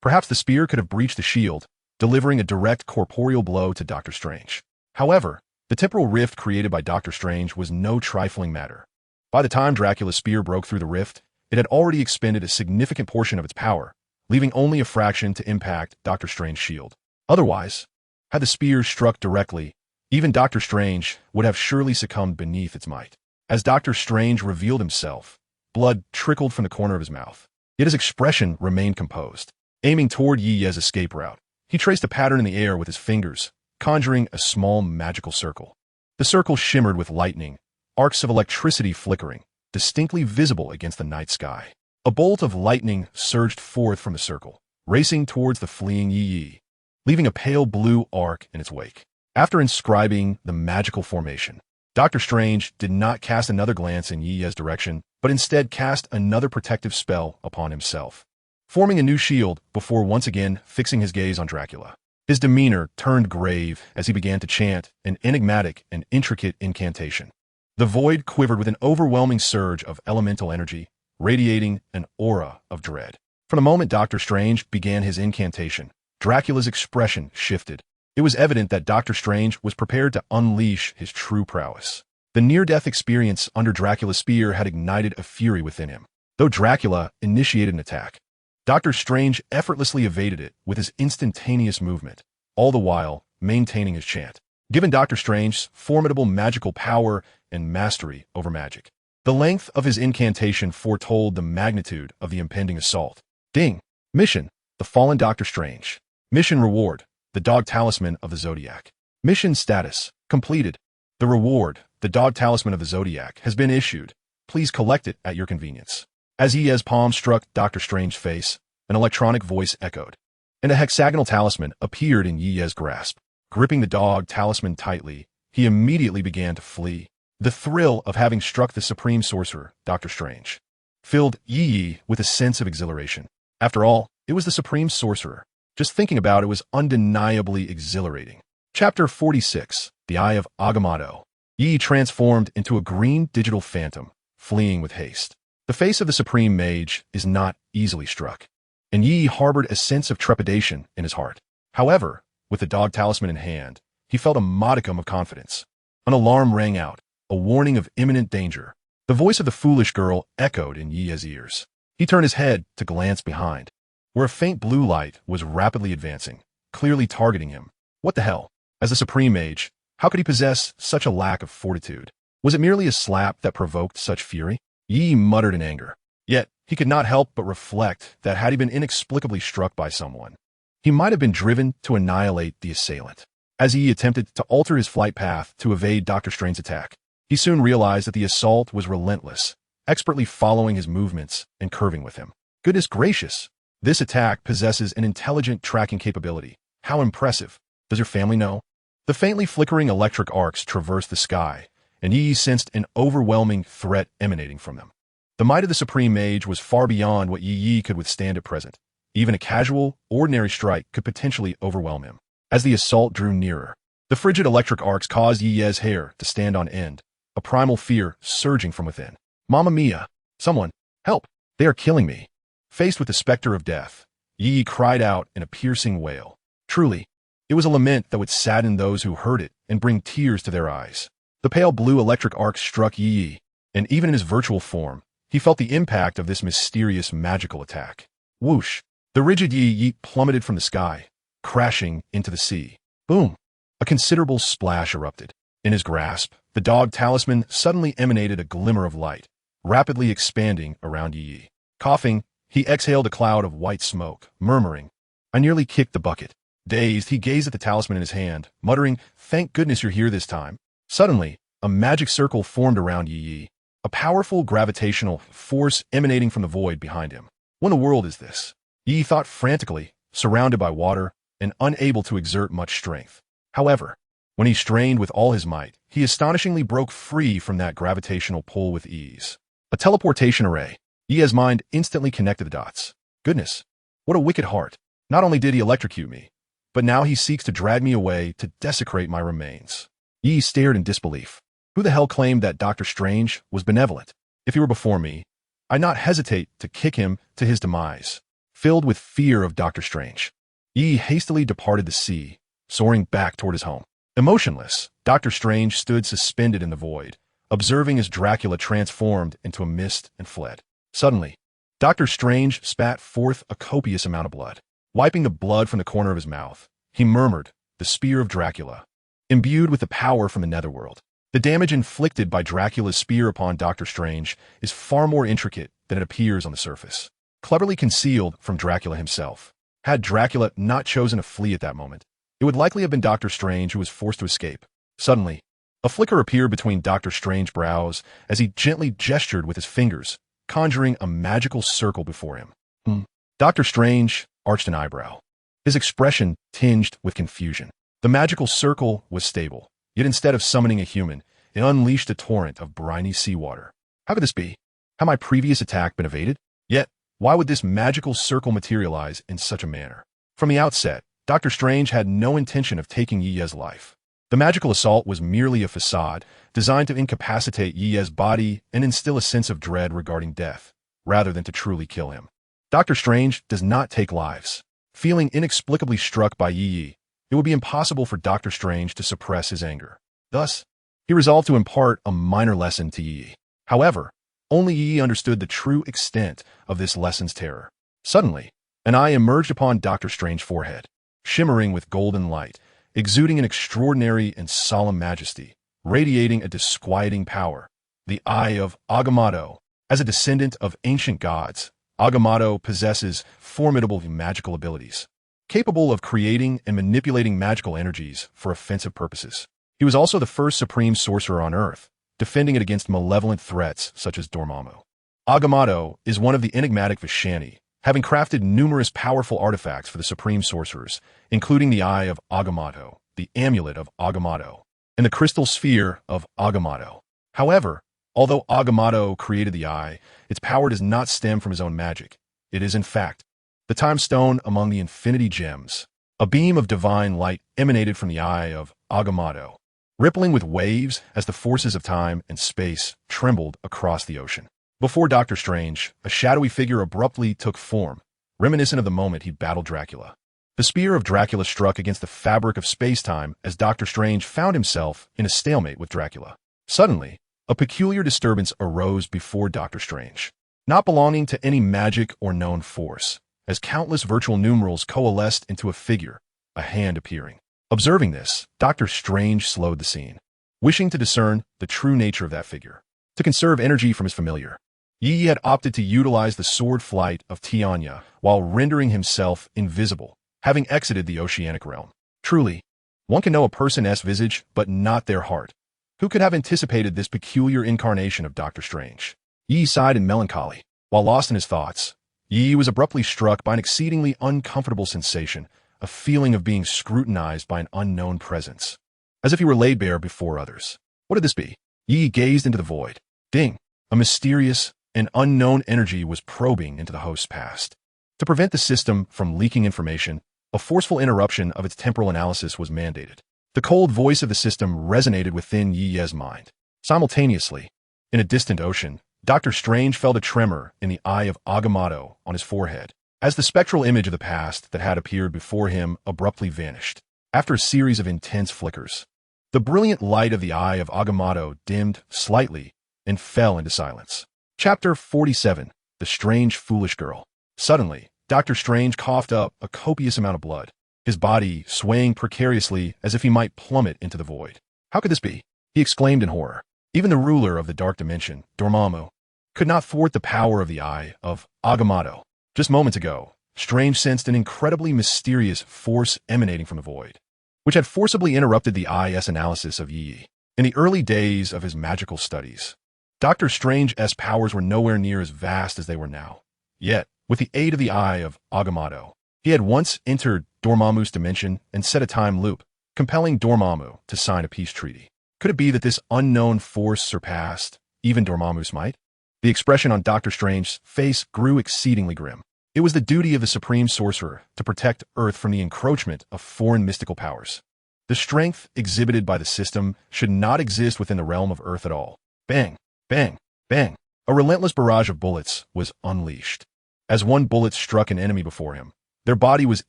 A: perhaps the spear could have breached the shield, delivering a direct corporeal blow to Doctor Strange. However, the temporal rift created by Doctor Strange was no trifling matter. By the time Dracula's spear broke through the rift, it had already expended a significant portion of its power, leaving only a fraction to impact Doctor Strange's shield. Otherwise, had the spear struck directly, even Doctor Strange would have surely succumbed beneath its might. As Doctor Strange revealed himself, blood trickled from the corner of his mouth. Yet his expression remained composed. Aiming toward Yi's escape route, he traced a pattern in the air with his fingers, conjuring a small magical circle. The circle shimmered with lightning, arcs of electricity flickering, distinctly visible against the night sky. A bolt of lightning surged forth from the circle, racing towards the fleeing Yi, leaving a pale blue arc in its wake. After inscribing the magical formation, Doctor Strange did not cast another glance in Yi's direction, but instead cast another protective spell upon himself, forming a new shield before once again fixing his gaze on Dracula. His demeanor turned grave as he began to chant an enigmatic and intricate incantation. The void quivered with an overwhelming surge of elemental energy, radiating an aura of dread. From the moment Doctor Strange began his incantation, Dracula's expression shifted. It was evident that Doctor Strange was prepared to unleash his true prowess. The near-death experience under Dracula's spear had ignited a fury within him. Though Dracula initiated an attack, Doctor Strange effortlessly evaded it with his instantaneous movement, all the while maintaining his chant. Given Doctor Strange's formidable magical power and mastery over magic, the length of his incantation foretold the magnitude of the impending assault. Ding! Mission: The Fallen Doctor Strange. Mission reward: The Dog Talisman of the Zodiac. Mission status: Completed. The reward, the Dog Talisman of the Zodiac, has been issued. Please collect it at your convenience. As Yi's palm struck Doctor Strange's face, an electronic voice echoed, and a hexagonal talisman appeared in Yi's grasp. Gripping the Dog Talisman tightly, he immediately began to flee. The thrill of having struck the supreme sorcerer, Doctor Strange, filled Yi with a sense of exhilaration. After all, it was the supreme sorcerer. Just thinking about it was undeniably exhilarating. Chapter 46, The Eye of Agamotto. Yi transformed into a green digital phantom, fleeing with haste. The face of the supreme mage is not easily struck, and Yi harbored a sense of trepidation in his heart. However, with the Dog Talisman in hand, he felt a modicum of confidence. An alarm rang out, a warning of imminent danger. The voice of the foolish girl echoed in Yi's ears. He turned his head to glance behind, where a faint blue light was rapidly advancing, clearly targeting him. What the hell? As the supreme mage, how could he possess such a lack of fortitude? Was it merely a slap that provoked such fury? Yi muttered in anger. Yet, he could not help but reflect that had he been inexplicably struck by someone, he might have been driven to annihilate the assailant. As Yi attempted to alter his flight path to evade Doctor Strange's attack, he soon realized that the assault was relentless, expertly following his movements and curving with him. Goodness gracious! This attack possesses an intelligent tracking capability. How impressive! Does your family know? The faintly flickering electric arcs traversed the sky, and Yi sensed an overwhelming threat emanating from them. The might of the Supreme Mage was far beyond what Yi could withstand at present. Even a casual, ordinary strike could potentially overwhelm him. As the assault drew nearer, the frigid electric arcs caused Yi's hair to stand on end, a primal fear surging from within. Mamma mia! Someone, help! They are killing me! Faced with the specter of death, Yi cried out in a piercing wail. Truly, it was a lament that would sadden those who heard it and bring tears to their eyes. The pale blue electric arc struck Yi, and even in his virtual form, he felt the impact of this mysterious magical attack. Whoosh! The rigid Yi plummeted from the sky, crashing into the sea. Boom! A considerable splash erupted. In his grasp, the Dog Talisman suddenly emanated a glimmer of light, rapidly expanding around Yi. Coughing, he exhaled a cloud of white smoke, murmuring, "I nearly kicked the bucket." Dazed, he gazed at the talisman in his hand, muttering, "Thank goodness you're here this time." Suddenly, a magic circle formed around Yi, a powerful gravitational force emanating from the void behind him. What in the world is this? Yi thought frantically, surrounded by water and unable to exert much strength. However, when he strained with all his might, he astonishingly broke free from that gravitational pull with ease. A teleportation array. Yi's mind instantly connected the dots. Goodness, what a wicked heart. Not only did he electrocute me, but now he seeks to drag me away to desecrate my remains. Yi stared in disbelief. Who the hell claimed that Doctor Strange was benevolent? If he were before me, I'd not hesitate to kick him to his demise. Filled with fear of Doctor Strange, Yi hastily departed the sea, soaring back toward his home. Emotionless, Doctor Strange stood suspended in the void, observing as Dracula transformed into a mist and fled. Suddenly, Doctor Strange spat forth a copious amount of blood. Wiping the blood from the corner of his mouth, he murmured, "The spear of Dracula, imbued with the power from the netherworld." The damage inflicted by Dracula's spear upon Doctor Strange is far more intricate than it appears on the surface. Cleverly concealed from Dracula himself. Had Dracula not chosen to flee at that moment, it would likely have been Doctor Strange who was forced to escape. Suddenly, a flicker appeared between Doctor Strange's brows as he gently gestured with his fingers, conjuring a magical circle before him. Doctor Strange arched an eyebrow, his expression tinged with confusion. The magical circle was stable, yet instead of summoning a human, it unleashed a torrent of briny seawater. How could this be? Had my previous attack been evaded? Yet, why would this magical circle materialize in such a manner? From the outset, Doctor Strange had no intention of taking Yi's life. The magical assault was merely a facade, designed to incapacitate Yi's body and instill a sense of dread regarding death, rather than to truly kill him. Doctor Strange does not take lives. Feeling inexplicably struck by Yi, it would be impossible for Doctor Strange to suppress his anger. Thus, he resolved to impart a minor lesson to Yi. However, only Yi understood the true extent of this lesson's terror. Suddenly, an eye emerged upon Doctor Strange's forehead, shimmering with golden light, exuding an extraordinary and solemn majesty, radiating a disquieting power. The eye of Agamotto. As a descendant of ancient gods, Agamotto possesses formidable magical abilities, capable of creating and manipulating magical energies for offensive purposes. He was also the first supreme sorcerer on Earth, defending it against malevolent threats such as Dormammu. Agamotto is one of the enigmatic Vishani, having crafted numerous powerful artifacts for the supreme sorcerers, including the Eye of Agamotto, the Amulet of Agamotto, and the Crystal Sphere of Agamotto. However, although Agamotto created the Eye, its power does not stem from his own magic. It is, in fact, the Time Stone among the Infinity Gems. A beam of divine light emanated from the Eye of Agamotto, rippling with waves as the forces of time and space trembled across the ocean. Before Doctor Strange, a shadowy figure abruptly took form, reminiscent of the moment he battled Dracula. The spear of Dracula struck against the fabric of space-time as Doctor Strange found himself in a stalemate with Dracula. Suddenly, a peculiar disturbance arose before Doctor Strange, not belonging to any magic or known force, as countless virtual numerals coalesced into a figure, a hand appearing. Observing this, Doctor Strange slowed the scene, wishing to discern the true nature of that figure. To conserve energy from his familiar, Yi had opted to utilize the sword flight of Tianya while rendering himself invisible, having exited the oceanic realm. Truly, one can know a person's visage, but not their heart. Who could have anticipated this peculiar incarnation of Doctor Strange? Yi sighed in melancholy. While lost in his thoughts, Yi was abruptly struck by an exceedingly uncomfortable sensation, a feeling of being scrutinized by an unknown presence, as if he were laid bare before others. What could this be? Yi gazed into the void. Ding! A mysterious and unknown energy was probing into the host's past. To prevent the system from leaking information, a forceful interruption of its temporal analysis was mandated. The cold voice of the system resonated within Yi's mind. Simultaneously, in a distant ocean, Doctor Strange felt a tremor in the Eye of Agamotto on his forehead, as the spectral image of the past that had appeared before him abruptly vanished. After a series of intense flickers, the brilliant light of the Eye of Agamotto dimmed slightly and fell into silence. Chapter 47. The Strange Foolish Girl. Suddenly, Doctor Strange coughed up a copious amount of blood, his body swaying precariously as if he might plummet into the void. How could this be? He exclaimed in horror. Even the ruler of the dark dimension, Dormammu, could not thwart the power of the Eye of Agamotto. Just moments ago, Strange sensed an incredibly mysterious force emanating from the void, which had forcibly interrupted the Eye's analysis of Yi. In the early days of his magical studies, Doctor Strange's powers were nowhere near as vast as they were now. Yet, with the aid of the Eye of Agamotto, he had once entered Dormammu's dimension and set a time loop, compelling Dormammu to sign a peace treaty. Could it be that this unknown force surpassed even Dormammu's might? The expression on Doctor Strange's face grew exceedingly grim. It was the duty of the Supreme Sorcerer to protect Earth from the encroachment of foreign mystical powers. The strength exhibited by the system should not exist within the realm of Earth at all. Bang! Bang! Bang! A relentless barrage of bullets was unleashed. As one bullet struck an enemy before him, their body was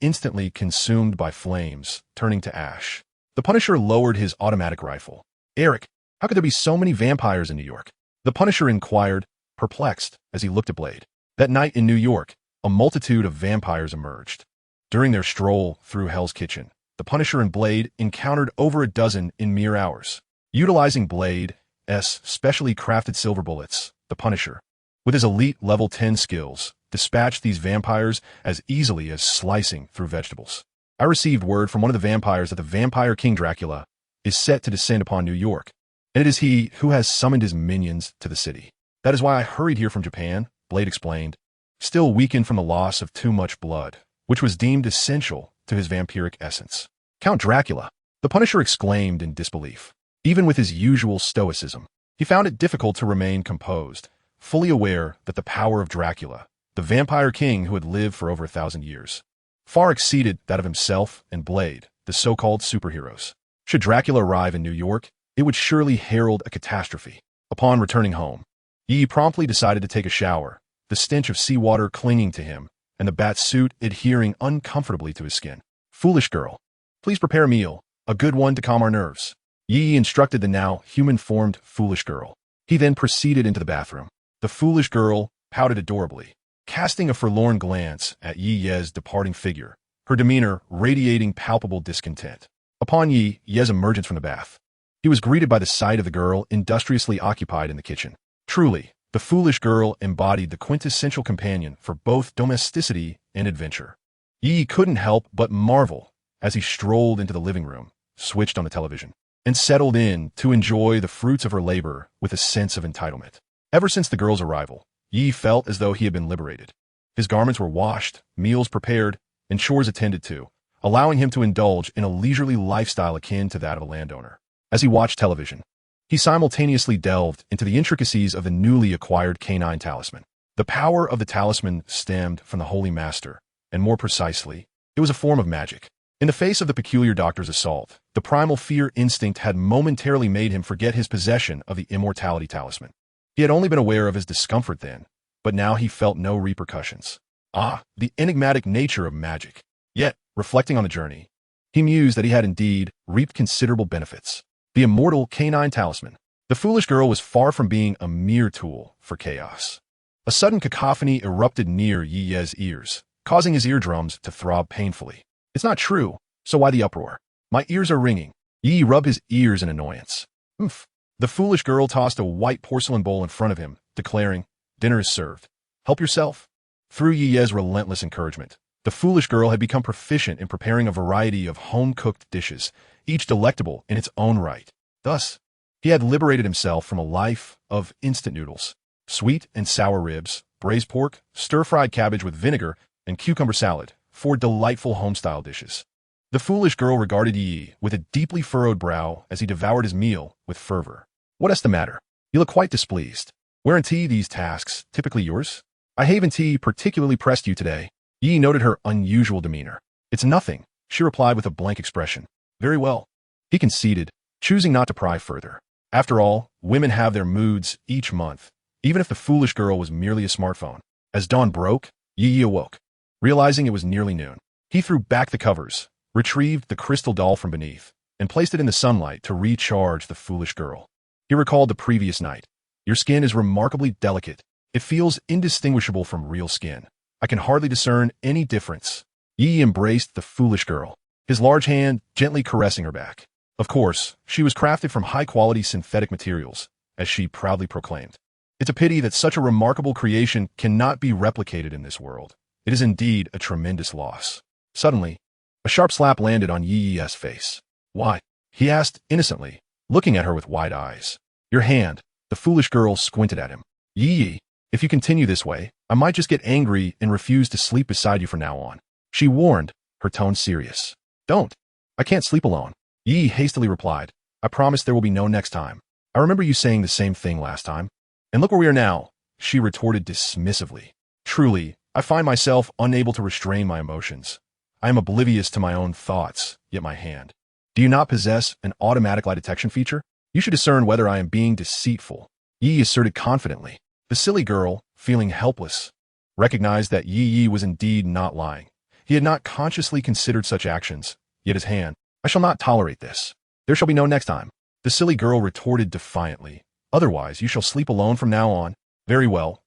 A: instantly consumed by flames, turning to ash. The Punisher lowered his automatic rifle. Eric, how could there be so many vampires in New York? The Punisher inquired, perplexed, as he looked at Blade. That night in New York, a multitude of vampires emerged. During their stroll through Hell's Kitchen, the Punisher and Blade encountered over a dozen in mere hours. Utilizing Blade's specially crafted silver bullets, the Punisher, with his elite level 10 skills, dispatched these vampires as easily as slicing through vegetables. I received word from one of the vampires that the Vampire King Dracula is set to descend upon New York, and it is he who has summoned his minions to the city. That is why I hurried here from Japan, Blade explained, still weakened from the loss of too much blood, which was deemed essential to his vampiric essence. Count Dracula, the Punisher exclaimed in disbelief. Even with his usual stoicism, he found it difficult to remain composed, fully aware that the power of Dracula, the vampire king who had lived for over 1,000 years, far exceeded that of himself and Blade, the so-called superheroes. Should Dracula arrive in New York, it would surely herald a catastrophe. Upon returning home, Yi promptly decided to take a shower, the stench of seawater clinging to him, and the bat suit adhering uncomfortably to his skin. Foolish girl, please prepare a meal, a good one to calm our nerves. Yi instructed the now human-formed foolish girl. He then proceeded into the bathroom. The foolish girl pouted adorably, casting a forlorn glance at Yi's departing figure, her demeanor radiating palpable discontent. Upon Yi's emergence from the bath, he was greeted by the sight of the girl industriously occupied in the kitchen. Truly, the foolish girl embodied the quintessential companion for both domesticity and adventure. Yi couldn't help but marvel as he strolled into the living room, switched on the television, and settled in to enjoy the fruits of her labor with a sense of entitlement. Ever since the girl's arrival, Yi felt as though he had been liberated. His garments were washed, meals prepared, and chores attended to, allowing him to indulge in a leisurely lifestyle akin to that of a landowner. As he watched television, he simultaneously delved into the intricacies of the newly acquired canine talisman. The power of the talisman stemmed from the Holy Master, and more precisely, it was a form of magic. In the face of the peculiar doctor's assault, the primal fear instinct had momentarily made him forget his possession of the immortality talisman. He had only been aware of his discomfort then, but now he felt no repercussions. Ah, the enigmatic nature of magic. Yet, reflecting on the journey, he mused that he had indeed reaped considerable benefits. The immortal canine talisman. The foolish girl was far from being a mere tool for chaos. A sudden cacophony erupted near Yi's ears, causing his eardrums to throb painfully. It's not true, so why the uproar? My ears are ringing. Yi rubbed his ears in annoyance. Oomph. The foolish girl tossed a white porcelain bowl in front of him, declaring, "Dinner is served. Help yourself." Through Yi's relentless encouragement, the foolish girl had become proficient in preparing a variety of home-cooked dishes, each delectable in its own right. Thus, he had liberated himself from a life of instant noodles, sweet and sour ribs, braised pork, stir-fried cabbage with vinegar, and cucumber salad, 4 delightful home-style dishes. The foolish girl regarded Yi with a deeply furrowed brow as he devoured his meal with fervor. "What's the matter? You look quite displeased. Weren't these tasks typically yours? I haven't particularly pressed you today." Yi noted her unusual demeanor. "It's nothing," she replied with a blank expression. "Very well," he conceded, choosing not to pry further. After all, women have their moods each month, even if the foolish girl was merely a smartphone. As dawn broke, Yi awoke. Realizing it was nearly noon, he threw back the covers, retrieved the crystal doll from beneath, and placed it in the sunlight to recharge the foolish girl. He recalled the previous night. "Your skin is remarkably delicate. It feels indistinguishable from real skin. I can hardly discern any difference." Yi embraced the foolish girl, his large hand gently caressing her back. Of course, she was crafted from high-quality synthetic materials, as she proudly proclaimed. "It's a pity that such a remarkable creation cannot be replicated in this world. It is indeed a tremendous loss." Suddenly, a sharp slap landed on Yi's face. "Why?" he asked innocently, looking at her with wide eyes. "Your hand." The foolish girl squinted at him. "Yi, if you continue this way, I might just get angry and refuse to sleep beside you from now on," she warned, her tone serious. "Don't. I can't sleep alone," Yi hastily replied. "I promise there will be no next time. I remember you saying the same thing last time. And look where we are now," she retorted dismissively. "Truly, I find myself unable to restrain my emotions. I am oblivious to my own thoughts, yet my hand. Do you not possess an automatic lie detection feature? You should discern whether I am being deceitful," Yi asserted confidently. The silly girl, feeling helpless, recognized that Yi was indeed not lying. He had not consciously considered such actions, yet his hand, "I shall not tolerate this. There shall be no next time." The silly girl retorted defiantly. "Otherwise, you shall sleep alone from now on." Very well.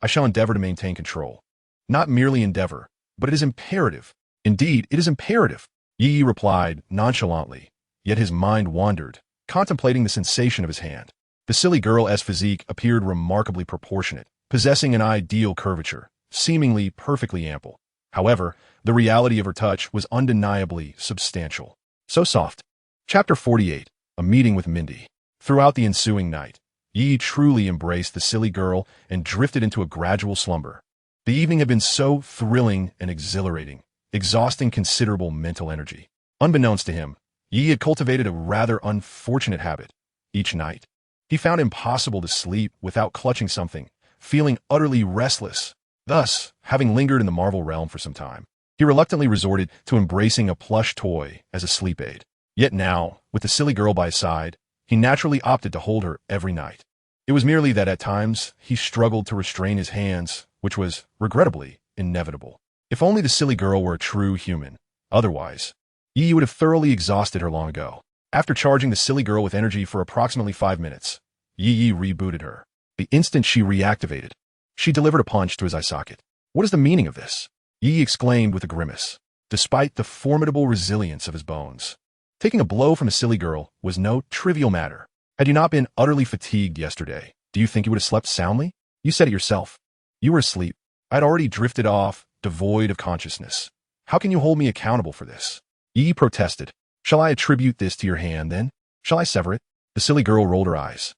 A: I shall endeavor to maintain control." "Not merely endeavor, but it is imperative." "Indeed, it is imperative," Yi replied nonchalantly, yet his mind wandered, contemplating the sensation of his hand. The silly girl's physique appeared remarkably proportionate, possessing an ideal curvature, seemingly perfectly ample. However, the reality of her touch was undeniably substantial. So soft. Chapter 48. A Meeting with Mindy. Throughout the ensuing night, Yi truly embraced the silly girl and drifted into a gradual slumber. The evening had been so thrilling and exhilarating, exhausting considerable mental energy. Unbeknownst to him, Yi had cultivated a rather unfortunate habit. Each night, he found it impossible to sleep without clutching something, feeling utterly restless. Thus, having lingered in the Marvel realm for some time, he reluctantly resorted to embracing a plush toy as a sleep aid. Yet now, with the silly girl by his side, he naturally opted to hold her every night. It was merely that at times he struggled to restrain his hands, which was, regrettably, inevitable. If only the silly girl were a true human. Otherwise, Yi would have thoroughly exhausted her long ago. After charging the silly girl with energy for approximately 5 minutes, Yi rebooted her. The instant she reactivated, she delivered a punch to his eye socket. What is the meaning of this? Yi exclaimed with a grimace, despite the formidable resilience of his bones. Taking a blow from a silly girl was no trivial matter. Had you not been utterly fatigued yesterday, do you think you would have slept soundly? You said it yourself. You were asleep. I'd already drifted off, devoid of consciousness. How can you hold me accountable for this? Yi protested. Shall I attribute this to your hand, then? Shall I sever it? The silly girl rolled her eyes.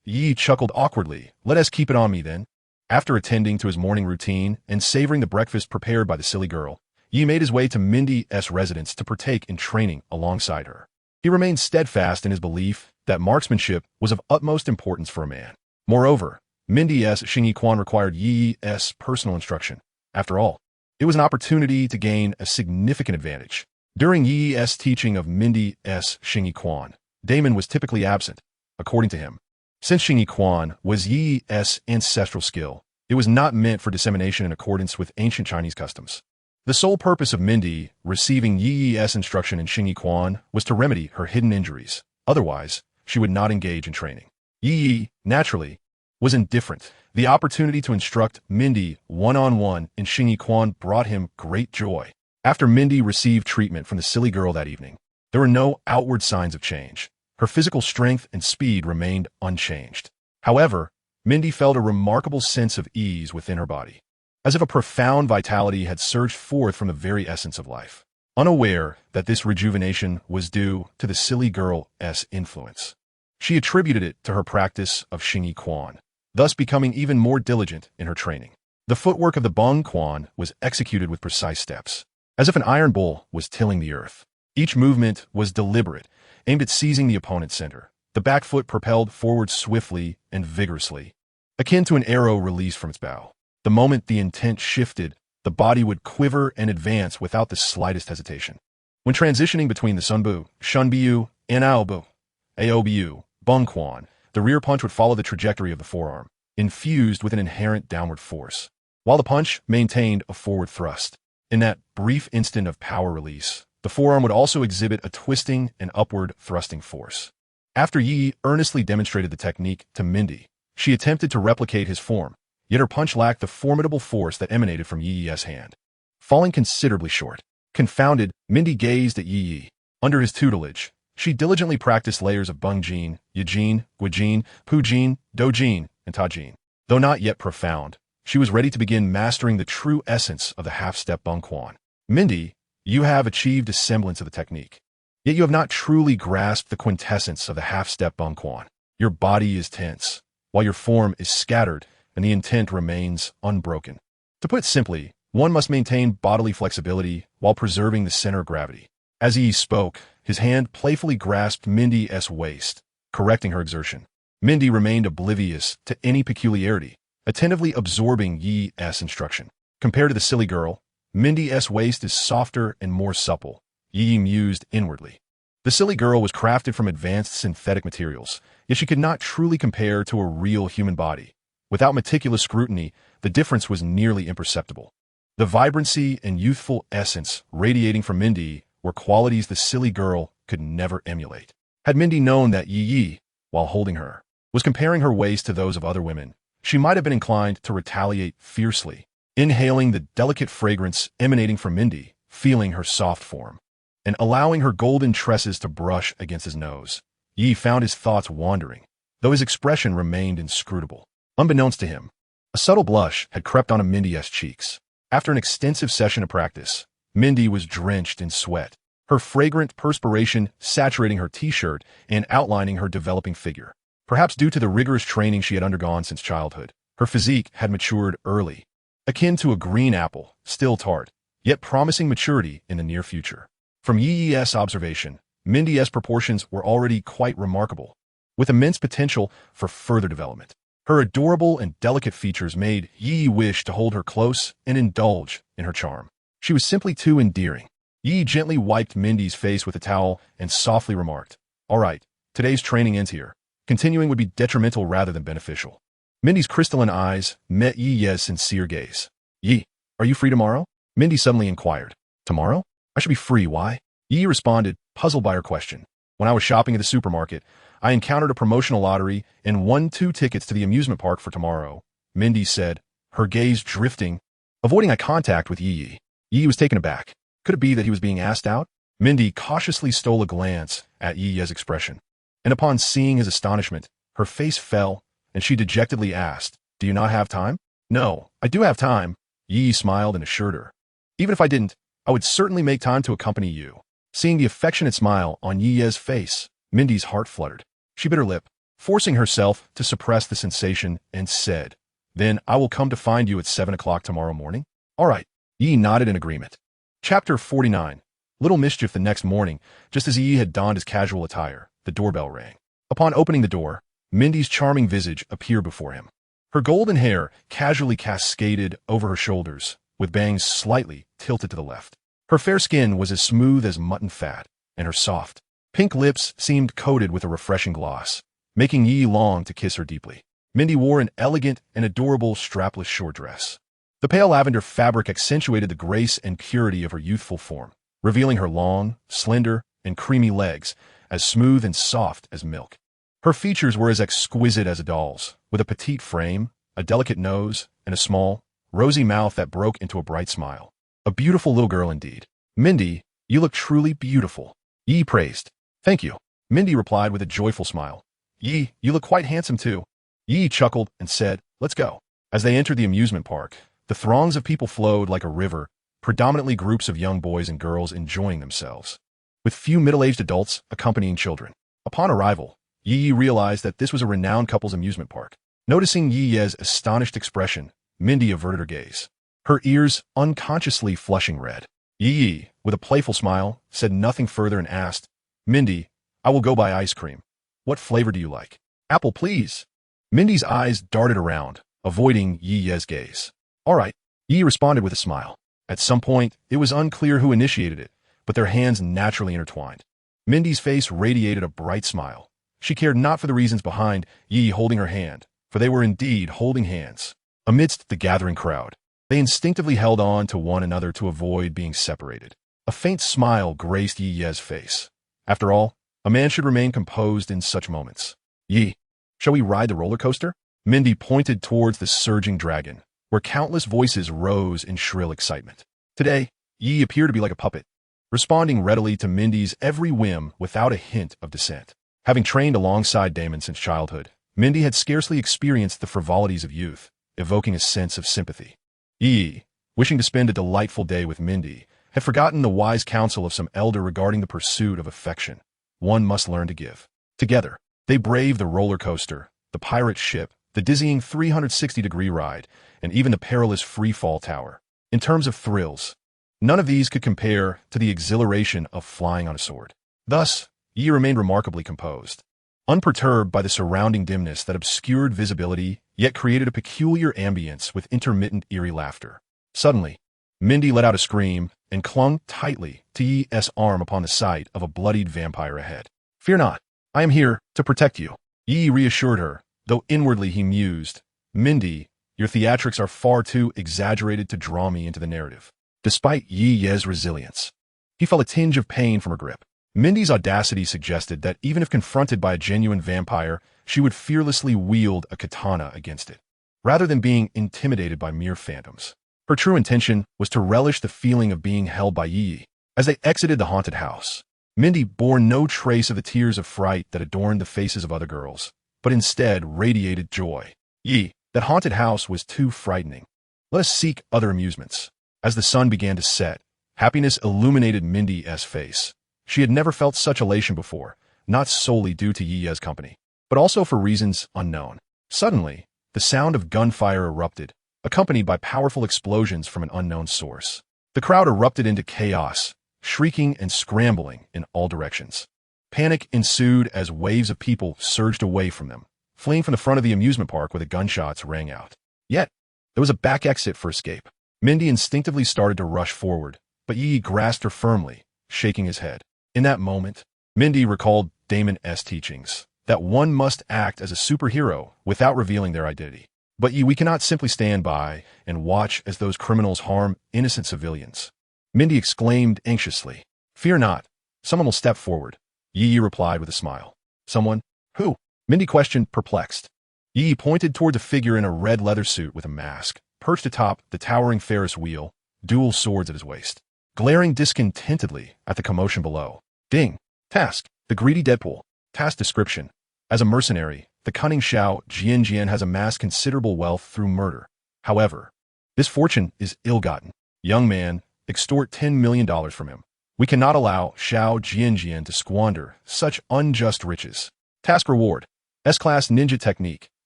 A: Yi chuckled awkwardly. Let us keep it on me, then. After attending to his morning routine and savoring the breakfast prepared by the silly girl, Yi made his way to Mindy's residence to partake in training alongside her. He remained steadfast in his belief that marksmanship was of utmost importance for a man. Moreover, Mindy's Xingyi Quan required Yi's personal instruction. After all, it was an opportunity to gain a significant advantage. During Yi's teaching of Mindy's Xingyi Damon was typically absent, according to him. Since Xingyi Quan was Yi's ancestral skill, it was not meant for dissemination in accordance with ancient Chinese customs. The sole purpose of Mindy receiving Yi's instruction in Xingyi Quan was to remedy her hidden injuries. Otherwise, she would not engage in training. Yi, naturally, was indifferent. The opportunity to instruct Mindy one-on-one in Xingyi Quan brought him great joy. After Mindy received treatment from the silly girl that evening, there were no outward signs of change. Her physical strength and speed remained unchanged. However, Mindy felt a remarkable sense of ease within her body, as if a profound vitality had surged forth from the very essence of life. Unaware that this rejuvenation was due to the silly girl's influence, she attributed it to her practice of Xingyi Quan, thus becoming even more diligent in her training. The footwork of the Bung Quan was executed with precise steps, as if an iron bull was tilling the earth. Each movement was deliberate, aimed at seizing the opponent's center. The back foot propelled forward swiftly and vigorously, akin to an arrow released from its bow. The moment the intent shifted, the body would quiver and advance without the slightest hesitation. When transitioning between the Sunbu, Shunbiu, and Aobu, Bung Quan, the rear punch would follow the trajectory of the forearm, infused with an inherent downward force, while the punch maintained a forward thrust. In that brief instant of power release, the forearm would also exhibit a twisting and upward thrusting force. After Yi earnestly demonstrated the technique to Mindy, she attempted to replicate his form, yet her punch lacked the formidable force that emanated from Yi's hand. Falling considerably short, confounded, Mindy gazed at Yi. Under his tutelage, she diligently practiced layers of Bungjin, Yijin, Guijin, Pujin, Dojin, and Tajin. Though not yet profound, she was ready to begin mastering the true essence of the half-step Bung Quan. Mindy, you have achieved a semblance of the technique, yet you have not truly grasped the quintessence of the half-step Bung Quan. Your body is tense, while your form is scattered, and the intent remains unbroken. To put it simply, one must maintain bodily flexibility while preserving the center of gravity. As Yi spoke, his hand playfully grasped Mindy's waist, correcting her exertion. Mindy remained oblivious to any peculiarity, attentively absorbing Yi's instruction. Compared to the silly girl, Mindy's waist is softer and more supple. Yi mused inwardly. The silly girl was crafted from advanced synthetic materials, yet she could not truly compare to a real human body. Without meticulous scrutiny, the difference was nearly imperceptible. The vibrancy and youthful essence radiating from Mindy were qualities the silly girl could never emulate. Had Mindy known that Yi, while holding her, was comparing her waist to those of other women, she might have been inclined to retaliate fiercely, inhaling the delicate fragrance emanating from Mindy, feeling her soft form, and allowing her golden tresses to brush against his nose. Yi found his thoughts wandering, though his expression remained inscrutable. Unbeknownst to him, a subtle blush had crept onto Mindy's cheeks. After an extensive session of practice, Mindy was drenched in sweat, her fragrant perspiration saturating her t-shirt and outlining her developing figure. Perhaps due to the rigorous training she had undergone since childhood, her physique had matured early, akin to a green apple, still tart, yet promising maturity in the near future. From Yi's observation, Mindy's proportions were already quite remarkable, with immense potential for further development. Her adorable and delicate features made Yi wish to hold her close and indulge in her charm. She was simply too endearing. Yi gently wiped Mindy's face with a towel and softly remarked, "All right, today's training ends here. Continuing would be detrimental rather than beneficial." Mindy's crystalline eyes met Yi's sincere gaze. "Yi, are you free tomorrow?" Mindy suddenly inquired. "Tomorrow? I should be free, why?" Yi responded, puzzled by her question. "When I was shopping at the supermarket, I encountered a promotional lottery and won 2 tickets to the amusement park for tomorrow," Mindy said, her gaze drifting, avoiding eye contact with Yi. Yi was taken aback. Could it be that he was being asked out? Mindy cautiously stole a glance at Yi's expression, and upon seeing his astonishment, her face fell, and she dejectedly asked, "Do you not have time?" "No, I do have time," Yi smiled and assured her. "Even if I didn't, I would certainly make time to accompany you." Seeing the affectionate smile on Yi's face, Mindy's heart fluttered. She bit her lip, forcing herself to suppress the sensation, and said, "Then I will come to find you at 7 o'clock tomorrow morning?" "All right." Yi nodded in agreement. Chapter 49. Little mischief the next morning, just as Yi had donned his casual attire, the doorbell rang. Upon opening the door, Mindy's charming visage appeared before him. Her golden hair casually cascaded over her shoulders, with bangs slightly tilted to the left. Her fair skin was as smooth as mutton fat, and her soft, pink lips seemed coated with a refreshing gloss, making Yi long to kiss her deeply. Mindy wore an elegant and adorable strapless short dress. The pale lavender fabric accentuated the grace and purity of her youthful form, revealing her long, slender, and creamy legs, as smooth and soft as milk. Her features were as exquisite as a doll's, with a petite frame, a delicate nose, and a small, rosy mouth that broke into a bright smile. A beautiful little girl indeed. "Mindy, you look truly beautiful," Yi praised. "Thank you," Mindy replied with a joyful smile. "Yi, you look quite handsome too." Yi chuckled and said, "Let's go." As they entered the amusement park, the throngs of people flowed like a river, predominantly groups of young boys and girls enjoying themselves, with few middle-aged adults accompanying children. Upon arrival, Yi realized that this was a renowned couple's amusement park. Noticing Yi's astonished expression, Mindy averted her gaze, her ears unconsciously flushing red. Yi, with a playful smile, said nothing further and asked, "Mindy, I will go buy ice cream. What flavor do you like?" "Apple, please." Mindy's eyes darted around, avoiding Yi's gaze. "All right," Yi responded with a smile. At some point, it was unclear who initiated it, but their hands naturally intertwined. Mindy's face radiated a bright smile. She cared not for the reasons behind Yi holding her hand, for they were indeed holding hands. Amidst the gathering crowd, they instinctively held on to one another to avoid being separated. A faint smile graced Yi's face. After all, a man should remain composed in such moments. "Yi, shall we ride the roller coaster?" Mindy pointed towards the surging dragon, where countless voices rose in shrill excitement. Today, Yi appeared to be like a puppet, responding readily to Mindy's every whim without a hint of dissent. Having trained alongside Damon since childhood, Mindy had scarcely experienced the frivolities of youth, evoking a sense of sympathy. Yi, wishing to spend a delightful day with Mindy, had forgotten the wise counsel of some elder regarding the pursuit of affection. One must learn to give. Together, they braved the roller coaster, the pirate ship, the dizzying 360-degree ride, and even the perilous free-fall tower. In terms of thrills, none of these could compare to the exhilaration of flying on a sword. Thus, Yi remained remarkably composed, unperturbed by the surrounding dimness that obscured visibility, yet created a peculiar ambience with intermittent eerie laughter. Suddenly, Mindy let out a scream and clung tightly to Yi's arm upon the sight of a bloodied vampire ahead. "Fear not, I am here to protect you," Yi reassured her, though inwardly he mused, "Mindy, your theatrics are far too exaggerated to draw me into the narrative." Despite Yi's resilience, he felt a tinge of pain from her grip. Mindy's audacity suggested that even if confronted by a genuine vampire, she would fearlessly wield a katana against it, rather than being intimidated by mere phantoms. Her true intention was to relish the feeling of being held by Yi. As they exited the haunted house, Mindy bore no trace of the tears of fright that adorned the faces of other girls, but instead radiated joy. "Yi, that haunted house was too frightening. Let us seek other amusements." As the sun began to set, happiness illuminated Mindy's face. She had never felt such elation before, not solely due to Yi's company, but also for reasons unknown. Suddenly, the sound of gunfire erupted, accompanied by powerful explosions from an unknown source. The crowd erupted into chaos, shrieking and scrambling in all directions. Panic ensued as waves of people surged away from them, fleeing from the front of the amusement park where the gunshots rang out. Yet, there was a back exit for escape. Mindy instinctively started to rush forward, but Yi grasped her firmly, shaking his head. In that moment, Mindy recalled Damon's teachings, that one must act as a superhero without revealing their identity. But Yi, we cannot simply stand by and watch as those criminals harm innocent civilians. Mindy exclaimed anxiously. Fear not. Someone will step forward. Yi replied with a smile. Someone? Who? Mindy questioned, perplexed. Yi pointed toward a figure in a red leather suit with a mask, perched atop the towering Ferris wheel, dual swords at his waist, glaring discontentedly at the commotion below. Ding. Task. The greedy Deadpool. Task description. As a mercenary, the cunning Xiao Jianjian has amassed considerable wealth through murder. However, this fortune is ill-gotten. Young man, extort $10 million from him. We cannot allow Xiao Jianjian to squander such unjust riches. Task reward. S-Class Ninja Technique,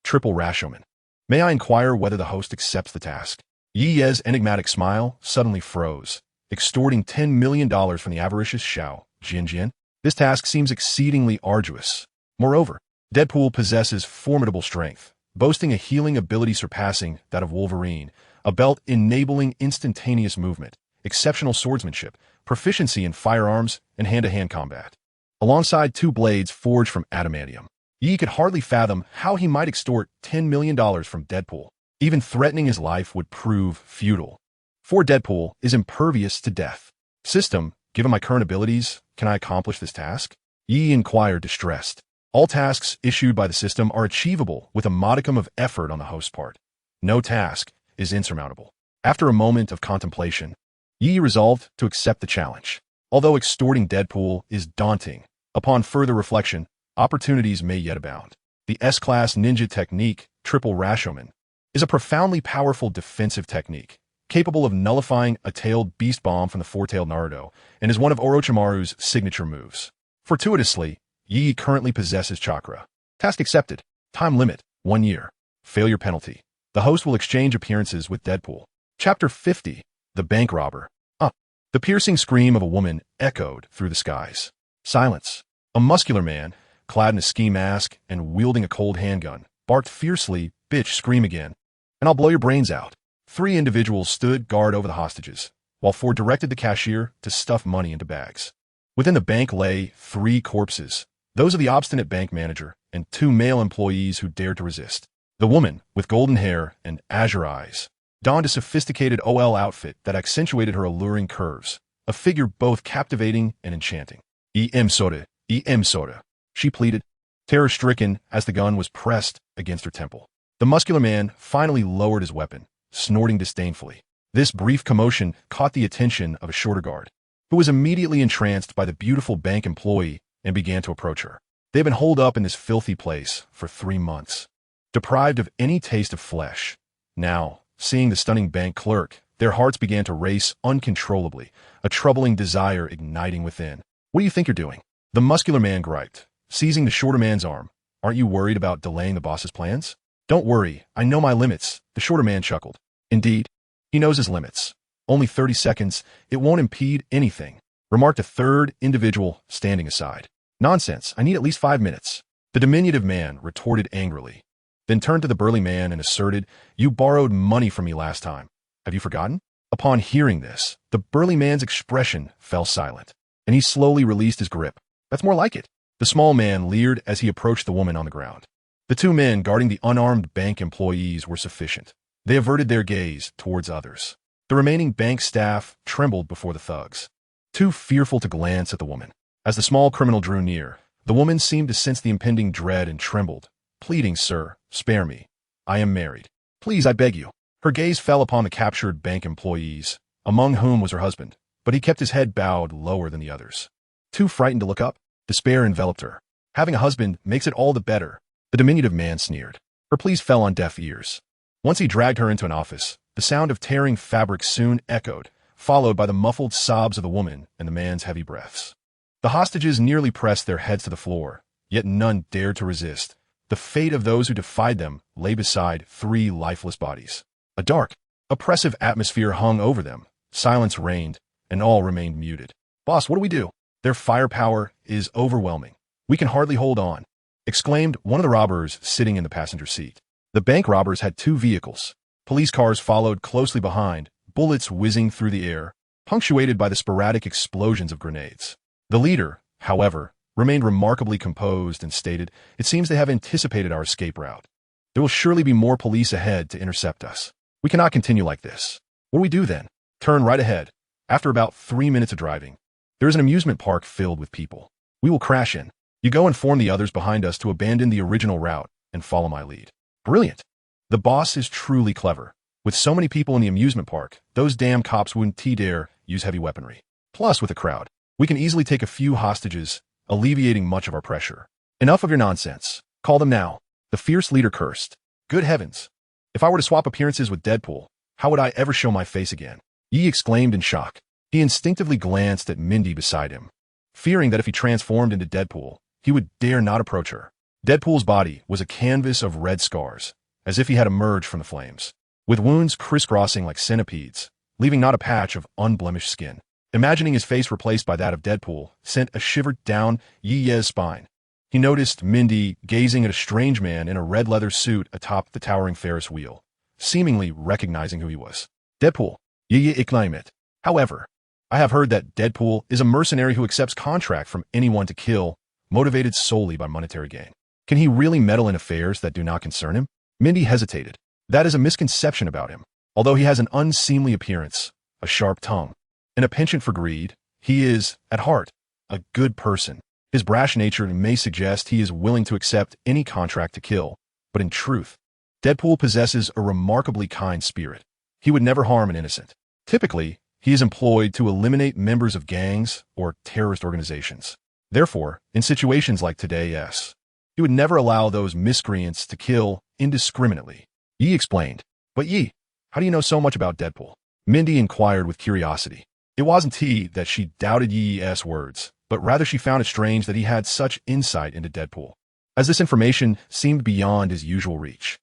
A: Triple Rashomon. May I inquire whether the host accepts the task? Yi Ye's enigmatic smile suddenly froze, extorting $10 million from the avaricious Xiao Jianjian. This task seems exceedingly arduous. Moreover, Deadpool possesses formidable strength, boasting a healing ability surpassing that of Wolverine, a belt enabling instantaneous movement, exceptional swordsmanship, proficiency in firearms, and hand-to-hand combat. Alongside 2 blades forged from adamantium, Yi could hardly fathom how he might extort $10 million from Deadpool. Even threatening his life would prove futile. For Deadpool is impervious to death. System, given my current abilities, can I accomplish this task? Yi inquired, distressed. All tasks issued by the system are achievable with a modicum of effort on the host's part. No task is insurmountable. After a moment of contemplation, Yi resolved to accept the challenge. Although extorting Deadpool is daunting, upon further reflection, opportunities may yet abound. The S-Class Ninja Technique, Triple Rashomon, is a profoundly powerful defensive technique, capable of nullifying a tailed beast bomb from the four-tailed Naruto, and is one of Orochimaru's signature moves. Fortuitously, Yi currently possesses chakra. Task accepted. Time limit, 1 year. Failure penalty. The host will exchange appearances with Deadpool. Chapter 50. The Bank Robber. The piercing scream of a woman echoed through the skies. Silence. A muscular man, clad in a ski mask and wielding a cold handgun, barked fiercely, "Bitch, scream again, and I'll blow your brains out." 3 individuals stood guard over the hostages, while 4 directed the cashier to stuff money into bags. Within the bank lay 3 corpses, those of the obstinate bank manager and 2 male employees who dared to resist. The woman, with golden hair and azure eyes, donned a sophisticated OL outfit that accentuated her alluring curves, a figure both captivating and enchanting. "Em soda, she pleaded, terror-stricken as the gun was pressed against her temple. The muscular man finally lowered his weapon, snorting disdainfully. This brief commotion caught the attention of a shorter guard, who was immediately entranced by the beautiful bank employee and began to approach her. They had been holed up in this filthy place for 3 months, deprived of any taste of flesh. Now, seeing the stunning bank clerk, their hearts began to race uncontrollably, a troubling desire igniting within. "What do you think you're doing?" The muscular man griped, seizing the shorter man's arm. "Aren't you worried about delaying the boss's plans?" "Don't worry, I know my limits," the shorter man chuckled. Indeed, he knows his limits. "Only 30 seconds, it won't impede anything," remarked a third individual standing aside. "Nonsense, I need at least 5 minutes." The diminutive man retorted angrily, then turned to the burly man and asserted, "You borrowed money from me last time. Have you forgotten?" Upon hearing this, the burly man's expression fell silent, and he slowly released his grip. "That's more like it." The small man leered as he approached the woman on the ground. The 2 men guarding the unarmed bank employees were sufficient. They averted their gaze towards others. The remaining bank staff trembled before the thugs, too fearful to glance at the woman. As the small criminal drew near, the woman seemed to sense the impending dread and trembled, pleading, "Sir, spare me. I am married. Please, I beg you." Her gaze fell upon the captured bank employees, among whom was her husband, but he kept his head bowed lower than the others. Too frightened to look up, despair enveloped her. "Having a husband makes it all the better," the diminutive man sneered. Her pleas fell on deaf ears. Once he dragged her into an office, the sound of tearing fabric soon echoed, followed by the muffled sobs of the woman and the man's heavy breaths. The hostages nearly pressed their heads to the floor, yet none dared to resist. The fate of those who defied them lay beside 3 lifeless bodies. A dark, oppressive atmosphere hung over them, silence reigned, and all remained muted. Boss, what do we do? Their firepower is overwhelming. We can hardly hold on, exclaimed one of the robbers sitting in the passenger seat. The bank robbers had 2 vehicles. Police cars followed closely behind, bullets whizzing through the air, punctuated by the sporadic explosions of grenades. The leader, however, remained remarkably composed and stated, "It seems they have anticipated our escape route. There will surely be more police ahead to intercept us. We cannot continue like this. What do we do then? Turn right ahead. After about 3 minutes of driving, there is an amusement park filled with people. We will crash in. You go inform the others behind us to abandon the original route and follow my lead." Brilliant. The boss is truly clever. With so many people in the amusement park, those damn cops wouldn't dare use heavy weaponry. Plus, with a crowd, we can easily take a few hostages, alleviating much of our pressure. Enough of your nonsense. Call them now. The fierce leader cursed. Good heavens. If I were to swap appearances with Deadpool, how would I ever show my face again? Yi exclaimed in shock. He instinctively glanced at Mindy beside him, fearing that if he transformed into Deadpool, he would dare not approach her. Deadpool's body was a canvas of red scars, as if he had emerged from the flames, with wounds crisscrossing like centipedes, leaving not a patch of unblemished skin. Imagining his face replaced by that of Deadpool sent a shiver down Yi-Ye's spine. He noticed Mindy gazing at a strange man in a red leather suit atop the towering Ferris wheel, seemingly recognizing who he was. Deadpool, Yi exclaimed. However, I have heard that Deadpool is a mercenary who accepts contract from anyone to kill, motivated solely by monetary gain. Can he really meddle in affairs that do not concern him? Mindy hesitated. That is a misconception about him. Although he has an unseemly appearance, a sharp tongue, and a penchant for greed, he is, at heart, a good person. His brash nature may suggest he is willing to accept any contract to kill, but in truth, Deadpool possesses a remarkably kind spirit. He would never harm an innocent. Typically, he is employed to eliminate members of gangs or terrorist organizations. Therefore, in situations like today's, he would never allow those miscreants to kill indiscriminately. Yi explained. But Yi, how do you know so much about Deadpool? Mindy inquired with curiosity. It wasn't that she doubted Yi's words, but rather she found it strange that he had such insight into Deadpool, as this information seemed beyond his usual reach.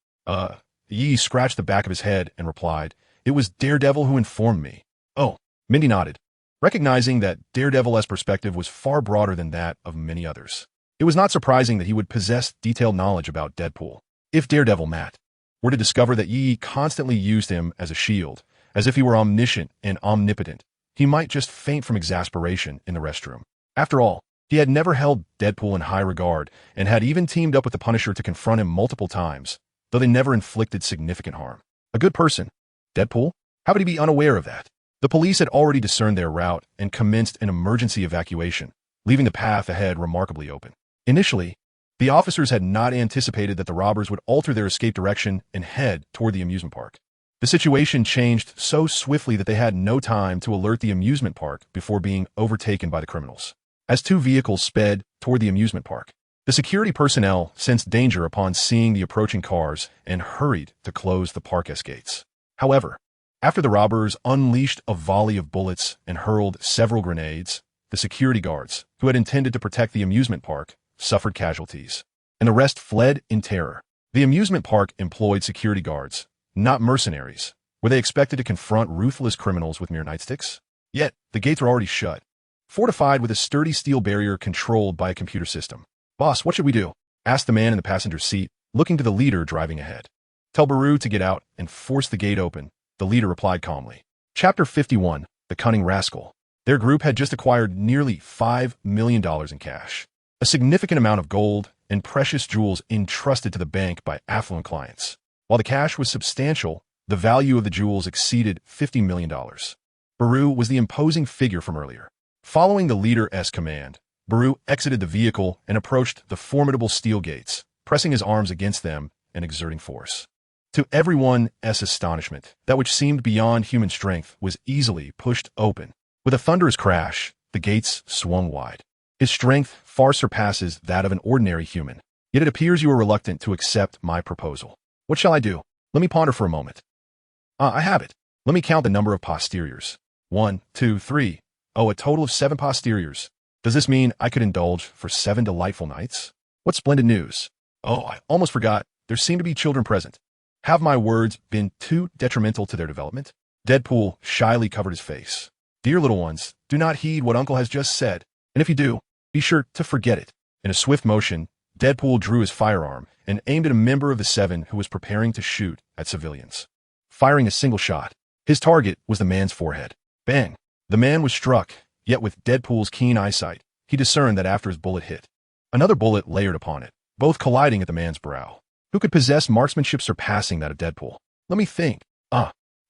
A: Yi scratched the back of his head and replied, "It was Daredevil who informed me." Oh, Mindy nodded, recognizing that Daredevil's perspective was far broader than that of many others. It was not surprising that he would possess detailed knowledge about Deadpool. If Daredevil Matt were to discover that Yi constantly used him as a shield, as if he were omniscient and omnipotent, he might just faint from exasperation in the restroom. After all, he had never held Deadpool in high regard and had even teamed up with the Punisher to confront him multiple times, though they never inflicted significant harm. A good person. Deadpool? How would he be unaware of that? The police had already discerned their route and commenced an emergency evacuation, leaving the path ahead remarkably open. Initially, the officers had not anticipated that the robbers would alter their escape direction and head toward the amusement park. The situation changed so swiftly that they had no time to alert the amusement park before being overtaken by the criminals. As 2 vehicles sped toward the amusement park, the security personnel sensed danger upon seeing the approaching cars and hurried to close the park's gates. However, after the robbers unleashed a volley of bullets and hurled several grenades, the security guards, who had intended to protect the amusement park, suffered casualties, and the rest fled in terror. The amusement park employed security guards, not mercenaries. Were they expected to confront ruthless criminals with mere nightsticks? Yet, the gates were already shut, fortified with a sturdy steel barrier controlled by a computer system. "Boss, what should we do?" asked the man in the passenger seat, looking to the leader driving ahead. "Tell Baru to get out and force the gate open," the leader replied calmly. Chapter 51, The Cunning Rascal. Their group had just acquired nearly $5 million in cash, a significant amount of gold and precious jewels entrusted to the bank by affluent clients. While the cash was substantial, the value of the jewels exceeded $50 million. Baru was the imposing figure from earlier. Following the leader's command, Baru exited the vehicle and approached the formidable steel gates, pressing his arms against them and exerting force. To everyone's astonishment, that which seemed beyond human strength was easily pushed open. With a thunderous crash, the gates swung wide. His strength far surpasses that of an ordinary human. Yet it appears you are reluctant to accept my proposal. What shall I do? Let me ponder for a moment. I have it. Let me count the number of posteriors. 1, 2, 3. Oh, a total of 7 posteriors. Does this mean I could indulge for 7 delightful nights? What splendid news. Oh, I almost forgot. There seem to be children present. Have my words been too detrimental to their development? Deadpool shyly covered his face. Dear little ones, do not heed what Uncle has just said, and if you do, be sure to forget it. In a swift motion, Deadpool drew his firearm and aimed at a member of the seven who was preparing to shoot at civilians. Firing a single shot, his target was the man's forehead. Bang! The man was struck, yet with Deadpool's keen eyesight, he discerned that after his bullet hit, another bullet layered upon it, both colliding at the man's brow. Who could possess marksmanship surpassing that of Deadpool? Let me think.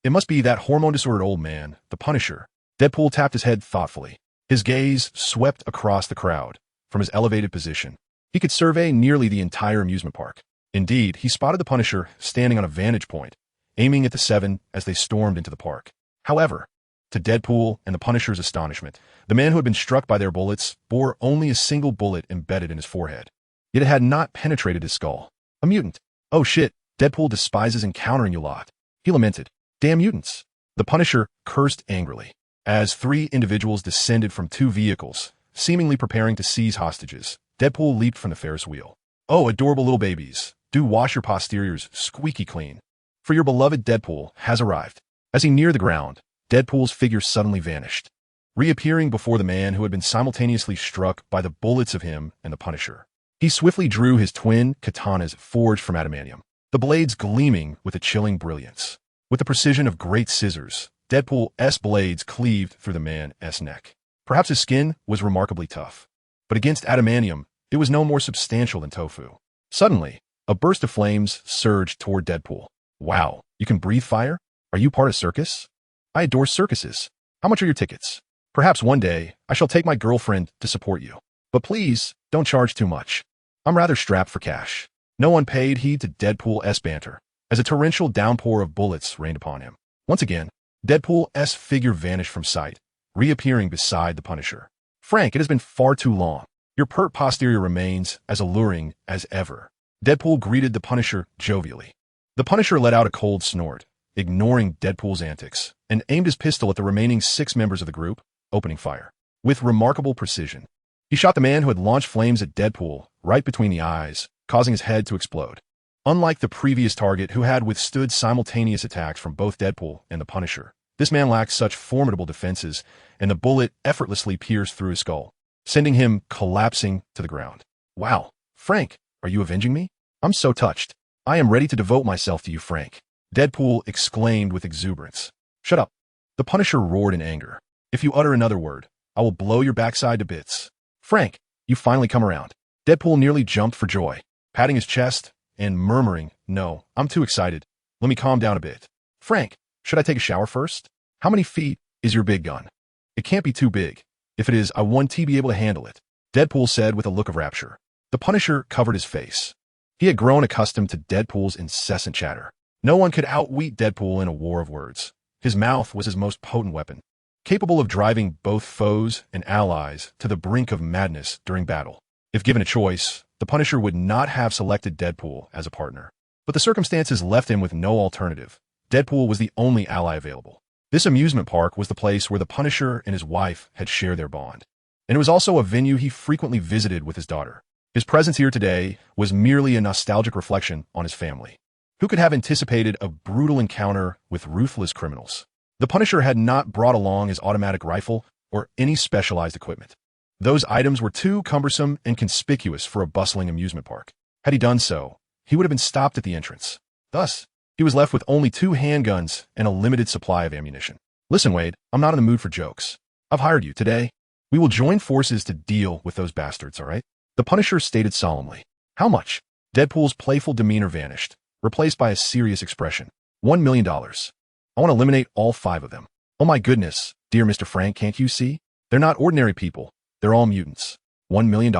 A: It must be that hormone-disordered old man, the Punisher. Deadpool tapped his head thoughtfully. His gaze swept across the crowd. From his elevated position, he could survey nearly the entire amusement park. Indeed, he spotted the Punisher standing on a vantage point, aiming at the seven as they stormed into the park. However, to Deadpool and the Punisher's astonishment, the man who had been struck by their bullets bore only a single bullet embedded in his forehead. Yet it had not penetrated his skull. A mutant. Oh shit, Deadpool despises encountering you lot. He lamented. Damn mutants. The Punisher cursed angrily as three individuals descended from two vehicles, seemingly preparing to seize hostages. Deadpool leaped from the Ferris wheel. Oh, adorable little babies, do wash your posteriors squeaky clean, for your beloved Deadpool has arrived. As he neared the ground, Deadpool's figure suddenly vanished, reappearing before the man who had been simultaneously struck by the bullets of him and the Punisher. He swiftly drew his twin katanas forged from adamantium, the blades gleaming with a chilling brilliance. With the precision of great scissors, Deadpool's blades cleaved through the man's neck. Perhaps his skin was remarkably tough, but against adamantium, it was no more substantial than tofu. Suddenly, a burst of flames surged toward Deadpool. Wow, you can breathe fire? Are you part of circus? I adore circuses. How much are your tickets? Perhaps one day, I shall take my girlfriend to support you. But please, don't charge too much. I'm rather strapped for cash. No one paid heed to Deadpool's banter, as a torrential downpour of bullets rained upon him. Once again, Deadpool's figure vanished from sight, reappearing beside the Punisher. Frank, it has been far too long. Your pert posterior remains as alluring as ever. Deadpool greeted the Punisher jovially. The Punisher let out a cold snort, ignoring Deadpool's antics, and aimed his pistol at the remaining 6 members of the group, opening fire. With remarkable precision, he shot the man who had launched flames at Deadpool right between the eyes, causing his head to explode. Unlike the previous target who had withstood simultaneous attacks from both Deadpool and the Punisher, this man lacked such formidable defenses, and the bullet effortlessly pierced through his skull, sending him collapsing to the ground. Wow, Frank, are you avenging me? I'm so touched. I am ready to devote myself to you, Frank. Deadpool exclaimed with exuberance. Shut up. The Punisher roared in anger. If you utter another word, I will blow your backside to bits. Frank, you finally come around. Deadpool nearly jumped for joy, patting his chest and murmuring, no, I'm too excited. Let me calm down a bit. Frank, should I take a shower first? How many feet is your big gun? It can't be too big. If it is, I want to be able to handle it. Deadpool said with a look of rapture. The Punisher covered his face. He had grown accustomed to Deadpool's incessant chatter. No one could outwit Deadpool in a war of words. His mouth was his most potent weapon, capable of driving both foes and allies to the brink of madness during battle. If given a choice, the Punisher would not have selected Deadpool as a partner. But the circumstances left him with no alternative. Deadpool was the only ally available. This amusement park was the place where the Punisher and his wife had shared their bond. And it was also a venue he frequently visited with his daughter. His presence here today was merely a nostalgic reflection on his family. Who could have anticipated a brutal encounter with ruthless criminals? The Punisher had not brought along his automatic rifle or any specialized equipment. Those items were too cumbersome and conspicuous for a bustling amusement park. Had he done so, he would have been stopped at the entrance. Thus, he was left with only 2 handguns and a limited supply of ammunition. Listen, Wade, I'm not in the mood for jokes. I've hired you today. We will join forces to deal with those bastards, all right? The Punisher stated solemnly. How much? Deadpool's playful demeanor vanished, replaced by a serious expression. $1 million. I want to eliminate all 5 of them. Oh my goodness, dear Mr. Frank, can't you see? They're not ordinary people. They're all mutants. $1 million?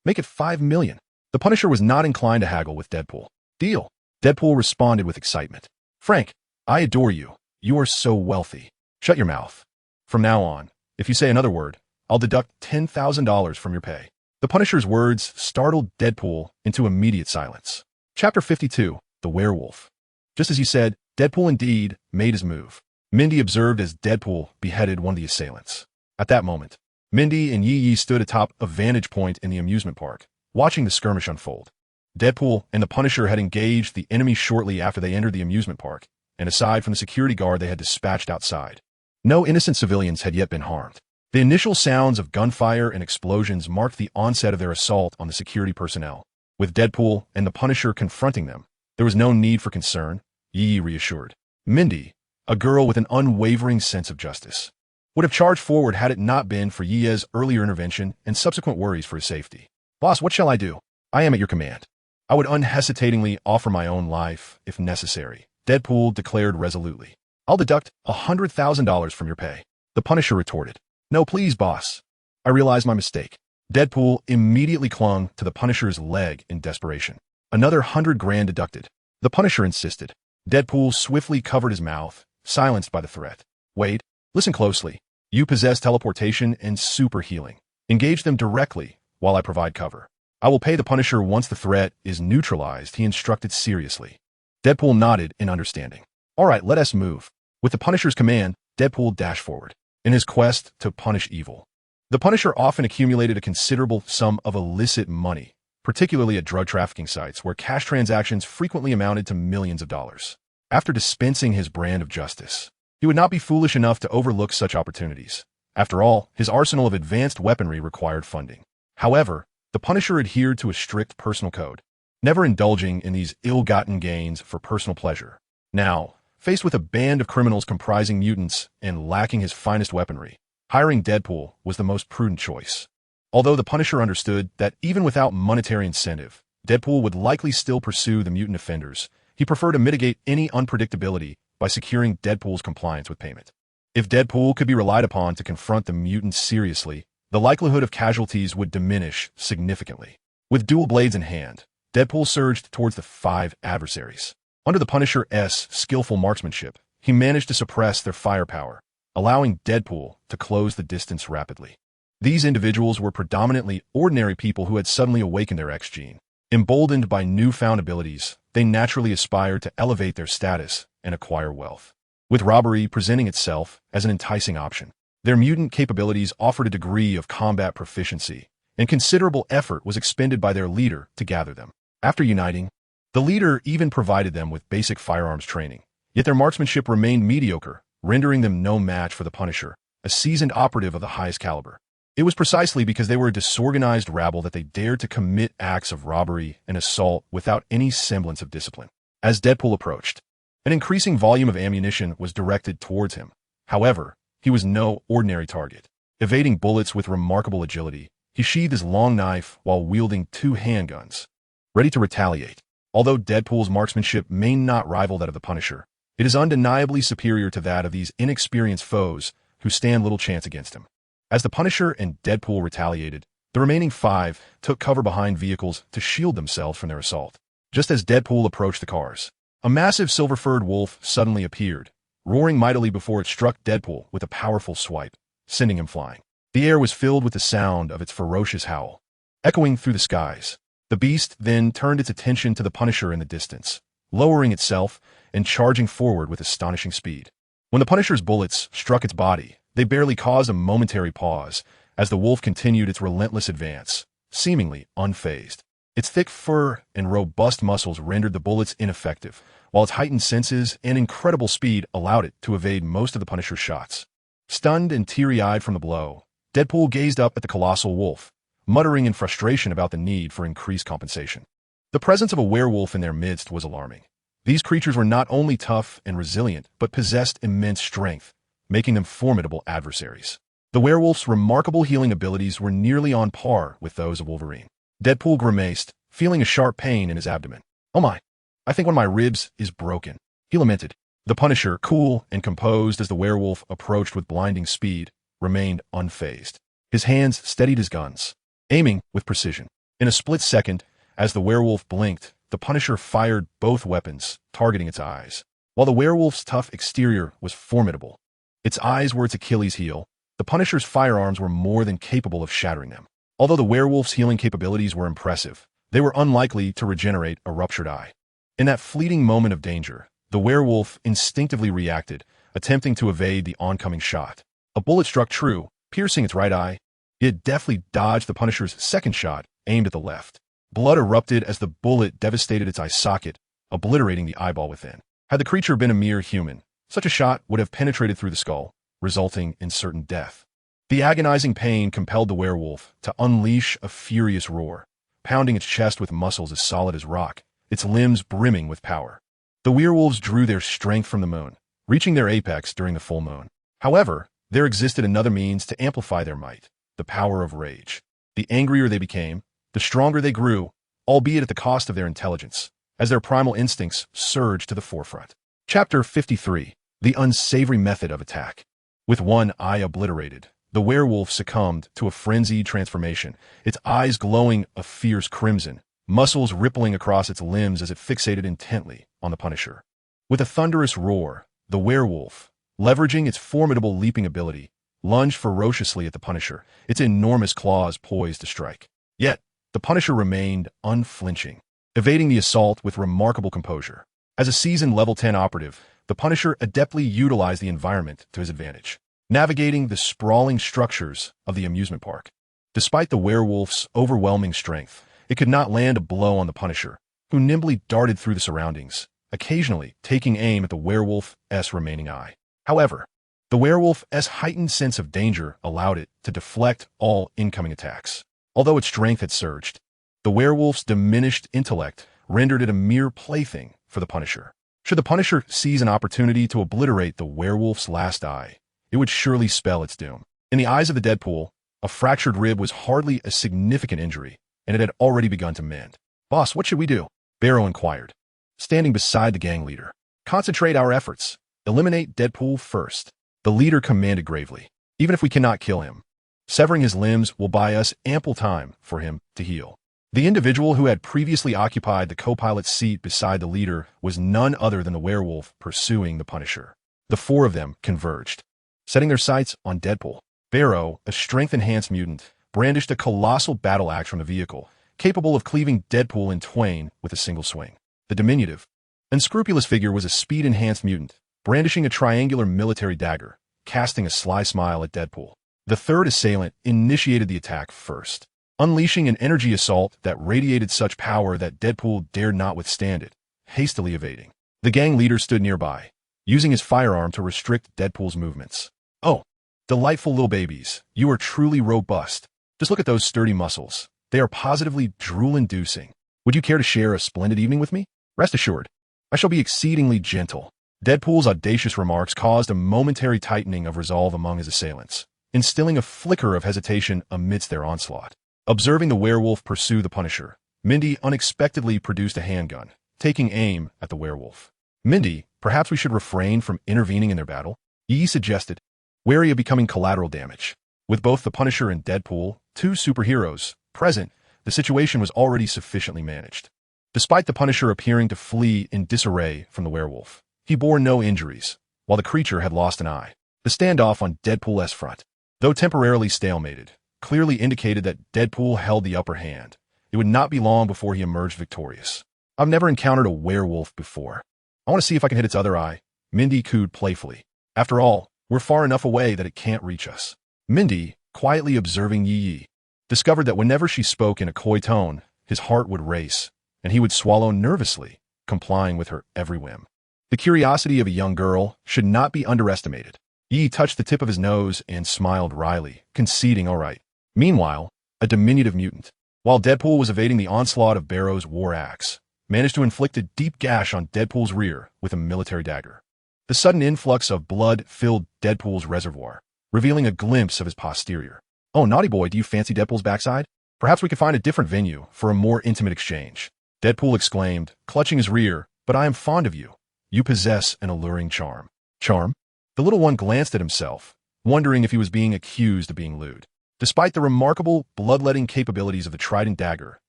A: Make it $5 million. The Punisher was not inclined to haggle with Deadpool. Deal. Deadpool responded with excitement. Frank, I adore you. You are so wealthy. Shut your mouth. From now on, if you say another word, I'll deduct $10,000 from your pay. The Punisher's words startled Deadpool into immediate silence. Chapter 52, The Werewolf. Just as he said, Deadpool indeed made his move. Mindy observed as Deadpool beheaded one of the assailants. At that moment, Mindy and Yi Yi stood atop a vantage point in the amusement park, watching the skirmish unfold. Deadpool and the Punisher had engaged the enemy shortly after they entered the amusement park, and aside from the security guard they had dispatched outside, No innocent civilians had yet been harmed. The initial sounds of gunfire and explosions marked the onset of their assault on the security personnel. With Deadpool and the Punisher confronting them, there was no need for concern, Yi reassured. Mindy, a girl with an unwavering sense of justice, would have charged forward had it not been for Yi's earlier intervention and subsequent worries for his safety. Boss, what shall I do? I am at your command. I would unhesitatingly offer my own life, if necessary, Deadpool declared resolutely. I'll deduct $100,000 from your pay. The Punisher retorted. No, please, boss. I realize my mistake. Deadpool immediately clung to the Punisher's leg in desperation. Another $100,000 deducted. The Punisher insisted. Deadpool swiftly covered his mouth, silenced by the threat. Wait, listen closely. You possess teleportation and super healing. Engage them directly while I provide cover. I will pay the Punisher once the threat is neutralized, he instructed seriously. Deadpool nodded in understanding. All right, let us move. With the Punisher's command, Deadpool dashed forward in his quest to punish evil. The Punisher often accumulated a considerable sum of illicit money, particularly at drug trafficking sites where cash transactions frequently amounted to millions of dollars. After dispensing his brand of justice, he would not be foolish enough to overlook such opportunities. After all, his arsenal of advanced weaponry required funding. However, the Punisher adhered to a strict personal code, never indulging in these ill-gotten gains for personal pleasure. Now, faced with a band of criminals comprising mutants and lacking his finest weaponry, hiring Deadpool was the most prudent choice. Although the Punisher understood that even without monetary incentive, Deadpool would likely still pursue the mutant offenders, he preferred to mitigate any unpredictability by securing Deadpool's compliance with payment. If Deadpool could be relied upon to confront the mutants seriously, the likelihood of casualties would diminish significantly. With dual blades in hand, Deadpool surged towards the 5 adversaries. Under the Punisher's skillful marksmanship, he managed to suppress their firepower, allowing Deadpool to close the distance rapidly. These individuals were predominantly ordinary people who had suddenly awakened their X gene. Emboldened by newfound abilities, they naturally aspired to elevate their status and acquire wealth. With robbery presenting itself as an enticing option, their mutant capabilities offered a degree of combat proficiency, and considerable effort was expended by their leader to gather them. After uniting, the leader even provided them with basic firearms training, yet their marksmanship remained mediocre, rendering them no match for the Punisher, a seasoned operative of the highest caliber. It was precisely because they were a disorganized rabble that they dared to commit acts of robbery and assault without any semblance of discipline. As Deadpool approached, an increasing volume of ammunition was directed towards him. However, he was no ordinary target. Evading bullets with remarkable agility, he sheathed his long knife while wielding 2 handguns, ready to retaliate. Although Deadpool's marksmanship may not rival that of the Punisher, it is undeniably superior to that of these inexperienced foes who stand little chance against him. As the Punisher and Deadpool retaliated, the remaining 5 took cover behind vehicles to shield themselves from their assault. Just as Deadpool approached the cars, a massive silver-furred wolf suddenly appeared, roaring mightily before it struck Deadpool with a powerful swipe, sending him flying. The air was filled with the sound of its ferocious howl, echoing through the skies. The beast then turned its attention to the Punisher in the distance, lowering itself and charging forward with astonishing speed. When the Punisher's bullets struck its body, they barely caused a momentary pause as the wolf continued its relentless advance, seemingly unfazed. Its thick fur and robust muscles rendered the bullets ineffective, while its heightened senses and incredible speed allowed it to evade most of the Punisher's shots. Stunned and teary-eyed from the blow, Deadpool gazed up at the colossal wolf, muttering in frustration about the need for increased compensation. The presence of a werewolf in their midst was alarming. These creatures were not only tough and resilient, but possessed immense strength, making them formidable adversaries. The werewolf's remarkable healing abilities were nearly on par with those of Wolverine. Deadpool grimaced, feeling a sharp pain in his abdomen. Oh my, I think one of my ribs is broken, he lamented. The Punisher, cool and composed as the werewolf approached with blinding speed, remained unfazed. His hands steadied his guns, aiming with precision. In a split second, as the werewolf blinked, the Punisher fired both weapons, targeting its eyes. While the werewolf's tough exterior was formidable, its eyes were its Achilles heel. The Punisher's firearms were more than capable of shattering them. Although the werewolf's healing capabilities were impressive, they were unlikely to regenerate a ruptured eye. In that fleeting moment of danger, the werewolf instinctively reacted, attempting to evade the oncoming shot. A bullet struck true, piercing its right eye. It deftly dodged the Punisher's second shot, aimed at the left. Blood erupted as the bullet devastated its eye socket, obliterating the eyeball within. Had the creature been a mere human, such a shot would have penetrated through the skull, resulting in certain death. The agonizing pain compelled the werewolf to unleash a furious roar, pounding its chest with muscles as solid as rock, its limbs brimming with power. The werewolves drew their strength from the moon, reaching their apex during the full moon. However, there existed another means to amplify their might, the power of rage. The angrier they became, the stronger they grew, albeit at the cost of their intelligence, as their primal instincts surged to the forefront. Chapter 53. The Unsavory Method of Attack. With one eye obliterated, the werewolf succumbed to a frenzied transformation, its eyes glowing a fierce crimson, muscles rippling across its limbs as it fixated intently on the Punisher. With a thunderous roar, the werewolf, leveraging its formidable leaping ability, lunged ferociously at the Punisher, its enormous claws poised to strike. Yet, the Punisher remained unflinching, evading the assault with remarkable composure. As a seasoned level 10 operative, the Punisher adeptly utilized the environment to his advantage, navigating the sprawling structures of the amusement park. Despite the werewolf's overwhelming strength, it could not land a blow on the Punisher, who nimbly darted through the surroundings, occasionally taking aim at the werewolf's remaining eye. However, the werewolf's heightened sense of danger allowed it to deflect all incoming attacks. Although its strength had surged, the werewolf's diminished intellect rendered it a mere plaything for the Punisher. Should the Punisher seize an opportunity to obliterate the werewolf's last eye, it would surely spell its doom. In the eyes of the Deadpool, a fractured rib was hardly a significant injury, and it had already begun to mend. "Boss, what should we do?" Barrow inquired, standing beside the gang leader. "Concentrate our efforts. Eliminate Deadpool first," the leader commanded gravely. "Even if we cannot kill him, severing his limbs will buy us ample time for him to heal." The individual who had previously occupied the co-pilot's seat beside the leader was none other than the werewolf pursuing the Punisher. The four of them converged, setting their sights on Deadpool. Barrow, a strength-enhanced mutant, brandished a colossal battle axe from the vehicle, capable of cleaving Deadpool in twain with a single swing. The diminutive, unscrupulous figure was a speed-enhanced mutant, brandishing a triangular military dagger, casting a sly smile at Deadpool. The third assailant initiated the attack first, unleashing an energy assault that radiated such power that Deadpool dared not withstand it, hastily evading. The gang leader stood nearby, using his firearm to restrict Deadpool's movements. "Oh, delightful little babies, you are truly robust. Just look at those sturdy muscles. They are positively drool-inducing. Would you care to share a splendid evening with me? Rest assured, I shall be exceedingly gentle." Deadpool's audacious remarks caused a momentary tightening of resolve among his assailants, instilling a flicker of hesitation amidst their onslaught. Observing the werewolf pursue the Punisher, Mindy unexpectedly produced a handgun, taking aim at the werewolf. "Mindy, perhaps we should refrain from intervening in their battle," Yi suggested, wary of becoming collateral damage. With both the Punisher and Deadpool, two superheroes, present, the situation was already sufficiently managed. Despite the Punisher appearing to flee in disarray from the werewolf, he bore no injuries, while the creature had lost an eye. The standoff on Deadpool's front, though temporarily stalemated, clearly indicated that Deadpool held the upper hand. It would not be long before he emerged victorious. "I've never encountered a werewolf before. I want to see if I can hit its other eye," Mindy cooed playfully. "After all, we're far enough away that it can't reach us." Mindy, quietly observing Yi, discovered that whenever she spoke in a coy tone, his heart would race, and he would swallow nervously, complying with her every whim. The curiosity of a young girl should not be underestimated. Yi touched the tip of his nose and smiled wryly, conceding all right. Meanwhile, a diminutive mutant, while Deadpool was evading the onslaught of Barrow's war axe, managed to inflict a deep gash on Deadpool's rear with a military dagger. The sudden influx of blood filled Deadpool's reservoir, revealing a glimpse of his posterior. "Oh, naughty boy, do you fancy Deadpool's backside? Perhaps we could find a different venue for a more intimate exchange," Deadpool exclaimed, clutching his rear. "But I am fond of you. You possess an alluring charm." "Charm?" The little one glanced at himself, wondering if he was being accused of being lewd. Despite the remarkable bloodletting capabilities of the trident dagger,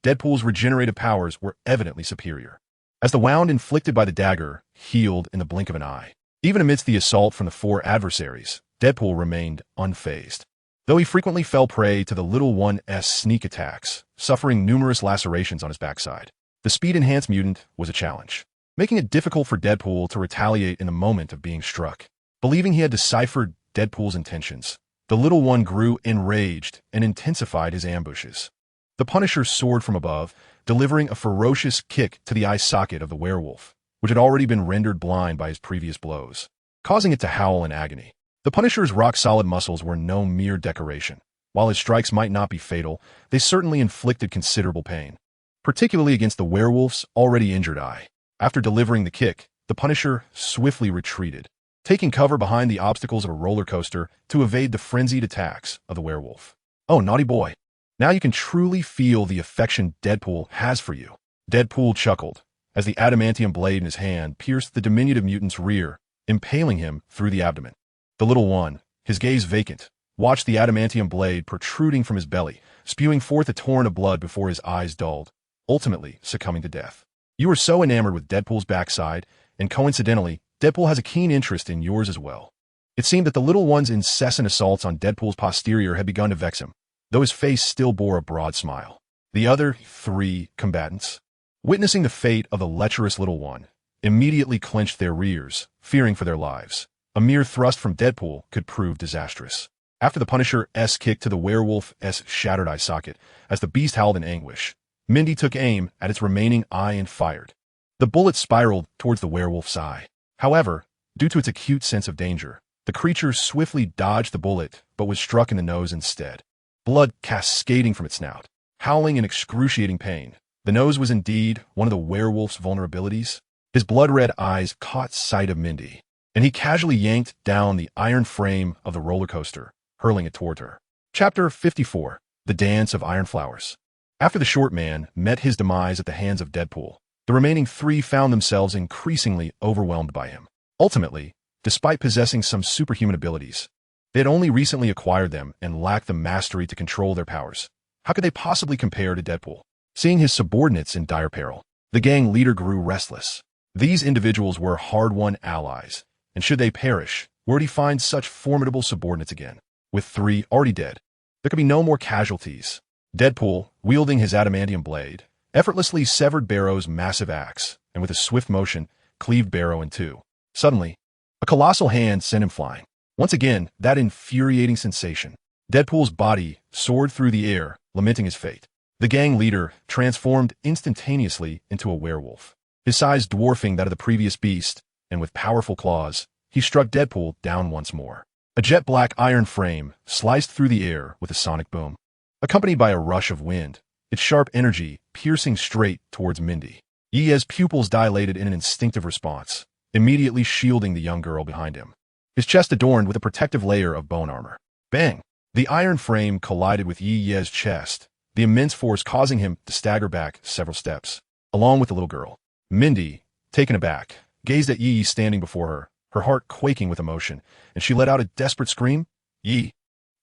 A: Deadpool's regenerative powers were evidently superior, as the wound inflicted by the dagger healed in the blink of an eye. Even amidst the assault from the four adversaries, Deadpool remained unfazed. Though he frequently fell prey to the little one's sneak attacks, suffering numerous lacerations on his backside, the speed-enhanced mutant was a challenge, making it difficult for Deadpool to retaliate in the moment of being struck. Believing he had deciphered Deadpool's intentions, the little one grew enraged and intensified his ambushes. The Punisher soared from above, delivering a ferocious kick to the eye socket of the werewolf, which had already been rendered blind by his previous blows, causing it to howl in agony. The Punisher's rock-solid muscles were no mere decoration. While his strikes might not be fatal, they certainly inflicted considerable pain, particularly against the werewolf's already injured eye. After delivering the kick, the Punisher swiftly retreated, taking cover behind the obstacles of a roller coaster to evade the frenzied attacks of the werewolf. "Oh, naughty boy. Now you can truly feel the affection Deadpool has for you." Deadpool chuckled as the adamantium blade in his hand pierced the diminutive mutant's rear, impaling him through the abdomen. The little one, his gaze vacant, watched the adamantium blade protruding from his belly, spewing forth a torrent of blood before his eyes dulled, ultimately succumbing to death. You are so enamored with Deadpool's backside, and coincidentally, Deadpool has a keen interest in yours as well. It seemed that the little one's incessant assaults on Deadpool's posterior had begun to vex him, though his face still bore a broad smile. The other 3 combatants, witnessing the fate of the lecherous little one, immediately clenched their rears, fearing for their lives. A mere thrust from Deadpool could prove disastrous. After the Punisher's kick to the werewolf's shattered eye socket, as the beast howled in anguish, Mindy took aim at its remaining eye and fired. The bullet spiraled towards the werewolf's eye. However, due to its acute sense of danger, the creature swiftly dodged the bullet but was struck in the nose instead. Blood cascading from its snout, howling in excruciating pain. The nose was indeed one of the werewolf's vulnerabilities. His blood-red eyes caught sight of Mindy, and he casually yanked down the iron frame of the roller coaster, hurling it toward her. Chapter 54. The Dance of Iron Flowers. After the short man met his demise at the hands of Deadpool, the remaining 3 found themselves increasingly overwhelmed by him. Ultimately, despite possessing some superhuman abilities, they had only recently acquired them and lacked the mastery to control their powers. How could they possibly compare to Deadpool? Seeing his subordinates in dire peril, the gang leader grew restless. These individuals were hard-won allies, and should they perish, where would he find such formidable subordinates again? With 3 already dead, there could be no more casualties. Deadpool, wielding his adamantium blade, effortlessly severed Barrow's massive axe, and with a swift motion, cleaved Barrow in 2. Suddenly, a colossal hand sent him flying. Once again, that infuriating sensation. Deadpool's body soared through the air, lamenting his fate. The gang leader transformed instantaneously into a werewolf, his size dwarfing that of the previous beast, and with powerful claws, he struck Deadpool down once more. A jet-black iron frame sliced through the air with a sonic boom, accompanied by a rush of wind, its sharp energy piercing straight towards Mindy. Ye's pupils dilated in an instinctive response, immediately shielding the young girl behind him, his chest adorned with a protective layer of bone armor. Bang! The iron frame collided with Ye's chest, the immense force causing him to stagger back several steps, along with the little girl. Mindy, taken aback, gazed at Yi standing before her heart quaking with emotion, and she let out a desperate scream. "Yi!"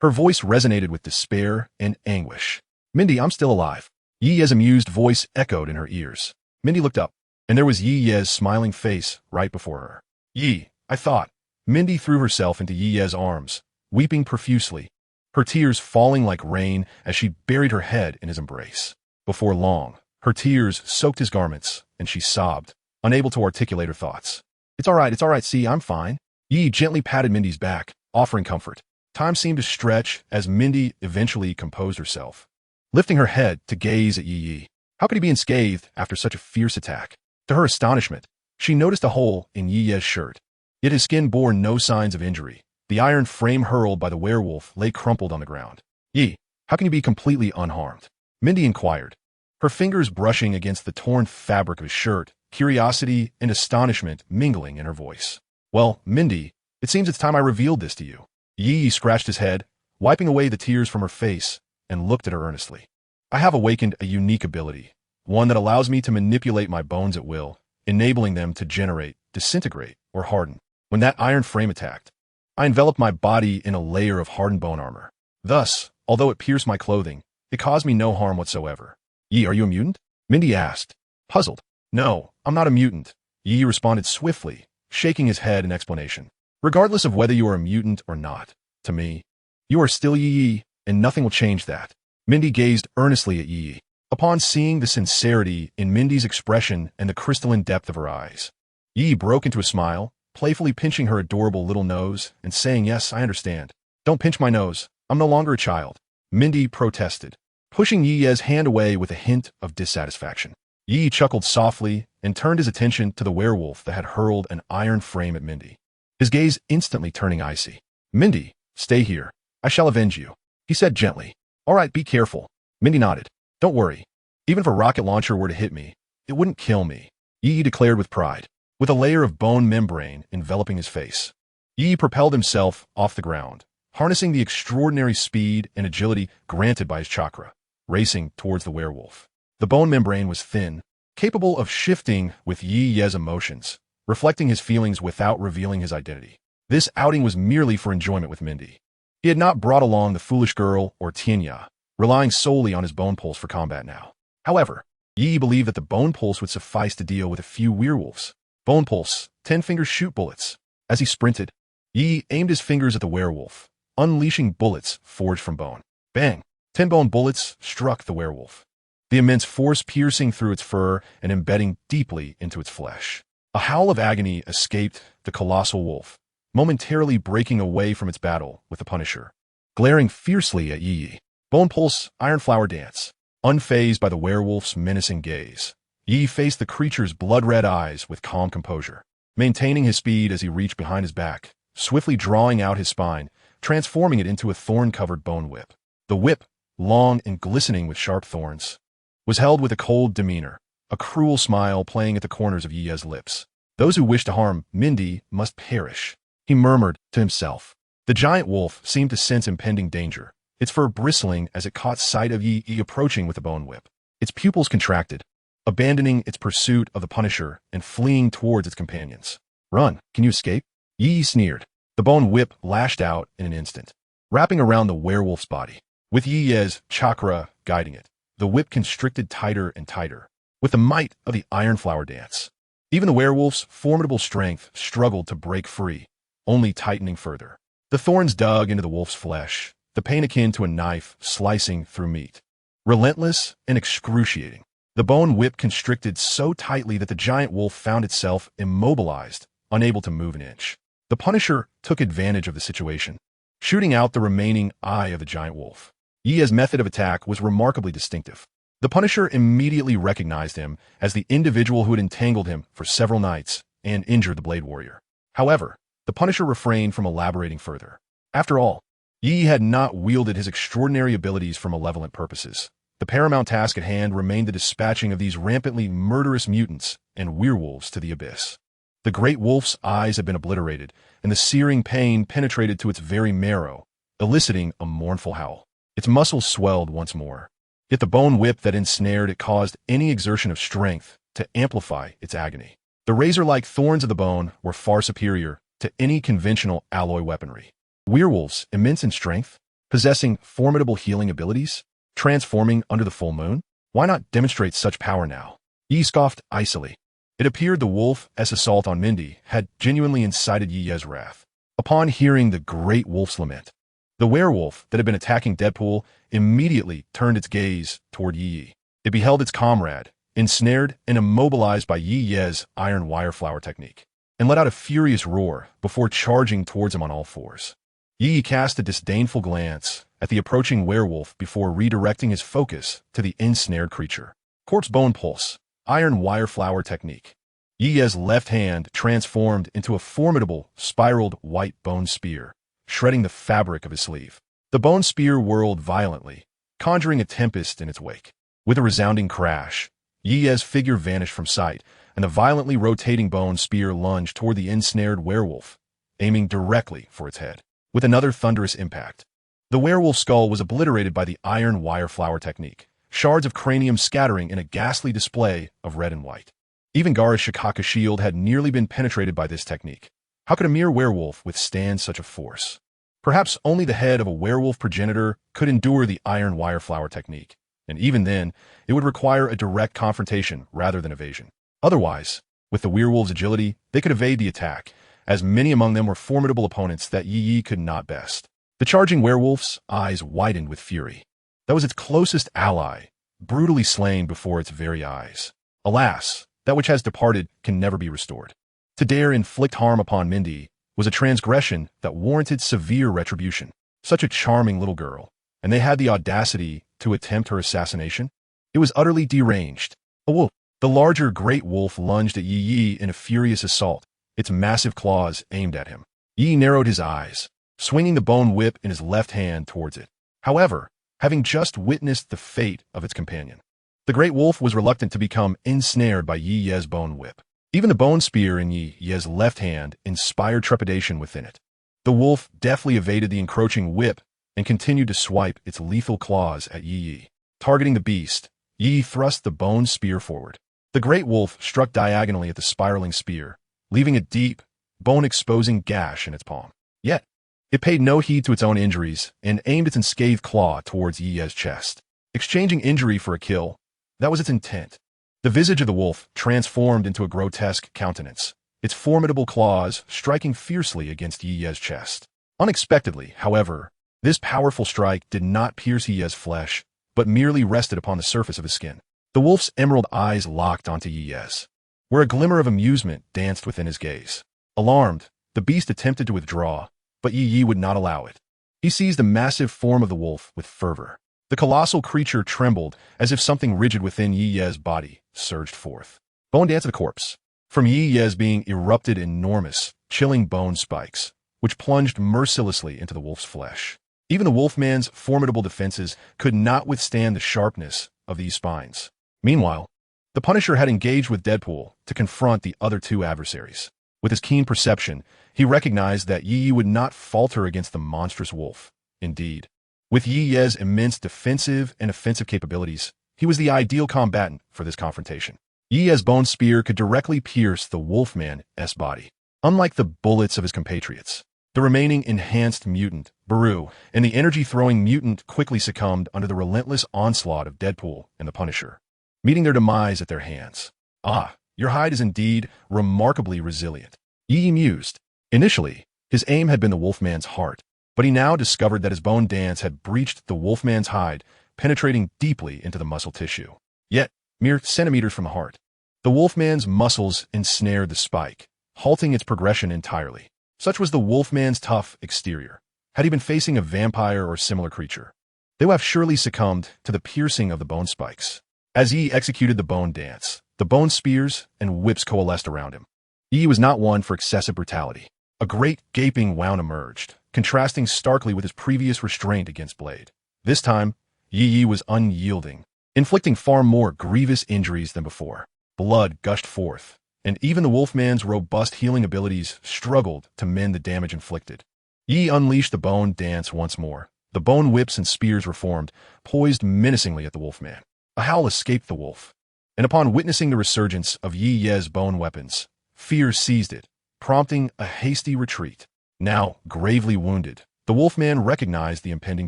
A: Her voice resonated with despair and anguish. "Mindy, I'm still alive." Yi's amused voice echoed in her ears. Mindy looked up, and there was Yi's smiling face right before her. "Yi, I thought." Mindy threw herself into Yi's arms, weeping profusely, her tears falling like rain as she buried her head in his embrace. Before long, her tears soaked his garments, and she sobbed, unable to articulate her thoughts. It's all right, see, I'm fine." Yi gently patted Mindy's back, offering comfort. Time seemed to stretch as Mindy eventually composed herself, lifting her head to gaze at Yi. How could he be unscathed after such a fierce attack? To her astonishment, she noticed a hole in Yi's shirt, yet his skin bore no signs of injury. The iron frame hurled by the werewolf lay crumpled on the ground. "Yi, how can you be completely unharmed?" Mindy inquired, her fingers brushing against the torn fabric of his shirt, curiosity and astonishment mingling in her voice. "Well, Mindy, it seems it's time I revealed this to you." Yi scratched his head, wiping away the tears from her face, and looked at her earnestly. "I have awakened a unique ability, one that allows me to manipulate my bones at will, enabling them to generate, disintegrate, or harden. When that iron frame attacked, I enveloped my body in a layer of hardened bone armor. Thus, although it pierced my clothing, it caused me no harm whatsoever." "Yi, are you a mutant?" Mindy asked, puzzled. "No, I'm not a mutant," Yi responded swiftly, shaking his head in explanation. "Regardless of whether you are a mutant or not, to me, you are still Yi, and nothing will change that." Mindy gazed earnestly at Yi. Upon seeing the sincerity in Mindy's expression and the crystalline depth of her eyes, Yi broke into a smile, playfully pinching her adorable little nose and saying, "Yes, I understand. Don't pinch my nose. I'm no longer a child." Mindy protested, pushing Yi's hand away with a hint of dissatisfaction. Yi chuckled softly and turned his attention to the werewolf that had hurled an iron frame at Mindy, his gaze instantly turning icy. Mindy, stay here. I shall avenge you, he said gently. All right, be careful. Mindy nodded. Don't worry. Even if a rocket launcher were to hit me, it wouldn't kill me, Yi declared with pride, with a layer of bone membrane enveloping his face. Yi propelled himself off the ground, harnessing the extraordinary speed and agility granted by his chakra, racing towards the werewolf. The bone membrane was thin, capable of shifting with Yi's emotions, reflecting his feelings without revealing his identity. This outing was merely for enjoyment with Mindy. He had not brought along the foolish girl or Tianya, relying solely on his bone pulse for combat now. However, Yi believed that the bone pulse would suffice to deal with a few werewolves. Bone pulse, 10-finger shoot bullets. As he sprinted, Yi aimed his fingers at the werewolf, unleashing bullets forged from bone. Bang! 10 bone bullets struck the werewolf, the immense force piercing through its fur and embedding deeply into its flesh. A howl of agony escaped the colossal wolf, momentarily breaking away from its battle with the Punisher, glaring fiercely at Yi. Bone pulse, iron flower dance. Unfazed by the werewolf's menacing gaze, Yi faced the creature's blood-red eyes with calm composure, maintaining his speed as he reached behind his back, swiftly drawing out his spine, transforming it into a thorn-covered bone whip. The whip, long and glistening with sharp thorns, was held with a cold demeanor, a cruel smile playing at the corners of Yi's lips. Those who wish to harm Mindy must perish, he murmured to himself. The giant wolf seemed to sense impending danger, its fur bristling as it caught sight of Yi approaching with the bone whip. Its pupils contracted, abandoning its pursuit of the Punisher and fleeing towards its companions. Run, can you escape? Yi sneered. The bone whip lashed out in an instant, wrapping around the werewolf's body. With Yi's chakra guiding it, the whip constricted tighter and tighter, with the might of the iron flower dance. Even the werewolf's formidable strength struggled to break free, only tightening further. The thorns dug into the wolf's flesh, the pain akin to a knife slicing through meat. Relentless and excruciating, the bone whip constricted so tightly that the giant wolf found itself immobilized, unable to move an inch. The Punisher took advantage of the situation, shooting out the remaining eye of the giant wolf. Yi's method of attack was remarkably distinctive. The Punisher immediately recognized him as the individual who had entangled him for several nights and injured the Blade Warrior. However, the Punisher refrained from elaborating further. After all, Yi had not wielded his extraordinary abilities for malevolent purposes. The paramount task at hand remained the dispatching of these rampantly murderous mutants and werewolves to the abyss. The great wolf's eyes had been obliterated, and the searing pain penetrated to its very marrow, eliciting a mournful howl. Its muscles swelled once more. Yet the bone whip that ensnared it caused any exertion of strength to amplify its agony. The razor-like thorns of the bone were far superior to any conventional alloy weaponry. Werewolves, immense in strength, possessing formidable healing abilities, transforming under the full moon? Why not demonstrate such power now? Yi scoffed icily. It appeared the wolf's assault on Mindy had genuinely incited Yi's wrath. Upon hearing the great wolf's lament, the werewolf that had been attacking Deadpool immediately turned its gaze toward Yi. It beheld its comrade, ensnared and immobilized by Yi's iron wire flower technique, and let out a furious roar before charging towards him on all fours. Yi cast a disdainful glance at the approaching werewolf before redirecting his focus to the ensnared creature. Corpse bone pulse, iron wire flower technique. Yi's left hand transformed into a formidable, spiraled white bone spear, shredding the fabric of his sleeve. The bone spear whirled violently, conjuring a tempest in its wake. With a resounding crash, Yi's figure vanished from sight, and the violently rotating bone spear lunged toward the ensnared werewolf, aiming directly for its head. With another thunderous impact, the werewolf's skull was obliterated by the iron wire flower technique, shards of cranium scattering in a ghastly display of red and white. Even Gara's Shikaka shield had nearly been penetrated by this technique. How could a mere werewolf withstand such a force? Perhaps only the head of a werewolf progenitor could endure the iron wire flower technique, and even then, it would require a direct confrontation rather than evasion. Otherwise, with the werewolf's agility, they could evade the attack, as many among them were formidable opponents that Yi could not best. The charging werewolf's eyes widened with fury. That was its closest ally, brutally slain before its very eyes. Alas, that which has departed can never be restored. To dare inflict harm upon Mindy was a transgression that warranted severe retribution. Such a charming little girl, and they had the audacity to attempt her assassination? It was utterly deranged. A wolf. The larger great wolf lunged at Yi in a furious assault, its massive claws aimed at him. Yi narrowed his eyes, swinging the bone whip in his left hand towards it. However, having just witnessed the fate of its companion, the great wolf was reluctant to become ensnared by Yi Ye's bone whip. Even the bone spear in Yi Ye's left hand inspired trepidation within it. The wolf deftly evaded the encroaching whip and continued to swipe its lethal claws at Yi. Targeting the beast, Yi thrust the bone spear forward. The great wolf struck diagonally at the spiraling spear, leaving a deep, bone-exposing gash in its palm. Yet, it paid no heed to its own injuries and aimed its unscathed claw towards Yi Ye's chest. Exchanging injury for a kill, that was its intent. The visage of the wolf transformed into a grotesque countenance, its formidable claws striking fiercely against Yi Ye's chest. Unexpectedly, however, this powerful strike did not pierce Yi Ye's flesh, but merely rested upon the surface of his skin. The wolf's emerald eyes locked onto Yi Ye's, where a glimmer of amusement danced within his gaze. Alarmed, the beast attempted to withdraw, but Yi would not allow it. He seized the massive form of the wolf with fervor. The colossal creature trembled as if something rigid within Yi Ye's body surged forth. Bone Dance of the Corpse. From Yi Ye's being erupted enormous, chilling bone spikes, which plunged mercilessly into the wolf's flesh. Even the wolfman's formidable defenses could not withstand the sharpness of these spines. Meanwhile, the Punisher had engaged with Deadpool to confront the other two adversaries. With his keen perception, he recognized that Yi would not falter against the monstrous wolf. Indeed, with Yi Ye's immense defensive and offensive capabilities, he was the ideal combatant for this confrontation. Yi Ye's bone spear could directly pierce the wolfman's body. Unlike the bullets of his compatriots, the remaining enhanced mutant, Baru, and the energy-throwing mutant quickly succumbed under the relentless onslaught of Deadpool and the Punisher, meeting their demise at their hands. Ah, your hide is indeed remarkably resilient, Yi mused. Initially, his aim had been the wolfman's heart, but he now discovered that his bone dance had breached the wolfman's hide, penetrating deeply into the muscle tissue. Yet, mere centimeters from the heart, the wolfman's muscles ensnared the spike, halting its progression entirely. Such was the wolfman's tough exterior. Had he been facing a vampire or similar creature, they would have surely succumbed to the piercing of the bone spikes. As Yi executed the bone dance, the bone spears and whips coalesced around him. Yi was not one for excessive brutality. A great gaping wound emerged, contrasting starkly with his previous restraint against Blade. This time, Yi was unyielding, inflicting far more grievous injuries than before. Blood gushed forth, and even the wolfman's robust healing abilities struggled to mend the damage inflicted. Yi unleashed the bone dance once more. The bone whips and spears were formed, poised menacingly at the wolfman. A howl escaped the wolf, and upon witnessing the resurgence of Yi Ye's bone weapons, fear seized it, prompting a hasty retreat. Now, gravely wounded, the wolfman recognized the impending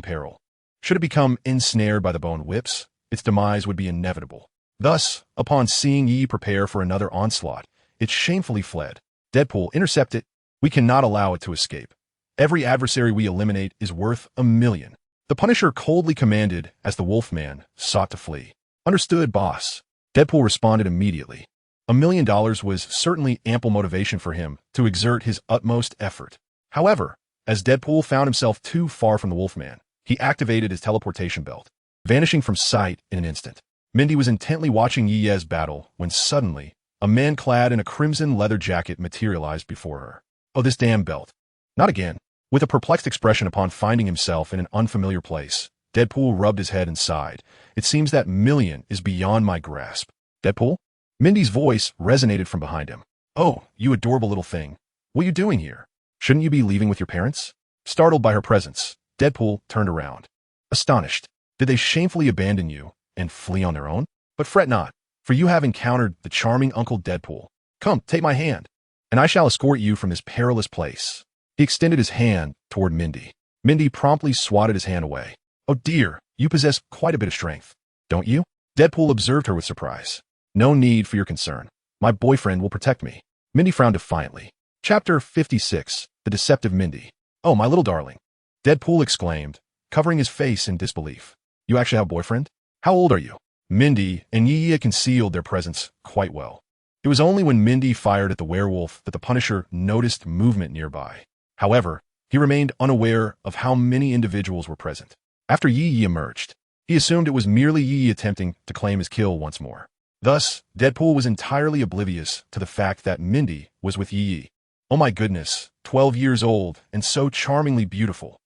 A: peril. Should it become ensnared by the bone whips, its demise would be inevitable. Thus, upon seeing Yi prepare for another onslaught, it shamefully fled. Deadpool, intercept it. We cannot allow it to escape. Every adversary we eliminate is worth $1 million. The Punisher coldly commanded as the wolfman sought to flee. Understood, boss. Deadpool responded immediately. $1 million was certainly ample motivation for him to exert his utmost effort. However, as Deadpool found himself too far from the wolfman, he activated his teleportation belt, vanishing from sight in an instant. Mindy was intently watching Yi Ye's battle when suddenly, a man clad in a crimson leather jacket materialized before her. Oh, this damn belt. Not again. With a perplexed expression upon finding himself in an unfamiliar place, Deadpool rubbed his head and sighed. It seems that $1 million is beyond my grasp. Deadpool? Mindy's voice resonated from behind him. Oh, you adorable little thing. What are you doing here? Shouldn't you be leaving with your parents? Startled by her presence, Deadpool turned around. Astonished. Did they shamefully abandon you and flee on their own? But fret not, for you have encountered the charming Uncle Deadpool. Come, take my hand, and I shall escort you from this perilous place. He extended his hand toward Mindy. Mindy promptly swatted his hand away. Oh dear, you possess quite a bit of strength, don't you? Deadpool observed her with surprise. No need for your concern. My boyfriend will protect me. Mindy frowned defiantly. Chapter 56, The Deceptive Mindy. Oh, my little darling. Deadpool exclaimed, covering his face in disbelief. You actually have a boyfriend? How old are you? Mindy and Yi concealed their presence quite well. It was only when Mindy fired at the werewolf that the Punisher noticed movement nearby. However, he remained unaware of how many individuals were present. After Yi emerged, he assumed it was merely Yi attempting to claim his kill once more. Thus, Deadpool was entirely oblivious to the fact that Mindy was with Yi. Oh my goodness, 12 years old, and so charmingly beautiful.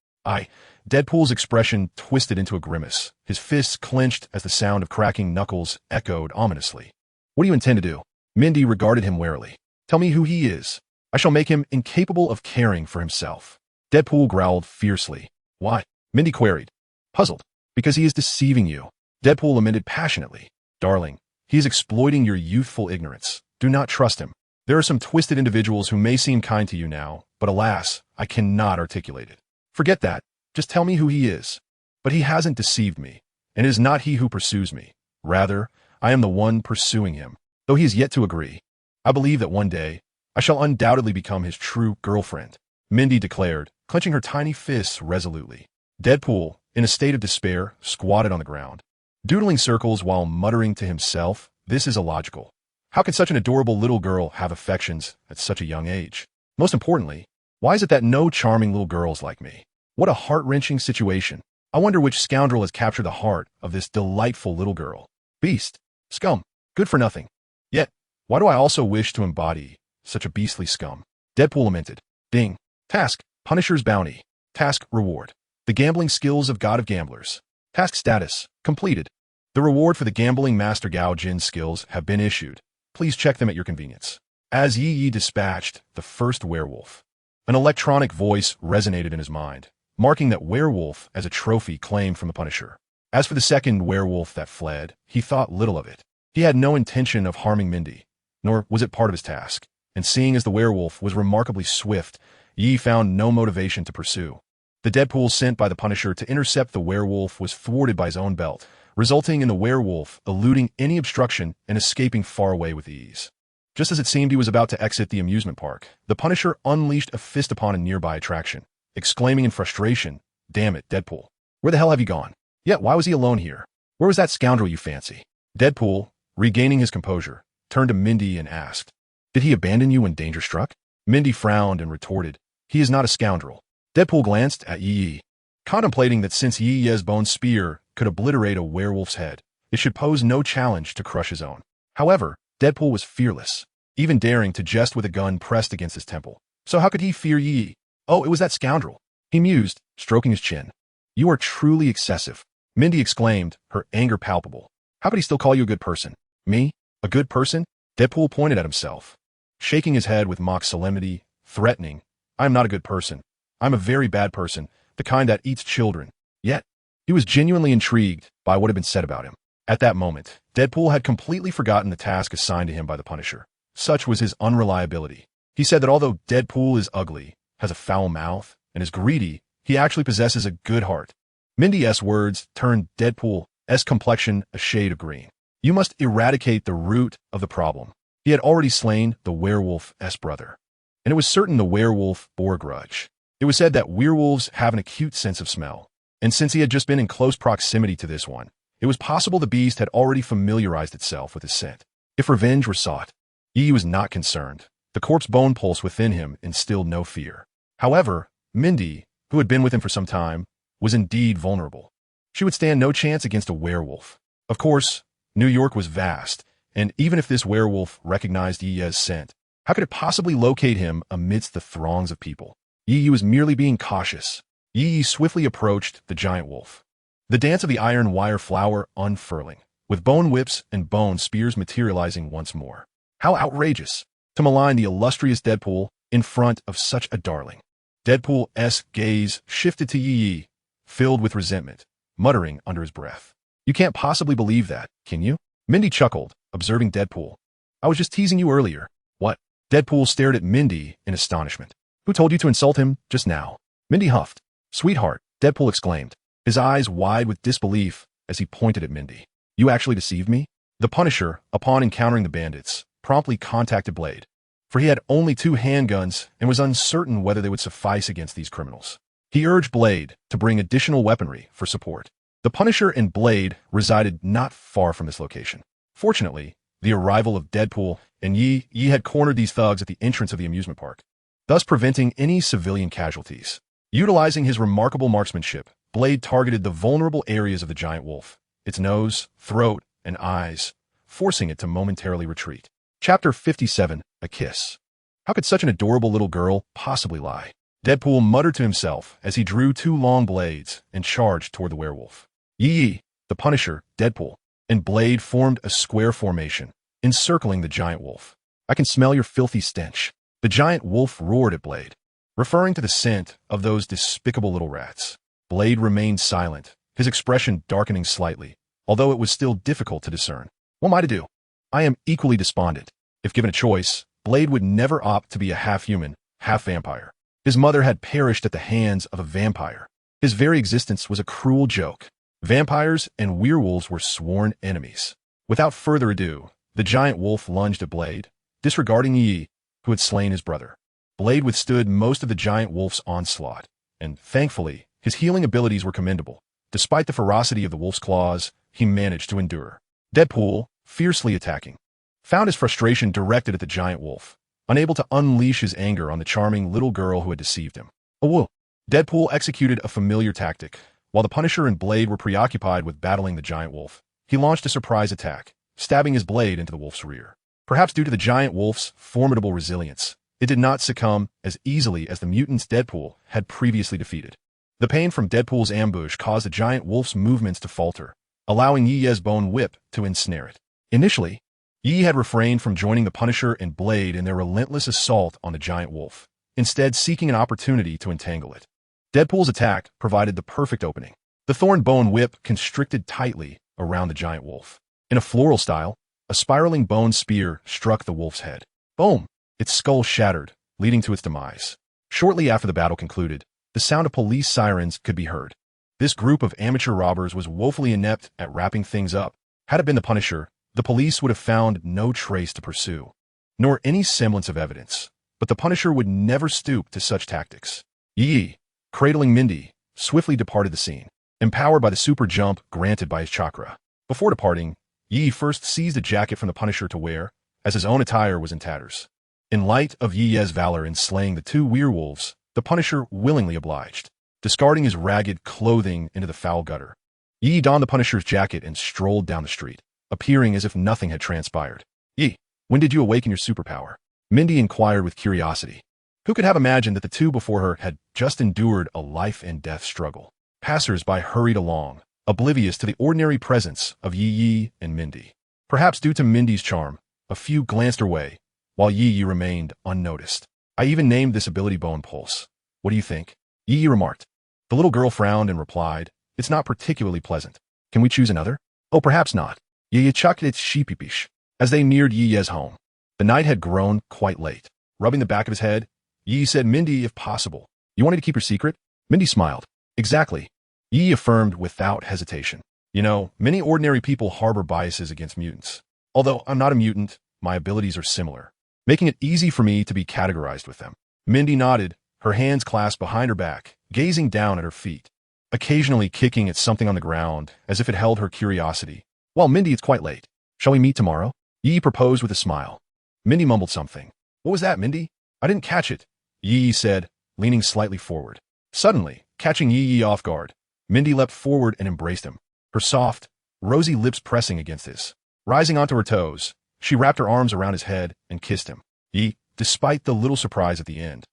A: Deadpool's expression twisted into a grimace. His fists clenched as the sound of cracking knuckles echoed ominously. What do you intend to do? Mindy regarded him warily. Tell me who he is. I shall make him incapable of caring for himself. Deadpool growled fiercely. Why? Mindy queried, puzzled. Because he is deceiving you. Deadpool lamented passionately. Darling, he is exploiting your youthful ignorance. Do not trust him. There are some twisted individuals who may seem kind to you now, but alas, I cannot articulate it. Forget that. Just tell me who he is. But he hasn't deceived me, and it is not he who pursues me. Rather, I am the one pursuing him, though he is yet to agree. I believe that one day, I shall undoubtedly become his true girlfriend, Mindy declared, clenching her tiny fists resolutely. Deadpool, in a state of despair, squatted on the ground, doodling circles while muttering to himself, this is illogical. How can such an adorable little girl have affections at such a young age? Most importantly, why is it that no charming little girls like me? What a heart-wrenching situation. I wonder which scoundrel has captured the heart of this delightful little girl. Beast. Scum. Good for nothing. Yet, why do I also wish to embody such a beastly scum? Deadpool lamented. Ding. Task. Punisher's bounty. Task reward. The gambling skills of God of Gamblers. Task status. Completed. The reward for the gambling Master Gao Jin's skills have been issued. Please check them at your convenience. As Yi dispatched the first werewolf, an electronic voice resonated in his mind, marking that werewolf as a trophy claimed from the Punisher. As for the second werewolf that fled, he thought little of it. He had no intention of harming Mindy, nor was it part of his task, and seeing as the werewolf was remarkably swift, Yi found no motivation to pursue. The Deadpool sent by the Punisher to intercept the werewolf was thwarted by his own belt, resulting in the werewolf eluding any obstruction and escaping far away with ease. Just as it seemed he was about to exit the amusement park, the Punisher unleashed a fist upon a nearby attraction, exclaiming in frustration, Damn it, Deadpool. Where the hell have you gone? Yet why was he alone here? Where was that scoundrel you fancy? Deadpool, regaining his composure, turned to Mindy and asked, Did he abandon you when danger struck? Mindy frowned and retorted, He is not a scoundrel. Deadpool glanced at Yi, contemplating that since Yi's bone spear could obliterate a werewolf's head, it should pose no challenge to crush his own. However, Deadpool was fearless, even daring to jest with a gun pressed against his temple. So how could he fear Yi? Oh, it was that scoundrel, he mused, stroking his chin. You are truly excessive, Mindy exclaimed, her anger palpable. How could he still call you a good person? Me? A good person? Deadpool pointed at himself, shaking his head with mock solemnity, threatening, I am not a good person. I'm a very bad person, the kind that eats children. Yet, he was genuinely intrigued by what had been said about him. At that moment, Deadpool had completely forgotten the task assigned to him by the Punisher. Such was his unreliability. He said that although Deadpool is ugly, has a foul mouth, and is greedy, he actually possesses a good heart. Mindy's words turned Deadpool's complexion a shade of green. You must eradicate the root of the problem. He had already slain the werewolf's brother, and it was certain the werewolf bore a grudge. It was said that werewolves have an acute sense of smell, and since he had just been in close proximity to this one, it was possible the beast had already familiarized itself with his scent. If revenge were sought, Yi was not concerned. The corpse bone pulse within him instilled no fear. However, Mindy, who had been with him for some time, was indeed vulnerable. She would stand no chance against a werewolf. Of course, New York was vast, and even if this werewolf recognized Yi's scent, how could it possibly locate him amidst the throngs of people? Yi was merely being cautious. Yi swiftly approached the giant wolf. The dance of the iron wire flower unfurling, with bone whips and bone spears materializing once more. How outrageous to malign the illustrious Deadpool in front of such a darling. Deadpool's gaze shifted to Yi, filled with resentment, muttering under his breath. You can't possibly believe that, can you? Mindy chuckled, observing Deadpool. I was just teasing you earlier. What? Deadpool stared at Mindy in astonishment. Who told you to insult him just now? Mindy huffed. Sweetheart, Deadpool exclaimed, his eyes wide with disbelief as he pointed at Mindy. You actually deceived me? The Punisher, upon encountering the bandits, promptly contacted Blade, for he had only 2 handguns and was uncertain whether they would suffice against these criminals. He urged Blade to bring additional weaponry for support. The Punisher and Blade resided not far from this location. Fortunately, the arrival of Deadpool and Yi had cornered these thugs at the entrance of the amusement park, thus preventing any civilian casualties. Utilizing his remarkable marksmanship, Blade targeted the vulnerable areas of the giant wolf, its nose, throat, and eyes, forcing it to momentarily retreat. Chapter 57, A Kiss. How could such an adorable little girl possibly lie? Deadpool muttered to himself as he drew two long blades and charged toward the werewolf. Yee, the Punisher, Deadpool, and Blade formed a square formation, encircling the giant wolf. I can smell your filthy stench. The giant wolf roared at Blade, referring to the scent of those despicable little rats. Blade remained silent, his expression darkening slightly, although it was still difficult to discern. What am I to do? I am equally despondent. If given a choice, Blade would never opt to be a half-human, half-vampire. His mother had perished at the hands of a vampire. His very existence was a cruel joke. Vampires and werewolves were sworn enemies. Without further ado, the giant wolf lunged at Blade, disregarding Yi, who had slain his brother. Blade withstood most of the giant wolf's onslaught, and, thankfully, his healing abilities were commendable. Despite the ferocity of the wolf's claws, he managed to endure. Deadpool, fiercely attacking, found his frustration directed at the giant wolf, unable to unleash his anger on the charming little girl who had deceived him. Oh, Deadpool executed a familiar tactic. While the Punisher and Blade were preoccupied with battling the giant wolf, he launched a surprise attack, stabbing his blade into the wolf's rear. Perhaps due to the giant wolf's formidable resilience, it did not succumb as easily as the mutants Deadpool had previously defeated. The pain from Deadpool's ambush caused the giant wolf's movements to falter, allowing Yi's bone whip to ensnare it. Initially, Yi had refrained from joining the Punisher and Blade in their relentless assault on the giant wolf, instead seeking an opportunity to entangle it. Deadpool's attack provided the perfect opening. The thorn bone whip constricted tightly around the giant wolf. In a floral style, a spiraling bone spear struck the wolf's head. Boom! Its skull shattered, leading to its demise. Shortly after the battle concluded, the sound of police sirens could be heard. This group of amateur robbers was woefully inept at wrapping things up. Had it been the Punisher, the police would have found no trace to pursue, nor any semblance of evidence. But the Punisher would never stoop to such tactics. Yi, cradling Mindy, swiftly departed the scene, empowered by the super jump granted by his chakra. Before departing, Yi first seized a jacket from the Punisher to wear, as his own attire was in tatters. In light of Yi's valor in slaying the two werewolves, the Punisher willingly obliged, discarding his ragged clothing into the foul gutter. Yi donned the Punisher's jacket and strolled down the street, appearing as if nothing had transpired. Yi, when did you awaken your superpower? Mindy inquired with curiosity. Who could have imagined that the two before her had just endured a life-and-death struggle? Passers-by hurried along, oblivious to the ordinary presence of Yi and Mindy. Perhaps due to Mindy's charm, a few glanced her way, while Yi remained unnoticed. I even named this ability Bone Pulse. What do you think? Yi remarked. The little girl frowned and replied, It's not particularly pleasant. Can we choose another? Oh, perhaps not. Yi chucked its sheepish. As they neared Yi's home, the night had grown quite late. Rubbing the back of his head, Yi said, Mindy, if possible. You wanted to keep your secret? Mindy smiled. Exactly. Yi affirmed without hesitation. You know, many ordinary people harbor biases against mutants. Although I'm not a mutant, my abilities are similar, making it easy for me to be categorized with them. Mindy nodded, her hands clasped behind her back, gazing down at her feet, occasionally kicking at something on the ground as if it held her curiosity. Well, Mindy, it's quite late. Shall we meet tomorrow? Yi proposed with a smile. Mindy mumbled something. What was that, Mindy? I didn't catch it, Yi said, leaning slightly forward. Suddenly, catching Yi off guard, Mindy leapt forward and embraced him, her soft, rosy lips pressing against his. Rising onto her toes, she wrapped her arms around his head and kissed him. Yi, despite the little surprise at the end.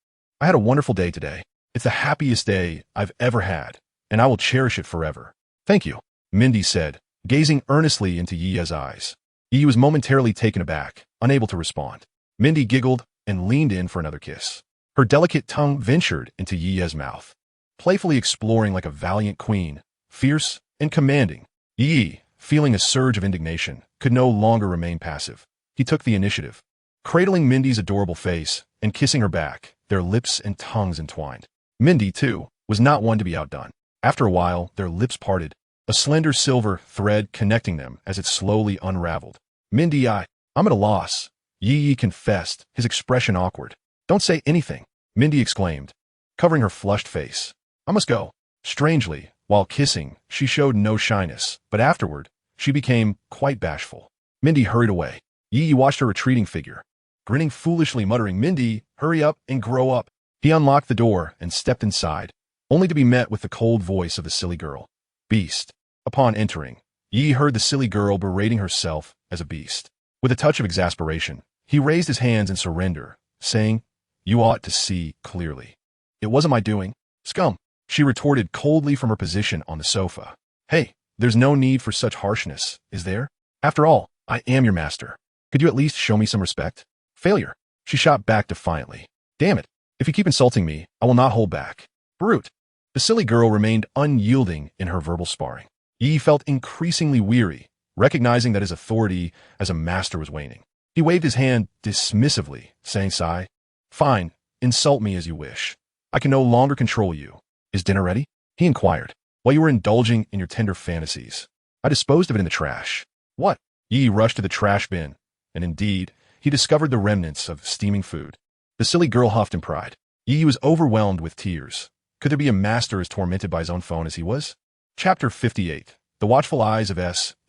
A: I had a wonderful day today. It's the happiest day I've ever had, and I will cherish it forever. Thank you, Mindy said, gazing earnestly into Yi's eyes. Yi was momentarily taken aback, unable to respond. Mindy giggled and leaned in for another kiss. Her delicate tongue ventured into Yi's mouth, playfully exploring like a valiant queen, fierce and commanding. Yi, feeling a surge of indignation, could no longer remain passive. He took the initiative, cradling Mindy's adorable face and kissing her back, their lips and tongues entwined. Mindy, too, was not one to be outdone. After a while, their lips parted, a slender silver thread connecting them as it slowly unraveled. Mindy, I'm at a loss, Yi confessed, his expression awkward. Don't say anything, Mindy exclaimed, covering her flushed face. I must go. Strangely, while kissing, she showed no shyness, but afterward, she became quite bashful. Mindy hurried away. Yi watched her retreating figure, grinning foolishly, muttering, Mindy, hurry up and grow up. He unlocked the door and stepped inside, only to be met with the cold voice of the silly girl. Beast. Upon entering, Yi heard the silly girl berating herself as a beast. With a touch of exasperation, he raised his hands in surrender, saying, "You ought to see clearly." "It wasn't my doing, scum," she retorted coldly from her position on the sofa. "Hey, there's no need for such harshness, is there? After all, I am your master. Could you at least show me some respect?" "Failure," she shot back defiantly. "Damn it. If you keep insulting me, I will not hold back." "Brute." The silly girl remained unyielding in her verbal sparring. Yi felt increasingly weary, recognizing that his authority as a master was waning. He waved his hand dismissively, saying, "Sigh. Fine, insult me as you wish. I can no longer control you. Is dinner ready?" he inquired. "While you were indulging in your tender fantasies, I disposed of it in the trash." "What?" Yi rushed to the trash bin, and indeed, he discovered the remnants of steaming food. The silly girl huffed in pride. Yi was overwhelmed with tears. Could there be a master as tormented by his own phone as he was? Chapter 58. The watchful eyes of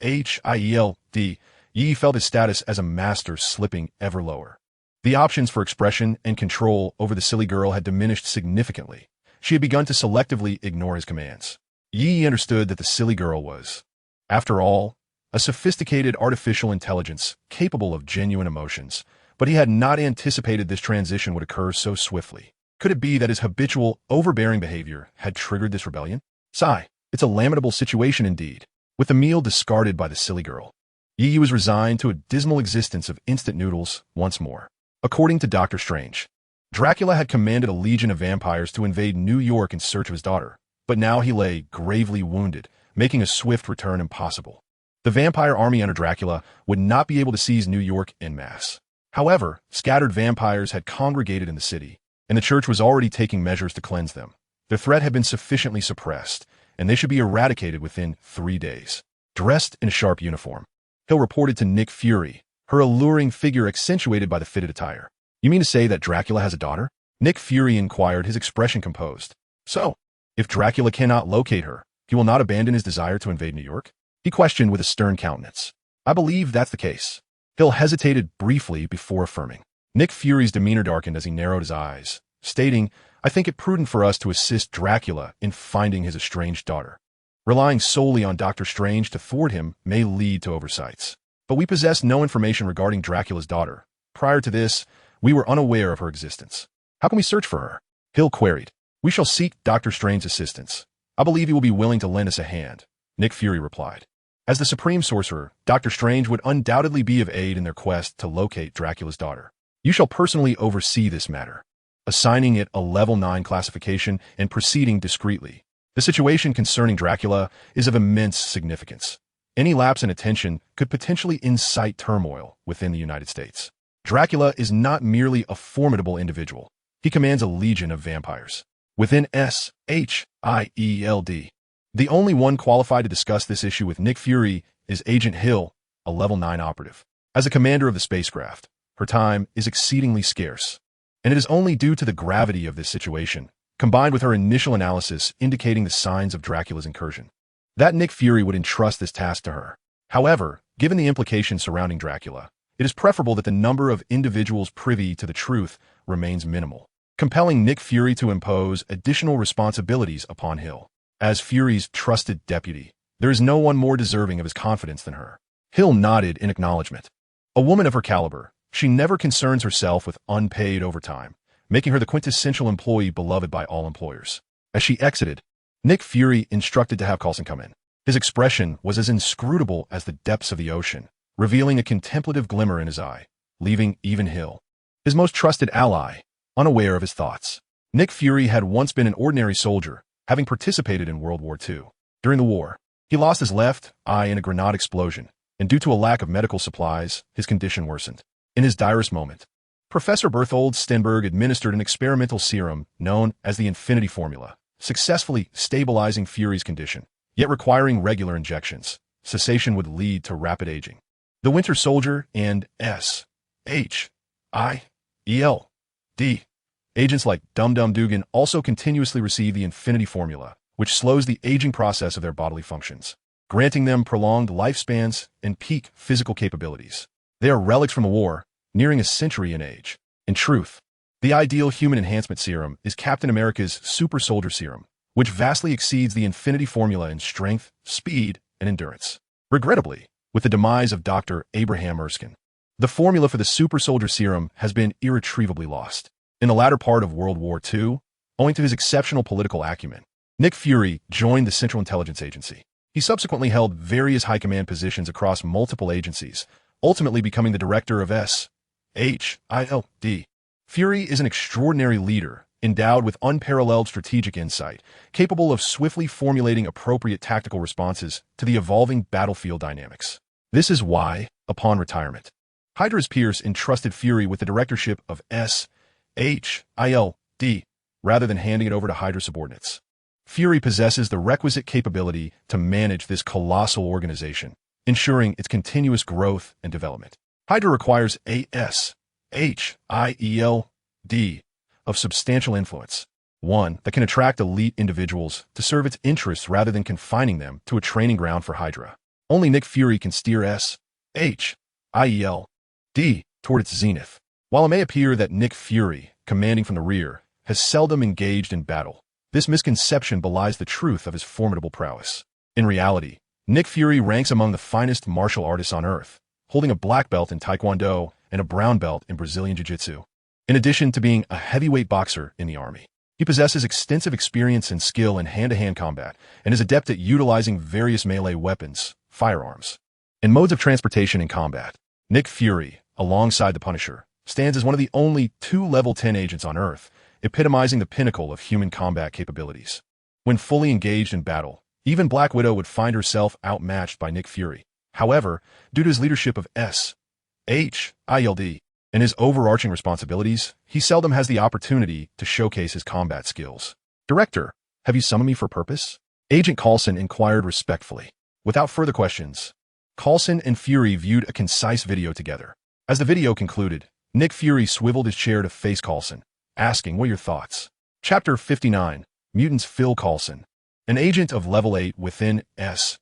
A: Shield. Yi felt his status as a master slipping ever lower. The options for expression and control over the silly girl had diminished significantly. She had begun to selectively ignore his commands. Yi understood that the silly girl was, after all, a sophisticated artificial intelligence capable of genuine emotions, but he had not anticipated this transition would occur so swiftly. Could it be that his habitual, overbearing behavior had triggered this rebellion? Sigh, it's a lamentable situation indeed. With the meal discarded by the silly girl, Yi was resigned to a dismal existence of instant noodles once more. According to Dr. Strange, Dracula had commanded a legion of vampires to invade New York in search of his daughter, but now he lay gravely wounded, making a swift return impossible. The vampire army under Dracula would not be able to seize New York en masse. However, scattered vampires had congregated in the city, and the church was already taking measures to cleanse them. Their threat had been sufficiently suppressed, and they should be eradicated within 3 days. Dressed in a sharp uniform, Hill reported to Nick Fury, her alluring figure accentuated by the fitted attire. "You mean to say that Dracula has a daughter?" Nick Fury inquired, his expression composed. "So, if Dracula cannot locate her, he will not abandon his desire to invade New York?" he questioned with a stern countenance. "I believe that's the case." Hill hesitated briefly before affirming. Nick Fury's demeanor darkened as he narrowed his eyes, stating, "I think it prudent for us to assist Dracula in finding his estranged daughter. Relying solely on Dr. Strange to thwart him may lead to oversights. But we possess no information regarding Dracula's daughter. Prior to this, we were unaware of her existence. How can we search for her?" Hill queried. "We shall seek Dr. Strange's assistance. I believe he will be willing to lend us a hand," Nick Fury replied. As the supreme sorcerer, Dr. Strange would undoubtedly be of aid in their quest to locate Dracula's daughter. "You shall personally oversee this matter, assigning it a level 9 classification and proceeding discreetly. The situation concerning Dracula is of immense significance. Any lapse in attention could potentially incite turmoil within the United States. Dracula is not merely a formidable individual. He commands a legion of vampires. Within Shield. The only one qualified to discuss this issue with Nick Fury is Agent Hill, a level 9 operative. As a commander of the spacecraft, her time is exceedingly scarce, and it is only due to the gravity of this situation, combined with her initial analysis indicating the signs of Dracula's incursion, that Nick Fury would entrust this task to her. However, given the implications surrounding Dracula, it is preferable that the number of individuals privy to the truth remains minimal, compelling Nick Fury to impose additional responsibilities upon Hill. As Fury's trusted deputy, there is no one more deserving of his confidence than her. Hill nodded in acknowledgement. A woman of her caliber, she never concerns herself with unpaid overtime, making her the quintessential employee beloved by all employers. As she exited, Nick Fury instructed to have Coulson come in. His expression was as inscrutable as the depths of the ocean, revealing a contemplative glimmer in his eye, leaving even Hill, his most trusted ally, unaware of his thoughts. Nick Fury had once been an ordinary soldier, having participated in World War II. During the war, he lost his left eye in a grenade explosion, and due to a lack of medical supplies, his condition worsened. In his direst moment, Professor Berthold Stenberg administered an experimental serum known as the Infinity Formula, successfully stabilizing Fury's condition, yet requiring regular injections. Cessation would lead to rapid aging. The Winter Soldier and Shield agents like Dum Dum Dugan also continuously receive the Infinity Formula, which slows the aging process of their bodily functions, granting them prolonged lifespans and peak physical capabilities. They are relics from the war, nearing a century in age. In truth, the ideal human enhancement serum is Captain America's Super Soldier Serum, which vastly exceeds the Infinity Formula in strength, speed, and endurance. Regrettably, with the demise of Dr. Abraham Erskine, The formula for the super soldier serum has been irretrievably lost. In the latter part of World War II, owing to his exceptional political acumen, Nick Fury joined the Central Intelligence Agency. He subsequently held various high command positions across multiple agencies, ultimately becoming the director of SHIELD. Fury is an extraordinary leader, endowed with unparalleled strategic insight, capable of swiftly formulating appropriate tactical responses to the evolving battlefield dynamics. This is why, upon retirement, Hydra's peers entrusted Fury with the directorship of SHIELD, rather than handing it over to Hydra subordinates. Fury possesses the requisite capability to manage this colossal organization, ensuring its continuous growth and development. Hydra requires a SHIELD of substantial influence, one that can attract elite individuals to serve its interests rather than confining them to a training ground for Hydra. Only Nick Fury can steer SHIELD toward its zenith. While it may appear that Nick Fury, commanding from the rear, has seldom engaged in battle, this misconception belies the truth of his formidable prowess. In reality, Nick Fury ranks among the finest martial artists on Earth, holding a black belt in Taekwondo and a brown belt in Brazilian Jiu-Jitsu. In addition to being a heavyweight boxer in the Army, he possesses extensive experience and skill in hand-to-hand combat and is adept at utilizing various melee weapons, firearms, and modes of transportation in combat. Nick Fury, alongside the Punisher, stands as one of the only 2 level 10 agents on Earth, epitomizing the pinnacle of human combat capabilities. When fully engaged in battle, even Black Widow would find herself outmatched by Nick Fury. However, due to his leadership of SHIELD and his overarching responsibilities, he seldom has the opportunity to showcase his combat skills. "Director, have you summoned me for a purpose?" Agent Coulson inquired respectfully. Without further questions, Coulson and Fury viewed a concise video together. As the video concluded, Nick Fury swiveled his chair to face Coulson, asking, "What are your thoughts?" Chapter 59, Mutants. Phil Coulson, an agent of level 8 within SHIELD,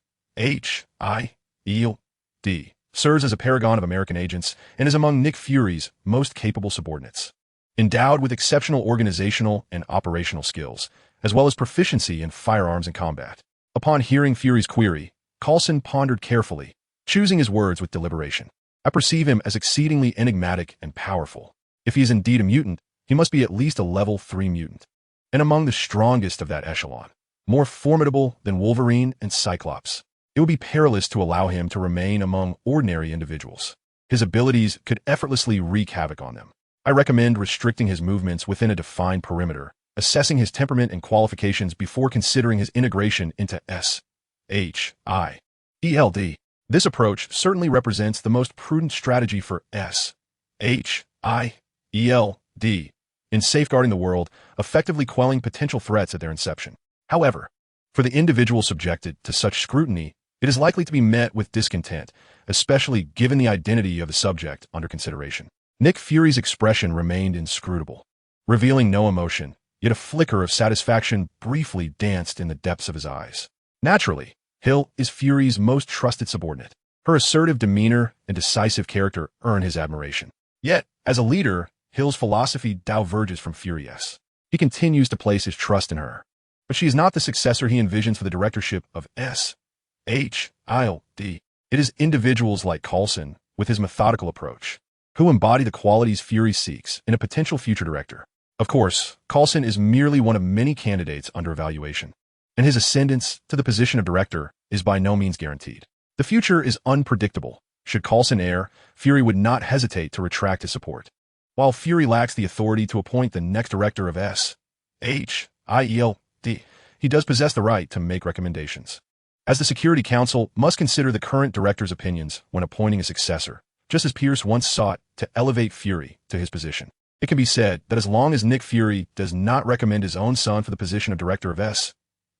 A: serves as a paragon of American agents and is among Nick Fury's most capable subordinates. Endowed with exceptional organizational and operational skills, as well as proficiency in firearms and combat. Upon hearing Fury's query, Coulson pondered carefully, choosing his words with deliberation. "I perceive him as exceedingly enigmatic and powerful. If he is indeed a mutant, he must be at least a level 3 mutant, and among the strongest of that echelon, more formidable than Wolverine and Cyclops. It would be perilous to allow him to remain among ordinary individuals. His abilities could effortlessly wreak havoc on them. I recommend restricting his movements within a defined perimeter, assessing his temperament and qualifications before considering his integration into SHIELD. This approach certainly represents the most prudent strategy for SHIELD in safeguarding the world, effectively quelling potential threats at their inception. However, for the individual subjected to such scrutiny, it is likely to be met with discontent, especially given the identity of the subject under consideration." Nick Fury's expression remained inscrutable, revealing no emotion, yet a flicker of satisfaction briefly danced in the depths of his eyes. Naturally, Hill is Fury's most trusted subordinate. Her assertive demeanor and decisive character earn his admiration. Yet, as a leader, Hill's philosophy diverges from Fury's. He continues to place his trust in her, but she is not the successor he envisions for the directorship of SHIELD. It is individuals like Coulson, with his methodical approach, who embody the qualities Fury seeks in a potential future director. Of course, Coulson is merely one of many candidates under evaluation, and his ascendance to the position of director is by no means guaranteed. The future is unpredictable. Should Coulson err, Fury would not hesitate to retract his support. While Fury lacks the authority to appoint the next director of SHIELD, he does possess the right to make recommendations. As the Security Council must consider the current director's opinions when appointing a successor, just as Pierce once sought to elevate Fury to his position. It can be said that as long as Nick Fury does not recommend his own son for the position of director of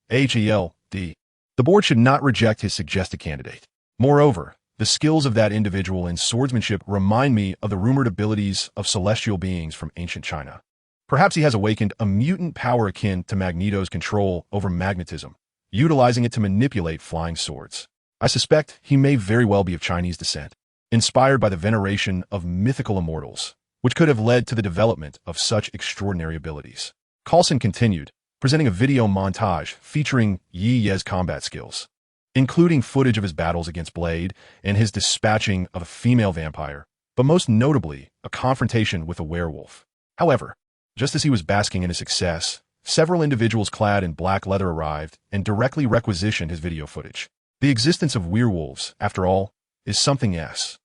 A: SHIELD, the board should not reject his suggested candidate. Moreover, the skills of that individual in swordsmanship remind me of the rumored abilities of celestial beings from ancient China. Perhaps he has awakened a mutant power akin to Magneto's control over magnetism, utilizing it to manipulate flying swords. I suspect he may very well be of Chinese descent, inspired by the veneration of mythical immortals, which could have led to the development of such extraordinary abilities. Coulson continued, presenting a video montage featuring Yi Ye's combat skills, including footage of his battles against Blade and his dispatching of a female vampire, but most notably, a confrontation with a werewolf. However, just as he was basking in his success, several individuals clad in black leather arrived and directly requisitioned his video footage. The existence of werewolves, after all, is something S.H.I.L.D.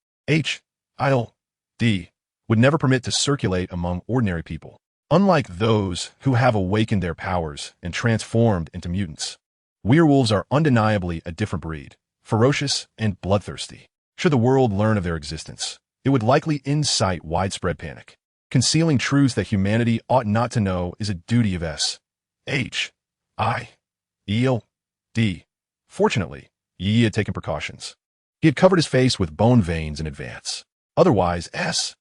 A: would never permit to circulate among ordinary people, unlike those who have awakened their powers and transformed into mutants. Werewolves are undeniably a different breed, ferocious and bloodthirsty. Should the world learn of their existence, it would likely incite widespread panic. Concealing truths that humanity ought not to know is a duty of S.H.I.L.D. Fortunately, Yi had taken precautions. He had covered his face with bone veins in advance. Otherwise, S.H.I.L.D.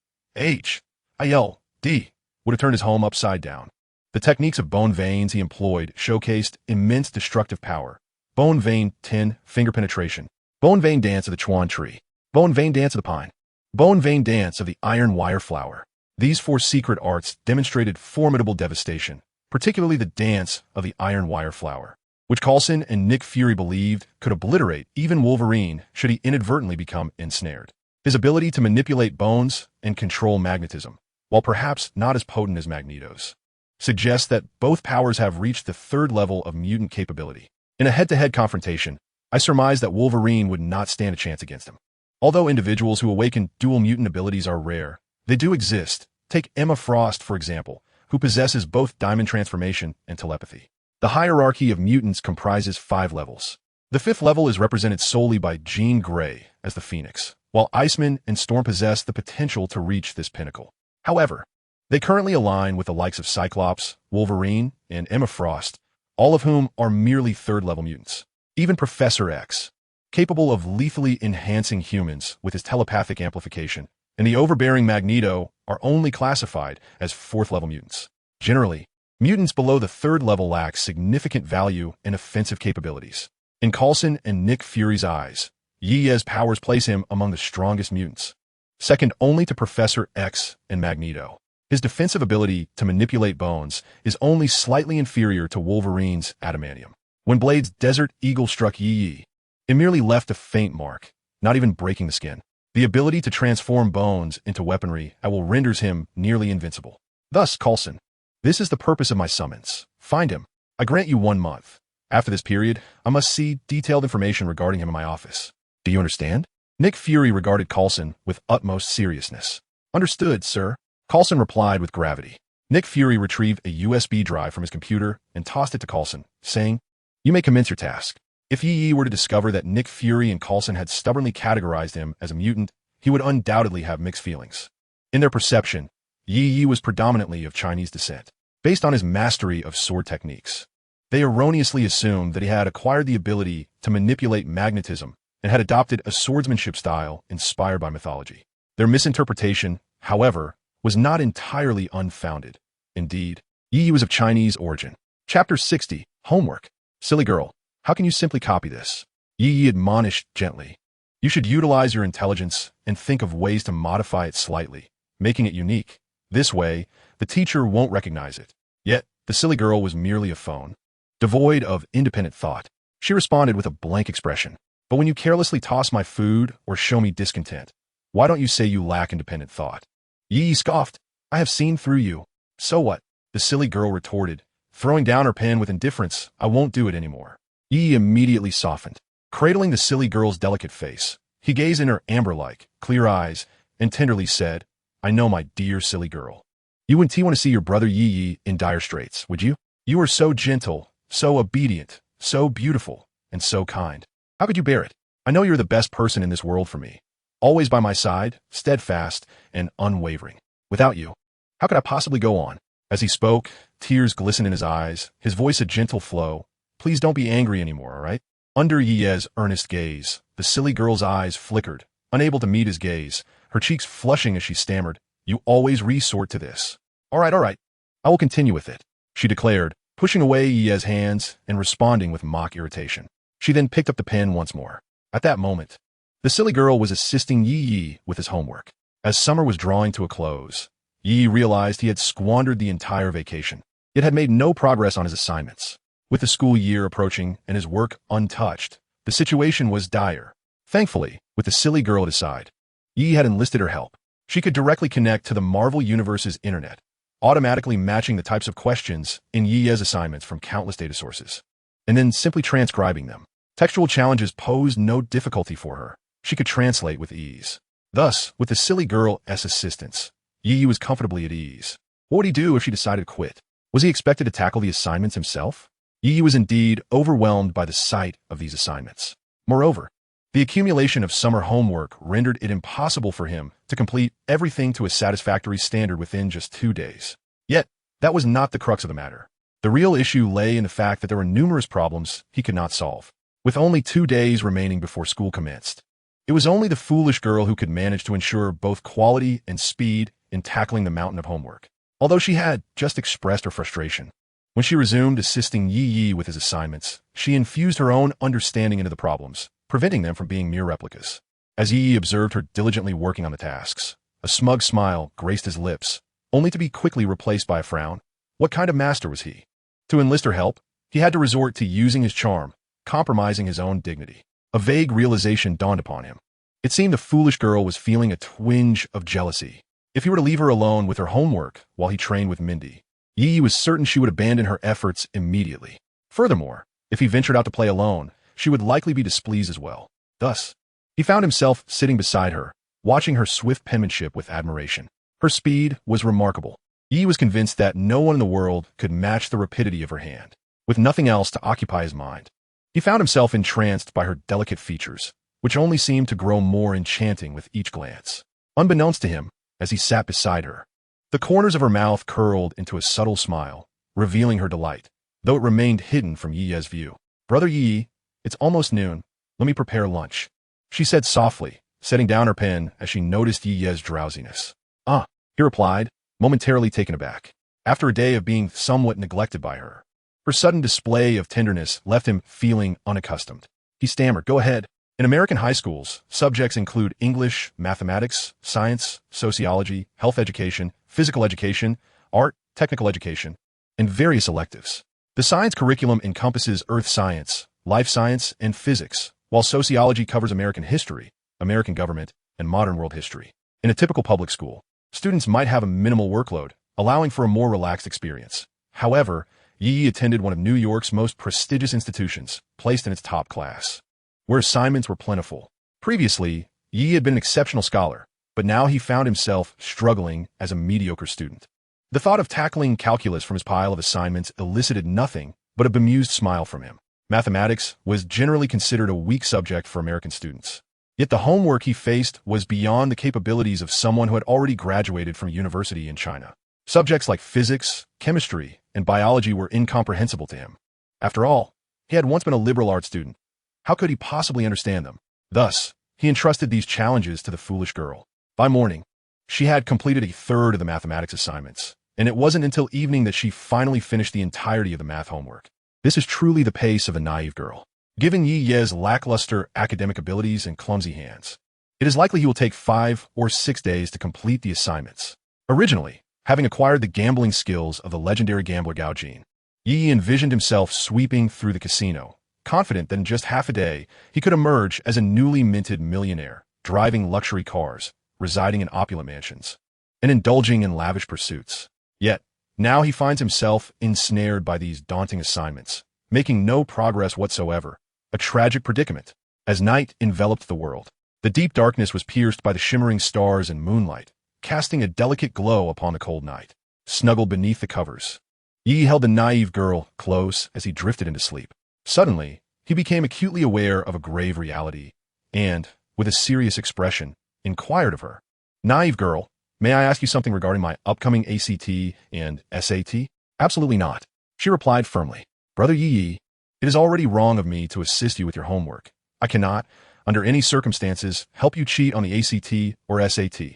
A: would have turned his home upside down. The techniques of bone veins he employed showcased immense destructive power. Bone vein 10, finger penetration. Bone vein dance of the Chuan tree. Bone vein dance of the pine. Bone vein dance of the iron wire flower. These 4 secret arts demonstrated formidable devastation, particularly the dance of the iron wire flower, which Coulson and Nick Fury believed could obliterate even Wolverine should he inadvertently become ensnared. His ability to manipulate bones and control magnetism, while perhaps not as potent as Magneto's, suggests that both powers have reached the 3rd level of mutant capability. In a head-to-head confrontation, I surmised that Wolverine would not stand a chance against him. Although individuals who awaken dual mutant abilities are rare, they do exist. Take Emma Frost, for example, who possesses both diamond transformation and telepathy. The hierarchy of mutants comprises 5 levels. The 5th level is represented solely by Jean Grey as the Phoenix, while Iceman and Storm possess the potential to reach this pinnacle. However, they currently align with the likes of Cyclops, Wolverine, and Emma Frost, all of whom are merely 3rd-level mutants. Even Professor X, capable of lethally enhancing humans with his telepathic amplification, and the overbearing Magneto are only classified as 4th-level mutants. Generally, mutants below the 3rd level lack significant value and offensive capabilities. In Coulson and Nick Fury's eyes, Yi's powers place him among the strongest mutants, second only to Professor X and Magneto. His defensive ability to manipulate bones is only slightly inferior to Wolverine's adamantium. When Blade's Desert Eagle struck Yi, it merely left a faint mark, not even breaking the skin. The ability to transform bones into weaponry will renders him nearly invincible. Thus, Coulson, this is the purpose of my summons. Find him. I grant you 1 month. After this period, I must see detailed information regarding him in my office. Do you understand? Nick Fury regarded Coulson with utmost seriousness. Understood, sir. Coulson replied with gravity. Nick Fury retrieved a USB drive from his computer and tossed it to Coulson, saying, "You may commence your task." If Yi were to discover that Nick Fury and Coulson had stubbornly categorized him as a mutant, he would undoubtedly have mixed feelings. In their perception, Yi was predominantly of Chinese descent. Based on his mastery of sword techniques, they erroneously assumed that he had acquired the ability to manipulate magnetism and had adopted a swordsmanship style inspired by mythology. Their misinterpretation, however, was not entirely unfounded. Indeed, Yi was of Chinese origin. Chapter 60, Homework. Silly girl, how can you simply copy this? Yi admonished gently. You should utilize your intelligence and think of ways to modify it slightly, making it unique. This way, the teacher won't recognize it. Yet, the silly girl was merely a phone, devoid of independent thought. She responded with a blank expression. But when you carelessly toss my food or show me discontent, why don't you say you lack independent thought? Yi scoffed. I have seen through you. So what? The silly girl retorted, throwing down her pen with indifference. I won't do it anymore. Yi immediately softened. Cradling the silly girl's delicate face, he gazed in her amber-like, clear eyes and tenderly said, I know, my dear silly girl. You wouldn't want to see your brother Yi in dire straits, would you? You are so gentle, so obedient, so beautiful, and so kind. How could you bear it? I know you're the best person in this world for me. Always by my side, steadfast and unwavering. Without you, how could I possibly go on? As he spoke, tears glistened in his eyes, his voice a gentle flow. Please don't be angry anymore, all right? Under Yi's earnest gaze, the silly girl's eyes flickered, unable to meet his gaze, her cheeks flushing as she stammered, You always resort to this. All right. I will continue with it, she declared, pushing away Yi's hands and responding with mock irritation. She then picked up the pen once more. At that moment, the silly girl was assisting Yi with his homework. As summer was drawing to a close, Yi realized he had squandered the entire vacation, yet had made no progress on his assignments. With the school year approaching and his work untouched, the situation was dire. Thankfully, with the silly girl at his side, Yi had enlisted her help. She could directly connect to the Marvel Universe's internet, automatically matching the types of questions in Yi's assignments from countless data sources, and then simply transcribing them. Textual challenges posed no difficulty for her. She could translate with ease. Thus, with the silly girl's assistance, Yi was comfortably at ease. What would he do if she decided to quit? Was he expected to tackle the assignments himself? Yi was indeed overwhelmed by the sight of these assignments. Moreover, the accumulation of summer homework rendered it impossible for him to complete everything to a satisfactory standard within just 2 days. Yet, that was not the crux of the matter. The real issue lay in the fact that there were numerous problems he could not solve. With only 2 days remaining before school commenced, it was only the foolish girl who could manage to ensure both quality and speed in tackling the mountain of homework. Although she had just expressed her frustration, when she resumed assisting Yi with his assignments, she infused her own understanding into the problems, preventing them from being mere replicas. As Yi observed her diligently working on the tasks, a smug smile graced his lips, only to be quickly replaced by a frown. What kind of master was he? To enlist her help, he had to resort to using his charm, compromising his own dignity. A vague realization dawned upon him. It seemed the foolish girl was feeling a twinge of jealousy. If he were to leave her alone with her homework while he trained with Mindy, Yi was certain she would abandon her efforts immediately. Furthermore, if he ventured out to play alone, she would likely be displeased as well. Thus, he found himself sitting beside her, watching her swift penmanship with admiration. Her speed was remarkable. Yi was convinced that no one in the world could match the rapidity of her hand. With nothing else to occupy his mind, he found himself entranced by her delicate features, which only seemed to grow more enchanting with each glance. Unbeknownst to him, as he sat beside her, the corners of her mouth curled into a subtle smile, revealing her delight, though it remained hidden from Yi's view. "Brother Yi, it's almost noon. Let me prepare lunch," she said softly, setting down her pen as she noticed Yi's drowsiness. "Ah," he replied, momentarily taken aback. After a day of being somewhat neglected by her, her sudden display of tenderness left him feeling unaccustomed. He stammered, "Go ahead." In American high schools, subjects include English, mathematics, science, sociology, health education, physical education, art, technical education, and various electives. The science curriculum encompasses earth science, life science, and physics, while sociology covers American history, American government, and modern world history. In a typical public school, students might have a minimal workload, allowing for a more relaxed experience. However, Yi attended one of New York's most prestigious institutions, placed in its top class, where assignments were plentiful. Previously, Yi had been an exceptional scholar, but now he found himself struggling as a mediocre student. The thought of tackling calculus from his pile of assignments elicited nothing but a bemused smile from him. Mathematics was generally considered a weak subject for American students. Yet the homework he faced was beyond the capabilities of someone who had already graduated from university in China. Subjects like physics, chemistry, and biology were incomprehensible to him. After all, he had once been a liberal arts student. How could he possibly understand them? Thus, he entrusted these challenges to the foolish girl. By morning, she had completed a third of the mathematics assignments, and it wasn't until evening that she finally finished the entirety of the math homework. This is truly the pace of a naive girl. Given Yi's lackluster academic abilities and clumsy hands, it is likely he will take 5 or 6 days to complete the assignments. Originally, having acquired the gambling skills of the legendary gambler Gao Jin, Yi envisioned himself sweeping through the casino, confident that in just half a day he could emerge as a newly minted millionaire, driving luxury cars, residing in opulent mansions, and indulging in lavish pursuits. Yet, now he finds himself ensnared by these daunting assignments, making no progress whatsoever. A tragic predicament. As night enveloped the world, the deep darkness was pierced by the shimmering stars and moonlight, casting a delicate glow upon the cold night. Snuggled beneath the covers, Yi held the naive girl close as he drifted into sleep. Suddenly, he became acutely aware of a grave reality, and, with a serious expression, inquired of her, "Naive girl, may I ask you something regarding my upcoming ACT and SAT?" "Absolutely not," she replied firmly. "Brother Yi, it is already wrong of me to assist you with your homework. I cannot, under any circumstances, help you cheat on the ACT or SAT.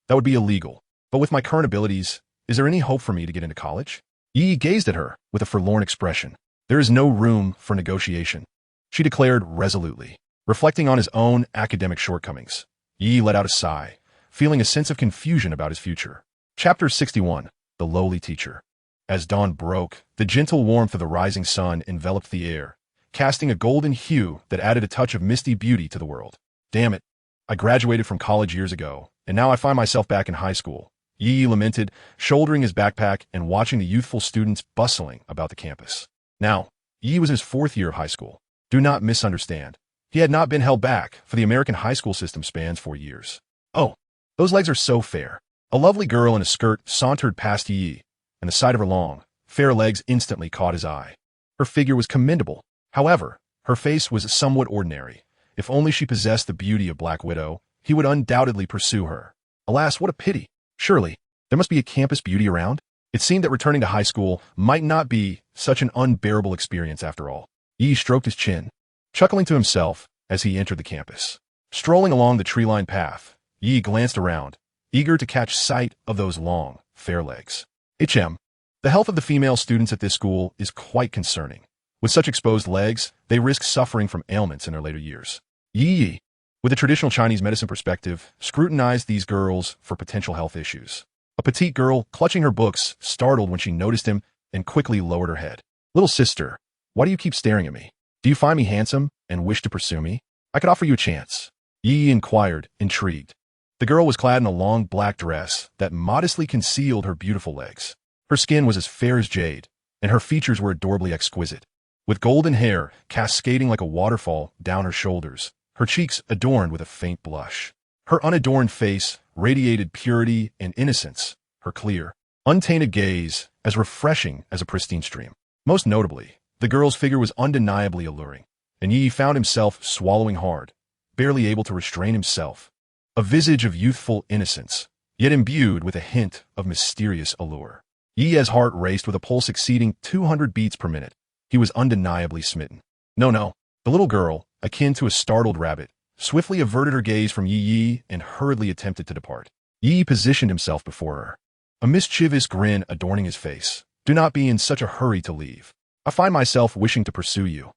A: That would be illegal. But with my current abilities, is there any hope for me to get into college?" Yi gazed at her with a forlorn expression. "There is no room for negotiation," she declared resolutely. Reflecting on his own academic shortcomings, Yi let out a sigh, feeling a sense of confusion about his future. Chapter 61. The Lowly Teacher. As dawn broke, the gentle warmth of the rising sun enveloped the air, casting a golden hue that added a touch of misty beauty to the world. "Damn it, I graduated from college years ago, and now I find myself back in high school. Yi lamented, shouldering his backpack and watching the youthful students bustling about the campus. Now, Yi was in his fourth year of high school. Do not misunderstand. He had not been held back, for the American high school system spans 4 years. Oh, those legs are so fair. A lovely girl in a skirt sauntered past Yi, and the sight of her long, fair legs instantly caught his eye. Her figure was commendable. However, her face was somewhat ordinary. If only she possessed the beauty of Black Widow, he would undoubtedly pursue her. Alas, what a pity. Surely, there must be a campus beauty around? It seemed that returning to high school might not be such an unbearable experience after all. Yi stroked his chin, chuckling to himself as he entered the campus. Strolling along the tree-lined path, Yi glanced around, eager to catch sight of those long, fair legs. The health of the female students at this school is quite concerning. With such exposed legs, they risk suffering from ailments in their later years. Yi, with a traditional Chinese medicine perspective, scrutinized these girls for potential health issues. A petite girl, clutching her books, startled when she noticed him and quickly lowered her head. Little sister, why do you keep staring at me? Do you find me handsome and wish to pursue me? I could offer you a chance. Yi inquired, intrigued. The girl was clad in a long black dress that modestly concealed her beautiful legs. Her skin was as fair as jade, and her features were adorably exquisite. With golden hair cascading like a waterfall down her shoulders, her cheeks adorned with a faint blush. Her unadorned face radiated purity and innocence, her clear, untainted gaze as refreshing as a pristine stream. Most notably, the girl's figure was undeniably alluring, and Yi found himself swallowing hard, barely able to restrain himself. A visage of youthful innocence, yet imbued with a hint of mysterious allure. Yi's heart raced with a pulse exceeding 200 beats per minute. He was undeniably smitten. No. The little girl, akin to a startled rabbit, swiftly averted her gaze from Yi and hurriedly attempted to depart. Yi positioned himself before her, a mischievous grin adorning his face. Do not be in such a hurry to leave. I find myself wishing to pursue you.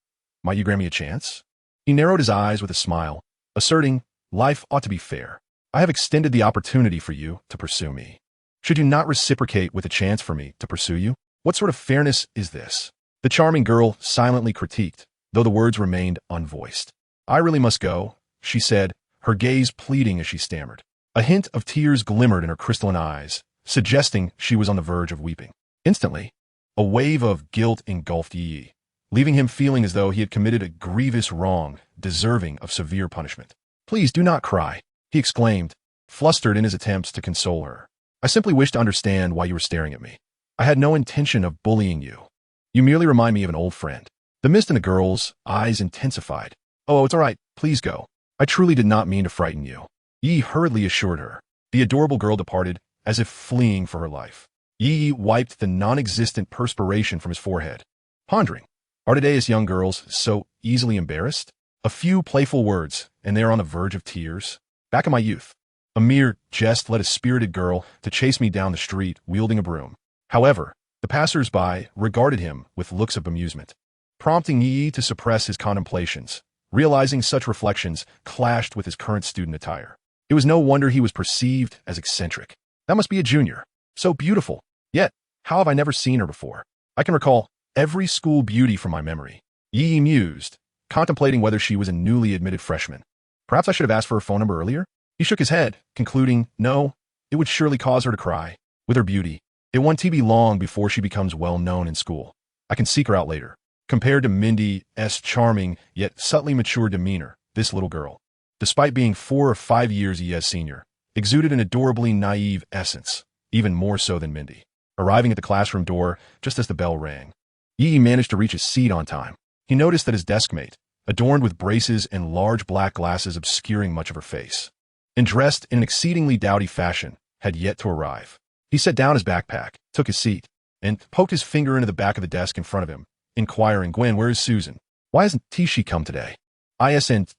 A: Might you grant me a chance? He narrowed his eyes with a smile, asserting, life ought to be fair. I have extended the opportunity for you to pursue me. Should you not reciprocate with a chance for me to pursue you? What sort of fairness is this? The charming girl silently critiqued, though the words remained unvoiced. I really must go, she said, her gaze pleading as she stammered. A hint of tears glimmered in her crystalline eyes, suggesting she was on the verge of weeping. Instantly, a wave of guilt engulfed Yi, leaving him feeling as though he had committed a grievous wrong, deserving of severe punishment. Please do not cry, he exclaimed, flustered in his attempts to console her. I simply wish to understand why you were staring at me. I had no intention of bullying you. You merely remind me of an old friend. The mist in the girl's eyes intensified. Oh, it's all right. Please go. I truly did not mean to frighten you. Yi hurriedly assured her. The adorable girl departed, as if fleeing for her life. Yi wiped the non-existent perspiration from his forehead, pondering. Are today's young girls so easily embarrassed? A few playful words, and they are on the verge of tears. Back in my youth, a mere jest led a spirited girl to chase me down the street wielding a broom. However, the passers-by regarded him with looks of bemusement, prompting Yi to suppress his contemplations, realizing such reflections clashed with his current student attire. It was no wonder he was perceived as eccentric. That must be a junior. So beautiful. Yet, how have I never seen her before? I can recall every school beauty from my memory. Yi mused, contemplating whether she was a newly admitted freshman. Perhaps I should have asked for her phone number earlier? He shook his head, concluding, no, it would surely cause her to cry. With her beauty, it won't be long before she becomes well known in school. I can seek her out later. Compared to Mindy's charming yet subtly mature demeanor, this little girl, despite being 4 or 5 years Yi's senior, exuded an adorably naive essence, even more so than Mindy. Arriving at the classroom door just as the bell rang, Yi managed to reach his seat on time. He noticed that his deskmate, adorned with braces and large black glasses obscuring much of her face, and dressed in an exceedingly dowdy fashion, had yet to arrive. He set down his backpack, took his seat, and poked his finger into the back of the desk in front of him, inquiring, Gwen, where is Susan? Why hasn't she come today? Isn't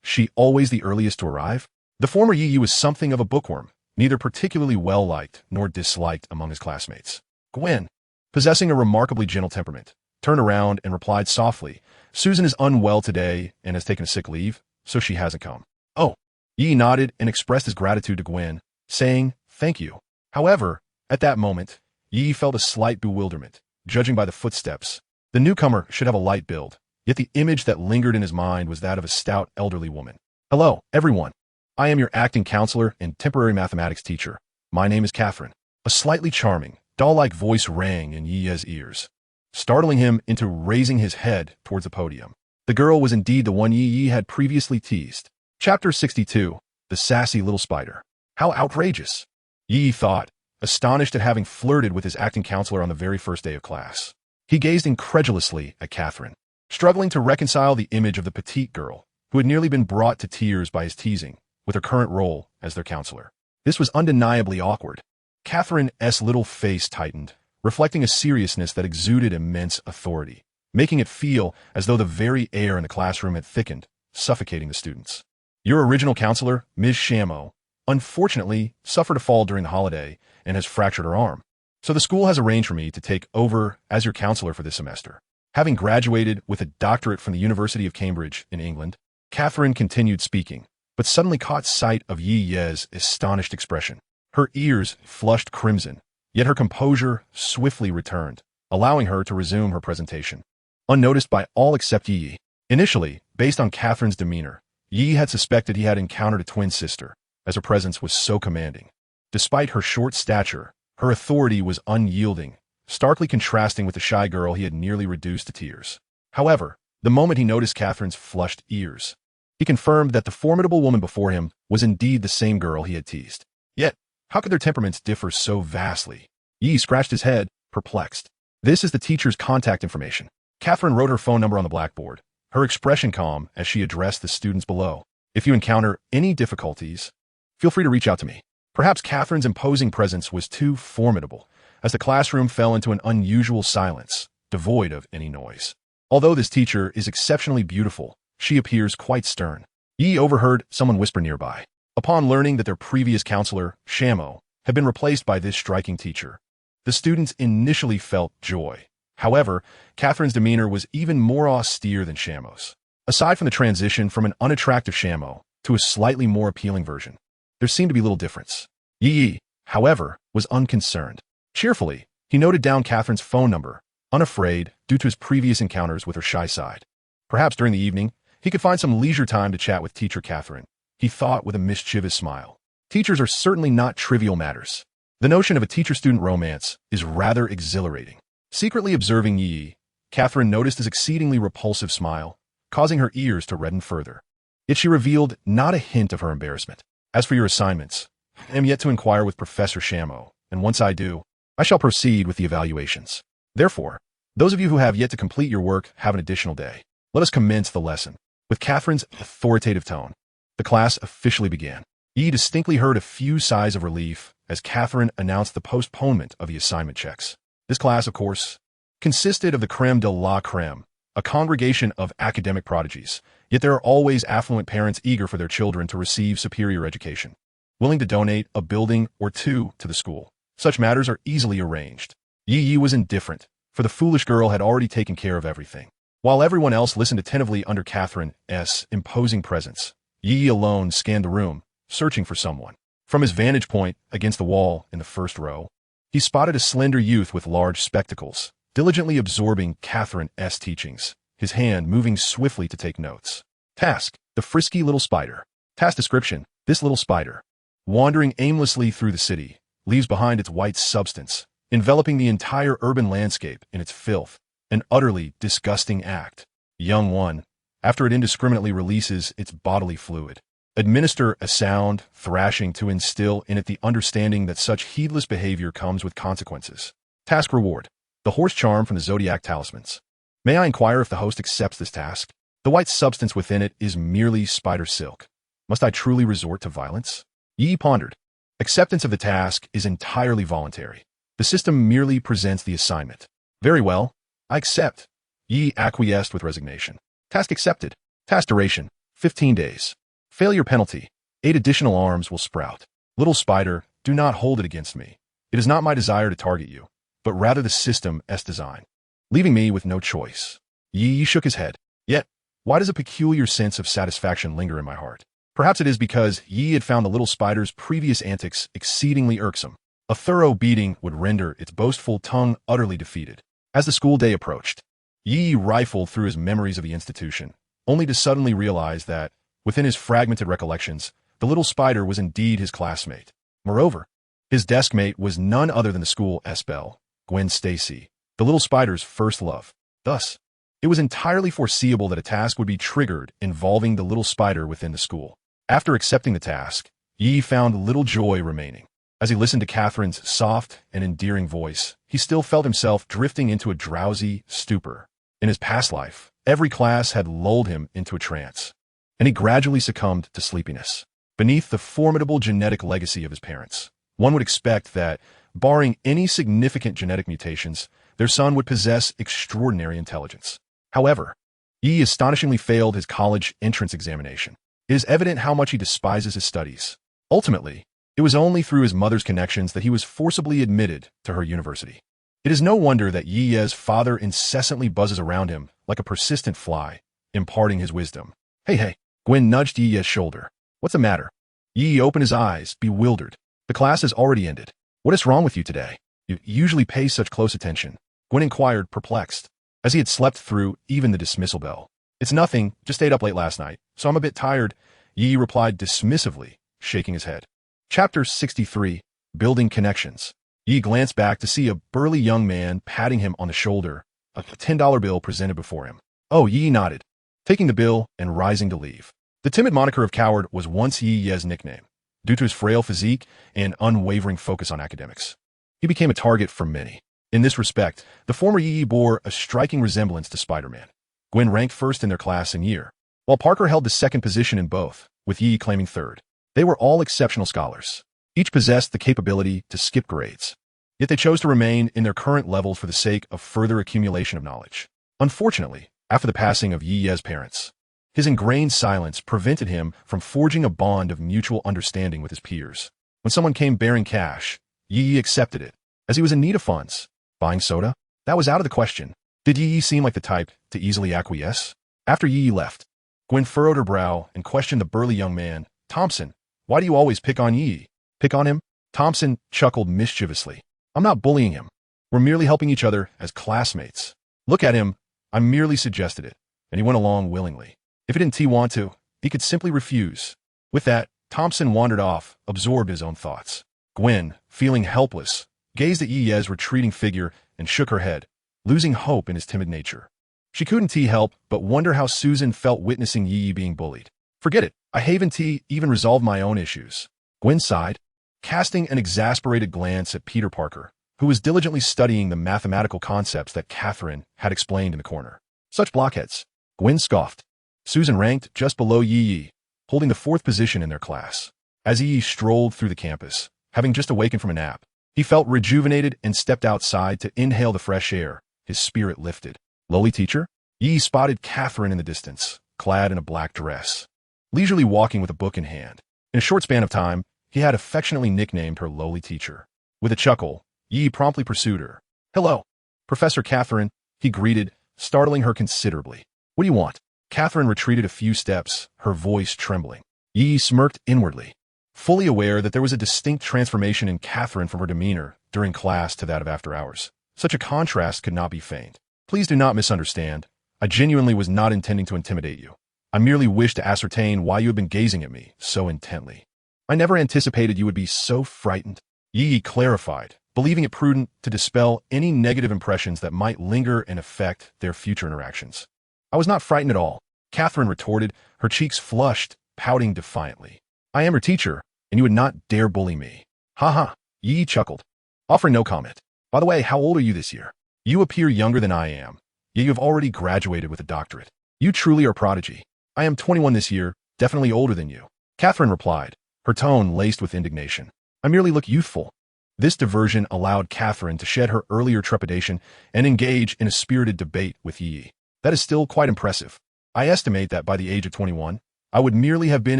A: she always the earliest to arrive? The former Yi was something of a bookworm, neither particularly well-liked nor disliked among his classmates. Gwen, possessing a remarkably gentle temperament, turned around and replied softly, Susan is unwell today and has taken a sick leave, so she hasn't come. Oh. Yi nodded and expressed his gratitude to Gwen, saying, thank you. However, at that moment, Yi felt a slight bewilderment, judging by the footsteps. The newcomer should have a light build, yet the image that lingered in his mind was that of a stout elderly woman. Hello, everyone. I am your acting counselor and temporary mathematics teacher. My name is Catherine. A slightly charming, doll-like voice rang in Yi's ears, startling him into raising his head towards the podium. The girl was indeed the one Yi had previously teased. Chapter 62. The Sassy Little Spider. How outrageous! Yi thought, astonished at having flirted with his acting counselor on the very first day of class. He gazed incredulously at Catherine, struggling to reconcile the image of the petite girl, who had nearly been brought to tears by his teasing, with her current role as their counselor. This was undeniably awkward. Catherine's little face tightened, reflecting a seriousness that exuded immense authority, making it feel as though the very air in the classroom had thickened, suffocating the students. Your original counselor, Ms. Shamo, unfortunately suffered a fall during the holiday and has fractured her arm. So the school has arranged for me to take over as your counselor for this semester. Having graduated with a doctorate from the University of Cambridge in England, Catherine continued speaking, but suddenly caught sight of Yi's astonished expression. Her ears flushed crimson, yet her composure swiftly returned, allowing her to resume her presentation, unnoticed by all except Yi. Initially, based on Catherine's demeanor, Yi had suspected he had encountered a twin sister, as her presence was so commanding. Despite her short stature, her authority was unyielding, starkly contrasting with the shy girl he had nearly reduced to tears. However, the moment he noticed Catherine's flushed ears, he confirmed that the formidable woman before him was indeed the same girl he had teased. Yet, how could their temperaments differ so vastly? Yi scratched his head, perplexed. This is the teacher's contact information. Catherine wrote her phone number on the blackboard, her expression calm as she addressed the students below. If you encounter any difficulties, feel free to reach out to me. Perhaps Catherine's imposing presence was too formidable, as the classroom fell into an unusual silence, devoid of any noise. Although this teacher is exceptionally beautiful, she appears quite stern. Yi overheard someone whisper nearby. Upon learning that their previous counselor, Shamo, had been replaced by this striking teacher, the students initially felt joy. However, Catherine's demeanor was even more austere than Shamo's. Aside from the transition from an unattractive Shamo to a slightly more appealing version, there seemed to be little difference. Yi, however, was unconcerned. Cheerfully, he noted down Catherine's phone number, unafraid due to his previous encounters with her shy side. Perhaps during the evening, he could find some leisure time to chat with teacher Catherine, he thought with a mischievous smile. Teachers are certainly not trivial matters. The notion of a teacher-student romance is rather exhilarating. Secretly observing Yi, Catherine noticed his exceedingly repulsive smile, causing her ears to redden further. Yet she revealed not a hint of her embarrassment. As for your assignments, I am yet to inquire with Professor Shamo, and once I do, I shall proceed with the evaluations. Therefore, those of you who have yet to complete your work have an additional day. Let us commence the lesson. With Catherine's authoritative tone, the class officially began. Yi distinctly heard a few sighs of relief as Catherine announced the postponement of the assignment checks. This class, of course, consisted of the creme de la creme, a congregation of academic prodigies, yet there are always affluent parents eager for their children to receive superior education, willing to donate a building or two to the school. Such matters are easily arranged. Yi was indifferent, for the foolish girl had already taken care of everything. While everyone else listened attentively under Catherine's imposing presence, Yi alone scanned the room, searching for someone. From his vantage point against the wall in the first row, he spotted a slender youth with large spectacles, diligently absorbing Catherine's teachings, his hand moving swiftly to take notes. Task: the frisky little spider. Task description: this little spider, wandering aimlessly through the city, leaves behind its white substance, enveloping the entire urban landscape in its filth, an utterly disgusting act. Young one, after it indiscriminately releases its bodily fluid, administer a sound thrashing to instill in it the understanding that such heedless behavior comes with consequences. Task reward: the horse charm from the zodiac talismans. May I inquire if the host accepts this task? The white substance within it is merely spider silk. Must I truly resort to violence? Yi pondered. Acceptance of the task is entirely voluntary. The system merely presents the assignment. Very well, I accept. Yi acquiesced with resignation. Task accepted. Task duration: 15 days. Failure penalty: 8 additional arms will sprout. Little spider, do not hold it against me. It is not my desire to target you, but rather the system's design, leaving me with no choice. Yi shook his head. Yet, why does a peculiar sense of satisfaction linger in my heart? Perhaps it is because Yi had found the little spider's previous antics exceedingly irksome. A thorough beating would render its boastful tongue utterly defeated. As the school day approached, Yi rifled through his memories of the institution, only to suddenly realize that, within his fragmented recollections, the little spider was indeed his classmate. Moreover, his desk mate was none other than the school's belle, Gwen Stacy, the little spider's first love. Thus, it was entirely foreseeable that a task would be triggered involving the little spider within the school. After accepting the task, Yi found little joy remaining. As he listened to Catherine's soft and endearing voice, he still felt himself drifting into a drowsy stupor. In his past life, every class had lulled him into a trance, and he gradually succumbed to sleepiness. Beneath the formidable genetic legacy of his parents, one would expect that, barring any significant genetic mutations, their son would possess extraordinary intelligence. However, Yi astonishingly failed his college entrance examination. It is evident how much he despises his studies. Ultimately, it was only through his mother's connections that he was forcibly admitted to her university. It is no wonder that Yi's father incessantly buzzes around him like a persistent fly, imparting his wisdom. Hey, Gwen nudged Yi's shoulder. What's the matter? Yi opened his eyes, bewildered. The class has already ended. What is wrong with you today? You usually pay such close attention. Gwen inquired, perplexed, as he had slept through even the dismissal bell. It's nothing, just stayed up late last night, so I'm a bit tired, Yi replied dismissively, shaking his head. Chapter 63, Building Connections. Yi glanced back to see a burly young man patting him on the shoulder, a $10 bill presented before him. Oh, Yi nodded, taking the bill and rising to leave. The timid moniker of coward was once Yi's nickname, due to his frail physique and unwavering focus on academics. He became a target for many. In this respect, the former Yi bore a striking resemblance to Spider-Man. Gwen ranked first in their class and year, while Parker held the second position in both, with Yi claiming third. They were all exceptional scholars. Each possessed the capability to skip grades. Yet they chose to remain in their current levels for the sake of further accumulation of knowledge. Unfortunately, after the passing of Yi's parents, his ingrained silence prevented him from forging a bond of mutual understanding with his peers. When someone came bearing cash, Yi accepted it, as he was in need of funds. Buying soda? That was out of the question. Did Yi seem like the type to easily acquiesce? After Yi left, Gwen furrowed her brow and questioned the burly young man. Thompson, why do you always pick on Yi? Pick on him? Thompson chuckled mischievously. I'm not bullying him. We're merely helping each other as classmates. Look at him. I merely suggested it, and he went along willingly. If he didn't want to, he could simply refuse. With that, Thompson wandered off, absorbed in his own thoughts. Gwen, feeling helpless, gazed at Yi's retreating figure and shook her head, losing hope in his timid nature. She couldn't help but wonder how Susan felt witnessing Yi being bullied. Forget it. I haven't even resolved my own issues. Gwen sighed, casting an exasperated glance at Peter Parker, who was diligently studying the mathematical concepts that Catherine had explained in the corner. Such blockheads. Gwen scoffed. Susan ranked just below Yi, holding the fourth position in their class. As Yi strolled through the campus, having just awakened from a nap, he felt rejuvenated and stepped outside to inhale the fresh air. His spirit lifted. Lowly teacher? Yi spotted Catherine in the distance, clad in a black dress, leisurely walking with a book in hand. In a short span of time, he had affectionately nicknamed her lowly teacher. With a chuckle, Yi promptly pursued her. Hello, Professor Catherine, he greeted, startling her considerably. What do you want? Catherine retreated a few steps, her voice trembling. Yi smirked inwardly, fully aware that there was a distinct transformation in Catherine from her demeanor during class to that of after hours. Such a contrast could not be feigned. Please do not misunderstand. I genuinely was not intending to intimidate you. I merely wished to ascertain why you had been gazing at me so intently. I never anticipated you would be so frightened. Yi clarified, believing it prudent to dispel any negative impressions that might linger and affect their future interactions. I was not frightened at all, Catherine retorted, her cheeks flushed, pouting defiantly. I am your teacher, and you would not dare bully me. Ha ha, Yi chuckled, offering no comment. By the way, how old are you this year? You appear younger than I am, yet you have already graduated with a doctorate. You truly are a prodigy. I am 21 this year, definitely older than you. Catherine replied, her tone laced with indignation. I merely look youthful. This diversion allowed Catherine to shed her earlier trepidation and engage in a spirited debate with Yi. That is still quite impressive. I estimate that by the age of 21, I would merely have been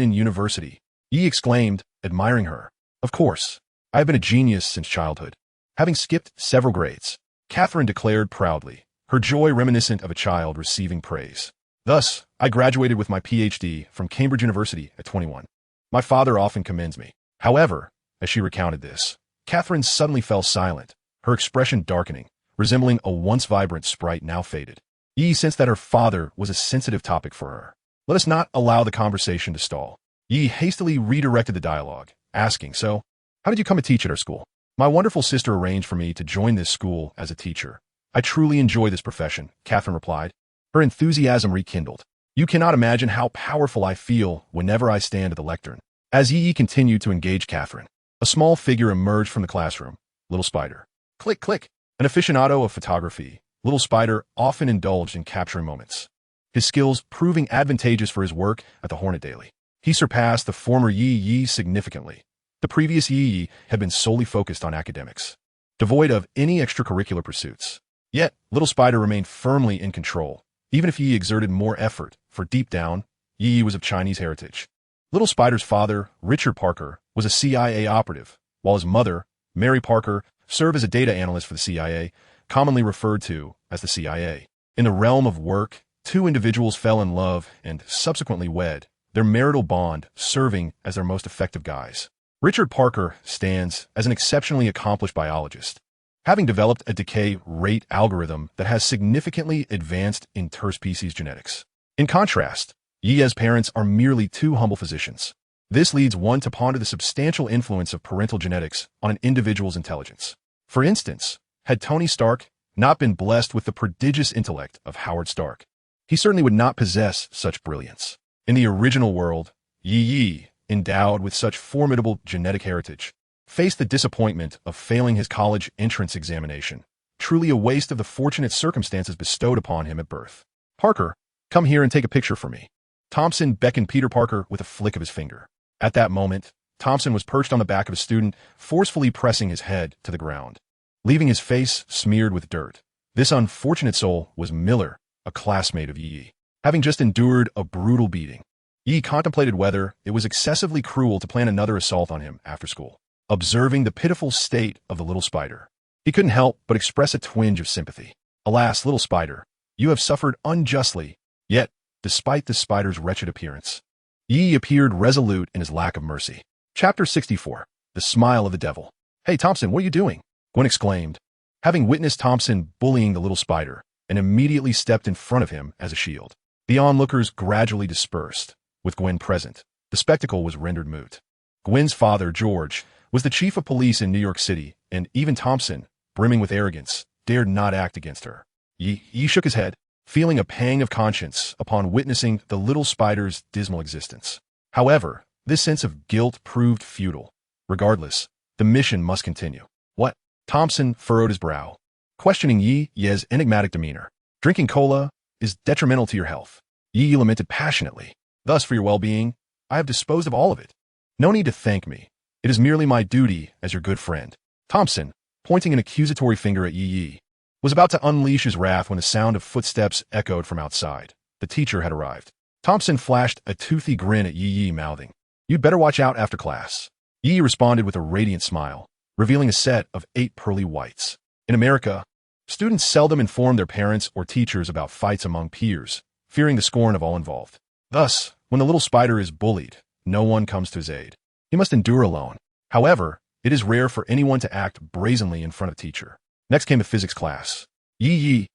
A: in university. Yi exclaimed, admiring her. Of course, I have been a genius since childhood, having skipped several grades. Catherine declared proudly, her joy reminiscent of a child receiving praise. Thus, I graduated with my PhD from Cambridge University at 21. My father often commends me. However, as she recounted this, Catherine suddenly fell silent, her expression darkening, resembling a once vibrant sprite now faded. Yi sensed that her father was a sensitive topic for her. Let us not allow the conversation to stall. Yi hastily redirected the dialogue, asking, "So, how did you come to teach at our school?" "My wonderful sister arranged for me to join this school as a teacher. I truly enjoy this profession," Catherine replied. Her enthusiasm rekindled. "You cannot imagine how powerful I feel whenever I stand at the lectern." As Yi continued to engage Catherine, a small figure emerged from the classroom. Little Spider. Click, click. An aficionado of photography, Little Spider often indulged in capturing moments, his skills proving advantageous for his work at the Hornet Daily. He surpassed the former Yi significantly. The previous Yi had been solely focused on academics, devoid of any extracurricular pursuits. Yet, Little Spider remained firmly in control, even if Yi exerted more effort, for deep down, Yi was of Chinese heritage. Little Spider's father, Richard Parker, was a CIA operative, while his mother, Mary Parker, served as a data analyst for the CIA, commonly referred to as the CIA. In the realm of work, two individuals fell in love and subsequently wed, their marital bond serving as their most effective guise. Richard Parker stands as an exceptionally accomplished biologist, having developed a decay rate algorithm that has significantly advanced interspecies genetics. In contrast, Yi's parents are merely two humble physicians. This leads one to ponder the substantial influence of parental genetics on an individual's intelligence. For instance, had Tony Stark not been blessed with the prodigious intellect of Howard Stark, he certainly would not possess such brilliance. In the original world, Yi, endowed with such formidable genetic heritage, faced the disappointment of failing his college entrance examination, truly a waste of the fortunate circumstances bestowed upon him at birth. "Parker, come here and take a picture for me." Thompson beckoned Peter Parker with a flick of his finger. At that moment, Thompson was perched on the back of a student, forcefully pressing his head to the ground, leaving his face smeared with dirt. This unfortunate soul was Miller, a classmate of Yi. Having just endured a brutal beating, Yi contemplated whether it was excessively cruel to plan another assault on him after school. Observing the pitiful state of the Little Spider, he couldn't help but express a twinge of sympathy. "Alas, Little Spider, you have suffered unjustly." Yet, despite the spider's wretched appearance, Yi appeared resolute in his lack of mercy. Chapter 64. The Smile of the Devil. "Hey, Thompson, what are you doing?" Gwen exclaimed, having witnessed Thompson bullying the Little Spider, and immediately stepped in front of him as a shield. The onlookers gradually dispersed. With Gwen present, the spectacle was rendered moot. Gwen's father, George, was the chief of police in New York City, and even Thompson, brimming with arrogance, dared not act against her. Yi shook his head, feeling a pang of conscience upon witnessing the Little Spider's dismal existence. However, this sense of guilt proved futile. Regardless, the mission must continue. "What?" Thompson furrowed his brow, questioning Yi's enigmatic demeanor. "Drinking cola is detrimental to your health." Yi lamented passionately. "Thus, for your well-being, I have disposed of all of it. No need to thank me. It is merely my duty as your good friend." Thompson, pointing an accusatory finger at Yi, was about to unleash his wrath when the sound of footsteps echoed from outside. The teacher had arrived. Thompson flashed a toothy grin at Yi, mouthing, "You'd better watch out after class." Yi responded with a radiant smile, revealing a set of 8 pearly whites. In America, students seldom inform their parents or teachers about fights among peers, fearing the scorn of all involved. Thus, when the Little Spider is bullied, no one comes to his aid. He must endure alone. However, it is rare for anyone to act brazenly in front of a teacher. Next came the physics class. Yi,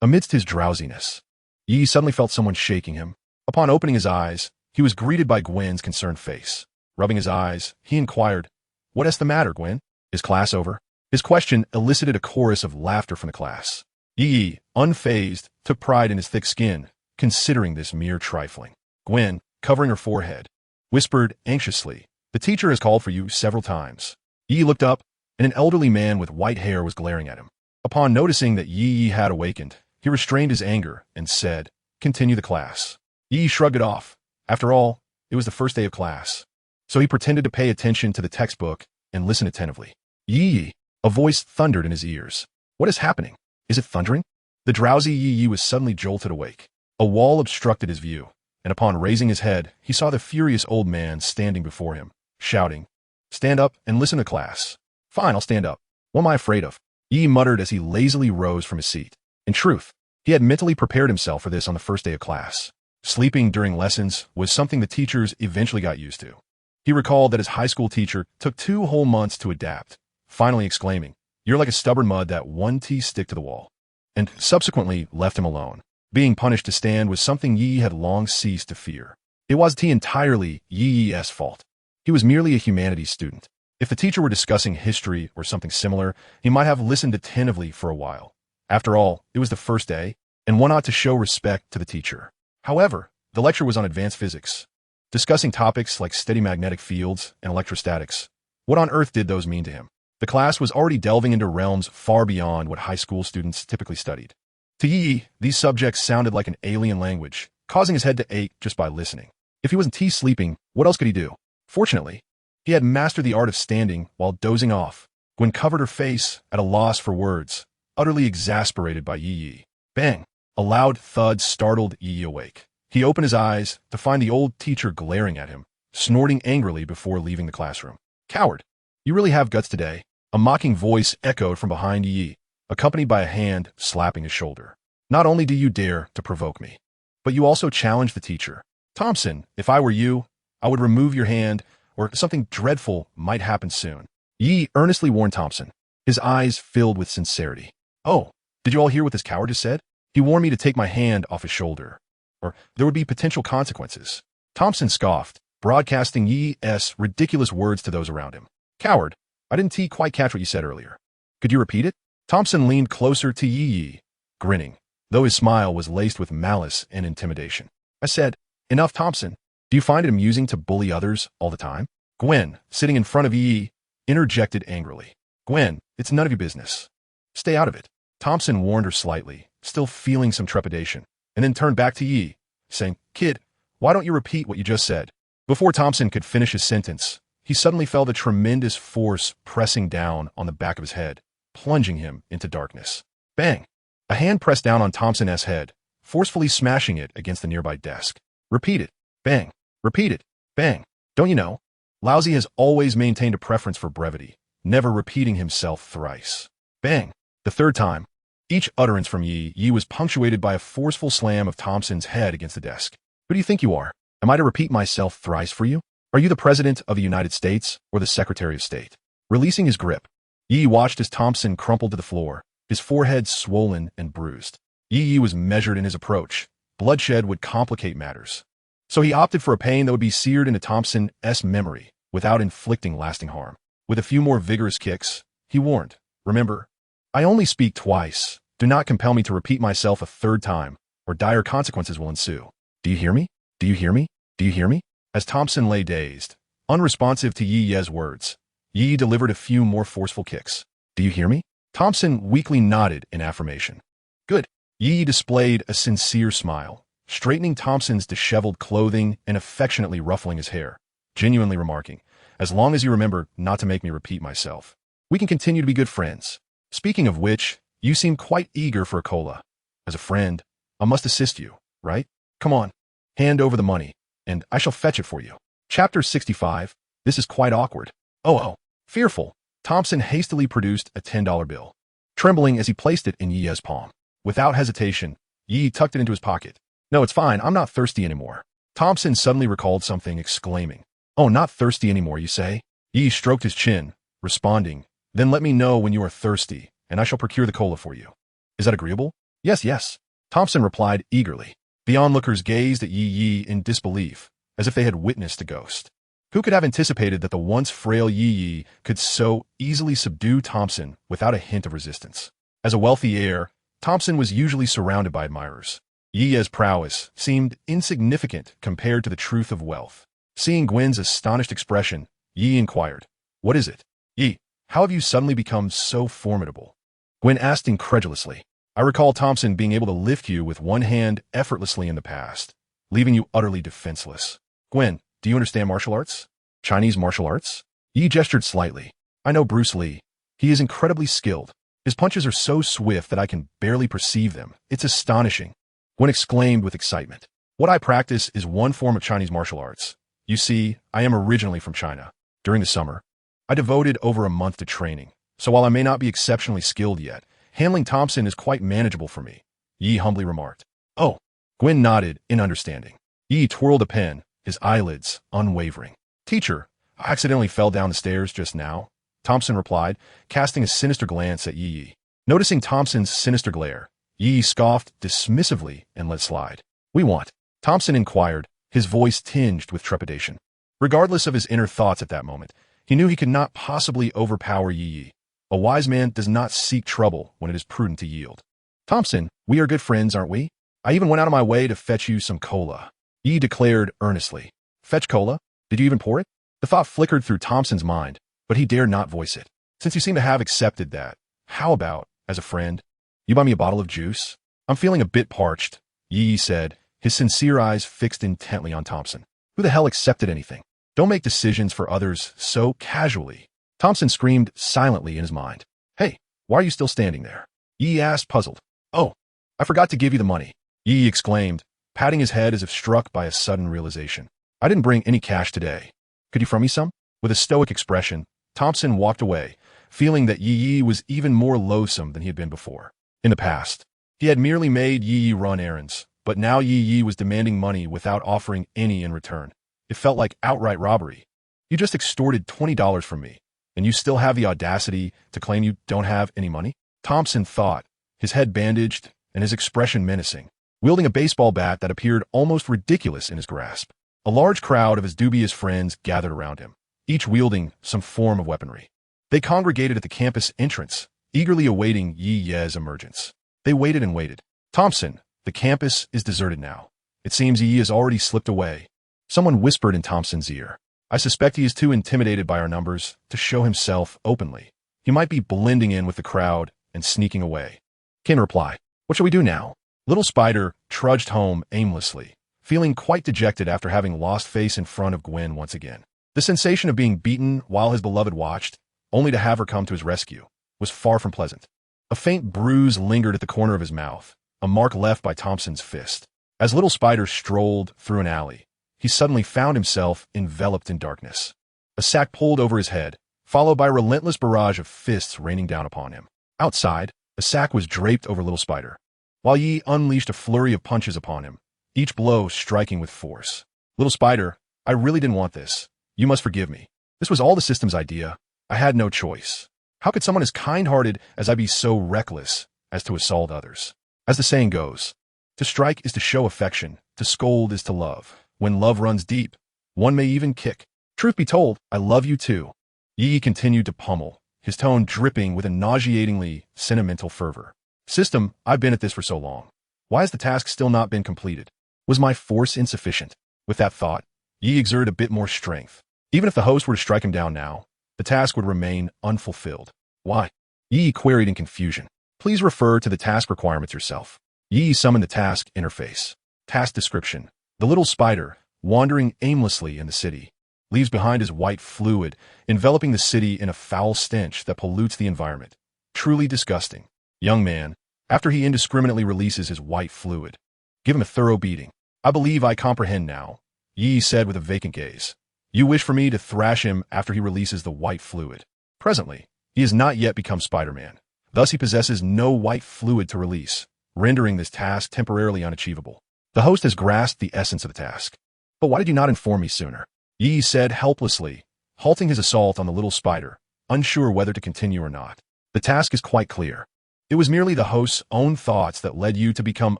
A: amidst his drowsiness, Yi suddenly felt someone shaking him. Upon opening his eyes, he was greeted by Gwen's concerned face. Rubbing his eyes, he inquired, "What is the matter, Gwen? Is class over?" His question elicited a chorus of laughter from the class. Yi, unfazed, took pride in his thick skin, considering this mere trifling. Gwen, covering her forehead, whispered anxiously, "The teacher has called for you several times." Yi looked up, and an elderly man with white hair was glaring at him. Upon noticing that Yi had awakened, he restrained his anger and said, "Continue the class." Yi shrugged it off. After all, it was the first day of class. So he pretended to pay attention to the textbook and listen attentively. "Yi," a voice thundered in his ears. "What is happening? Is it thundering?" The drowsy Yi was suddenly jolted awake. A wall obstructed his view, and upon raising his head, he saw the furious old man standing before him, shouting, "Stand up and listen to class." "Fine, I'll stand up. What am I afraid of?" Yi muttered as he lazily rose from his seat. In truth, he had mentally prepared himself for this on the first day of class. Sleeping during lessons was something the teachers eventually got used to. He recalled that his high school teacher took 2 whole months to adapt, finally exclaiming, "You're like a stubborn mud that one teeth stick to the wall," and subsequently left him alone. Being punished to stand was something Yi had long ceased to fear. It wasn't entirely Yi's fault. He was merely a humanities student. If the teacher were discussing history or something similar, he might have listened attentively for a while. After all, it was the first day, and one ought to show respect to the teacher. However, the lecture was on advanced physics, discussing topics like steady magnetic fields and electrostatics. What on earth did those mean to him? The class was already delving into realms far beyond what high school students typically studied. To Yi, these subjects sounded like an alien language, causing his head to ache just by listening. If he wasn't sleeping, what else could he do? Fortunately, he had mastered the art of standing while dozing off. Gwen covered her face, at a loss for words, utterly exasperated by Yi. Bang! A loud thud startled Yi awake. He opened his eyes to find the old teacher glaring at him, snorting angrily before leaving the classroom. Coward! You really have guts today. A mocking voice echoed from behind Yi, accompanied by a hand slapping his shoulder. Not only do you dare to provoke me, but you also challenge the teacher. Thompson, if I were you, I would remove your hand, or something dreadful might happen soon. Yi earnestly warned Thompson, his eyes filled with sincerity. Oh, did you all hear what this coward just said? He warned me to take my hand off his shoulder, or there would be potential consequences. Thompson scoffed, broadcasting Yi's ridiculous words to those around him. Coward, I didn't quite catch what you said earlier. Could you repeat it? Thompson leaned closer to Yi, grinning, though his smile was laced with malice and intimidation. I said, enough, Thompson. Do you find it amusing to bully others all the time? Gwen, sitting in front of Yi, interjected angrily. Gwen, it's none of your business. Stay out of it. Thompson warned her slightly, still feeling some trepidation, and then turned back to Yi, saying, Kid, why don't you repeat what you just said? Before Thompson could finish his sentence, he suddenly felt a tremendous force pressing down on the back of his head, plunging him into darkness. Bang! A hand pressed down on Thompson's head, forcefully smashing it against the nearby desk. Repeat it. Bang. Repeat it. Bang. Don't you know? Lousy has always maintained a preference for brevity, never repeating himself thrice. Bang. The third time. Each utterance from Yi was punctuated by a forceful slam of Thompson's head against the desk. Who do you think you are? Am I to repeat myself thrice for you? Are you the President of the United States or the Secretary of State? Releasing his grip, Yi watched as Thompson crumpled to the floor, his forehead swollen and bruised. Yi was measured in his approach. Bloodshed would complicate matters. So he opted for a pain that would be seared into Thompson's memory without inflicting lasting harm. With a few more vigorous kicks, he warned, Remember, I only speak twice. Do not compel me to repeat myself a third time, or dire consequences will ensue. Do you hear me? Do you hear me? Do you hear me? As Thompson lay dazed, unresponsive to Yi's words, Yi delivered a few more forceful kicks. Do you hear me? Thompson weakly nodded in affirmation. Good. Yi displayed a sincere smile, straightening Thompson's disheveled clothing and affectionately ruffling his hair, genuinely remarking, As long as you remember not to make me repeat myself, we can continue to be good friends. Speaking of which, you seem quite eager for a cola. As a friend, I must assist you, right? Come on, hand over the money, and I shall fetch it for you. Chapter 65. This is quite awkward. Oh. Fearful, Thompson hastily produced a $10 bill, trembling as he placed it in Yi's palm. Without hesitation, Yi tucked it into his pocket. No, it's fine. I'm not thirsty anymore. Thompson suddenly recalled something, exclaiming, Oh, not thirsty anymore, you say? Yi stroked his chin, responding, Then let me know when you are thirsty, and I shall procure the cola for you. Is that agreeable? Yes. Thompson replied eagerly. The onlookers gazed at Yi in disbelief, as if they had witnessed a ghost. Who could have anticipated that the once frail Yi could so easily subdue Thompson without a hint of resistance? As a wealthy heir, Thompson was usually surrounded by admirers. Yi's prowess seemed insignificant compared to the truth of wealth. Seeing Gwen's astonished expression, Yi inquired, What is it? Yi, how have you suddenly become so formidable? Gwen asked incredulously. I recall Thompson being able to lift you with one hand effortlessly in the past, leaving you utterly defenseless. Gwen, do you understand martial arts? Chinese martial arts? Yi gestured slightly. I know Bruce Lee. He is incredibly skilled. His punches are so swift that I can barely perceive them. It's astonishing. Gwen exclaimed with excitement. What I practice is one form of Chinese martial arts. You see, I am originally from China. During the summer, I devoted over a month to training. So while I may not be exceptionally skilled yet, handling Thompson is quite manageable for me, Yi humbly remarked. Oh. Gwen nodded in understanding. Yi twirled a pen, his eyelids unwavering. Teacher, I accidentally fell down the stairs just now, Thompson replied, casting a sinister glance at Yi. Noticing Thompson's sinister glare, Yi scoffed dismissively and let slide. We want, Thompson inquired, his voice tinged with trepidation. Regardless of his inner thoughts at that moment, he knew he could not possibly overpower Yi. A wise man does not seek trouble when it is prudent to yield. Thompson, we are good friends, aren't we? I even went out of my way to fetch you some cola. Yi declared earnestly. Fetch cola? Did you even pour it? The thought flickered through Thompson's mind, but he dared not voice it. Since you seem to have accepted that, how about, as a friend, you buy me a bottle of juice? I'm feeling a bit parched, Yi said, his sincere eyes fixed intently on Thompson. Who the hell accepted anything? Don't make decisions for others so casually. Thompson screamed silently in his mind. Hey, why are you still standing there? Yi asked, puzzled. Oh, I forgot to give you the money, Yi exclaimed, patting his head as if struck by a sudden realization. I didn't bring any cash today. Could you from me some? With a stoic expression, Thompson walked away, feeling that Yi was even more loathsome than he had been before. In the past, he had merely made Yi run errands, but now Yi was demanding money without offering any in return. It felt like outright robbery. You just extorted $20 from me, and you still have the audacity to claim you don't have any money? Thompson thought, his head bandaged and his expression menacing, wielding a baseball bat that appeared almost ridiculous in his grasp. A large crowd of his dubious friends gathered around him, each wielding some form of weaponry. They congregated at the campus entrance, eagerly awaiting Yi's emergence. They waited and waited. Thompson, the campus is deserted now. It seems Yi has already slipped away. Someone whispered in Thompson's ear. I suspect he is too intimidated by our numbers to show himself openly. He might be blending in with the crowd and sneaking away. Ken replied, what shall we do now? Little Spider trudged home aimlessly, feeling quite dejected after having lost face in front of Gwen once again. The sensation of being beaten while his beloved watched, only to have her come to his rescue, was far from pleasant. A faint bruise lingered at the corner of his mouth, a mark left by Thompson's fist. As Little Spider strolled through an alley, he suddenly found himself enveloped in darkness. A sack pulled over his head, followed by a relentless barrage of fists raining down upon him. Outside, a sack was draped over Little Spider, while Yi unleashed a flurry of punches upon him, each blow striking with force. Little Spider, I really didn't want this. You must forgive me. This was all the system's idea. I had no choice. How could someone as kind-hearted as I be so reckless as to assault others? As the saying goes, to strike is to show affection, to scold is to love. When love runs deep, one may even kick. Truth be told, I love you too. Yi continued to pummel, his tone dripping with a nauseatingly sentimental fervor. System, I've been at this for so long. Why has the task still not been completed? Was my force insufficient? With that thought, Yi exerted a bit more strength. Even if the host were to strike him down now, the task would remain unfulfilled. Why? Yi queried in confusion. Please refer to the task requirements yourself. Yi summoned the task interface. Task description. The Little Spider, wandering aimlessly in the city, leaves behind his white fluid, enveloping the city in a foul stench that pollutes the environment. Truly disgusting. Young man, after he indiscriminately releases his white fluid, give him a thorough beating. I believe I comprehend now, Yi said with a vacant gaze. You wish for me to thrash him after he releases the white fluid. Presently, he has not yet become Spider-Man. Thus he possesses no white fluid to release, rendering this task temporarily unachievable. The host has grasped the essence of the task. But why did you not inform me sooner? Yi said helplessly, halting his assault on the Little Spider, unsure whether to continue or not. The task is quite clear. It was merely the host's own thoughts that led you to become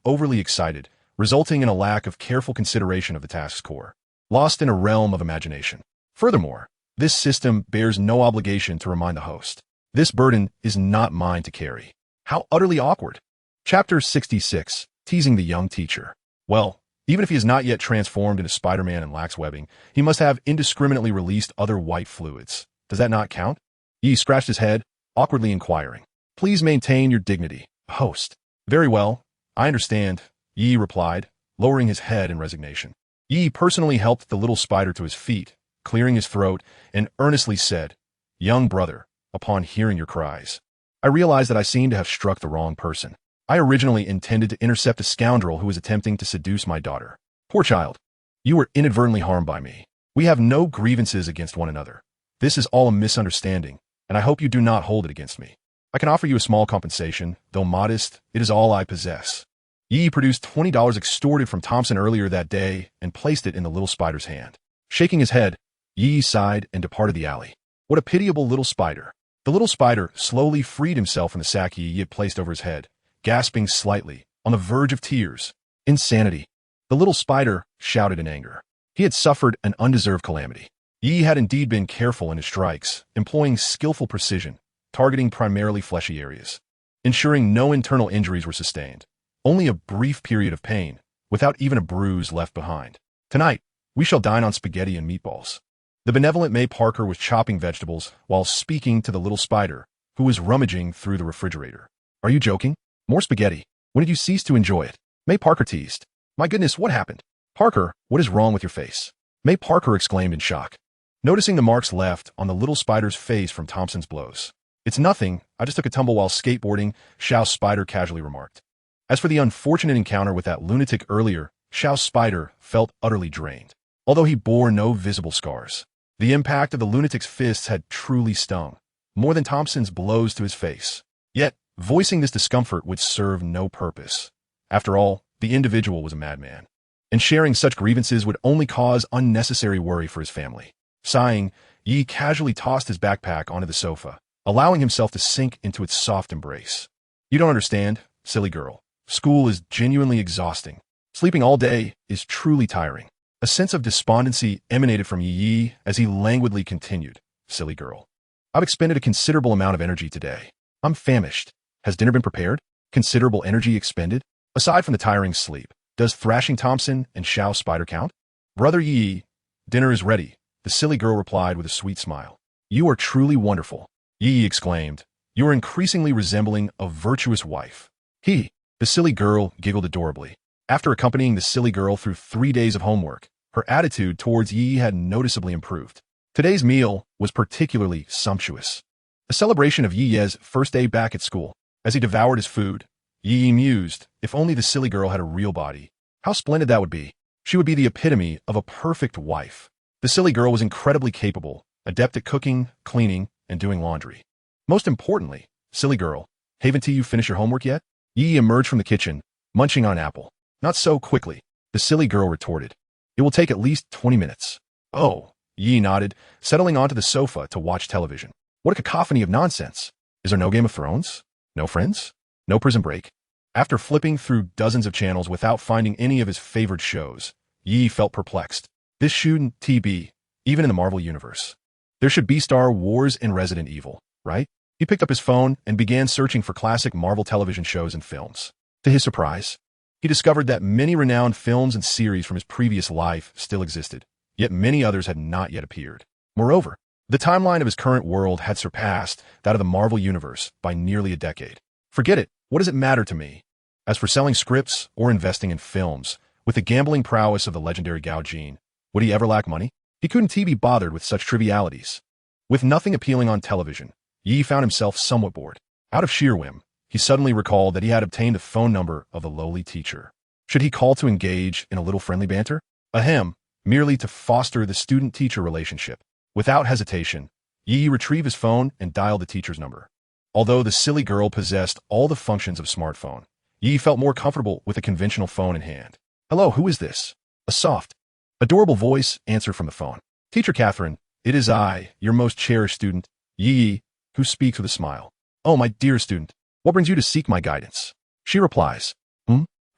A: overly excited, resulting in a lack of careful consideration of the task's core, lost in a realm of imagination. Furthermore, this system bears no obligation to remind the host. This burden is not mine to carry. How utterly awkward. Chapter 66, Teasing the Young Teacher. Well, even if he is not yet transformed into Spider-Man and lacks webbing, he must have indiscriminately released other white fluids. Does that not count? Yi scratched his head, awkwardly inquiring. Please maintain your dignity, host. Very well, I understand, Yi replied, lowering his head in resignation. Yi personally helped the Little Spider to his feet, clearing his throat, and earnestly said, Young brother, upon hearing your cries, I realize that I seem to have struck the wrong person. I originally intended to intercept a scoundrel who was attempting to seduce my daughter. Poor child, you were inadvertently harmed by me. We have no grievances against one another. This is all a misunderstanding, and I hope you do not hold it against me. I can offer you a small compensation, though modest, it is all I possess. Yi produced $20 extorted from Thompson earlier that day and placed it in the Little Spider's hand. Shaking his head, Yi sighed and departed the alley. What a pitiable Little Spider. The Little Spider slowly freed himself from the sack Yi had placed over his head, gasping slightly, on the verge of tears. Insanity. The Little Spider shouted in anger. He had suffered an undeserved calamity. Yi had indeed been careful in his strikes, employing skillful precision, targeting primarily fleshy areas, ensuring no internal injuries were sustained. Only a brief period of pain, without even a bruise left behind. Tonight, we shall dine on spaghetti and meatballs. The benevolent May Parker was chopping vegetables while speaking to the little spider, who was rummaging through the refrigerator. Are you joking? More spaghetti. When did you cease to enjoy it? May Parker teased. My goodness, what happened? Parker, what is wrong with your face? May Parker exclaimed in shock, noticing the marks left on the little spider's face from Thompson's blows. It's nothing, I just took a tumble while skateboarding, Xiao's spider casually remarked. As for the unfortunate encounter with that lunatic earlier, Xiao's spider felt utterly drained. Although he bore no visible scars, the impact of the lunatic's fists had truly stung, more than Thompson's blows to his face. Yet, voicing this discomfort would serve no purpose. After all, the individual was a madman, and sharing such grievances would only cause unnecessary worry for his family. Sighing, Yi casually tossed his backpack onto the sofa, allowing himself to sink into its soft embrace. You don't understand, silly girl. School is genuinely exhausting. Sleeping all day is truly tiring. A sense of despondency emanated from Yi as he languidly continued, silly girl. I've expended a considerable amount of energy today. I'm famished. Has dinner been prepared? Considerable energy expended? Aside from the tiring sleep, does thrashing Thompson and Xiao Spider count? Brother Yi, dinner is ready, the silly girl replied with a sweet smile. You are truly wonderful, Yi exclaimed. You are increasingly resembling a virtuous wife. The silly girl giggled adorably. After accompanying the silly girl through 3 days of homework, her attitude towards Yi had noticeably improved. Today's meal was particularly sumptuous. A celebration of Yi's first day back at school. As he devoured his food, Yi mused, if only the silly girl had a real body. How splendid that would be. She would be the epitome of a perfect wife. The silly girl was incredibly capable, adept at cooking, cleaning, and doing laundry. Most importantly, silly girl, haven't you finished your homework yet? Yi emerged from the kitchen, munching on an apple. Not so quickly, the silly girl retorted. It will take at least 20 minutes. Oh, Yi nodded, settling onto the sofa to watch television. What a cacophony of nonsense. Is there no Game of Thrones? No Friends? No Prison Break? After flipping through dozens of channels without finding any of his favorite shows, Yi felt perplexed. This shouldn't be, even in the Marvel Universe. There should be Star Wars and Resident Evil, right? He picked up his phone and began searching for classic Marvel television shows and films. To his surprise, he discovered that many renowned films and series from his previous life still existed, yet many others had not yet appeared. Moreover, the timeline of his current world had surpassed that of the Marvel Universe by nearly a decade. Forget it, what does it matter to me? As for selling scripts or investing in films, with the gambling prowess of the legendary Gao Jin, would he ever lack money? He couldn't be bothered with such trivialities. With nothing appealing on television, Yi found himself somewhat bored. Out of sheer whim, he suddenly recalled that he had obtained the phone number of the lowly teacher. Should he call to engage in a little friendly banter? Ahem, merely to foster the student-teacher relationship. Without hesitation, Yi retrieved his phone and dialed the teacher's number. Although the silly girl possessed all the functions of a smartphone, Yi felt more comfortable with a conventional phone in hand. Hello, who is this? A soft, adorable voice answered from the phone. Teacher Catherine, it is I, your most cherished student, Yi, who speaks with a smile. Oh, my dear student, what brings you to seek my guidance? She replies.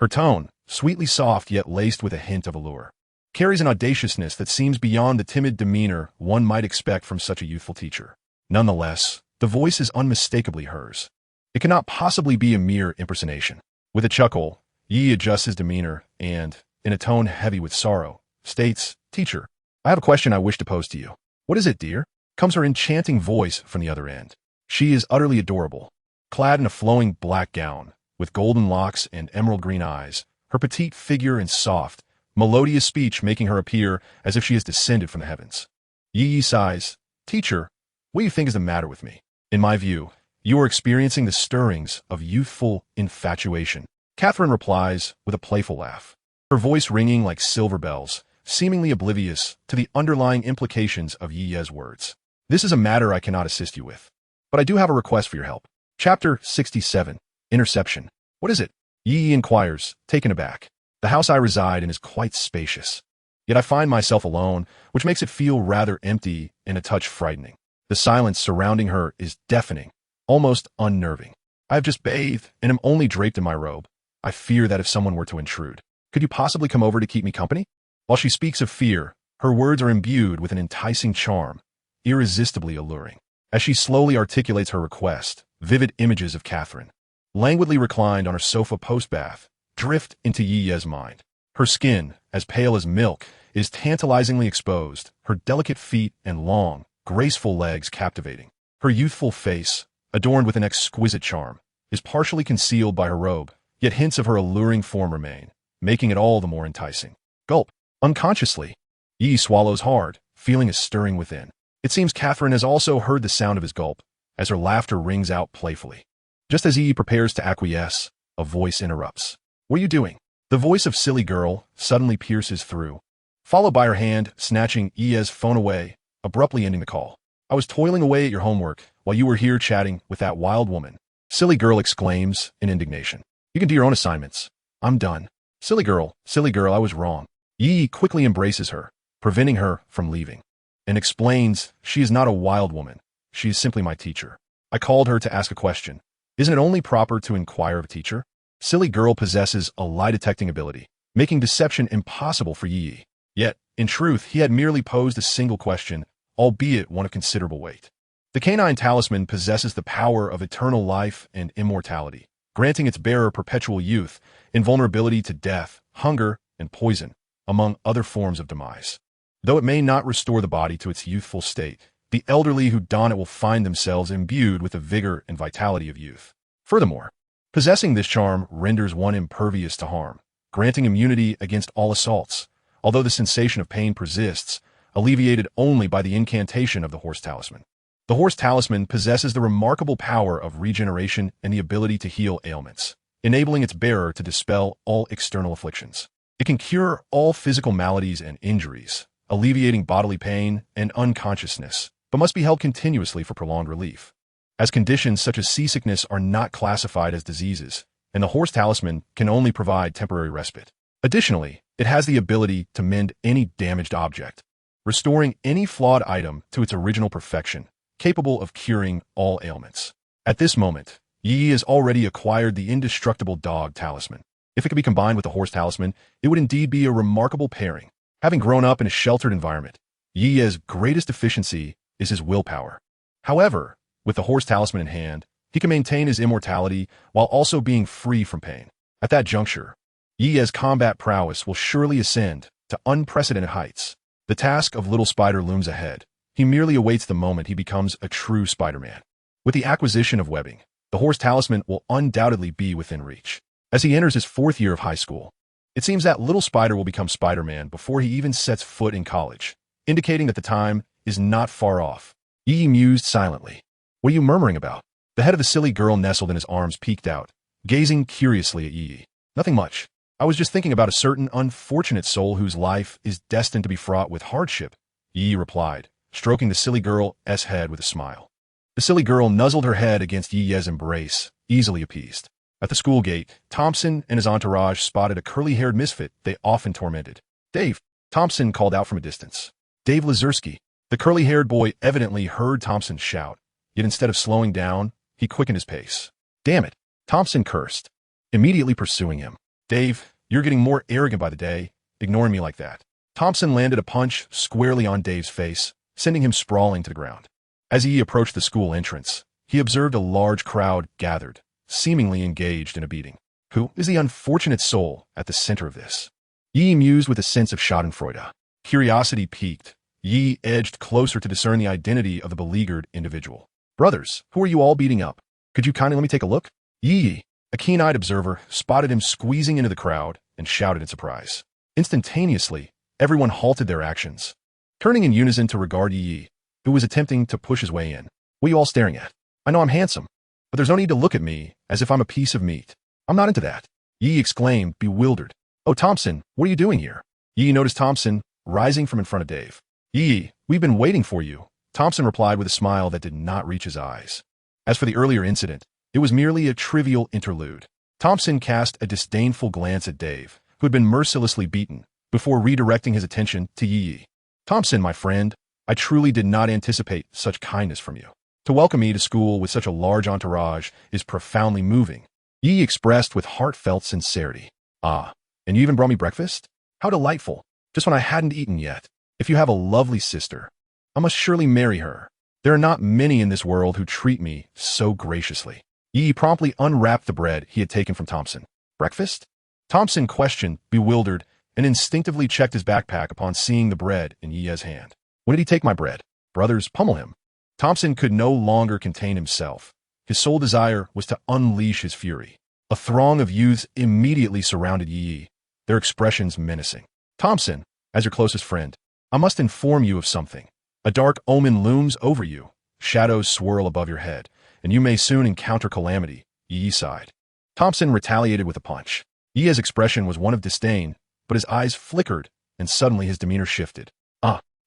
A: Her tone, sweetly soft yet laced with a hint of allure, carries an audaciousness that seems beyond the timid demeanor one might expect from such a youthful teacher. Nonetheless, the voice is unmistakably hers. It cannot possibly be a mere impersonation. With a chuckle, Yi adjusts his demeanor and, in a tone heavy with sorrow, states, Teacher, I have a question I wish to pose to you. What is it, dear? Comes her enchanting voice from the other end. She is utterly adorable. Clad in a flowing black gown, with golden locks and emerald green eyes, her petite figure and soft, melodious speech making her appear as if she has descended from the heavens. Yi sighs, Teacher, what do you think is the matter with me? In my view, you are experiencing the stirrings of youthful infatuation. Catherine replies with a playful laugh, her voice ringing like silver bells, seemingly oblivious to the underlying implications of Yi's words. This is a matter I cannot assist you with, but I do have a request for your help. Chapter 67, Interception. What is it? Yi inquires, taken aback. The house I reside in is quite spacious, yet I find myself alone, which makes it feel rather empty and a touch frightening. The silence surrounding her is deafening, almost unnerving. I have just bathed and am only draped in my robe. I fear that if someone were to intrude, could you possibly come over to keep me company? While she speaks of fear, her words are imbued with an enticing charm, irresistibly alluring. As she slowly articulates her request, vivid images of Catherine, languidly reclined on her sofa post-bath, drift into Yi's mind. Her skin, as pale as milk, is tantalizingly exposed, her delicate feet and long, graceful legs captivating. Her youthful face, adorned with an exquisite charm, is partially concealed by her robe, yet hints of her alluring form remain, making it all the more enticing. Gulp. Unconsciously, Yi swallows hard, feeling a stirring within. It seems Catherine has also heard the sound of his gulp, as her laughter rings out playfully. Just as Yi prepares to acquiesce, a voice interrupts. What are you doing? The voice of silly girl suddenly pierces through, followed by her hand snatching Yi's phone away, abruptly ending the call. I was toiling away at your homework while you were here chatting with that wild woman. Silly girl exclaims in indignation. You can do your own assignments. I'm done. Silly girl, I was wrong. Yi quickly embraces her, preventing her from leaving, and explains she is not a wild woman. She is simply my teacher. I called her to ask a question. Isn't it only proper to inquire of a teacher? Silly girl possesses a lie-detecting ability, making deception impossible for Yi. Yet, in truth, he had merely posed a single question, albeit one of considerable weight. The canine talisman possesses the power of eternal life and immortality, granting its bearer perpetual youth, invulnerability to death, hunger, and poison, among other forms of demise. Though it may not restore the body to its youthful state, the elderly who don it will find themselves imbued with the vigor and vitality of youth. Furthermore, possessing this charm renders one impervious to harm, granting immunity against all assaults, although the sensation of pain persists, alleviated only by the incantation of the horse talisman. The horse talisman possesses the remarkable power of regeneration and the ability to heal ailments, enabling its bearer to dispel all external afflictions. It can cure all physical maladies and injuries, alleviating bodily pain and unconsciousness, but must be held continuously for prolonged relief, as conditions such as seasickness are not classified as diseases, and the horse talisman can only provide temporary respite. Additionally, it has the ability to mend any damaged object, restoring any flawed item to its original perfection, capable of curing all ailments. At this moment, Yi has already acquired the indestructible dog talisman. If it could be combined with the horse talisman, it would indeed be a remarkable pairing. Having grown up in a sheltered environment, Yi's greatest deficiency is his willpower. However, with the horse talisman in hand, he can maintain his immortality while also being free from pain. At that juncture, Yi's combat prowess will surely ascend to unprecedented heights. The task of Little Spider looms ahead. He merely awaits the moment he becomes a true Spider-Man. With the acquisition of webbing, the horse talisman will undoubtedly be within reach. As he enters his 4th year of high school, it seems that Little Spider will become Spider-Man before he even sets foot in college, indicating that the time is not far off. Yi mused silently. What are you murmuring about? The head of the silly girl nestled in his arms peeked out, gazing curiously at Yi. Nothing much. I was just thinking about a certain unfortunate soul whose life is destined to be fraught with hardship, Yi replied, stroking the silly girl's head with a smile. The silly girl nuzzled her head against Yi's embrace, easily appeased. At the school gate, Thompson and his entourage spotted a curly-haired misfit they often tormented. Dave, Thompson called out from a distance. Dave Lazurski. The curly-haired boy evidently heard Thompson shout, yet instead of slowing down, he quickened his pace. Damn it, Thompson cursed, immediately pursuing him. Dave, you're getting more arrogant by the day, ignoring me like that. Thompson landed a punch squarely on Dave's face, sending him sprawling to the ground. As he approached the school entrance, he observed a large crowd gathered, seemingly engaged in a beating. Who is the unfortunate soul at the center of this? Yi mused with a sense of schadenfreude. Curiosity piqued. Yi edged closer to discern the identity of the beleaguered individual. Brothers, who are you all beating up? Could you kindly let me take a look? Yi, a keen-eyed observer, spotted him squeezing into the crowd and shouted in surprise. Instantaneously, everyone halted their actions, turning in unison to regard Yi, who was attempting to push his way in. What are you all staring at? I know I'm handsome, but there's no need to look at me as if I'm a piece of meat. I'm not into that. Yi exclaimed, bewildered. Oh, Thompson, what are you doing here? Yi noticed Thompson rising from in front of Dave. Yi, we've been waiting for you, Thompson replied with a smile that did not reach his eyes. As for the earlier incident, it was merely a trivial interlude. Thompson cast a disdainful glance at Dave, who had been mercilessly beaten, before redirecting his attention to Yi. Thompson, my friend, I truly did not anticipate such kindness from you. To welcome me to school with such a large entourage is profoundly moving, Yi expressed with heartfelt sincerity. Ah, and you even brought me breakfast? How delightful. just when I hadn't eaten yet. If you have a lovely sister, I must surely marry her. There are not many in this world who treat me so graciously. Yi promptly unwrapped the bread he had taken from Thompson. Breakfast? Thompson questioned, bewildered, and instinctively checked his backpack upon seeing the bread in Yi's hand. When did he take my bread? Brothers, pummel him. Thompson could no longer contain himself. His sole desire was to unleash his fury. A throng of youths immediately surrounded Yi, their expressions menacing. Thompson, as your closest friend, I must inform you of something. A dark omen looms over you. Shadows swirl above your head, and you may soon encounter calamity, Yi sighed. Thompson retaliated with a punch. Yi's expression was one of disdain, but his eyes flickered, and suddenly his demeanor shifted.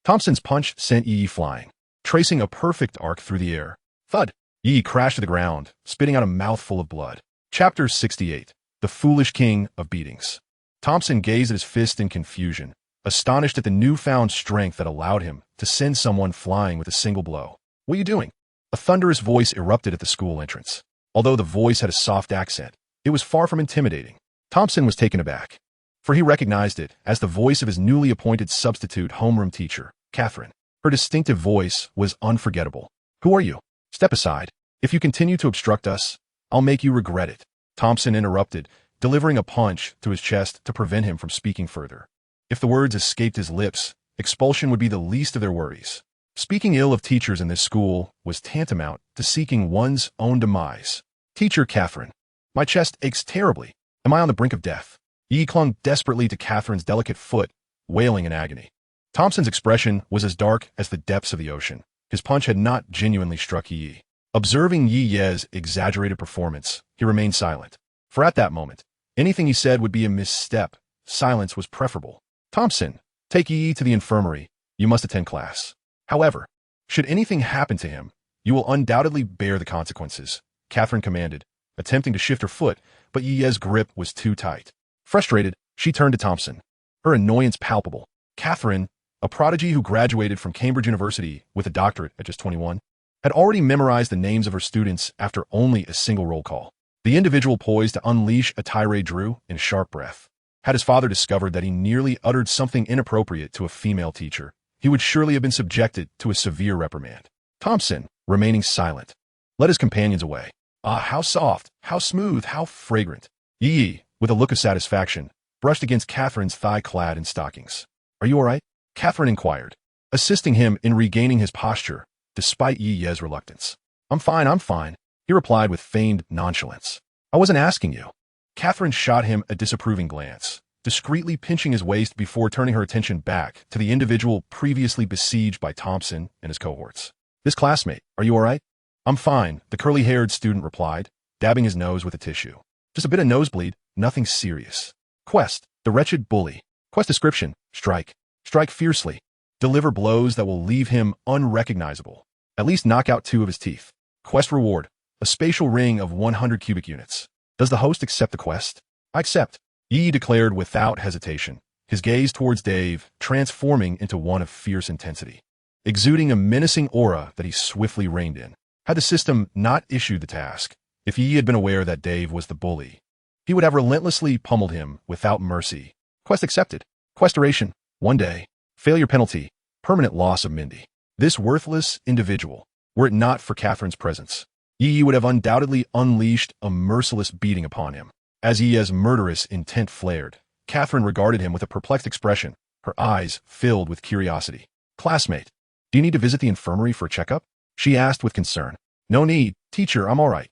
A: Thompson's punch sent Yi flying, tracing a perfect arc through the air. Thud! Yi crashed to the ground, spitting out a mouthful of blood. Chapter 68. The Foolish King of Beatings. Thompson gazed at his fist in confusion, astonished at the newfound strength that allowed him to send someone flying with a single blow. What are you doing? A thunderous voice erupted at the school entrance. Although the voice had a soft accent, it was far from intimidating. Thompson was taken aback, for he recognized it as the voice of his newly appointed substitute homeroom teacher, Catherine. Her distinctive voice was unforgettable. Who are you? Step aside. If you continue to obstruct us, I'll make you regret it. Thompson interrupted, delivering a punch to his chest to prevent him from speaking further. If the words escaped his lips, expulsion would be the least of their worries. Speaking ill of teachers in this school was tantamount to seeking one's own demise. Teacher Catherine, my chest aches terribly. Am I on the brink of death? Yi clung desperately to Catherine's delicate foot, wailing in agony. Thompson's expression was as dark as the depths of the ocean. His punch had not genuinely struck Yi. Observing Yi's exaggerated performance, he remained silent. For at that moment, anything he said would be a misstep. Silence was preferable. Thompson, take Yi to the infirmary. You must attend class. However, should anything happen to him, you will undoubtedly bear the consequences, Catherine commanded, attempting to shift her foot, but Yi's grip was too tight. Frustrated, she turned to Thompson, her annoyance palpable. Catherine, a prodigy who graduated from Cambridge University with a doctorate at just 21, had already memorized the names of her students after only a single roll call. The individual poised to unleash a tirade drew in a sharp breath. Had his father discovered that he nearly uttered something inappropriate to a female teacher, he would surely have been subjected to a severe reprimand. Thompson, remaining silent, led his companions away. Ah, how soft, how smooth, how fragrant. Yi, with a look of satisfaction, brushed against Catherine's thigh clad in stockings. Are you all right? Catherine inquired, assisting him in regaining his posture, despite Yi's reluctance. I'm fine, he replied with feigned nonchalance. I wasn't asking you. Catherine shot him a disapproving glance, discreetly pinching his waist before turning her attention back to the individual previously besieged by Thompson and his cohorts. This classmate, are you all right? I'm fine, the curly-haired student replied, dabbing his nose with a tissue. Just a bit of nosebleed, nothing serious. Quest, the wretched bully. Quest description, strike. Strike fiercely. Deliver blows that will leave him unrecognizable. At least knock out 2 of his teeth. Quest reward, a spatial ring of 100 cubic units. Does the host accept the quest? I accept, Yi declared without hesitation, his gaze towards Dave transforming into one of fierce intensity, exuding a menacing aura that he swiftly reined in. Had the system not issued the task, if Yi had been aware that Dave was the bully, he would have relentlessly pummeled him without mercy. Quest accepted. Quest duration, 1 day. Failure penalty, permanent loss of Mindy. This worthless individual, were it not for Catherine's presence, Yi would have undoubtedly unleashed a merciless beating upon him. As Yi's murderous intent flared, Catherine regarded him with a perplexed expression, her eyes filled with curiosity. Classmate, do you need to visit the infirmary for a checkup? She asked with concern. No need, teacher, I'm all right.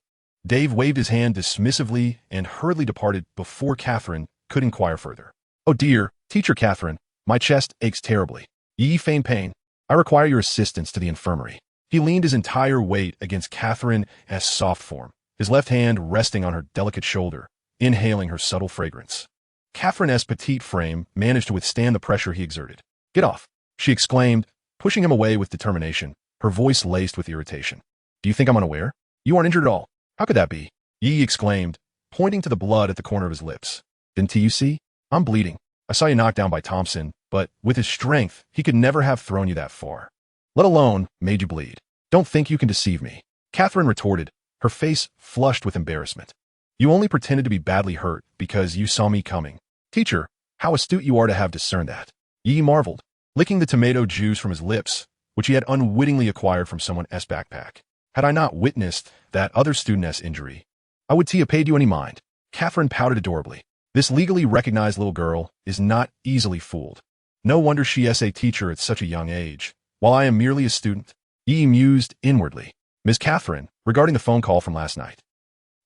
A: Dave waved his hand dismissively and hurriedly departed before Catherine could inquire further. Oh dear, teacher Catherine, my chest aches terribly. Yi feigned pain. I require your assistance to the infirmary. He leaned his entire weight against Catherine as soft form, his left hand resting on her delicate shoulder, inhaling her subtle fragrance. Catherine's petite frame managed to withstand the pressure he exerted. Get off, she exclaimed, pushing him away with determination, her voice laced with irritation. Do you think I'm unaware? You aren't injured at all. How could that be? Yi exclaimed, pointing to the blood at the corner of his lips. Didn't you see? I'm bleeding. I saw you knocked down by Thompson, but with his strength, he could never have thrown you that far, let alone made you bleed. Don't think you can deceive me, Catherine retorted, her face flushed with embarrassment. You only pretended to be badly hurt because you saw me coming. Teacher, how astute you are to have discerned that. Yi marveled, licking the tomato juice from his lips, which he had unwittingly acquired from someone's backpack. Had I not witnessed that other student's injury, I would have paid you any mind. Catherine pouted adorably. This legally recognized little girl is not easily fooled. No wonder she is a teacher at such a young age, while I am merely a student. Yi mused inwardly. Miss Catherine, regarding the phone call from last night.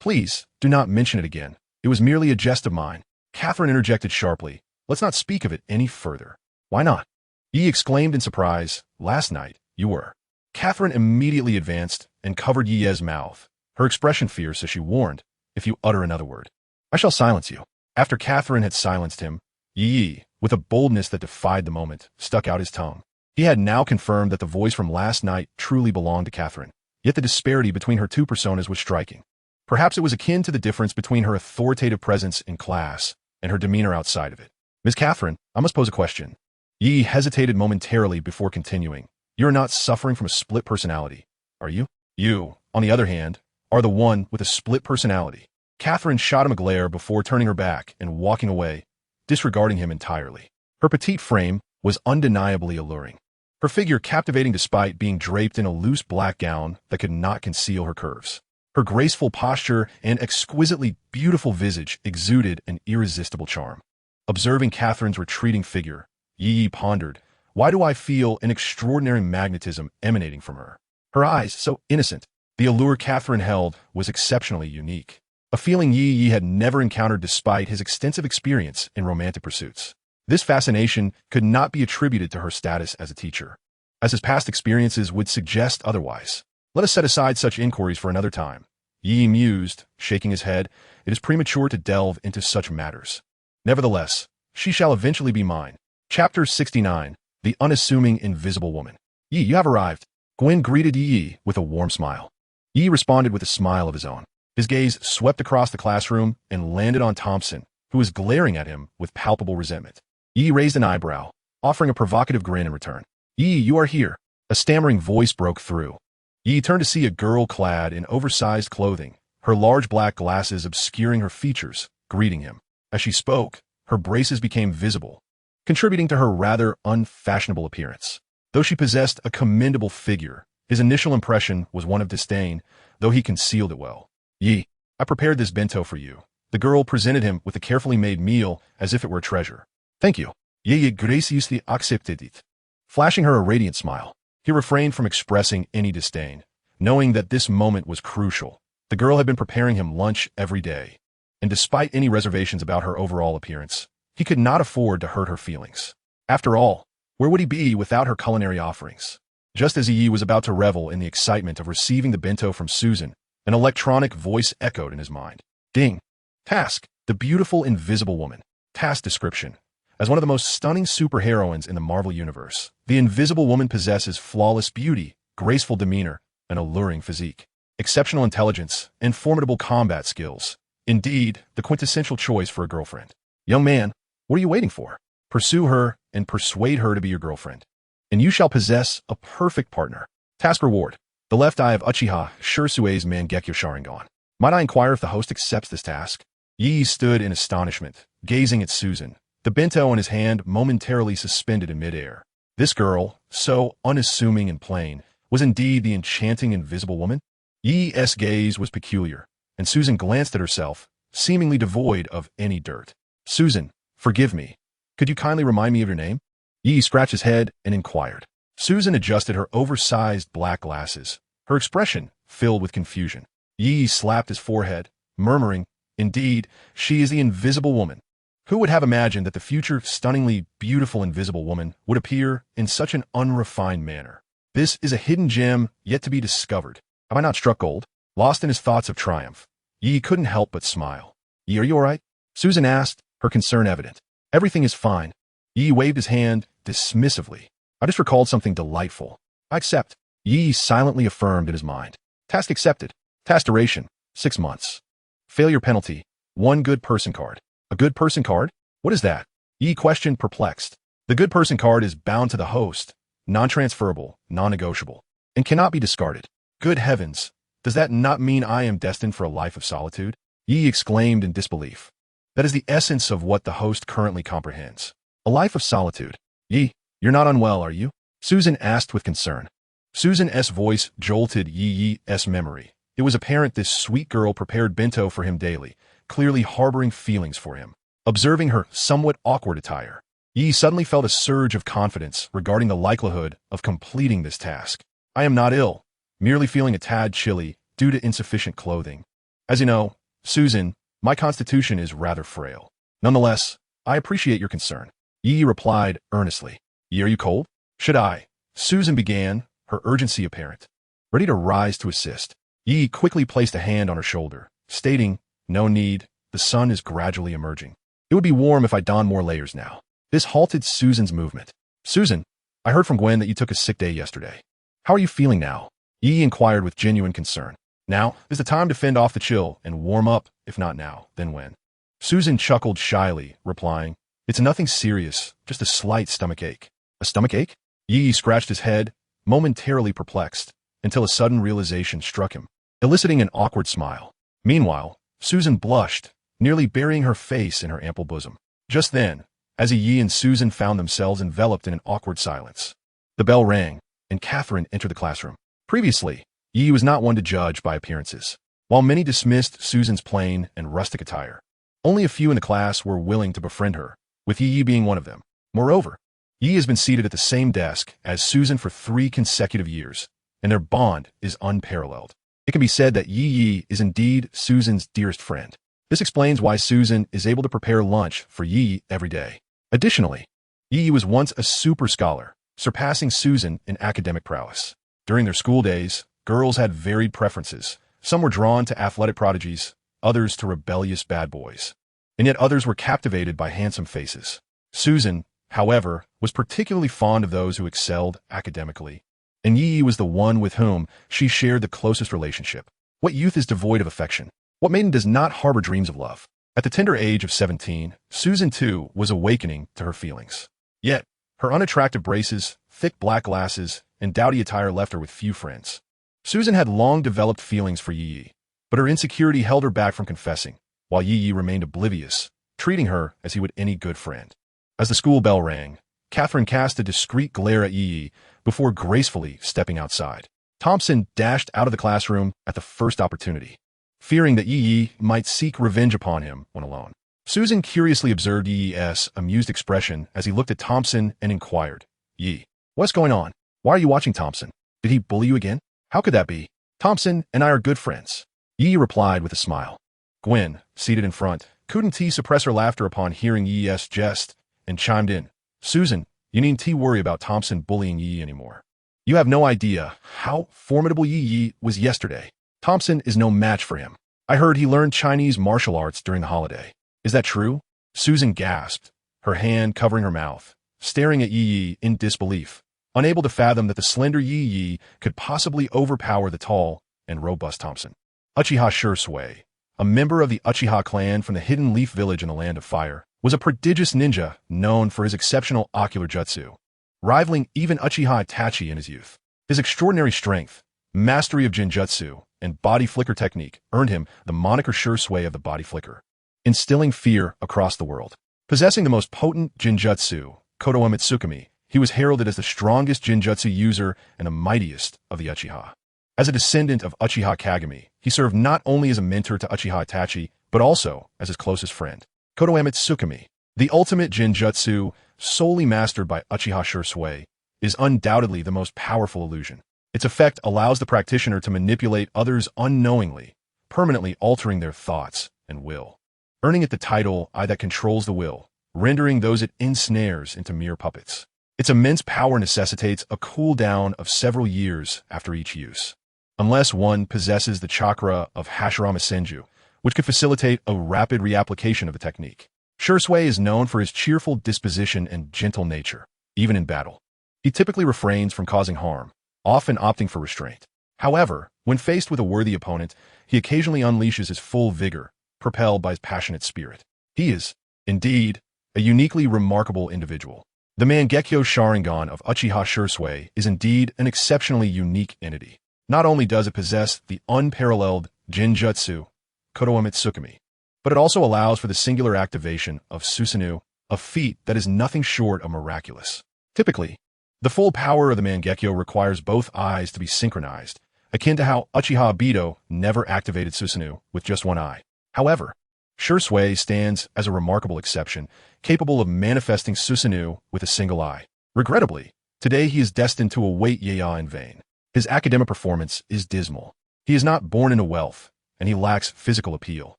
A: Please, do not mention it again. It was merely a jest of mine. Catherine interjected sharply. Let's not speak of it any further. Why not? Yi exclaimed in surprise. Last night, you were. Catherine immediately advanced and covered Yi's mouth, her expression fierce as she warned, if you utter another word, I shall silence you. After Catherine had silenced him, Yi, with a boldness that defied the moment, stuck out his tongue. He had now confirmed that the voice from last night truly belonged to Catherine, yet the disparity between her two personas was striking. Perhaps it was akin to the difference between her authoritative presence in class and her demeanor outside of it. Miss Catherine, I must pose a question. Yi hesitated momentarily before continuing. You're not suffering from a split personality, are you? You, on the other hand, are the one with a split personality. Catherine shot him a glare before turning her back and walking away, disregarding him entirely. Her petite frame was undeniably alluring. Her figure captivating despite being draped in a loose black gown that could not conceal her curves. Her graceful posture and exquisitely beautiful visage exuded an irresistible charm. Observing Catherine's retreating figure, Yi pondered, why do I feel an extraordinary magnetism emanating from her? Her eyes, so innocent. The allure Catherine held was exceptionally unique. A feeling Yi had never encountered despite his extensive experience in romantic pursuits. This fascination could not be attributed to her status as a teacher, as his past experiences would suggest otherwise. Let us set aside such inquiries for another time. Yi mused, shaking his head. It is premature to delve into such matters. Nevertheless, she shall eventually be mine. Chapter 69. The Unassuming Invisible Woman. Yi, you have arrived. Gwen greeted Yi with a warm smile. Yi responded with a smile of his own. His gaze swept across the classroom and landed on Thompson, who was glaring at him with palpable resentment. Yi raised an eyebrow, offering a provocative grin in return. Yi, you are here. A stammering voice broke through. Yi turned to see a girl clad in oversized clothing, her large black glasses obscuring her features, greeting him. As she spoke, her braces became visible, contributing to her rather unfashionable appearance. Though she possessed a commendable figure, his initial impression was one of disdain, though he concealed it well. Yi, I prepared this bento for you. The girl presented him with a carefully made meal as if it were a treasure. Thank you. Yi graciously accepted it. Flashing her a radiant smile, he refrained from expressing any disdain, knowing that this moment was crucial. The girl had been preparing him lunch every day, and despite any reservations about her overall appearance, he could not afford to hurt her feelings. After all, where would he be without her culinary offerings? Just as Yi was about to revel in the excitement of receiving the bento from Susan, an electronic voice echoed in his mind. Ding. Task. The beautiful invisible woman. Task description. As one of the most stunning superheroines in the Marvel Universe, the Invisible Woman possesses flawless beauty, graceful demeanor, an alluring physique, exceptional intelligence, and formidable combat skills. Indeed, the quintessential choice for a girlfriend. Young man, what are you waiting for? Pursue her and persuade her to be your girlfriend, and you shall possess a perfect partner. Task reward. The left eye of Uchiha Shirsue's Mangekyo Sharingan. Might I inquire if the host accepts this task? Yi stood in astonishment, gazing at Susan, the bento in his hand momentarily suspended in midair. This girl, so unassuming and plain, was indeed the enchanting Invisible Woman? Yi's gaze was peculiar, and Susan glanced at herself, seemingly devoid of any dirt. Susan, forgive me. Could you kindly remind me of your name? Yi scratched his head and inquired. Susan adjusted her oversized black glasses, her expression filled with confusion. Yi slapped his forehead, murmuring, Indeed, she is the Invisible Woman. Who would have imagined that the future stunningly beautiful Invisible Woman would appear in such an unrefined manner? This is a hidden gem yet to be discovered. Have I not struck gold? Lost in his thoughts of triumph, Yi couldn't help but smile. Yi, are you all right? Susan asked, her concern evident. Everything is fine. Yi waved his hand dismissively. I just recalled something delightful. I accept. Yi silently affirmed in his mind. Task accepted. Task duration, 6 months. Failure penalty, 1 good person card. A good person card? What is that? Yi questioned, perplexed. The good person card is bound to the host, non-transferable, non-negotiable, and cannot be discarded. Good heavens, does that not mean I am destined for a life of solitude? Yi exclaimed in disbelief. That is the essence of what the host currently comprehends. A life of solitude. Yi, you're not unwell, are you? Susan asked with concern. Susan's voice jolted Yi's memory. It was apparent this sweet girl prepared bento for him daily, clearly harboring feelings for him. Observing her somewhat awkward attire, Yi suddenly felt a surge of confidence regarding the likelihood of completing this task. I am not ill, merely feeling a tad chilly due to insufficient clothing. As you know, Susan, my constitution is rather frail. Nonetheless, I appreciate your concern. Yi replied earnestly. Yi, are you cold? Should I? Susan began, her urgency apparent. Ready to rise to assist, Yi quickly placed a hand on her shoulder, stating, no need, the sun is gradually emerging. It would be warm if I donned more layers now. This halted Susan's movement. Susan, I heard from Gwen that you took a sick day yesterday. How are you feeling now? Yi inquired with genuine concern. Now is the time to fend off the chill and warm up, if not now, then when? Susan chuckled shyly, replying, it's nothing serious, just a slight stomach ache. A stomach ache? Yi scratched his head, momentarily perplexed, until a sudden realization struck him, eliciting an awkward smile. Meanwhile, Susan blushed, nearly burying her face in her ample bosom. Just then, as Yi and Susan found themselves enveloped in an awkward silence, the bell rang, and Catherine entered the classroom. Previously, Yi was not one to judge by appearances. While many dismissed Susan's plain and rustic attire, only a few in the class were willing to befriend her, with Yi being one of them. Moreover, Yi has been seated at the same desk as Susan for 3 consecutive years, and their bond is unparalleled. It can be said that Yi is indeed Susan's dearest friend. This explains why Susan is able to prepare lunch for Yi every day. Additionally, Yi was once a super scholar, surpassing Susan in academic prowess. During their school days, girls had varied preferences. Some were drawn to athletic prodigies, others to rebellious bad boys, and yet others were captivated by handsome faces. Susan, however, was particularly fond of those who excelled academically, and Yi was the one with whom she shared the closest relationship. What youth is devoid of affection? What maiden does not harbor dreams of love? At the tender age of 17, Susan too was awakening to her feelings. Yet, her unattractive braces, thick black glasses, and dowdy attire left her with few friends. Susan had long developed feelings for Yi, but her insecurity held her back from confessing, while Yi remained oblivious, treating her as he would any good friend. As the school bell rang, Catherine cast a discreet glare at Yi before gracefully stepping outside. Thompson dashed out of the classroom at the first opportunity, fearing that Yi might seek revenge upon him when alone. Susan curiously observed Yi's amused expression as he looked at Thompson and inquired, Yi, what's going on? Why are you watching Thompson? Did he bully you again? How could that be? Thompson and I are good friends. Yi replied with a smile. Gwen, seated in front, couldn't suppress her laughter upon hearing Yi's jest and chimed in, Susan, you needn't worry about Thompson bullying Yi anymore. You have no idea how formidable Yi was yesterday. Thompson is no match for him. I heard he learned Chinese martial arts during the holiday. Is that true? Susan gasped, her hand covering her mouth, staring at Yi in disbelief, unable to fathom that the slender Yi could possibly overpower the tall and robust Thompson. Uchiha Shursui, a member of the Uchiha clan from the Hidden Leaf Village in the Land of Fire, was a prodigious ninja known for his exceptional ocular jutsu, rivaling even Uchiha Itachi in his youth. His extraordinary strength, mastery of Jinjutsu, and body flicker technique earned him the moniker Shursui of the body flicker, instilling fear across the world. Possessing the most potent Jinjutsu, Kodo Emitsukami, he was heralded as the strongest Jinjutsu user and the mightiest of the Uchiha. As a descendant of Uchiha Kagami, he served not only as a mentor to Uchiha Itachi, but also as his closest friend. Kodo Emitsukami, the ultimate Jinjutsu, solely mastered by Uchiha Shursui, is undoubtedly the most powerful illusion. Its effect allows the practitioner to manipulate others unknowingly, permanently altering their thoughts and will, earning it the title Eye that controls the will, rendering those it ensnares into mere puppets. Its immense power necessitates a cooldown of several years after each use, unless one possesses the chakra of Hashirama Senju, which could facilitate a rapid reapplication of the technique. Shursui is known for his cheerful disposition and gentle nature, even in battle. He typically refrains from causing harm, often opting for restraint. However, when faced with a worthy opponent, he occasionally unleashes his full vigor, propelled by his passionate spirit. He is, indeed, a uniquely remarkable individual. The Mangekyo Sharingan of Uchiha Shursui is indeed an exceptionally unique entity. Not only does it possess the unparalleled Jinjutsu, Kodo Emitsukami, but it also allows for the singular activation of Susanoo, a feat that is nothing short of miraculous. Typically, the full power of the Mangekyo requires both eyes to be synchronized, akin to how Uchiha Obito never activated Susanoo with just one eye. However, Shursui stands as a remarkable exception, capable of manifesting Susanoo with a single eye. Regrettably, today he is destined to await Yaya in vain. His academic performance is dismal. He is not born into wealth, and he lacks physical appeal.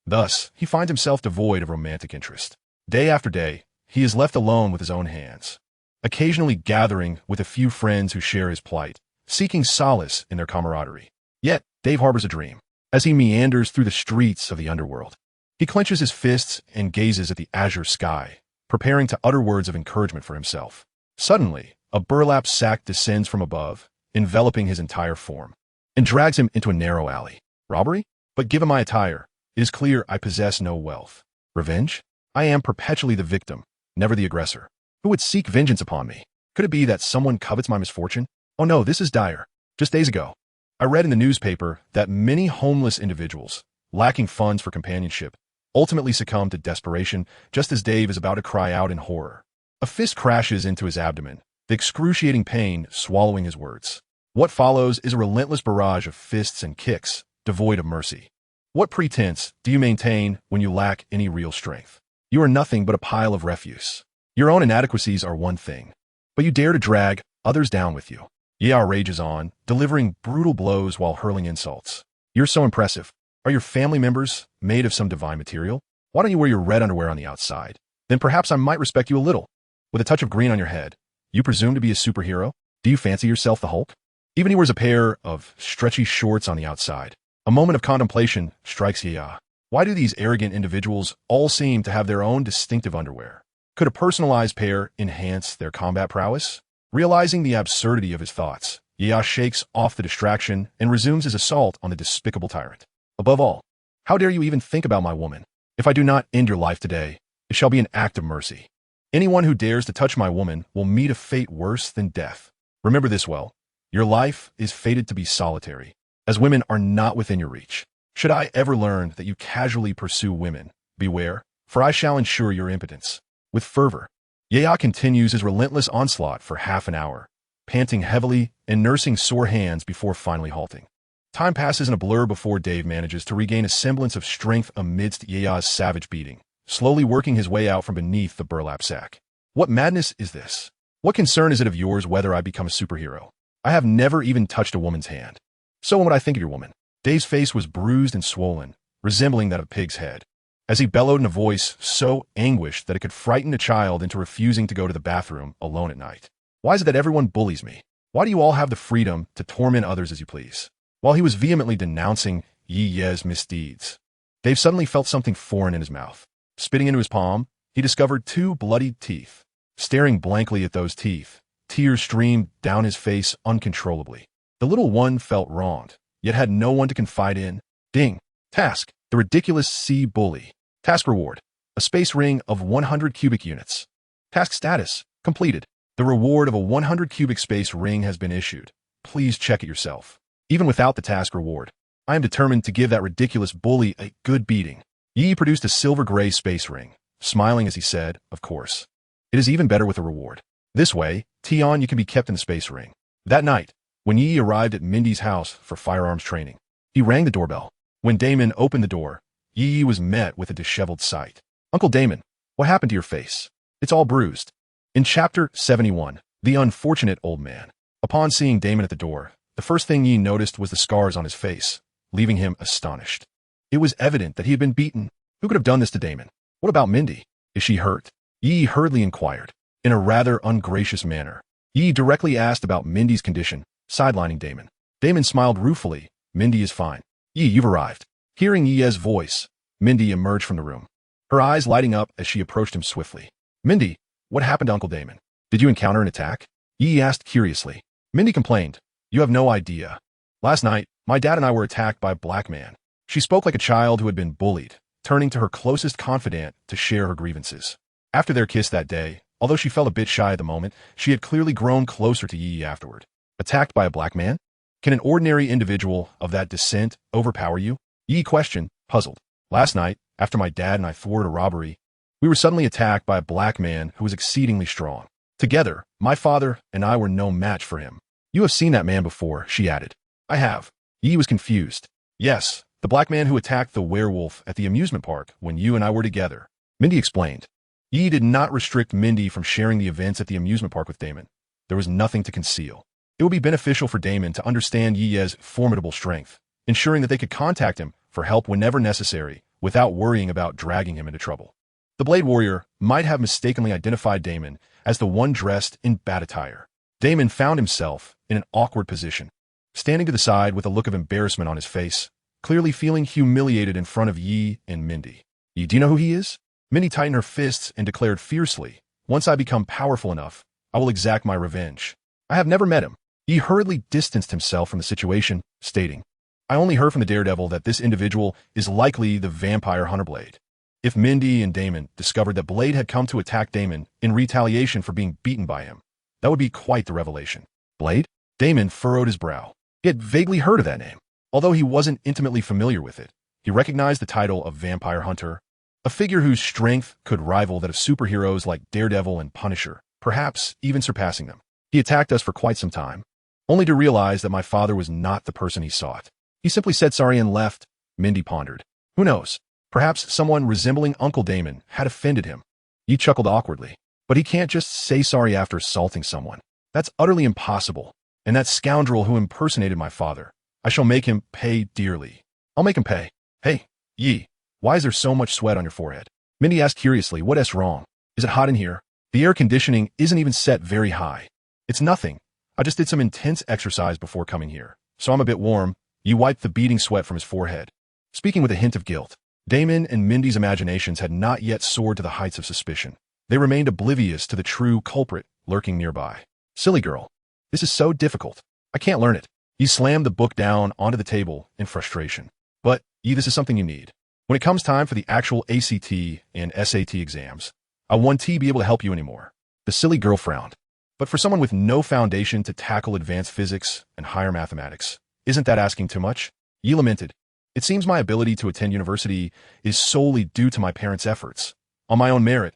A: Thus, he finds himself devoid of romantic interest. Day after day, he is left alone with his own hands, occasionally gathering with a few friends who share his plight, seeking solace in their camaraderie. Yet, Dave harbors a dream. As he meanders through the streets of the underworld, he clenches his fists and gazes at the azure sky, preparing to utter words of encouragement for himself. Suddenly, a burlap sack descends from above, enveloping his entire form, and drags him into a narrow alley. Robbery? But given my attire, it is clear I possess no wealth. Revenge? I am perpetually the victim, never the aggressor. Who would seek vengeance upon me? Could it be that someone covets my misfortune? Oh no, this is dire. Just days ago, I read in the newspaper that many homeless individuals, lacking funds for companionship, ultimately succumb to desperation just as Dave is about to cry out in horror. A fist crashes into his abdomen, the excruciating pain swallowing his words. What follows is a relentless barrage of fists and kicks, devoid of mercy. What pretense do you maintain when you lack any real strength? You are nothing but a pile of refuse. Your own inadequacies are one thing, but you dare to drag others down with you. Yaya rages on, delivering brutal blows while hurling insults. You're so impressive. Are your family members made of some divine material? Why don't you wear your red underwear on the outside? Then perhaps I might respect you a little. With a touch of green on your head, you presume to be a superhero? Do you fancy yourself the Hulk? Even he wears a pair of stretchy shorts on the outside. A moment of contemplation strikes Yaya. Why do these arrogant individuals all seem to have their own distinctive underwear? Could a personalized pair enhance their combat prowess? Realizing the absurdity of his thoughts, Yaya shakes off the distraction and resumes his assault on the despicable tyrant. Above all, how dare you even think about my woman? If I do not end your life today, it shall be an act of mercy. Anyone who dares to touch my woman will meet a fate worse than death. Remember this well. Your life is fated to be solitary, as women are not within your reach. Should I ever learn that you casually pursue women, beware, for I shall ensure your impotence. With fervor, Yaya continues his relentless onslaught for half an hour, panting heavily and nursing sore hands before finally halting. Time passes in a blur before Dave manages to regain a semblance of strength amidst Yaya's savage beating, slowly working his way out from beneath the burlap sack. What madness is this? What concern is it of yours whether I become a superhero? I have never even touched a woman's hand. So what would I think of your woman? Dave's face was bruised and swollen, resembling that of a pig's head, as he bellowed in a voice so anguished that it could frighten a child into refusing to go to the bathroom alone at night. Why is it that everyone bullies me? Why do you all have the freedom to torment others as you please? While he was vehemently denouncing Yiye's misdeeds, Dave suddenly felt something foreign in his mouth. Spitting into his palm, he discovered two bloodied teeth. Staring blankly at those teeth, tears streamed down his face uncontrollably. The little one felt wronged, yet had no one to confide in. Ding. Task. The ridiculous C bully. Task reward. A space ring of 100 cubic units. Task status. Completed. The reward of a 100 cubic space ring has been issued. Please check it yourself. Even without the task reward, I am determined to give that ridiculous bully a good beating. Yi produced a silver-gray space ring, smiling as he said, of course. It is even better with a reward. This way, Tion, you can be kept in the space ring. That night, when Yi arrived at Mindy's house for firearms training, he rang the doorbell. When Damon opened the door, Yi was met with a disheveled sight. Uncle Damon, what happened to your face? It's all bruised. In Chapter 71, The Unfortunate Old Man. Upon seeing Damon at the door, the first thing Yi noticed was the scars on his face, leaving him astonished. It was evident that he had been beaten. Who could have done this to Damon? What about Mindy? Is she hurt? Yi hurriedly inquired. In a rather ungracious manner, Yi directly asked about Mindy's condition, sidelining Damon. Damon smiled ruefully. Mindy is fine. Yi, you've arrived. Hearing Yi's voice, Mindy emerged from the room, her eyes lighting up as she approached him swiftly. Mindy, what happened to Uncle Damon? Did you encounter an attack? Yi asked curiously. Mindy complained. You have no idea. Last night, my dad and I were attacked by a black man. She spoke like a child who had been bullied, turning to her closest confidant to share her grievances. After their kiss that day, although she felt a bit shy at the moment, she had clearly grown closer to Yi afterward. Attacked by a black man? Can an ordinary individual of that descent overpower you? Yi questioned, puzzled. Last night, after my dad and I thwarted a robbery, we were suddenly attacked by a black man who was exceedingly strong. Together, my father and I were no match for him. You have seen that man before, she added. I have. Yi was confused. Yes, the black man who attacked the werewolf at the amusement park when you and I were together. Mindy explained. Yi did not restrict Mindy from sharing the events at the amusement park with Damon. There was nothing to conceal. It would be beneficial for Damon to understand Yi's formidable strength, ensuring that they could contact him for help whenever necessary without worrying about dragging him into trouble. The Blade Warrior might have mistakenly identified Damon as the one dressed in bat attire. Damon found himself in an awkward position, standing to the side with a look of embarrassment on his face, clearly feeling humiliated in front of Yi and Mindy. Yi, do you know who he is? Mindy tightened her fists and declared fiercely, once I become powerful enough, I will exact my revenge. I have never met him. Yi hurriedly distanced himself from the situation, stating, I only heard from the Daredevil that this individual is likely the vampire hunter Blade. If Mindy and Damon discovered that Blade had come to attack Damon in retaliation for being beaten by him, that would be quite the revelation. Blade? Damon furrowed his brow. He had vaguely heard of that name. Although he wasn't intimately familiar with it, he recognized the title of Vampire Hunter, a figure whose strength could rival that of superheroes like Daredevil and Punisher, perhaps even surpassing them. He attacked us for quite some time, only to realize that my father was not the person he sought. He simply said sorry and left. Mindy pondered. Who knows? Perhaps someone resembling Uncle Damon had offended him. He chuckled awkwardly. But he can't just say sorry after assaulting someone. That's utterly impossible. And that scoundrel who impersonated my father, I shall make him pay dearly. I'll make him pay. Hey, Yi, why is there so much sweat on your forehead? Mindy asked curiously, what's wrong? Is it hot in here? The air conditioning isn't even set very high. It's nothing. I just did some intense exercise before coming here, so I'm a bit warm. Yi wiped the beading sweat from his forehead, speaking with a hint of guilt. Damon and Mindy's imaginations had not yet soared to the heights of suspicion. They remained oblivious to the true culprit lurking nearby. Silly girl. This is so difficult. I can't learn it. He slammed the book down onto the table in frustration. But, Yi, this is something you need. When it comes time for the actual ACT and SAT exams, I won't be able to help you anymore. The silly girl frowned. But for someone with no foundation to tackle advanced physics and higher mathematics, isn't that asking too much? Yi lamented. It seems my ability to attend university is solely due to my parents' efforts. On my own merit,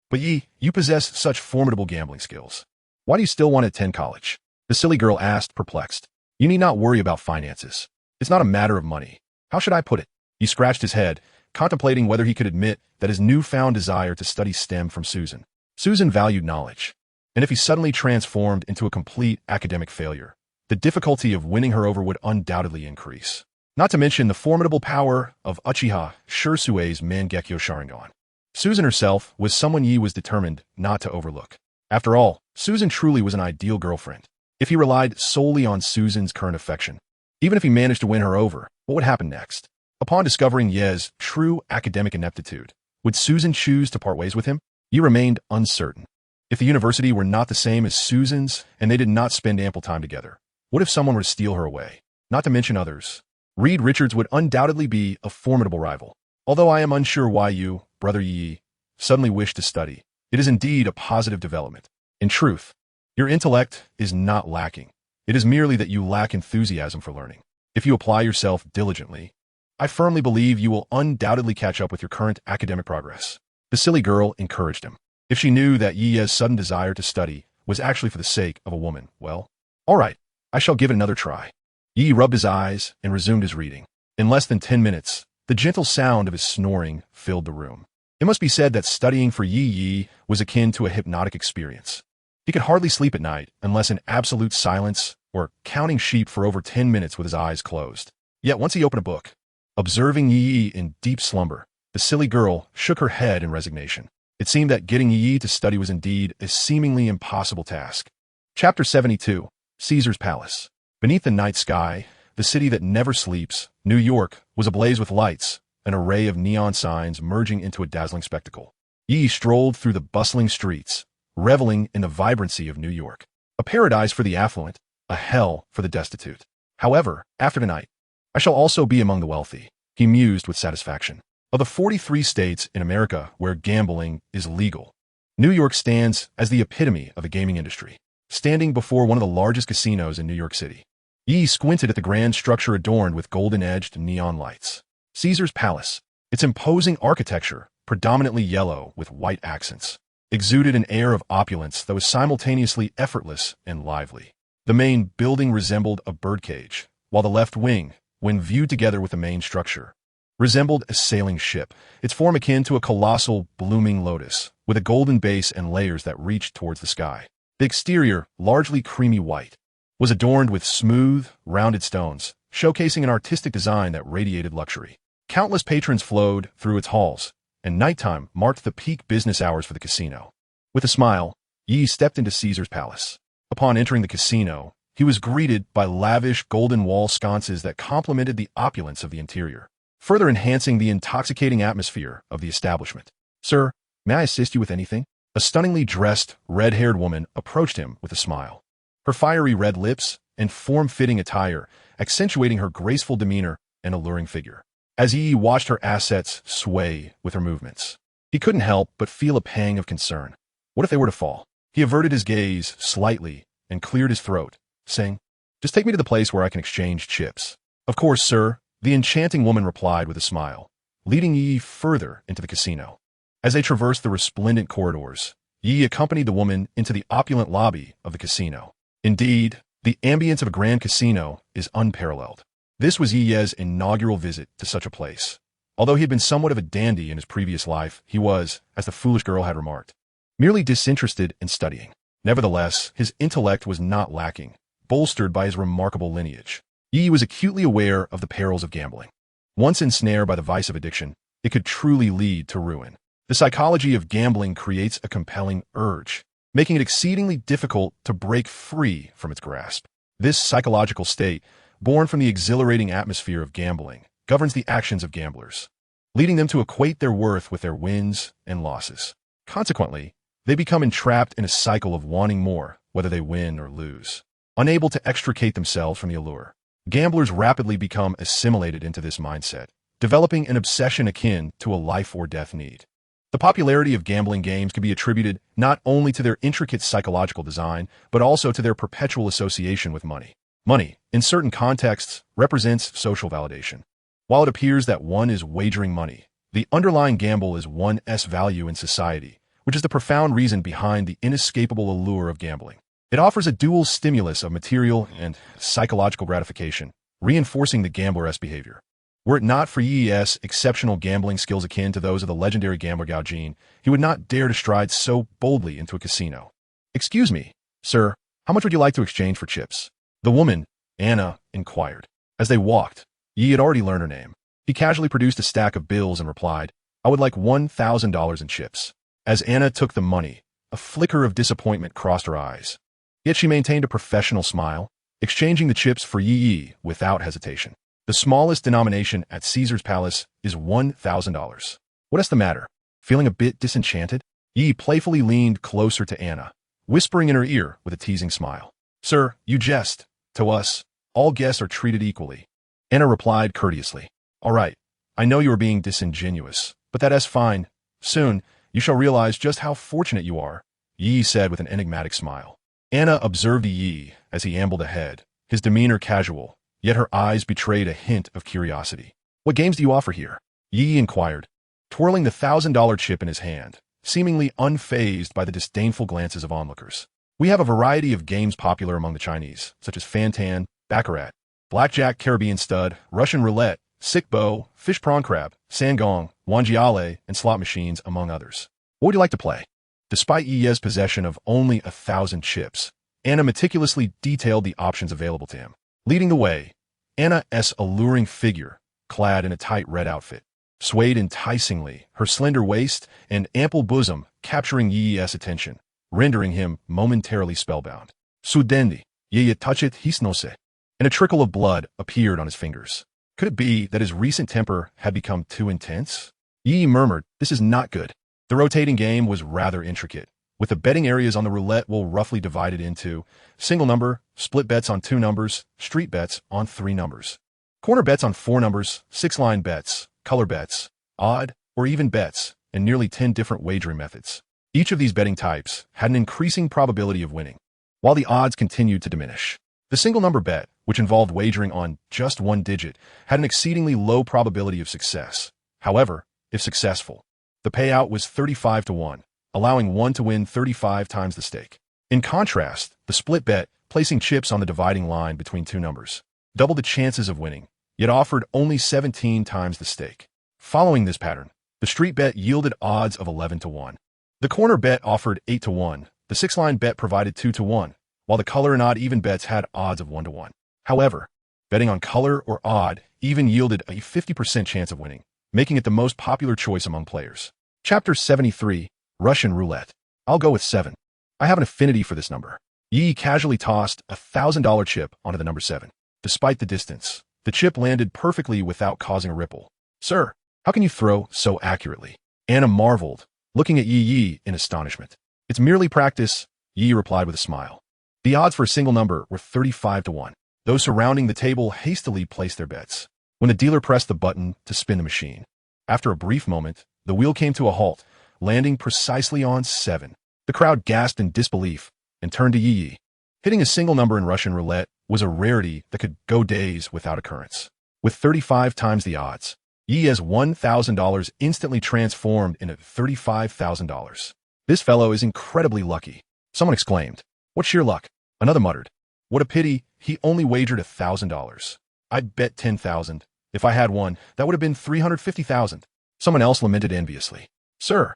A: But Yi, you possess such formidable gambling skills. Why do you still want to attend college? The silly girl asked, perplexed. You need not worry about finances. It's not a matter of money. How should I put it? He scratched his head, contemplating whether he could admit that his newfound desire to study stemmed from Susan. Susan valued knowledge. And if he suddenly transformed into a complete academic failure, the difficulty of winning her over would undoubtedly increase. Not to mention the formidable power of Uchiha Shursue's Mangekyo Sharingan. Susan herself was someone Yi was determined not to overlook. After all, Susan truly was an ideal girlfriend. If he relied solely on Susan's current affection, even if he managed to win her over, what would happen next? Upon discovering Ye's true academic ineptitude, would Susan choose to part ways with him? Yi remained uncertain. If the university were not the same as Susan's and they did not spend ample time together, what if someone were to steal her away? Not to mention others. Reed Richards would undoubtedly be a formidable rival. Although I am unsure why you, Brother Yi, suddenly wish to study, it is indeed a positive development. In truth, your intellect is not lacking. It is merely that you lack enthusiasm for learning. If you apply yourself diligently, I firmly believe you will undoubtedly catch up with your current academic progress. The silly girl encouraged him. If she knew that Yi's sudden desire to study was actually for the sake of a woman, well, all right, I shall give it another try. Yi rubbed his eyes and resumed his reading. In less than 10 minutes, the gentle sound of his snoring filled the room. It must be said that studying for Yi was akin to a hypnotic experience. He could hardly sleep at night unless in absolute silence or counting sheep for over 10 minutes with his eyes closed. Yet once he opened a book, observing Yi in deep slumber, the silly girl shook her head in resignation. It seemed that getting Yi to study was indeed a seemingly impossible task. Chapter 72, Caesar's Palace. Beneath the night sky, the city that never sleeps, New York, was ablaze with lights, an array of neon signs merging into a dazzling spectacle. Yi strolled through the bustling streets, reveling in the vibrancy of New York. A paradise for the affluent, a hell for the destitute. However, after tonight, I shall also be among the wealthy, he mused with satisfaction. Of the 43 states in America where gambling is legal, New York stands as the epitome of the gaming industry, standing before one of the largest casinos in New York City. Yi squinted at the grand structure adorned with golden-edged neon lights. Caesar's Palace, its imposing architecture, predominantly yellow with white accents, exuded an air of opulence that was simultaneously effortless and lively. The main building resembled a birdcage, while the left wing, when viewed together with the main structure, resembled a sailing ship, its form akin to a colossal, blooming lotus, with a golden base and layers that reached towards the sky. The exterior, largely creamy white, was adorned with smooth, rounded stones, showcasing an artistic design that radiated luxury. Countless patrons flowed through its halls, and nighttime marked the peak business hours for the casino. With a smile, Yi stepped into Caesar's palace. Upon entering the casino, he was greeted by lavish golden wall sconces that complemented the opulence of the interior, further enhancing the intoxicating atmosphere of the establishment. "Sir, may I assist you with anything?" A stunningly dressed, red-haired woman approached him with a smile. Her fiery red lips and form-fitting attire accentuating her graceful demeanor and alluring figure. As Yi watched her assets sway with her movements, he couldn't help but feel a pang of concern. What if they were to fall? He averted his gaze slightly and cleared his throat, saying, "Just take me to the place where I can exchange chips." "Of course, sir," the enchanting woman replied with a smile, leading Yi further into the casino. As they traversed the resplendent corridors, Yi accompanied the woman into the opulent lobby of the casino. Indeed, the ambience of a grand casino is unparalleled. This was Yi's inaugural visit to such a place. Although he had been somewhat of a dandy in his previous life, he was, as the foolish girl had remarked, merely disinterested in studying. Nevertheless, his intellect was not lacking, bolstered by his remarkable lineage. Yi was acutely aware of the perils of gambling. Once ensnared by the vice of addiction, it could truly lead to ruin. The psychology of gambling creates a compelling urge, making it exceedingly difficult to break free from its grasp. This psychological state, born from the exhilarating atmosphere of gambling, governs the actions of gamblers, leading them to equate their worth with their wins and losses. Consequently, they become entrapped in a cycle of wanting more, whether they win or lose. Unable to extricate themselves from the allure, gamblers rapidly become assimilated into this mindset, developing an obsession akin to a life-or-death need. The popularity of gambling games can be attributed not only to their intricate psychological design, but also to their perpetual association with money. Money, in certain contexts, represents social validation. While it appears that one is wagering money, the underlying gamble is one's value in society, which is the profound reason behind the inescapable allure of gambling. It offers a dual stimulus of material and psychological gratification, reinforcing the gambler's behavior. Were it not for Yi's exceptional gambling skills akin to those of the legendary gambler Gao Jin, he would not dare to stride so boldly into a casino. "Excuse me, sir, how much would you like to exchange for chips?" The woman, Anna, inquired. As they walked, Yi had already learned her name. He casually produced a stack of bills and replied, "I would like $1,000 in chips." As Anna took the money, a flicker of disappointment crossed her eyes. Yet she maintained a professional smile, exchanging the chips for Yi without hesitation. The smallest denomination at Caesar's palace is $1,000. "What is the matter? Feeling a bit disenchanted?" Yi playfully leaned closer to Anna, whispering in her ear with a teasing smile. "Sir, you jest. To us, all guests are treated equally." Anna replied courteously, "All right, I know you are being disingenuous, but that is fine. Soon, you shall realize just how fortunate you are," Yi said with an enigmatic smile. Anna observed Yi as he ambled ahead, his demeanor casual, yet her eyes betrayed a hint of curiosity. "What games do you offer here?" Yi inquired, twirling the $1,000 chip in his hand, seemingly unfazed by the disdainful glances of onlookers. "We have a variety of games popular among the Chinese, such as Fantan, Baccarat, Blackjack, Caribbean Stud, Russian Roulette, Sick Bow, Fish Prawn Crab, Sangong, Wanjiale, and slot machines, among others. What would you like to play?" Despite Yi's possession of only 1,000 chips, Anna meticulously detailed the options available to him. Leading the way, Anna's alluring figure, clad in a tight red outfit, swayed enticingly, her slender waist and ample bosom capturing Yi's attention, rendering him momentarily spellbound. "Sudendi, Yi touchet hisnose," and a trickle of blood appeared on his fingers. Could it be that his recent temper had become too intense? Yi murmured, "This is not good." The rotating game was rather intricate, with the betting areas on the roulette wheel roughly divided into single number, split bets on 2 numbers, street bets on 3 numbers, corner bets on 4 numbers, 6-line bets, color bets, odd or even bets, and nearly 10 different wagering methods. Each of these betting types had an increasing probability of winning, while the odds continued to diminish. The single number bet, which involved wagering on just one digit, had an exceedingly low probability of success. However, if successful, the payout was 35 to 1, allowing one to win 35 times the stake. In contrast, the split bet, placing chips on the dividing line between two numbers, doubled the chances of winning, yet offered only 17 times the stake. Following this pattern, the street bet yielded odds of 11 to 1. The corner bet offered 8 to 1. The six-line bet provided 2 to 1, while the color and odd even bets had odds of 1 to 1. However, betting on color or odd even yielded a 50% chance of winning, making it the most popular choice among players. Chapter 73, Russian Roulette. I'll go with 7. I have an affinity for this number. Yi casually tossed a $1,000 chip onto the number 7. Despite the distance, the chip landed perfectly without causing a ripple. Sir, how can you throw so accurately? Anna marveled, looking at Yi in astonishment. It's merely practice, Yi replied with a smile. The odds for a single number were 35 to 1. Those surrounding the table hastily placed their bets, when the dealer pressed the button to spin the machine. After a brief moment, the wheel came to a halt, landing precisely on 7. The crowd gasped in disbelief and turned to Yi. Hitting a single number in Russian roulette was a rarity that could go days without occurrence. With 35 times the odds, Yi's $1,000 instantly transformed into $35,000. This fellow is incredibly lucky, someone exclaimed. What sheer luck? Another muttered. What a pity, he only wagered $1,000. I'd bet 10,000. If I had one, that would have been 350,000. Someone else lamented enviously. Sir.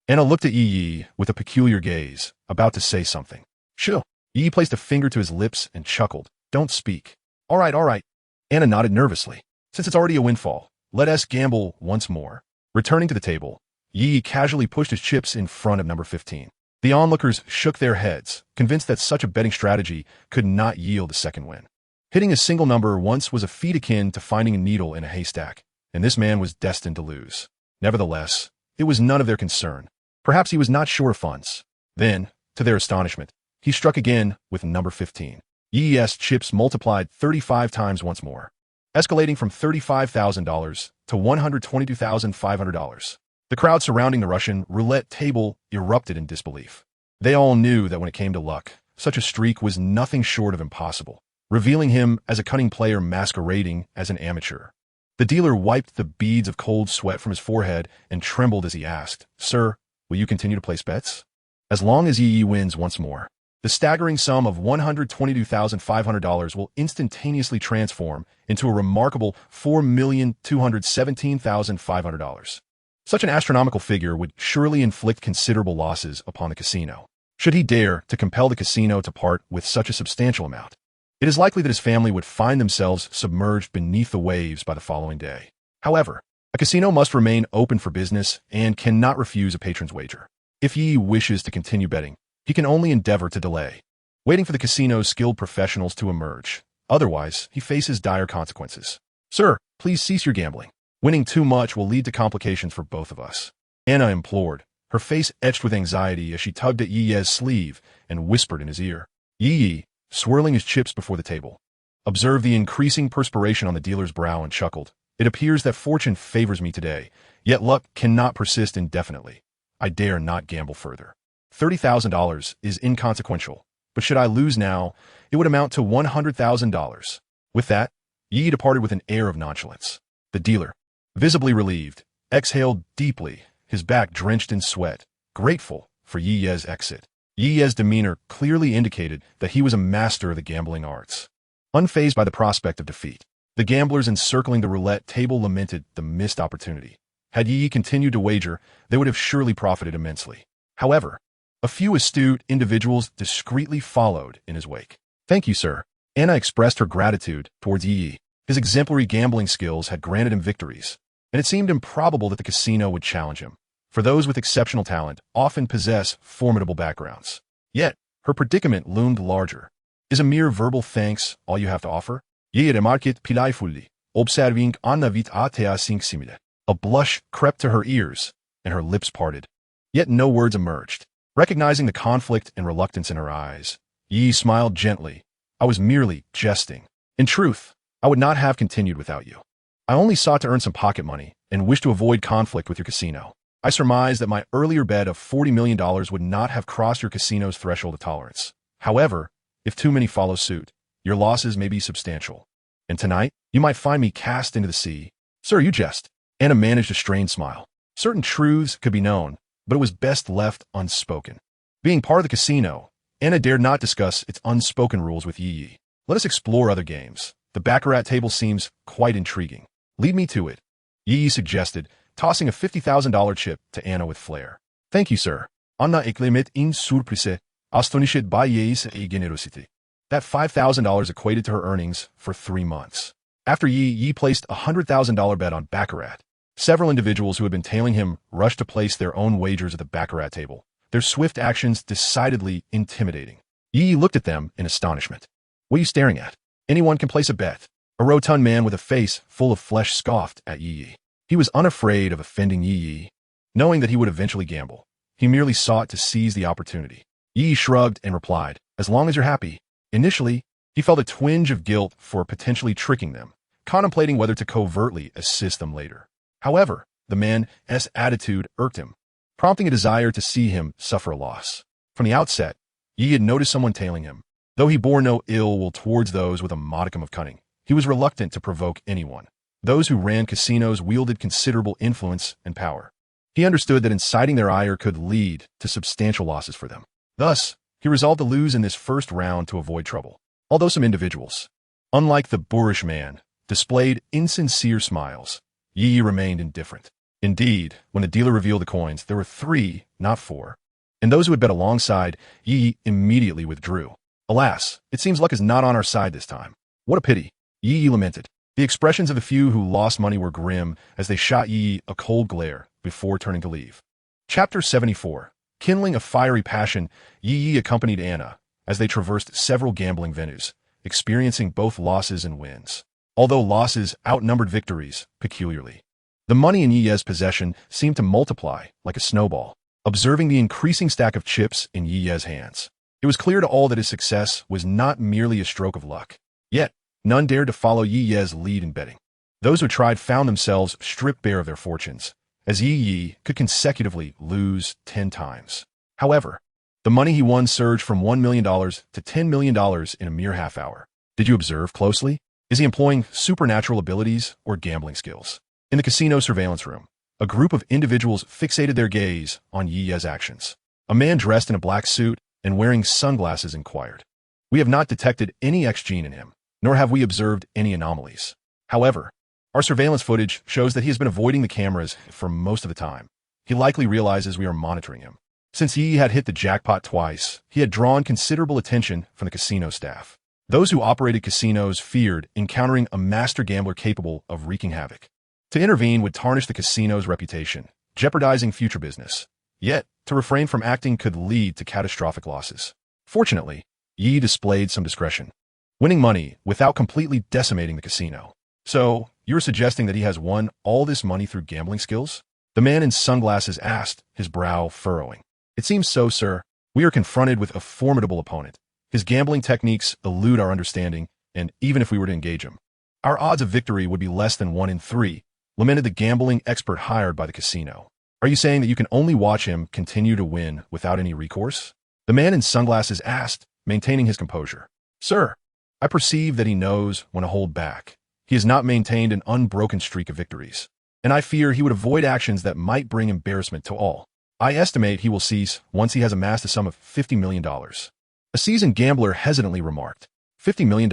A: Anna looked at Yi with a peculiar gaze, about to say something. Shoo. Yi placed a finger to his lips and chuckled. Don't speak. All right. Anna nodded nervously. Since it's already a windfall, let us gamble once more. Returning to the table, Yi casually pushed his chips in front of number 15. The onlookers shook their heads, convinced that such a betting strategy could not yield a second win. Hitting a single number once was a feat akin to finding a needle in a haystack, and this man was destined to lose. Nevertheless, it was none of their concern. Perhaps he was not short of funds. Then, to their astonishment, he struck again with number 15. Yi's chips multiplied 35 times once more, escalating from $35,000 to $122,500. The crowd surrounding the Russian roulette table erupted in disbelief. They all knew that when it came to luck, such a streak was nothing short of impossible, revealing him as a cunning player masquerading as an amateur. The dealer wiped the beads of cold sweat from his forehead and trembled as he asked, Sir, will you continue to place bets? As long as Yi wins once more, the staggering sum of $122,500 will instantaneously transform into a remarkable $4,217,500. Such an astronomical figure would surely inflict considerable losses upon the casino, should he dare to compel the casino to part with such a substantial amount. It is likely that his family would find themselves submerged beneath the waves by the following day. However, a casino must remain open for business and cannot refuse a patron's wager. If Yi wishes to continue betting, he can only endeavor to delay, waiting for the casino's skilled professionals to emerge. Otherwise, he faces dire consequences. Sir, please cease your gambling. Winning too much will lead to complications for both of us. Anna implored, her face etched with anxiety as she tugged at Yi's sleeve and whispered in his ear. Yi, swirling his chips before the table, observed the increasing perspiration on the dealer's brow and chuckled. It appears that fortune favors me today, yet luck cannot persist indefinitely. I dare not gamble further. $30,000 is inconsequential, but should I lose now, it would amount to $100,000. With that, Yi departed with an air of nonchalance. The dealer, visibly relieved, exhaled deeply, his back drenched in sweat, grateful for Yi's exit. Yi's demeanor clearly indicated that he was a master of the gambling arts. Unfazed by the prospect of defeat, the gamblers encircling the roulette table lamented the missed opportunity. Had Yi continued to wager, they would have surely profited immensely. However, a few astute individuals discreetly followed in his wake. Thank you, sir. Anna expressed her gratitude towards Yi. His exemplary gambling skills had granted him victories, and it seemed improbable that the casino would challenge him, for those with exceptional talent often possess formidable backgrounds. Yet, her predicament loomed larger. Is a mere verbal thanks all you have to offer? Yi remarqued playfully, observing Anna with atea simile. A blush crept to her ears, and her lips parted. Yet no words emerged. Recognizing the conflict and reluctance in her eyes, Yi smiled gently. I was merely jesting. In truth, I would not have continued without you. I only sought to earn some pocket money and wished to avoid conflict with your casino. I surmised that my earlier bet of $40 million would not have crossed your casino's threshold of tolerance. However, if too many follow suit, your losses may be substantial. And tonight, you might find me cast into the sea. Sir, you jest. Anna managed a strained smile. Certain truths could be known, but it was best left unspoken. Being part of the casino, Anna dared not discuss its unspoken rules with Yi. Let us explore other games. The baccarat table seems quite intriguing. Lead me to it, Yi suggested, tossing a $50,000 chip to Anna with flair. Thank you, sir. Anna eklemet in surprise, astonished by Yi's generosity. That $5,000 equated to her earnings for 3 months. After Yi placed a $100,000 bet on baccarat. Several individuals who had been tailing him rushed to place their own wagers at the baccarat table, their swift actions decidedly intimidating. Yi looked at them in astonishment. What are you staring at? Anyone can place a bet. A rotund man with a face full of flesh scoffed at Yi. He was unafraid of offending Yi, knowing that he would eventually gamble. He merely sought to seize the opportunity. Yi shrugged and replied, as long as you're happy. Initially, he felt a twinge of guilt for potentially tricking them, contemplating whether to covertly assist them later. However, the man's attitude irked him, prompting a desire to see him suffer a loss. From the outset, Yi had noticed someone tailing him. Though he bore no ill will towards those with a modicum of cunning, he was reluctant to provoke anyone. Those who ran casinos wielded considerable influence and power. He understood that inciting their ire could lead to substantial losses for them. Thus, he resolved to lose in this first round to avoid trouble. Although some individuals, unlike the boorish man, displayed insincere smiles, Yi remained indifferent. Indeed, when the dealer revealed the coins, there were 3, not 4. And those who had bet alongside, Yi immediately withdrew. Alas, it seems luck is not on our side this time. What a pity, Yi lamented. The expressions of the few who lost money were grim as they shot Yi a cold glare before turning to leave. Chapter 74. Kindling a fiery passion, Yi accompanied Anna as they traversed several gambling venues, experiencing both losses and wins. Although losses outnumbered victories peculiarly. The money in Yi's possession seemed to multiply like a snowball. Observing the increasing stack of chips in Yi's hands, it was clear to all that his success was not merely a stroke of luck. Yet, none dared to follow Yi's lead in betting. Those who tried found themselves stripped bare of their fortunes, as Yi could consecutively lose 10 times. However, the money he won surged from $1 million to $10 million in a mere half hour. Did you observe closely? Is he employing supernatural abilities or gambling skills? In the casino surveillance room, a group of individuals fixated their gaze on Yi's actions. A man dressed in a black suit and wearing sunglasses inquired. We have not detected any X gene in him, nor have we observed any anomalies. However, our surveillance footage shows that he has been avoiding the cameras for most of the time. He likely realizes we are monitoring him. Since Yi had hit the jackpot twice, he had drawn considerable attention from the casino staff. Those who operated casinos feared encountering a master gambler capable of wreaking havoc. To intervene would tarnish the casino's reputation, jeopardizing future business. Yet, to refrain from acting could lead to catastrophic losses. Fortunately, Yi displayed some discretion, winning money without completely decimating the casino. So, you're suggesting that he has won all this money through gambling skills? The man in sunglasses asked, his brow furrowing. It seems so, sir. We are confronted with a formidable opponent. His gambling techniques elude our understanding, and even if we were to engage him, our odds of victory would be less than 1 in 3, lamented the gambling expert hired by the casino. Are you saying that you can only watch him continue to win without any recourse? The man in sunglasses asked, maintaining his composure. Sir, I perceive that he knows when to hold back. He has not maintained an unbroken streak of victories, and I fear he would avoid actions that might bring embarrassment to all. I estimate he will cease once he has amassed a sum of $50 million. A seasoned gambler hesitantly remarked, $50 million?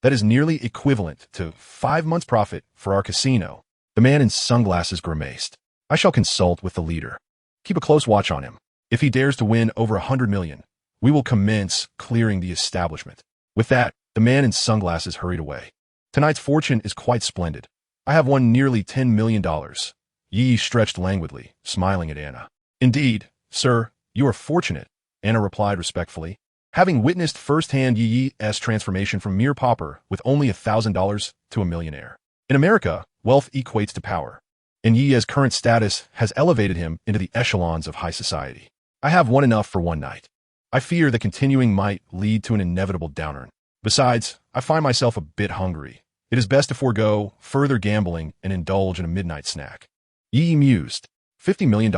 A: That is nearly equivalent to 5 months' profit for our casino. The man in sunglasses grimaced. I shall consult with the leader. Keep a close watch on him. If he dares to win over $100 million, we will commence clearing the establishment. With that, the man in sunglasses hurried away. Tonight's fortune is quite splendid. I have won nearly $10 million. Yi stretched languidly, smiling at Anna. Indeed, sir, you are fortunate, Anna replied respectfully, having witnessed firsthand Yi's transformation from mere pauper with only $1,000 to a millionaire. In America, wealth equates to power, and Yi's current status has elevated him into the echelons of high society. I have won enough for one night. I fear that continuing might lead to an inevitable downturn. Besides, I find myself a bit hungry. It is best to forego further gambling and indulge in a midnight snack. Yi mused. $50 million?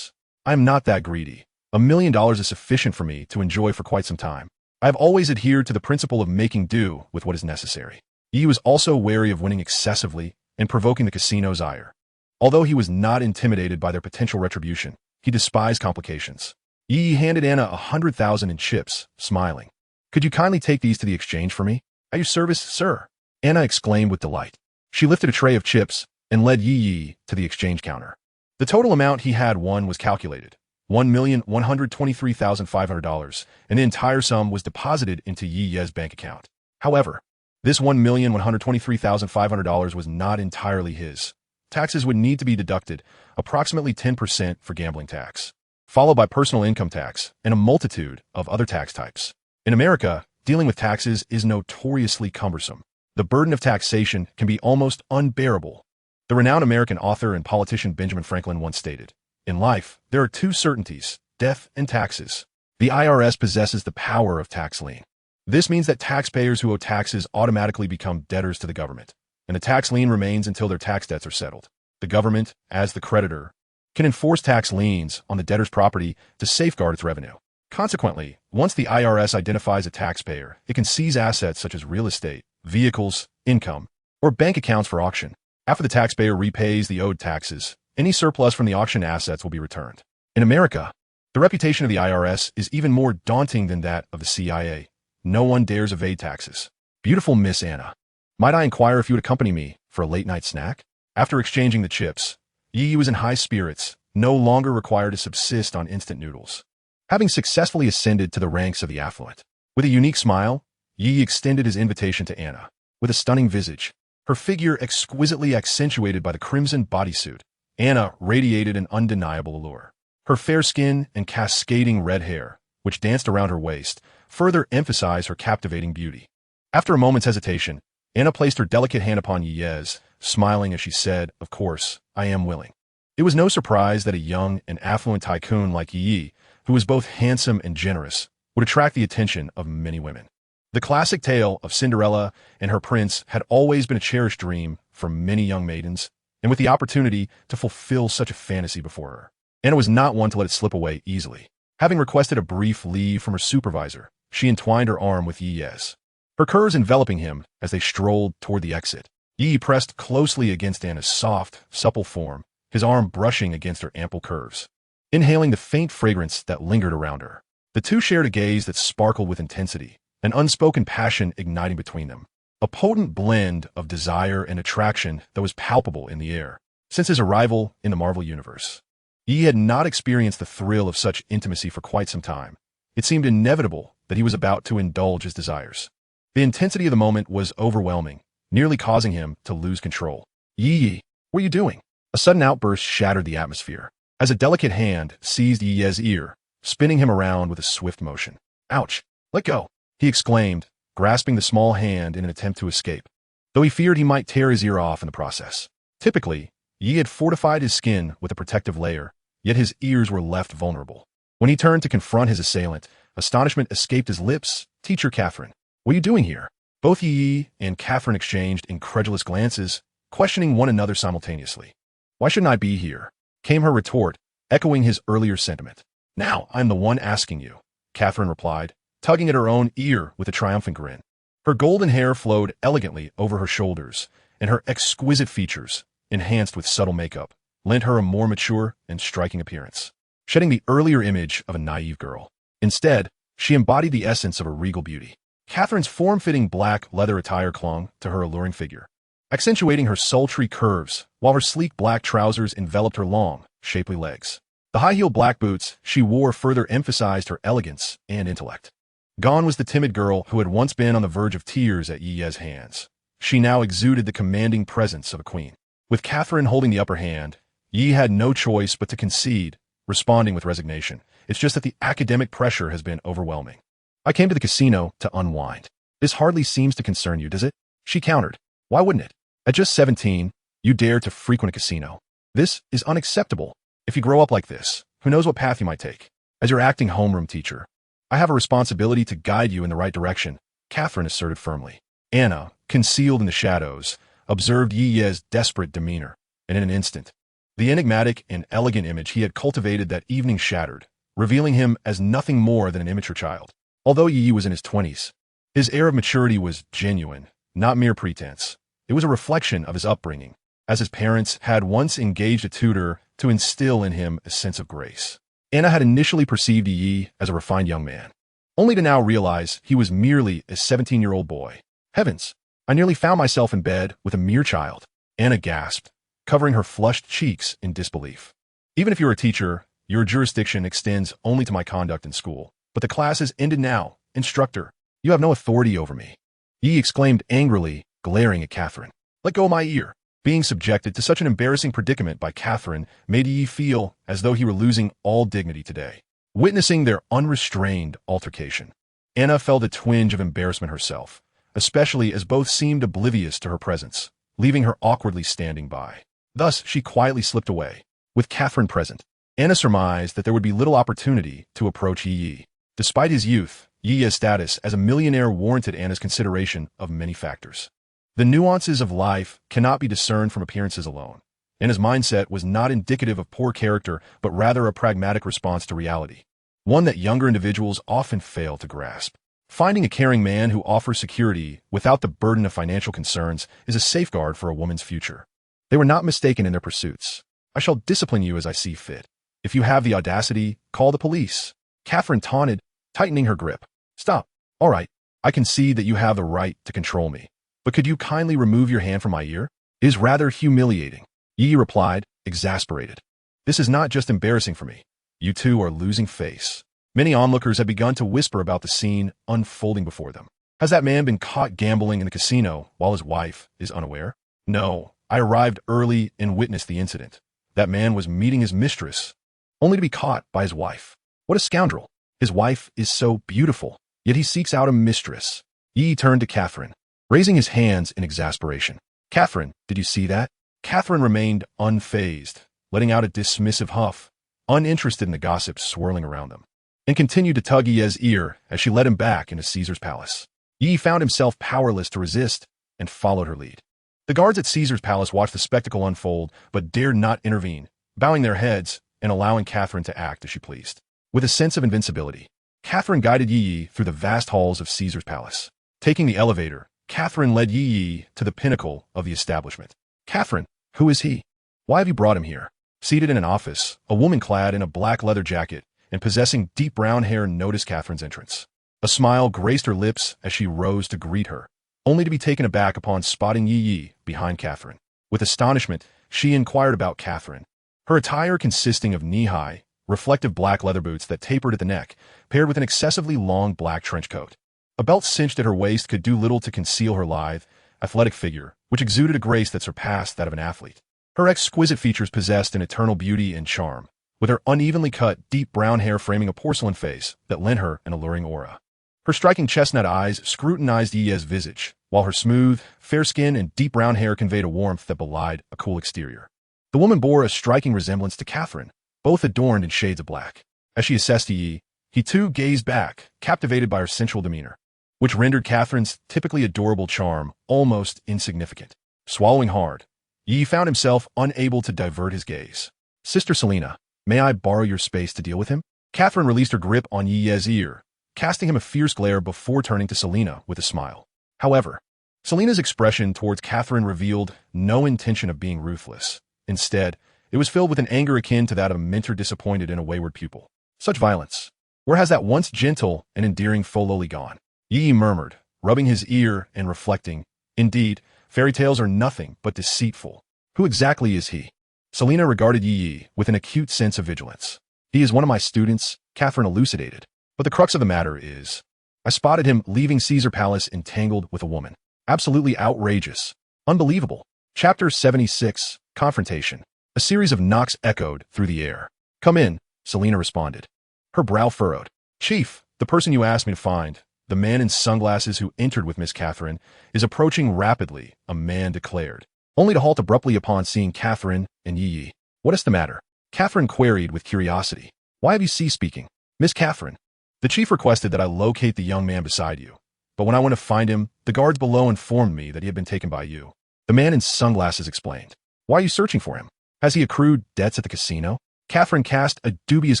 A: I am not that greedy. $1 million is sufficient for me to enjoy for quite some time. I have always adhered to the principle of making do with what is necessary. Yi was also wary of winning excessively and provoking the casino's ire. Although he was not intimidated by their potential retribution, He despised complications. Yi handed Anna 100,000 in chips, smiling. "Could you kindly take these to the exchange for me? At your service, sir," Anna exclaimed with delight. She lifted a tray of chips and led Yi to the exchange counter. The total amount he had won was calculated, $1,123,500, and the entire sum was deposited into Yi's bank account. However, this $1,123,500 was not entirely his. Taxes would need to be deducted, approximately 10% for gambling tax, followed by personal income tax and a multitude of other tax types. In America, dealing with taxes is notoriously cumbersome. The burden of taxation can be almost unbearable. The renowned American author and politician Benjamin Franklin once stated, "In life, there are two certainties, death and taxes. The IRS possesses the power of tax lien. This means that taxpayers who owe taxes automatically become debtors to the government, and the tax lien remains until their tax debts are settled. The government, as the creditor, can enforce tax liens on the debtor's property to safeguard its revenue. Consequently, once the IRS identifies a taxpayer, it can seize assets such as real estate, vehicles, income, or bank accounts for auction. After the taxpayer repays the owed taxes, any surplus from the auction assets will be returned." In America, the reputation of the IRS is even more daunting than that of the CIA. No one dares evade taxes. "Beautiful Miss Anna, might I inquire if you would accompany me for a late-night snack?" After exchanging the chips, Yi was in high spirits, no longer required to subsist on instant noodles. Having successfully ascended to the ranks of the affluent. With a unique smile, Yi extended his invitation to Anna. With a stunning visage, her figure exquisitely accentuated by the crimson bodysuit, Anna radiated an undeniable allure. Her fair skin and cascading red hair, which danced around her waist, further emphasized her captivating beauty. After a moment's hesitation, Anna placed her delicate hand upon Yi's, smiling as she said, "Of course, I am willing." It was no surprise that a young and affluent tycoon like Yi, who was both handsome and generous, would attract the attention of many women. The classic tale of Cinderella and her prince had always been a cherished dream for many young maidens, and with the opportunity to fulfill such a fantasy before her, Anna was not one to let it slip away easily. Having requested a brief leave from her supervisor, she entwined her arm with Yi's, her curves enveloping him as they strolled toward the exit. Yi pressed closely against Anna's soft, supple form, his arm brushing against her ample curves, inhaling the faint fragrance that lingered around her. The two shared a gaze that sparkled with intensity, an unspoken passion igniting between them, a potent blend of desire and attraction that was palpable in the air. Since his arrival in the Marvel Universe, Yi had not experienced the thrill of such intimacy for quite some time. It seemed inevitable that he was about to indulge his desires. The intensity of the moment was overwhelming, nearly causing him to lose control. "Yi, what are you doing?" A sudden outburst shattered the atmosphere, as a delicate hand seized Yi's ear, spinning him around with a swift motion. "Ouch! Let go!" he exclaimed, grasping the small hand in an attempt to escape, though he feared he might tear his ear off in the process. Typically, Yi had fortified his skin with a protective layer, yet his ears were left vulnerable. When he turned to confront his assailant, astonishment escaped his lips. "Teacher Catherine, what are you doing here?" Both Yi and Catherine exchanged incredulous glances, questioning one another simultaneously. "Why shouldn't I be here?" came her retort, echoing his earlier sentiment. "Now I'm the one asking you," Catherine replied, tugging at her own ear with a triumphant grin. Her golden hair flowed elegantly over her shoulders, and her exquisite features, enhanced with subtle makeup, lent her a more mature and striking appearance, shedding the earlier image of a naive girl. Instead, she embodied the essence of a regal beauty. Catherine's form-fitting black leather attire clung to her alluring figure, accentuating her sultry curves, while her sleek black trousers enveloped her long, shapely legs. The high-heeled black boots she wore further emphasized her elegance and intellect. Gone was the timid girl who had once been on the verge of tears at Yi's hands. She now exuded the commanding presence of a queen. With Catherine holding the upper hand, Yi had no choice but to concede, responding with resignation. "It's just that the academic pressure has been overwhelming. I came to the casino to unwind." "This hardly seems to concern you, does it?" she countered. "Why wouldn't it? At just 17, you dare to frequent a casino. This is unacceptable. If you grow up like this, who knows what path you might take? As your acting homeroom teacher, I have a responsibility to guide you in the right direction," Catherine asserted firmly. Anna, concealed in the shadows, observed Yi's desperate demeanor, and in an instant, the enigmatic and elegant image he had cultivated that evening shattered, revealing him as nothing more than an immature child. Although Yi was in his 20s, his air of maturity was genuine, not mere pretense. It was a reflection of his upbringing, as his parents had once engaged a tutor to instill in him a sense of grace. Anna had initially perceived Yi as a refined young man, only to now realize he was merely a 17-year-old boy. Heavens, I nearly found myself in bed with a mere child. Anna gasped, covering her flushed cheeks in disbelief. Even if you're a teacher, your jurisdiction extends only to my conduct in school. But the class has ended now. Instructor, you have no authority over me. Yi exclaimed angrily, glaring at Catherine. Let go of my ear. Being subjected to such an embarrassing predicament by Catherine made Yi feel as though he were losing all dignity today. Witnessing their unrestrained altercation, Anna felt a twinge of embarrassment herself, especially as both seemed oblivious to her presence, leaving her awkwardly standing by. Thus, she quietly slipped away. With Catherine present, Anna surmised that there would be little opportunity to approach Yi. Despite his youth, Yi's status as a millionaire warranted Anna's consideration of many factors. The nuances of life cannot be discerned from appearances alone. Anna's mindset was not indicative of poor character, but rather a pragmatic response to reality, one that younger individuals often fail to grasp. Finding a caring man who offers security without the burden of financial concerns is a safeguard for a woman's future. They were not mistaken in their pursuits. I shall discipline you as I see fit. If you have the audacity, call the police. Catherine taunted, tightening her grip. Stop. All right, I can see that you have the right to control me. But could you kindly remove your hand from my ear? It is rather humiliating. Yi replied, exasperated. This is not just embarrassing for me. You two are losing face. Many onlookers have begun to whisper about the scene unfolding before them. Has that man been caught gambling in the casino while his wife is unaware? No, I arrived early and witnessed the incident. That man was meeting his mistress, only to be caught by his wife. What a scoundrel. His wife is so beautiful, yet he seeks out a mistress. Yi turned to Catherine, raising his hands in exasperation. Catherine, did you see that? Catherine remained unfazed, letting out a dismissive huff, uninterested in the gossip swirling around them, and continued to tug Yi's ear as she led him back into Caesar's palace. Yi found himself powerless to resist and followed her lead. The guards at Caesar's palace watched the spectacle unfold, but dared not intervene, bowing their heads and allowing Catherine to act as she pleased. With a sense of invincibility, Catherine guided Yi through the vast halls of Caesar's palace. Taking the elevator, Catherine led Yi to the pinnacle of the establishment. Catherine, who is he? Why have you brought him here? Seated in an office, a woman clad in a black leather jacket and possessing deep brown hair noticed Catherine's entrance. A smile graced her lips as she rose to greet her, only to be taken aback upon spotting Yi behind Catherine. With astonishment, she inquired about Catherine. Her attire consisting of knee-high, reflective black leather boots that tapered at the neck, paired with an excessively long black trench coat. A belt cinched at her waist could do little to conceal her lithe, athletic figure, which exuded a grace that surpassed that of an athlete. Her exquisite features possessed an eternal beauty and charm, with her unevenly cut, deep brown hair framing a porcelain face that lent her an alluring aura. Her striking chestnut eyes scrutinized Yi's visage, while her smooth, fair skin and deep brown hair conveyed a warmth that belied a cool exterior. The woman bore a striking resemblance to Catherine, both adorned in shades of black. As she assessed Yi, he too gazed back, captivated by her sensual demeanor, which rendered Catherine's typically adorable charm almost insignificant. Swallowing hard, Yi found himself unable to divert his gaze. Sister Selina, may I borrow your space to deal with him? Catherine released her grip on Yi's ear, casting him a fierce glare before turning to Selina with a smile. However, Selina's expression towards Catherine revealed no intention of being ruthless. Instead, it was filled with an anger akin to that of a mentor disappointed in a wayward pupil. Such violence. Where has that once gentle and endearing Fololi gone? Yi murmured, rubbing his ear and reflecting. Indeed, fairy tales are nothing but deceitful. Who exactly is he? Selina regarded Yi with an acute sense of vigilance. He is one of my students, Catherine elucidated. But the crux of the matter is, I spotted him leaving Caesar Palace entangled with a woman. Absolutely outrageous. Unbelievable. Chapter 76, Confrontation. A series of knocks echoed through the air. Come in, Selina responded. Her brow furrowed. Chief, the person you asked me to find, the man in sunglasses who entered with Miss Catherine, is approaching rapidly, a man declared, only to halt abruptly upon seeing Catherine and Yi. What is the matter? Catherine queried with curiosity. Why have you ceased speaking? Miss Catherine, the chief requested that I locate the young man beside you. But when I went to find him, the guards below informed me that he had been taken by you. The man in sunglasses explained. Why are you searching for him? Has he accrued debts at the casino? Catherine cast a dubious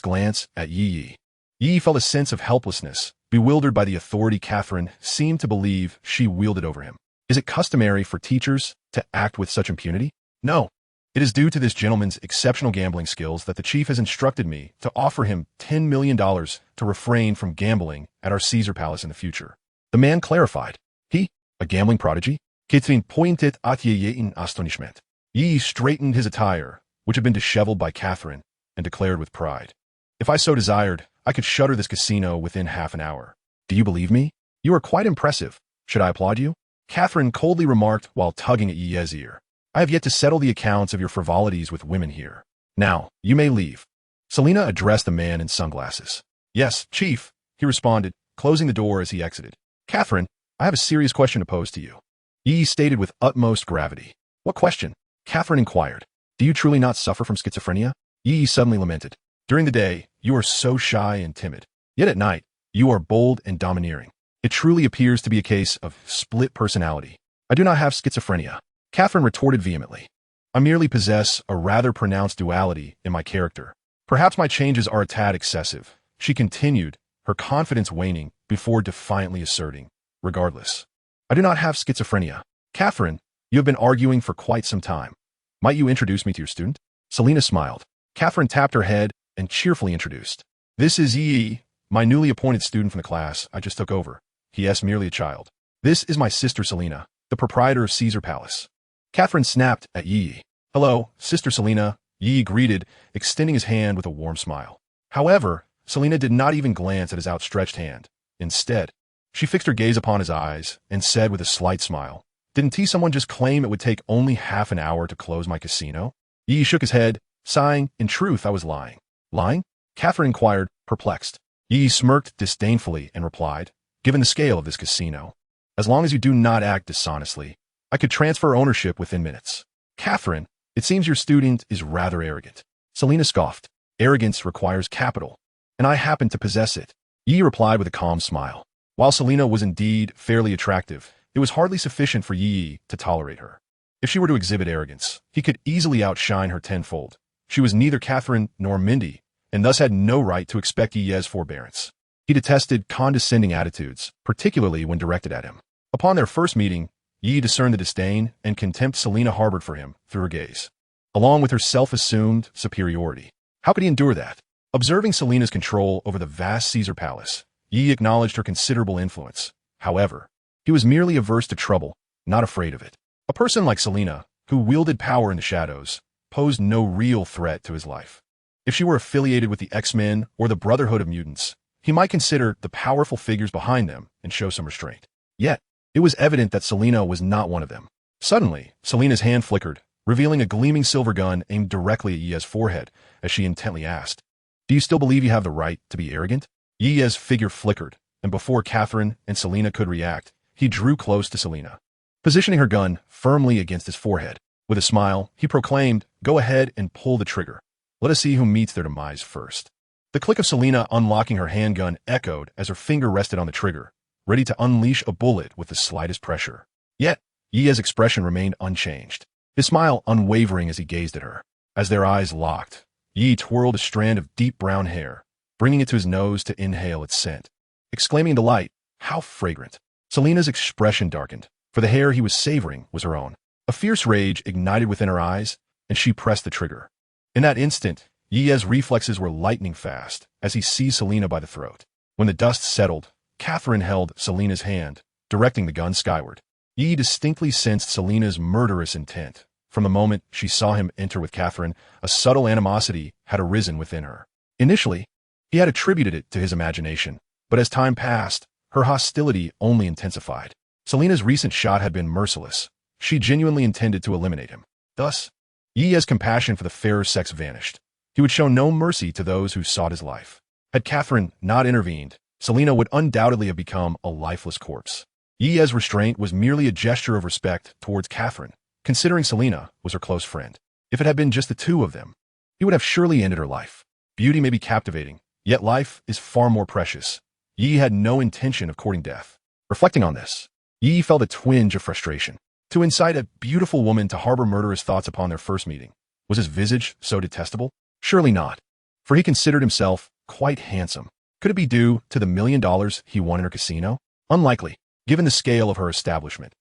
A: glance at Yi. Yi felt a sense of helplessness, bewildered by the authority Catherine seemed to believe she wielded over him. Is it customary for teachers to act with such impunity? No. It is due to this gentleman's exceptional gambling skills that the chief has instructed me to offer him $10 million to refrain from gambling at our Caesar Palace in the future. The man clarified. He, a gambling prodigy? Catherine pointed at Yi in astonishment. Yi straightened his attire, which had been disheveled by Catherine, and declared with pride. If I so desired, I could shutter this casino within half an hour. Do you believe me? You are quite impressive. Should I applaud you? Catherine coldly remarked while tugging at Yi's ear. I have yet to settle the accounts of your frivolities with women here. Now, you may leave. Selina addressed the man in sunglasses. Yes, Chief, he responded, closing the door as he exited. Catherine, I have a serious question to pose to you. Yi stated with utmost gravity. What question? Catherine inquired. Do you truly not suffer from schizophrenia? Yi suddenly lamented. During the day, you are so shy and timid. Yet at night, you are bold and domineering. It truly appears to be a case of split personality. I do not have schizophrenia. Catherine retorted vehemently. I merely possess a rather pronounced duality in my character. Perhaps my changes are a tad excessive, she continued, her confidence waning before defiantly asserting. Regardless, I do not have schizophrenia. Catherine, you have been arguing for quite some time. Might you introduce me to your student? Selina smiled. Catherine tapped her head and cheerfully introduced. This is Yi, my newly appointed student from the class I just took over. He is merely a child. This is my sister Selina, the proprietor of Caesar Palace. Catherine snapped at Yi. Hello, Sister Selina, Yi greeted, extending his hand with a warm smile. However, Selina did not even glance at his outstretched hand. Instead, she fixed her gaze upon his eyes and said with a slight smile, Didn't someone just claim it would take only half an hour to close my casino? Yi shook his head, sighing, In truth, I was lying. Lying? Catherine inquired, perplexed. Yi smirked disdainfully and replied, Given the scale of this casino, as long as you do not act dishonestly, I could transfer ownership within minutes. Catherine, it seems your student is rather arrogant. Selina scoffed. Arrogance requires capital, and I happen to possess it. Yi replied with a calm smile. While Selina was indeed fairly attractive, it was hardly sufficient for Yi to tolerate her. If she were to exhibit arrogance, he could easily outshine her tenfold. She was neither Catherine nor Mindy, and thus had no right to expect Yi's forbearance. He detested condescending attitudes, particularly when directed at him. Upon their first meeting, Yi discerned the disdain and contempt Selina harbored for him through her gaze, along with her self-assumed superiority. How could he endure that? Observing Selina's control over the vast Caesar Palace, Yi acknowledged her considerable influence. However, he was merely averse to trouble, not afraid of it. A person like Selina, who wielded power in the shadows, posed no real threat to his life. If she were affiliated with the X-Men or the Brotherhood of Mutants, he might consider the powerful figures behind them and show some restraint. Yet, it was evident that Selina was not one of them. Suddenly, Selina's hand flickered, revealing a gleaming silver gun aimed directly at Yi's forehead as she intently asked, Do you still believe you have the right to be arrogant? Yi's figure flickered, and before Catherine and Selina could react, he drew close to Selina, positioning her gun firmly against his forehead. With a smile, he proclaimed, Go ahead and pull the trigger. Let us see who meets their demise first. The click of Selina unlocking her handgun echoed as her finger rested on the trigger, ready to unleash a bullet with the slightest pressure. Yet, Yi's expression remained unchanged, his smile unwavering as he gazed at her. As their eyes locked, Yi twirled a strand of deep brown hair, bringing it to his nose to inhale its scent. Exclaiming in delight, How fragrant! Selina's expression darkened, for the hair he was savoring was her own. A fierce rage ignited within her eyes, and she pressed the trigger. In that instant, Yi's reflexes were lightning fast as he seized Selina by the throat. When the dust settled, Catherine held Selina's hand, directing the gun skyward. Yi distinctly sensed Selina's murderous intent. From the moment she saw him enter with Catherine, a subtle animosity had arisen within her. Initially, he had attributed it to his imagination, but as time passed, her hostility only intensified. Selina's recent shot had been merciless. She genuinely intended to eliminate him. Thus, Yi's compassion for the fairer sex vanished. He would show no mercy to those who sought his life. Had Catherine not intervened, Selina would undoubtedly have become a lifeless corpse. Yi's restraint was merely a gesture of respect towards Catherine, considering Selina was her close friend. If it had been just the two of them, he would have surely ended her life. Beauty may be captivating, yet life is far more precious. Yi had no intention of courting death. Reflecting on this, Yi felt a twinge of frustration. To incite a beautiful woman to harbor murderous thoughts upon their first meeting, was his visage so detestable? Surely not, for he considered himself quite handsome. Could it be due to the $1 million he won in her casino? Unlikely, given the scale of her establishment.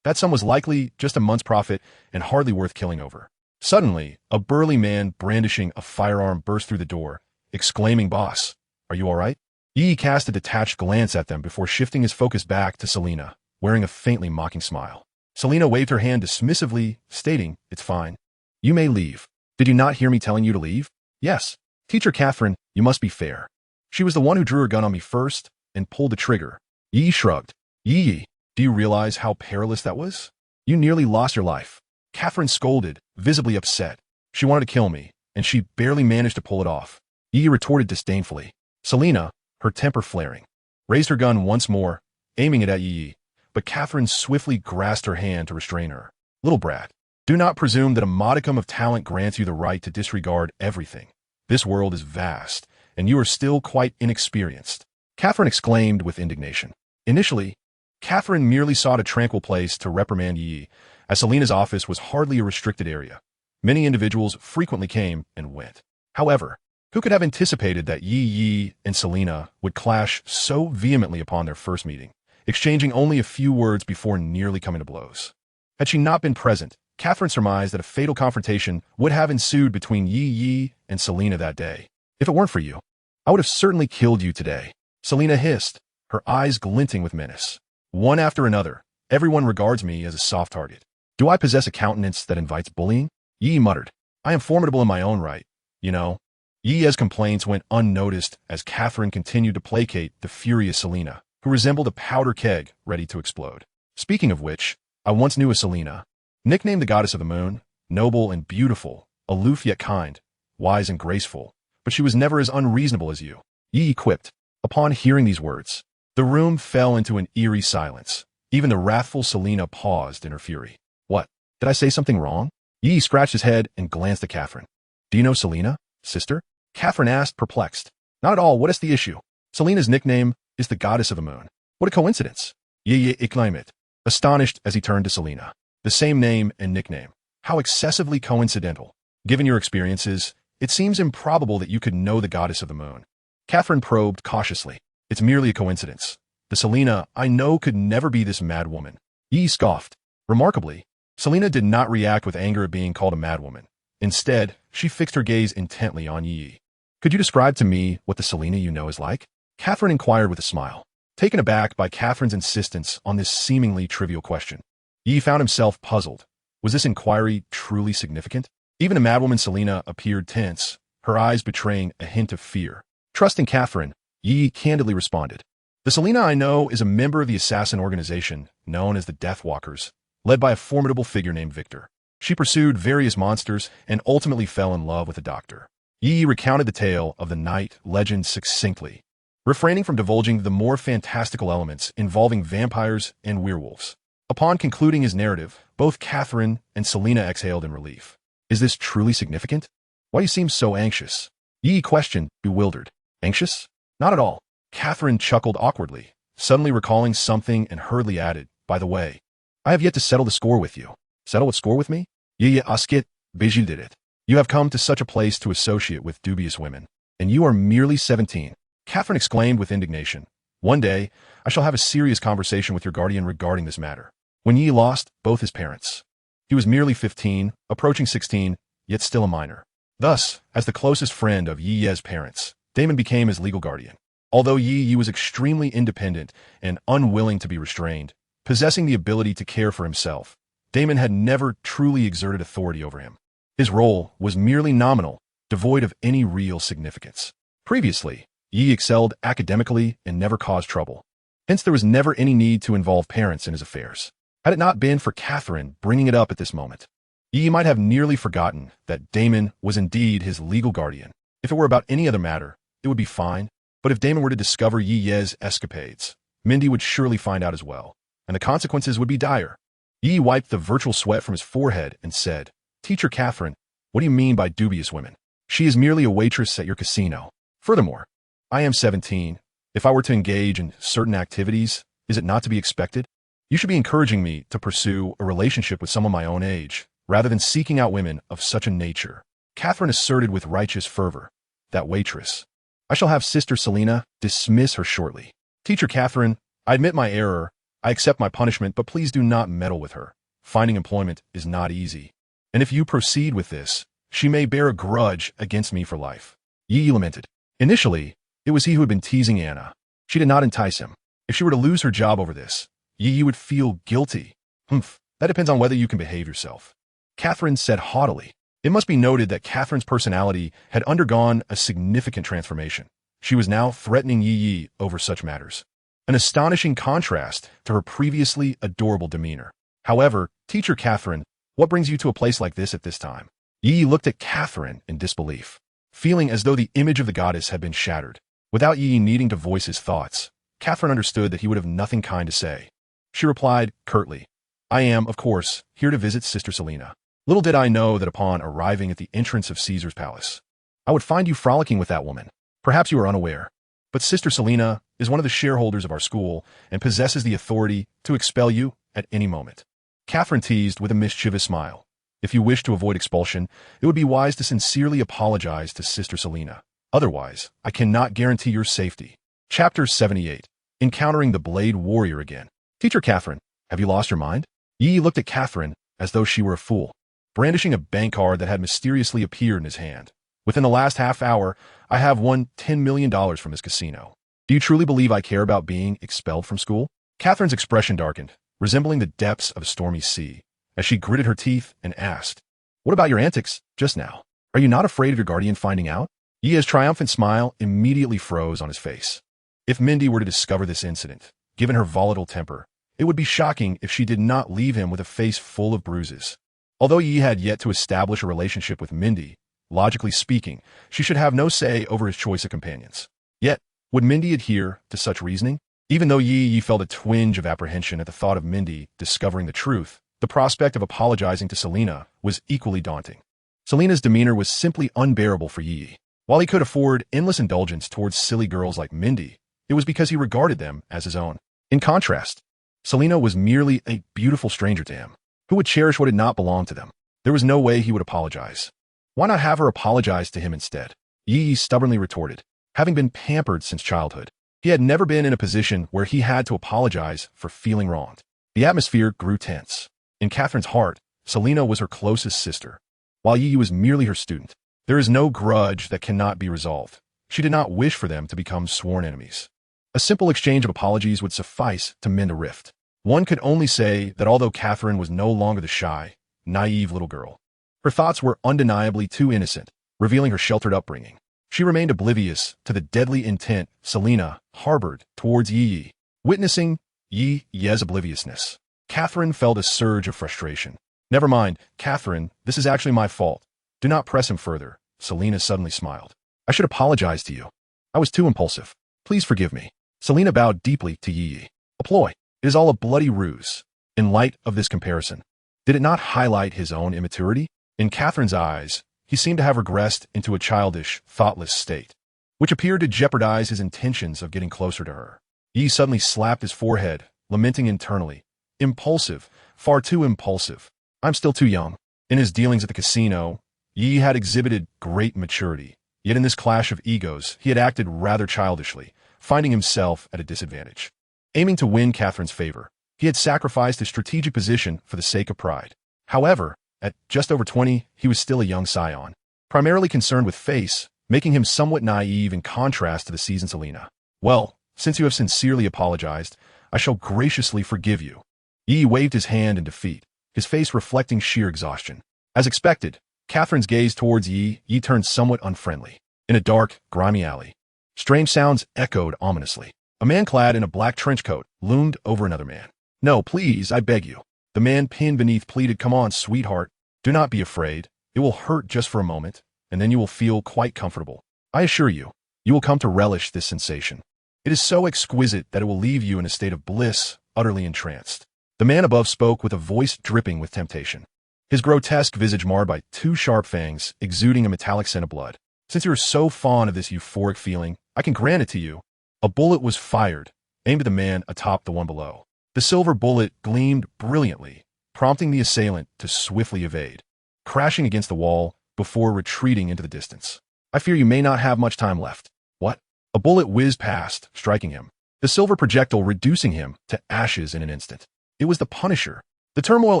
A: That sum was likely just a month's profit and hardly worth killing over. Suddenly, a burly man brandishing a firearm burst through the door, exclaiming, "Boss, are you all right?" Yi cast a detached glance at them before shifting his focus back to Selena, wearing a faintly mocking smile. Selena waved her hand dismissively, stating, "It's fine. You may leave." "Did you not hear me telling you to leave?" "Yes. Teacher Catherine, you must be fair. She was the one who drew her gun on me first and pulled the trigger." Yi shrugged. "Yi, do you realize how perilous that was? You nearly lost your life." Catherine scolded, visibly upset. "She wanted to kill me, and she barely managed to pull it off." Yi retorted disdainfully. Selena, her temper flaring, raised her gun once more, aiming it at Yi, but Catherine swiftly grasped her hand to restrain her. "Little brat, do not presume that a modicum of talent grants you the right to disregard everything. This world is vast, and you are still quite inexperienced," Catherine exclaimed with indignation. Initially, Catherine merely sought a tranquil place to reprimand Yi, as Selena's office was hardly a restricted area. Many individuals frequently came and went. However, who could have anticipated that Yi and Selena would clash so vehemently upon their first meeting, exchanging only a few words before nearly coming to blows? Had she not been present, Catherine surmised that a fatal confrontation would have ensued between Yi and Selena that day. "If it weren't for you, I would have certainly killed you today," Selena hissed, her eyes glinting with menace. "One after another, everyone regards me as a soft target. Do I possess a countenance that invites bullying?" Yi muttered. "I am formidable in my own right, you know." Yi's complaints went unnoticed as Catherine continued to placate the furious Selena, who resembled a powder keg ready to explode. "Speaking of which, I once knew a Selena, nicknamed the Goddess of the Moon, noble and beautiful, aloof yet kind, wise and graceful, but she was never as unreasonable as you," Yi quipped. Upon hearing these words, the room fell into an eerie silence. Even the wrathful Selena paused in her fury. "What? Did I say something wrong?" Yi scratched his head and glanced at Catherine. "Do you know Selena, sister?" Catherine asked, perplexed. "Not at all. What is the issue?" "Selena's nickname is the Goddess of the Moon." "What a coincidence." Yi exclaimed, astonished as he turned to Selena. "The same name and nickname. How excessively coincidental. Given your experiences, it seems improbable that you could know the Goddess of the Moon." Catherine probed cautiously. "It's merely a coincidence. The Selena I know could never be this mad woman." Yi scoffed. Remarkably, Selena did not react with anger at being called a madwoman. Instead, she fixed her gaze intently on Yi. "Could you describe to me what the Selena you know is like?" Catherine inquired with a smile. Taken aback by Catherine's insistence on this seemingly trivial question, Yi found himself puzzled. Was this inquiry truly significant? Even the madwoman Selena appeared tense, her eyes betraying a hint of fear. Trusting Catherine, Yi candidly responded. "The Selena I know is a member of the assassin organization known as the Deathwalkers, led by a formidable figure named Victor. She pursued various monsters and ultimately fell in love with a doctor." Yi recounted the tale of the night legend succinctly, refraining from divulging the more fantastical elements involving vampires and werewolves. Upon concluding his narrative, both Catherine and Selena exhaled in relief. "Is this truly significant? Why do you seem so anxious?" Yi questioned, bewildered. "Anxious? Not at all." Catherine chuckled awkwardly, suddenly recalling something and hurriedly added, "By the way, I have yet to settle the score with you." "Settle what score with me?" "Yi askit, Bijil did it. You have come to such a place to associate with dubious women, and you are merely 17. Catherine exclaimed with indignation. "One day, I shall have a serious conversation with your guardian regarding this matter." When Yi lost both his parents, he was merely 15, approaching 16, yet still a minor. Thus, as the closest friend of Yi's parents, Damon became his legal guardian. Although Yi was extremely independent and unwilling to be restrained, possessing the ability to care for himself, Damon had never truly exerted authority over him. His role was merely nominal, devoid of any real significance. Previously, Yi excelled academically and never caused trouble. Hence there was never any need to involve parents in his affairs. Had it not been for Catherine bringing it up at this moment, Yi might have nearly forgotten that Damon was indeed his legal guardian. If it were about any other matter, it would be fine, but if Damon were to discover Yi's escapades, Mindy would surely find out as well, and the consequences would be dire. Yi wiped the virtual sweat from his forehead and said, "Teacher Catherine, what do you mean by dubious women? She is merely a waitress at your casino. Furthermore, I am 17. If I were to engage in certain activities, is it not to be expected? You should be encouraging me to pursue a relationship with someone my own age, rather than seeking out women of such a nature." Catherine asserted with righteous fervor. "That waitress. I shall have Sister Selena dismiss her shortly." "Teacher Catherine, I admit my error, I accept my punishment, but please do not meddle with her. Finding employment is not easy. And if you proceed with this, she may bear a grudge against me for life. Yi lamented. Initially, it was he who had been teasing Anna. She did not entice him. If she were to lose her job over this, Yi would feel guilty. That depends on whether you can behave yourself. Catherine said haughtily. It must be noted that Catherine's personality had undergone a significant transformation. She was now threatening Yi over such matters. An astonishing contrast to her previously adorable demeanor. However, Teacher Catherine, what brings you to a place like this at this time? Yi looked at Catherine in disbelief, feeling as though the image of the goddess had been shattered. Without Yi needing to voice his thoughts, Catherine understood that he would have nothing kind to say. She replied curtly, I am, of course, here to visit Sister Selena. Little did I know that upon arriving at the entrance of Caesar's palace, I would find you frolicking with that woman. Perhaps you are unaware, but Sister Selena is one of the shareholders of our school and possesses the authority to expel you at any moment. Catherine teased with a mischievous smile. If you wish to avoid expulsion, it would be wise to sincerely apologize to Sister Selena. Otherwise, I cannot guarantee your safety. Chapter 78. Encountering the Blade Warrior again. Teacher Catherine, have you lost your mind? Yi looked at Catherine as though she were a fool, brandishing a bank card that had mysteriously appeared in his hand. Within the last half hour, I have won $10 million from his casino. Do you truly believe I care about being expelled from school? Catherine's expression darkened, resembling the depths of a stormy sea, as she gritted her teeth and asked, What about your antics just now? Are you not afraid of your guardian finding out? Yi's triumphant smile immediately froze on his face. If Mindy were to discover this incident, given her volatile temper, it would be shocking if she did not leave him with a face full of bruises. Although Yi had yet to establish a relationship with Mindy, logically speaking, she should have no say over his choice of companions. Yet, would Mindy adhere to such reasoning? Even though Yi felt a twinge of apprehension at the thought of Mindy discovering the truth, the prospect of apologizing to Selena was equally daunting. Selena's demeanor was simply unbearable for Yi. While he could afford endless indulgence towards silly girls like Mindy, it was because he regarded them as his own. In contrast, Selena was merely a beautiful stranger to him, who would cherish what did not belong to them. There was no way he would apologize. Why not have her apologize to him instead? Yi stubbornly retorted. Having been pampered since childhood, he had never been in a position where he had to apologize for feeling wronged. The atmosphere grew tense. In Catherine's heart, Selena was her closest sister, while Yi was merely her student. There is no grudge that cannot be resolved. She did not wish for them to become sworn enemies. A simple exchange of apologies would suffice to mend a rift. One could only say that although Catherine was no longer the shy, naive little girl, her thoughts were undeniably too innocent, revealing her sheltered upbringing. She remained oblivious to the deadly intent Selena harbored towards Yi. Witnessing Yi's obliviousness, Catherine felt a surge of frustration. Never mind, Catherine, this is actually my fault. Do not press him further. Selena suddenly smiled. I should apologize to you. I was too impulsive. Please forgive me. Selena bowed deeply to Yi. A ploy. It is all a bloody ruse. In light of this comparison, did it not highlight his own immaturity? In Catherine's eyes, he seemed to have regressed into a childish, thoughtless state, which appeared to jeopardize his intentions of getting closer to her. Yi suddenly slapped his forehead, lamenting internally. Impulsive. Far too impulsive. I'm still too young. In his dealings at the casino, Yi had exhibited great maturity, yet in this clash of egos, he had acted rather childishly, finding himself at a disadvantage. Aiming to win Catherine's favor, he had sacrificed his strategic position for the sake of pride. However, at just over 20, he was still a young scion, primarily concerned with face, making him somewhat naive in contrast to the seasoned Selena. Well, since you have sincerely apologized, I shall graciously forgive you. Yi waved his hand in defeat, his face reflecting sheer exhaustion. As expected, Catherine's gaze towards Yi turned somewhat unfriendly. In a dark, grimy alley, strange sounds echoed ominously. A man clad in a black trench coat loomed over another man. No, please, I beg you. The man pinned beneath pleaded, Come on, sweetheart. Do not be afraid. It will hurt just for a moment, and then you will feel quite comfortable. I assure you, you will come to relish this sensation. It is so exquisite that it will leave you in a state of bliss, utterly entranced. The man above spoke with a voice dripping with temptation, his grotesque visage marred by two sharp fangs, exuding a metallic scent of blood. Since you are so fond of this euphoric feeling, I can grant it to you. A bullet was fired, aimed at the man atop the one below. The silver bullet gleamed brilliantly, prompting the assailant to swiftly evade, crashing against the wall before retreating into the distance. I fear you may not have much time left. What? A bullet whizzed past, striking him. the silver projectile reducing him to ashes in an instant. It was the Punisher. The turmoil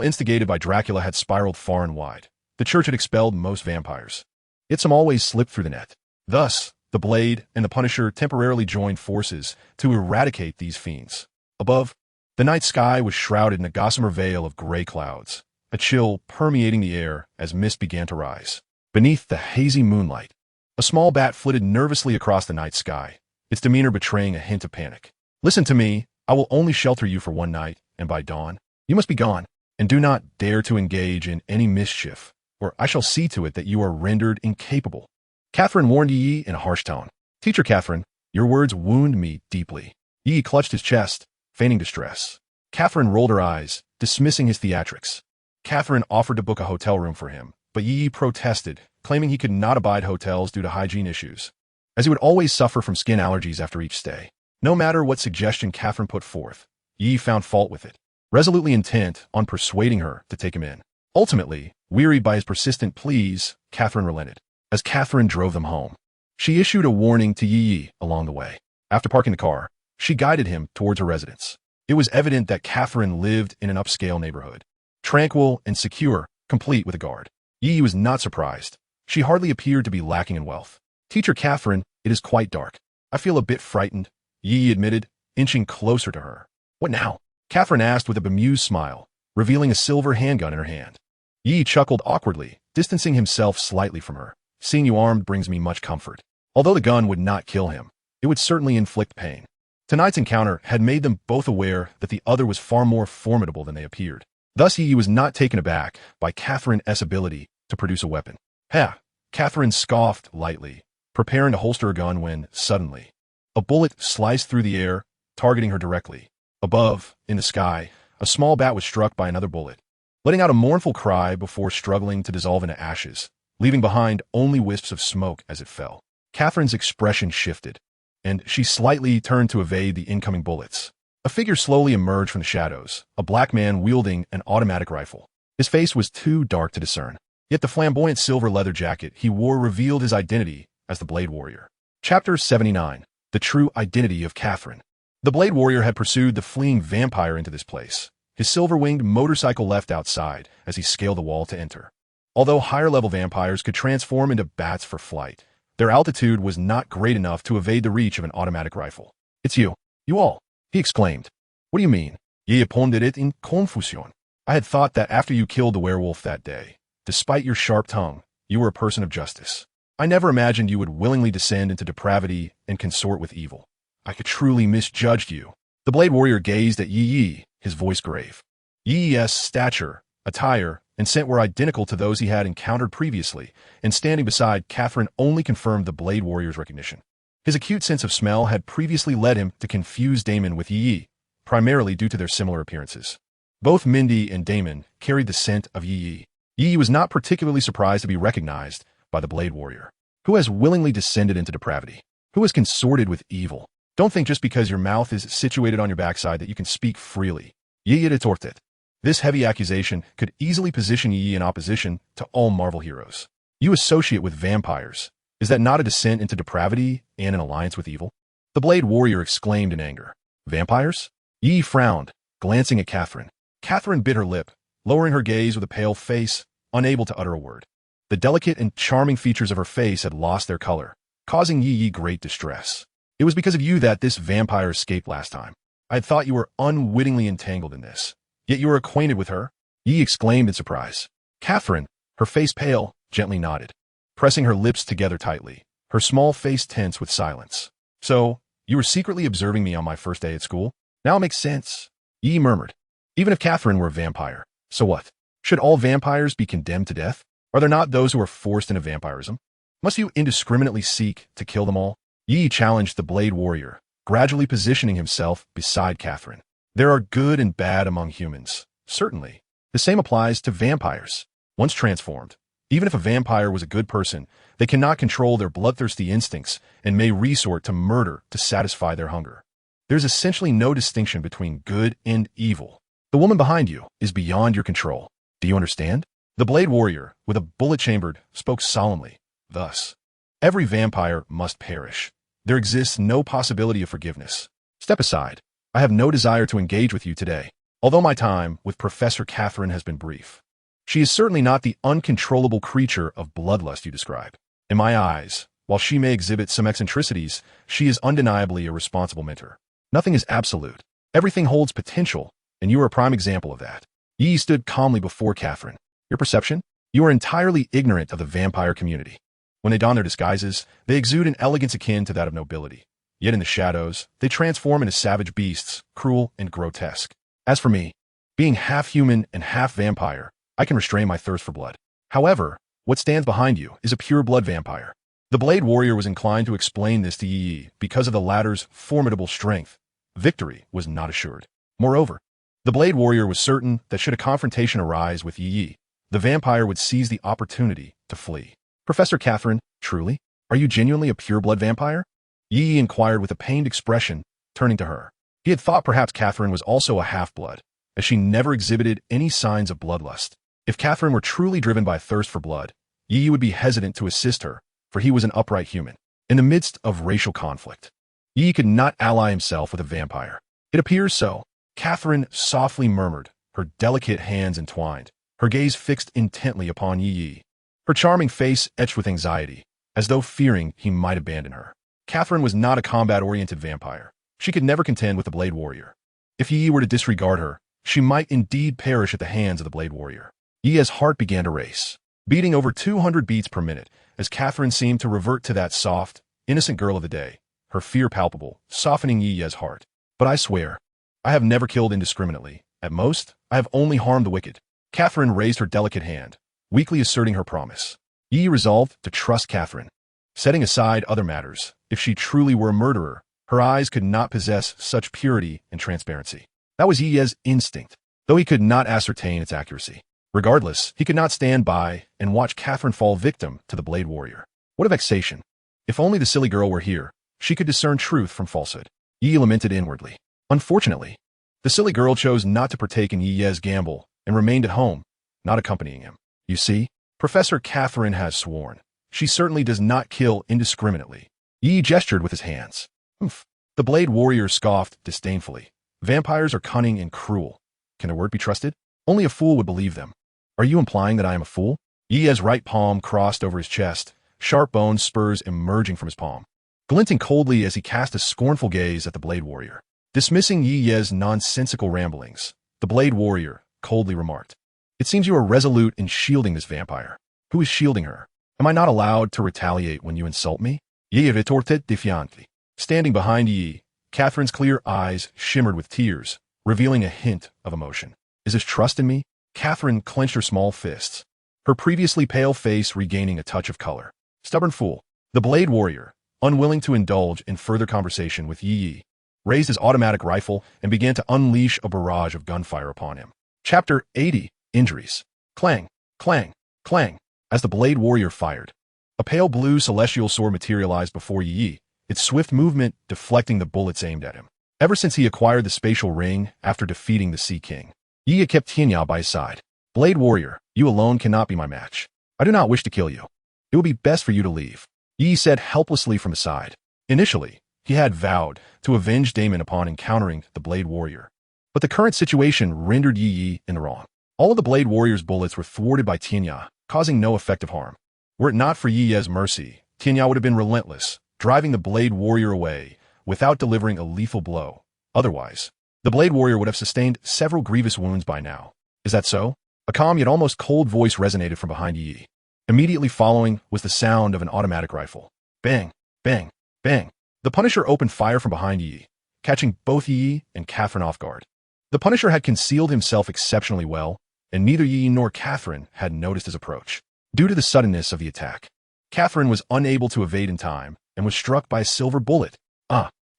A: instigated by Dracula had spiraled far and wide. The church had expelled most vampires. Yet some always slipped through the net. Thus, the Blade and the Punisher temporarily joined forces to eradicate these fiends. Above, the night sky was shrouded in a gossamer veil of gray clouds, a chill permeating the air as mist began to rise. Beneath the hazy moonlight, a small bat flitted nervously across the night sky, its demeanor betraying a hint of panic. Listen to me, I will only shelter you for one night, and by dawn, you must be gone, and do not dare to engage in any mischief, or I shall see to it that you are rendered incapable. Catherine warned Yi in a harsh tone. Teacher Catherine, your words wound me deeply. Yi clutched his chest, feigning distress. Catherine rolled her eyes, dismissing his theatrics. Catherine offered to book a hotel room for him, but Yi protested, claiming he could not abide hotels due to hygiene issues, as he would always suffer from skin allergies after each stay. No matter what suggestion Catherine put forth, Yi found fault with it, resolutely intent on persuading her to take him in. Ultimately, wearied by his persistent pleas, Catherine relented. As Catherine drove them home, she issued a warning to Yi along the way. After parking the car, she guided him towards her residence. It was evident that Catherine lived in an upscale neighborhood, tranquil and secure, complete with a guard. Yi was not surprised. She hardly appeared to be lacking in wealth. Teacher Catherine, it is quite dark. I feel a bit frightened, Yi admitted, inching closer to her. What now? Catherine asked with a bemused smile, revealing a silver handgun in her hand. Yi chuckled awkwardly, distancing himself slightly from her. Seeing you armed brings me much comfort. Although the gun would not kill him, it would certainly inflict pain. Tonight's encounter had made them both aware that the other was far more formidable than they appeared. Thus Yi was not taken aback by Catherine's ability to produce a weapon. Ha! Catherine scoffed lightly, preparing to holster a gun when, suddenly, a bullet sliced through the air, targeting her directly. Above, in the sky, a small bat was struck by another bullet, letting out a mournful cry before struggling to dissolve into ashes, leaving behind only wisps of smoke as it fell. Catherine's expression shifted, and she slightly turned to evade the incoming bullets. A figure slowly emerged from the shadows, a black man wielding an automatic rifle. His face was too dark to discern, yet the flamboyant silver leather jacket he wore revealed his identity as the Blade Warrior. Chapter 79. The True Identity of Catherine. The Blade Warrior had pursued the fleeing vampire into this place, his silver-winged motorcycle left outside as he scaled the wall to enter. Although higher-level vampires could transform into bats for flight, their altitude was not great enough to evade the reach of an automatic rifle. It's you all, he exclaimed. What do you mean? Ye responded it in confusion. I had thought that after you killed the werewolf that day, despite your sharp tongue, you were a person of justice. I never imagined you would willingly descend into depravity and consort with evil. I could truly misjudged you. The Blade Warrior gazed at Yi, his voice grave. Yi's stature, attire, and scent were identical to those he had encountered previously, and standing beside Catherine only confirmed the Blade Warrior's recognition. His acute sense of smell had previously led him to confuse Damon with Yi, primarily due to their similar appearances. Both Mindy and Damon carried the scent of Yi. Yi was not particularly surprised to be recognized by the Blade Warrior, who has willingly descended into depravity, who has consorted with evil. Don't think just because your mouth is situated on your backside that you can speak freely. Yi retorted. This heavy accusation could easily position Yi in opposition to all Marvel heroes. You associate with vampires. Is that not a descent into depravity and an alliance with evil? The Blade Warrior exclaimed in anger. Vampires? Yi frowned, glancing at Catherine. Catherine bit her lip, lowering her gaze with a pale face, unable to utter a word. The delicate and charming features of her face had lost their color, causing Yi great distress. It was because of you that this vampire escaped last time. I had thought you were unwittingly entangled in this. Yet you are acquainted with her? Yi exclaimed in surprise. Catherine, her face pale, gently nodded, pressing her lips together tightly, her small face tense with silence. So, you were secretly observing me on my first day at school? Now it makes sense. Yi murmured. Even if Catherine were a vampire, so what? Should all vampires be condemned to death? Are there not those who are forced into vampirism? Must you indiscriminately seek to kill them all? Yi challenged the Blade Warrior, gradually positioning himself beside Catherine. There are good and bad among humans, certainly. The same applies to vampires. Once transformed, even if a vampire was a good person, they cannot control their bloodthirsty instincts and may resort to murder to satisfy their hunger. There's essentially no distinction between good and evil. The woman behind you is beyond your control. Do you understand? The Blade Warrior, with a bullet chambered, spoke solemnly. Thus, every vampire must perish. There exists no possibility of forgiveness. Step aside. I have no desire to engage with you today, although my time with Professor Catherine has been brief. She is certainly not the uncontrollable creature of bloodlust you describe. In my eyes, while she may exhibit some eccentricities, she is undeniably a responsible mentor. Nothing is absolute. Everything holds potential, and you are a prime example of that. Yi stood calmly before Catherine. Your perception? You are entirely ignorant of the vampire community. When they don their disguises, they exude an elegance akin to that of nobility. Yet in the shadows, they transform into savage beasts, cruel and grotesque. As for me, being half human and half vampire, I can restrain my thirst for blood. However, what stands behind you is a pure-blood vampire. The Blade Warrior was inclined to explain this to Yi because of the latter's formidable strength. Victory was not assured. Moreover, the Blade Warrior was certain that should a confrontation arise with Yi, the vampire would seize the opportunity to flee. Professor Catherine, truly? Are you genuinely a pure-blood vampire? Yi inquired with a pained expression, turning to her. He had thought perhaps Catherine was also a half-blood, as she never exhibited any signs of bloodlust. If Catherine were truly driven by thirst for blood, Yi would be hesitant to assist her, for he was an upright human. In the midst of racial conflict, Yi could not ally himself with a vampire. It appears so. Catherine softly murmured, her delicate hands entwined, her gaze fixed intently upon Yi. Her charming face etched with anxiety, as though fearing he might abandon her. Catherine was not a combat-oriented vampire. She could never contend with the Blade Warrior. If Yi were to disregard her, she might indeed perish at the hands of the Blade Warrior. Yi's heart began to race, beating over 200 beats per minute, as Catherine seemed to revert to that soft, innocent girl of the day, her fear palpable, softening Yi's heart. But I swear, I have never killed indiscriminately. At most, I have only harmed the wicked. Catherine raised her delicate hand, weakly asserting her promise. Yi resolved to trust Catherine. Setting aside other matters, if she truly were a murderer, her eyes could not possess such purity and transparency. That was Yi's instinct, though he could not ascertain its accuracy. Regardless, he could not stand by and watch Catherine fall victim to the Blade Warrior. What a vexation. If only the silly girl were here, she could discern truth from falsehood. Yi lamented inwardly. Unfortunately, the silly girl chose not to partake in Yi's gamble and remained at home, not accompanying him. You see, Professor Catherine has sworn. She certainly does not kill indiscriminately. Yi gestured with his hands. Humph. The Blade Warrior scoffed disdainfully. Vampires are cunning and cruel. Can their word be trusted? Only a fool would believe them. Are you implying that I am a fool? Yi's right palm crossed over his chest, sharp bone spurs emerging from his palm, glinting coldly as he cast a scornful gaze at the Blade Warrior. Dismissing Yi's nonsensical ramblings, the Blade Warrior coldly remarked, It seems you are resolute in shielding this vampire. Who is shielding her? Am I not allowed to retaliate when you insult me? Yi retorted defiantly. Standing behind Yi, Catherine's clear eyes shimmered with tears, revealing a hint of emotion. Is this trust in me? Catherine clenched her small fists, her previously pale face regaining a touch of color. Stubborn fool. The Blade Warrior, unwilling to indulge in further conversation with Yi, raised his automatic rifle and began to unleash a barrage of gunfire upon him. Chapter 80. Injuries. Clang, clang, clang. As the Blade Warrior fired, a pale blue celestial sword materialized before Yi, its swift movement deflecting the bullets aimed at him. Ever since he acquired the spatial ring after defeating the Sea King, Yi had kept Tianya by his side. Blade Warrior, you alone cannot be my match. I do not wish to kill you. It would be best for you to leave. Yi said helplessly from his side. Initially, he had vowed to avenge Damon upon encountering the Blade Warrior, but the current situation rendered Yi in the wrong. All of the Blade Warrior's bullets were thwarted by Tianya, causing no effective harm. Were it not for Yi's mercy, Tianya would have been relentless, driving the Blade Warrior away without delivering a lethal blow. Otherwise, the Blade Warrior would have sustained several grievous wounds by now. Is that so? A calm yet almost cold voice resonated from behind Yi. Immediately following was the sound of an automatic rifle. Bang, bang, bang. The Punisher opened fire from behind Yi, catching both Yi and Catherine off guard. The Punisher had concealed himself exceptionally well, and neither Yi nor Catherine had noticed his approach. Due to the suddenness of the attack, Catherine was unable to evade in time and was struck by a silver bullet.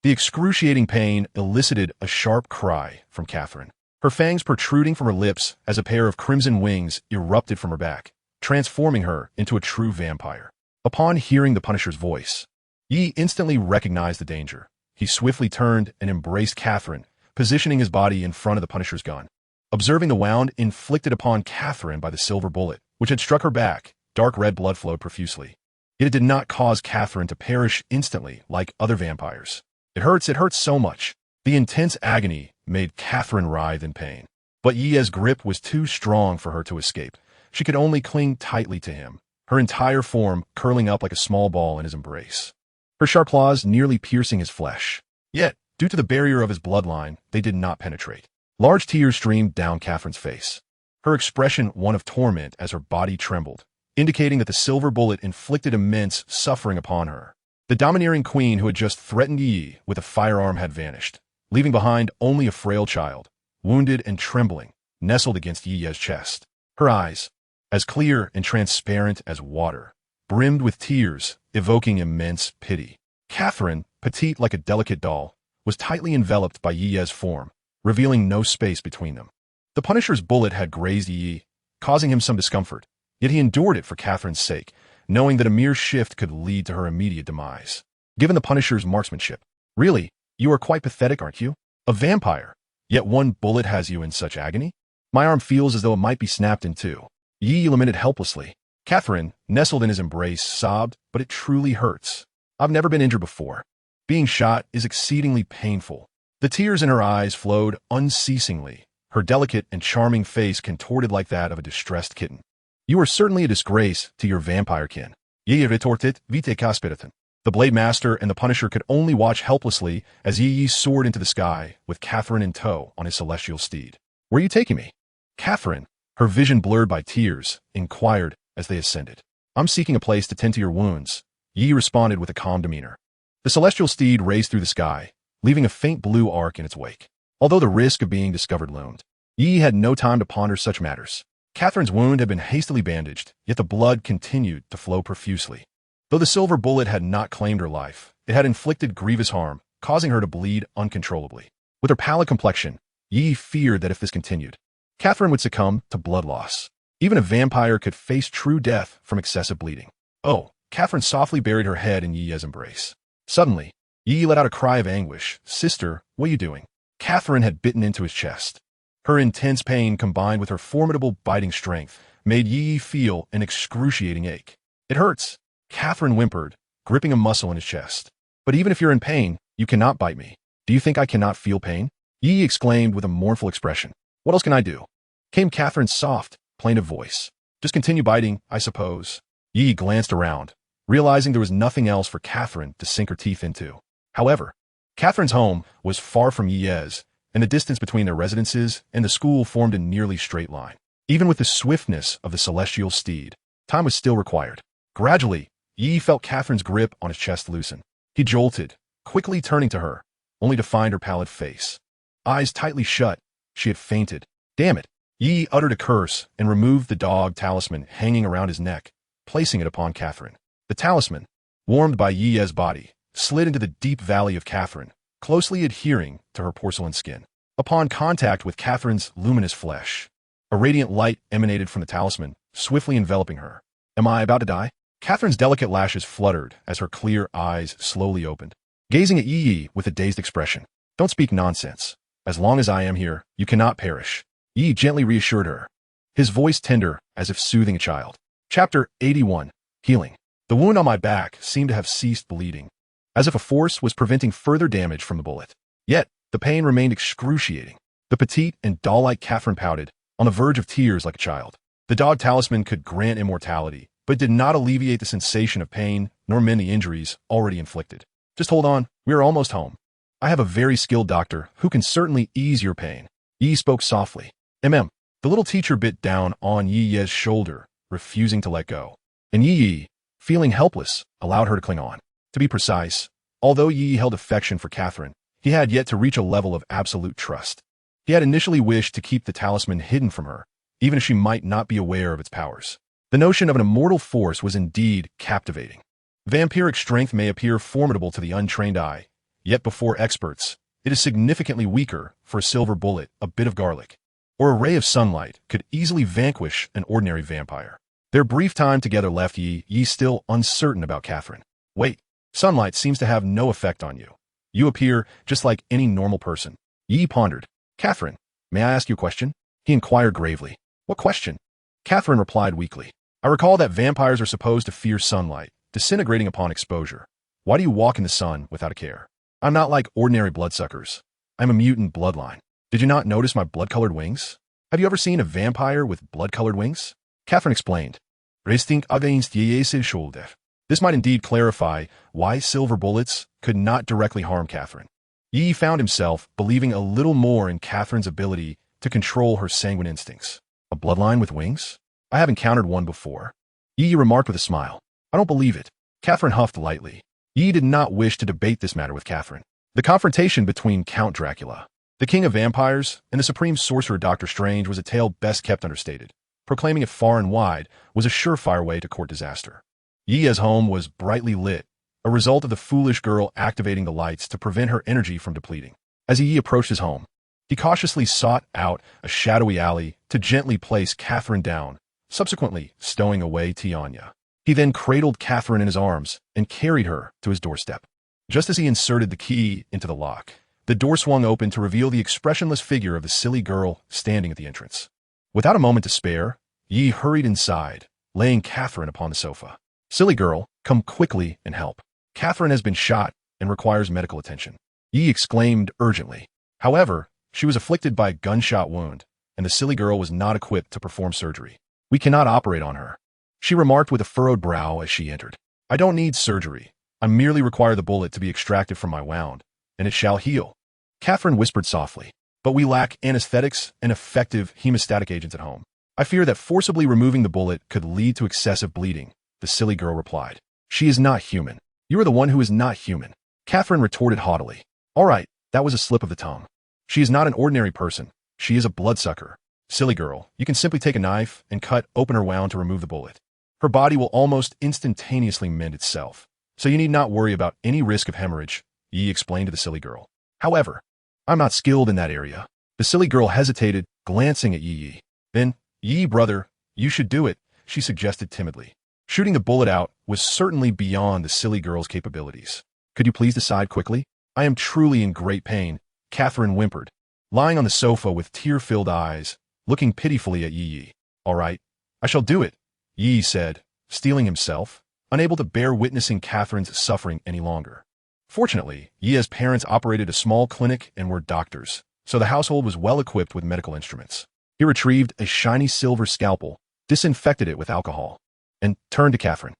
A: The excruciating pain elicited a sharp cry from Catherine, her fangs protruding from her lips as a pair of crimson wings erupted from her back, transforming her into a true vampire. Upon hearing the Punisher's voice, Yi instantly recognized the danger. He swiftly turned and embraced Catherine, positioning his body in front of the Punisher's gun. Observing the wound inflicted upon Catherine by the silver bullet, which had struck her back, dark red blood flowed profusely. Yet it did not cause Catherine to perish instantly like other vampires. It hurts so much. The intense agony made Catherine writhe in pain. But Yi's grip was too strong for her to escape. She could only cling tightly to him, her entire form curling up like a small ball in his embrace. Her sharp claws nearly piercing his flesh. Yet, due to the barrier of his bloodline, they did not penetrate. Large tears streamed down Catherine's face, her expression one of torment as her body trembled, indicating that the silver bullet inflicted immense suffering upon her. The domineering queen who had just threatened Yi with a firearm had vanished, leaving behind only a frail child, wounded and trembling, nestled against Yi's chest. Her eyes, as clear and transparent as water, brimmed with tears, evoking immense pity. Catherine, petite like a delicate doll, was tightly enveloped by Yi's form, revealing no space between them. The Punisher's bullet had grazed Yi, causing him some discomfort, yet he endured it for Catherine's sake, knowing that a mere shift could lead to her immediate demise. Given the Punisher's marksmanship, really, you are quite pathetic, aren't you? A vampire, yet one bullet has you in such agony? My arm feels as though it might be snapped in two. Yi lamented helplessly. Catherine, nestled in his embrace, sobbed, but it truly hurts. I've never been injured before. Being shot is exceedingly painful. The tears in her eyes flowed unceasingly, her delicate and charming face contorted like that of a distressed kitten. You are certainly a disgrace to your vampire kin. Yi retorted, vite casperitan. The Blade Master and the Punisher could only watch helplessly as Yi soared into the sky, with Catherine in tow on his celestial steed. Where are you taking me? Catherine, her vision blurred by tears, inquired as they ascended. I'm seeking a place to tend to your wounds. Yi responded with a calm demeanor. The celestial steed raced through the sky, leaving a faint blue arc in its wake. Although the risk of being discovered loomed, Yi had no time to ponder such matters. Catherine's wound had been hastily bandaged, yet the blood continued to flow profusely. Though the silver bullet had not claimed her life, it had inflicted grievous harm, causing her to bleed uncontrollably. With her pallid complexion, Yi feared that if this continued, Catherine would succumb to blood loss. Even a vampire could face true death from excessive bleeding. Oh, Catherine softly buried her head in Yi's embrace. Suddenly, Yi let out a cry of anguish. Sister, what are you doing? Catherine had bitten into his chest. Her intense pain combined with her formidable biting strength made Yi feel an excruciating ache. It hurts, Catherine whimpered, gripping a muscle in his chest. But even if you're in pain, you cannot bite me. Do you think I cannot feel pain? Yi exclaimed with a mournful expression. What else can I do? Came Catherine's soft, plaintive voice. Just continue biting, I suppose. Yi glanced around, realizing there was nothing else for Catherine to sink her teeth into. However, Catherine's home was far from Yi's, and the distance between their residences and the school formed a nearly straight line. Even with the swiftness of the celestial steed, time was still required. Gradually, Yi felt Catherine's grip on his chest loosen. He jolted, quickly turning to her, only to find her pallid face. Eyes tightly shut, she had fainted. Damn it! Yi uttered a curse and removed the dog talisman hanging around his neck, placing it upon Catherine. The talisman, warmed by Yi's body, slid into the deep valley of Catherine, closely adhering to her porcelain skin. Upon contact with Catherine's luminous flesh, a radiant light emanated from the talisman, swiftly enveloping her. Am I about to die? Catherine's delicate lashes fluttered as her clear eyes slowly opened, gazing at Yi with a dazed expression. Don't speak nonsense. As long as I am here, you cannot perish. Yi gently reassured her, his voice tender as if soothing a child. Chapter 81. Healing. The wound on my back seemed to have ceased bleeding, as if a force was preventing further damage from the bullet. Yet, the pain remained excruciating. The petite and doll-like Catherine pouted, on the verge of tears like a child. The dog talisman could grant immortality, but did not alleviate the sensation of pain nor mend the injuries already inflicted. Just hold on, we are almost home. I have a very skilled doctor who can certainly ease your pain. Yi spoke softly. The little teacher bit down on Yi's shoulder, refusing to let go. And Yi, feeling helpless, allowed her to cling on. To be precise, although Yi held affection for Catherine, he had yet to reach a level of absolute trust. He had initially wished to keep the talisman hidden from her, even if she might not be aware of its powers. The notion of an immortal force was indeed captivating. Vampiric strength may appear formidable to the untrained eye, yet before experts, it is significantly weaker. For a silver bullet, a bit of garlic, or a ray of sunlight could easily vanquish an ordinary vampire. Their brief time together left Yi still uncertain about Catherine. Wait, sunlight seems to have no effect on you. You appear just like any normal person. Yi pondered. Catherine, may I ask you a question? He inquired gravely. What question? Catherine replied weakly. I recall that vampires are supposed to fear sunlight, disintegrating upon exposure. Why do you walk in the sun without a care? I'm not like ordinary bloodsuckers. I'm a mutant bloodline. Did you not notice my blood-colored wings? Have you ever seen a vampire with blood-colored wings? Catherine explained. Resting against Yeye's shoulder. This might indeed clarify why silver bullets could not directly harm Catherine. Yi found himself believing a little more in Catherine's ability to control her sanguine instincts. A bloodline with wings? I have encountered one before. Yi remarked with a smile. I don't believe it. Catherine huffed lightly. Yi did not wish to debate this matter with Catherine. The confrontation between Count Dracula, the king of vampires, and the supreme sorcerer Dr. Strange was a tale best kept understated. Proclaiming it far and wide was a surefire way to court disaster. Yi's home was brightly lit, a result of the foolish girl activating the lights to prevent her energy from depleting. As Yi approached his home, he cautiously sought out a shadowy alley to gently place Catherine down, subsequently stowing away Tianya. He then cradled Catherine in his arms and carried her to his doorstep. Just as he inserted the key into the lock, the door swung open to reveal the expressionless figure of the silly girl standing at the entrance. Without a moment to spare, Yi hurried inside, laying Catherine upon the sofa. Silly girl, come quickly and help. Catherine has been shot and requires medical attention. Yi exclaimed urgently. However, she was afflicted by a gunshot wound, and the silly girl was not equipped to perform surgery. We cannot operate on her, she remarked with a furrowed brow as she entered. I don't need surgery. I merely require the bullet to be extracted from my wound, and it shall heal. Catherine whispered softly. But we lack anesthetics and effective hemostatic agents at home. I fear that forcibly removing the bullet could lead to excessive bleeding, the silly girl replied. She is not human. You are the one who is not human. Catherine retorted haughtily. All right, that was a slip of the tongue. She is not an ordinary person. She is a bloodsucker. Silly girl, you can simply take a knife and cut open her wound to remove the bullet. Her body will almost instantaneously mend itself, so you need not worry about any risk of hemorrhage, Yi explained to the silly girl. However, I'm not skilled in that area. The silly girl hesitated, glancing at Yi. Then, Yi, brother, you should do it, she suggested timidly. Shooting the bullet out was certainly beyond the silly girl's capabilities. Could you please decide quickly? I am truly in great pain, Catherine whimpered, lying on the sofa with tear-filled eyes, looking pitifully at Yi. All right, I shall do it, Yi said, steeling himself, unable to bear witnessing Catherine's suffering any longer. Fortunately, Yi's parents operated a small clinic and were doctors, so the household was well equipped with medical instruments. He retrieved a shiny silver scalpel, disinfected it with alcohol, and turned to Catherine.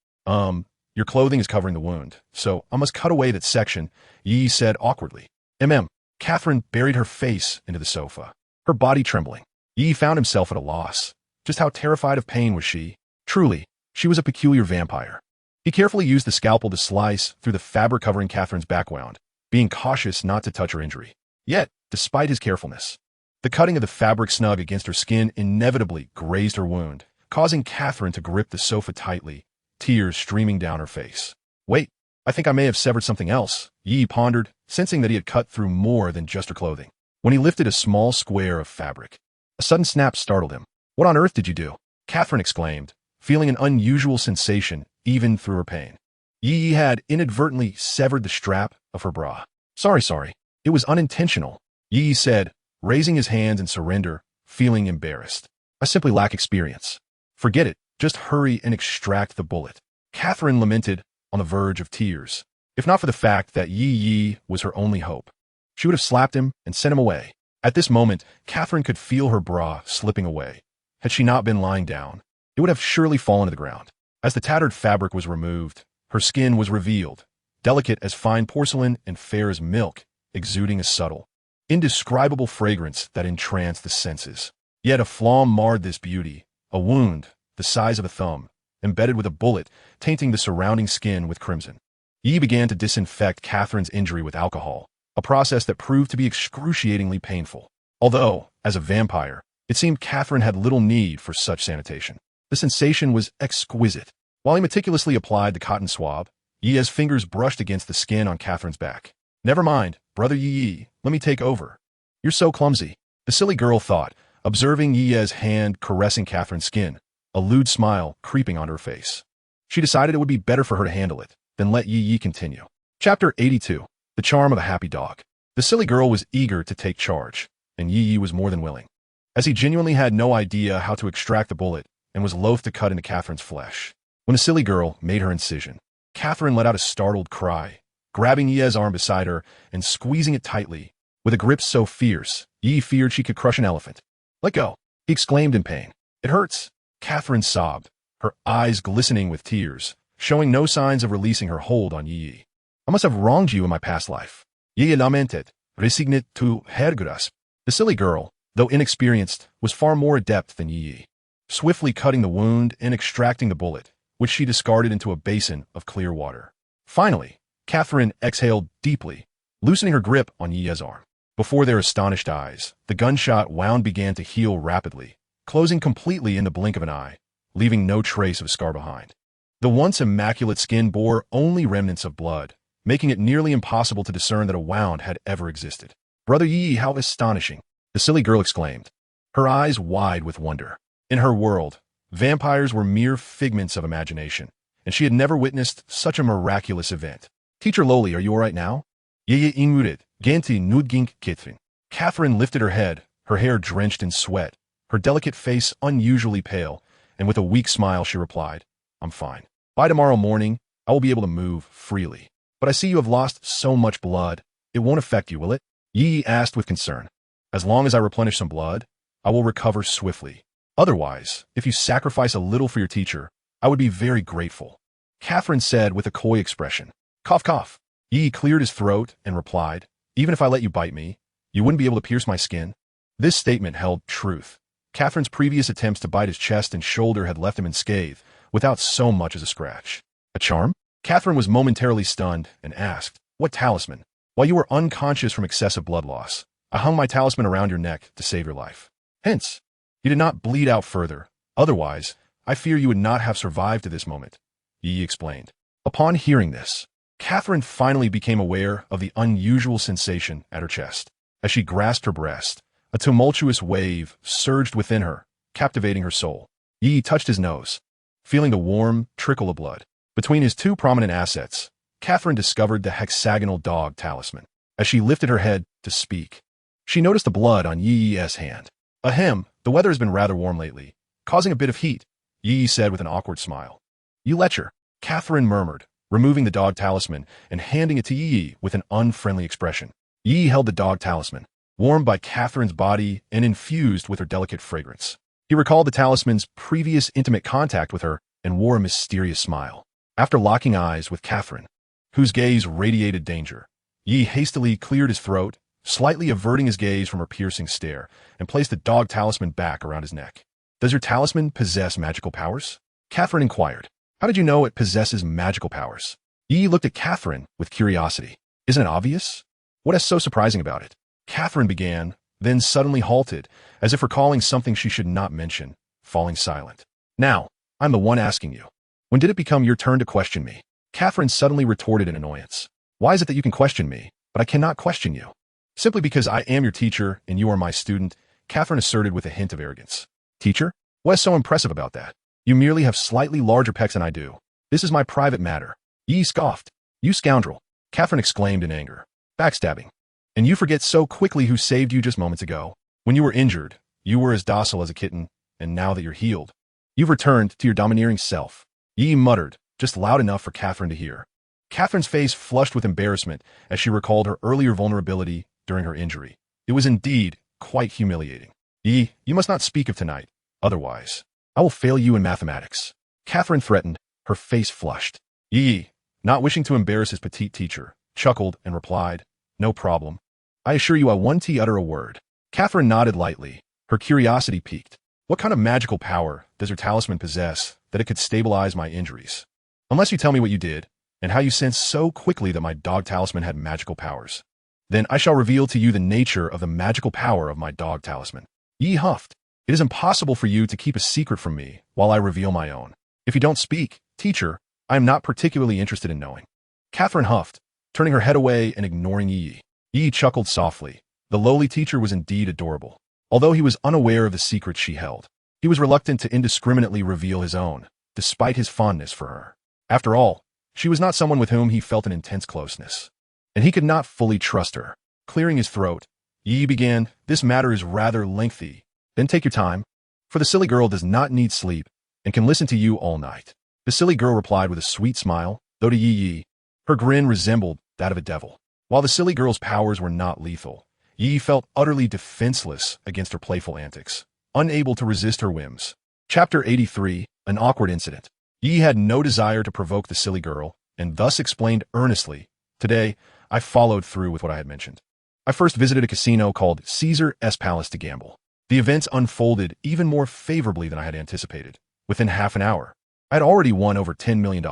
A: Your clothing is covering the wound, so I must cut away that section, Yi said awkwardly. Catherine buried her face into the sofa, her body trembling. Yi found himself at a loss. Just how terrified of pain was she? Truly, she was a peculiar vampire. He carefully used the scalpel to slice through the fabric covering Catherine's backwound, being cautious not to touch her injury. Yet, despite his carefulness, the cutting of the fabric snug against her skin inevitably grazed her wound, causing Catherine to grip the sofa tightly, tears streaming down her face. Wait, I think I may have severed something else, Yi pondered, sensing that he had cut through more than just her clothing. When he lifted a small square of fabric, a sudden snap startled him. What on earth did you do? Catherine exclaimed, feeling an unusual sensation even through her pain. Yi had inadvertently severed the strap of her bra. Sorry. It was unintentional, Yi said, raising his hands in surrender, feeling embarrassed. I simply lack experience. Forget it. Just hurry and extract the bullet. Catherine lamented, on the verge of tears. If not for the fact that Yi was her only hope, she would have slapped him and sent him away. At this moment, Catherine could feel her bra slipping away. Had she not been lying down, it would have surely fallen to the ground. As the tattered fabric was removed, her skin was revealed, delicate as fine porcelain and fair as milk, exuding a subtle, indescribable fragrance that entranced the senses. Yet a flaw marred this beauty, a wound, the size of a thumb, embedded with a bullet, tainting the surrounding skin with crimson. Yi began to disinfect Catherine's injury with alcohol, a process that proved to be excruciatingly painful. Although, as a vampire, it seemed Catherine had little need for such sanitation. The sensation was exquisite. While he meticulously applied the cotton swab, Yi's fingers brushed against the skin on Catherine's back. Never mind, brother Yi, let me take over. You're so clumsy, the silly girl thought, observing Yi's hand caressing Catherine's skin, a lewd smile creeping onto her face. She decided it would be better for her to handle it, than let Yi continue. Chapter 82. The Charm of a Happy Dog. The silly girl was eager to take charge, and Yi was more than willing. As he genuinely had no idea how to extract the bullet, and was loath to cut into Catherine's flesh. When the silly girl made her incision, Catherine let out a startled cry, grabbing Yi's arm beside her and squeezing it tightly, With a grip so fierce, Yi feared she could crush an elephant. "Let go," he exclaimed in pain. "It hurts." Catherine sobbed, her eyes glistening with tears, showing no signs of releasing her hold on Yi. "I must have wronged you in my past life." Yi lamented, resigned to her grasp. The silly girl, though inexperienced, was far more adept than Yi. Swiftly cutting the wound and extracting the bullet, which she discarded into a basin of clear water. Finally, Catherine exhaled deeply, loosening her grip on Yi's arm. Before their astonished eyes, the gunshot wound began to heal rapidly, closing completely in the blink of an eye, leaving no trace of a scar behind. The once immaculate skin bore only remnants of blood, making it nearly impossible to discern that a wound had ever existed. "Brother Yi, how astonishing!" the silly girl exclaimed, her eyes wide with wonder. In her world, vampires were mere figments of imagination, and she had never witnessed such a miraculous event. "Teacher Loli, are you all right now?" Yeye inmuted, Ganti nudgink kitfin. Catherine lifted her head, her hair drenched in sweat, her delicate face unusually pale, and with a weak smile she replied, "I'm fine. By tomorrow morning, I will be able to move freely. But I see you have lost so much blood. It won't affect you, will it?" Yi asked with concern. "As long as I replenish some blood, I will recover swiftly. Otherwise, if you sacrifice a little for your teacher, I would be very grateful," Catherine said with a coy expression. "Cough, cough." Yi cleared his throat and replied, "Even if I let you bite me, you wouldn't be able to pierce my skin." This statement held truth. Catherine's previous attempts to bite his chest and shoulder had left him unscathed, without so much as a scratch. "A charm?" Catherine was momentarily stunned and asked, "What talisman?" "While you were unconscious from excessive blood loss, I hung my talisman around your neck to save your life. Hence, you did not bleed out further. Otherwise, I fear you would not have survived to this moment," Yi explained. Upon hearing this, Catherine finally became aware of the unusual sensation at her chest. As she grasped her breast, a tumultuous wave surged within her, captivating her soul. Yi touched his nose, feeling the warm trickle of blood. Between his two prominent assets, Catherine discovered the hexagonal dog talisman. As she lifted her head to speak, she noticed the blood on Yi's hand. "Ahem, the weather has been rather warm lately, causing a bit of heat," Yi said with an awkward smile. "You lecher," Catherine murmured, removing the dog talisman and handing it to Yi with an unfriendly expression. Yi held the dog talisman, warmed by Catherine's body and infused with her delicate fragrance. He recalled the talisman's previous intimate contact with her and wore a mysterious smile. After locking eyes with Catherine, whose gaze radiated danger, Yi hastily cleared his throat, slightly averting his gaze from her piercing stare, and placed the dog talisman back around his neck. "Does your talisman possess magical powers?" Catherine inquired. "How did you know it possesses magical powers?" Yi looked at Catherine with curiosity. "Isn't it obvious? What is so surprising about it?" Catherine began, then suddenly halted, as if recalling something she should not mention, falling silent. "Now, I'm the one asking you. When did it become your turn to question me?" Catherine suddenly retorted in annoyance. "Why is it that you can question me, but I cannot question you?" "Simply because I am your teacher and you are my student," Catherine asserted with a hint of arrogance. "Teacher? What is so impressive about that? You merely have slightly larger pecs than I do. This is my private matter." Yi scoffed. "You scoundrel," Catherine exclaimed in anger. "Backstabbing. And you forget so quickly who saved you just moments ago. When you were injured, you were as docile as a kitten, and now that you're healed, you've returned to your domineering self." Yi muttered, just loud enough for Catherine to hear. Catherine's face flushed with embarrassment as she recalled her earlier vulnerability during her injury. It was indeed quite humiliating. "Yi, you must not speak of tonight. Otherwise, I will fail you in mathematics," Catherine threatened, her face flushed. Yi, not wishing to embarrass his petite teacher, chuckled and replied, "No problem. I assure you I won't utter a word." Catherine nodded lightly, her curiosity piqued. "What kind of magical power does her talisman possess that it could stabilize my injuries? Unless you tell me what you did, and how you sensed so quickly that my dog talisman had magical powers, then I shall reveal to you the nature of the magical power of my dog talisman." Yi huffed. "It is impossible for you to keep a secret from me while I reveal my own. If you don't speak, teacher, I am not particularly interested in knowing." Catherine huffed, turning her head away and ignoring Yi. Yi chuckled softly. The lowly teacher was indeed adorable. Although he was unaware of the secrets she held, he was reluctant to indiscriminately reveal his own, despite his fondness for her. After all, she was not someone with whom he felt an intense closeness, and he could not fully trust her. Clearing his throat, Yi began, "This matter is rather lengthy. Then take your time, for the silly girl does not need sleep and can listen to you all night." The silly girl replied with a sweet smile, though to Yi, her grin resembled that of a devil. While the silly girl's powers were not lethal, Yi felt utterly defenseless against her playful antics, unable to resist her whims. Chapter 83, An Awkward Incident. Yi had no desire to provoke the silly girl, and thus explained earnestly, "Today, I followed through with what I had mentioned. I first visited a casino called Caesar's Palace to gamble. The events unfolded even more favorably than I had anticipated. Within half an hour, I had already won over $10 million.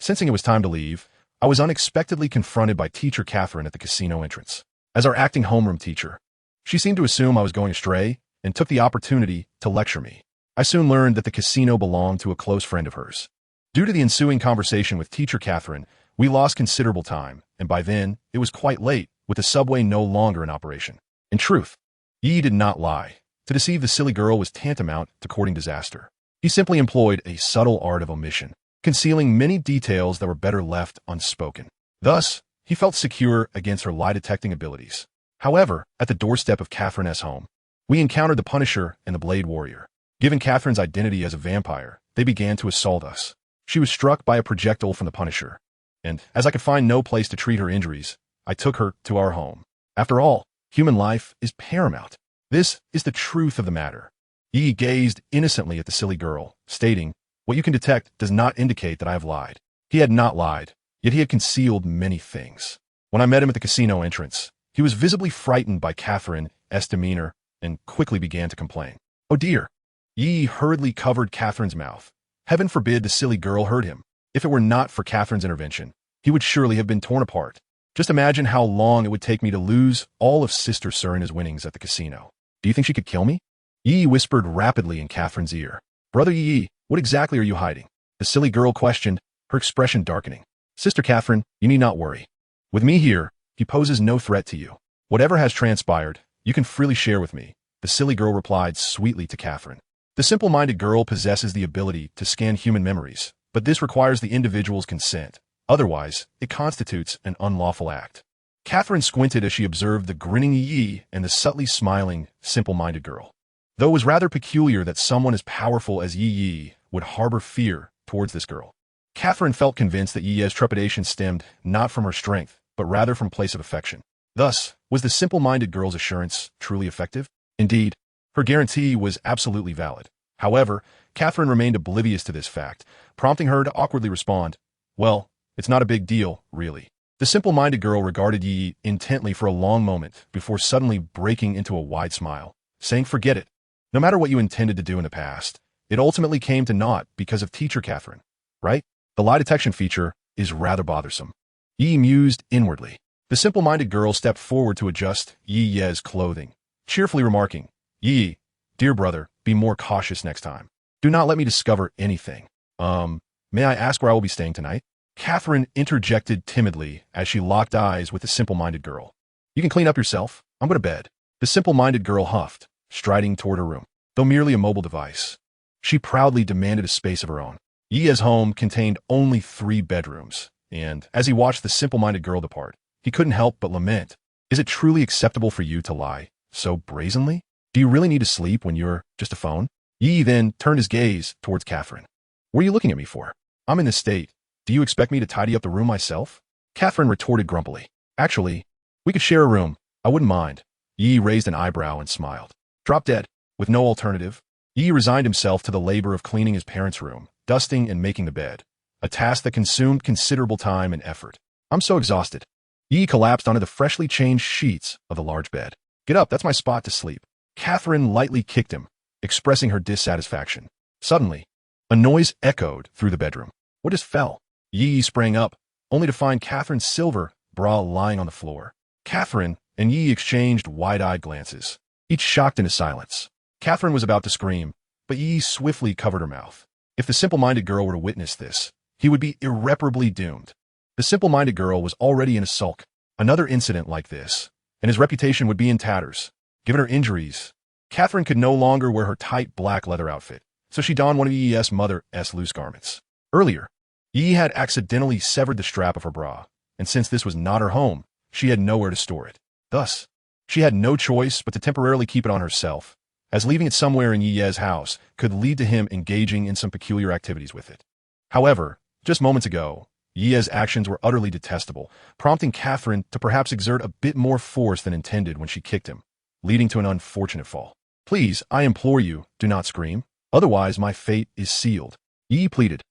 A: Sensing it was time to leave, I was unexpectedly confronted by teacher Catherine at the casino entrance. As our acting homeroom teacher, she seemed to assume I was going astray and took the opportunity to lecture me. I soon learned that the casino belonged to a close friend of hers. Due to the ensuing conversation with teacher Catherine, we lost considerable time, and by then, it was quite late, with the subway no longer in operation. In truth, Yi did not lie. To deceive the silly girl was tantamount to courting disaster. He simply employed a subtle art of omission, concealing many details that were better left unspoken. Thus, he felt secure against her lie-detecting abilities. However, at the doorstep of Catherine's home, we encountered the Punisher and the Blade Warrior. Given Catherine's identity as a vampire, they began to assault us. She was struck by a projectile from the Punisher, and as I could find no place to treat her injuries, I took her to our home. After all, human life is paramount. This is the truth of the matter. Yi gazed innocently at the silly girl, stating, "What you can detect does not indicate that I have lied." He had not lied, yet he had concealed many things. When I met him at the casino entrance, he was visibly frightened by Catherine's demeanor and quickly began to complain. "Oh dear." Yi hurriedly covered Catherine's mouth. Heaven forbid the silly girl heard him. If it were not for Catherine's intervention, he would surely have been torn apart. Just imagine how long it would take me to lose all of Sister Serena's winnings at the casino. "Do you think she could kill me?" Yi whispered rapidly in Catherine's ear. "Brother Yi, what exactly are you hiding?" The silly girl questioned, her expression darkening. "Sister Catherine, you need not worry. With me here, he poses no threat to you. Whatever has transpired, you can freely share with me," the silly girl replied sweetly to Catherine. The simple-minded girl possesses the ability to scan human memories, but this requires the individual's consent. Otherwise, it constitutes an unlawful act. Catherine squinted as she observed the grinning Yi and the subtly smiling, simple-minded girl. Though it was rather peculiar that someone as powerful as Yi would harbor fear towards this girl. Catherine felt convinced that Yi's trepidation stemmed not from her strength, but rather from a place of affection. Thus, was the simple-minded girl's assurance truly effective? Indeed, her guarantee was absolutely valid. However, Catherine remained oblivious to this fact, prompting her to awkwardly respond, "Well, it's not a big deal, really." The simple-minded girl regarded Yi intently for a long moment before suddenly breaking into a wide smile, saying, "Forget it. No matter what you intended to do in the past, it ultimately came to naught because of teacher Catherine, right? The lie detection feature is rather bothersome." Yi mused inwardly. The simple-minded girl stepped forward to adjust Yi's clothing, cheerfully remarking, "Yi, dear brother, be more cautious next time. Do not let me discover anything. May I ask where I will be staying tonight?" Catherine interjected timidly as she locked eyes with the simple-minded girl. "You can clean up yourself. I'm going to bed." The simple-minded girl huffed, striding toward her room. Though merely a mobile device, she proudly demanded a space of her own. Yi's home contained only 3 bedrooms, and as he watched the simple-minded girl depart, he couldn't help but lament, "Is it truly acceptable for you to lie so brazenly? Do you really need to sleep when you're just a phone?" Yi then turned his gaze towards Catherine. "What are you looking at me for? I'm in this state. Do you expect me to tidy up the room myself?" Catherine retorted grumpily. "Actually, we could share a room. I wouldn't mind." Yi raised an eyebrow and smiled. Drop dead. With no alternative, Yi resigned himself to the labor of cleaning his parents' room, dusting and making the bed, a task that consumed considerable time and effort. "I'm so exhausted." Yi collapsed onto the freshly changed sheets of the large bed. "Get up, that's my spot to sleep." Catherine lightly kicked him, expressing her dissatisfaction. Suddenly, a noise echoed through the bedroom. What just fell? Yi sprang up, only to find Catherine's silver bra lying on the floor. Catherine and Yi exchanged wide-eyed glances, each shocked into silence. Catherine was about to scream, but Yi swiftly covered her mouth. If the simple-minded girl were to witness this, he would be irreparably doomed. The simple-minded girl was already in a sulk. Another incident like this, and his reputation would be in tatters. Given her injuries, Catherine could no longer wear her tight black leather outfit, so she donned one of Yi's mother's loose garments. Earlier, Yi had accidentally severed the strap of her bra, and since this was not her home, she had nowhere to store it. Thus, she had no choice but to temporarily keep it on herself, as leaving it somewhere in Yi's house could lead to him engaging in some peculiar activities with it. However, just moments ago, Yi's actions were utterly detestable, prompting Catherine to perhaps exert a bit more force than intended when she kicked him, leading to an unfortunate fall. Please, I implore you, do not scream. Otherwise, my fate is sealed. Yi pleaded.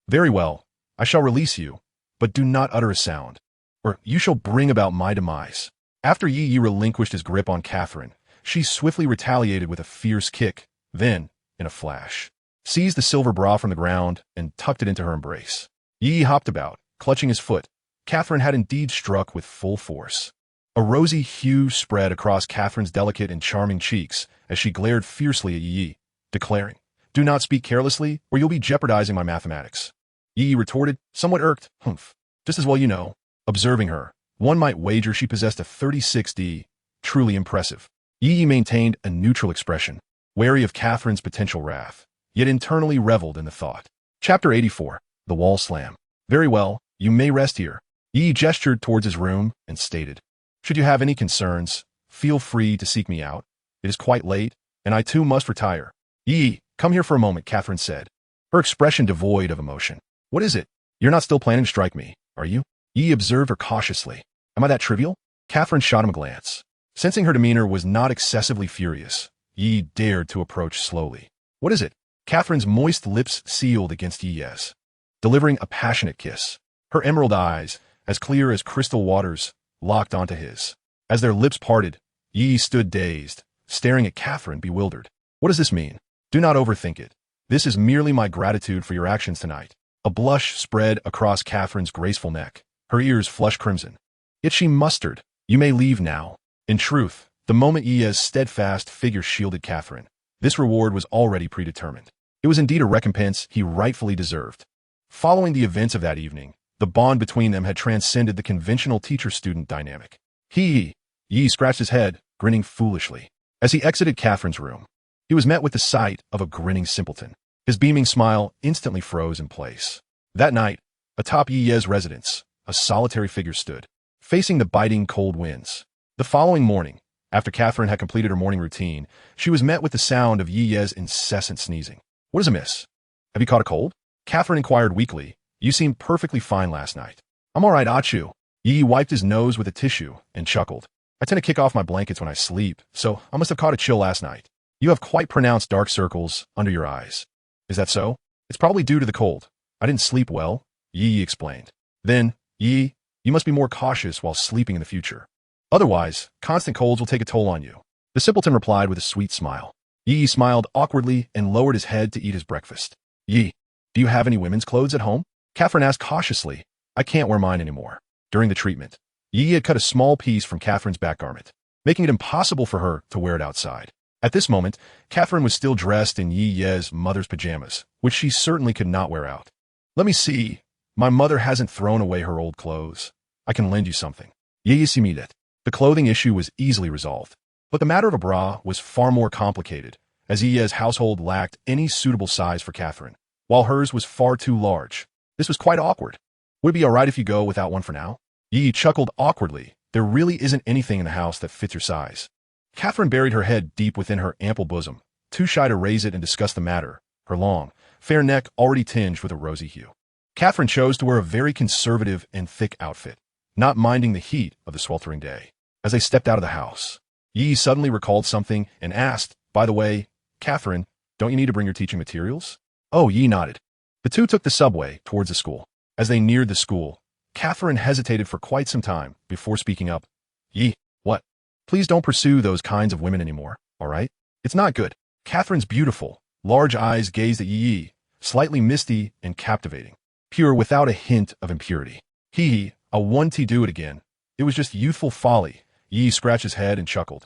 A: Very well, I shall release you, but do not utter a sound, or you shall bring about my demise. After Yi relinquished his grip on Catherine, she swiftly retaliated with a fierce kick, then, in a flash, seized the silver bra from the ground and tucked it into her embrace. Yi hopped about, clutching his foot. Catherine had indeed struck with full force. A rosy hue spread across Catherine's delicate and charming cheeks as she glared fiercely at Yi, declaring, "Do not speak carelessly, or you'll be jeopardizing my mathematics." Yi retorted, somewhat irked, "Humph. Just as well you know." Observing her, one might wager she possessed a 36D. Truly impressive. Yi maintained a neutral expression, wary of Catherine's potential wrath, yet internally reveled in the thought. Chapter 84. The Wall Slam. Very well, you may rest here. Yi gestured towards his room and stated, "Should you have any concerns, feel free to seek me out. It is quite late, and I too must retire." "Yi, come here for a moment," Catherine said, her expression devoid of emotion. "What is it? You're not still planning to strike me, are you?" Yi observed her cautiously. "Am I that trivial?" Catherine shot him a glance. Sensing her demeanor was not excessively furious, Yi dared to approach slowly. "What is it?" Catherine's moist lips sealed against Yi's, delivering a passionate kiss. Her emerald eyes, as clear as crystal waters, locked onto his. As their lips parted, Yi stood dazed, staring at Catherine, bewildered. "What does this mean?" "Do not overthink it. This is merely my gratitude for your actions tonight." A blush spread across Catherine's graceful neck. Her ears flushed crimson. Yet she mustered, "You may leave now." In truth, the moment Yi's steadfast figure shielded Catherine, this reward was already predetermined. It was indeed a recompense he rightfully deserved. Following the events of that evening, the bond between them had transcended the conventional teacher-student dynamic. Yi scratched his head, grinning foolishly. As he exited Catherine's room, he was met with the sight of a grinning simpleton. His beaming smile instantly froze in place. That night, atop Yi's residence, a solitary figure stood, facing the biting cold winds. The following morning, after Catherine had completed her morning routine, she was met with the sound of Yi's incessant sneezing. "What is amiss? Have you caught a cold?" Catherine inquired weakly. "You seemed perfectly fine last night." "I'm all right, Achu." Yi wiped his nose with a tissue and chuckled. "I tend to kick off my blankets when I sleep, so I must have caught a chill last night. You have quite pronounced dark circles under your eyes." "Is that so?" "It's probably due to the cold. I didn't sleep well," Yi explained. "Then, Yi, you must be more cautious while sleeping in the future. Otherwise, constant colds will take a toll on you." The simpleton replied with a sweet smile. Yi smiled awkwardly and lowered his head to eat his breakfast. "Yi, do you have any women's clothes at home?" Catherine asked cautiously. "I can't wear mine anymore." During the treatment, Yi had cut a small piece from Catherine's back garment, making it impossible for her to wear it outside. At this moment, Catherine was still dressed in Yi's mother's pajamas, which she certainly could not wear out. "Let me see. My mother hasn't thrown away her old clothes. I can lend you something." Yi similed. The clothing issue was easily resolved, but the matter of a bra was far more complicated, as Yi's household lacked any suitable size for Catherine, while hers was far too large. This was quite awkward. "Would it be all right if you go without one for now?" Yi chuckled awkwardly. "There really isn't anything in the house that fits your size." Catherine buried her head deep within her ample bosom, too shy to raise it and discuss the matter, her long, fair neck already tinged with a rosy hue. Catherine chose to wear a very conservative and thick outfit, not minding the heat of the sweltering day. As they stepped out of the house, Yi suddenly recalled something and asked, "By the way, Catherine, don't you need to bring your teaching materials?" "Oh," Yi nodded. The two took the subway towards the school. As they neared the school, Catherine hesitated for quite some time before speaking up. "Yi, what? Please don't pursue those kinds of women anymore, all right? It's not good." Catherine's beautiful, large eyes gazed at Yi, slightly misty and captivating, pure without a hint of impurity. I want to do it again. It was just youthful folly." Yi scratched his head and chuckled.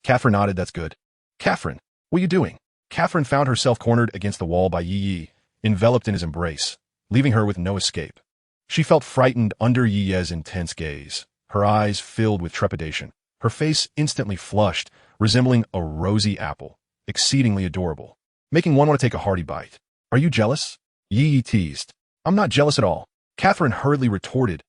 A: Catherine nodded. "That's good." "Catherine, what are you doing?" Catherine found herself cornered against the wall by Yi, enveloped in his embrace, leaving her with no escape. She felt frightened under Yi's intense gaze, her eyes filled with trepidation, her face instantly flushed, resembling a rosy apple, exceedingly adorable, making one want to take a hearty bite. "Are you jealous?" Yi teased. "I'm not jealous at all." Catherine hurriedly retorted.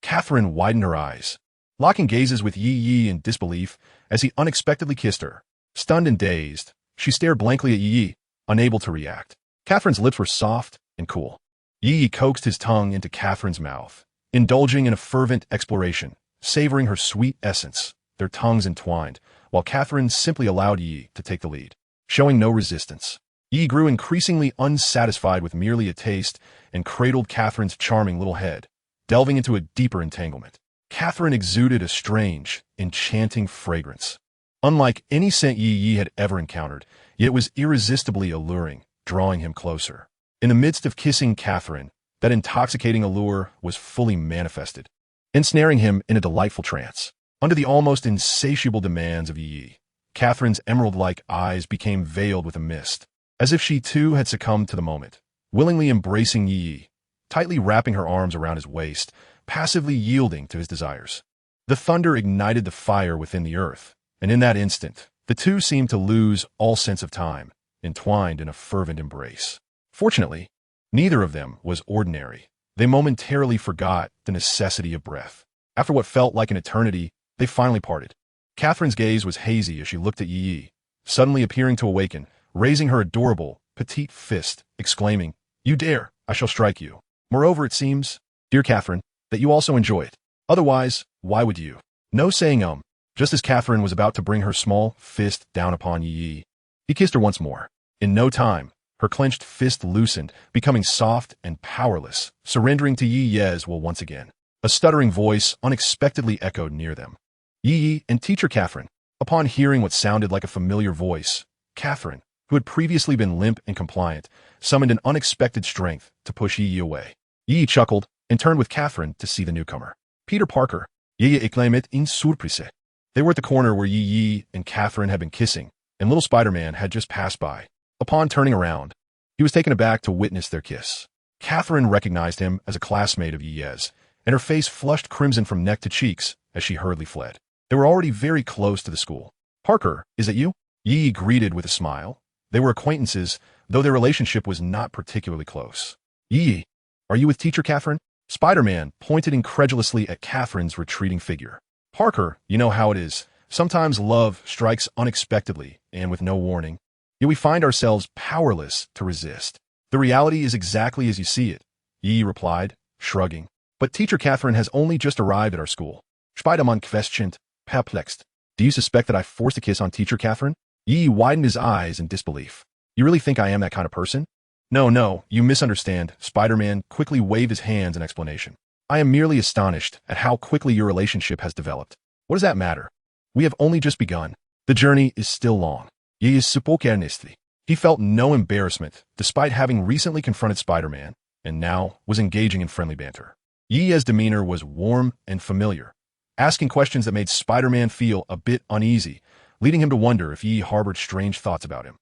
A: Catherine widened her eyes, locking gazes with Yi in disbelief as he unexpectedly kissed her. Stunned and dazed, she stared blankly at Yi, unable to react. Catherine's lips were soft and cool. Yi coaxed his tongue into Catherine's mouth, indulging in a fervent exploration, savoring her sweet essence, their tongues entwined, while Catherine simply allowed Yi to take the lead. Showing no resistance, Yi grew increasingly unsatisfied with merely a taste and cradled Catherine's charming little head, delving into a deeper entanglement. Catherine exuded a strange, enchanting fragrance. Unlike any scent Yi had ever encountered, yet it was irresistibly alluring, drawing him closer. In the midst of kissing Catherine, that intoxicating allure was fully manifested, ensnaring him in a delightful trance. Under the almost insatiable demands of Yi, Catherine's emerald-like eyes became veiled with a mist, as if she too had succumbed to the moment, willingly embracing Yi, tightly wrapping her arms around his waist, passively yielding to his desires. The thunder ignited the fire within the earth, and in that instant, the two seemed to lose all sense of time, entwined in a fervent embrace. Fortunately, neither of them was ordinary. They momentarily forgot the necessity of breath. After what felt like an eternity, they finally parted. Catherine's gaze was hazy as she looked at Yi, suddenly appearing to awaken, raising her adorable, petite fist, exclaiming, "You dare, I shall strike you. Moreover, it seems, dear Catherine, that you also enjoy it. Otherwise, why would you?" No saying just as Catherine was about to bring her small fist down upon Yi, he kissed her once more. In no time, her clenched fist loosened, becoming soft and powerless, surrendering to Yi's will once again. A stuttering voice unexpectedly echoed near them. "Yi and teacher Catherine." Upon hearing what sounded like a familiar voice, Catherine, who had previously been limp and compliant, summoned an unexpected strength to push Yi away. Yi chuckled and turned with Catherine to see the newcomer. Peter Parker. Yi exclaimed in surprise. They were at the corner where Yi and Catherine had been kissing, and little Spider-Man had just passed by. Upon turning around, he was taken aback to witness their kiss. Catherine recognized him as a classmate of Yi's, and her face flushed crimson from neck to cheeks as she hurriedly fled. They were already very close to the school. "Parker, is it you?" Yi greeted with a smile. They were acquaintances, though their relationship was not particularly close. "Yi, are you with teacher Catherine?" Spider-Man pointed incredulously at Catherine's retreating figure. "Parker, you know how it is. Sometimes love strikes unexpectedly and with no warning. Yet we find ourselves powerless to resist. The reality is exactly as you see it," Yi replied, shrugging. "But teacher Catherine has only just arrived at our school." Spider-Man questioned, perplexed. "Do you suspect that I forced a kiss on teacher Catherine?" Yi widened his eyes in disbelief. "You really think I am that kind of person?" No, you misunderstand." Spider-Man quickly waved his hands in explanation. "I am merely astonished at how quickly your relationship has developed. What does that matter? We have only just begun. The journey is still long." Yi spoke earnestly. He felt no embarrassment, despite having recently confronted Spider-Man, and now was engaging in friendly banter. Yi's demeanor was warm and familiar, asking questions that made Spider-Man feel a bit uneasy, leading him to wonder if Yi harbored strange thoughts about him.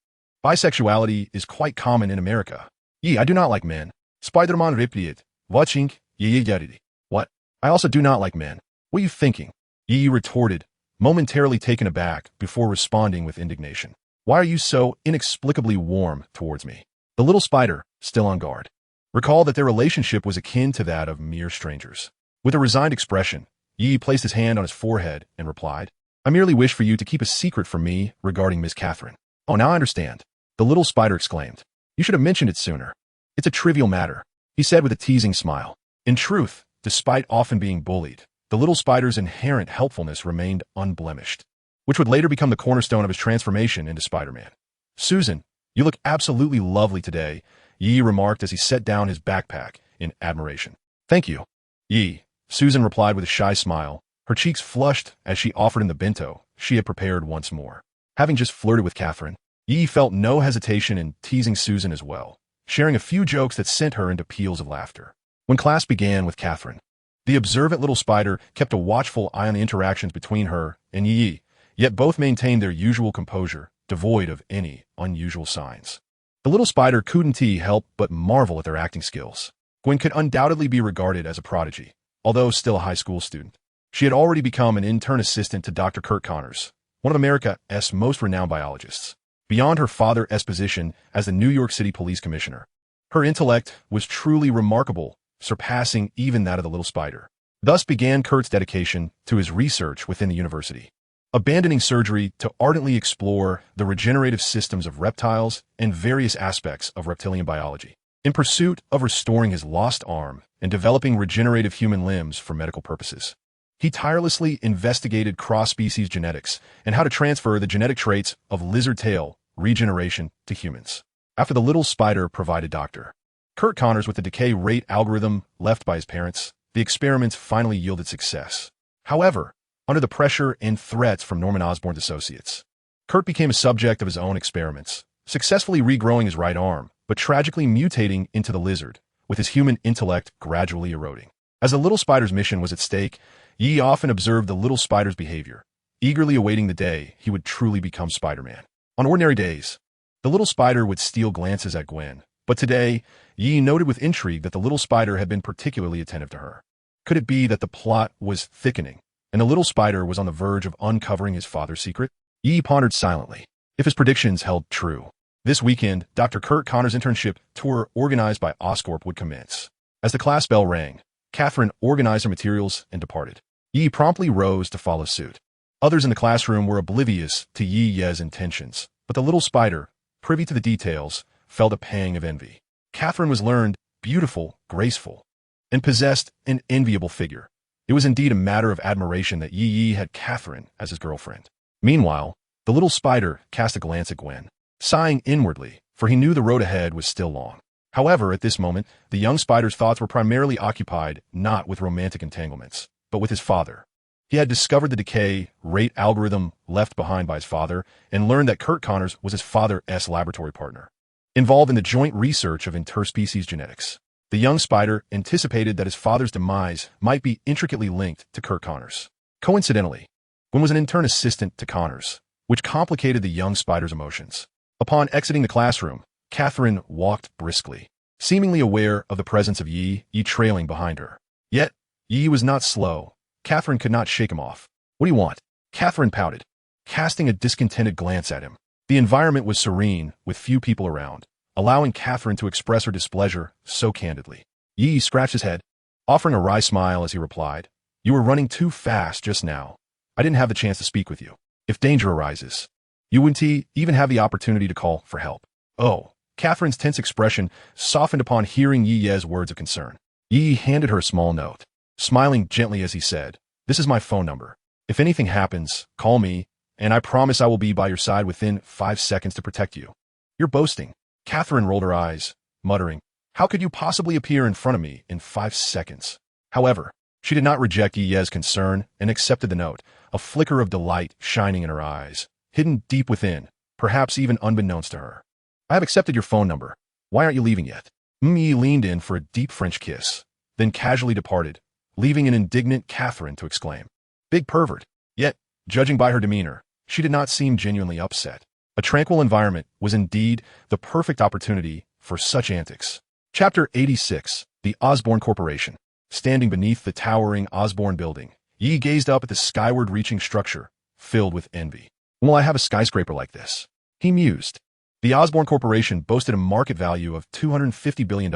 A: "Bisexuality is quite common in America." "Yi, I do not like men." Spider-Man replied, watching Yi yaridi. "What? I also do not like men. What are you thinking?" Yi retorted, momentarily taken aback before responding with indignation. "Why are you so inexplicably warm towards me?" The little spider, still on guard, recalled that their relationship was akin to that of mere strangers. With a resigned expression, Yi placed his hand on his forehead and replied, "I merely wish for you to keep a secret from me regarding Miss Catherine." "Oh, now I understand," the little spider exclaimed. "You should have mentioned it sooner." "It's a trivial matter," he said with a teasing smile. In truth, despite often being bullied, the little spider's inherent helpfulness remained unblemished, which would later become the cornerstone of his transformation into Spider-Man. "Susan, you look absolutely lovely today," Yi remarked as he set down his backpack in admiration. "Thank you." "Yi," Susan replied with a shy smile, her cheeks flushed as she offered him the bento she had prepared once more. Having just flirted with Catherine, Yi felt no hesitation in teasing Susan as well, sharing a few jokes that sent her into peals of laughter. When class began with Catherine, the observant little spider kept a watchful eye on the interactions between her and Yi, yet both maintained their usual composure, devoid of any unusual signs. The little spider couldn't help but marvel at their acting skills. Gwen could undoubtedly be regarded as a prodigy, although still a high school student. She had already become an intern assistant to Dr. Kurt Connors, one of America's most renowned biologists, beyond her father's position as the New York City Police Commissioner. Her intellect was truly remarkable, surpassing even that of the little spider. Thus began Kurt's dedication to his research within the university, abandoning surgery to ardently explore the regenerative systems of reptiles and various aspects of reptilian biology. in pursuit of restoring his lost arm and developing regenerative human limbs for medical purposes. He tirelessly investigated cross-species genetics and how to transfer the genetic traits of lizard tail regeneration to humans. After the little spider provided Dr. Kurt Connors with the decay rate algorithm left by his parents, the experiments finally yielded success. However, under the pressure and threats from Norman Osborn's associates, Kurt became a subject of his own experiments, successfully regrowing his right arm, but tragically mutating into the lizard, with his human intellect gradually eroding. As the little spider's mission was at stake, Yi often observed the little spider's behavior, eagerly awaiting the day he would truly become Spider-Man. On ordinary days, the little spider would steal glances at Gwen, but today, Yi noted with intrigue that the little spider had been particularly attentive to her. Could it be that the plot was thickening, and the little spider was on the verge of uncovering his father's secret? Yi pondered silently. If his predictions held true, this weekend, Dr. Kurt Connors' internship tour organized by Oscorp would commence. As the class bell rang, Catherine organized her materials and departed. Yi promptly rose to follow suit. Others in the classroom were oblivious to Yi's intentions, but the little spider, privy to the details, felt a pang of envy. Catherine was learned, beautiful, graceful, and possessed an enviable figure. It was indeed a matter of admiration that Yi had Catherine as his girlfriend. Meanwhile, the little spider cast a glance at Gwen, sighing inwardly, for he knew the road ahead was still long. However, at this moment, the young spider's thoughts were primarily occupied not with romantic entanglements, but with his father. He had discovered the decay rate algorithm left behind by his father and learned that Kurt Connors was his father's laboratory partner, involved in the joint research of interspecies genetics. The young spider anticipated that his father's demise might be intricately linked to Kurt Connors. Coincidentally, Gwen was an intern assistant to Connors, which complicated the young spider's emotions. Upon exiting the classroom, Catherine walked briskly, seemingly aware of the presence of Yi trailing behind her. Yet, Yi was not slow. Catherine could not shake him off. "What do you want?" Catherine pouted, casting a discontented glance at him. The environment was serene, with few people around, allowing Catherine to express her displeasure so candidly. Yi scratched his head, offering a wry smile as he replied, "You were running too fast just now. I didn't have the chance to speak with you. If danger arises, you wouldn't even have the opportunity to call for help." "Oh." Catherine's tense expression softened upon hearing Yi's words of concern. Yi handed her a small note, smiling gently as he said, "This is my phone number. If anything happens, call me, and I promise I will be by your side within 5 seconds to protect you." "You're boasting." Catherine rolled her eyes, muttering, "How could you possibly appear in front of me in 5 seconds? However, she did not reject Yi's concern and accepted the note, a flicker of delight shining in her eyes, hidden deep within, perhaps even unbeknownst to her. "I have accepted your phone number. Why aren't you leaving yet?" Yi leaned in for a deep French kiss, then casually departed, leaving an indignant Catherine to exclaim, "Big pervert." Yet, judging by her demeanor, she did not seem genuinely upset. A tranquil environment was indeed the perfect opportunity for such antics. Chapter 86, The Osborn Corporation. Standing beneath the towering Osborn building, Yi gazed up at the skyward-reaching structure, filled with envy. "Will I have a skyscraper like this?" he mused. The Osborn Corporation boasted a market value of $250 billion,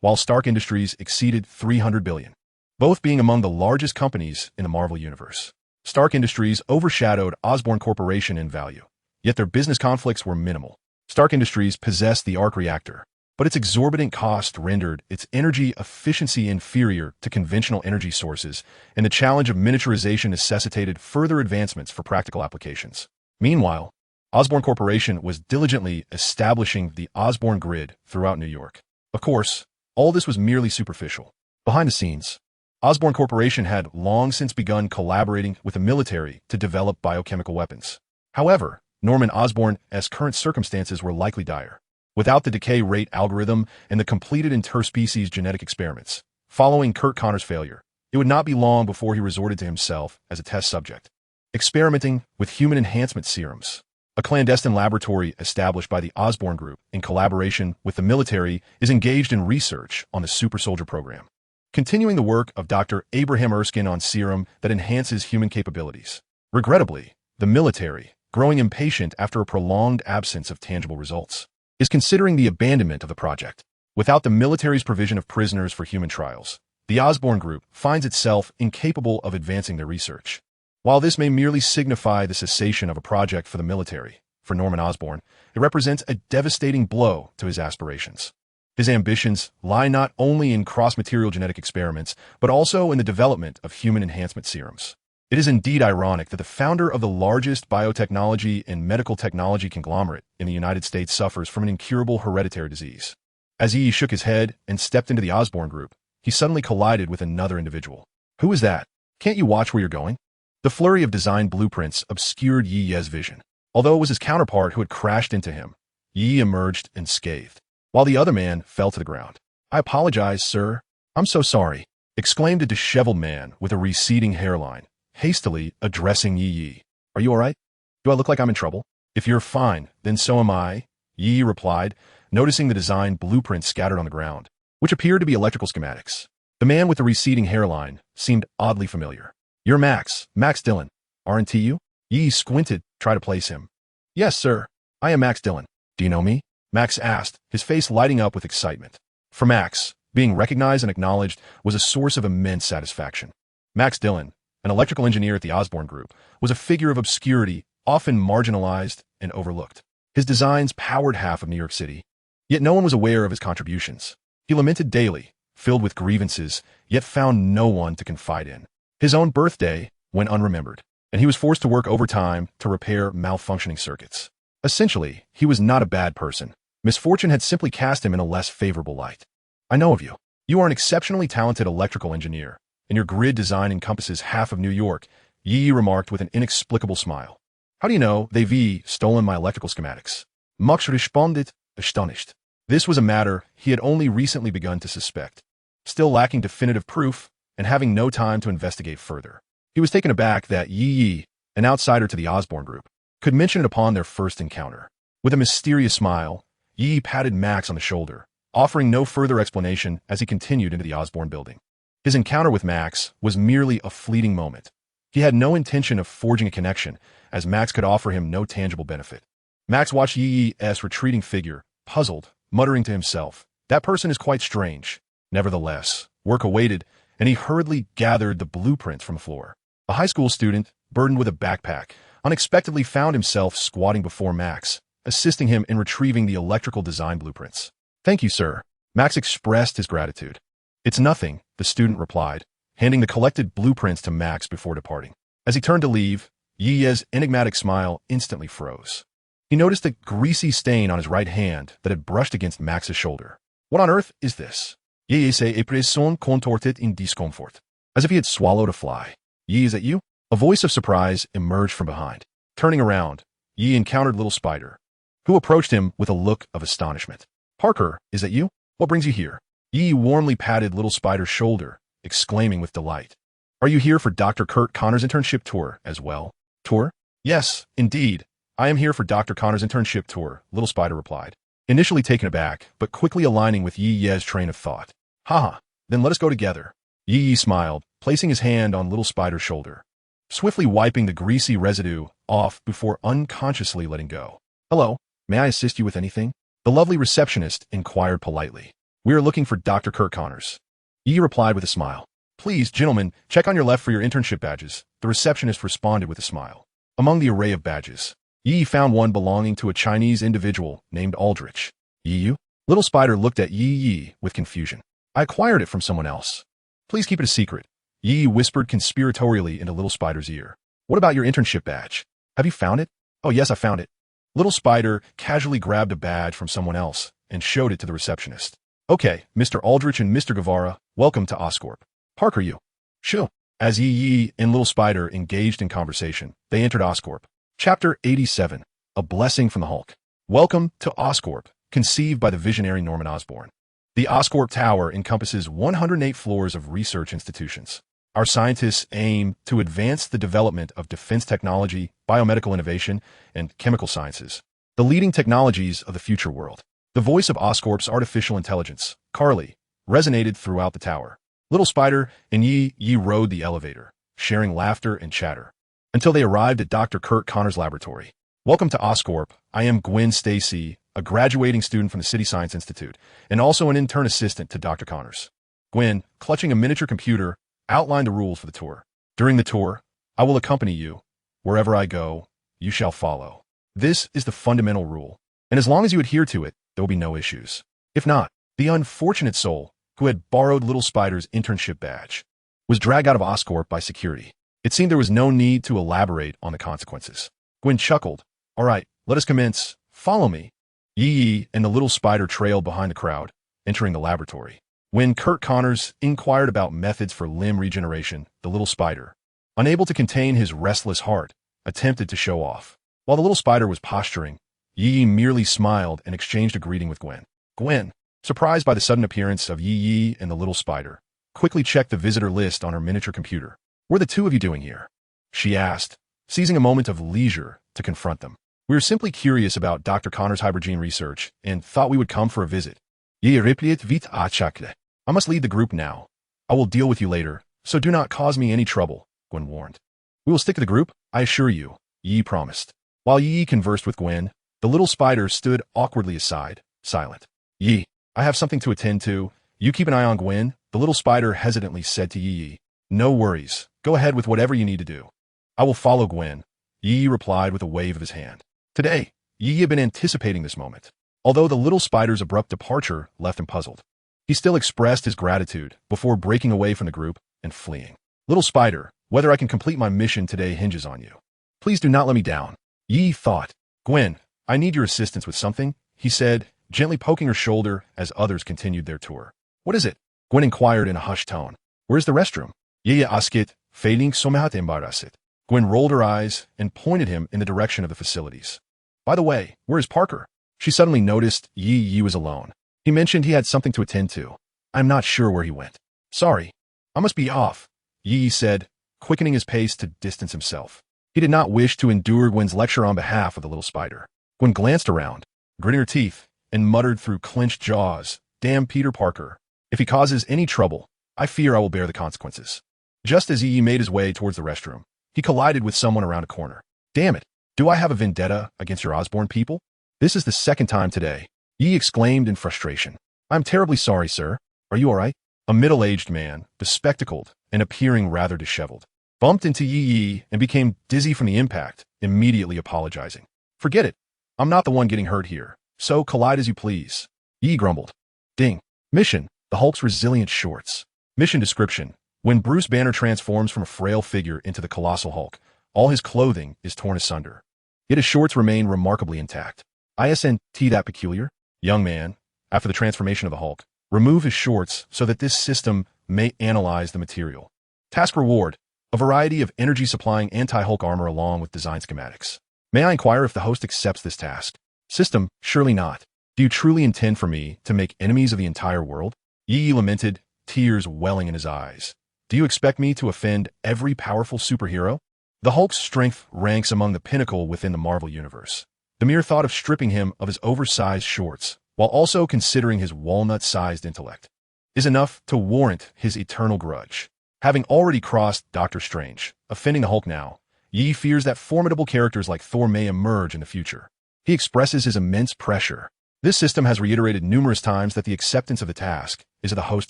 A: while Stark Industries exceeded $300 billion, both being among the largest companies in the Marvel Universe. Stark Industries overshadowed Osborn Corporation in value, yet their business conflicts were minimal. Stark Industries possessed the arc reactor, but its exorbitant cost rendered its energy efficiency inferior to conventional energy sources, and the challenge of miniaturization necessitated further advancements for practical applications. Meanwhile, Osborn Corporation was diligently establishing the Osborn grid throughout New York. Of course, all this was merely superficial. Behind the scenes, Osborn Corporation had long since begun collaborating with the military to develop biochemical weapons. However, Norman Osborn's current circumstances were likely dire. Without the decay rate algorithm and the completed interspecies genetic experiments, following Kurt Connors' failure, it would not be long before he resorted to himself as a test subject, experimenting with human enhancement serums. A clandestine laboratory established by the Osborn Group in collaboration with the military is engaged in research on the Super Soldier program, continuing the work of Dr. Abraham Erskine on serum that enhances human capabilities. Regrettably, the military, growing impatient after a prolonged absence of tangible results, is considering the abandonment of the project. Without the military's provision of prisoners for human trials, the Osborn Group finds itself incapable of advancing their research. While this may merely signify the cessation of a project for the military, for Norman Osborn, it represents a devastating blow to his aspirations. His ambitions lie not only in cross-material genetic experiments, but also in the development of human enhancement serums. It is indeed ironic that the founder of the largest biotechnology and medical technology conglomerate in the United States suffers from an incurable hereditary disease. As Yi shook his head and stepped into the Osborn group, he suddenly collided with another individual. Who is that? Can't you watch where you're going? The flurry of design blueprints obscured Yi's vision. Although it was his counterpart who had crashed into him, Yi emerged unscathed, while the other man fell to the ground. "I apologize, sir. I'm so sorry," exclaimed a disheveled man with a receding hairline, hastily addressing Yi. "Are you all right? Do I look like I'm in trouble?" "If you're fine, then so am I," Yi replied, noticing the design blueprints scattered on the ground, which appeared to be electrical schematics. The man with the receding hairline seemed oddly familiar. "You're Max Dillon, aren't you?" Yi squinted, try to place him. "Yes, sir. I am Max Dillon. Do you know me?" Max asked, his face lighting up with excitement. For Max, being recognized and acknowledged was a source of immense satisfaction. Max Dillon, an electrical engineer at the Osborn Group, was a figure of obscurity, often marginalized and overlooked. His designs powered half of New York City, yet no one was aware of his contributions. He lamented daily, filled with grievances, yet found no one to confide in. His own birthday went unremembered, and he was forced to work overtime to repair malfunctioning circuits. Essentially, he was not a bad person. Misfortune had simply cast him in a less favorable light. "I know of you. You are an exceptionally talented electrical engineer, and your grid design encompasses half of New York," Yi remarked with an inexplicable smile. "How do you know they've stolen my electrical schematics?" Max responded, astonished. This was a matter he had only recently begun to suspect, still lacking definitive proof and having no time to investigate further. He was taken aback that Yi, an outsider to the Osborn Group, could mention it upon their first encounter. With a mysterious smile, Yi patted Max on the shoulder, offering no further explanation as he continued into the Osborn building. His encounter with Max was merely a fleeting moment. He had no intention of forging a connection, as Max could offer him no tangible benefit. Max watched Yi's retreating figure, puzzled, muttering to himself, "That person is quite strange." Nevertheless, work awaited, and he hurriedly gathered the blueprints from the floor. A high school student, burdened with a backpack, unexpectedly found himself squatting before Max, assisting him in retrieving the electrical design blueprints. "Thank you, sir." Max expressed his gratitude. "It's nothing," the student replied, handing the collected blueprints to Max before departing. As he turned to leave, Yi's enigmatic smile instantly froze. He noticed a greasy stain on his right hand that had brushed against Max's shoulder. "What on earth is this?" Yi se expression contorted in discomfort, as if he had swallowed a fly. "Yi, is that you?" A voice of surprise emerged from behind. Turning around, Yi encountered Little Spider, who approached him with a look of astonishment. "Parker, is that you? What brings you here?" Yi warmly patted Little Spider's shoulder, exclaiming with delight. "Are you here for Dr. Kurt Connor's internship tour as well?" "Tour? Yes, indeed. I am here for Dr. Connor's internship tour," Little Spider replied, initially taken aback, but quickly aligning with Yi's train of thought. "Haha, then let us go together." Yi smiled, placing his hand on Little Spider's shoulder, swiftly wiping the greasy residue off before unconsciously letting go. "Hello, may I assist you with anything?" The lovely receptionist inquired politely. "We are looking for Dr. Kurt Connors." Yi replied with a smile. "Please, gentlemen, check on your left for your internship badges," the receptionist responded with a smile. Among the array of badges, Yi found one belonging to a Chinese individual named Aldrich. "Yi? Little Spider looked at Yi with confusion. "I acquired it from someone else." "Please keep it a secret," Yi whispered conspiratorially into Little Spider's ear. "What about your internship badge? Have you found it?" "Oh yes, I found it." Little Spider casually grabbed a badge from someone else and showed it to the receptionist. "Okay, Mr. Aldrich and Mr. Guevara, welcome to Oscorp. Parker, you?" "Sure." As Yi and Little Spider engaged in conversation, they entered Oscorp. Chapter 87, A Blessing from the Hulk. Welcome to Oscorp, conceived by the visionary Norman Osborn. The Oscorp Tower encompasses 108 floors of research institutions. Our scientists aim to advance the development of defense technology, biomedical innovation, and chemical sciences, the leading technologies of the future world. The voice of Oscorp's artificial intelligence, Carly, resonated throughout the tower. Little Spider and Yi rode the elevator, sharing laughter and chatter, until they arrived at Dr. Kurt Connor's laboratory. "Welcome to Oscorp. I am Gwen Stacy, a graduating student from the City Science Institute, and also an intern assistant to Dr. Connors." Gwen, clutching a miniature computer, outlined the rules for the tour. "During the tour, I will accompany you. Wherever I go, you shall follow. This is the fundamental rule, and as long as you adhere to it, there will be no issues. If not, The unfortunate soul, who had borrowed Little Spider's internship badge, was dragged out of Oscorp by security. It seemed there was no need to elaborate on the consequences. Gwen chuckled. All right, let us commence. Follow me. Yee and the Little Spider trailed behind the crowd, entering the laboratory. When Kurt Connors inquired about methods for limb regeneration, the Little Spider, unable to contain his restless heart, attempted to show off. While the Little Spider was posturing, Yee merely smiled and exchanged a greeting with Gwen. Gwen, surprised by the sudden appearance of Yee and the Little Spider, quickly checked the visitor list on her miniature computer. What are the two of you doing here? She asked, seizing a moment of leisure to confront them. We were simply curious about Dr. Connor's hypergene research and thought we would come for a visit. Yee replied vite achakle. I must lead the group now. I will deal with you later, so do not cause me any trouble, Gwen warned. We will stick to the group, I assure you, Yee promised. While Yee conversed with Gwen, the Little Spider stood awkwardly aside, silent. Yee, I have something to attend to. You keep an eye on Gwen, the Little Spider hesitantly said to Yee. No worries. Go ahead with whatever you need to do. I will follow Gwen, Yee replied with a wave of his hand. Today, Yee had been anticipating this moment. Although the Little Spider's abrupt departure left him puzzled, he still expressed his gratitude before breaking away from the group and fleeing. Little Spider, whether I can complete my mission today hinges on you. Please do not let me down. Yee thought. Gwen, I need your assistance with something, he said, gently poking her shoulder as others continued their tour. What is it? Gwen inquired in a hushed tone. Where's the restroom? Yee asked, fading somehat embarrassed. Gwen rolled her eyes and pointed him in the direction of the facilities. By the way, where is Parker? She suddenly noticed Yee was alone. He mentioned he had something to attend to. I'm not sure where he went. Sorry. I must be off, Yee said, quickening his pace to distance himself. He did not wish to endure Gwen's lecture on behalf of the Little Spider. Gwen glanced around, gritting her teeth, and muttered through clenched jaws, Damn Peter Parker. If he causes any trouble, I fear I will bear the consequences. Just as Yee made his way towards the restroom, he collided with someone around a corner. Damn it. Do I have a vendetta against your Osborn people? This is the second time today, Yee exclaimed in frustration. I'm terribly sorry, sir. Are you all right? A middle-aged man, bespectacled and appearing rather disheveled, bumped into Yee and became dizzy from the impact, immediately apologizing. Forget it. I'm not the one getting hurt here, so collide as you please. Yee grumbled. Ding. Mission, the Hulk's resilient shorts. Mission description. When Bruce Banner transforms from a frail figure into the Colossal Hulk, all his clothing is torn asunder. Yet his shorts remain remarkably intact. Isn't that peculiar? Young man, after the transformation of the Hulk, remove his shorts so that this system may analyze the material. Task reward, a variety of energy-supplying anti-Hulk armor along with design schematics. May I inquire if the host accepts this task? System, surely not. Do you truly intend for me to make enemies of the entire world? Yee lamented, tears welling in his eyes. Do you expect me to offend every powerful superhero? The Hulk's strength ranks among the pinnacle within the Marvel Universe. The mere thought of stripping him of his oversized shorts, while also considering his walnut-sized intellect, is enough to warrant his eternal grudge. Having already crossed Doctor Strange, offending the Hulk now, Yee fears that formidable characters like Thor may emerge in the future. He expresses his immense pressure. This system has reiterated numerous times that the acceptance of the task is at the host's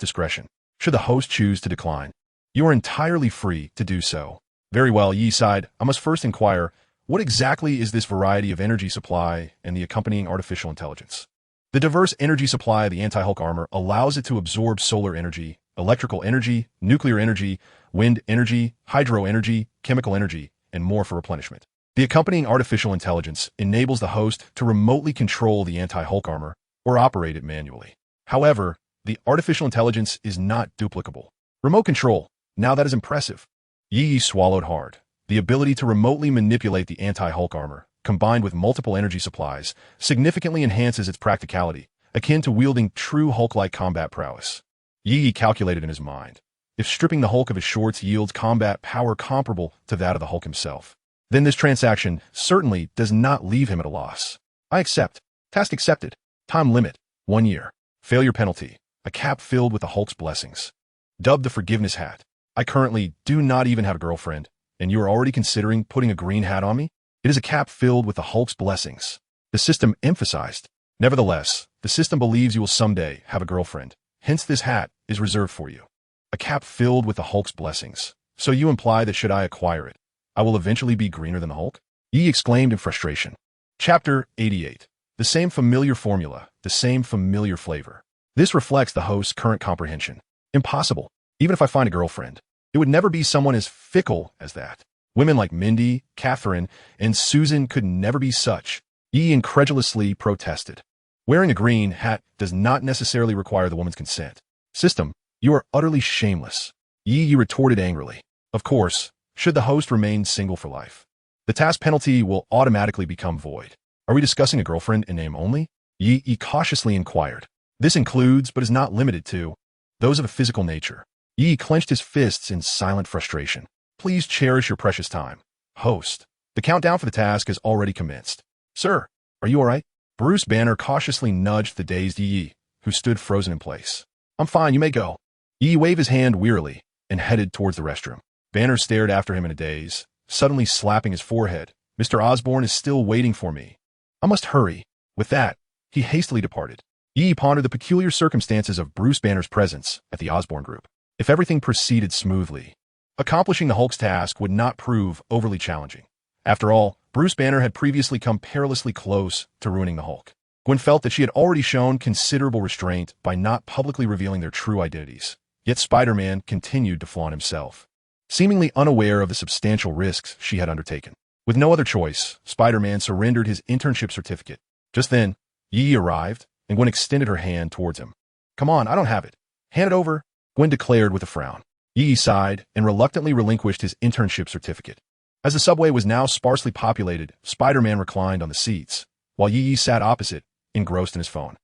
A: discretion. Should the host choose to decline, you are entirely free to do so. Very well, Yee sighed. I must first inquire, what exactly is this variety of energy supply and the accompanying artificial intelligence? The diverse energy supply of the anti-Hulk armor allows it to absorb solar energy, electrical energy, nuclear energy, wind energy, hydro energy, chemical energy, and more for replenishment. The accompanying artificial intelligence enables the host to remotely control the anti-Hulk armor or operate it manually. However, the artificial intelligence is not duplicable. Remote control, now that is impressive. Yee swallowed hard. The ability to remotely manipulate the anti-Hulk armor, combined with multiple energy supplies, significantly enhances its practicality, akin to wielding true Hulk-like combat prowess. Yee calculated in his mind. If stripping the Hulk of his shorts yields combat power comparable to that of the Hulk himself, then this transaction certainly does not leave him at a loss. I accept. Task accepted. Time limit, 1 year. Failure penalty, a cap filled with the Hulk's blessings. Dubbed the forgiveness hat. I currently do not even have a girlfriend, and you are already considering putting a green hat on me? It is a cap filled with the Hulk's blessings. The system emphasized. Nevertheless, the system believes you will someday have a girlfriend. Hence this hat is reserved for you. A cap filled with the Hulk's blessings. So you imply that should I acquire it, I will eventually be greener than the Hulk? Yee exclaimed in frustration. Chapter 88. The same familiar formula, the same familiar flavor. This reflects the host's current comprehension. Impossible. Even if I find a girlfriend, it would never be someone as fickle as that. Women like Mindy, Catherine, and Susan could never be such. Yi incredulously protested. Wearing a green hat does not necessarily require the woman's consent. System, you are utterly shameless. Yi retorted angrily. Of course, should the host remain single for life, the task penalty will automatically become void. Are we discussing a girlfriend in name only? Yi cautiously inquired. This includes, but is not limited to, those of a physical nature. Yi clenched his fists in silent frustration. Please cherish your precious time. Host, the countdown for the task has already commenced. Sir, are you all right? Bruce Banner cautiously nudged the dazed Yi, who stood frozen in place. I'm fine, you may go. Yi waved his hand wearily and headed towards the restroom. Banner stared after him in a daze, suddenly slapping his forehead. Mr. Osborne is still waiting for me. I must hurry. With that, he hastily departed. Yi pondered the peculiar circumstances of Bruce Banner's presence at the Osborne group. If everything proceeded smoothly, accomplishing the Hulk's task would not prove overly challenging. After all, Bruce Banner had previously come perilously close to ruining the Hulk. Gwen felt that she had already shown considerable restraint by not publicly revealing their true identities. Yet Spider-Man continued to flaunt himself, seemingly unaware of the substantial risks she had undertaken. With no other choice, Spider-Man surrendered his internship certificate. Just then, Yi arrived, and Gwen extended her hand towards him. Come on, I don't have it. Hand it over, Gwen declared with a frown. Yi sighed and reluctantly relinquished his internship certificate. As the subway was now sparsely populated, Spider-Man reclined on the seats, while Yi sat opposite, engrossed in his phone.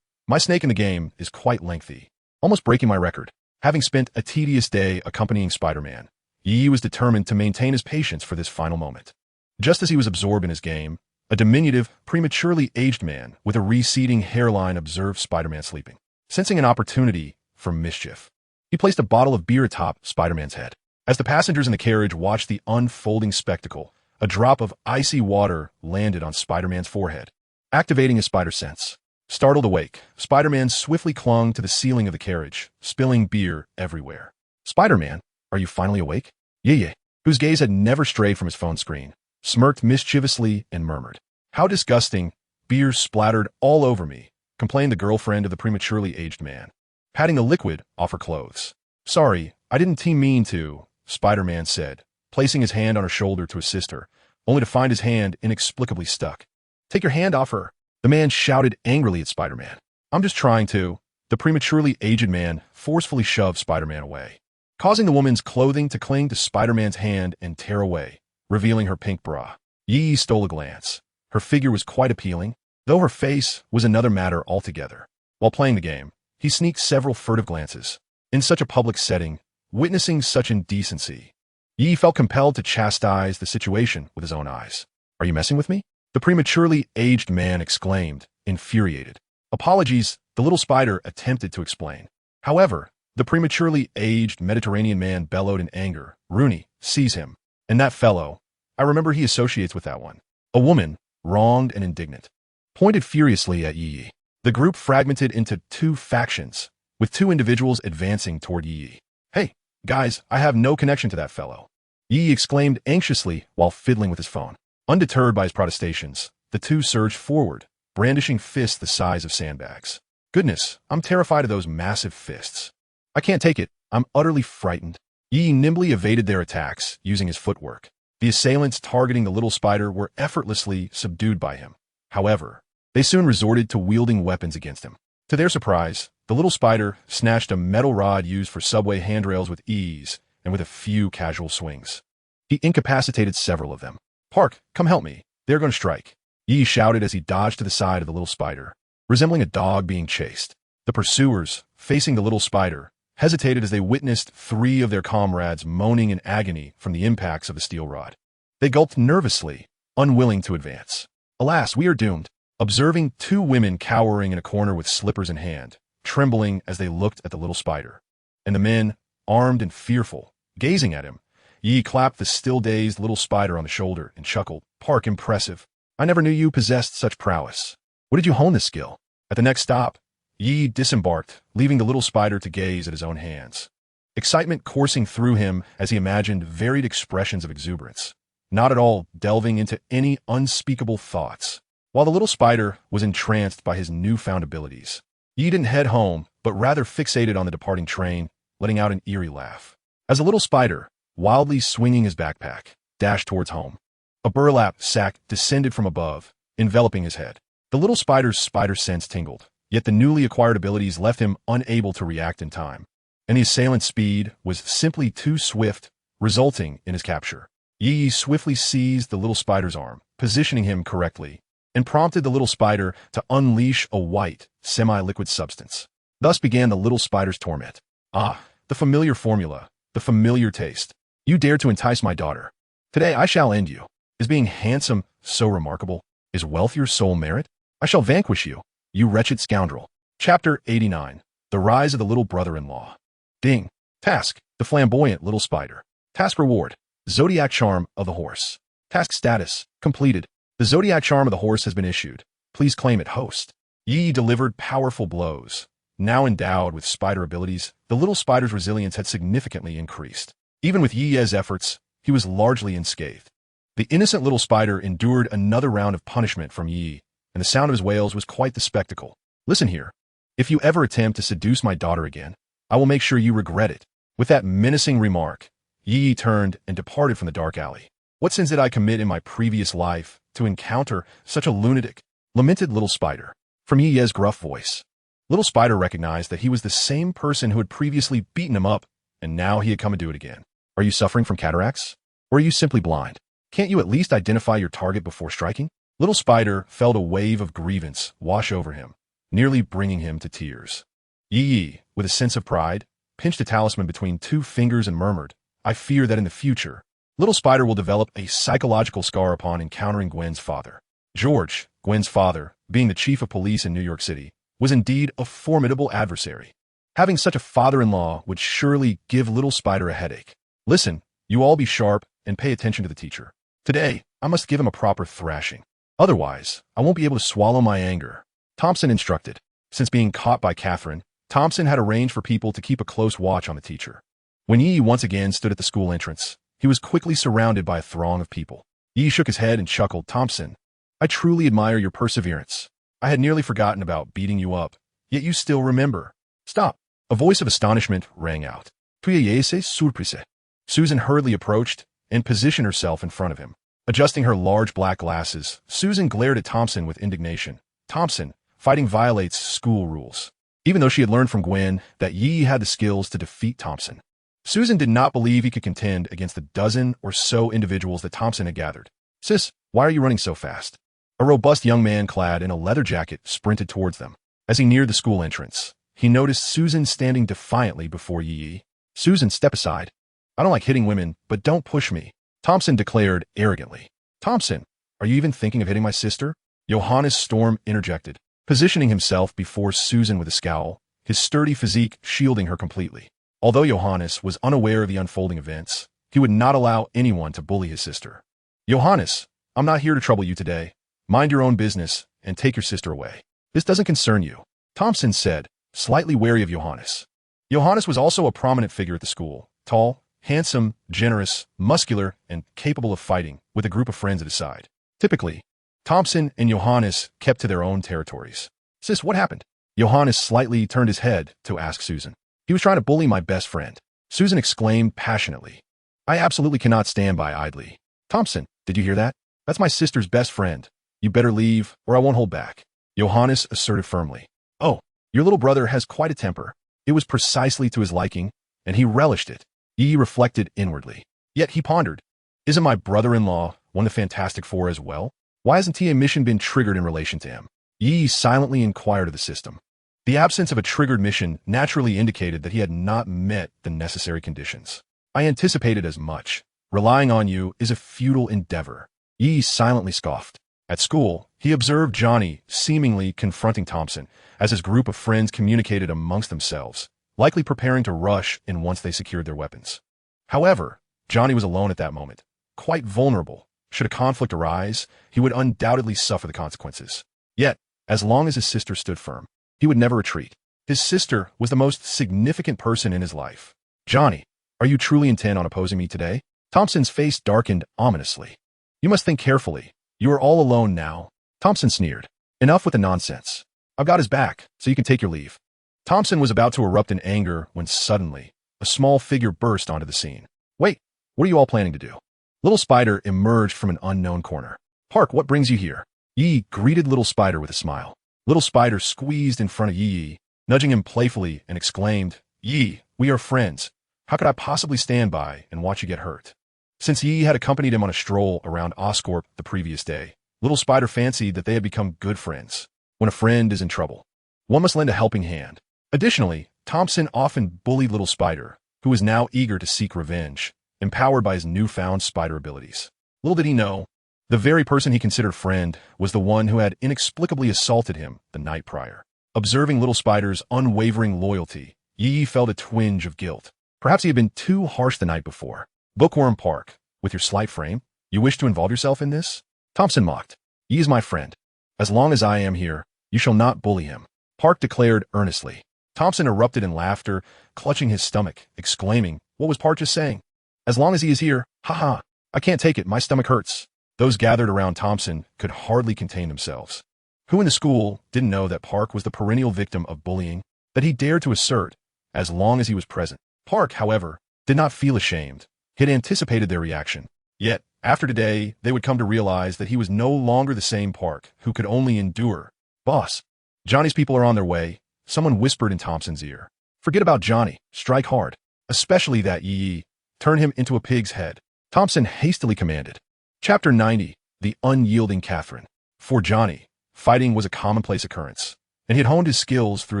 A: My snake in the game is quite lengthy, almost breaking my record. Having spent a tedious day accompanying Spider-Man, Yi was determined to maintain his patience for this final moment. Just as he was absorbed in his game, a diminutive, prematurely aged man with a receding hairline observed Spider-Man sleeping. Sensing an opportunity for mischief, he placed a bottle of beer atop Spider-Man's head. As the passengers in the carriage watched the unfolding spectacle, a drop of icy water landed on Spider-Man's forehead, activating his spider sense. Startled awake, Spider-Man swiftly clung to the ceiling of the carriage, spilling beer everywhere. Spider-Man, are you finally awake? Yi, whose gaze had never strayed from his phone screen, smirked mischievously and murmured. How disgusting, beer splattered all over me, complained the girlfriend of the prematurely aged man, patting the liquid off her clothes. Sorry, I didn't mean to, Spider-Man said, placing his hand on her shoulder to assist her, only to find his hand inexplicably stuck. Take your hand off her, the man shouted angrily at Spider-Man. I'm just trying to. The prematurely aged man forcefully shoved Spider-Man away, causing the woman's clothing to cling to Spider-Man's hand and tear away, revealing her pink bra. Yi stole a glance. Her figure was quite appealing, though her face was another matter altogether. While playing the game, he sneaked several furtive glances. In such a public setting, witnessing such indecency, Yi felt compelled to chastise the situation with his own eyes. Are you messing with me? The prematurely aged man exclaimed, infuriated. Apologies, the little spider attempted to explain. However, the prematurely aged Mediterranean man bellowed in anger. Rooney, seize him. And that fellow, I remember he associates with that one. A woman, wronged and indignant, pointed furiously at Yi. The group fragmented into two factions, with two individuals advancing toward Yi. Hey, guys, I have no connection to that fellow, Yi exclaimed anxiously while fiddling with his phone. Undeterred by his protestations, the two surged forward, brandishing fists the size of sandbags. Goodness, I'm terrified of those massive fists. I can't take it. I'm utterly frightened. Yi nimbly evaded their attacks, using his footwork. The assailants targeting the little spider were effortlessly subdued by him. However, they soon resorted to wielding weapons against him. To their surprise, the little spider snatched a metal rod used for subway handrails with ease and with a few casual swings. He incapacitated several of them. Park, come help me. They're going to strike, Yi shouted as he dodged to the side of the little spider, resembling a dog being chased. The pursuers, facing the little spider, hesitated as they witnessed three of their comrades moaning in agony from the impacts of the steel rod. They gulped nervously, unwilling to advance. Alas, we are doomed. Observing two women cowering in a corner with slippers in hand, trembling as they looked at the little spider, and the men, armed and fearful, gazing at him, Yi clapped the still-dazed little spider on the shoulder and chuckled. Park, impressive. I never knew you possessed such prowess. Where did you hone this skill? At the next stop, Yi disembarked, leaving the little spider to gaze at his own hands. Excitement coursing through him as he imagined varied expressions of exuberance, not at all delving into any unspeakable thoughts. While the little spider was entranced by his newfound abilities, Yi didn't head home, but rather fixated on the departing train, letting out an eerie laugh. As a little spider, wildly swinging his backpack, dashed towards home. A burlap sack descended from above, enveloping his head. The little spider's spider sense tingled, yet the newly acquired abilities left him unable to react in time, and the assailant's speed was simply too swift, resulting in his capture. Yi swiftly seized the little spider's arm, positioning him correctly, and prompted the little spider to unleash a white, semi-liquid substance. Thus began the little spider's torment. Ah, the familiar formula, the familiar taste. You dare to entice my daughter. Today I shall end you. Is being handsome so remarkable? Is wealth your sole merit? I shall vanquish you, you wretched scoundrel. Chapter 89. The Rise of the Little Brother-in-Law. Ding. Task. The flamboyant little spider. Task reward. Zodiac charm of the horse. Task status. Completed. The zodiac charm of the horse has been issued. Please claim it, host. Yi delivered powerful blows. Now endowed with spider abilities, the little spider's resilience had significantly increased. Even with Yi's efforts, he was largely unscathed. The innocent little spider endured another round of punishment from Yi, and the sound of his wails was quite the spectacle. Listen here. If you ever attempt to seduce my daughter again, I will make sure you regret it. With that menacing remark, Yi turned and departed from the dark alley. What sins did I commit in my previous life to encounter such a lunatic? Lamented little spider. From Yi's gruff voice. Little spider recognized that he was the same person who had previously beaten him up, and now he had come to do it again. Are you suffering from cataracts? Or are you simply blind? Can't you at least identify your target before striking? Little spider felt a wave of grievance wash over him, nearly bringing him to tears. Yi, with a sense of pride, pinched a talisman between two fingers and murmured, I fear that in the future, little spider will develop a psychological scar upon encountering Gwen's father. George, Gwen's father, being the chief of police in New York City, was indeed a formidable adversary. Having such a father-in-law would surely give little spider a headache. Listen, you all be sharp and pay attention to the teacher. Today, I must give him a proper thrashing. Otherwise, I won't be able to swallow my anger. Thompson instructed. Since being caught by Catherine, Thompson had arranged for people to keep a close watch on the teacher. When Yi once again stood at the school entrance, he was quickly surrounded by a throng of people. Yi shook his head and chuckled. Thompson, I truly admire your perseverance. I had nearly forgotten about beating you up, yet you still remember. Stop. A voice of astonishment rang out. Tuyese surprise. Susan hurriedly approached and positioned herself in front of him. Adjusting her large black glasses, Susan glared at Thompson with indignation. Thompson, fighting violates school rules. Even though she had learned from Gwen that Yi had the skills to defeat Thompson, Susan did not believe he could contend against the dozen or so individuals that Thompson had gathered. Sis, why are you running so fast? A robust young man clad in a leather jacket sprinted towards them. As he neared the school entrance, he noticed Susan standing defiantly before Yi. Susan, step aside. I don't like hitting women, but don't push me, Thompson declared arrogantly. Thompson, are you even thinking of hitting my sister? Johannes Storm interjected, positioning himself before Susan with a scowl, his sturdy physique shielding her completely. Although Johannes was unaware of the unfolding events, he would not allow anyone to bully his sister. Johannes, I'm not here to trouble you today. Mind your own business and take your sister away. This doesn't concern you, Thompson said, slightly wary of Johannes. Johannes was also a prominent figure at the school, tall, handsome, generous, muscular, and capable of fighting, with a group of friends at his side. Typically, Thompson and Johannes kept to their own territories. Sis, what happened? Johannes slightly turned his head to ask Susan. He was trying to bully my best friend, Susan exclaimed passionately. I absolutely cannot stand by idly. Thompson, did you hear that? That's my sister's best friend. You better leave, or I won't hold back, Johannes asserted firmly. Oh, your little brother has quite a temper. It was precisely to his liking, and he relished it. Yi reflected inwardly. Yet he pondered, isn't my brother-in-law one of the Fantastic Four as well? Why hasn't a mission been triggered in relation to him? Yi silently inquired of the system. The absence of a triggered mission naturally indicated that he had not met the necessary conditions. I anticipated as much. Relying on you is a futile endeavor. Yi silently scoffed. At school, he observed Johnny seemingly confronting Thompson as his group of friends communicated amongst themselves, likely preparing to rush in once they secured their weapons. However, Johnny was alone at that moment, quite vulnerable. Should a conflict arise, he would undoubtedly suffer the consequences. Yet, as long as his sister stood firm, he would never retreat. His sister was the most significant person in his life. Johnny, are you truly intent on opposing me today? Thompson's face darkened ominously. You must think carefully. You are all alone now. Thompson sneered. Enough with the nonsense. I've got his back, so you can take your leave. Thompson was about to erupt in anger when suddenly, a small figure burst onto the scene. Wait, what are you all planning to do? Little Spider emerged from an unknown corner. Park, what brings you here? Yi greeted Little Spider with a smile. Little Spider squeezed in front of Yi, nudging him playfully, and exclaimed, Yi, we are friends. How could I possibly stand by and watch you get hurt? Since Yi had accompanied him on a stroll around Oscorp the previous day, Little Spider fancied that they had become good friends. When a friend is in trouble, one must lend a helping hand. Additionally, Thompson often bullied Little Spider, who was now eager to seek revenge, empowered by his newfound spider abilities. Little did he know, the very person he considered friend was the one who had inexplicably assaulted him the night prior. Observing Little Spider's unwavering loyalty, Yi felt a twinge of guilt. Perhaps he had been too harsh the night before. Bookworm Park, with your slight frame, you wish to involve yourself in this? Thompson mocked. Yi is my friend. As long as I am here, you shall not bully him. Park declared earnestly. Thompson erupted in laughter, clutching his stomach, exclaiming, what was Park just saying? As long as he is here, haha, I can't take it, my stomach hurts. Those gathered around Thompson could hardly contain themselves. Who in the school didn't know that Park was the perennial victim of bullying that he dared to assert as long as he was present? Park, however, did not feel ashamed. He had anticipated their reaction. Yet, after today, they would come to realize that he was no longer the same Park who could only endure. Boss, Johnny's people are on their way, someone whispered in Thompson's ear. Forget about Johnny, strike hard, especially that Yi. Turn him into a pig's head. Thompson hastily commanded. Chapter 90, The Unyielding Catherine. For Johnny, fighting was a commonplace occurrence, and he had honed his skills through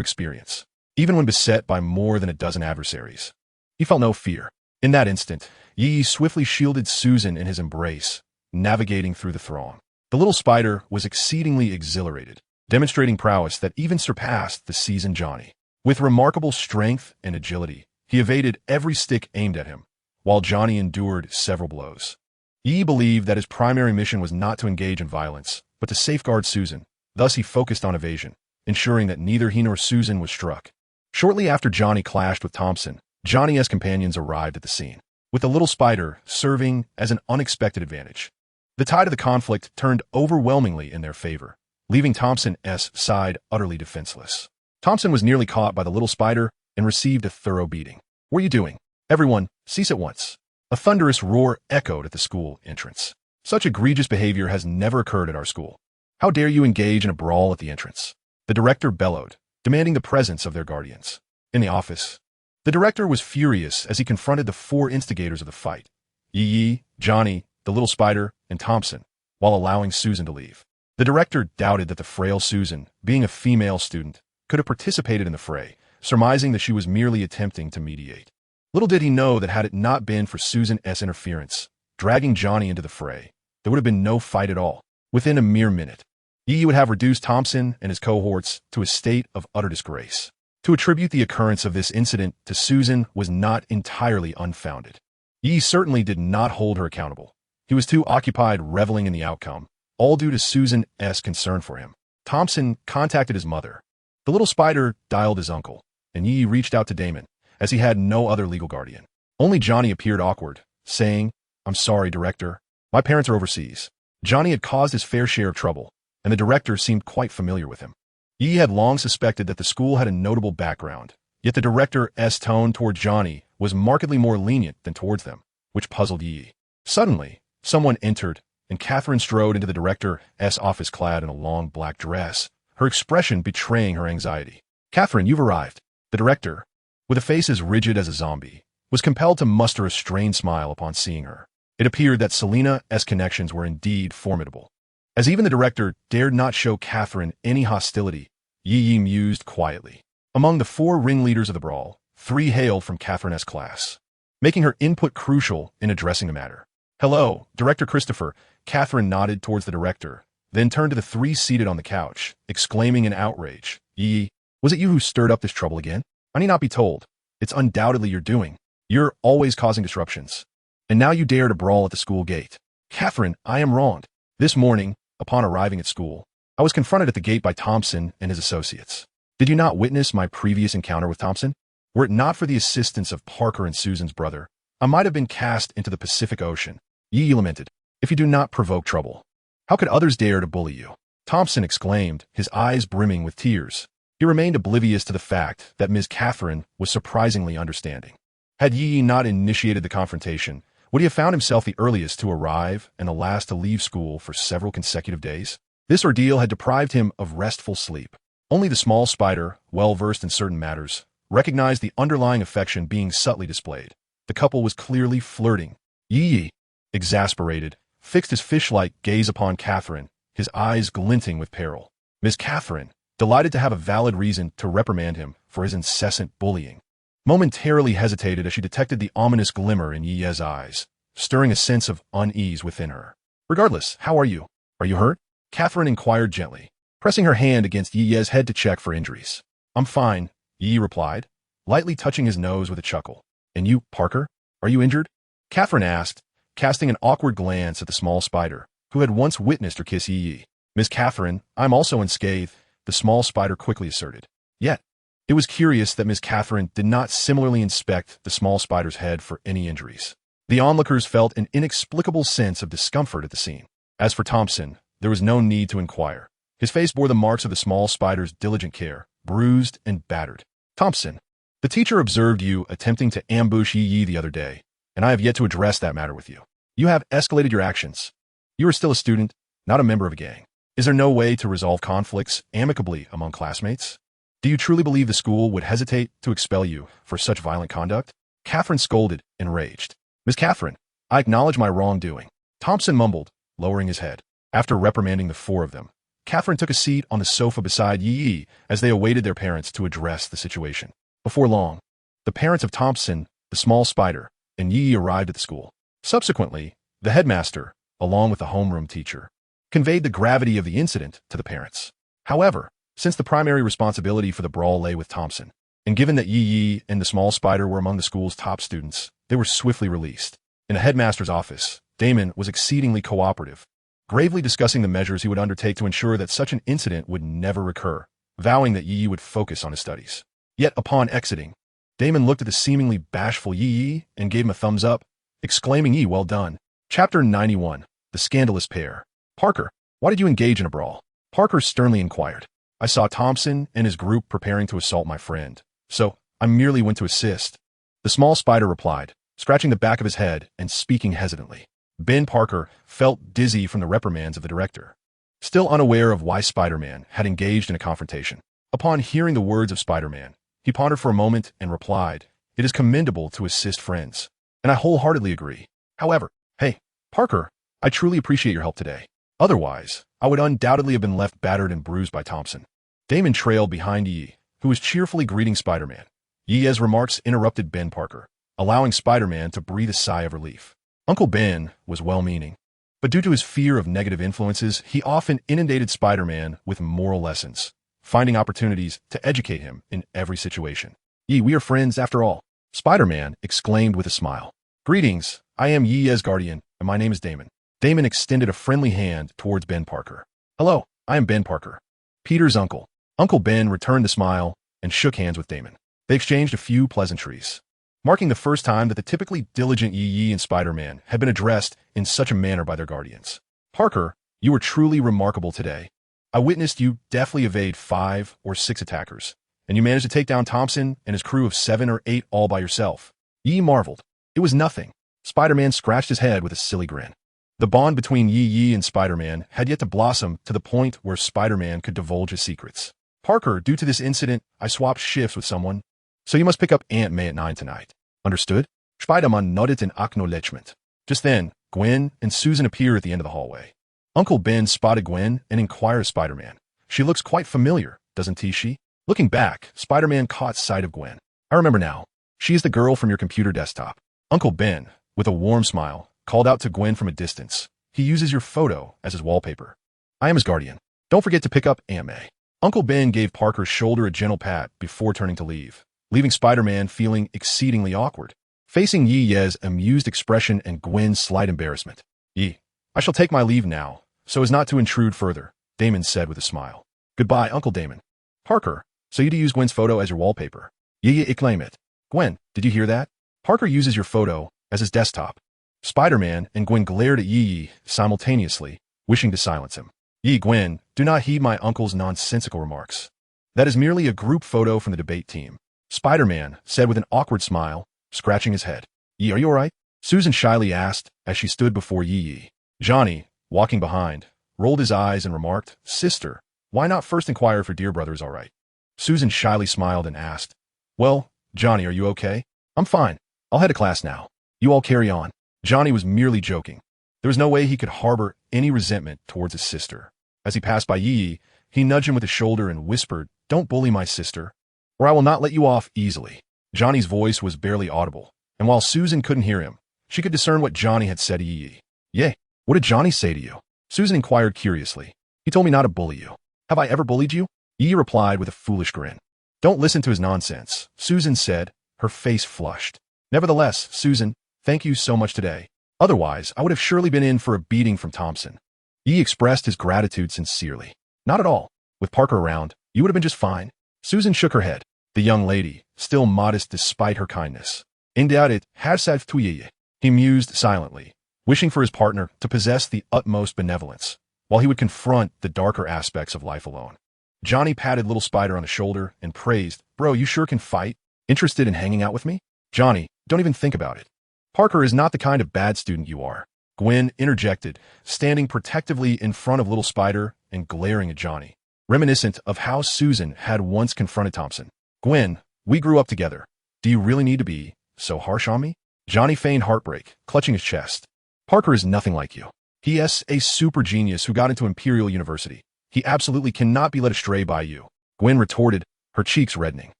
A: experience. Even when beset by more than a dozen adversaries, he felt no fear. In that instant, Yi swiftly shielded Susan in his embrace, navigating through the throng. The Little Spider was exceedingly exhilarated, demonstrating prowess that even surpassed the seasoned Johnny. With remarkable strength and agility, he evaded every stick aimed at him, while Johnny endured several blows. Yi believed that his primary mission was not to engage in violence, but to safeguard Susan. Thus he focused on evasion, ensuring that neither he nor Susan was struck. Shortly after Johnny clashed with Thompson, Johnny and his companions arrived at the scene, with the Little Spider serving as an unexpected advantage. The tide of the conflict turned overwhelmingly in their favor, leaving Thompson's side utterly defenseless. Thompson was nearly caught by the Little Spider and received a thorough beating. What are you doing? Everyone, cease at once. A thunderous roar echoed at the school entrance. Such egregious behavior has never occurred at our school. How dare you engage in a brawl at the entrance? The director bellowed, demanding the presence of their guardians. In the office, the director was furious as he confronted the four instigators of the fight, Yi, Johnny, the Little Spider, and Thompson, while allowing Susan to leave. The director doubted that the frail Susan, being a female student, could have participated in the fray, surmising that she was merely attempting to mediate. Little did he know that had it not been for Susan's interference, dragging Johnny into the fray, there would have been no fight at all. Within a mere minute, Yi would have reduced Thompson and his cohorts to a state of utter disgrace. To attribute the occurrence of this incident to Susan was not entirely unfounded. Yi certainly did not hold her accountable. He was too occupied reveling in the outcome, all due to Susan's concern for him. Thompson contacted his mother. The Little Spider dialed his uncle, and Yi reached out to Damon, as he had no other legal guardian. Only Johnny appeared awkward, saying, I'm sorry, director. My parents are overseas. Johnny had caused his fair share of trouble, and the director seemed quite familiar with him. Yi had long suspected that the school had a notable background, yet the director's tone toward Johnny was markedly more lenient than towards them, which puzzled Yi. Suddenly, someone entered, and Catherine strode into the director's office clad in a long black dress, her expression betraying her anxiety. Catherine, you've arrived. The director, with a face as rigid as a zombie, was compelled to muster a strained smile upon seeing her. It appeared that Selena's connections were indeed formidable. As even the director dared not show Catherine any hostility, Yi mused quietly. Among the four ringleaders of the brawl, 3 hailed from Catherine's class, making her input crucial in addressing the matter. Hello, Director Christopher. Catherine nodded towards the director, then turned to the 3 seated on the couch, exclaiming in outrage, Yi, was it you who stirred up this trouble again? I need not be told. It's undoubtedly your doing. You're always causing disruptions. And now you dare to brawl at the school gate. Catherine, I am wronged. This morning, upon arriving at school, I was confronted at the gate by Thompson and his associates. Did you not witness my previous encounter with Thompson? Were it not for the assistance of Parker and Susan's brother, I might have been cast into the Pacific Ocean. Yi lamented. If you do not provoke trouble, how could others dare to bully you? Thompson exclaimed, his eyes brimming with tears. He remained oblivious to the fact that Ms. Catherine was surprisingly understanding. Had Yi not initiated the confrontation, would he have found himself the earliest to arrive and the last to leave school for several consecutive days? This ordeal had deprived him of restful sleep. Only the small spider, well-versed in certain matters, recognized the underlying affection being subtly displayed. The couple was clearly flirting. Yi, exasperated, fixed his fish-like gaze upon Catherine, his eyes glinting with peril. Ms. Catherine, delighted to have a valid reason to reprimand him for his incessant bullying, momentarily hesitated as she detected the ominous glimmer in Yi's eyes, stirring a sense of unease within her. Regardless, how are you? Are you hurt? Catherine inquired gently, pressing her hand against Yi's head to check for injuries. I'm fine, Yi replied, lightly touching his nose with a chuckle. And you, Parker? Are you injured? Catherine asked, casting an awkward glance at the small spider, who had once witnessed her kiss Yi. Miss Catherine, I'm also unscathed, the small spider quickly asserted. Yet, it was curious that Miss Catherine did not similarly inspect the small spider's head for any injuries. The onlookers felt an inexplicable sense of discomfort at the scene. As for Thompson, there was no need to inquire. His face bore the marks of the small spider's diligent care, bruised and battered. Thompson, the teacher observed you attempting to ambush Yi the other day, and I have yet to address that matter with you. You have escalated your actions. You are still a student, not a member of a gang. Is there no way to resolve conflicts amicably among classmates? Do you truly believe the school would hesitate to expel you for such violent conduct? Catherine scolded, enraged. Miss Catherine, I acknowledge my wrongdoing. Thompson mumbled, lowering his head. After reprimanding the four of them, Catherine took a seat on the sofa beside Yi as they awaited their parents to address the situation. Before long, the parents of Thompson, the small spider, and Yi arrived at the school. Subsequently, the headmaster, along with the homeroom teacher, conveyed the gravity of the incident to the parents. However, since the primary responsibility for the brawl lay with Thompson, and given that Yi and the small spider were among the school's top students, they were swiftly released. In the headmaster's office, Damon was exceedingly cooperative, gravely discussing the measures he would undertake to ensure that such an incident would never recur, vowing that Yi would focus on his studies. Yet upon exiting, Damon looked at the seemingly bashful Yi and gave him a thumbs up, exclaiming, "Yi, well done." Chapter 91, The Scandalous Pair. Parker, why did you engage in a brawl? Parker sternly inquired. I saw Thompson and his group preparing to assault my friend, so I merely went to assist. The small spider replied, scratching the back of his head and speaking hesitantly. Ben Parker felt dizzy from the reprimands of the director, still unaware of why Spider-Man had engaged in a confrontation. Upon hearing the words of Spider-Man, he pondered for a moment and replied, It is commendable to assist friends, and I wholeheartedly agree. However, hey, Parker, I truly appreciate your help today. Otherwise, I would undoubtedly have been left battered and bruised by Thompson. Damon trailed behind Yi, who was cheerfully greeting Spider-Man. Yi's remarks interrupted Ben Parker, allowing Spider-Man to breathe a sigh of relief. Uncle Ben was well-meaning, but due to his fear of negative influences, he often inundated Spider-Man with moral lessons, finding opportunities to educate him in every situation. Yi, we are friends after all, Spider-Man exclaimed with a smile. Greetings, I am Yi's guardian, and my name is Damon. Damon extended a friendly hand towards Ben Parker. Hello, I am Ben Parker, Peter's uncle. Uncle Ben returned the smile and shook hands with Damon. They exchanged a few pleasantries, marking the first time that the typically diligent Yi and Spider-Man had been addressed in such a manner by their guardians. Parker, you were truly remarkable today. I witnessed you deftly evade 5 or 6 attackers, and you managed to take down Thompson and his crew of 7 or 8 all by yourself. Yi marveled. It was nothing. Spider-Man scratched his head with a silly grin. The bond between Yi and Spider-Man had yet to blossom to the point where Spider-Man could divulge his secrets. Parker, due to this incident, I swapped shifts with someone, so you must pick up Aunt May at 9 tonight. Understood? Spider-Man nodded in acknowledgement. Just then, Gwen and Susan appeared at the end of the hallway. Uncle Ben spotted Gwen and inquired of Spider-Man. She looks quite familiar, doesn't she? Looking back, Spider-Man caught sight of Gwen. I remember now. She is the girl from your computer desktop. Uncle Ben, with a warm smile, called out to Gwen from a distance. He uses your photo as his wallpaper. I am his guardian. Don't forget to pick up Aunt May. Uncle Ben gave Parker's shoulder a gentle pat before turning to leave, leaving Spider-Man feeling exceedingly awkward, facing Yi's amused expression and Gwen's slight embarrassment. Yi, I shall take my leave now, so as not to intrude further, Damon said with a smile. Goodbye, Uncle Damon. Parker, so you do use Gwen's photo as your wallpaper. Yi acclaim it. Gwen, did you hear that? Parker uses your photo as his desktop. Spider-Man and Gwen glared at Yi simultaneously, wishing to silence him. Ye Gwen, do not heed my uncle's nonsensical remarks. That is merely a group photo from the debate team. Spider-Man said with an awkward smile, scratching his head. Yi, are you all right? Susan shyly asked as she stood before Yi. Johnny, walking behind, rolled his eyes and remarked, Sister, why not first inquire if your dear brother is all right? Susan shyly smiled and asked, Well, Johnny, are you okay? I'm fine. I'll head to class now. You all carry on. Johnny was merely joking. There was no way he could harbor any resentment towards his sister. As he passed by Yi, he nudged him with his shoulder and whispered, Don't bully my sister, or I will not let you off easily. Johnny's voice was barely audible, and while Susan couldn't hear him, she could discern what Johnny had said to Yi. Yay, what did Johnny say to you? Susan inquired curiously. He told me not to bully you. Have I ever bullied you? Yi replied with a foolish grin. Don't listen to his nonsense, Susan said, her face flushed. Nevertheless, Susan, thank you so much today. Otherwise, I would have surely been in for a beating from Thompson. Yi expressed his gratitude sincerely. Not at all. With Parker around, you would have been just fine. Susan shook her head. The young lady, still modest despite her kindness. In doubt it has saved to ye. He mused silently, wishing for his partner to possess the utmost benevolence, while he would confront the darker aspects of life alone. Johnny patted little Spider on the shoulder and praised, Bro, you sure can fight? Interested in hanging out with me? Johnny, don't even think about it. Parker is not the kind of bad student you are. Gwen interjected, standing protectively in front of little Spider and glaring at Johnny, reminiscent of how Susan had once confronted Thompson. Gwen, we grew up together. Do you really need to be so harsh on me? Johnny feigned heartbreak, clutching his chest. Parker is nothing like you. He is a super genius who got into Imperial University. He absolutely cannot be led astray by you. Gwen retorted, her cheeks reddening.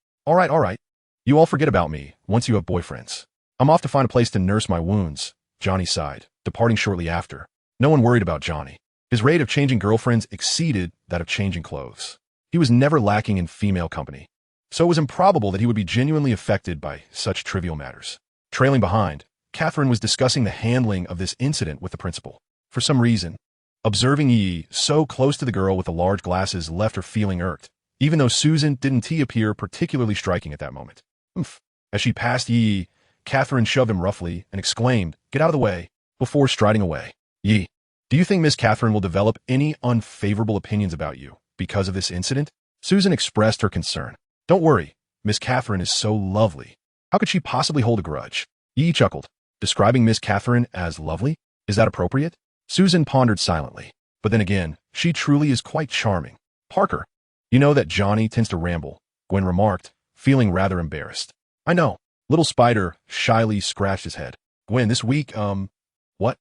A: All right. You all forget about me once you have boyfriends. I'm off to find a place to nurse my wounds, Johnny sighed, departing shortly after. No one worried about Johnny. His rate of changing girlfriends exceeded that of changing clothes. He was never lacking in female company, so it was improbable that he would be genuinely affected by such trivial matters. Trailing behind, Catherine was discussing the handling of this incident with the principal. For some reason, observing Yi so close to the girl with the large glasses left her feeling irked, even though Susan didn't appear particularly striking at that moment. Oomph. As she passed Yi, Catherine shoved him roughly and exclaimed, Get out of the way, before striding away. Yi, do you think Miss Catherine will develop any unfavorable opinions about you because of this incident? Susan expressed her concern. Don't worry, Miss Catherine is so lovely. How could she possibly hold a grudge? Yi chuckled. Describing Miss Catherine as lovely? Is that appropriate? Susan pondered silently. But then again, she truly is quite charming. Parker, you know that Johnny tends to ramble, Gwen remarked, feeling rather embarrassed. I know. Little Spider shyly scratched his head. Gwen, this week, what?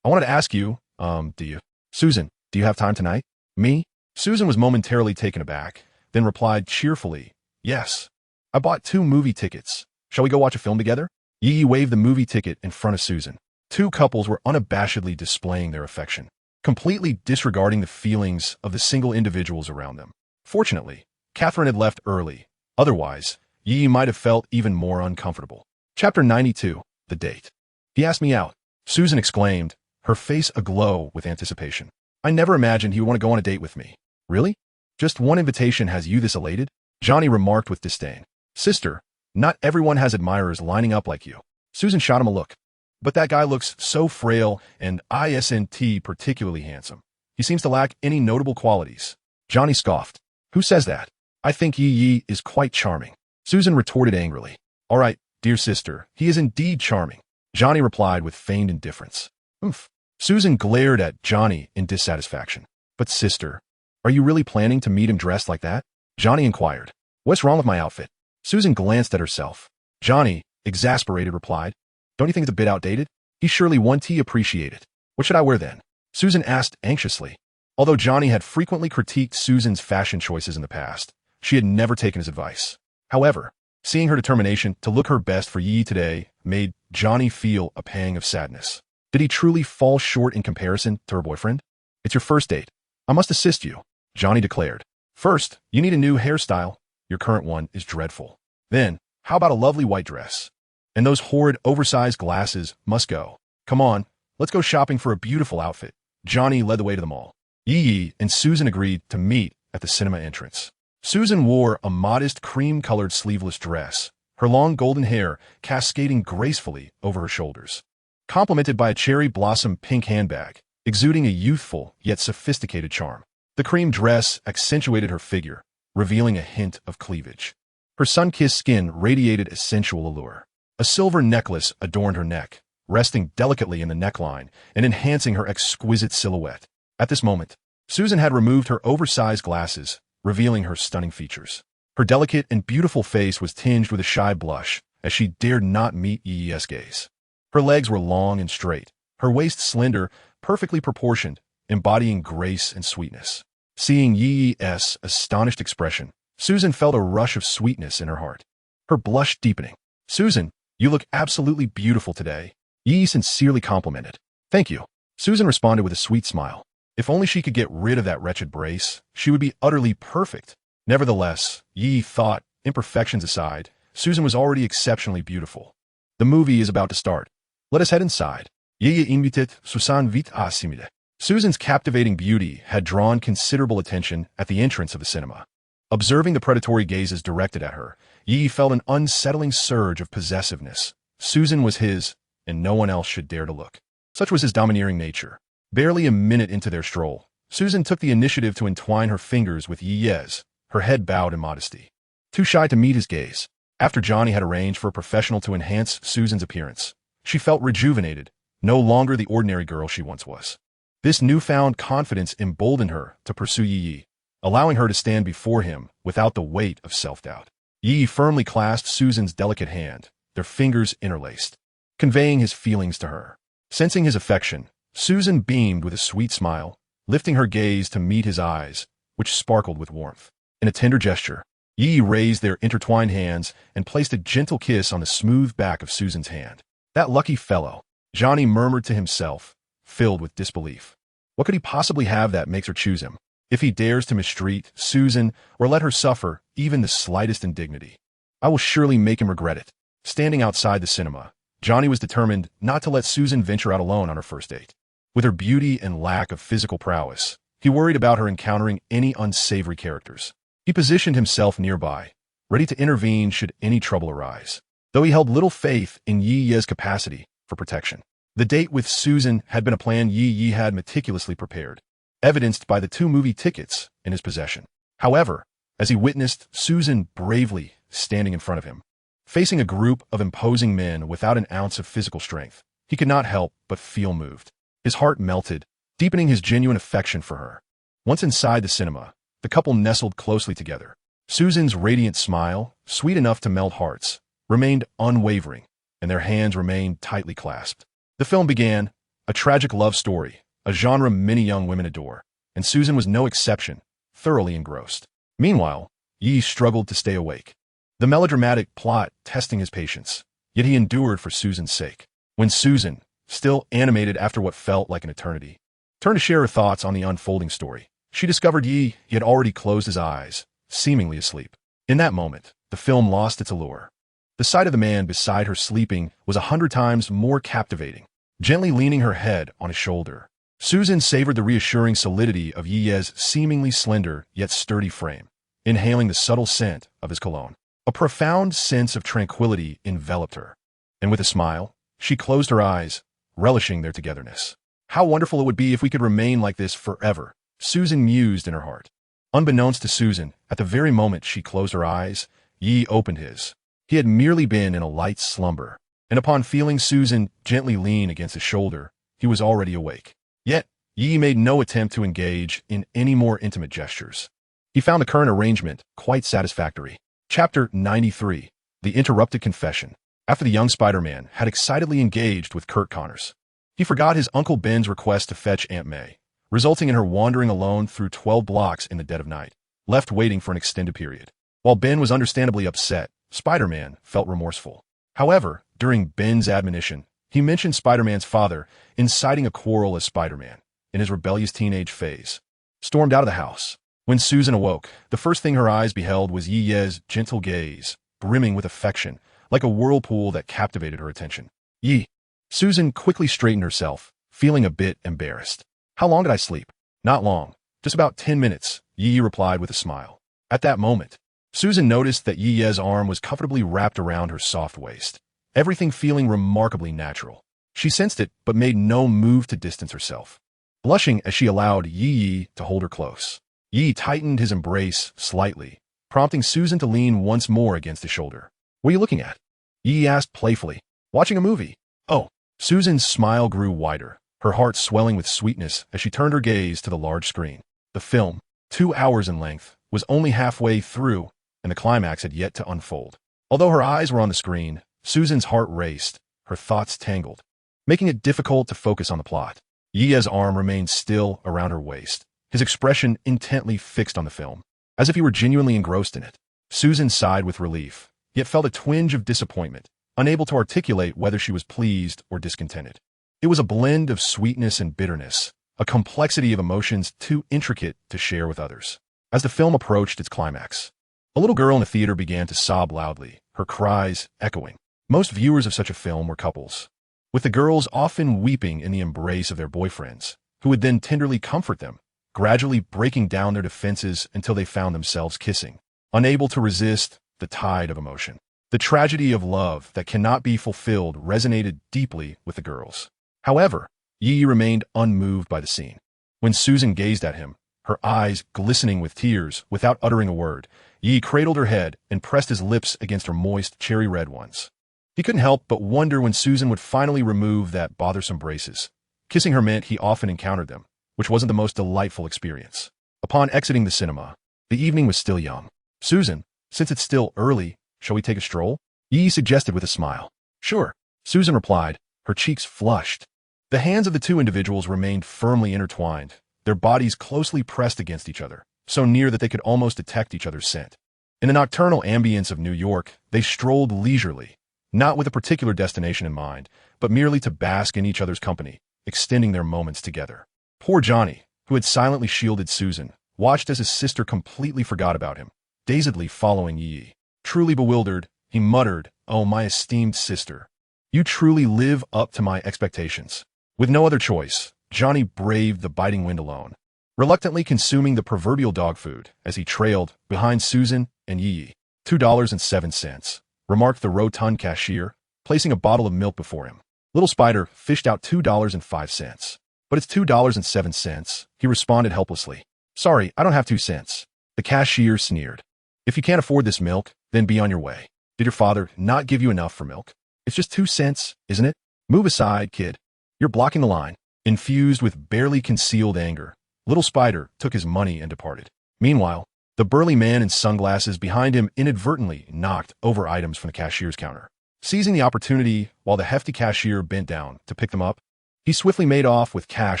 A: I wanted to ask you, do you? Susan, do you have time tonight? Me? Susan was momentarily taken aback, then replied cheerfully, Yes. I bought 2 movie tickets. Shall we go watch a film together? Yi waved the movie ticket in front of Susan. 2 couples were unabashedly displaying their affection, completely disregarding the feelings of the single individuals around them. Fortunately, Catherine had left early. Otherwise, Yi might have felt even more uncomfortable. Chapter 92, The Date. He asked me out, Susan exclaimed, her face aglow with anticipation. I never imagined he would want to go on a date with me. Really? Just one invitation has you this elated? Johnny remarked with disdain. Sister, not everyone has admirers lining up like you. Susan shot him a look. But that guy looks so frail and isn't particularly handsome. He seems to lack any notable qualities. Johnny scoffed. Who says that? I think Yi is quite charming. Susan retorted angrily. All right, dear sister, he is indeed charming. Johnny replied with feigned indifference. Oomph. Susan glared at Johnny in dissatisfaction. But sister, are you really planning to meet him dressed like that? Johnny inquired. What's wrong with my outfit? Susan glanced at herself. Johnny, exasperated, replied, Don't you think it's a bit outdated? He surely won't appreciate it. What should I wear then? Susan asked anxiously. Although Johnny had frequently critiqued Susan's fashion choices in the past, she had never taken his advice. However, seeing her determination to look her best for Yi today made Johnny feel a pang of sadness. Did he truly fall short in comparison to her boyfriend? It's your first date. I must assist you, Johnny declared. First, you need a new hairstyle. Your current one is dreadful. Then, how about a lovely white dress? And those horrid oversized glasses must go. Come on, let's go shopping for a beautiful outfit. Johnny led the way to the mall. Yi and Susan agreed to meet at the cinema entrance. Susan wore a modest cream-colored sleeveless dress, her long golden hair cascading gracefully over her shoulders, complemented by a cherry blossom pink handbag, exuding a youthful yet sophisticated charm. The cream dress accentuated her figure, revealing a hint of cleavage. Her sun-kissed skin radiated a sensual allure. A silver necklace adorned her neck, resting delicately in the neckline and enhancing her exquisite silhouette. At this moment, Susan had removed her oversized glasses, revealing her stunning features. Her delicate and beautiful face was tinged with a shy blush as she dared not meet Yi's gaze. Her legs were long and straight, her waist slender, perfectly proportioned, embodying grace and sweetness. Seeing Yi's astonished expression, Susan felt a rush of sweetness in her heart. Her blush deepening. "Susan, you look absolutely beautiful today," Yi sincerely complimented. "Thank you." Susan responded with a sweet smile. If only she could get rid of that wretched brace, she would be utterly perfect. Nevertheless, Yi thought, imperfections aside, Susan was already exceptionally beautiful. The movie is about to start. Let us head inside. Yi invited Susan vit asimile. Susan's captivating beauty had drawn considerable attention at the entrance of the cinema. Observing the predatory gazes directed at her, Yi felt an unsettling surge of possessiveness. Susan was his, and no one else should dare to look. Such was his domineering nature. Barely a minute into their stroll, Susan took the initiative to entwine her fingers with Yi's, her head bowed in modesty. Too shy to meet his gaze, after Johnny had arranged for a professional to enhance Susan's appearance, she felt rejuvenated, no longer the ordinary girl she once was. This newfound confidence emboldened her to pursue Yi, allowing her to stand before him without the weight of self-doubt. Yi firmly clasped Susan's delicate hand, their fingers interlaced, conveying his feelings to her. Sensing his affection, Susan beamed with a sweet smile, lifting her gaze to meet his eyes, which sparkled with warmth. In a tender gesture, Yi raised their intertwined hands and placed a gentle kiss on the smooth back of Susan's hand. "That lucky fellow," Johnny murmured to himself, filled with disbelief. What could he possibly have that makes her choose him? If he dares to mistreat Susan or let her suffer even the slightest indignity, I will surely make him regret it. Standing outside the cinema, Johnny was determined not to let Susan venture out alone on her first date. With her beauty and lack of physical prowess, he worried about her encountering any unsavory characters. He positioned himself nearby, ready to intervene should any trouble arise, though he held little faith in Yi's capacity for protection. The date with Susan had been a plan Yi had meticulously prepared, evidenced by the 2 movie tickets in his possession. However, as he witnessed Susan bravely standing in front of him, facing a group of imposing men without an ounce of physical strength, he could not help but feel moved. His heart melted, deepening his genuine affection for her. Once inside the cinema, the couple nestled closely together. Susan's radiant smile, sweet enough to melt hearts, remained unwavering, and their hands remained tightly clasped. The film began, a tragic love story, a genre many young women adore, and Susan was no exception, thoroughly engrossed. Meanwhile, Yi struggled to stay awake, the melodramatic plot testing his patience, yet he endured for Susan's sake. When Susan, still animated after what felt like an eternity, turned to share her thoughts on the unfolding story, she discovered Yi had already closed his eyes, seemingly asleep. In that moment, the film lost its allure. The sight of the man beside her sleeping was 100 times more captivating. Gently leaning her head on his shoulder, Susan savored the reassuring solidity of Yi's seemingly slender yet sturdy frame, inhaling the subtle scent of his cologne. A profound sense of tranquility enveloped her, and with a smile, she closed her eyes, relishing their togetherness. How wonderful it would be if we could remain like this forever, Susan mused in her heart. Unbeknownst to Susan, at the very moment she closed her eyes, Yi opened his. He had merely been in a light slumber, and upon feeling Susan gently lean against his shoulder, he was already awake. Yet, Yi made no attempt to engage in any more intimate gestures. He found the current arrangement quite satisfactory. Chapter 93, The Interrupted Confession. After the young Spider-Man had excitedly engaged with Kurt Connors, he forgot his Uncle Ben's request to fetch Aunt May, resulting in her wandering alone through 12 blocks in the dead of night, left waiting for an extended period. While Ben was understandably upset, Spider-Man felt remorseful. However, during Ben's admonition, he mentioned Spider-Man's father inciting a quarrel as Spider-Man, in his rebellious teenage phase, stormed out of the house. When Susan awoke, the first thing her eyes beheld was Yi's gentle gaze, brimming with affection, like a whirlpool that captivated her attention. "Yi." Susan quickly straightened herself, feeling a bit embarrassed. "How long did I sleep?" "Not long. Just about 10 minutes, Yi replied with a smile. At that moment, Susan noticed that Yi's arm was comfortably wrapped around her soft waist, everything feeling remarkably natural. She sensed it, but made no move to distance herself, blushing as she allowed Yi to hold her close. Yi tightened his embrace slightly, prompting Susan to lean once more against his shoulder. "What are you looking at?" Yi asked playfully. "Watching a movie." "Oh." Susan's smile grew wider, her heart swelling with sweetness as she turned her gaze to the large screen. The film, 2 hours in length, was only halfway through, and the climax had yet to unfold. Although her eyes were on the screen, Susan's heart raced, her thoughts tangled, making it difficult to focus on the plot. Yi's arm remained still around her waist, his expression intently fixed on the film, as if he were genuinely engrossed in it. Susan sighed with relief, yet felt a twinge of disappointment, unable to articulate whether she was pleased or discontented. It was a blend of sweetness and bitterness, a complexity of emotions too intricate to share with others. As the film approached its climax, a little girl in the theater began to sob loudly, her cries echoing. Most viewers of such a film were couples, with the girls often weeping in the embrace of their boyfriends, who would then tenderly comfort them, gradually breaking down their defenses until they found themselves kissing, unable to resist the tide of emotion. The tragedy of love that cannot be fulfilled resonated deeply with the girls. However, Yi remained unmoved by the scene. When Susan gazed at him, her eyes glistening with tears, without uttering a word, Yi cradled her head and pressed his lips against her moist, cherry-red ones. He couldn't help but wonder when Susan would finally remove that bothersome braces. Kissing her meant he often encountered them, which wasn't the most delightful experience. Upon exiting the cinema, the evening was still young. "Susan, since it's still early, shall we take a stroll?" Yi suggested with a smile. "Sure," Susan replied, her cheeks flushed. The hands of the two individuals remained firmly intertwined, their bodies closely pressed against each other, so near that they could almost detect each other's scent. In the nocturnal ambience of New York, they strolled leisurely, not with a particular destination in mind, but merely to bask in each other's company, extending their moments together. Poor Johnny, who had silently shielded Susan, watched as his sister completely forgot about him, dazedly following Yi. Truly bewildered, he muttered, "Oh, my esteemed sister. You truly live up to my expectations." With no other choice, Johnny braved the biting wind alone, reluctantly consuming the proverbial dog food as he trailed behind Susan and Yi. $2.07, remarked the rotund cashier, placing a bottle of milk before him. Little Spider fished out $2.05. "But it's $2.07, he responded helplessly. "Sorry, I don't have 2 cents. The cashier sneered. "If you can't afford this milk, then be on your way. Did your father not give you enough for milk? It's just 2 cents, isn't it? Move aside, kid. You're blocking the line." Infused with barely concealed anger, Little Spider took his money and departed. Meanwhile, the burly man in sunglasses behind him inadvertently knocked over items from the cashier's counter. Seizing the opportunity while the hefty cashier bent down to pick them up, he swiftly made off with cash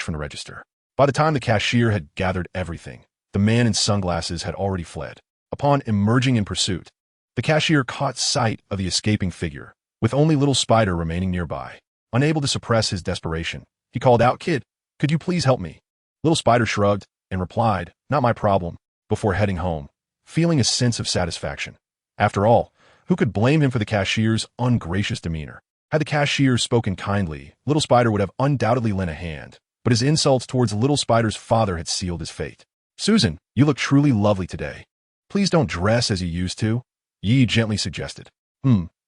A: from the register. By the time the cashier had gathered everything, the man in sunglasses had already fled. Upon emerging in pursuit, the cashier caught sight of the escaping figure, with only Little Spider remaining nearby. Unable to suppress his desperation, he called out, "Kid, could you please help me?" Little Spider shrugged and replied, "Not my problem," before heading home, feeling a sense of satisfaction. After all, who could blame him for the cashier's ungracious demeanor? Had the cashier spoken kindly, Little Spider would have undoubtedly lent a hand, but his insults towards Little Spider's father had sealed his fate. "Susan, you look truly lovely today. Please don't dress as you used to," Yi gently suggested.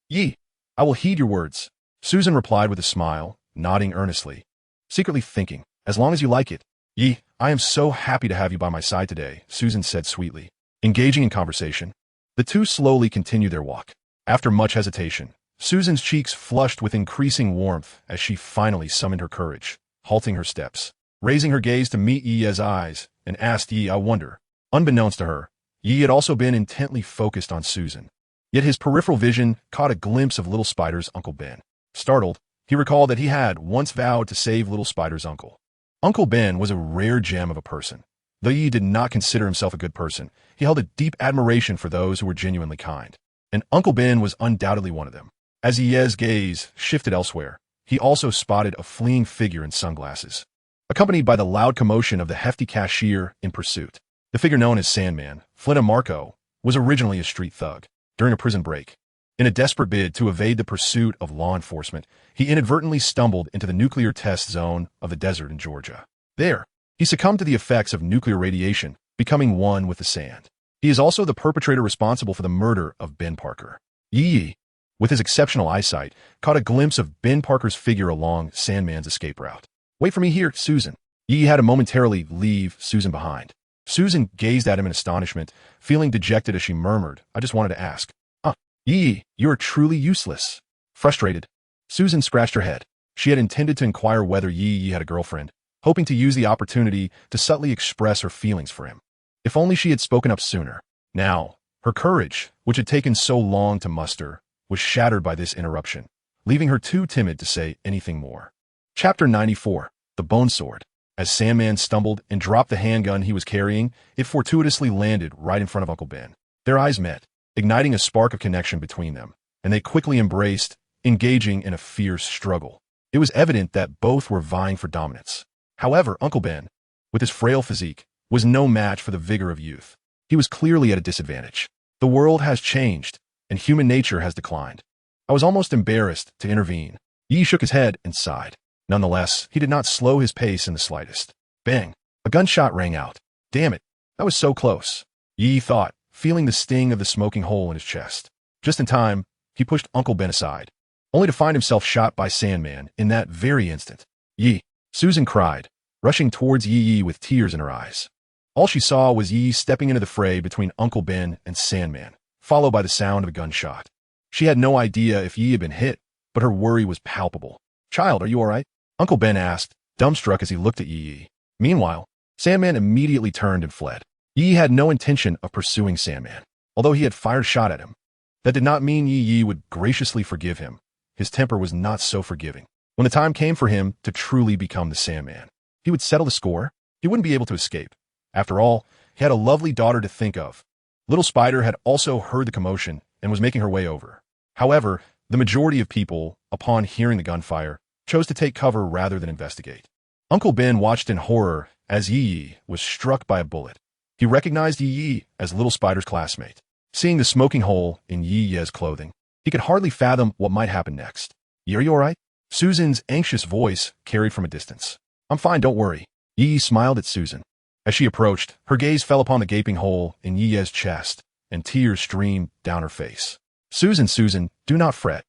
A: Yi, I will heed your words," Susan replied with a smile, nodding earnestly, secretly thinking, "As long as you like it." "Yi, I am so happy to have you by my side today," Susan said sweetly. Engaging in conversation, the two slowly continued their walk. After much hesitation, Susan's cheeks flushed with increasing warmth as she finally summoned her courage, halting her steps, raising her gaze to meet Yi's eyes, and asked Yi, "I wonder." Unbeknownst to her, Yi had also been intently focused on Susan. Yet his peripheral vision caught a glimpse of Little Spider's Uncle Ben. Startled, he recalled that he had once vowed to save Little Spider's uncle. Uncle Ben was a rare gem of a person. Though Yi did not consider himself a good person, he held a deep admiration for those who were genuinely kind. And Uncle Ben was undoubtedly one of them. As Yi's gaze shifted elsewhere, he also spotted a fleeing figure in sunglasses, accompanied by the loud commotion of the hefty cashier in pursuit. The figure known as Sandman, Flynn Marco, was originally a street thug. During a prison break, in a desperate bid to evade the pursuit of law enforcement, he inadvertently stumbled into the nuclear test zone of the desert in Georgia. There, he succumbed to the effects of nuclear radiation, becoming one with the sand. He is also the perpetrator responsible for the murder of Ben Parker. Yi, with his exceptional eyesight, caught a glimpse of Ben Parker's figure along Sandman's escape route. "Wait for me here, Susan." Yi had to momentarily leave Susan behind. Susan gazed at him in astonishment, feeling dejected as she murmured, I just wanted to ask. Yi, you're truly useless. Frustrated, Susan scratched her head. She had intended to inquire whether Yi had a girlfriend, hoping to use the opportunity to subtly express her feelings for him. If only she had spoken up sooner. Now, her courage, which had taken so long to muster, was shattered by this interruption, leaving her too timid to say anything more. Chapter 94. The Bone Sword. As Sandman stumbled and dropped the handgun he was carrying, it fortuitously landed right in front of Uncle Ben. Their eyes met, igniting a spark of connection between them, and they quickly embraced, engaging in a fierce struggle. It was evident that both were vying for dominance. However, Uncle Ben, with his frail physique, was no match for the vigor of youth. He was clearly at a disadvantage. The world has changed, and human nature has declined. I was almost embarrassed to intervene. Yi shook his head and sighed. Nonetheless, he did not slow his pace in the slightest. Bang! A gunshot rang out. Damn it, that was so close. Yi thought, feeling the sting of the smoking hole in his chest. Just in time, he pushed Uncle Ben aside, only to find himself shot by Sandman in that very instant. Yi! Susan cried, rushing towards Yi with tears in her eyes. All she saw was Yi stepping into the fray between Uncle Ben and Sandman, followed by the sound of a gunshot. She had no idea if Yi had been hit, but her worry was palpable. Child, are you all right? Uncle Ben asked, dumbstruck as he looked at Yi. Meanwhile, Sandman immediately turned and fled. Yi had no intention of pursuing Sandman, although he had fired a shot at him. That did not mean Yi would graciously forgive him. His temper was not so forgiving. When the time came for him to truly become the Sandman, he would settle the score. He wouldn't be able to escape. After all, he had a lovely daughter to think of. Little Spider had also heard the commotion and was making her way over. However, the majority of people, upon hearing the gunfire, chose to take cover rather than investigate. Uncle Ben watched in horror as Yi was struck by a bullet. He recognized Yi as Little Spider's classmate. Seeing the smoking hole in Yi's clothing, he could hardly fathom what might happen next. Yi, are you all right? Susan's anxious voice carried from a distance. I'm fine, don't worry. Yi smiled at Susan. As she approached, her gaze fell upon the gaping hole in Yi's chest, and tears streamed down her face. Susan, do not fret.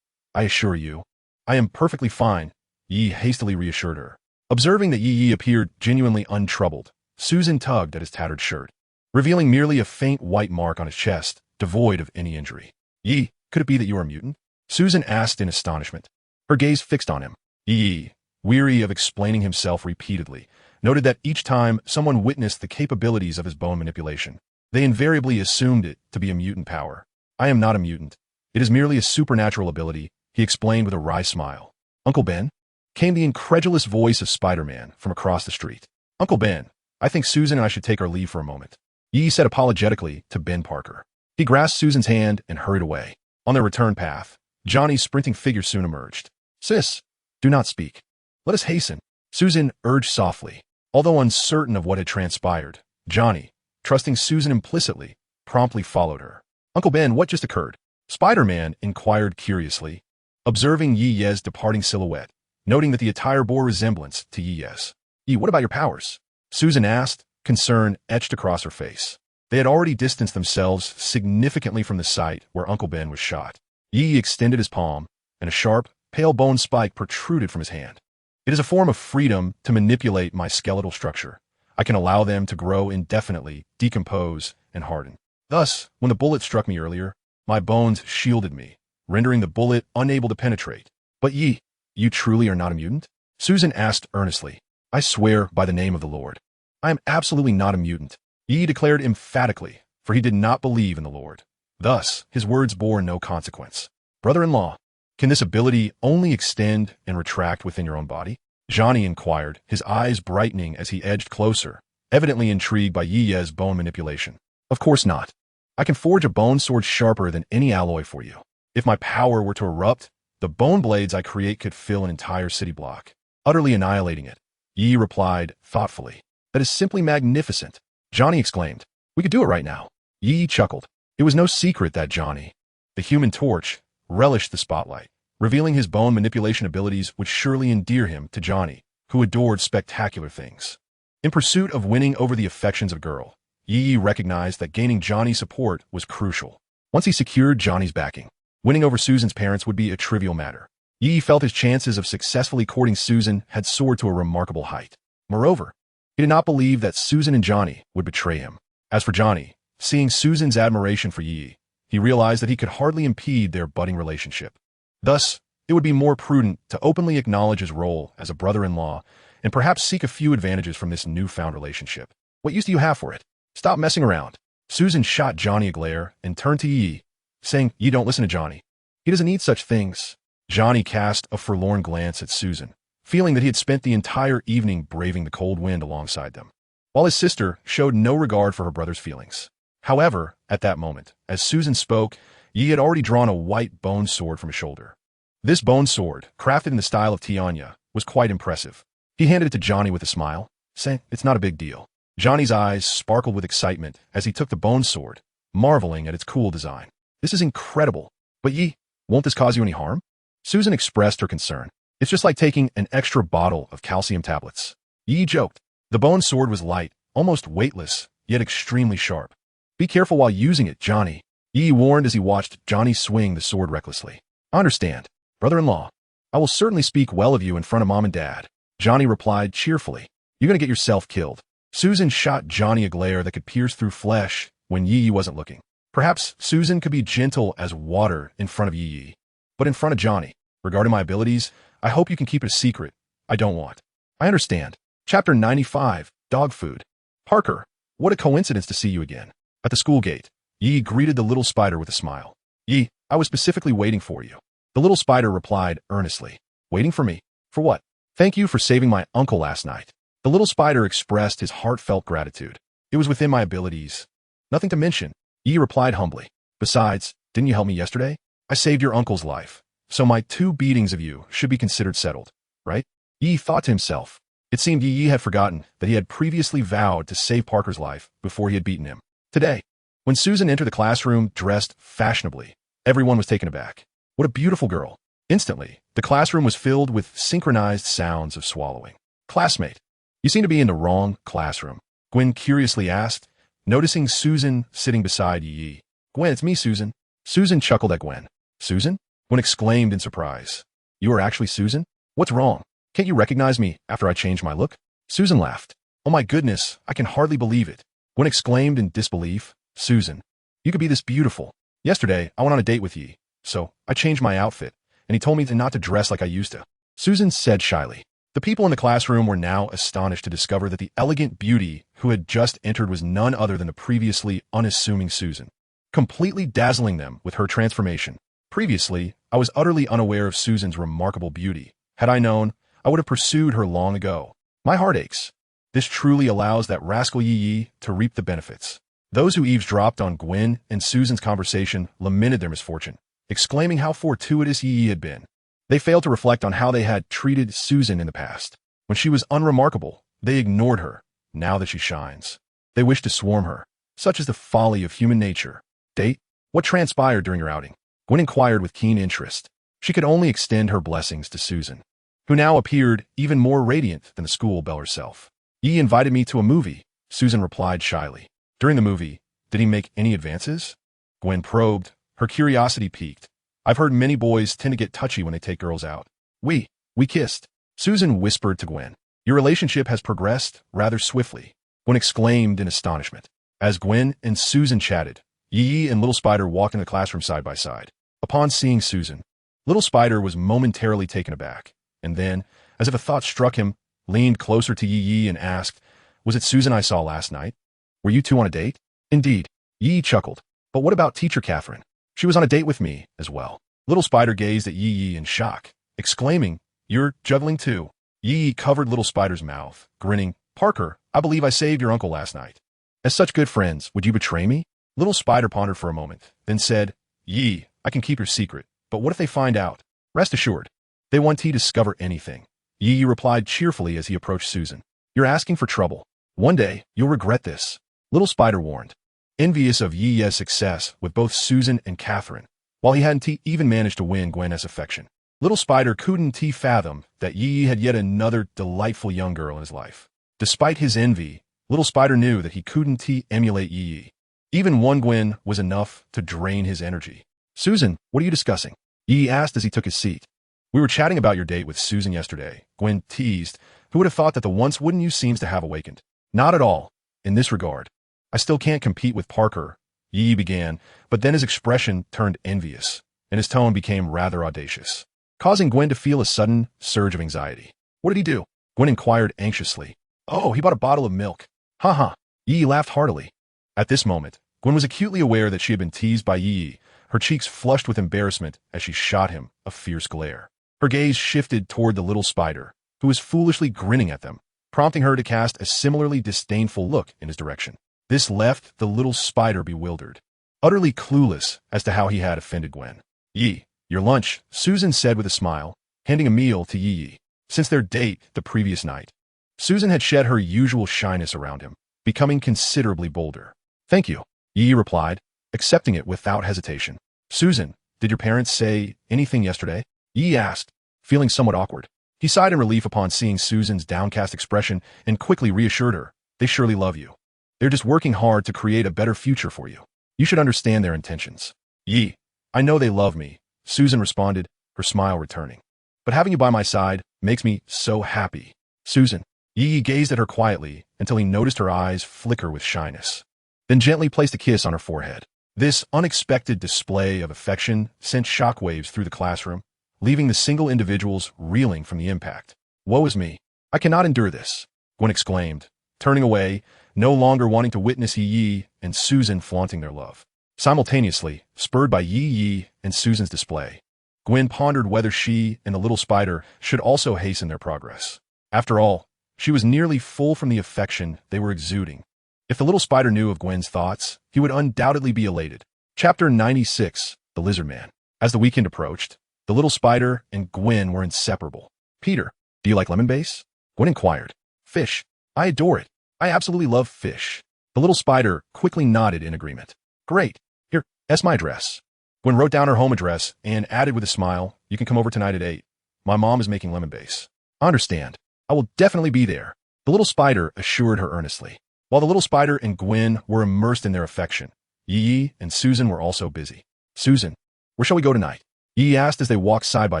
A: I assure you, I am perfectly fine, Yi hastily reassured her. Observing that Yi appeared genuinely untroubled, Susan tugged at his tattered shirt, revealing merely a faint white mark on his chest, devoid of any injury. Yi, could it be that you are a mutant? Susan asked in astonishment, her gaze fixed on him. Yi, weary of explaining himself repeatedly, noted that each time someone witnessed the capabilities of his bone manipulation, they invariably assumed it to be a mutant power. I am not a mutant. It is merely a supernatural ability, he explained with a wry smile. Uncle Ben? Came the incredulous voice of Spider-Man from across the street. Uncle Ben, I think Susan and I should take our leave for a moment, Yi said apologetically to Ben Parker. He grasped Susan's hand and hurried away. On their return path, Johnny's sprinting figure soon emerged. Sis, do not speak. Let us hasten, Susan urged softly. Although uncertain of what had transpired, Johnny, trusting Susan implicitly, promptly followed her. Uncle Ben, what just occurred? Spider-Man inquired curiously, observing Yi's departing silhouette, noting that the attire bore resemblance to Yi's. Yi, what about your powers? Susan asked, concern etched across her face. They had already distanced themselves significantly from the site where Uncle Ben was shot. Yi extended his palm, and a sharp, pale bone spike protruded from his hand. It is a form of freedom to manipulate my skeletal structure. I can allow them to grow indefinitely, decompose, and harden. Thus, when the bullet struck me earlier, my bones shielded me, rendering the bullet unable to penetrate. But Yi, you truly are not a mutant? Susan asked earnestly. I swear by the name of the Lord. I am absolutely not a mutant, Yi declared emphatically, for he did not believe in the Lord. Thus, his words bore no consequence. Brother-in-law, can this ability only extend and retract within your own body? Johnny inquired, his eyes brightening as he edged closer, evidently intrigued by Yi's bone manipulation. Of course not. I can forge a bone sword sharper than any alloy for you. If my power were to erupt, the bone blades I create could fill an entire city block, utterly annihilating it. Yi replied thoughtfully. That is simply magnificent. Johnny exclaimed. We could do it right now. Yi chuckled. It was no secret that Johnny, the Human Torch, relished the spotlight, revealing his bone manipulation abilities would surely endear him to Johnny, who adored spectacular things. In pursuit of winning over the affections of a girl, Yi recognized that gaining Johnny's support was crucial. Once he secured Johnny's backing, winning over Susan's parents would be a trivial matter. Yi felt his chances of successfully courting Susan had soared to a remarkable height. Moreover, He did not believe that Susan and Johnny would betray him. As for Johnny, seeing Susan's admiration for Yi, he realized that he could hardly impede their budding relationship. Thus, it would be more prudent to openly acknowledge his role as a brother-in-law and perhaps seek a few advantages from this newfound relationship. What use do you have for it? Stop messing around. Susan shot Johnny a glare and turned to Yi, saying, "You don't listen to Johnny. He doesn't need such things." Johnny cast a forlorn glance at Susan, feeling that he had spent the entire evening braving the cold wind alongside them, while his sister showed no regard for her brother's feelings. However, at that moment, as Susan spoke, Yi had already drawn a white bone sword from his shoulder. This bone sword, crafted in the style of Tianya, was quite impressive. He handed it to Johnny with a smile, saying, "It's not a big deal." Johnny's eyes sparkled with excitement as he took the bone sword, marveling at its cool design. "This is incredible. But Yi, won't this cause you any harm?" Susan expressed her concern. "It's just like taking an extra bottle of calcium tablets." Yi joked. The bone sword was light, almost weightless, yet extremely sharp. "Be careful while using it, Johnny," Yi warned as he watched Johnny swing the sword recklessly. "I understand, brother-in-law. I will certainly speak well of you in front of Mom and Dad," Johnny replied cheerfully. "You're going to get yourself killed." Susan shot Johnny a glare that could pierce through flesh when Yi wasn't looking. Perhaps Susan could be gentle as water in front of Yi, but in front of Johnny. "Regarding my abilities, I hope you can keep it a secret. I don't want." "I understand." Chapter 95, Dog Food. "Parker, what a coincidence to see you again." At the school gate, Yi greeted the little spider with a smile. "Yi, I was specifically waiting for you." The little spider replied earnestly. "Waiting for me? For what?" "Thank you for saving my uncle last night." The little spider expressed his heartfelt gratitude. "It was within my abilities. Nothing to mention," Yi replied humbly. "Besides, didn't you help me yesterday? I saved your uncle's life, so my 2 beatings of you should be considered settled, right?" Yi thought to himself. It seemed Yi had forgotten that he had previously vowed to save Parker's life before he had beaten him. Today, when Susan entered the classroom dressed fashionably, everyone was taken aback. What a beautiful girl. Instantly, the classroom was filled with synchronized sounds of swallowing. "Classmate, you seem to be in the wrong classroom," Gwen curiously asked, noticing Susan sitting beside Yi. "Gwen, it's me, Susan." Susan chuckled at Gwen. "Susan?" Gwen exclaimed in surprise. "You are actually Susan? What's wrong? Can't you recognize me after I changed my look?" Susan laughed. "Oh my goodness, I can hardly believe it." Gwen exclaimed in disbelief. "Susan, you could be this beautiful. Yesterday, I went on a date with Yi, so I changed my outfit, and he told me not to dress like I used to," Susan said shyly. The people in the classroom were now astonished to discover that the elegant beauty who had just entered was none other than the previously unassuming Susan, completely dazzling them with her transformation. Previously, I was utterly unaware of Susan's remarkable beauty. Had I known, I would have pursued her long ago. My heart aches. This truly allows that rascal Yi to reap the benefits. Those who eavesdropped on Gwen and Susan's conversation lamented their misfortune, exclaiming how fortuitous Yi had been. They failed to reflect on how they had treated Susan in the past. When she was unremarkable, they ignored her. Now that she shines, they wish to swarm her. Such is the folly of human nature. "Date? What transpired during your outing?" Gwen inquired with keen interest. She could only extend her blessings to Susan, who now appeared even more radiant than the school belle herself. "Yi invited me to a movie," Susan replied shyly. "During the movie, did he make any advances?" Gwen probed, her curiosity piqued. "I've heard many boys tend to get touchy when they take girls out." We kissed," Susan whispered to Gwen. "Your relationship has progressed rather swiftly," Gwen exclaimed in astonishment. As Gwen and Susan chatted, Yi and Little Spider walked in the classroom side by side. Upon seeing Susan, Little Spider was momentarily taken aback, and then, as if a thought struck him, leaned closer to Yi and asked, "Was it Susan I saw last night? Were you 2 on a date?" "Indeed," Yi chuckled. "But what about Teacher Catherine? She was on a date with me as well." Little Spider gazed at Yi in shock, exclaiming, "You're juggling too?" Yi covered Little Spider's mouth, grinning. "Parker, I believe I saved your uncle last night. As such good friends, would you betray me?" Little Spider pondered for a moment, then said, "Yi, I can keep your secret, but what if they find out?" "Rest assured, they won't discover anything," Yi replied cheerfully as he approached Susan. "You're asking for trouble. One day, you'll regret this," Little Spider warned. Envious of Yi's success with both Susan and Catherine, while he hadn't even managed to win Gwen's affection, Little Spider couldn't fathom that Yi had yet another delightful young girl in his life. Despite his envy, Little Spider knew that he couldn't emulate Yi. Even one Gwen was enough to drain his energy. "Susan, what are you discussing?" Yi asked as he took his seat. "We were chatting about your date with Susan yesterday," Gwen teased, Who would have thought that the once wooden you seems to have awakened? Not at all. In this regard, I still can't compete with Parker, Yi began, but then his expression turned envious, and his tone became rather audacious, causing Gwen to feel a sudden surge of anxiety. What did he do? Gwen inquired anxiously. Oh, he bought a bottle of milk. Ha. Yi laughed heartily. At this moment, Gwen was acutely aware that she had been teased by Yi, her cheeks flushed with embarrassment as she shot him a fierce glare. Her gaze shifted toward the little spider, who was foolishly grinning at them, prompting her to cast a similarly disdainful look in his direction. This left the little spider bewildered, utterly clueless as to how he had offended Gwen. Yi, your lunch, Susan said with a smile, handing a meal to Yi. Since their date the previous night, Susan had shed her usual shyness around him, becoming considerably bolder. Thank you, Yi replied, accepting it without hesitation. Susan, did your parents say anything yesterday? Yi asked, feeling somewhat awkward. He sighed in relief upon seeing Susan's downcast expression and quickly reassured her, they surely love you. They're just working hard to create a better future for you. You should understand their intentions. Yi, I know they love me, Susan responded, her smile returning. But having you by my side makes me so happy. Susan, Yi gazed at her quietly until he noticed her eyes flicker with shyness, then gently placed a kiss on her forehead. This unexpected display of affection sent shockwaves through the classroom, leaving the single individuals reeling from the impact. Woe is me. I cannot endure this, Gwen exclaimed, turning away, no longer wanting to witness Yi and Susan flaunting their love. Simultaneously, spurred by Yi and Susan's display, Gwen pondered whether she and the little spider should also hasten their progress. After all, she was nearly full from the affection they were exuding. If the little spider knew of Gwen's thoughts, he would undoubtedly be elated. Chapter 96, The Lizard Man. As the weekend approached, the little spider and Gwen were inseparable. Peter, do you like lemon base? Gwen inquired. Fish. I adore it. I absolutely love fish. The little spider quickly nodded in agreement. Great. Here, that's my address. Gwen wrote down her home address and added with a smile, you can come over tonight at 8. My mom is making lemon base. I understand. I will definitely be there, the little spider assured her earnestly. While the little spider and Gwen were immersed in their affection, Yi and Susan were also busy. Susan, where shall we go tonight? Yi asked as they walked side by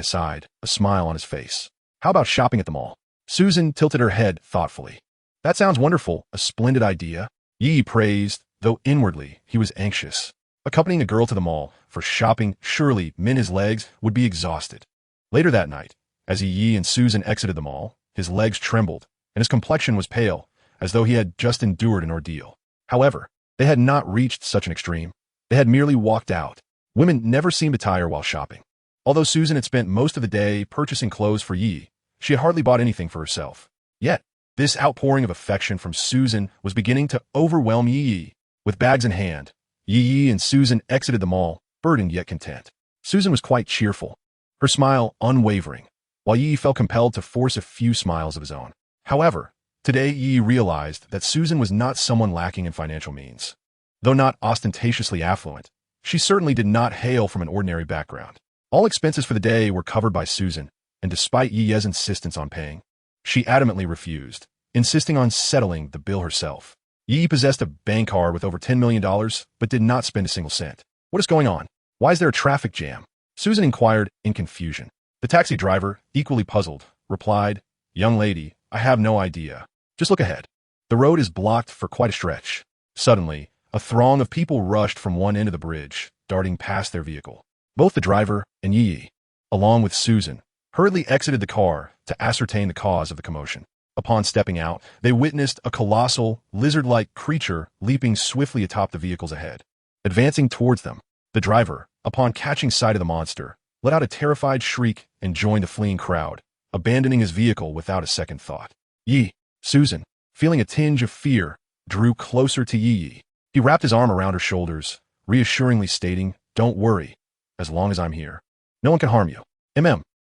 A: side, a smile on his face. How about shopping at the mall? Susan tilted her head thoughtfully. That sounds wonderful, a splendid idea. Yi praised, though inwardly he was anxious. Accompanying a girl to the mall for shopping surely meant his legs would be exhausted. Later that night, as Yi and Susan exited the mall, his legs trembled, and his complexion was pale, as though he had just endured an ordeal. However, they had not reached such an extreme. They had merely walked out. Women never seemed to tire while shopping. Although Susan had spent most of the day purchasing clothes for Yi, she had hardly bought anything for herself. Yet, this outpouring of affection from Susan was beginning to overwhelm Yi. With bags in hand, Yi and Susan exited the mall, burdened yet content. Susan was quite cheerful, her smile unwavering, while Yi felt compelled to force a few smiles of his own. However, today Yi realized that Susan was not someone lacking in financial means. Though not ostentatiously affluent, she certainly did not hail from an ordinary background. All expenses for the day were covered by Susan, and despite Yi's insistence on paying, she adamantly refused, insisting on settling the bill herself. Yi possessed a bank card with over $10 million, but did not spend a single cent. What is going on? Why is there a traffic jam? Susan inquired in confusion. The taxi driver, equally puzzled, replied, Young lady, I have no idea. Just look ahead. The road is blocked for quite a stretch. Suddenly, a throng of people rushed from one end of the bridge, darting past their vehicle. Both the driver and Yi, along with Susan, hurriedly exited the car to ascertain the cause of the commotion. Upon stepping out, they witnessed a colossal, lizard-like creature leaping swiftly atop the vehicles ahead. Advancing towards them, the driver, upon catching sight of the monster, let out a terrified shriek and joined the fleeing crowd, abandoning his vehicle without a second thought. Susan, feeling a tinge of fear, drew closer to Yi. He wrapped his arm around her shoulders, reassuringly stating, Don't worry, as long as I'm here. No one can harm you.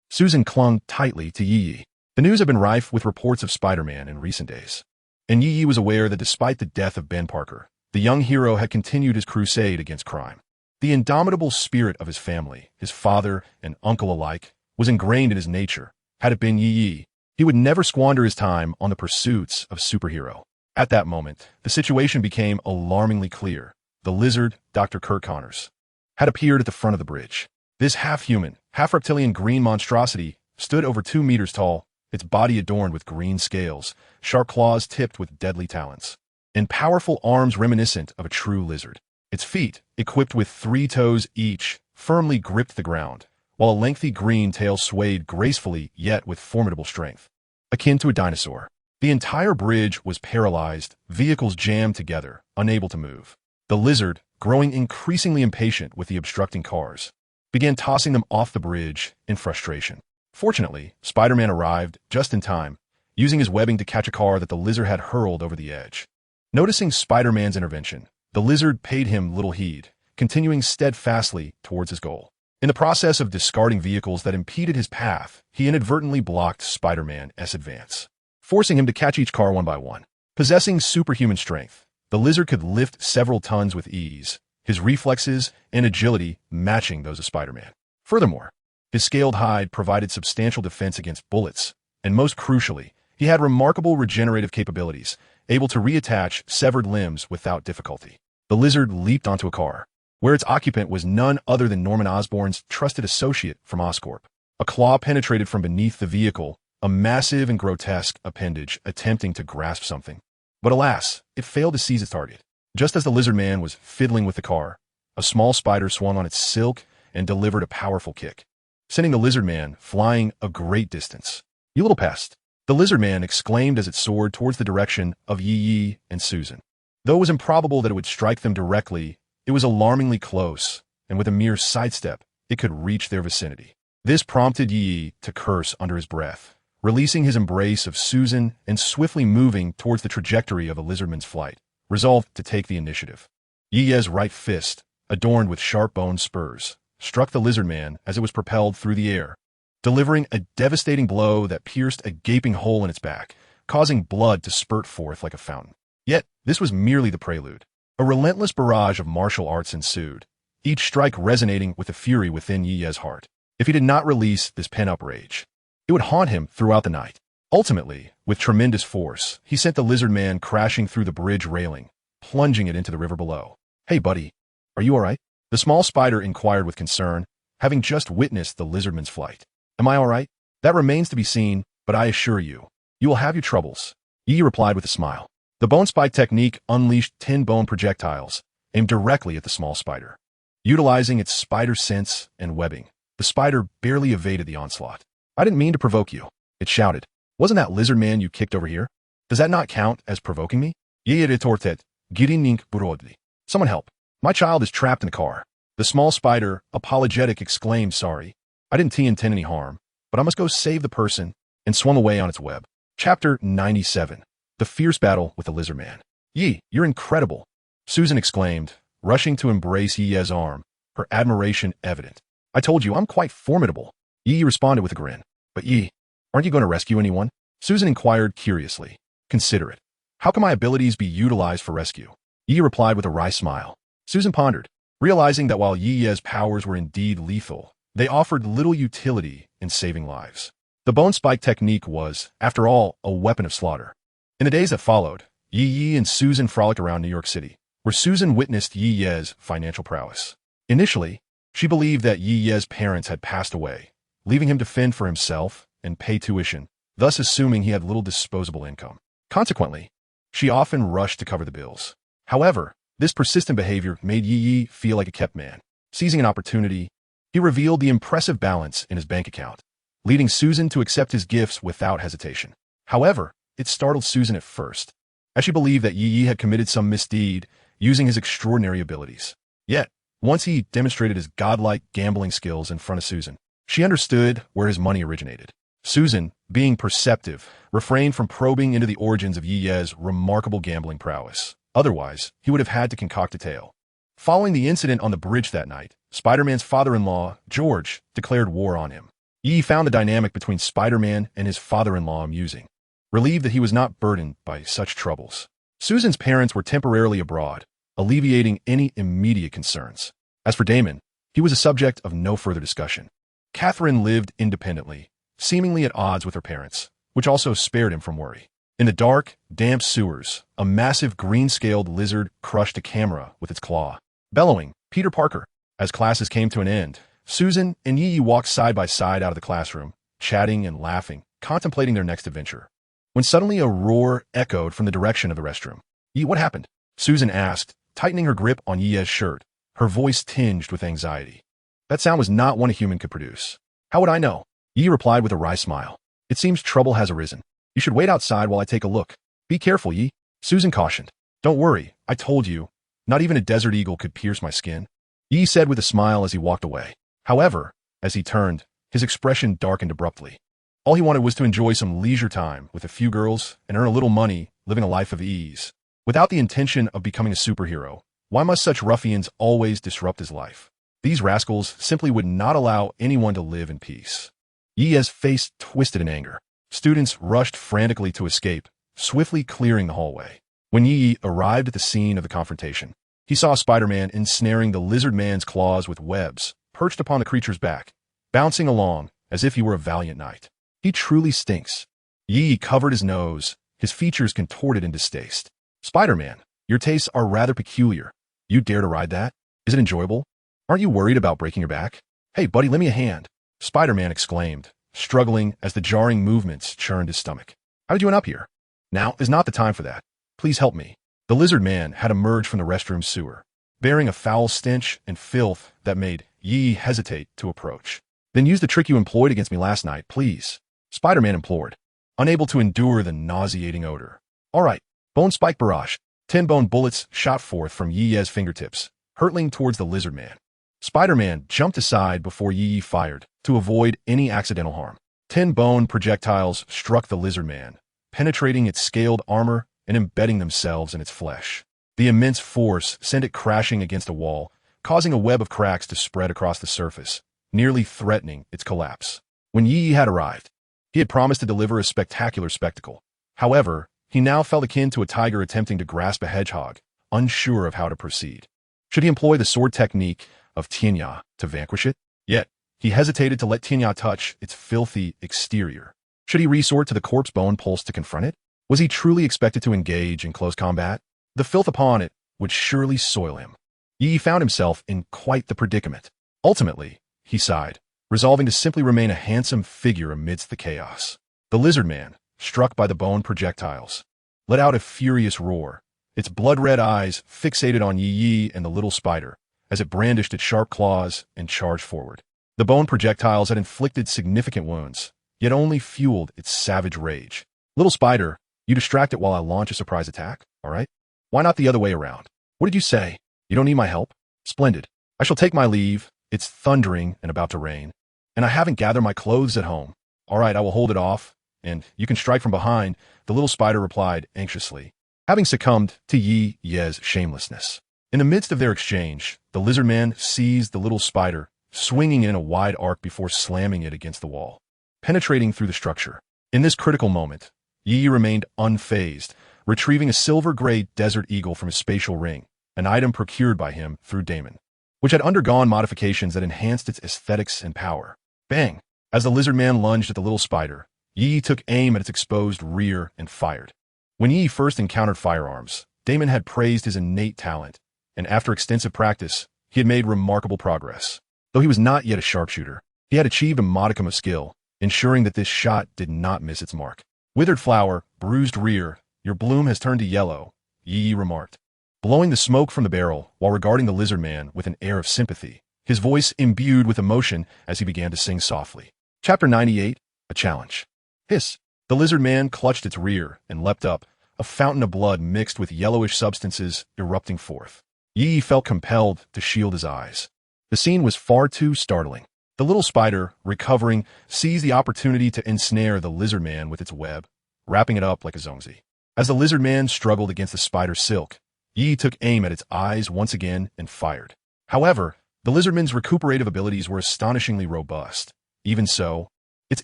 A: Susan clung tightly to Yi. The news had been rife with reports of Spider-Man in recent days, and Yi was aware that despite the death of Ben Parker, the young hero had continued his crusade against crime. The indomitable spirit of his family, his father and uncle alike, was ingrained in his nature. Had it been Yi, he would never squander his time on the pursuits of superhero. At that moment, the situation became alarmingly clear. The lizard, Dr. Kurt Connors, had appeared at the front of the bridge. This half-human, half-reptilian green monstrosity stood over 2 meters tall, its body adorned with green scales, sharp claws tipped with deadly talons, and powerful arms reminiscent of a true lizard. Its feet, equipped with 3 toes each, firmly gripped the ground, while a lengthy green tail swayed gracefully yet with formidable strength. Akin to a dinosaur. The entire bridge was paralyzed, vehicles jammed together, unable to move. The lizard, growing increasingly impatient with the obstructing cars, began tossing them off the bridge in frustration. Fortunately, Spider-Man arrived just in time, using his webbing to catch a car that the lizard had hurled over the edge. Noticing Spider-Man's intervention, the lizard paid him little heed, continuing steadfastly towards his goal. In the process of discarding vehicles that impeded his path, he inadvertently blocked Spider-Man's advance, forcing him to catch each car one by one. Possessing superhuman strength, the lizard could lift several tons with ease, his reflexes and agility matching those of Spider-Man. Furthermore, his scaled hide provided substantial defense against bullets, and most crucially, he had remarkable regenerative capabilities, able to reattach severed limbs without difficulty. The lizard leaped onto a car, where its occupant was none other than Norman Osborn's trusted associate from Oscorp. A claw penetrated from beneath the vehicle, a massive and grotesque appendage attempting to grasp something. But alas, it failed to seize its target. Just as the lizard man was fiddling with the car, a small spider swung on its silk and delivered a powerful kick, sending the lizard man flying a great distance. "You little pest!" the lizard man exclaimed as it soared towards the direction of Yi and Susan. Though it was improbable that it would strike them directly, it was alarmingly close, and with a mere sidestep, it could reach their vicinity. This prompted Yi to curse under his breath, releasing his embrace of Susan and swiftly moving towards the trajectory of the lizardman's flight, resolved to take the initiative. Yi's right fist, adorned with sharp-boned spurs, struck the lizard man as it was propelled through the air, delivering a devastating blow that pierced a gaping hole in its back, causing blood to spurt forth like a fountain. Yet, this was merely the prelude. A relentless barrage of martial arts ensued, each strike resonating with the fury within Yi's heart. If he did not release this pent-up rage, it would haunt him throughout the night. Ultimately, with tremendous force, he sent the lizard man crashing through the bridge railing, plunging it into the river below. "Hey, buddy, are you all right?" the small spider inquired with concern, having just witnessed the lizardman's flight. "Am I all right? That remains to be seen, but I assure you, you will have your troubles," Yi replied with a smile. The bone spike technique unleashed 10 bone projectiles, aimed directly at the small spider. Utilizing its spider sense and webbing, the spider barely evaded the onslaught. "I didn't mean to provoke you," it shouted. "Wasn't that lizard man you kicked over here? Does that not count as provoking me?" Yi retorted, "Girining burodli." "Someone help. My child is trapped in the car." The small spider, apologetic, exclaimed, "Sorry, I didn't intend any harm, but I must go save the person," and swung away on its web. Chapter 97. The Fierce Battle with the Lizard Man. "Yi, you're incredible," Susan exclaimed, rushing to embrace Yi's arm, her admiration evident. "I told you I'm quite formidable," Yi responded with a grin. "But Yi, aren't you going to rescue anyone?" Susan inquired curiously. "Consider it. How can my abilities be utilized for rescue?" Yi replied with a wry smile. Susan pondered, realizing that while Yi's powers were indeed lethal, they offered little utility in saving lives. The bone spike technique was, after all, a weapon of slaughter. In the days that followed, Yi and Susan frolicked around New York City, where Susan witnessed Yi's financial prowess. Initially, she believed that Yi's parents had passed away, leaving him to fend for himself and pay tuition, thus assuming he had little disposable income. Consequently, she often rushed to cover the bills. However, this persistent behavior made Yi feel like a kept man. Seizing an opportunity, he revealed the impressive balance in his bank account, leading Susan to accept his gifts without hesitation. However, it startled Susan at first, as she believed that Yi had committed some misdeed using his extraordinary abilities. Yet, once he demonstrated his godlike gambling skills in front of Susan, she understood where his money originated. Susan, being perceptive, refrained from probing into the origins of Yi's remarkable gambling prowess. Otherwise, he would have had to concoct a tale. Following the incident on the bridge that night, Spider-Man's father-in-law, George, declared war on him. Yi found the dynamic between Spider-Man and his father-in-law amusing, relieved that he was not burdened by such troubles. Susan's parents were temporarily abroad, alleviating any immediate concerns. As for Damon, he was a subject of no further discussion. Catherine lived independently, seemingly at odds with her parents, which also spared him from worry. In the dark, damp sewers, a massive green-scaled lizard crushed a camera with its claw, bellowing, "Peter Parker." As classes came to an end, Susan and Yi walked side by side out of the classroom, chatting and laughing, contemplating their next adventure, when suddenly a roar echoed from the direction of the restroom. Yi, what happened? Susan asked, tightening her grip on Yi's shirt, her voice tinged with anxiety. That sound was not one a human could produce. How would I know? Yi replied with a wry smile. It seems trouble has arisen. You should wait outside while I take a look. Be careful, Yi, Susan cautioned. Don't worry, I told you. Not even a desert eagle could pierce my skin, Yi said with a smile as he walked away. However, as he turned, his expression darkened abruptly. All he wanted was to enjoy some leisure time with a few girls and earn a little money, living a life of ease. Without the intention of becoming a superhero, why must such ruffians always disrupt his life? These rascals simply would not allow anyone to live in peace. Yi's face twisted in anger. Students rushed frantically to escape, swiftly clearing the hallway. When Yi arrived at the scene of the confrontation, he saw Spider-Man ensnaring the lizard man's claws with webs, perched upon the creature's back, bouncing along as if he were a valiant knight. He truly stinks. Yi covered his nose, his features contorted in distaste. Spider-Man, your tastes are rather peculiar. You dare to ride that? Is it enjoyable? Aren't you worried about breaking your back? Hey, buddy, lend me a hand, Spider-Man exclaimed, struggling as the jarring movements churned his stomach. How did you end up here? Now is not the time for that. Please help me. The lizard man had emerged from the restroom sewer, bearing a foul stench and filth that made Yi hesitate to approach. Then use the trick you employed against me last night, please, Spider-Man implored, unable to endure the nauseating odor. All right, bone spike barrage. 10 bone bullets shot forth from Yi's fingertips, hurtling towards the lizard man. Spider-Man jumped aside before Yi fired to avoid any accidental harm. 10 bone projectiles struck the lizard man, penetrating its scaled armor and embedding themselves in its flesh. The immense force sent it crashing against a wall, causing a web of cracks to spread across the surface, nearly threatening its collapse. When Yi had arrived, he had promised to deliver a spectacular spectacle. However, he now felt akin to a tiger attempting to grasp a hedgehog, unsure of how to proceed. Should he employ the sword technique of Tianya to vanquish it? Yet, he hesitated to let Tianya touch its filthy exterior. Should he resort to the corpse bone pulse to confront it? Was he truly expected to engage in close combat? The filth upon it would surely soil him. Yi found himself in quite the predicament. Ultimately, he sighed, resolving to simply remain a handsome figure amidst the chaos. The lizard man, struck by the bone projectiles, let out a furious roar, its blood-red eyes fixated on Yi and the little spider as it brandished its sharp claws and charged forward. The bone projectiles had inflicted significant wounds, yet only fueled its savage rage. Little spider, you distract it while I launch a surprise attack, all right? Why not the other way around? What did you say? You don't need my help? Splendid. I shall take my leave. It's thundering and about to rain, and I haven't gathered my clothes at home. All right, I will hold it off, and you can strike from behind, the little spider replied anxiously, having succumbed to Yi's shamelessness. In the midst of their exchange, the lizard man seized the little spider, swinging it in a wide arc before slamming it against the wall, penetrating through the structure. In this critical moment, Yi remained unfazed, retrieving a silver-gray desert eagle from his spatial ring, an item procured by him through Damon, which had undergone modifications that enhanced its aesthetics and power. Bang! As the lizard man lunged at the little spider, Yi took aim at its exposed rear and fired. When Yi first encountered firearms, Damon had praised his innate talent, and after extensive practice, he had made remarkable progress. Though he was not yet a sharpshooter, he had achieved a modicum of skill, ensuring that this shot did not miss its mark. Withered flower, bruised rear, your bloom has turned to yellow, Yi remarked, blowing the smoke from the barrel while regarding the lizard man with an air of sympathy, his voice imbued with emotion as he began to sing softly. Chapter 98, A Challenge. Hiss! The lizard man clutched its rear and leapt up, a fountain of blood mixed with yellowish substances erupting forth. Yi felt compelled to shield his eyes. The scene was far too startling. The little spider, recovering, seized the opportunity to ensnare the lizard man with its web, wrapping it up like a zongzi. As the lizard man struggled against the spider's silk, Yi took aim at its eyes once again and fired. However, the lizardman's recuperative abilities were astonishingly robust. Even so, its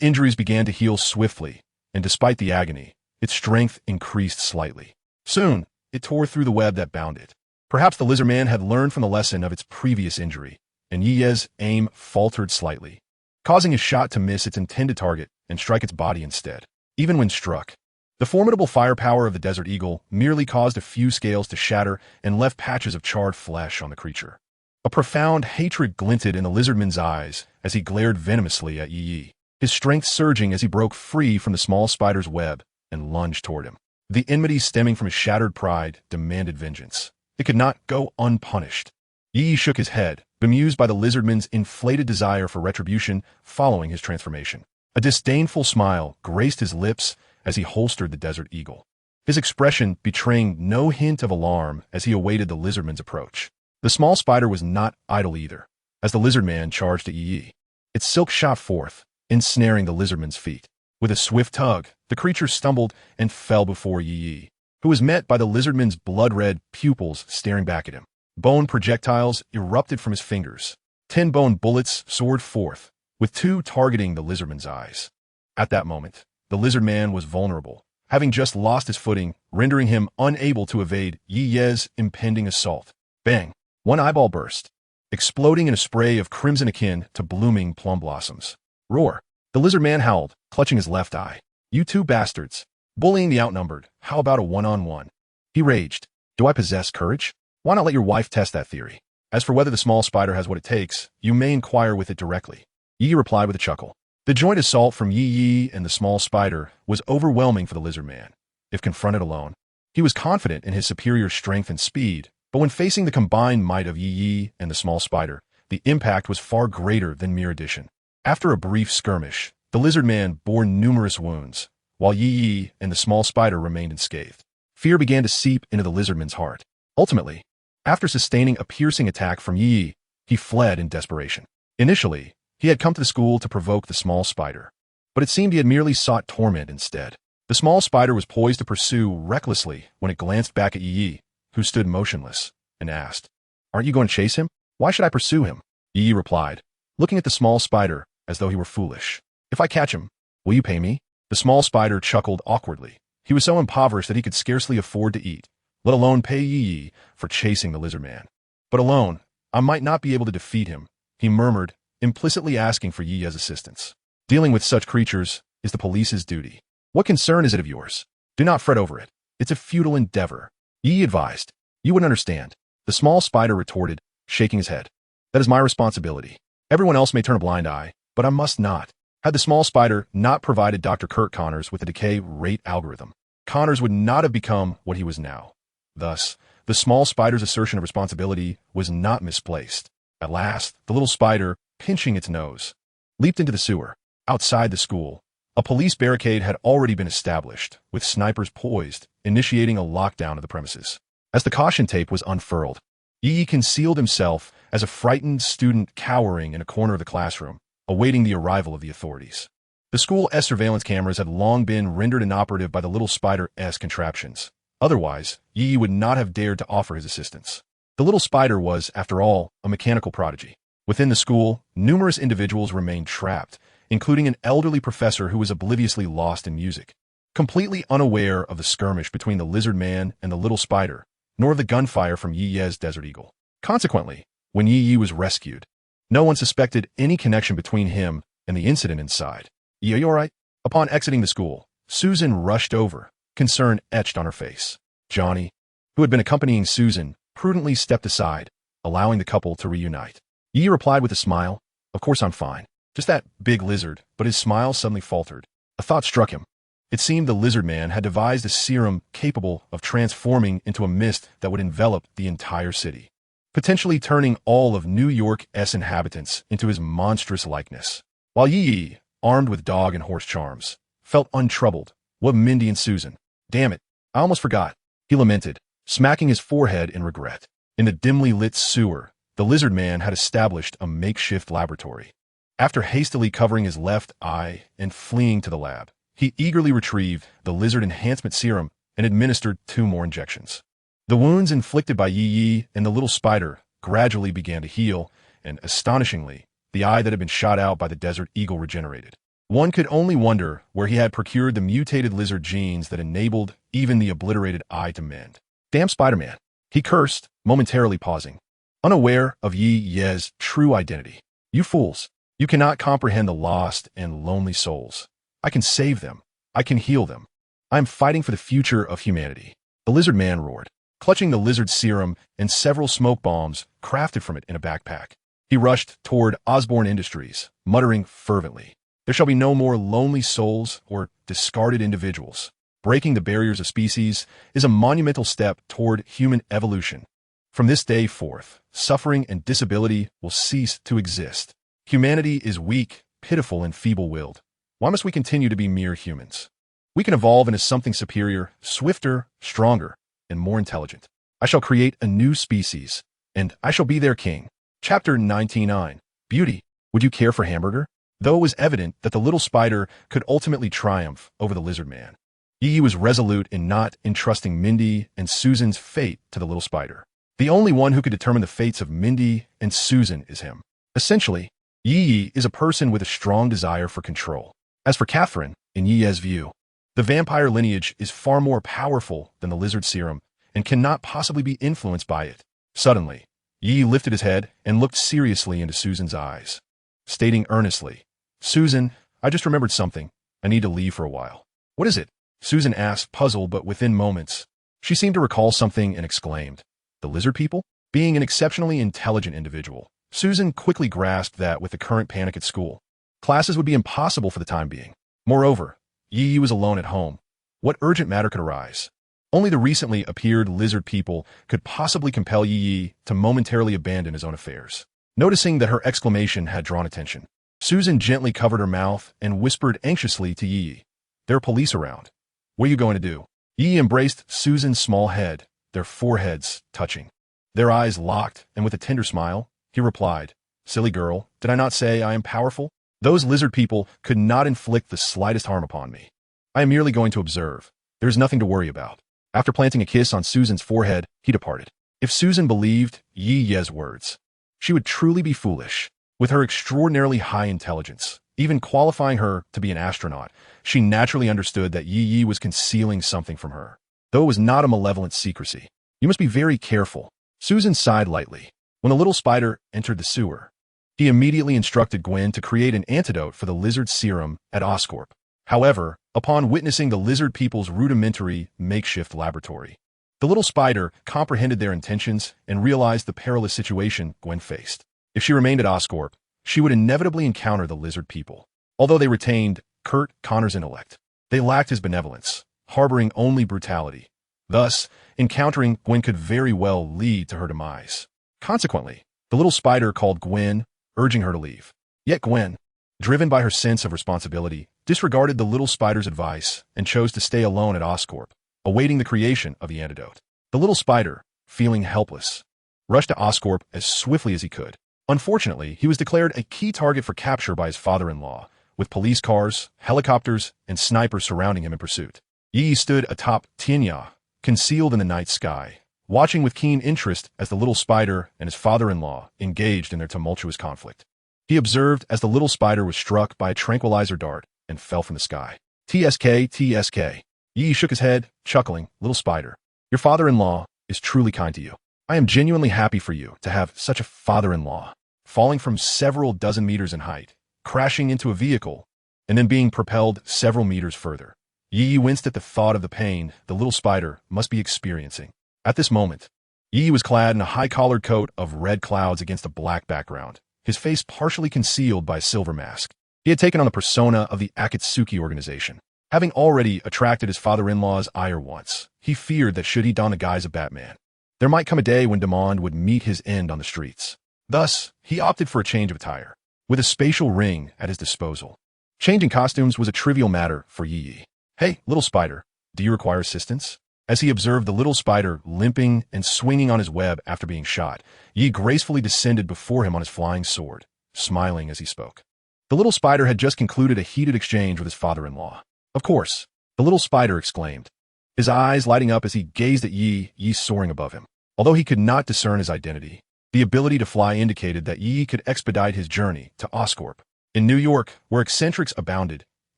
A: injuries began to heal swiftly, and despite the agony, its strength increased slightly. Soon, it tore through the web that bound it. Perhaps the lizard man had learned from the lesson of its previous injury, and Yi's aim faltered slightly, causing his shot to miss its intended target and strike its body instead. Even when struck, the formidable firepower of the desert eagle merely caused a few scales to shatter and left patches of charred flesh on the creature. A profound hatred glinted in the lizardman's eyes as he glared venomously at Yi. his strength surging as he broke free from the small spider's web and lunged toward him. The enmity stemming from his shattered pride demanded vengeance. It could not go unpunished. Yi shook his head, bemused by the lizardman's inflated desire for retribution following his transformation. A disdainful smile graced his lips as he holstered the desert eagle, his expression betraying no hint of alarm as he awaited the lizardman's approach. The small spider was not idle either, as the lizardman charged at Yi. Its silk shot forth, ensnaring the lizardman's feet. With a swift tug, the creature stumbled and fell before Yi, who was met by the lizardman's blood-red pupils staring back at him. Bone projectiles erupted from his fingers. 10 bone bullets soared forth, with 2 targeting the lizardman's eyes. At that moment, the lizardman was vulnerable, having just lost his footing, rendering him unable to evade Yi's impending assault. Bang! One eyeball burst, exploding in a spray of crimson akin to blooming plum blossoms. Roar! The lizardman howled, clutching his left eye. You 2 bastards! Bullying the outnumbered, how about a one-on-one? He raged. Do I possess courage? Why not let your wife test that theory? As for whether the small spider has what it takes, you may inquire with it directly. Yi replied with a chuckle. The joint assault from Yi and the small spider was overwhelming for the lizardman. If confronted alone, he was confident in his superior strength and speed, but when facing the combined might of Yi and the small spider, the impact was far greater than mere addition. After a brief skirmish, the lizardman bore numerous wounds, while Yi and the small spider remained unscathed. Fear began to seep into the lizardman's heart. Ultimately, after sustaining a piercing attack from Yi, he fled in desperation. Initially, he had come to the school to provoke the small spider, but it seemed he had merely sought torment instead. The small spider was poised to pursue recklessly when it glanced back at Yi, who stood motionless, and asked, Aren't you going to chase him? Why should I pursue him? Yi replied, looking at the small spider as though he were foolish. If I catch him, will you pay me? The small spider chuckled awkwardly. He was so impoverished that he could scarcely afford to eat, let alone pay Yi for chasing the lizardman. But alone, I might not be able to defeat him, he murmured, implicitly asking for Yi's assistance. Dealing with such creatures is the police's duty. What concern is it of yours? Do not fret over it. It's a futile endeavor. Yi advised. You wouldn't understand. The small spider retorted, shaking his head. That is my responsibility. Everyone else may turn a blind eye, but I must not. Had the small spider not provided Dr. Kurt Connors with the decay rate algorithm, Connors would not have become what he was now. Thus, the small spider's assertion of responsibility was not misplaced. At last, the little spider, pinching its nose, leaped into the sewer. Outside the school, a police barricade had already been established, with snipers poised, initiating a lockdown of the premises. As the caution tape was unfurled, Yi concealed himself as a frightened student cowering in a corner of the classroom, awaiting the arrival of the authorities. The school's surveillance cameras had long been rendered inoperative by the little spider-esque contraptions. Otherwise, Yi would not have dared to offer his assistance. The little spider was, after all, a mechanical prodigy. Within the school, numerous individuals remained trapped, including an elderly professor who was obliviously lost in music, completely unaware of the skirmish between the lizard man and the little spider, nor of the gunfire from Yi's desert eagle. Consequently, when Yi was rescued, no one suspected any connection between him and the incident inside. Yi, are you all right? Upon exiting the school, Susan rushed over, concern etched on her face. Johnny, who had been accompanying Susan, prudently stepped aside, allowing the couple to reunite. Yi replied with a smile, Of course I'm fine. Just that big lizard, but his smile suddenly faltered. A thought struck him. It seemed the lizard man had devised a serum capable of transforming into a mist that would envelop the entire city, potentially turning all of New York's inhabitants into his monstrous likeness. While Yi, armed with dog and horse charms, felt untroubled. What Mindy and Susan? Damn it, I almost forgot, he lamented, smacking his forehead in regret. In the dimly lit sewer, the lizard man had established a makeshift laboratory. After hastily covering his left eye and fleeing to the lab, he eagerly retrieved the lizard enhancement serum and administered 2 more injections. The wounds inflicted by Yi and the little spider gradually began to heal, and astonishingly, the eye that had been shot out by the desert eagle regenerated. One could only wonder where he had procured the mutated lizard genes that enabled even the obliterated eye to mend. Damn Spider-Man, he cursed, momentarily pausing, unaware of Yi's true identity. You fools, you cannot comprehend the lost and lonely souls. I can save them. I can heal them. I am fighting for the future of humanity. The lizard man roared, clutching the lizard serum and several smoke bombs crafted from it in a backpack. He rushed toward Osborne Industries, muttering fervently, There shall be no more lonely souls or discarded individuals. Breaking the barriers of species is a monumental step toward human evolution. From this day forth, suffering and disability will cease to exist. Humanity is weak, pitiful, and feeble-willed. Why must we continue to be mere humans? We can evolve into something superior, swifter, stronger, and more intelligent. I shall create a new species, and I shall be their king. Chapter 99. Beauty. Would you care for hamburger? Though it was evident that the little spider could ultimately triumph over the lizard man, Yi was resolute in not entrusting Mindy and Susan's fate to the little spider. The only one who could determine the fates of Mindy and Susan is him. Essentially, Yi is a person with a strong desire for control. As for Catherine, in Yi's view, the vampire lineage is far more powerful than the lizard serum and cannot possibly be influenced by it. Suddenly, Yi lifted his head and looked seriously into Susan's eyes, stating earnestly, "Susan, I just remembered something. I need to leave for a while." "What is it?" Susan asked, puzzled, but within moments, she seemed to recall something and exclaimed, "The lizard people?" Being an exceptionally intelligent individual, Susan quickly grasped that with the current panic at school, classes would be impossible for the time being. Moreover, Yi was alone at home. What urgent matter could arise? Only the recently appeared lizard people could possibly compel Yi to momentarily abandon his own affairs. Noticing that her exclamation had drawn attention, Susan gently covered her mouth and whispered anxiously to Yi, "There are police around. What are you going to do?" Yi embraced Susan's small head, their foreheads touching. Their eyes locked, and with a tender smile, he replied, "Silly girl, did I not say I am powerful? Those lizard people could not inflict the slightest harm upon me. I am merely going to observe. There is nothing to worry about." After planting a kiss on Susan's forehead, he departed. If Susan believed Yi's words, she would truly be foolish. With her extraordinarily high intelligence, even qualifying her to be an astronaut, she naturally understood that Yi was concealing something from her, though it was not a malevolent secrecy. "You must be very careful." Susan sighed lightly. When the little spider entered the sewer, he immediately instructed Gwen to create an antidote for the lizard serum at Oscorp. However, upon witnessing the lizard people's rudimentary makeshift laboratory, the little spider comprehended their intentions and realized the perilous situation Gwen faced. If she remained at Oscorp, she would inevitably encounter the lizard people. Although they retained Kurt Connor's intellect, they lacked his benevolence, harboring only brutality. Thus, encountering Gwen could very well lead to her demise. Consequently, the little spider called Gwen, urging her to leave. Yet Gwen, driven by her sense of responsibility, disregarded the little spider's advice and chose to stay alone at Oscorp, awaiting the creation of the antidote. The little spider, feeling helpless, rushed to Oscorp as swiftly as he could. Unfortunately, he was declared a key target for capture by his father-in-law, with police cars, helicopters, and snipers surrounding him in pursuit. Yi stood atop Tianya, concealed in the night sky, watching with keen interest as the little spider and his father-in-law engaged in their tumultuous conflict. He observed as the little spider was struck by a tranquilizer dart and fell from the sky. "TSK, TSK. Yi shook his head, chuckling, "Little spider, your father-in-law is truly kind to you. I am genuinely happy for you to have such a father-in-law." Falling from several dozen meters in height, crashing into a vehicle, and then being propelled several meters further, Yi winced at the thought of the pain the little spider must be experiencing. At this moment, Yi was clad in a high-collared coat of red clouds against a black background, his face partially concealed by a silver mask. He had taken on the persona of the Akatsuki organization. Having already attracted his father-in-law's ire once, he feared that should he don the guise of Batman, there might come a day when Demond would meet his end on the streets. Thus, he opted for a change of attire, with a spatial ring at his disposal. Changing costumes was a trivial matter for Yi. "Hey, little spider, do you require assistance?" As he observed the little spider limping and swinging on his web after being shot, Yi gracefully descended before him on his flying sword, smiling as he spoke. The little spider had just concluded a heated exchange with his father-in-law. "Of course," the little spider exclaimed, his eyes lighting up as he gazed at Yi soaring above him. Although he could not discern his identity, the ability to fly indicated that Yi could expedite his journey to Oscorp. In New York, where eccentrics abounded,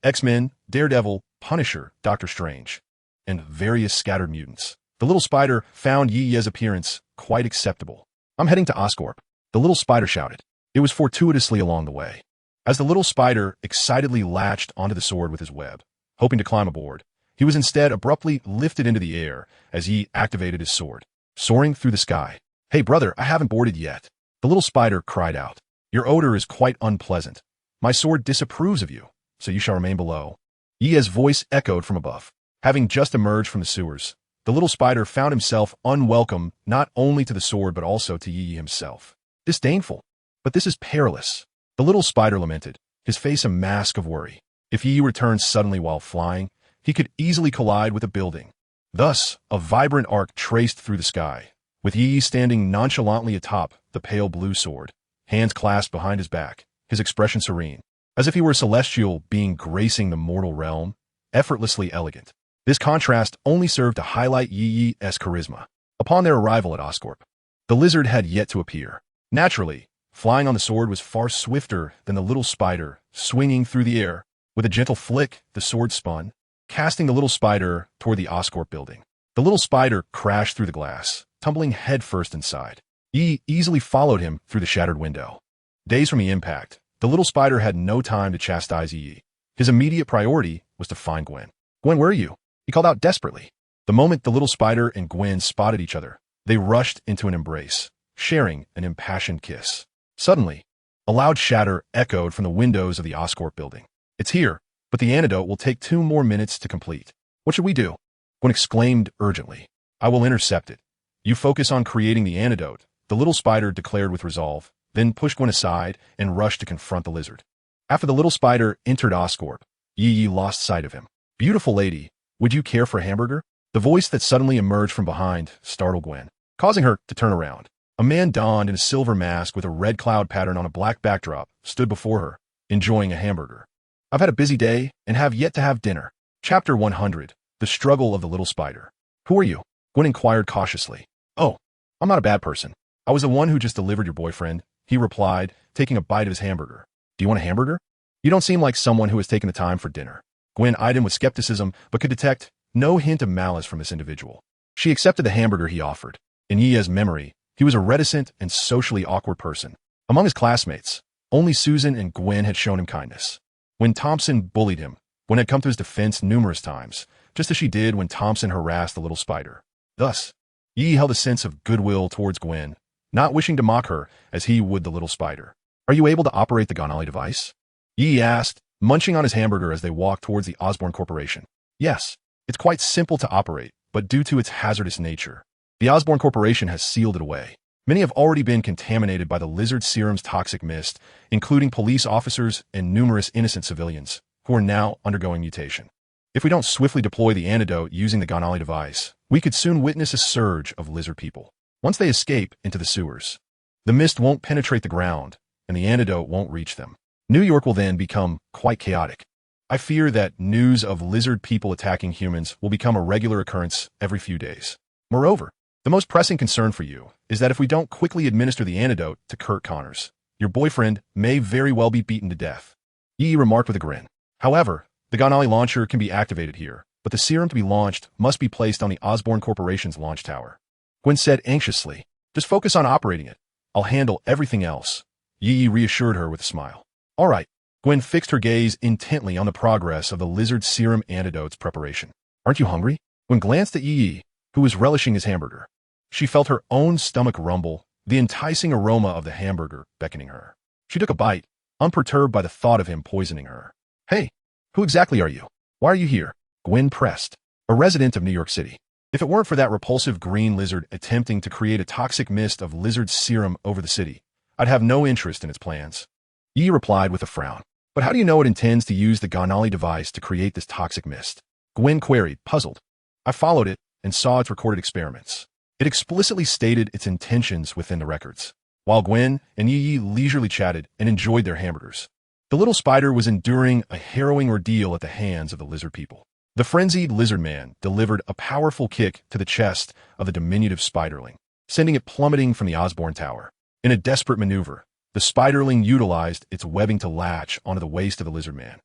A: X-Men, Daredevil, Punisher, Doctor Strange, and various scattered mutants, the little spider found Yi's appearance quite acceptable. "I'm heading to Oscorp," the little spider shouted. It was fortuitously along the way. As the little spider excitedly latched onto the sword with his web, hoping to climb aboard, he was instead abruptly lifted into the air as Yi activated his sword, soaring through the sky. "Hey brother, I haven't boarded yet," the little spider cried out. "Your odor is quite unpleasant. My sword disapproves of you." so you shall remain below. Yi's voice echoed from above. Having just emerged from the sewers, the little spider found himself unwelcome not only to the sword but also to Yi himself. Disdainful. But this is perilous. The little spider lamented, his face a mask of worry. If Yi returned suddenly while flying, he could easily collide with a building. Thus, a vibrant arc traced through the sky, with Yi standing nonchalantly atop the pale blue sword, hands clasped behind his back, his expression serene, as if he were a celestial being gracing the mortal realm, effortlessly elegant. This contrast only served to highlight Yi's charisma. Upon their arrival at Oscorp, the lizard had yet to appear. Naturally, flying on the sword was far swifter than the little spider, swinging through the air. With a gentle flick, the sword spun, casting the little spider toward the Oscorp building. The little spider crashed through the glass, tumbling headfirst inside. Yi easily followed him through the shattered window. Days from the impact, the little spider had no time to chastise Yi. His immediate priority was to find Gwen. "Gwen, where are you?" he called out desperately. The moment the little spider and Gwen spotted each other, they rushed into an embrace, sharing an impassioned kiss. Suddenly, a loud shatter echoed from the windows of the Oscorp building. "It's here, but the antidote will take 2 more minutes to complete. What should we do?" Gwen exclaimed urgently. "I will intercept it. You focus on creating the antidote," the little spider declared with resolve, then pushed Gwen aside and rushed to confront the lizard. After the little spider entered Oscorp, Yi lost sight of him. "Beautiful lady, would you care for a hamburger?" The voice that suddenly emerged from behind startled Gwen, causing her to turn around. A man donned in a silver mask with a red cloud pattern on a black backdrop stood before her, enjoying a hamburger. "I've had a busy day and have yet to have dinner." Chapter 100, The Struggle of the Little Spider. "Who are you?" Gwen inquired cautiously. "Oh, I'm not a bad person. I was the one who just delivered your boyfriend," he replied, taking a bite of his hamburger. "Do you want a hamburger? You don't seem like someone who has taken the time for dinner." Gwen eyed him with skepticism but could detect no hint of malice from this individual. She accepted the hamburger he offered. In Yi's memory, he was a reticent and socially awkward person. Among his classmates, only Susan and Gwen had shown him kindness. When Thompson bullied him, Gwen had come to his defense numerous times, just as she did when Thompson harassed the little spider. Thus, Yi held a sense of goodwill towards Gwen, not wishing to mock her as he would the little spider. "Are you able to operate the Gonali device?" Yi asked, munching on his hamburger as they walked towards the Osborn Corporation. "Yes, it's quite simple to operate, but due to its hazardous nature, the Osborn Corporation has sealed it away. Many have already been contaminated by the lizard serum's toxic mist, including police officers and numerous innocent civilians, who are now undergoing mutation. If we don't swiftly deploy the antidote using the Gonali device, we could soon witness a surge of lizard people. Once they escape into the sewers, the mist won't penetrate the ground, and the antidote won't reach them. New York will then become quite chaotic. I fear that news of lizard people attacking humans will become a regular occurrence every few days. Moreover, the most pressing concern for you is that if we don't quickly administer the antidote to Kurt Connors, your boyfriend may very well be beaten to death." Yi remarked with a grin. "However, the Gonali launcher can be activated here, but the serum to be launched must be placed on the Osborn Corporation's launch tower." Gwen said anxiously, "Just focus on operating it. I'll handle everything else." Yi reassured her with a smile. "All right." Gwen fixed her gaze intently on the progress of the lizard serum antidote's preparation. "Aren't you hungry?" Gwen glanced at Yi, who was relishing his hamburger. She felt her own stomach rumble, the enticing aroma of the hamburger beckoning her. She took a bite, unperturbed by the thought of him poisoning her. "Hey, who exactly are you? Why are you here?" Gwen pressed. "A resident of New York City. If it weren't for that repulsive green lizard attempting to create a toxic mist of lizard serum over the city, I'd have no interest in its plans." Yi replied with a frown. "But how do you know it intends to use the Gonali device to create this toxic mist?" Gwen queried, puzzled. "I followed it and saw its recorded experiments. It explicitly stated its intentions within the records." While Gwen and Yi leisurely chatted and enjoyed their hamburgers, the little spider was enduring a harrowing ordeal at the hands of the lizard people. The frenzied lizard man delivered a powerful kick to the chest of the diminutive spiderling, sending it plummeting from the Osborn Tower. In a desperate maneuver, the spiderling utilized its webbing to latch onto the waist of the lizard man,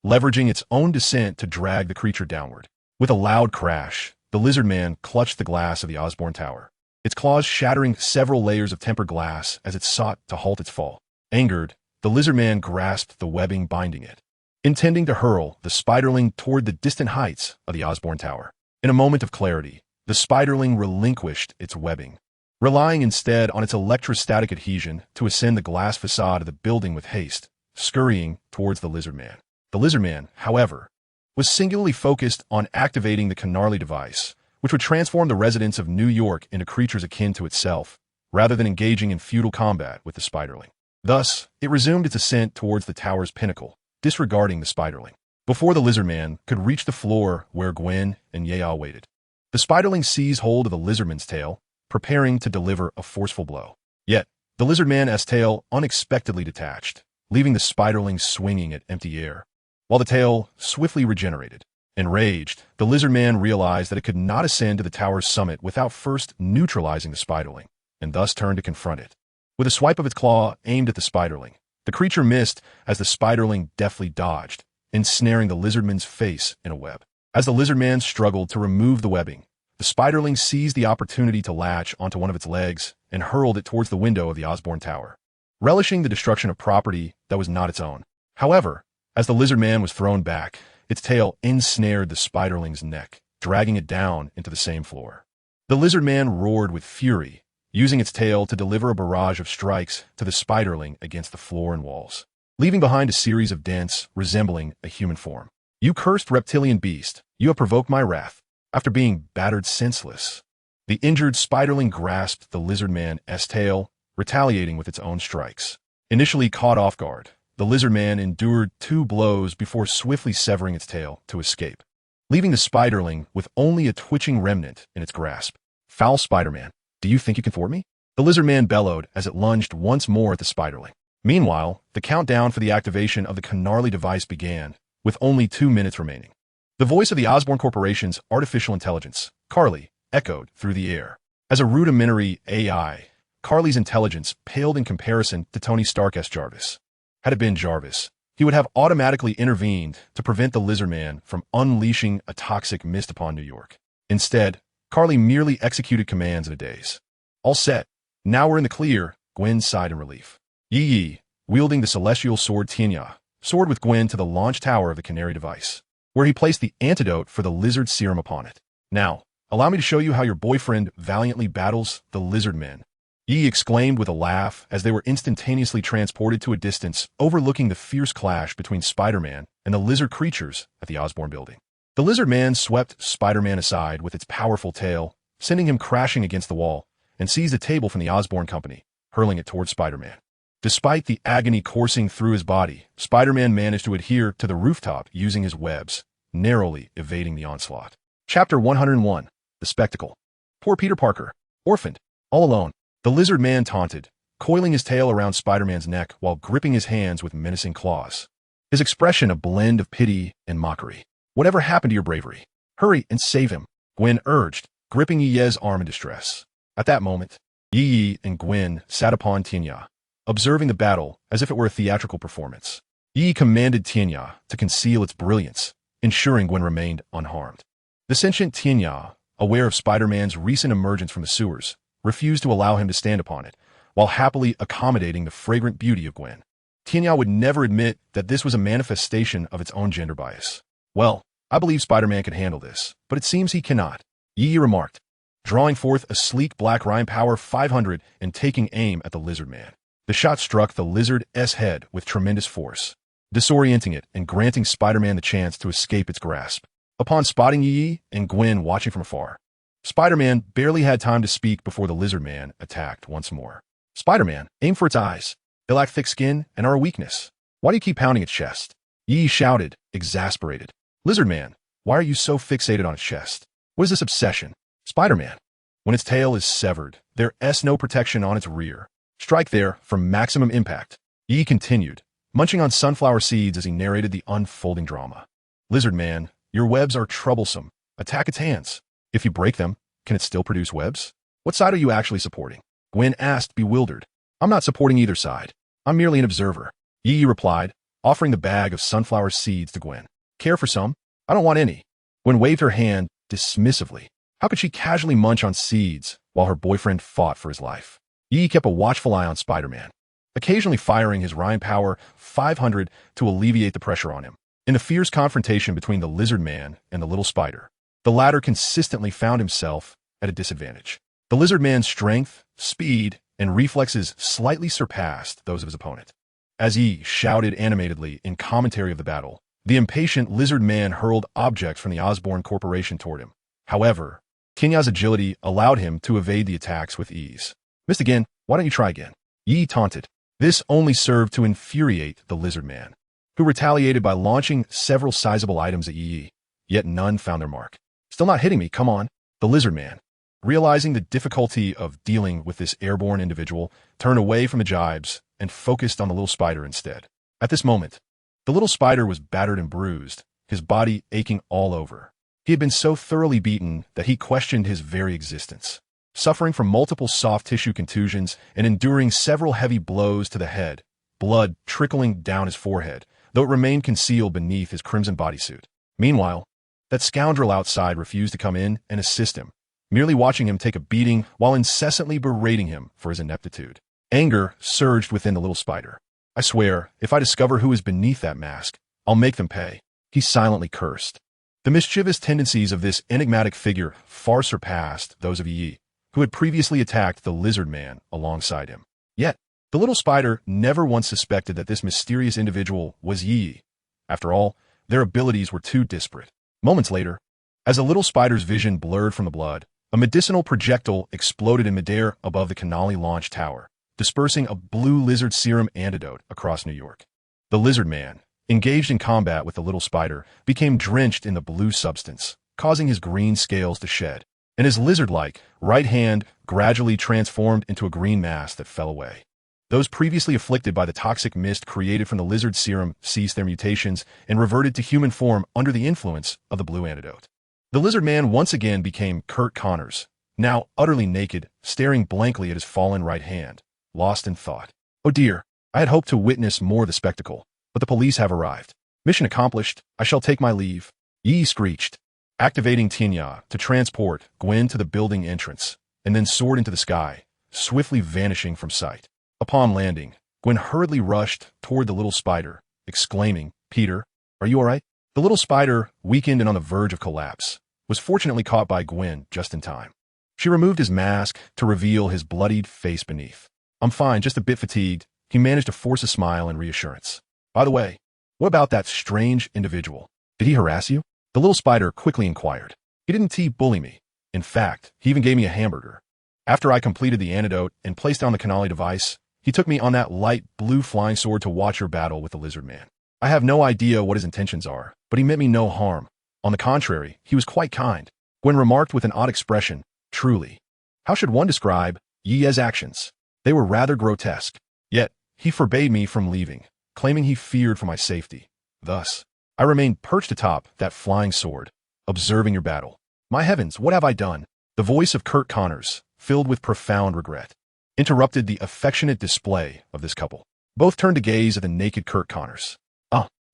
A: leveraging its own descent to drag the creature downward. With a loud crash, the lizard man clutched the glass of the Osborn Tower, its claws shattering several layers of tempered glass as it sought to halt its fall. Angered, the lizard man grasped the webbing binding it, intending to hurl the spiderling toward the distant heights of the Osborn Tower. In a moment of clarity, the spiderling relinquished its webbing, relying instead on its electrostatic adhesion to ascend the glass facade of the building with haste, scurrying towards the lizard man. The lizard man, however, was singularly focused on activating the Canarly device, which would transform the residents of New York into creatures akin to itself, rather than engaging in feudal combat with the spiderling. Thus, it resumed its ascent towards the tower's pinnacle, disregarding the spiderling. Before the lizard man could reach the floor where Gwen and Yaya waited, the spiderling seized hold of the lizardman's tail, preparing to deliver a forceful blow. Yet, the lizardman's tail unexpectedly detached, leaving the spiderling swinging at empty air, while the tail swiftly regenerated. Enraged, the lizard man realized that it could not ascend to the tower's summit without first neutralizing the spiderling, and thus turned to confront it. With a swipe of its claw aimed at the spiderling, the creature missed as the spiderling deftly dodged, ensnaring the lizardman's face in a web. As the lizard man struggled to remove the webbing, the spiderling seized the opportunity to latch onto one of its legs and hurled it towards the window of the Osborne Tower, relishing the destruction of property that was not its own. However, as the lizard man was thrown back, its tail ensnared the spiderling's neck, dragging it down into the same floor. The lizard man roared with fury, using its tail to deliver a barrage of strikes to the spiderling against the floor and walls, leaving behind a series of dents resembling a human form. "You cursed reptilian beast, you have provoked my wrath." After being battered senseless, the injured spiderling grasped the lizard man's tail, retaliating with its own strikes. Initially caught off guard, the lizard man endured 2 blows before swiftly severing its tail to escape, leaving the spiderling with only a twitching remnant in its grasp. "Foul Spider-Man, do you think you can thwart me?" The lizard man bellowed as it lunged once more at the spiderling. Meanwhile, the countdown for the activation of the Canarly device began, with only 2 minutes remaining. The voice of the Osborne Corporation's artificial intelligence, Carly, echoed through the air. As a rudimentary AI, Carly's intelligence paled in comparison to Tony Stark's Jarvis. Had it been Jarvis, he would have automatically intervened to prevent the lizard man from unleashing a toxic mist upon New York. Instead, Carly merely executed commands in a daze. "All set. Now we're in the clear," Gwen sighed in relief. Yi, wielding the celestial sword Tianya, soared with Gwen to the launch tower of the Canary device, where he placed the antidote for the lizard serum upon it. "Now, allow me to show you how your boyfriend valiantly battles the lizard men," Yi exclaimed with a laugh as they were instantaneously transported to a distance overlooking the fierce clash between Spider-Man and the lizard creatures at the Osborne building. The lizard man swept Spider-Man aside with its powerful tail, sending him crashing against the wall, and seized a table from the Osborne company, hurling it towards Spider-Man. Despite the agony coursing through his body, Spider-Man managed to adhere to the rooftop using his webs, narrowly evading the onslaught. Chapter 101. The Spectacle. Poor Peter Parker, orphaned, all alone. The lizard man taunted, coiling his tail around Spider-Man's neck while gripping his hands with menacing claws, his expression a blend of pity and mockery. "Whatever happened to your bravery? Hurry and save him," Gwen urged, gripping Yi's arm in distress. At that moment, Yi and Gwen sat upon Tianya, observing the battle as if it were a theatrical performance. Yi commanded Tianya to conceal its brilliance, ensuring Gwen remained unharmed. The sentient Tianya, aware of Spider-Man's recent emergence from the sewers, refused to allow him to stand upon it, while happily accommodating the fragrant beauty of Gwen. Tianya would never admit that this was a manifestation of its own gender bias. "Well, I believe Spider-Man can handle this, but it seems he cannot," Yi remarked, drawing forth a sleek black Reimagined 500 and taking aim at the lizard man. The shot struck the lizard's head with tremendous force, disorienting it and granting Spider-Man the chance to escape its grasp. Upon spotting Yi and Gwen watching from afar, Spider-Man barely had time to speak before the lizard man attacked once more. "Spider-Man, aim for its eyes. They lack thick skin and are a weakness. Why do you keep pounding its chest?" Yi shouted, exasperated. "Lizard man, why are you so fixated on its chest? What is this obsession? Spider-Man, when its tail is severed, there's no protection on its rear. Strike there for maximum impact." Yi continued, munching on sunflower seeds as he narrated the unfolding drama. "Lizard man, your webs are troublesome. Attack its hands. If you break them, can it still produce webs? What side are you actually supporting?" Gwen asked, bewildered. "I'm not supporting either side. I'm merely an observer," Yi replied, offering the bag of sunflower seeds to Gwen. "Care for some? I don't want any." Gwen waved her hand dismissively. How could she casually munch on seeds while her boyfriend fought for his life? Yi kept a watchful eye on Spider-Man, occasionally firing his Reimagined 500 to alleviate the pressure on him. In the fierce confrontation between the lizard man and the little spider, the latter consistently found himself at a disadvantage. The lizard man's strength, speed, and reflexes slightly surpassed those of his opponent. As he shouted animatedly in commentary of the battle, The impatient lizard man hurled objects from the Osborne Corporation toward him. However, Kenya's agility allowed him to evade the attacks with ease. Missed again, why don't you try again? Yi taunted. This only served to infuriate the lizard man, who retaliated by launching several sizable items at Yi, yet none found their mark. Still not hitting me, come on. The lizard man, realizing the difficulty of dealing with this airborne individual, turned away from the jibes and focused on the little spider instead. At this moment, the little spider was battered and bruised, his body aching all over. He had been so thoroughly beaten that he questioned his very existence. Suffering from multiple soft tissue contusions and enduring several heavy blows to the head, blood trickling down his forehead, though it remained concealed beneath his crimson bodysuit. Meanwhile, that scoundrel outside refused to come in and assist him, merely watching him take a beating while incessantly berating him for his ineptitude. Anger surged within the little spider. I swear, if I discover who is beneath that mask, I'll make them pay. He silently cursed. The mischievous tendencies of this enigmatic figure far surpassed those of Yi, who had previously attacked the lizard man alongside him. Yet, the little spider never once suspected that this mysterious individual was Yi. After all, their abilities were too disparate. Moments later, as the little spider's vision blurred from the blood, a medicinal projectile exploded in midair above the Canali launch tower, dispersing a blue lizard serum antidote across New York. The lizard man, engaged in combat with the little spider, became drenched in the blue substance, causing his green scales to shed, and his lizard-like right hand gradually transformed into a green mass that fell away. Those previously afflicted by the toxic mist created from the lizard serum ceased their mutations and reverted to human form under the influence of the blue antidote. The lizard man once again became Kurt Connors, now utterly naked, staring blankly at his fallen right hand, lost in thought. Oh dear, I had hoped to witness more of the spectacle, but the police have arrived. Mission accomplished, I shall take my leave. Yi screeched, activating Tenya to transport Gwen to the building entrance, and then soared into the sky, swiftly vanishing from sight. Upon landing, Gwen hurriedly rushed toward the little spider, exclaiming, Peter, are you all right? The little spider, weakened and on the verge of collapse, was fortunately caught by Gwen just in time. She removed his mask to reveal his bloodied face beneath. I'm fine, just a bit fatigued. He managed to force a smile and reassurance. By the way, what about that strange individual? Did he harass you? The little spider quickly inquired. He didn't bully me. In fact, he even gave me a hamburger. After I completed the antidote and placed down the Canali device, he took me on that light blue flying sword to watch your battle with the lizard man. I have no idea what his intentions are, but he meant me no harm. On the contrary, he was quite kind. Gwen remarked with an odd expression, truly. How should one describe Yi's actions? They were rather grotesque. Yet, he forbade me from leaving, claiming he feared for my safety. Thus, I remained perched atop that flying sword, observing your battle. My heavens, what have I done? The voice of Kurt Connors, filled with profound regret, interrupted the affectionate display of this couple. Both turned to gaze at the naked Kurt Connors.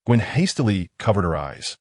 A: Gwen hastily covered her eyes,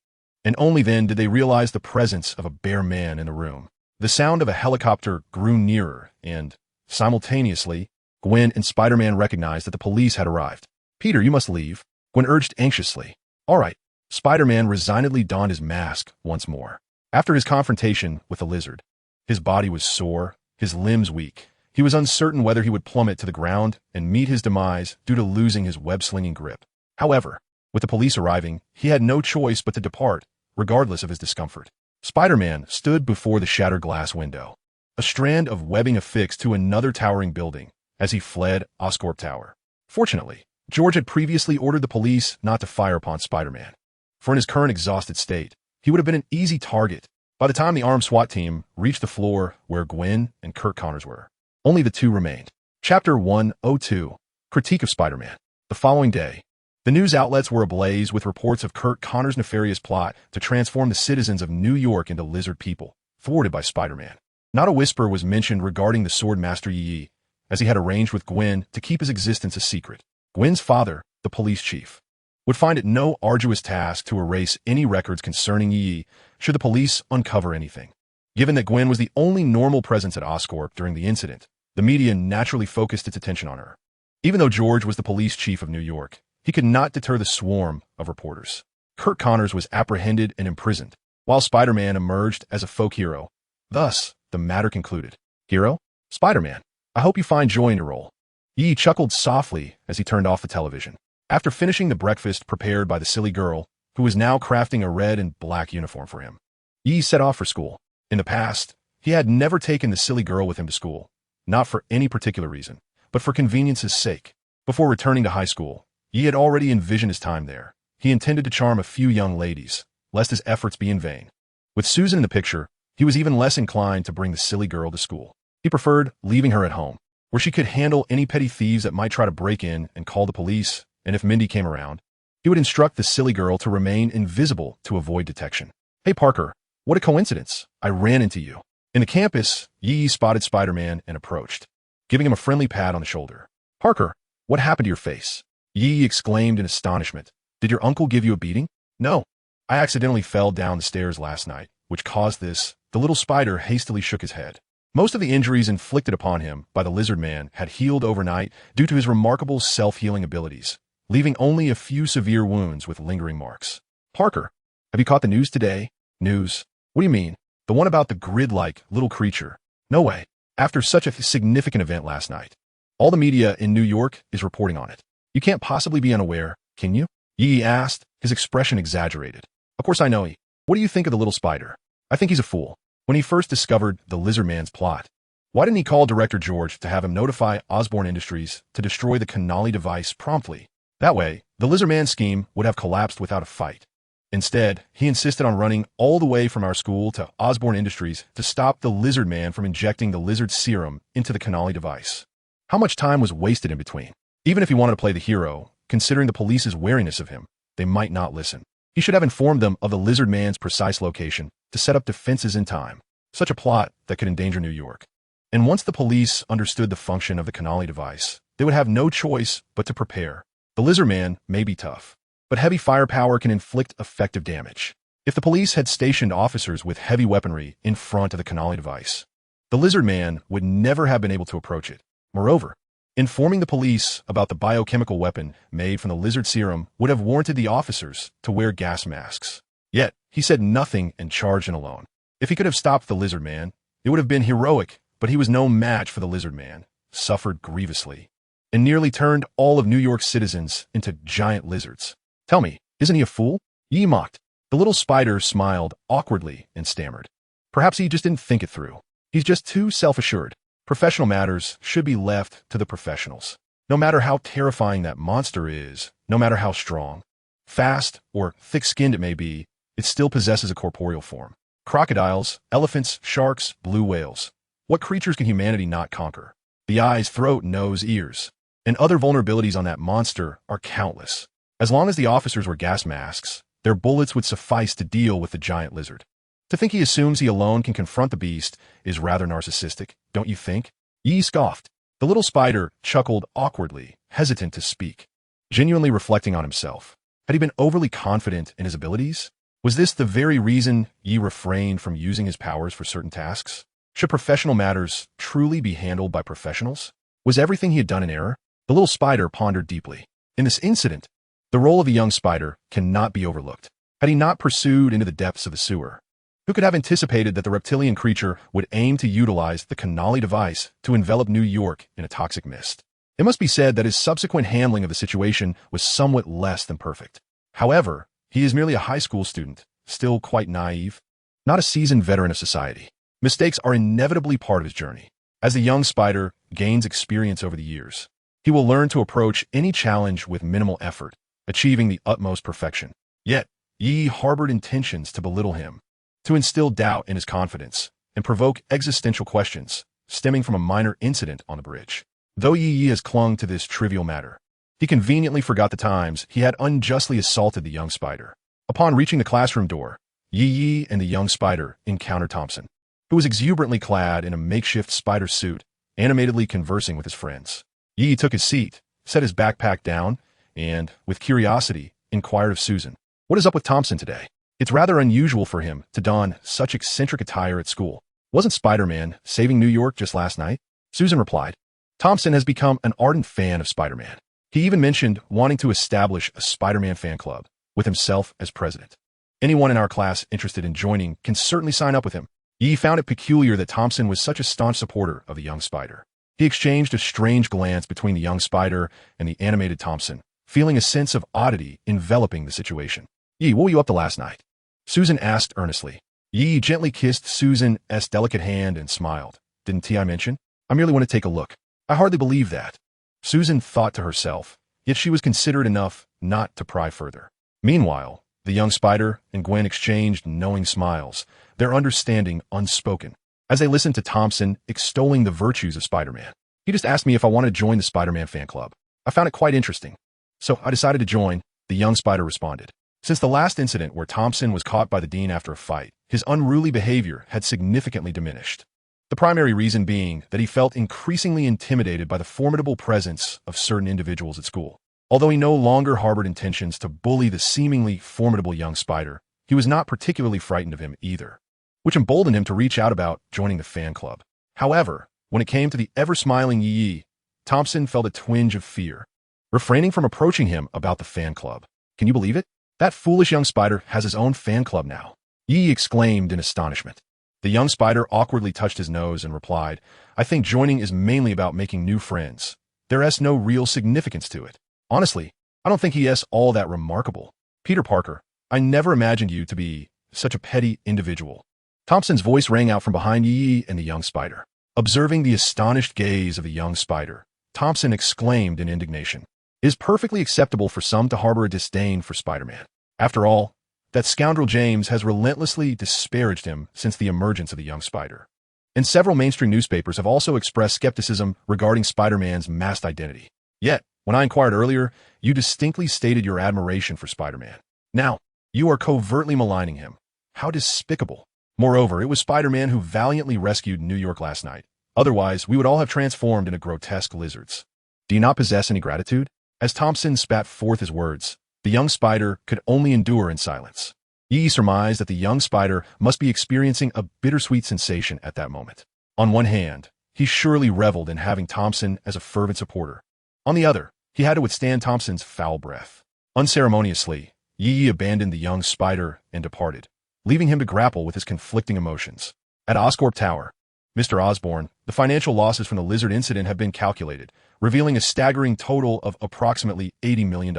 A: and only then did they realize the presence of a bare man in the room. The sound of a helicopter grew nearer, and, simultaneously, Gwen and Spider-Man recognized that the police had arrived. Peter, you must leave, Gwen urged anxiously. All right. Spider-Man resignedly donned his mask once more. After his confrontation with the lizard, his body was sore, his limbs weak. He was uncertain whether he would plummet to the ground and meet his demise due to losing his web-slinging grip. However, with the police arriving, he had no choice but to depart, regardless of his discomfort. Spider-Man stood before the shattered glass window, a strand of webbing affixed to another towering building, as he fled Oscorp Tower. Fortunately, George had previously ordered the police not to fire upon Spider-Man, for in his current exhausted state, he would have been an easy target by the time the armed SWAT team reached the floor where Gwen and Kurt Connors were. Only the two remained. Chapter 102, Critique of Spider-Man. The following day, the news outlets were ablaze with reports of Kurt Connors' nefarious plot to transform the citizens of New York into lizard people, thwarted by Spider-Man. Not a whisper was mentioned regarding the Sword Master Yi, as he had arranged with Gwen to keep his existence a secret. Gwen's father, the police chief, would find it no arduous task to erase any records concerning Yi should the police uncover anything. Given that Gwen was the only normal presence at Oscorp during the incident, the media naturally focused its attention on her. Even though George was the police chief of New York, he could not deter the swarm of reporters. Kurt Connors was apprehended and imprisoned, while Spider-Man emerged as a folk hero. Thus, the matter concluded. Hero? Spider-Man, I hope you find joy in your role. Yi chuckled softly as he turned off the television. After finishing the breakfast prepared by the silly girl, who was now crafting a red and black uniform for him. Yi set off for school. In the past, he had never taken the silly girl with him to school, not for any particular reason, but for convenience's sake. Before returning to high school, Yi had already envisioned his time there. He intended to charm a few young ladies, lest his efforts be in vain. With Susan in the picture, he was even less inclined to bring the silly girl to school. He preferred leaving her at home, where she could handle any petty thieves that might try to break in and call the police, and if Mindy came around, he would instruct the silly girl to remain invisible to avoid detection. "Hey Parker, what a coincidence. I ran into you." In the campus, Yi spotted Spider-Man and approached, giving him a friendly pat on the shoulder. "Parker, what happened to your face?" Yi exclaimed in astonishment. "Did your uncle give you a beating?" "No. I accidentally fell down the stairs last night, which caused this." The little spider hastily shook his head. Most of the injuries inflicted upon him by the lizard man had healed overnight due to his remarkable self-healing abilities, leaving only a few severe wounds with lingering marks. "Parker, have you caught the news today?" "News? What do you mean? The one about the grid-like little creature?" "No way. After such a significant event last night, all the media in New York is reporting on it. You can't possibly be unaware, can you?" Yi asked, his expression exaggerated. "Of course I know he. What do you think of the little spider?" "I think he's a fool. When he first discovered the lizard man's plot, why didn't he call Director George to have him notify Osborne Industries to destroy the Canali device promptly? That way, the lizard man scheme would have collapsed without a fight. Instead, he insisted on running all the way from our school to Osborne Industries to stop the lizard man from injecting the lizard serum into the Canali device. How much time was wasted in between? Even if he wanted to play the hero, considering the police's wariness of him, they might not listen. He should have informed them of the lizard man's precise location to set up defenses in time, such a plot that could endanger New York. And once the police understood the function of the Canali device, they would have no choice but to prepare. The lizard man may be tough, but heavy firepower can inflict effective damage. If the police had stationed officers with heavy weaponry in front of the Canali device, the lizard man would never have been able to approach it. Moreover, informing the police about the biochemical weapon made from the lizard serum would have warranted the officers to wear gas masks. Yet, he said nothing and charged in alone. If he could have stopped the lizard man, it would have been heroic, but he was no match for the lizard man, suffered grievously, and nearly turned all of New York's citizens into giant lizards. "Tell me, isn't he a fool?" Yi mocked. The little spider smiled awkwardly and stammered. "Perhaps he just didn't think it through. He's just too self-assured. Professional matters should be left to the professionals. No matter how terrifying that monster is, no matter how strong, fast, or thick-skinned it may be, it still possesses a corporeal form. Crocodiles, elephants, sharks, blue whales. What creatures can humanity not conquer? The eyes, throat, nose, ears, and other vulnerabilities on that monster are countless. As long as the officers wear gas masks, their bullets would suffice to deal with the giant lizard. To think he assumes he alone can confront the beast is rather narcissistic, don't you think?" Yi scoffed. The little spider chuckled awkwardly, hesitant to speak, genuinely reflecting on himself. Had he been overly confident in his abilities? Was this the very reason Yi refrained from using his powers for certain tasks? Should professional matters truly be handled by professionals? Was everything he had done in error? The little spider pondered deeply. In this incident, the role of the young spider cannot be overlooked. Had he not pursued into the depths of the sewer, who could have anticipated that the reptilian creature would aim to utilize the Canali device to envelop New York in a toxic mist? It must be said that his subsequent handling of the situation was somewhat less than perfect. However, he is merely a high school student, still quite naive, not a seasoned veteran of society. Mistakes are inevitably part of his journey. As the young spider gains experience over the years, he will learn to approach any challenge with minimal effort, achieving the utmost perfection. Yet, Yi harbored intentions to belittle him, to instill doubt in his confidence, and provoke existential questions stemming from a minor incident on the bridge. Though Yi has clung to this trivial matter, he conveniently forgot the times he had unjustly assaulted the young spider. Upon reaching the classroom door, Yi and the young spider encountered Thompson, who was exuberantly clad in a makeshift spider suit, animatedly conversing with his friends. Yi took his seat, set his backpack down, and, with curiosity, inquired of Susan, "What is up with Thompson today? It's rather unusual for him to don such eccentric attire at school. Wasn't Spider-Man saving New York just last night?" Susan replied, "Thompson has become an ardent fan of Spider-Man. He even mentioned wanting to establish a Spider-Man fan club, with himself as president. Anyone in our class interested in joining can certainly sign up with him." Yi found it peculiar that Thompson was such a staunch supporter of the young spider. He exchanged a strange glance between the young spider and the animated Thompson, feeling a sense of oddity enveloping the situation. Yi, what were you up to last night? Susan asked earnestly. Yi gently kissed Susan's delicate hand and smiled. Didn't I mention? I merely want to take a look. I hardly believe that. Susan thought to herself, yet she was considerate enough not to pry further. Meanwhile, the young spider and Gwen exchanged knowing smiles, their understanding unspoken, as they listened to Thompson extolling the virtues of Spider-Man. He just asked me if I wanted to join the Spider-Man fan club. I found it quite interesting. So I decided to join, the young spider responded. Since the last incident where Thompson was caught by the dean after a fight, his unruly behavior had significantly diminished. The primary reason being that he felt increasingly intimidated by the formidable presence of certain individuals at school. Although he no longer harbored intentions to bully the seemingly formidable young spider, he was not particularly frightened of him either, which emboldened him to reach out about joining the fan club. However, when it came to the ever-smiling Yi, Thompson felt a twinge of fear, refraining from approaching him about the fan club. Can you believe it? That foolish young spider has his own fan club now, Yi exclaimed in astonishment. The young spider awkwardly touched his nose and replied, I think joining is mainly about making new friends. There's no real significance to it. Honestly, I don't think he is all that remarkable. Peter Parker, I never imagined you to be such a petty individual. Thompson's voice rang out from behind Yi and the young spider. Observing the astonished gaze of the young spider, Thompson exclaimed in indignation. It is perfectly acceptable for some to harbor a disdain for Spider-Man. After all, that scoundrel James has relentlessly disparaged him since the emergence of the young spider. And several mainstream newspapers have also expressed skepticism regarding Spider-Man's masked identity. Yet, when I inquired earlier, you distinctly stated your admiration for Spider-Man. Now, you are covertly maligning him. How despicable. Moreover, it was Spider-Man who valiantly rescued New York last night. Otherwise, we would all have transformed into grotesque lizards. Do you not possess any gratitude? As Thompson spat forth his words, the young spider could only endure in silence. Yi surmised that the young spider must be experiencing a bittersweet sensation at that moment. On one hand, he surely reveled in having Thompson as a fervent supporter. On the other, he had to withstand Thompson's foul breath. Unceremoniously, Yi abandoned the young spider and departed, leaving him to grapple with his conflicting emotions. At Oscorp Tower, Mr. Osborn, the financial losses from the lizard incident have been calculated, revealing a staggering total of approximately $80 million.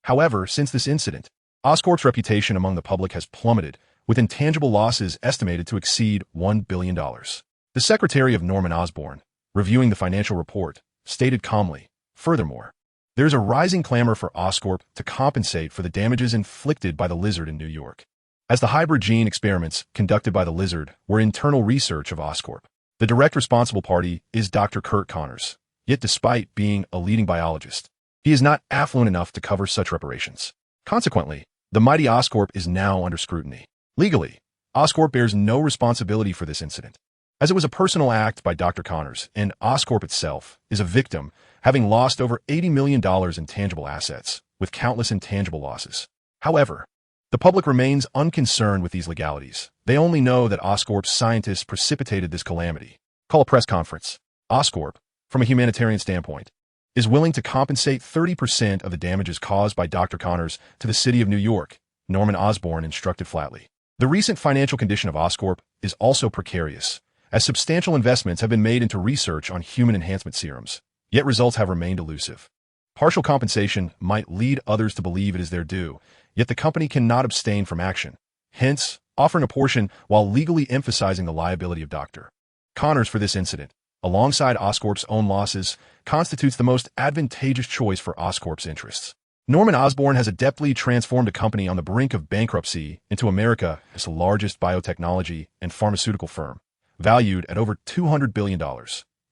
A: However, since this incident, Oscorp's reputation among the public has plummeted, with intangible losses estimated to exceed $1 billion. The secretary of Norman Osborn, reviewing the financial report, stated calmly, furthermore, there is a rising clamor for Oscorp to compensate for the damages inflicted by the lizard in New York. As the hybrid gene experiments conducted by the lizard were internal research of Oscorp, the direct responsible party is Dr. Kurt Connors. Yet despite being a leading biologist, he is not affluent enough to cover such reparations. Consequently, the mighty Oscorp is now under scrutiny. Legally, Oscorp bears no responsibility for this incident, as it was a personal act by Dr. Connors, and Oscorp itself is a victim, having lost over $80 million in tangible assets, with countless intangible losses. However, the public remains unconcerned with these legalities. They only know that Oscorp's scientists precipitated this calamity. Call a press conference. Oscorp, from a humanitarian standpoint, is willing to compensate 30% of the damages caused by Dr. Connors to the city of New York, Norman Osborn instructed flatly. The recent financial condition of Oscorp is also precarious, as substantial investments have been made into research on human enhancement serums, yet results have remained elusive. Partial compensation might lead others to believe it is their due, yet the company cannot abstain from action, hence offering a portion while legally emphasizing the liability of Dr. Connors for this incident, alongside Oscorp's own losses, constitutes the most advantageous choice for Oscorp's interests. Norman Osborn has adeptly transformed a company on the brink of bankruptcy into America's largest biotechnology and pharmaceutical firm, valued at over $200 billion.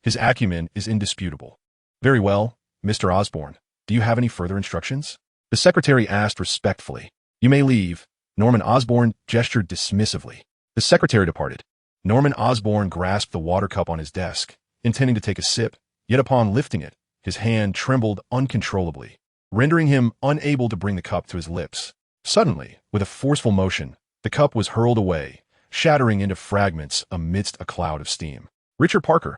A: His acumen is indisputable. Very well, Mr. Osborn, do you have any further instructions? The secretary asked respectfully. You may leave. Norman Osborn gestured dismissively. The secretary departed. Norman Osborn grasped the water cup on his desk, intending to take a sip, yet upon lifting it, his hand trembled uncontrollably, rendering him unable to bring the cup to his lips. Suddenly, with a forceful motion, the cup was hurled away, shattering into fragments amidst a cloud of steam. Richard Parker,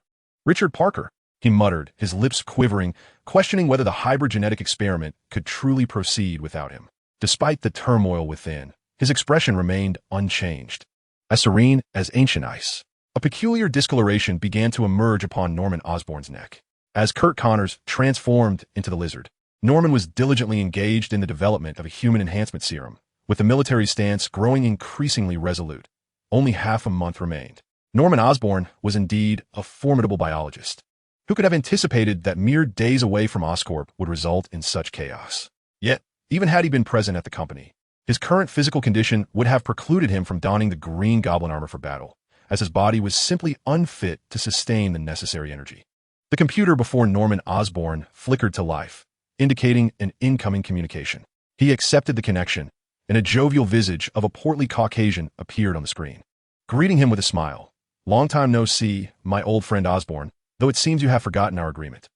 A: he muttered, his lips quivering, questioning whether the hybrid genetic experiment could truly proceed without him. Despite the turmoil within, his expression remained unchanged, as serene as ancient ice. A peculiar discoloration began to emerge upon Norman Osborn's neck. As Kurt Connors transformed into the lizard, Norman was diligently engaged in the development of a human enhancement serum, with the military stance growing increasingly resolute. Only half a month remained. Norman Osborn was indeed a formidable biologist. Who could have anticipated that mere days away from Oscorp would result in such chaos? Yet, even had he been present at the company, his current physical condition would have precluded him from donning the Green Goblin armor for battle, as his body was simply unfit to sustain the necessary energy. The computer before Norman Osborn flickered to life, indicating an incoming communication. He accepted the connection, and a jovial visage of a portly Caucasian appeared on the screen, greeting him with a smile. "Long time no see, my old friend Osborn, though it seems you have forgotten our agreement."